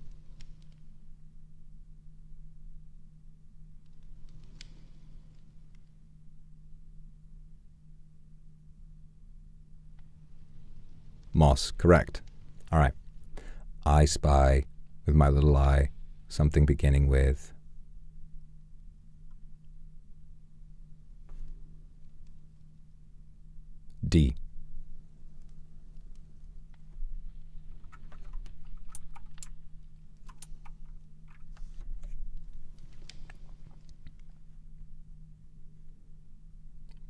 Moss, correct. All right. I spy with my little eye something beginning with D.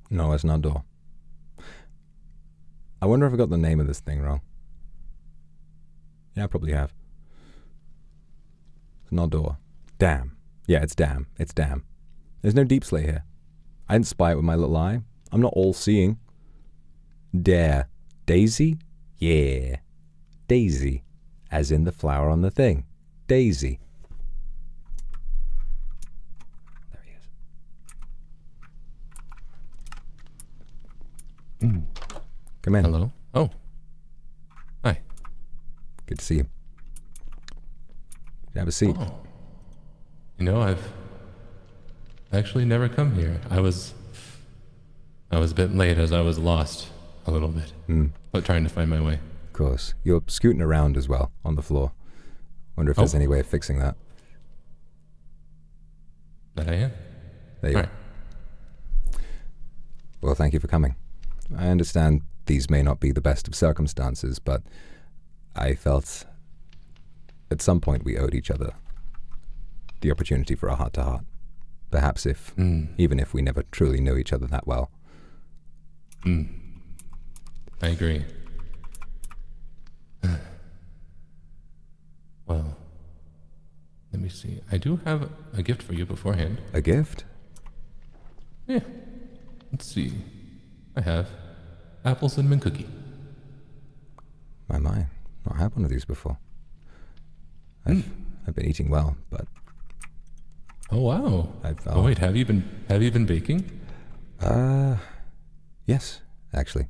No, it's not door. I wonder if I got the name of this thing wrong. Yeah, I probably have. It's not door. Damn. Yeah, it's damn. It's damn. There's no deep slate here. I didn't spy it with my little eye. I'm not all-seeing. Dare. Daisy? Yeah. Daisy. As in the flower on the thing. Daisy. There he is. Come in. Hello? Oh. Hi. Good to see you. Have a seat. Oh. You know, I've actually never come here. I was a bit late as I was lost a little bit, but trying to find my way. Of course. You're scooting around as well on the floor. Wonder if there's any way of fixing that. That I am. There you are. Well, thank you for coming. I understand these may not be the best of circumstances, but I felt at some point we owed each other the opportunity for a heart-to-heart. Perhaps even if we never truly knew each other that well. I agree. Well, let me see. I do have a gift for you beforehand. A gift? Yeah. Let's see. I have apple cinnamon cookie. My, not had one of these before. I've been eating well, but oh wow! Oh wait, have you been baking? Yes, actually.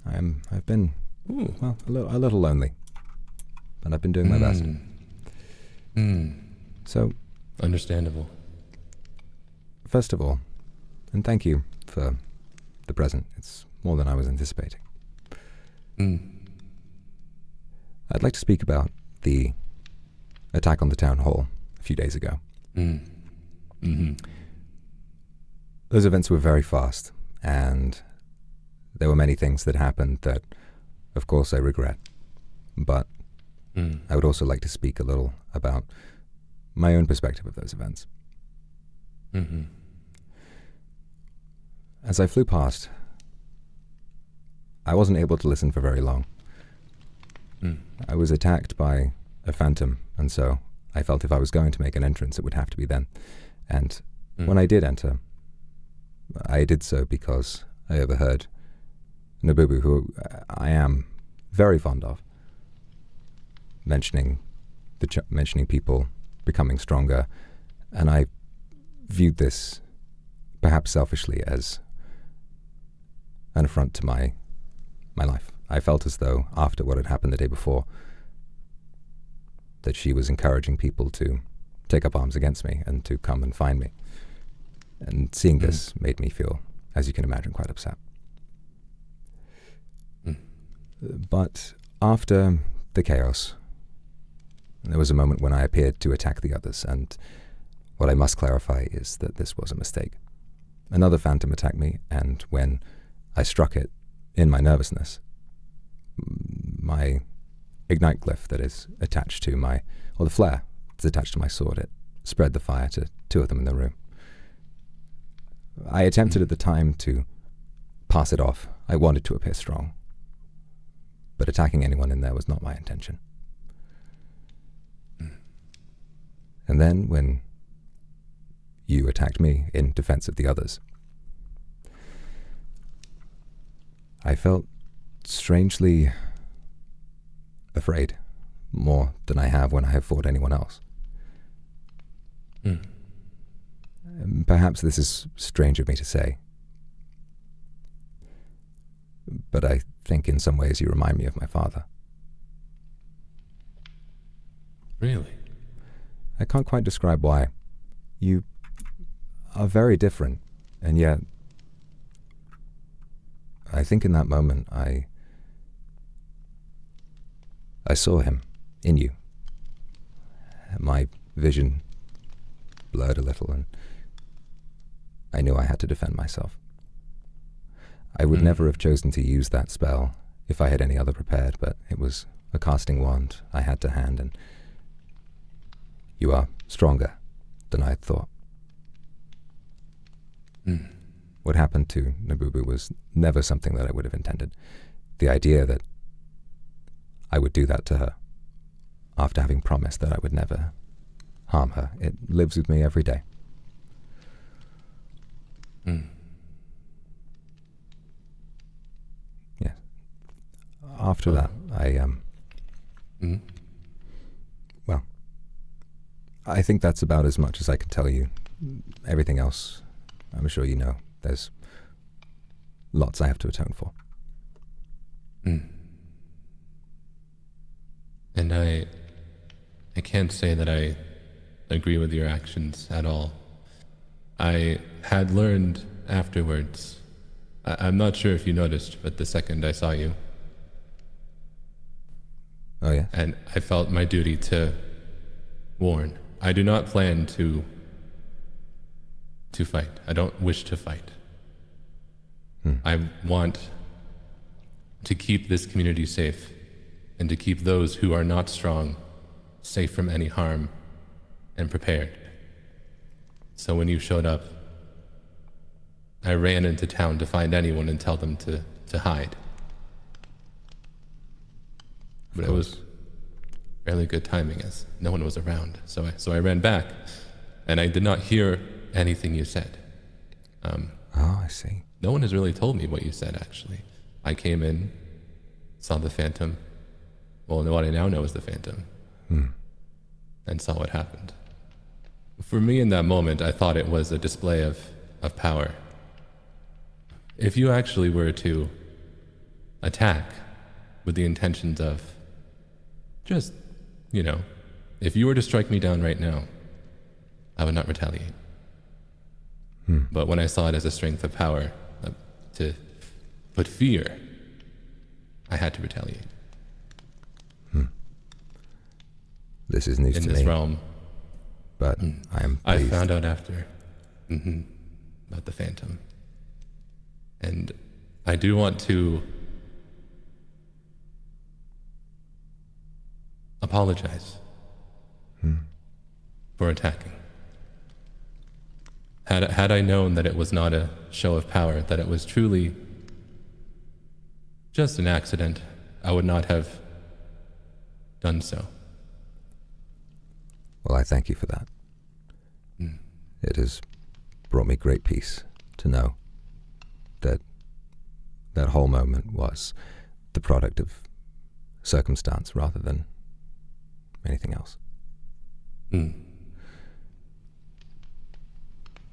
I've been well a little lonely, but I've been doing my best. So understandable. First of all, and thank you for the present. It's more than I was anticipating. I'd like to speak about the attack on the town hall a few days ago. Those events were very fast, and there were many things that happened that, of course, I regret. But I would also like to speak a little about my own perspective of those events. As I flew past, I wasn't able to listen for very long. I was attacked by a phantom, and so I felt if I was going to make an entrance, it would have to be then. And when I did enter, I did so because I overheard Nabubu, who I am very fond of, mentioning people becoming stronger, and I viewed this, perhaps selfishly, as an affront to my life. I felt as though, after what had happened the day before, that she was encouraging people to take up arms against me and to come and find me. And seeing this made me feel, as you can imagine, quite upset. But after the chaos, there was a moment when I appeared to attack the others, and what I must clarify is that this was a mistake. Another phantom attacked me, and when I struck it in my nervousness, my ignite glyph that is attached to the flare that's attached to my sword, it spread the fire to two of them in the room. I attempted at the time to pass it off. I wanted to appear strong. But attacking anyone in there was not my intention. And then when you attacked me in defense of the others, I felt strangely afraid, more than I have when I have fought anyone else. Perhaps this is strange of me to say, but I think in some ways you remind me of my father. Really? I can't quite describe why. You are very different, and yet I think in that moment I I saw him in you. My vision blurred a little, and I knew I had to defend myself. I would never have chosen to use that spell if I had any other prepared, but it was a casting wand I had to hand, and you are stronger than I had thought. What happened to Nabubu was never something that I would have intended. The idea that I would do that to her, after having promised that I would never harm her, it lives with me every day. Yes. After that, well, I think that's about as much as I can tell you. Everything else, I'm sure you know, there's lots I have to atone for. And I can't say that I agree with your actions at all. I had learned afterwards, I'm not sure if you noticed, but the second I saw you. Oh, yeah? And I felt my duty to warn. I do not plan to fight. I don't wish to fight. I want to keep this community safe and to keep those who are not strong safe from any harm and prepared. So when you showed up, I ran into town to find anyone and tell them to hide. But it was fairly good timing as no one was around. So I ran back, and I did not hear anything you said. I see. No one has really told me what you said, actually. I came in, saw the Phantom. Well, what I now know is the Phantom. And saw what happened. For me in that moment, I thought it was a display of power. If you actually were to attack with the intentions of just, if you were to strike me down right now, I would not retaliate. But when I saw it as a strength of power, to put fear, I had to retaliate. This is news to me. In this realm. But I am pleased. I found out after about the Phantom. And I do want to apologize for attacking. Had I known that it was not a show of power, that it was truly just an accident, I would not have done so. Well, I thank you for that. It has brought me great peace to know that that whole moment was the product of circumstance rather than anything else.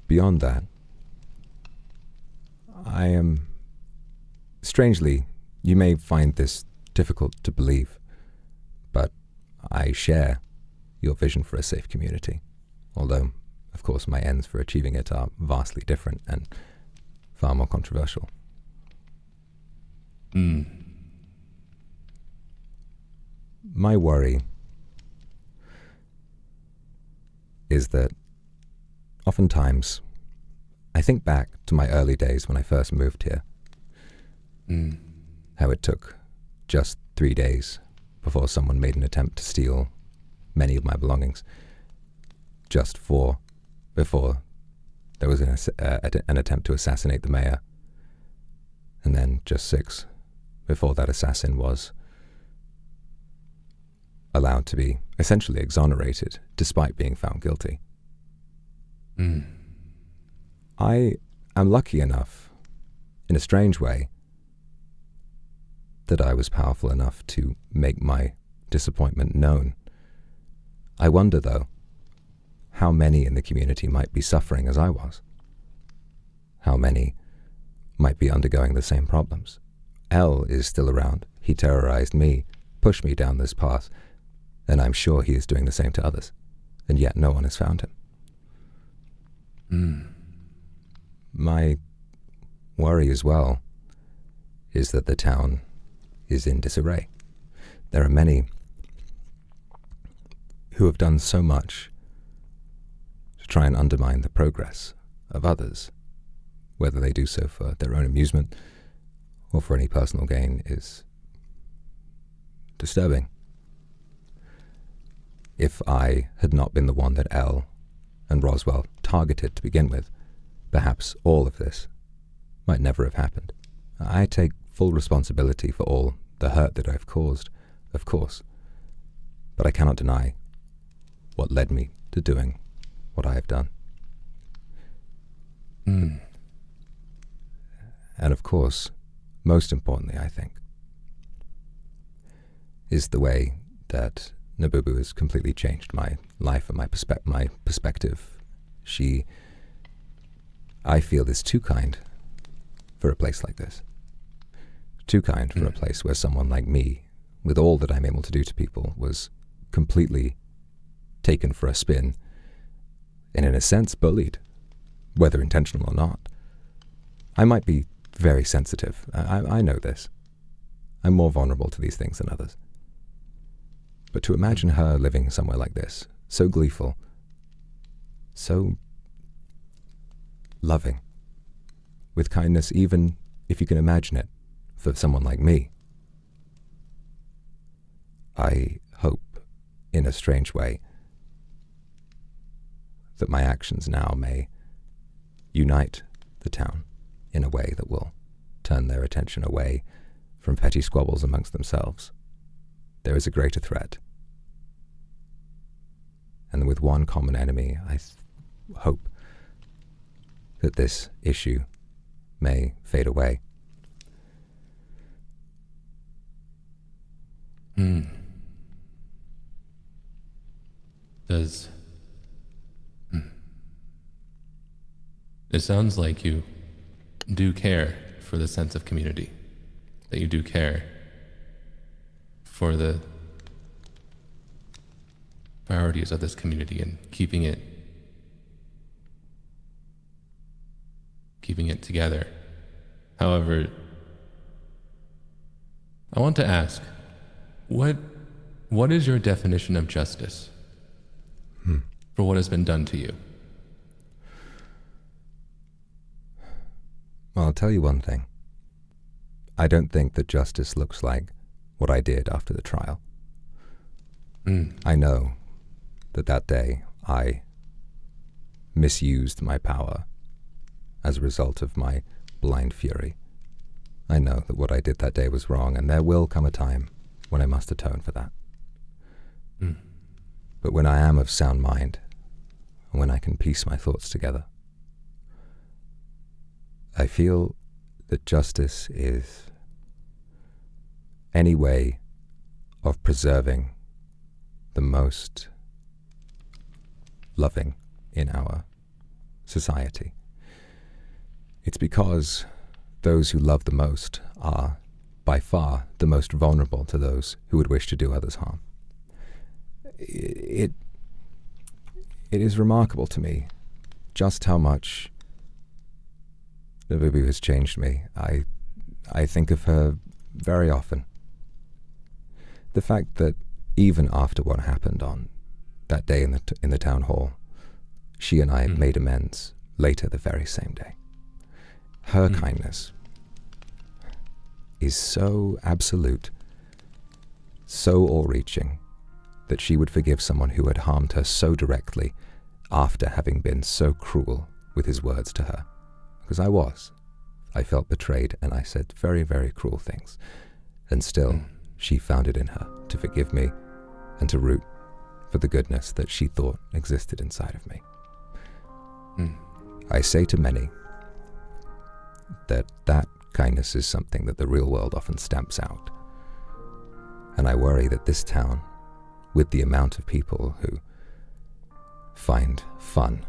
Beyond that, I am... Strangely, you may find this difficult to believe, but I share your vision for a safe community, although, of course, my ends for achieving it are vastly different and far more controversial. My worry is that oftentimes I think back to my early days when I first moved here, how it took just 3 days before someone made an attempt to steal many of my belongings, just 4 before there was an attempt to assassinate the mayor, and then just 6 before that assassin was allowed to be essentially exonerated despite being found guilty. I am lucky enough, in a strange way, that I was powerful enough to make my disappointment known. I wonder, though, how many in the community might be suffering as I was. How many might be undergoing the same problems. L is still around. He terrorized me, pushed me down this path, and I'm sure he is doing the same to others, and yet no one has found him. My worry as well is that the town is in disarray. There are many who have done so much to try and undermine the progress of others, whether they do so for their own amusement or for any personal gain, is disturbing. If I had not been the one that Elle and Roswell targeted to begin with, perhaps all of this might never have happened. I take full responsibility for all the hurt that I've caused, of course, but I cannot deny what led me to doing what I have done. And of course, most importantly, I think, is the way that Nabubu has completely changed my life and my perspective. She, I feel, is too kind for a place like this. Too kind for a place where someone like me, with all that I'm able to do to people, was completely taken for a spin and, in a sense, bullied, whether intentional or not. I might be very sensitive. I know this. I'm more vulnerable to these things than others. But to imagine her living somewhere like this, so gleeful, so loving, with kindness, even if you can imagine it, for someone like me, I hope, in a strange way, that my actions now may unite the town in a way that will turn their attention away from petty squabbles amongst themselves. There is a greater threat. And with one common enemy, I hope that this issue may fade away. It sounds like you do care for the sense of community, that you do care for the priorities of this community and keeping it together. However, I want to ask, what is your definition of justice for what has been done to you? Well, I'll tell you one thing. I don't think that justice looks like what I did after the trial. I know that day I misused my power as a result of my blind fury. I know that what I did that day was wrong, and there will come a time when I must atone for that. But when I am of sound mind, and when I can piece my thoughts together, I feel that justice is any way of preserving the most loving in our society. It's because those who love the most are by far the most vulnerable to those who would wish to do others harm. It is remarkable to me just how much Nabubu has changed me. I think of her very often. The fact that even after what happened on that day in the town hall, she and I made amends later the very same day. Her kindness is so absolute, so all-reaching, that she would forgive someone who had harmed her so directly after having been so cruel with his words to her. Because I felt betrayed, and I said very, very cruel things. And still, she found it in her to forgive me and to root for the goodness that she thought existed inside of me. I say to many that kindness is something that the real world often stamps out. And I worry that this town, with the amount of people who find fun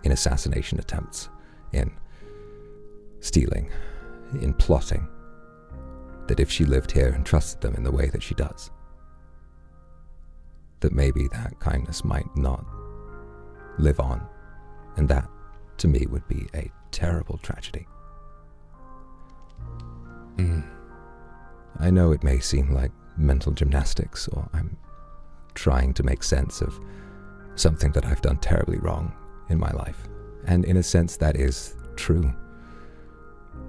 in assassination attempts, in stealing, in plotting, that if she lived here and trusted them in the way that she does, that maybe that kindness might not live on, and that, to me, would be a terrible tragedy. I know it may seem like mental gymnastics, or I'm trying to make sense of something that I've done terribly wrong in my life. And in a sense, that is true.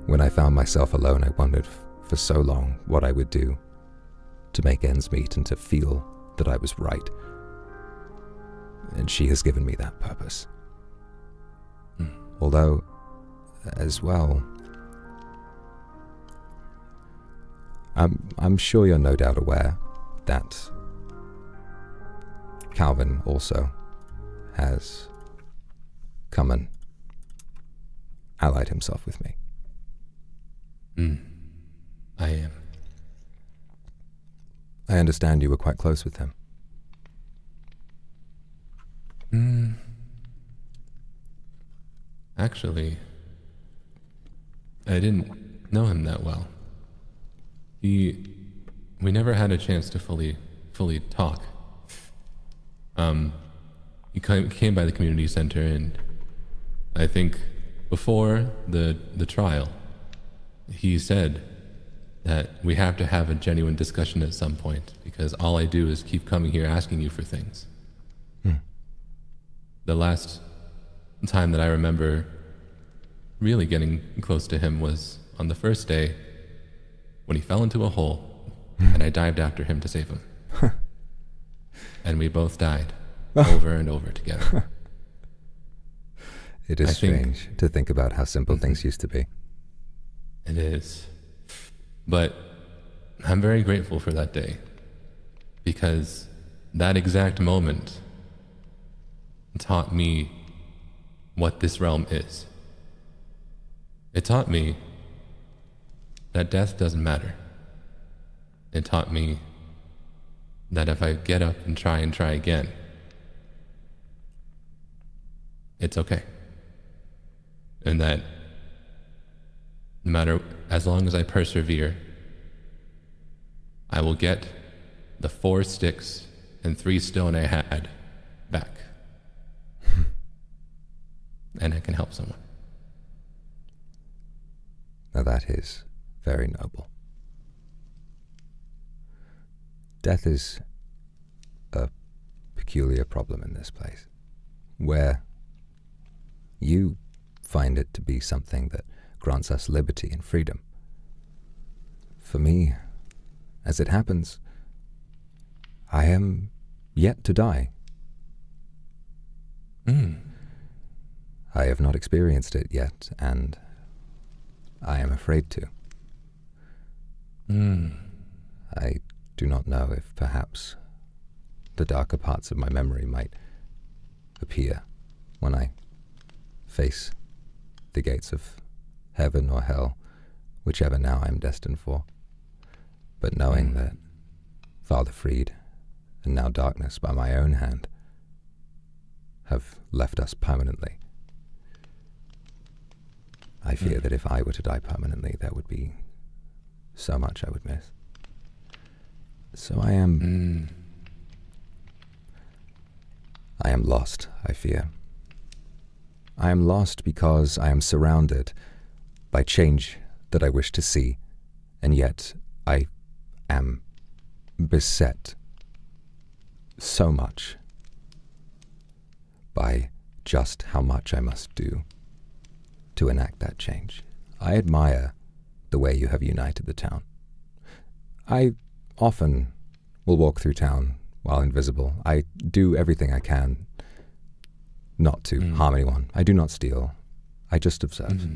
When I found myself alone, I wondered for so long what I would do to make ends meet and to feel that I was right. And she has given me that purpose. Although, as well, I'm sure you're no doubt aware that Calvin also has come and allied himself with me. I am. I understand you were quite close with him. Actually, I didn't know him that well. We never had a chance to fully talk. He came by the community center, and I think before the trial, he said that we have to have a genuine discussion at some point, because all I do is keep coming here asking you for things. The last time that I remember really getting close to him was on the first day when he fell into a hole and I dived after him to save him. And we both died over and over together. It is strange to think about how simple things used to be. It is. But I'm very grateful for that day, because that exact moment taught me what this realm is. It taught me that death doesn't matter. It taught me that if I get up and try again, it's okay. And that no matter, as long as I persevere, I will get the 4 sticks and 3 stone I had back. And I can help someone. Now that is very noble. Death is a peculiar problem in this place, where you find it to be something that grants us liberty and freedom. For me, as it happens, I am yet to die. I have not experienced it yet, and I am afraid to. I do not know if perhaps the darker parts of my memory might appear when I face the gates of heaven or hell, whichever now I am destined for. But knowing that Father Freed and now darkness by my own hand have left us permanently, I fear that if I were to die permanently, there would be so much I would miss. So I am lost, I fear. I am lost because I am surrounded by change that I wish to see, and yet I am beset so much by just how much I must do to enact that change. I admire the way you have united the town. I often will walk through town while invisible. I do everything I can not to harm anyone. I do not steal. I just observe.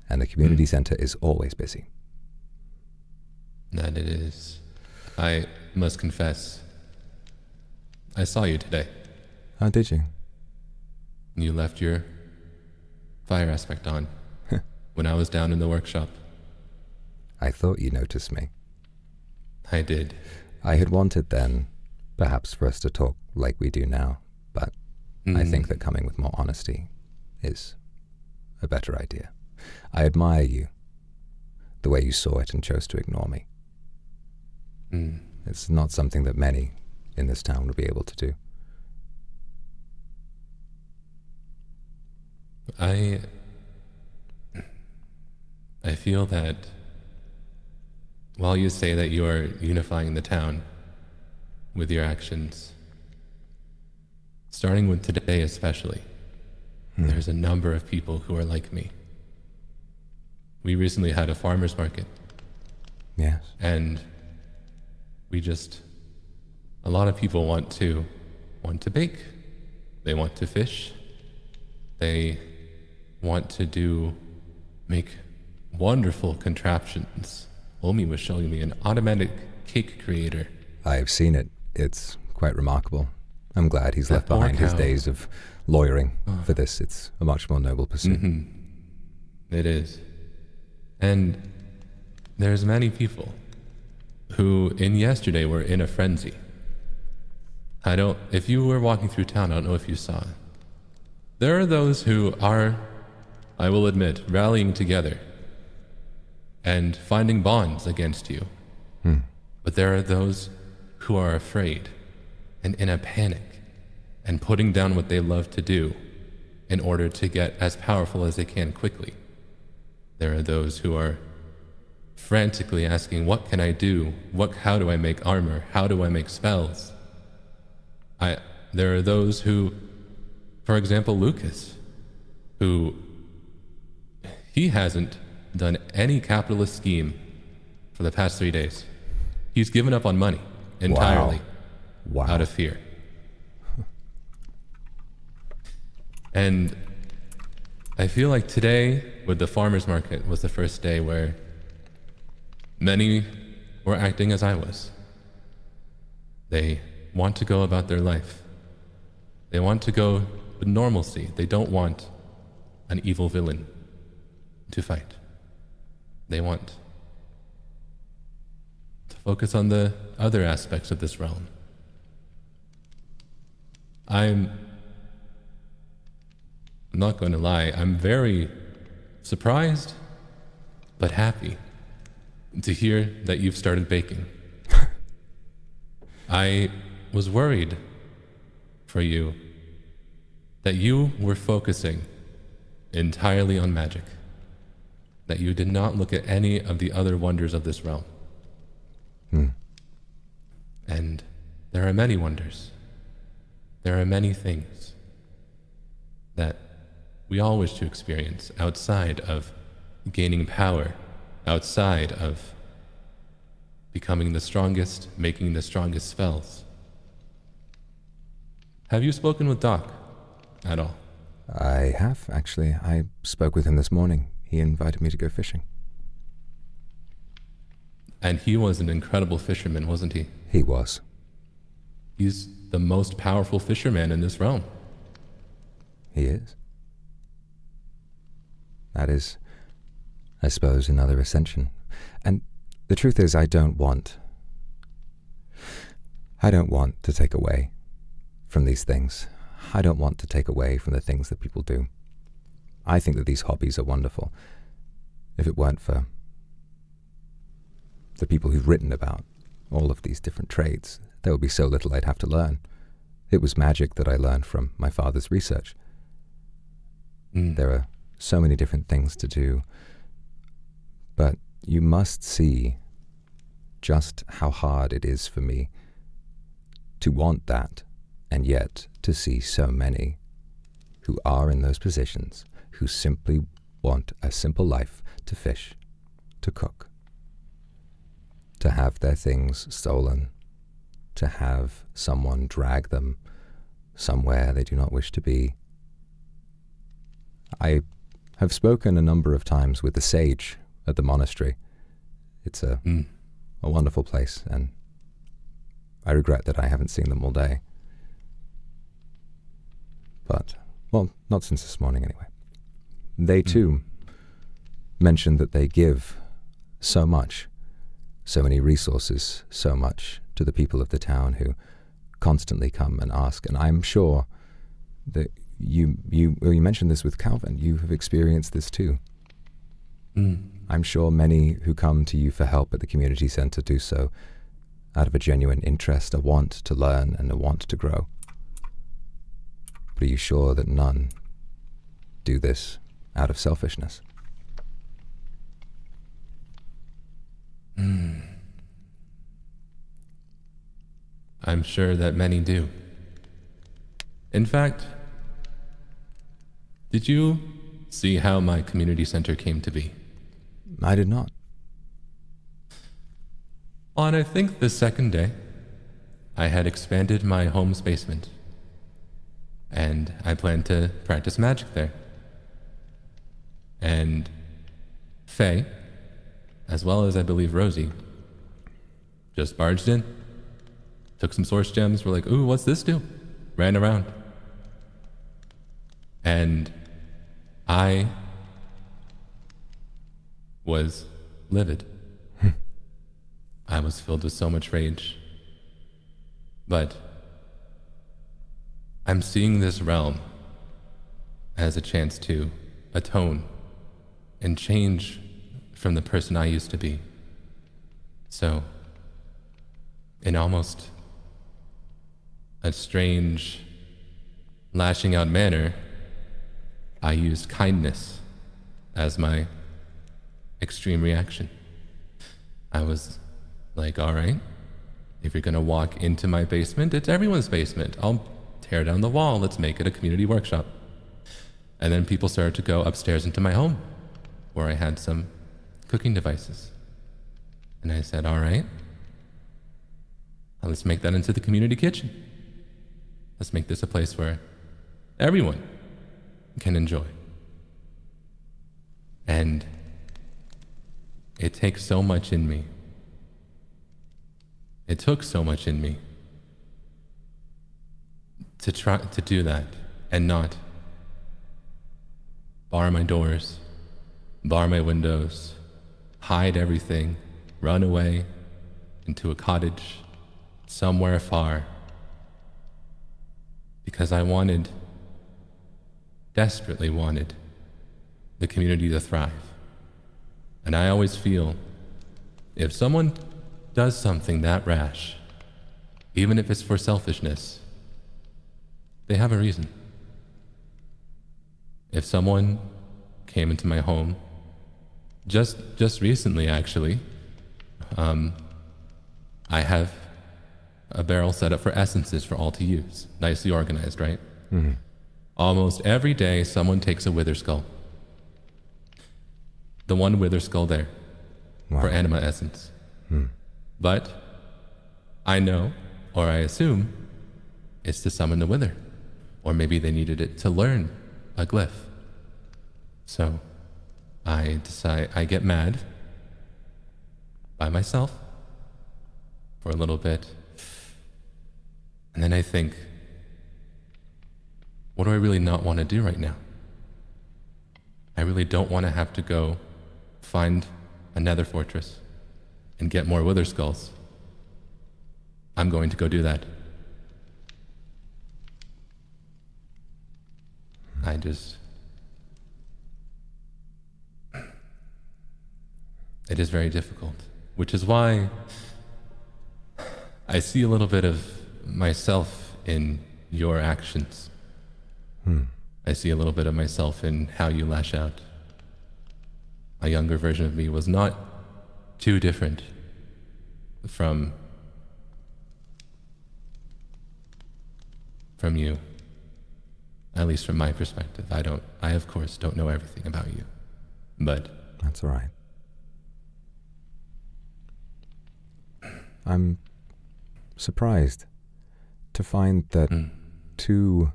And the community center is always busy. That it is. I must confess, I saw you today. Oh, did you? You left your fire aspect on when I was down in the workshop. I thought you noticed me. I did. I had wanted then, perhaps, for us to talk like we do now, but I think that coming with more honesty is a better idea. I admire you, the way you saw it and chose to ignore me. It's not something that many in this town would be able to do. I feel that while you say that you are unifying the town, with your actions. Starting with today especially, there's a number of people who are like me. We recently had a farmer's market. Yes. And a lot of people want to bake. They want to fish. They want to make wonderful contraptions. Omi was showing me an automatic cake creator. I've seen it. It's quite remarkable. I'm glad he's left behind his days of lawyering for this. It's a much more noble pursuit. It is. And there's many people who in yesterday were in a frenzy. If you were walking through town, I don't know if you saw it. There are those who are, I will admit, rallying together and finding bonds against you. But there are those who are afraid and in a panic and putting down what they love to do in order to get as powerful as they can quickly. There are those who are frantically asking, what can I do? How do I make armor? How do I make spells? There are those who, for example, Lucas, who he hasn't done any capitalist scheme for the past 3 days. He's given up on money entirely out of fear. And I feel like today, with the farmer's market, was the first day where many were acting as I was. They want to go about their life. They want to go with normalcy. They don't want an evil villain to fight. They want to focus on the other aspects of this realm. I'm not going to lie, I'm very surprised but happy to hear that you've started baking. I was worried for you that you were focusing entirely on magic, that you did not look at any of the other wonders of this realm. And there are many wonders. There are many things that we all wish to experience outside of gaining power, outside of becoming the strongest, making the strongest spells. Have you spoken with Doc at all? I have, actually. I spoke with him this morning. He invited me to go fishing. And he was an incredible fisherman, wasn't he? He was. He's the most powerful fisherman in this realm. He is. That is, I suppose, another ascension. And the truth is, I don't want to take away from these things. I don't want to take away from the things that people do. I think that these hobbies are wonderful. If it weren't for the people who've written about all of these different trades, there would be so little I'd have to learn. It was magic that I learned from my father's research. There are so many different things to do, but you must see just how hard it is for me to want that, and yet to see so many who are in those positions, who simply want a simple life, to fish, to cook, to have their things stolen, to have someone drag them somewhere they do not wish to be. I have spoken a number of times with the sage at the monastery. It's a wonderful place, and I regret that I haven't seen them all day. But, well, not since this morning anyway. They too mentioned that they give so much, so many resources, so much to the people of the town who constantly come and ask. And I'm sure that you mentioned this with Calvin, you have experienced this too. I'm sure many who come to you for help at the community center do so out of a genuine interest, a want to learn and a want to grow. But are you sure that none do this out of selfishness? I'm sure that many do. In fact, did you see how my community center came to be? I did not. On, I think, the second day, I had expanded my home's basement, and I planned to practice magic there. And Faye, as well as I believe Rosie, just barged in, took some source gems, were like, ooh, what's this do? Ran around. And I was livid. I was filled with so much rage. But I'm seeing this realm as a chance to atone and change from the person I used to be. So, in almost a strange, lashing out manner, I used kindness as my extreme reaction. I was like, all right, if you're gonna walk into my basement, it's everyone's basement. I'll tear down the wall, let's make it a community workshop. And then people started to go upstairs into my home, where I had some cooking devices. And I said, all right, let's make that into the community kitchen. Let's make this a place where everyone can enjoy. And it takes so much in me. It took so much in me to try to do that and not bar my doors, bar my windows, hide everything, run away into a cottage somewhere far, because I desperately wanted the community to thrive. And I always feel if someone does something that rash, even if it's for selfishness, they have a reason. If someone came into my home, just recently actually, I have a barrel set up for essences for all to use. Nicely organized, right? Mm-hmm. Almost every day someone takes a wither skull. The one wither skull there. Wow. For anima essence. But I know, or I assume, it's to summon the wither. Or maybe they needed it to learn a glyph. So I get mad by myself for a little bit. And then I think, what do I really not want to do right now? I really don't want to have to go find a nether fortress and get more wither skulls. I'm going to go do that. It is very difficult, which is why I see a little bit of myself in your actions. I see a little bit of myself in how you lash out. A younger version of me was not too different from you, at least from my perspective. I of course don't know everything about you, but that's all right. I'm surprised to find that two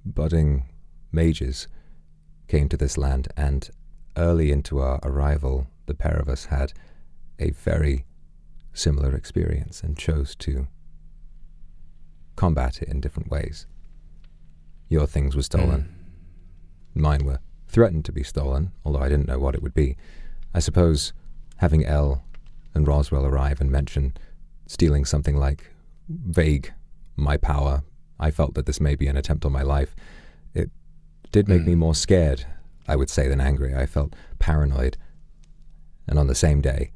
budding mages came to this land, and early into our arrival, the pair of us had a very similar experience and chose to combat it in different ways. Your things were stolen. Mine were threatened to be stolen, although I didn't know what it would be. I suppose having Elle and Roswell arrive and mention stealing something like vague my power, I felt that this may be an attempt on my life. It did make me more scared, I would say, than angry. I felt paranoid. And on the same day,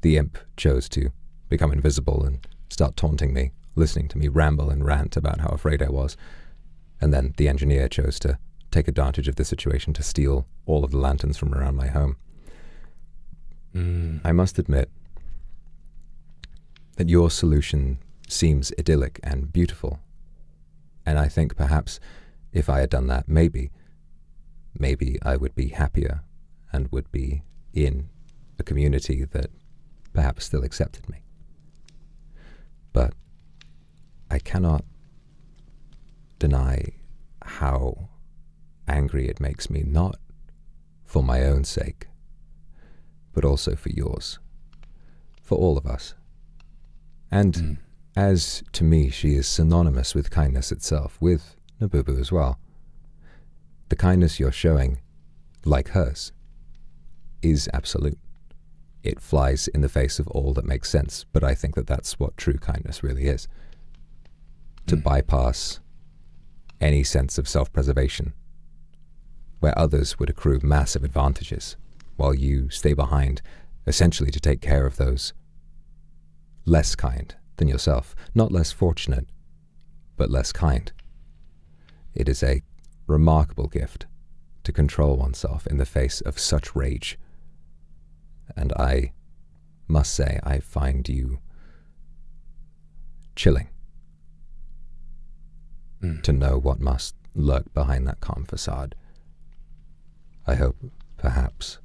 the imp chose to become invisible and start taunting me, listening to me ramble and rant about how afraid I was. And then the engineer chose to take advantage of the situation to steal all of the lanterns from around my home. I must admit that your solution seems idyllic and beautiful. And I think perhaps if I had done that, maybe I would be happier and would be in a community that perhaps still accepted me. But I cannot deny how angry it makes me, not for my own sake, but also for yours, for all of us. And as to me, she is synonymous with kindness itself, with Nabubu as well. The kindness you're showing, like hers, is absolute. It flies in the face of all that makes sense, but I think that that's what true kindness really is. To bypass any sense of self-preservation, where others would accrue massive advantages, while you stay behind, essentially to take care of those less kind than yourself, not less fortunate, but less kind. It is a remarkable gift to control oneself in the face of such rage. And I must say, I find you chilling to know what must lurk behind that calm facade. I hope, perhaps,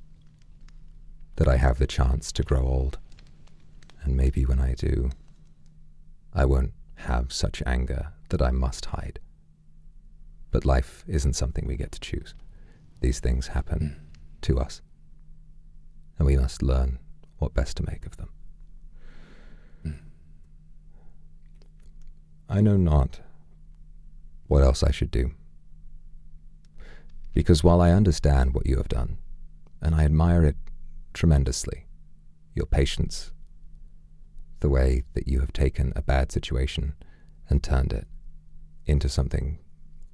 that I have the chance to grow old, and maybe when I do, I won't have such anger that I must hide. But life isn't something we get to choose. These things happen to us, and we must learn what best to make of them. I know not what else I should do, because while I understand what you have done, and I admire it tremendously, your patience, the way that you have taken a bad situation and turned it into something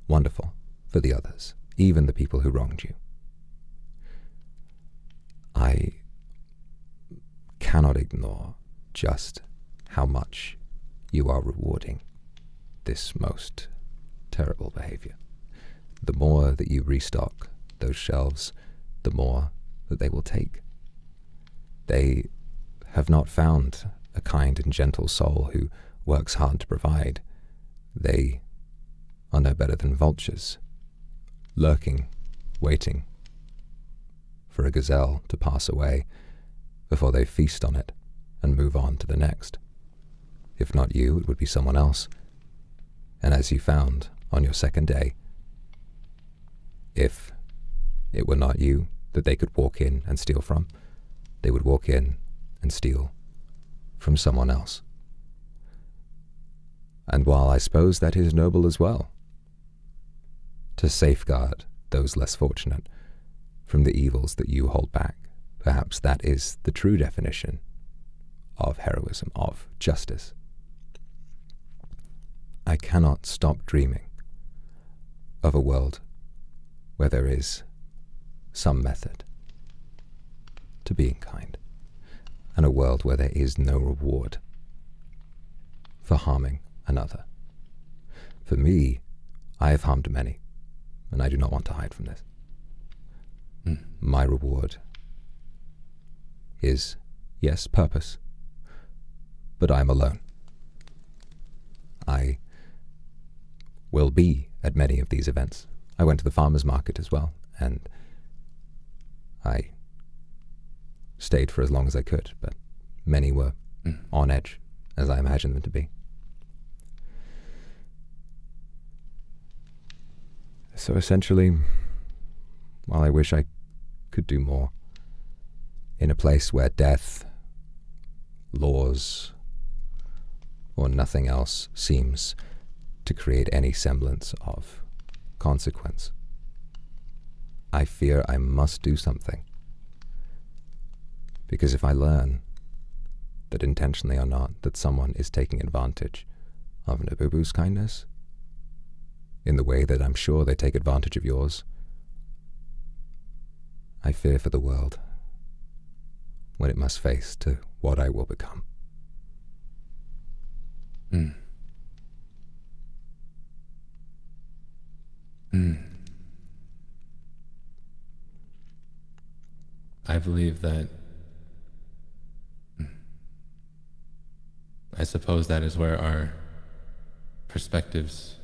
wonderful for the others, even the people who wronged you. I cannot ignore just how much you are rewarding this most terrible behavior. The more that you restock those shelves, the more that they will take. They have not found a kind and gentle soul who works hard to provide. They are no better than vultures, lurking, waiting for a gazelle to pass away before they feast on it and move on to the next. If not you, it would be someone else. And as you found on your second day, if it were not you that they could walk in and steal from, they would walk in and steal from someone else. And while I suppose that is noble as well, to safeguard those less fortunate from the evils that you hold back, perhaps that is the true definition of heroism, of justice. I cannot stop dreaming of a world where there is some method to being kind, and a world where there is no reward for harming another. For me, I have harmed many, and I do not want to hide from this. My reward is, yes, purpose, but I am alone. I will be at many of these events. I went to the farmer's market as well, and I stayed for as long as I could, but many were on edge, as I imagined them to be. So essentially, while I wish I could do more, in a place where death, laws, or nothing else seems to create any semblance of consequence, I fear I must do something. Because if I learn, that intentionally or not, that someone is taking advantage of Nabubu's kindness, in the way that I'm sure they take advantage of yours, I fear for the world when it must face to what I will become. I believe that I suppose that is where our perspectives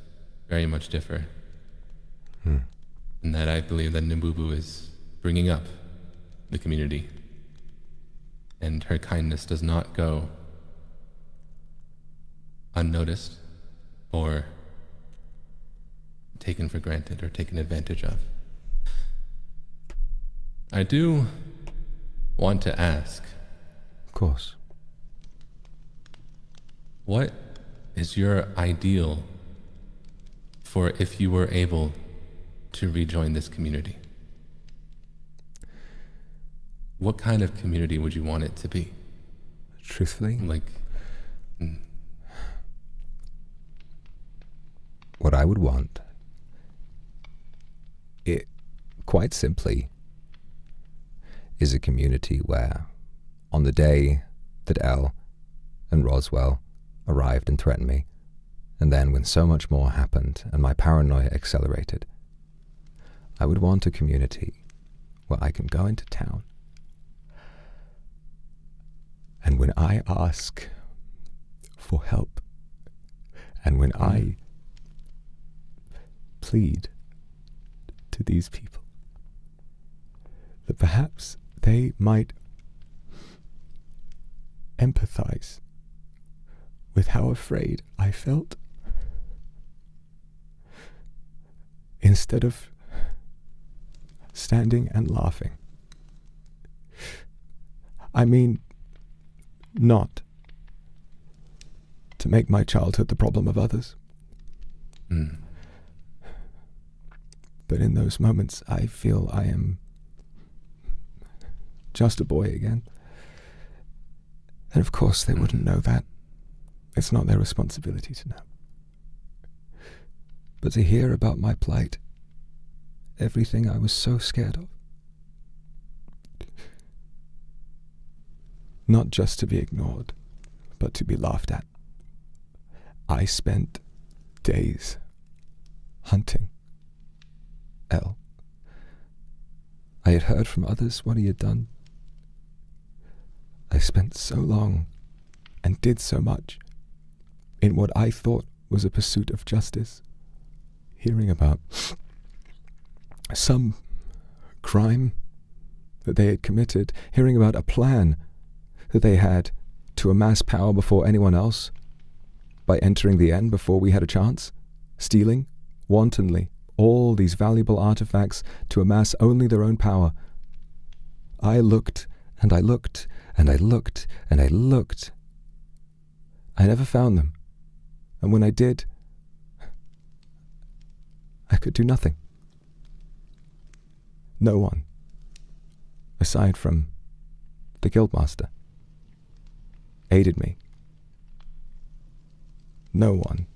very much differ. And that I believe that Nabubu is bringing up the community, and her kindness does not go unnoticed or taken for granted or taken advantage of. I do want to ask. Of course. What is your ideal for if you were able to rejoin this community? What kind of community would you want it to be? Truthfully? Like, what I would want, it quite simply is a community where, on the day that Elle and Roswell arrived and threatened me, and then when so much more happened and my paranoia accelerated, I would want a community where I can go into town, and when I ask for help, and when I plead to these people, that perhaps they might empathize with how afraid I felt, instead of standing and laughing. I mean, not to make my childhood the problem of others. But in those moments, I feel I am just a boy again. And of course, they wouldn't know that. It's not their responsibility to know. But to hear about my plight, everything I was so scared of, not just to be ignored, but to be laughed at. I spent days hunting Elle. I had heard from others what he had done. I spent so long and did so much in what I thought was a pursuit of justice, hearing about some crime that they had committed, hearing about a plan that they had to amass power before anyone else, by entering the end before we had a chance, stealing wantonly all these valuable artifacts to amass only their own power. I looked, and I looked, and I looked, and I looked. I never found them, and when I did, I could do nothing. No one, aside from the guildmaster, aided me. No one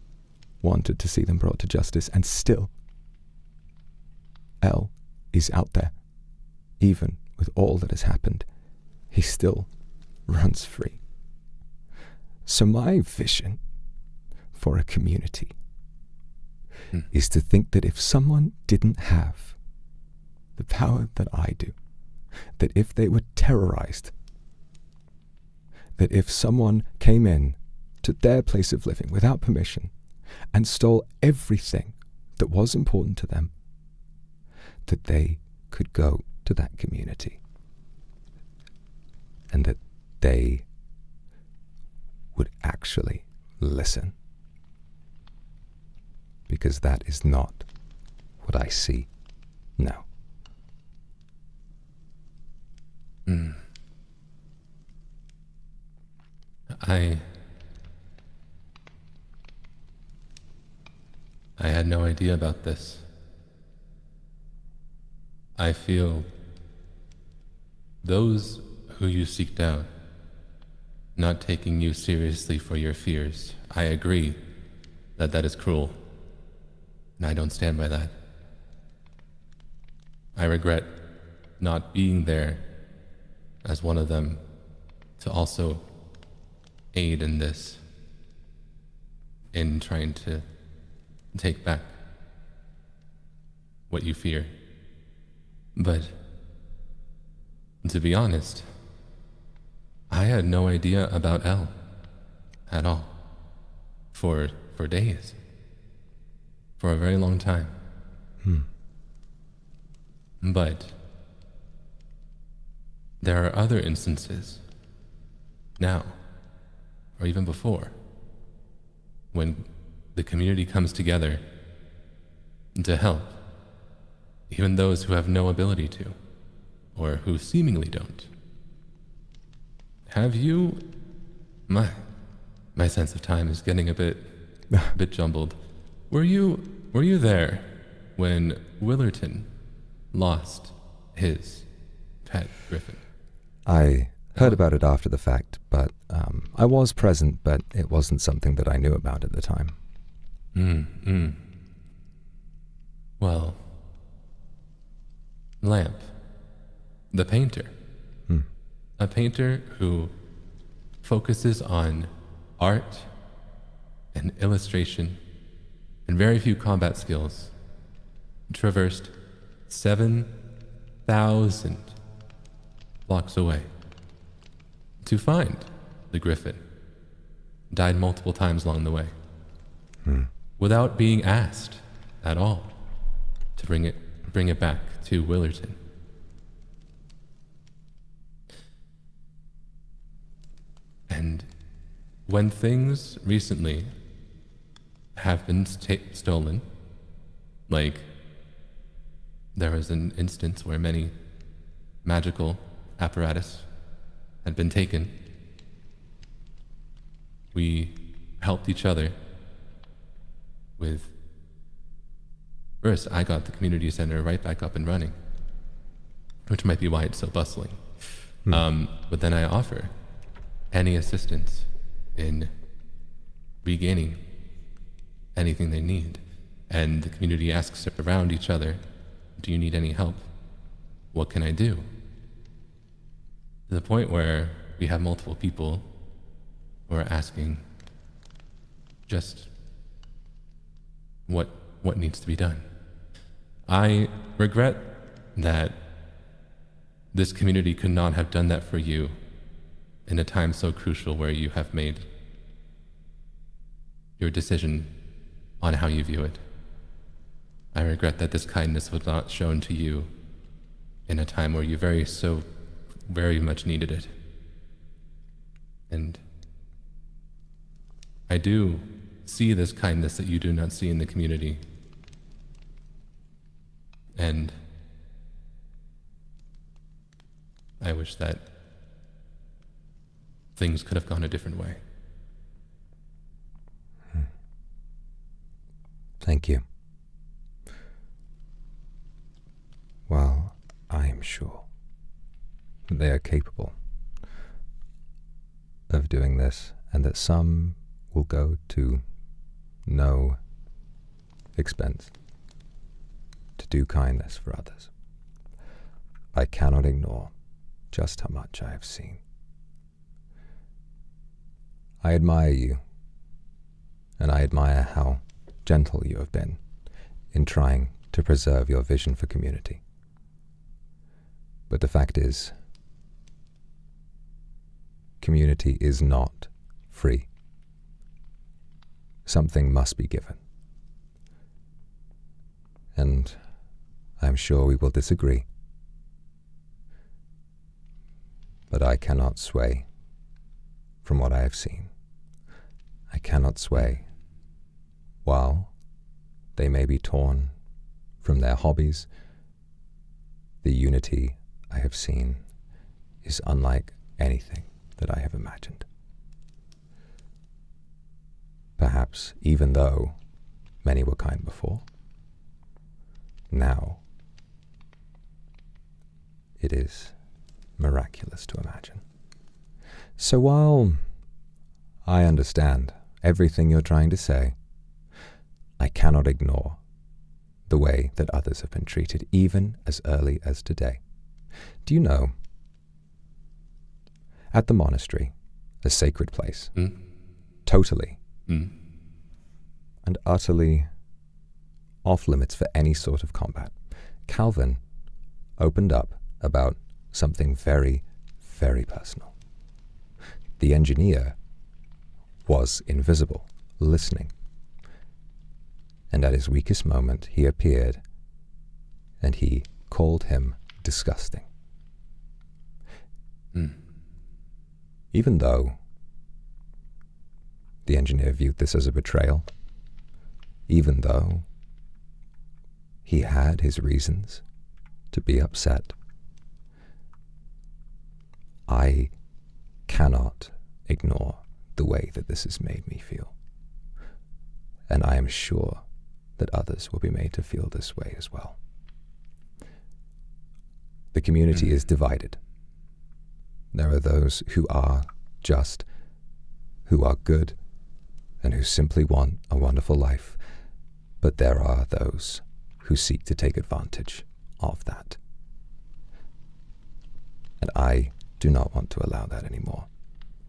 wanted to see them brought to justice, and still, Elle is out there. Even with all that has happened, he still runs free. So my vision for a community is to think that if someone didn't have the power that I do, that if they were terrorized, that if someone came in to their place of living without permission and stole everything that was important to them, that they could go to that community and that they would actually listen. Because that is not what I see now. I had no idea about this. I feel those who you seeked out not taking you seriously for your fears, I agree that that is cruel, and I don't stand by that. I regret not being there as one of them to also aid in this, in trying to take back what you fear. But to be honest, I had no idea about Elle. at all. For days. For a very long time. But there are other instances, now, or even before, when the community comes together to help, even those who have no ability to, or who seemingly don't. Have you... My sense of time is getting a bit jumbled. Were you there when Willerton lost his pet griffin? I heard about it after the fact, but I was present, but it wasn't something that I knew about at the time. Well, Lamp, the painter. A painter who focuses on art and illustration and very few combat skills, traversed 7,000 blocks away to find the griffin. Died multiple times along the way. Without being asked at all to bring it back to Willerton. And when things recently have been stolen, like there was an instance where many magical apparatus had been taken, we helped each other with... First, I got the community center right back up and running, which might be why it's so bustling. But then I offer any assistance in regaining anything they need. And the community asks around each other, do you need any help? What can I do? To the point where we have multiple people who are asking just what needs to be done. I regret that this community could not have done that for you in a time so crucial where you have made your decision on how you view it. I regret that this kindness was not shown to you in a time where you very much needed it. And I do see this kindness that you do not see in the community. And I wish that things could have gone a different way. Thank you. Well, I am sure they are capable of doing this, and that some will go to no expense to do kindness for others. I cannot ignore just how much I have seen. I admire you, and I admire how gentle you have been in trying to preserve your vision for community. But the fact is, community is not free. Something must be given. And I'm sure we will disagree. But I cannot sway from what I have seen. I cannot sway while they may be torn from their hobbies. The unity I have seen is unlike anything that I have imagined. Perhaps even though many were kind before, now it is miraculous to imagine. So while I understand everything you're trying to say, I cannot ignore the way that others have been treated, even as early as today. Do you know, at the monastery, a sacred place, totally and utterly off limits for any sort of combat, Calvin opened up about something very, very personal. The engineer was invisible, listening. And at his weakest moment, he appeared, and he called him disgusting. Even though the engineer viewed this as a betrayal, even though he had his reasons to be upset, I cannot ignore the way that this has made me feel. And I am sure that others will be made to feel this way as well. The community is divided. There are those who are just, who are good, and who simply want a wonderful life. But there are those who seek to take advantage of that. And I do not want to allow that anymore.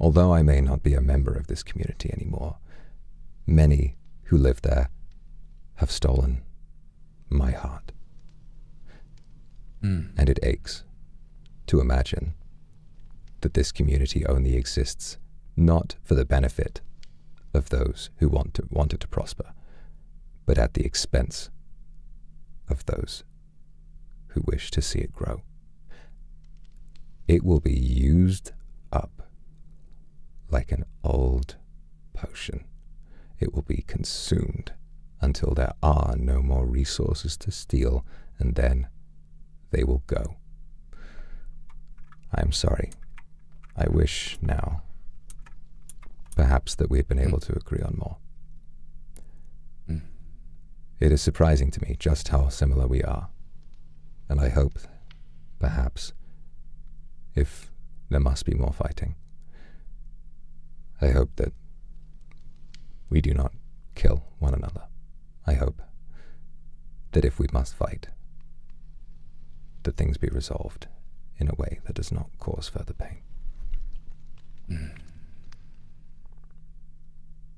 Although I may not be a member of this community anymore, many who live there have stolen my heart. And it aches to imagine that this community only exists not for the benefit of those who want it to prosper, but at the expense of those who wish to see it grow. It will be used up like an old potion. It will be consumed until there are no more resources to steal, and then they will go. I am sorry. I wish now, perhaps, that we had been able to agree on more. It is surprising to me just how similar we are, and I hope, perhaps, if there must be more fighting, I hope that we do not kill one another. I hope that if we must fight, that things be resolved in a way that does not cause further pain.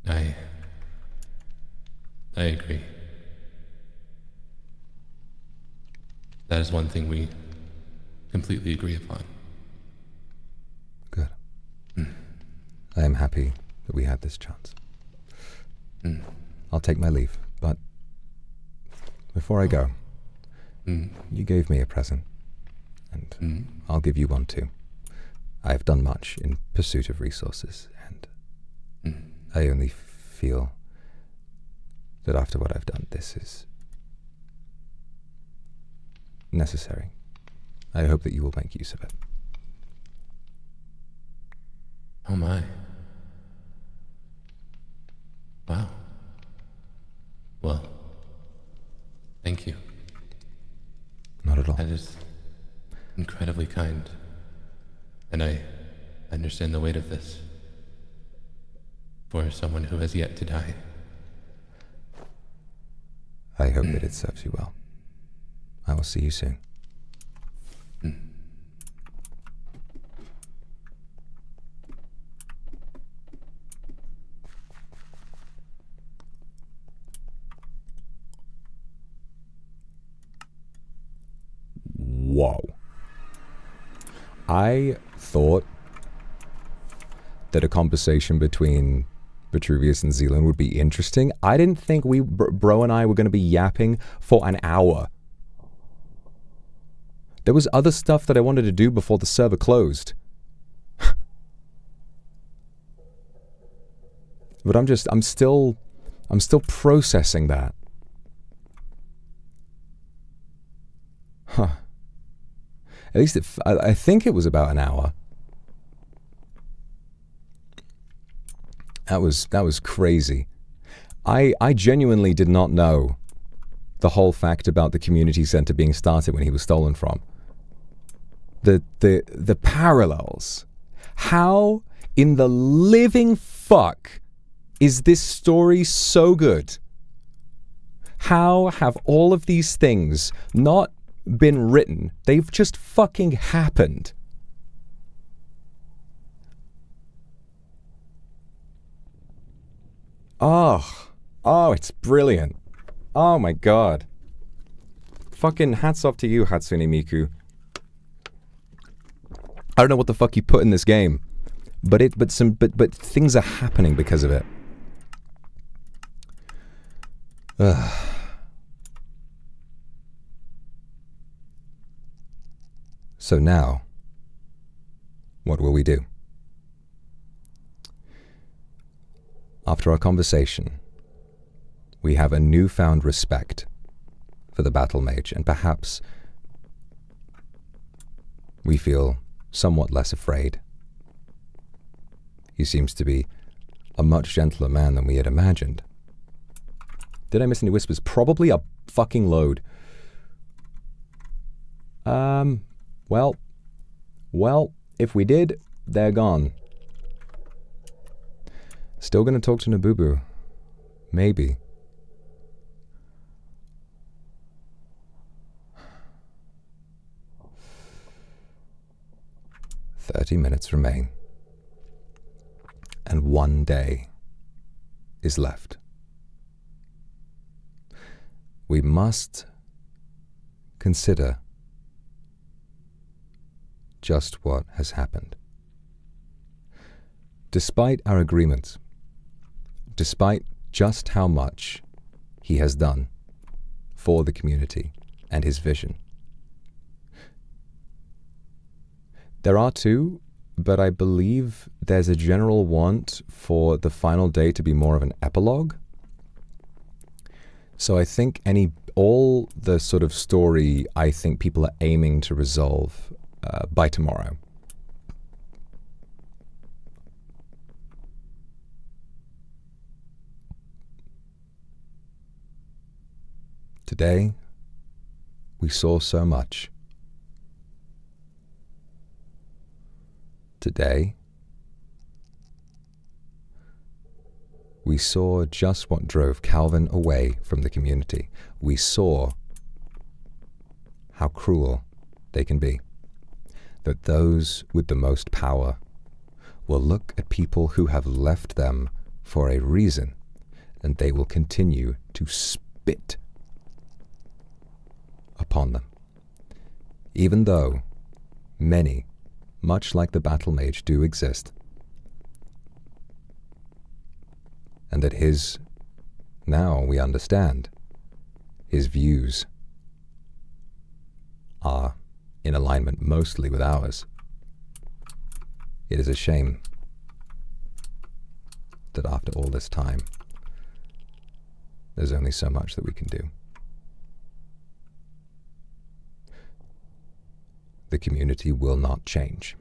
I agree. That is one thing we completely agree upon. Good. I am happy that we had this chance. I'll take my leave, but before I go, you gave me a present, and I'll give you one too. I have done much in pursuit of resources, and I only feel that after what I've done, this is necessary. I hope that you will make use of it. Oh my. Wow. Well, thank you. Not at all. That is incredibly kind. And I understand the weight of this for someone who has yet to die. I hope that it serves you well. I will see you soon. Whoa. I thought that a conversation between Vitruvius and Zealand would be interesting. I didn't think bro and I were going to be yapping for an hour. There was other stuff that I wanted to do before the server closed. But I'm still processing that. Huh. At least I think it was about an hour. That was crazy. I genuinely did not know the whole fact about the community center being started when he was stolen from. The parallels. How in the living fuck is this story so good? How have all of these things not been written? They've just fucking happened. Oh, it's brilliant. Oh my god. Fucking hats off to you, Hatsune Miku. I don't know what the fuck you put in this game, but things are happening because of it. So now, what will we do? After our conversation, we have a newfound respect for the battle mage, and perhaps we feel somewhat less afraid. He seems to be a much gentler man than we had imagined. Did I miss any whispers? Probably a fucking load. Well, if we did, they're gone. Still gonna talk to Nabubu. Maybe. "30 minutes remain. And 1 day is left. We must consider just what has happened. Despite our agreements, despite just how much he has done for the community and his vision. There are two, but I believe there's a general want for the final day to be more of an epilogue. So I think all the sort of story I think people are aiming to resolve by tomorrow. Today, we saw so much. Today, we saw just what drove Calvin away from the community. We saw how cruel they can be. That those with the most power will look at people who have left them for a reason, and they will continue to spit upon them. Even though many, much like the battle mage, do exist. And that now we understand, his views are in alignment mostly with ours. It is a shame that after all this time, there's only so much that we can do. The community will not change.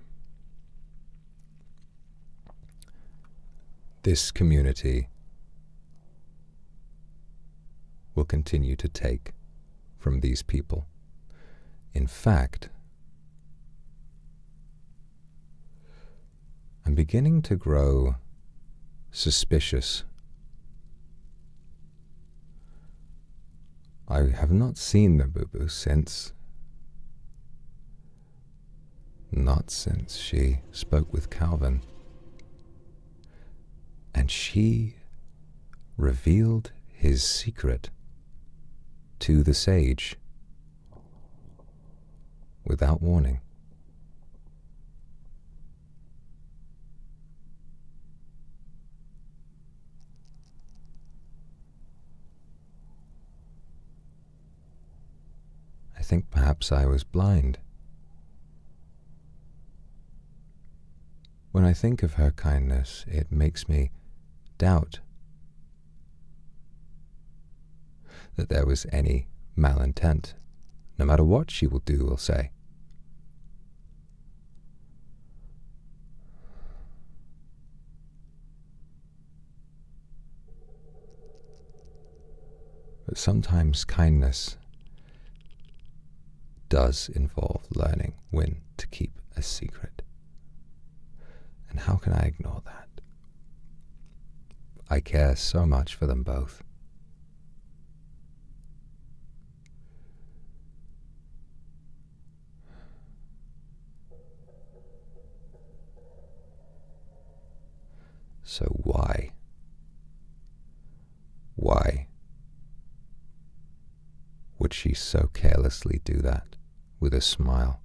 This community will continue to take from these people. In fact, I'm beginning to grow suspicious. I have not seen Nabubu since she spoke with Calvin. And she revealed his secret to the sage without warning. I think perhaps I was blind. When I think of her kindness, it makes me doubt that there was any malintent, no matter what she will do or say. But sometimes kindness does involve learning when to keep a secret. And how can I ignore that? I care so much for them both. So why? Why would she so carelessly do that with a smile?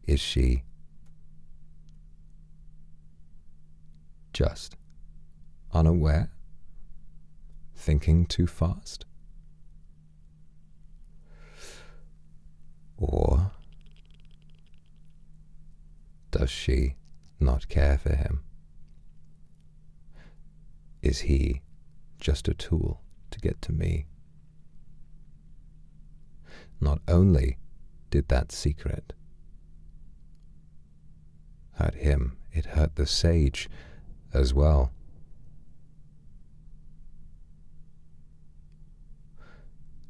Is she Just unaware? Thinking too fast? Or does she not care for him? Is he just a tool to get to me? Not only did that secret hurt him, it hurt the sage as well.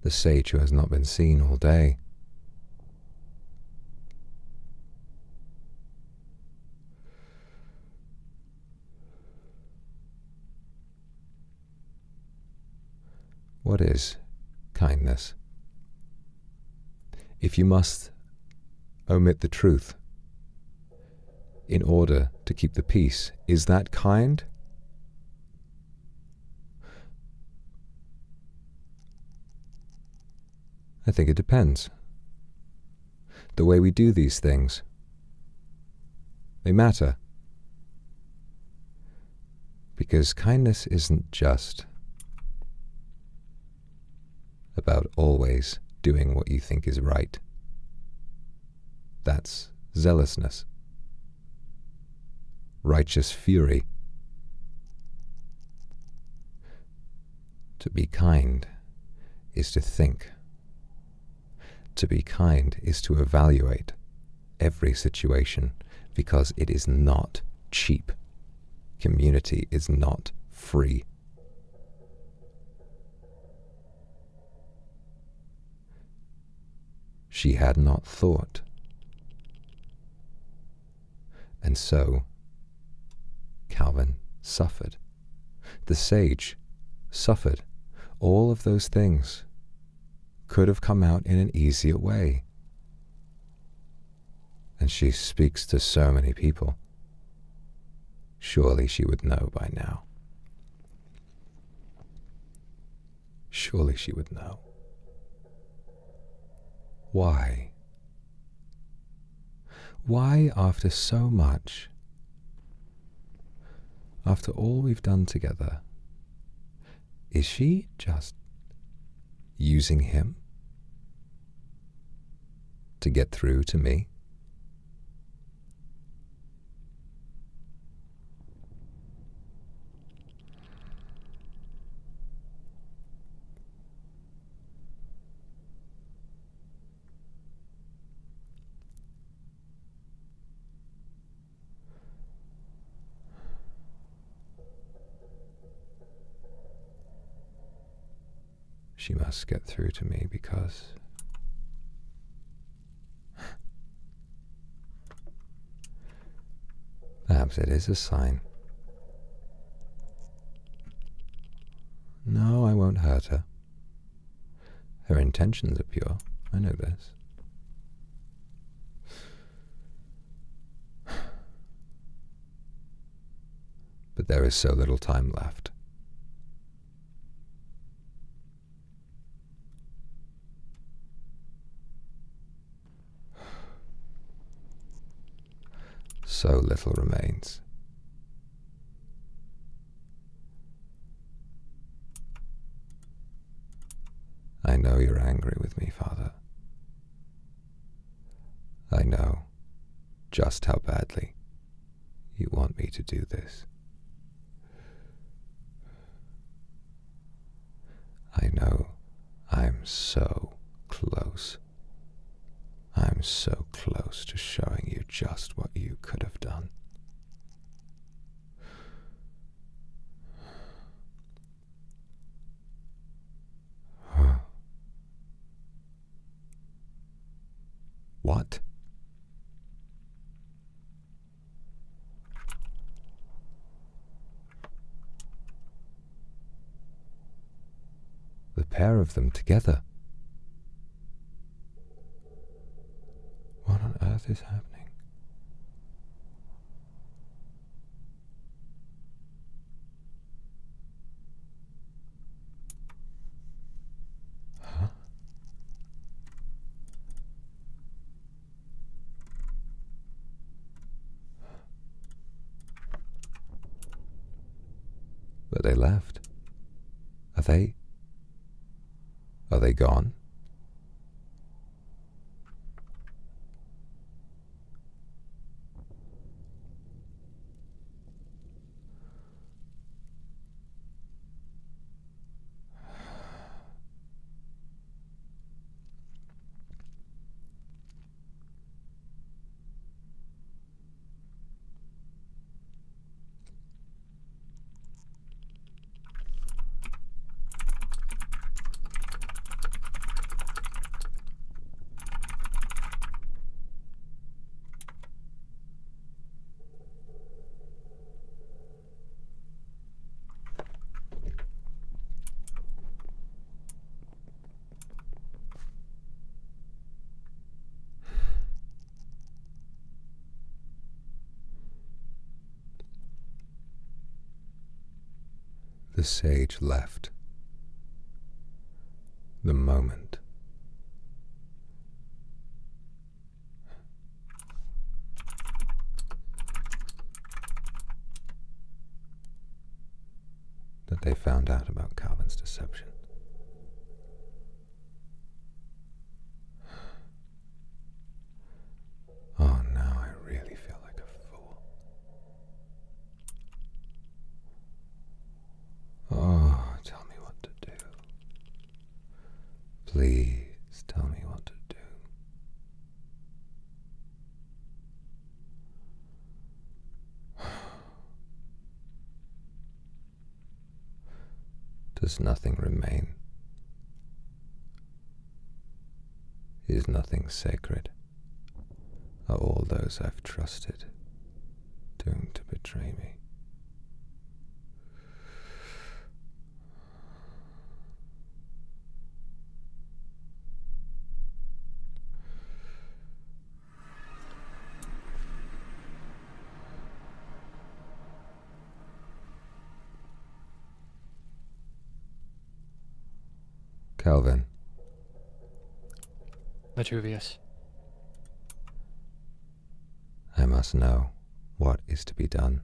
The sage who has not been seen all day. What is kindness? If you must omit the truth in order to keep the peace, is that kind? I think it depends. The way we do these things, they matter. Because kindness isn't just about always doing what you think is right. That's zealousness, righteous fury. To be kind is to think. To be kind is to evaluate every situation, because it is not cheap. Community is not free. She had not thought. And so, Calvin suffered. The sage suffered. All of those things could have come out in an easier way. And she speaks to so many people. Surely she would know by now. Surely she would know. Why? Why, after so much, after all we've done together, is she just using him to get through to me? She must get through to me because perhaps it is a sign. No, I won't hurt her. Her intentions are pure. I know this. But there is so little time left. So little remains. I know you're angry with me, Father. I know just how badly you want me to do this. I know I'm so close. I'm so close to showing you just what you could have done. What? The pair of them together. What on earth is happening? Huh? They left. Are they gone? The sage left. The moment. That they found out about Calvin's deception. Oh, now I really feel like a fool. Oh, tell me what to do. Please tell me what to do. Does nothing remain? Is nothing sacred? Are all those I've trusted doomed to betray me? Calvin. Vitruvius. I must know what is to be done.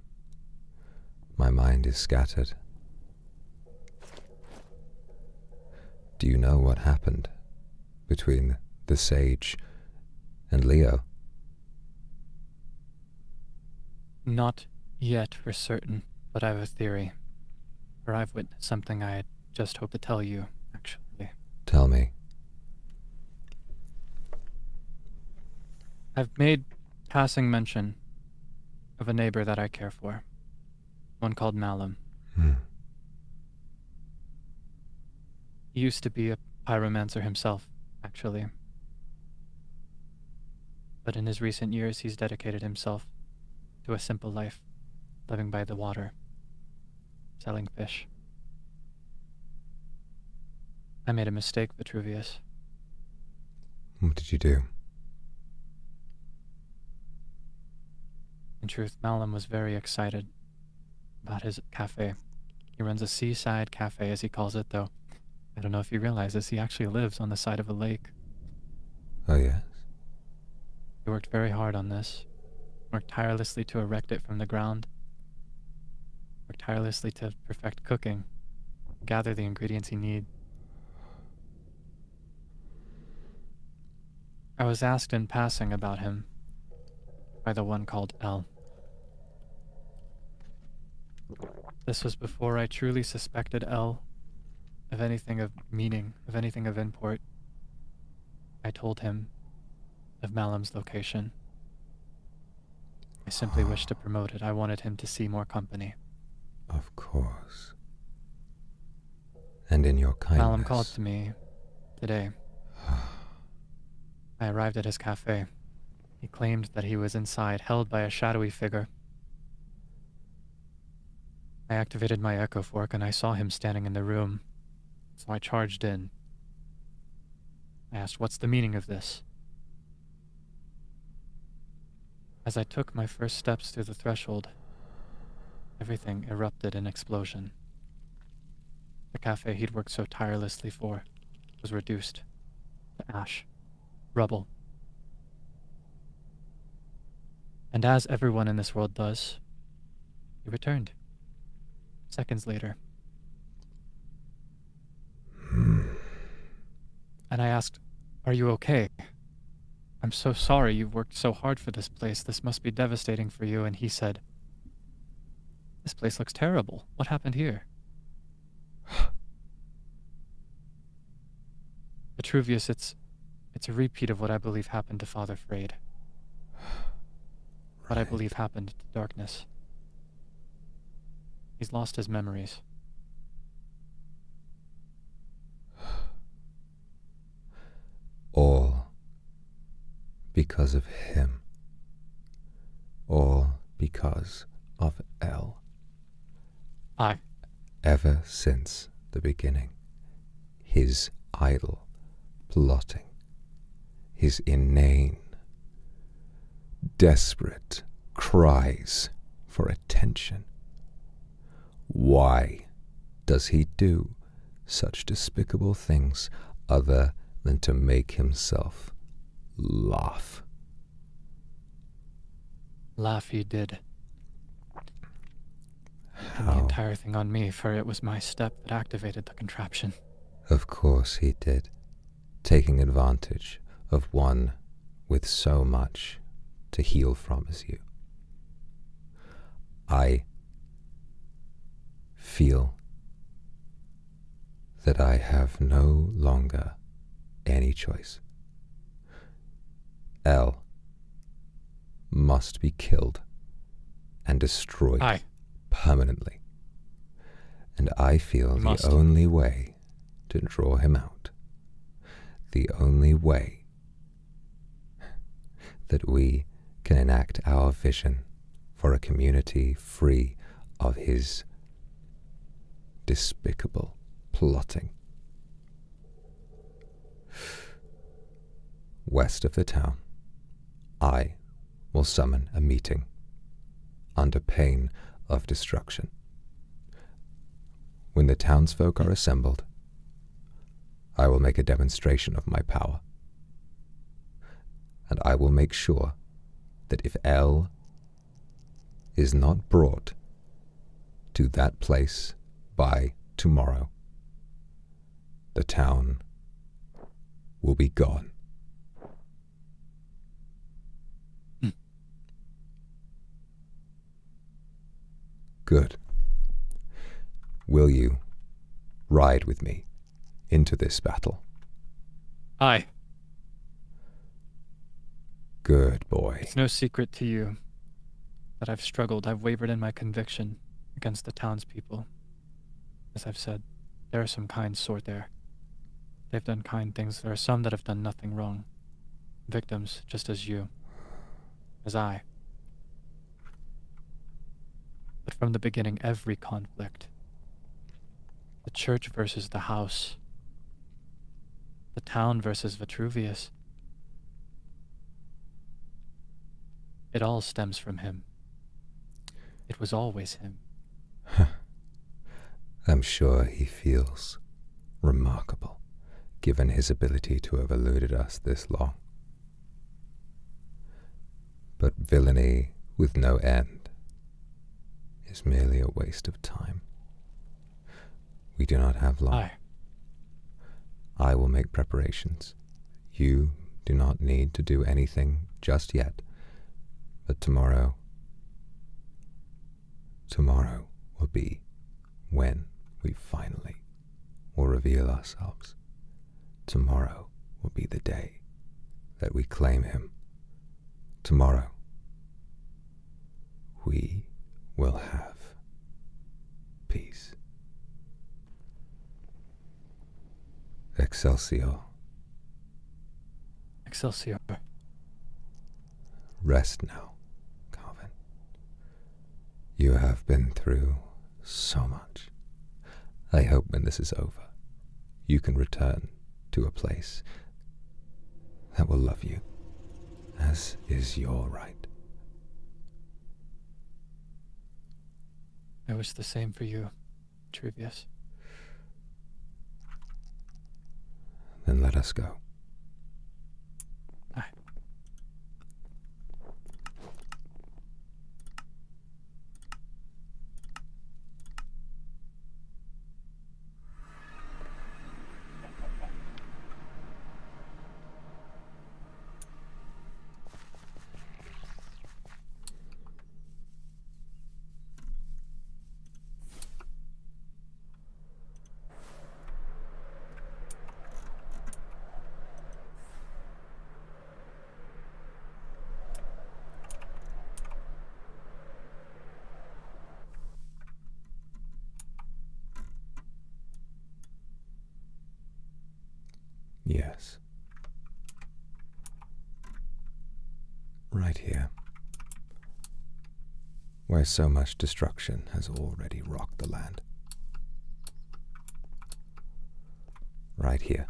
My mind is scattered. Do you know what happened between the sage and Leo? Not yet for certain, but I have a theory. Or I've witnessed something I just hope to tell you, actually. Tell me. I've made passing mention of a neighbor that I care for. One called Malum. He used to be a pyromancer himself, actually. But in his recent years, he's dedicated himself to a simple life, living by the water, selling fish. I made a mistake, Vitruvius. What did you do? In truth, Malum was very excited about his cafe. He runs a seaside cafe, as he calls it, though. I don't know if he realizes he actually lives on the side of a lake. Oh, yes? He worked very hard on this. Worked tirelessly to erect it from the ground. Worked tirelessly to perfect cooking. Gather the ingredients he needs. I was asked in passing about him by the one called L. This was before I truly suspected L of anything of meaning, of anything of import. I told him of Malum's location. I simply wished to promote it. I wanted him to see more company. Of course. And in your kindness. Malum called to me today. I arrived at his cafe. He claimed that he was inside, held by a shadowy figure. I activated my echo fork and I saw him standing in the room, so I charged in. I asked, "What's the meaning of this?" As I took my first steps through the threshold, everything erupted in explosion. The cafe he'd worked so tirelessly for was reduced to ash. Rubble. And as everyone in this world does, he returned. Seconds later, And I asked, "Are you okay? I'm so sorry you've worked so hard for this place. This must be devastating for you." And he said, "This place looks terrible. What happened here?" Vitruvius, it's a repeat of what I believe happened to Father Freyde. What I believe happened to darkness. He's lost his memories. All because of him. All because of L. Aye. Ever since the beginning, his idle plotting, his inane, desperate cries for attention. Why does he do such despicable things other than to make himself laugh? Laugh he did. And How? the entire thing on me, for it was my step that activated the contraption. Of course he did, taking advantage of one with so much to heal from as you. I feel that I have no longer any choice. L must be killed and destroyed Aye. permanently. And I feel You the must. only way to draw him out, the only way that we can enact our vision for a community free of his despicable plotting. West of the town, I will summon a meeting under pain of destruction. When the townsfolk are assembled, I will make a demonstration of my power. And I will make sure that if L is not brought to that place by tomorrow, the town will be gone. Good. Will you ride with me into this battle? Aye. Good boy. It's no secret to you that I've struggled, I've wavered in my conviction against the townspeople. As I've said, there are some kind sort there. They've done kind things. There are some that have done nothing wrong. Victims, just as you. As I. But from the beginning, every conflict, the church versus the house, the town versus Vitruvius, it all stems from him. It was always him. I'm sure he feels remarkable, given his ability to have eluded us this long. But villainy with no end is merely a waste of time. We do not have long. Aye. I will make preparations. You do not need to do anything just yet. But tomorrow will be when we finally will reveal ourselves. Tomorrow will be the day that we claim him. Tomorrow we will have peace. Excelsior. Excelsior. Rest now, Calvin. You have been through so much. I hope when this is over, you can return to a place that will love you, as is your right. I wish the same for you, Vitruvius. Then let us go. Aye. Yes. Right here. Where so much destruction has already rocked the land. Right here.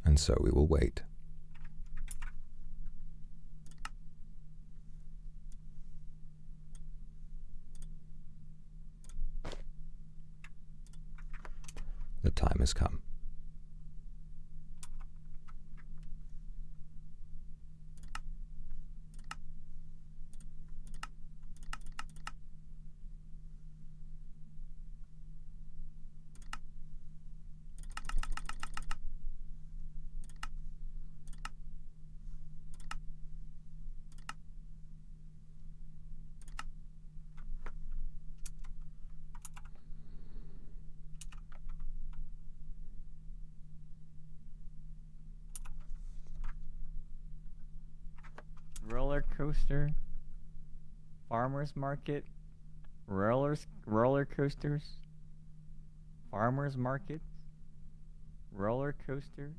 And so we will wait. The time has come. Roller coaster, farmers market, roller coasters, farmers markets, roller coasters,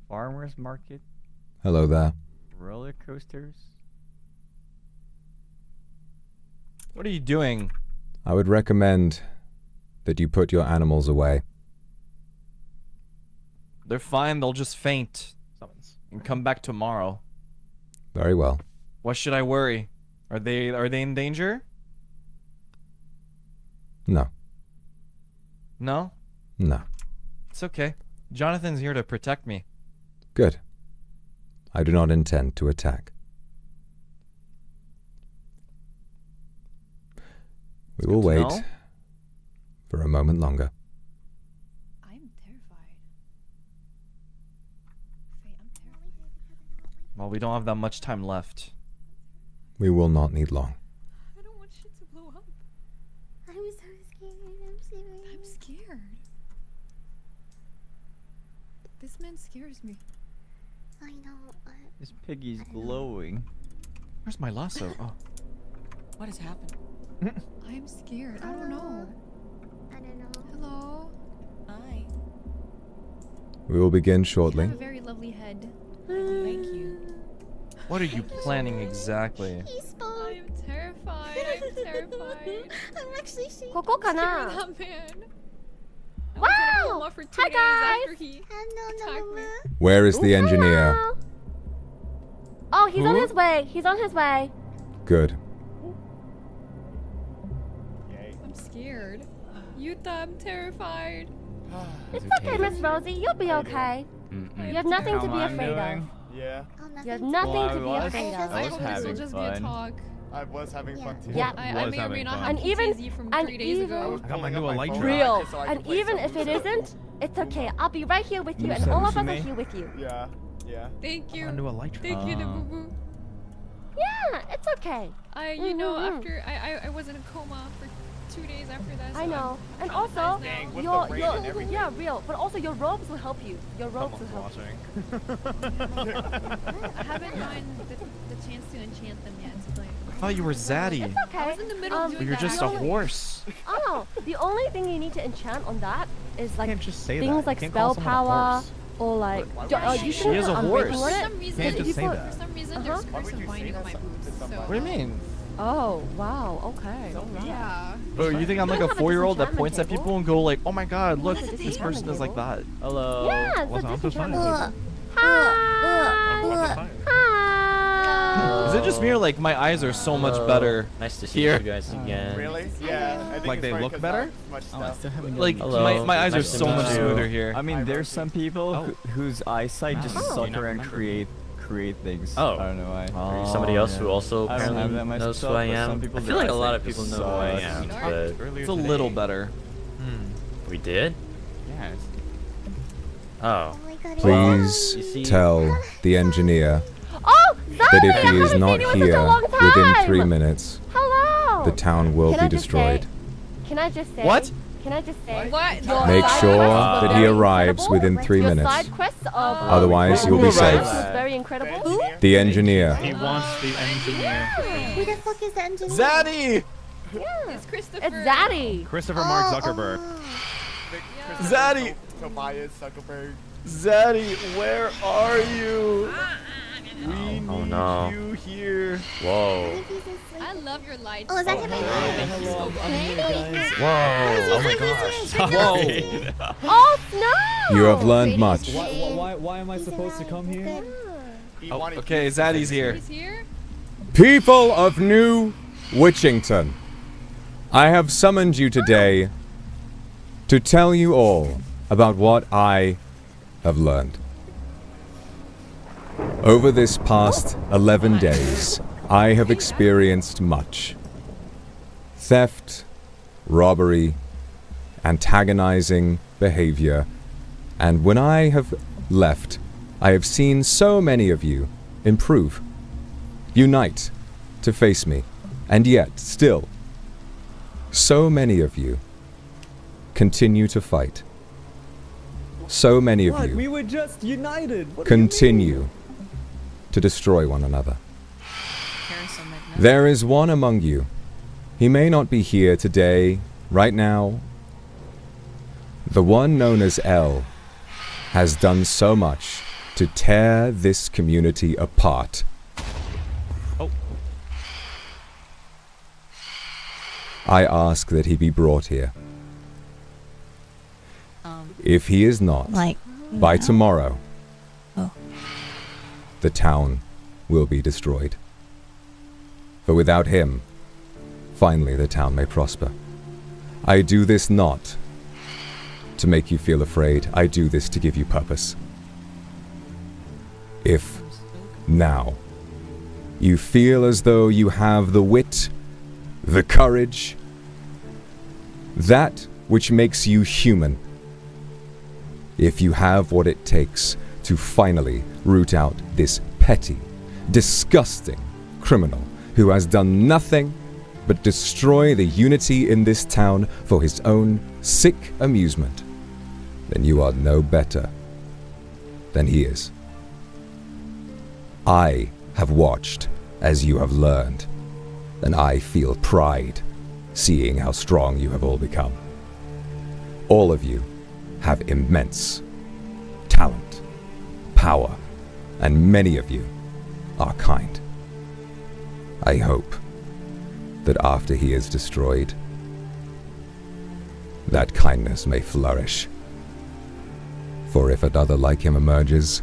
farmers market. Hello there. Roller coasters. What are you doing? I would recommend that you put your animals away. They're fine, they'll just faint. And come back tomorrow. Very well. What should I worry? Are they in danger? No. No? No. It's okay. Jonathan's here to protect me. Good. I do not intend to attack. We will wait for a moment longer. I'm terrified. Well, we don't have that much time left. We will not need long. I don't want shit to blow up. I'm so scared. I'm serious. I'm scared. This man scares me. I know. This piggy's glowing. Where's my lasso? Oh. What has happened? I am scared. I don't know. I don't know. Hello. Hi. We will begin You shortly. have a very lovely head. Thank you. What are you planning exactly? I am terrified. I'm terrified. I'm actually shaking. I'm scared of that man. Wow! For 2 Hi days guys! after he attacked me. Where is the engineer? Hello. Oh, he's on his way. He's on his way. Good. I'm scared. Yuta, I'm terrified. It's okay, Miss Rosie. You'll be okay. You have nothing to be afraid of. Yeah. You have nothing to be afraid of. I hope this will just be a talk. I was having fun too. Yeah. I may or may not have And even PTSD from 3 days ago. I got my new Elytra. Real. And even if it isn't, it's okay. I'll be right here with you, and all of us are here with you. Yeah. Yeah. Thank you. Onto Elytra. Thank you, the boo boo. Yeah, it's okay. You know, after I was in a coma for 2 days after that. So I know. I'm And also, traumatized now. with the rain and everything. yeah, real. But also, your robes will help you. Your robes will help you. I haven't gotten the chance to enchant them yet. Like, I thought you were Zaddy. It's okay. I was in the middle of But doing you're just a that. horse. Oh, the only thing you need to enchant on that is like just say things that. like You can't call spell someone a power horse. or like you She shouldn't is a put horse. unbreaking For on it. some reason, Can't just say that. For some reason, there's curse of binding on my boobs. So, What do you mean? Oh wow, okay. yeah. Bro, you think I'm like a have a 4-year-old that disenchantment points at table. people and go like, oh my god, look, There's a this person is like that. Hello. Yeah, it's What's a up? That's fine. disenchantment table. I'm fine. Hi. Is Is it just me or like my eyes are so much better? Nice to see here. you guys again. Really? Yeah. I think Like it's they probably look 'cause better? not much Oh, I stuff. still haven't Like Hello. my eyes are Nice to so meet much you. smoother here. I mean, there's some people whose eyesight just Oh. sucker and create things. Oh. I don't know why. Are you somebody else who also I don't have apparently that knows myself, who I but am? some people I feel their like a lot eyesight of people just know who I sucks. am, but It's a little better. we did. Yes. Oh. Please tell the engineer Oh, that if Zombie, he I is haven't not seen you in such a here long within time. 3 minutes, Hello. the town will Can be I just destroyed. say- Can I just say? What? Can I just say? What? Your Make side sure quest was that he very arrives incredible. within 3 Your minutes. side quest of Otherwise, you'll be safe. was very incredible. Who? The engineer. He wants the engineer. Who the fuck is the engineer? Zaddy! It's Christopher. It's Zaddy. Christopher Mark Zuckerberg. Zaddy! Tobias Zuckerberg. Zaddy, where are you? We need Oh no. you here. Whoa. I love your lights. Oh, is that him? Hello, I'm here, guys. Whoa. Oh my gosh. Sorry. Oh, Snow. You have learned much. Why am I supposed to come here? Oh, okay, Zaddy's here. He's here. People of New Witchington, I have summoned you today to tell you all about what I have learned. Over this past 11 days, I have experienced much. Theft, robbery, antagonizing behavior, and when I have left, I have seen so many of you improve, unite to face me, and yet, still, so many of you continue to fight. So many of you We were just united. What continue to destroy one another. There is one among you. He may not be here today, right now. The one known as L has done so much to tear this community apart. Oh. I ask that he be brought here. If he is not, by tomorrow, the town will be destroyed. For without him, finally the town may prosper. I do this not to make you feel afraid. I do this to give you purpose. If now you feel as though you have the wit, the courage, that which makes you human, if you have what it takes to finally root out this petty, disgusting criminal who has done nothing but destroy the unity in this town for his own sick amusement, then you are no better than he is. I have watched as you have learned, and I feel pride seeing how strong you have all become. All of you have immense talent, power, and many of you are kind. I hope that after he is destroyed, that kindness may flourish. For if another like him emerges,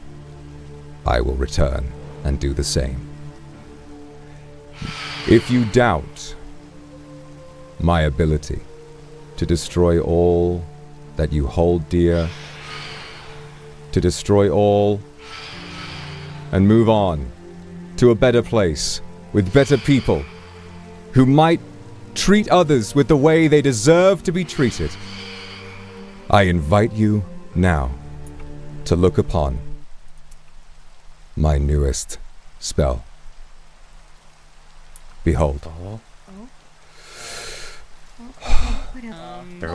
I will return and do the same. If you doubt my ability to destroy all that you hold dear, to destroy all and move on to a better place with better people who might treat others with the way they deserve to be treated, I invite you now to look upon my newest spell. Behold.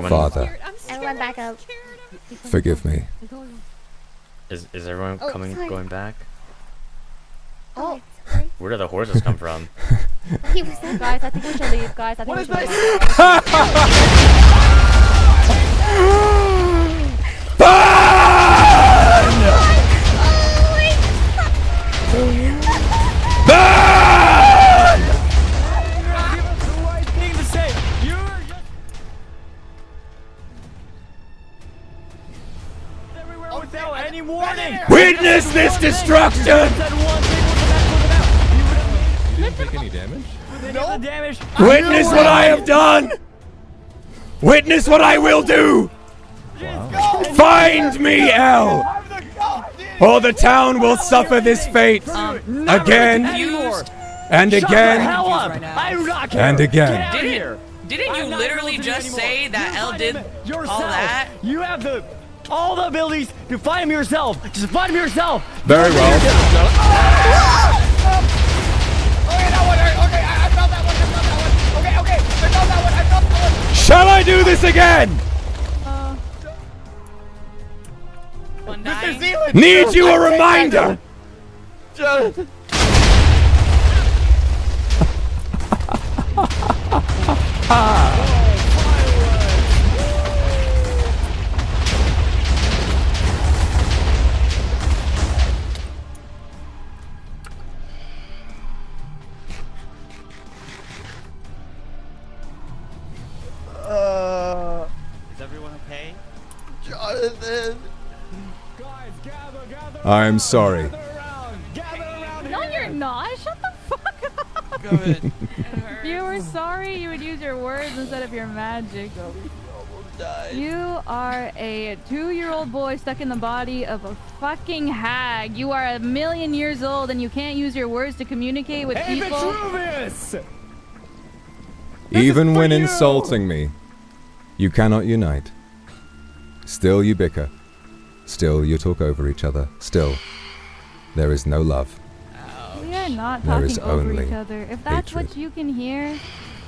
Father, Everyone back up. forgive me. Is everyone going back? Oh, Where do the horses come from? he was there. Guys, I think we should leave. Guys, I think we should leave. Any warning! Witness this destruction! any damage? No damage. Witness what I have done! Witness what I will do! Find me, L! Or the town will suffer this fate again and again and again. Didn't you literally just say that L did all that? You have all the abilities to find him yourself. Just find him yourself. Very well. Okay, that one. Okay, I felt that one. Okay, I felt that one. Shall I do this again? Mr. Zealand. Need you a reminder? Is everyone okay? Jonathan. I'm sorry. No, you're not. Shut the fuck up. Good. If you were sorry, you would use your words instead of your magic. You are a 2-year-old boy stuck in the body of a fucking hag. You are 1,000,000 years old and you can't use your words to communicate with people. Vitruvius! Even when insulting me, you cannot unite. Still you bicker. Still you talk over each other. Still, there is no love. We are not There is talking over only each other. If that's hatred. what you can hear,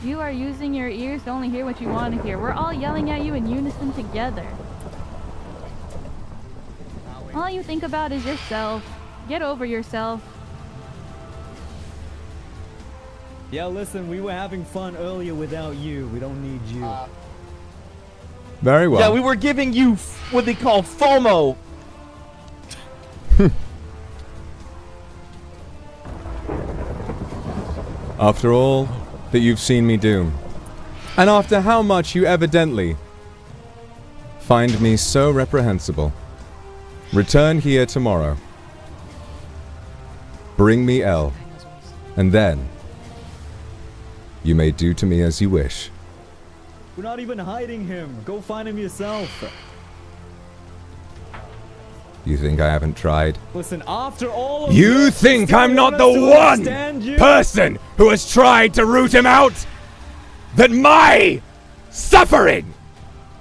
you are using your ears to only hear what you want to hear. We're all yelling at you in unison together. All you think about is yourself. Get over yourself. Yeah, listen, we were having fun earlier without you. We don't need you. Very well. Yeah, we were giving you what they call FOMO. After all that you've seen me do, and after how much you evidently find me so reprehensible, return here tomorrow. Bring me L, and then you may do to me as you wish. We're not even hiding him. Go find him yourself. You think I haven't tried? Listen, after all of You this, think still I'm not want the us to one understand you? person who has tried to root him out? That my suffering,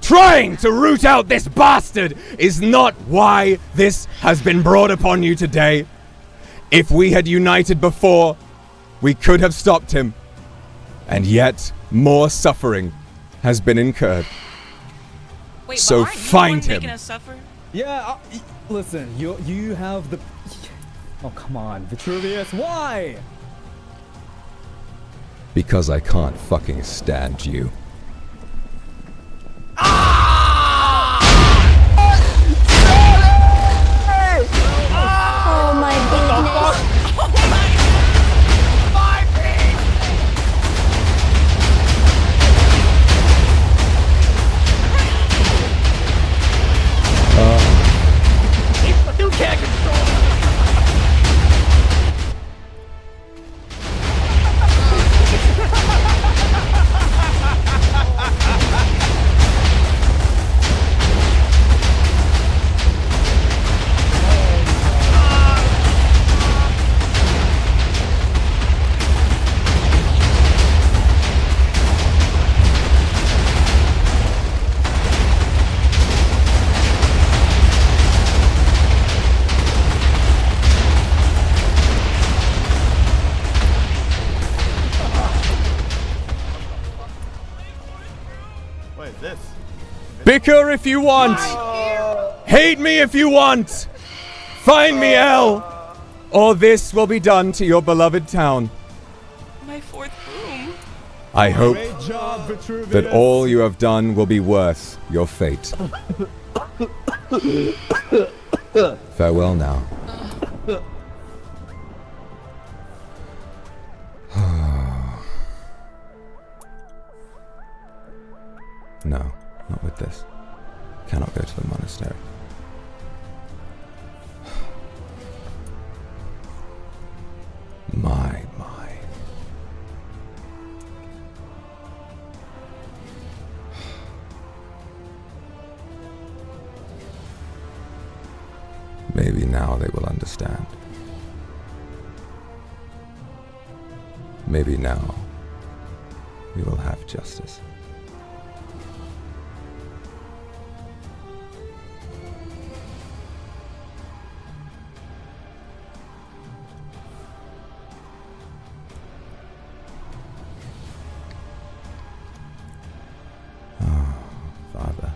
trying to root out this bastard, is not why this has been brought upon you today? If we had united before, we could have stopped him. And yet, more suffering has been incurred. Wait, so but aren't you the find one him. making us suffer? Yeah, listen, you have the... Oh, come on, Vitruvius, why? Because I can't fucking stand you. Oh my goodness. You can't control it. What is this? Bicker if you want. Hate me if you want. Find me L, or this will be done to your beloved town. My 4th room. I hope Great job, Vitruvius. that all you have done will be worth your fate. Farewell now. No, not with this. Cannot go to the monastery. My. Maybe now they will understand. Maybe now we will have justice. Oh, Father.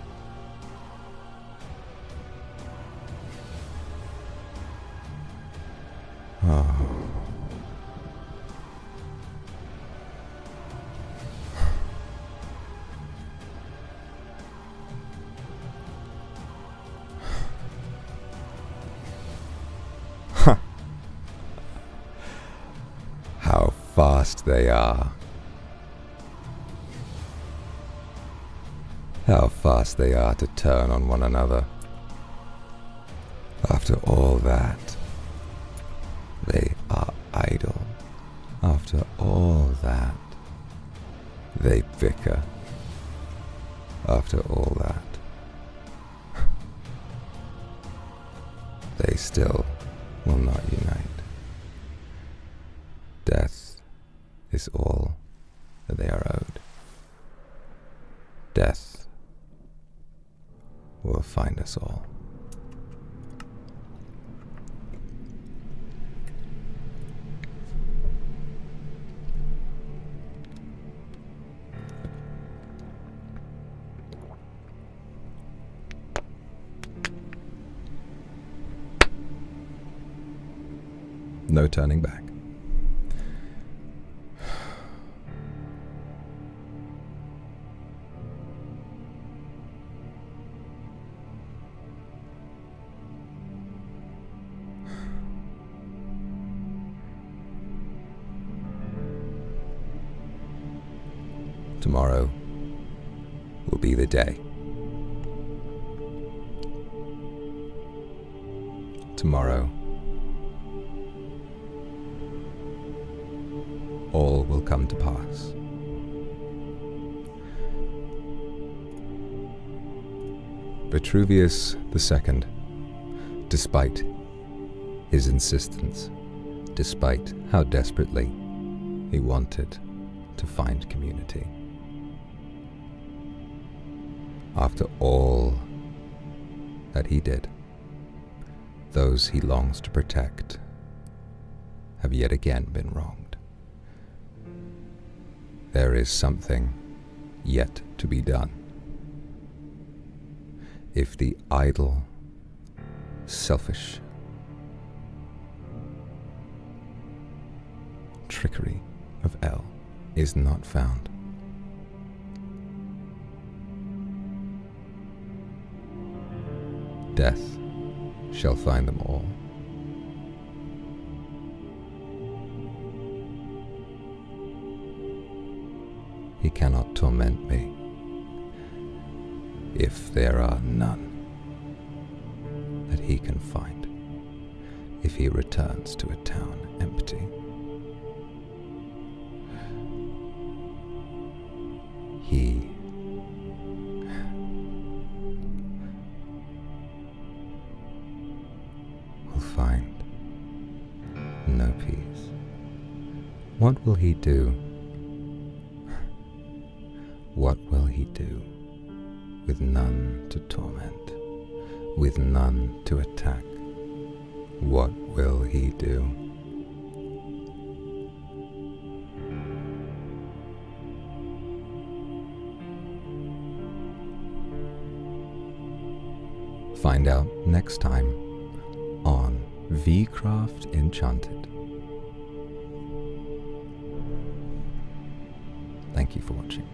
Oh. How fast they are. How fast they are to turn on one another. After all that, they are idle. After all that, they bicker. After all that, they still will not unite. Death is all that they are owed. Death will find us all. No turning back. Tomorrow will be the day. Tomorrow, all will come to pass. Vitruvius II, despite his insistence, despite how desperately he wanted to find community, after all that he did, those he longs to protect have yet again been wronged. There is something yet to be done. If the idle, selfish trickery of L is not found, death shall find them all. He cannot torment me if there are none that he can find, if he returns to a town empty. He will find no peace. What will he do? What will he do with none to torment, with none to attack? What will he do? Find out next time on V-Craft Enchanted. Thank you for watching.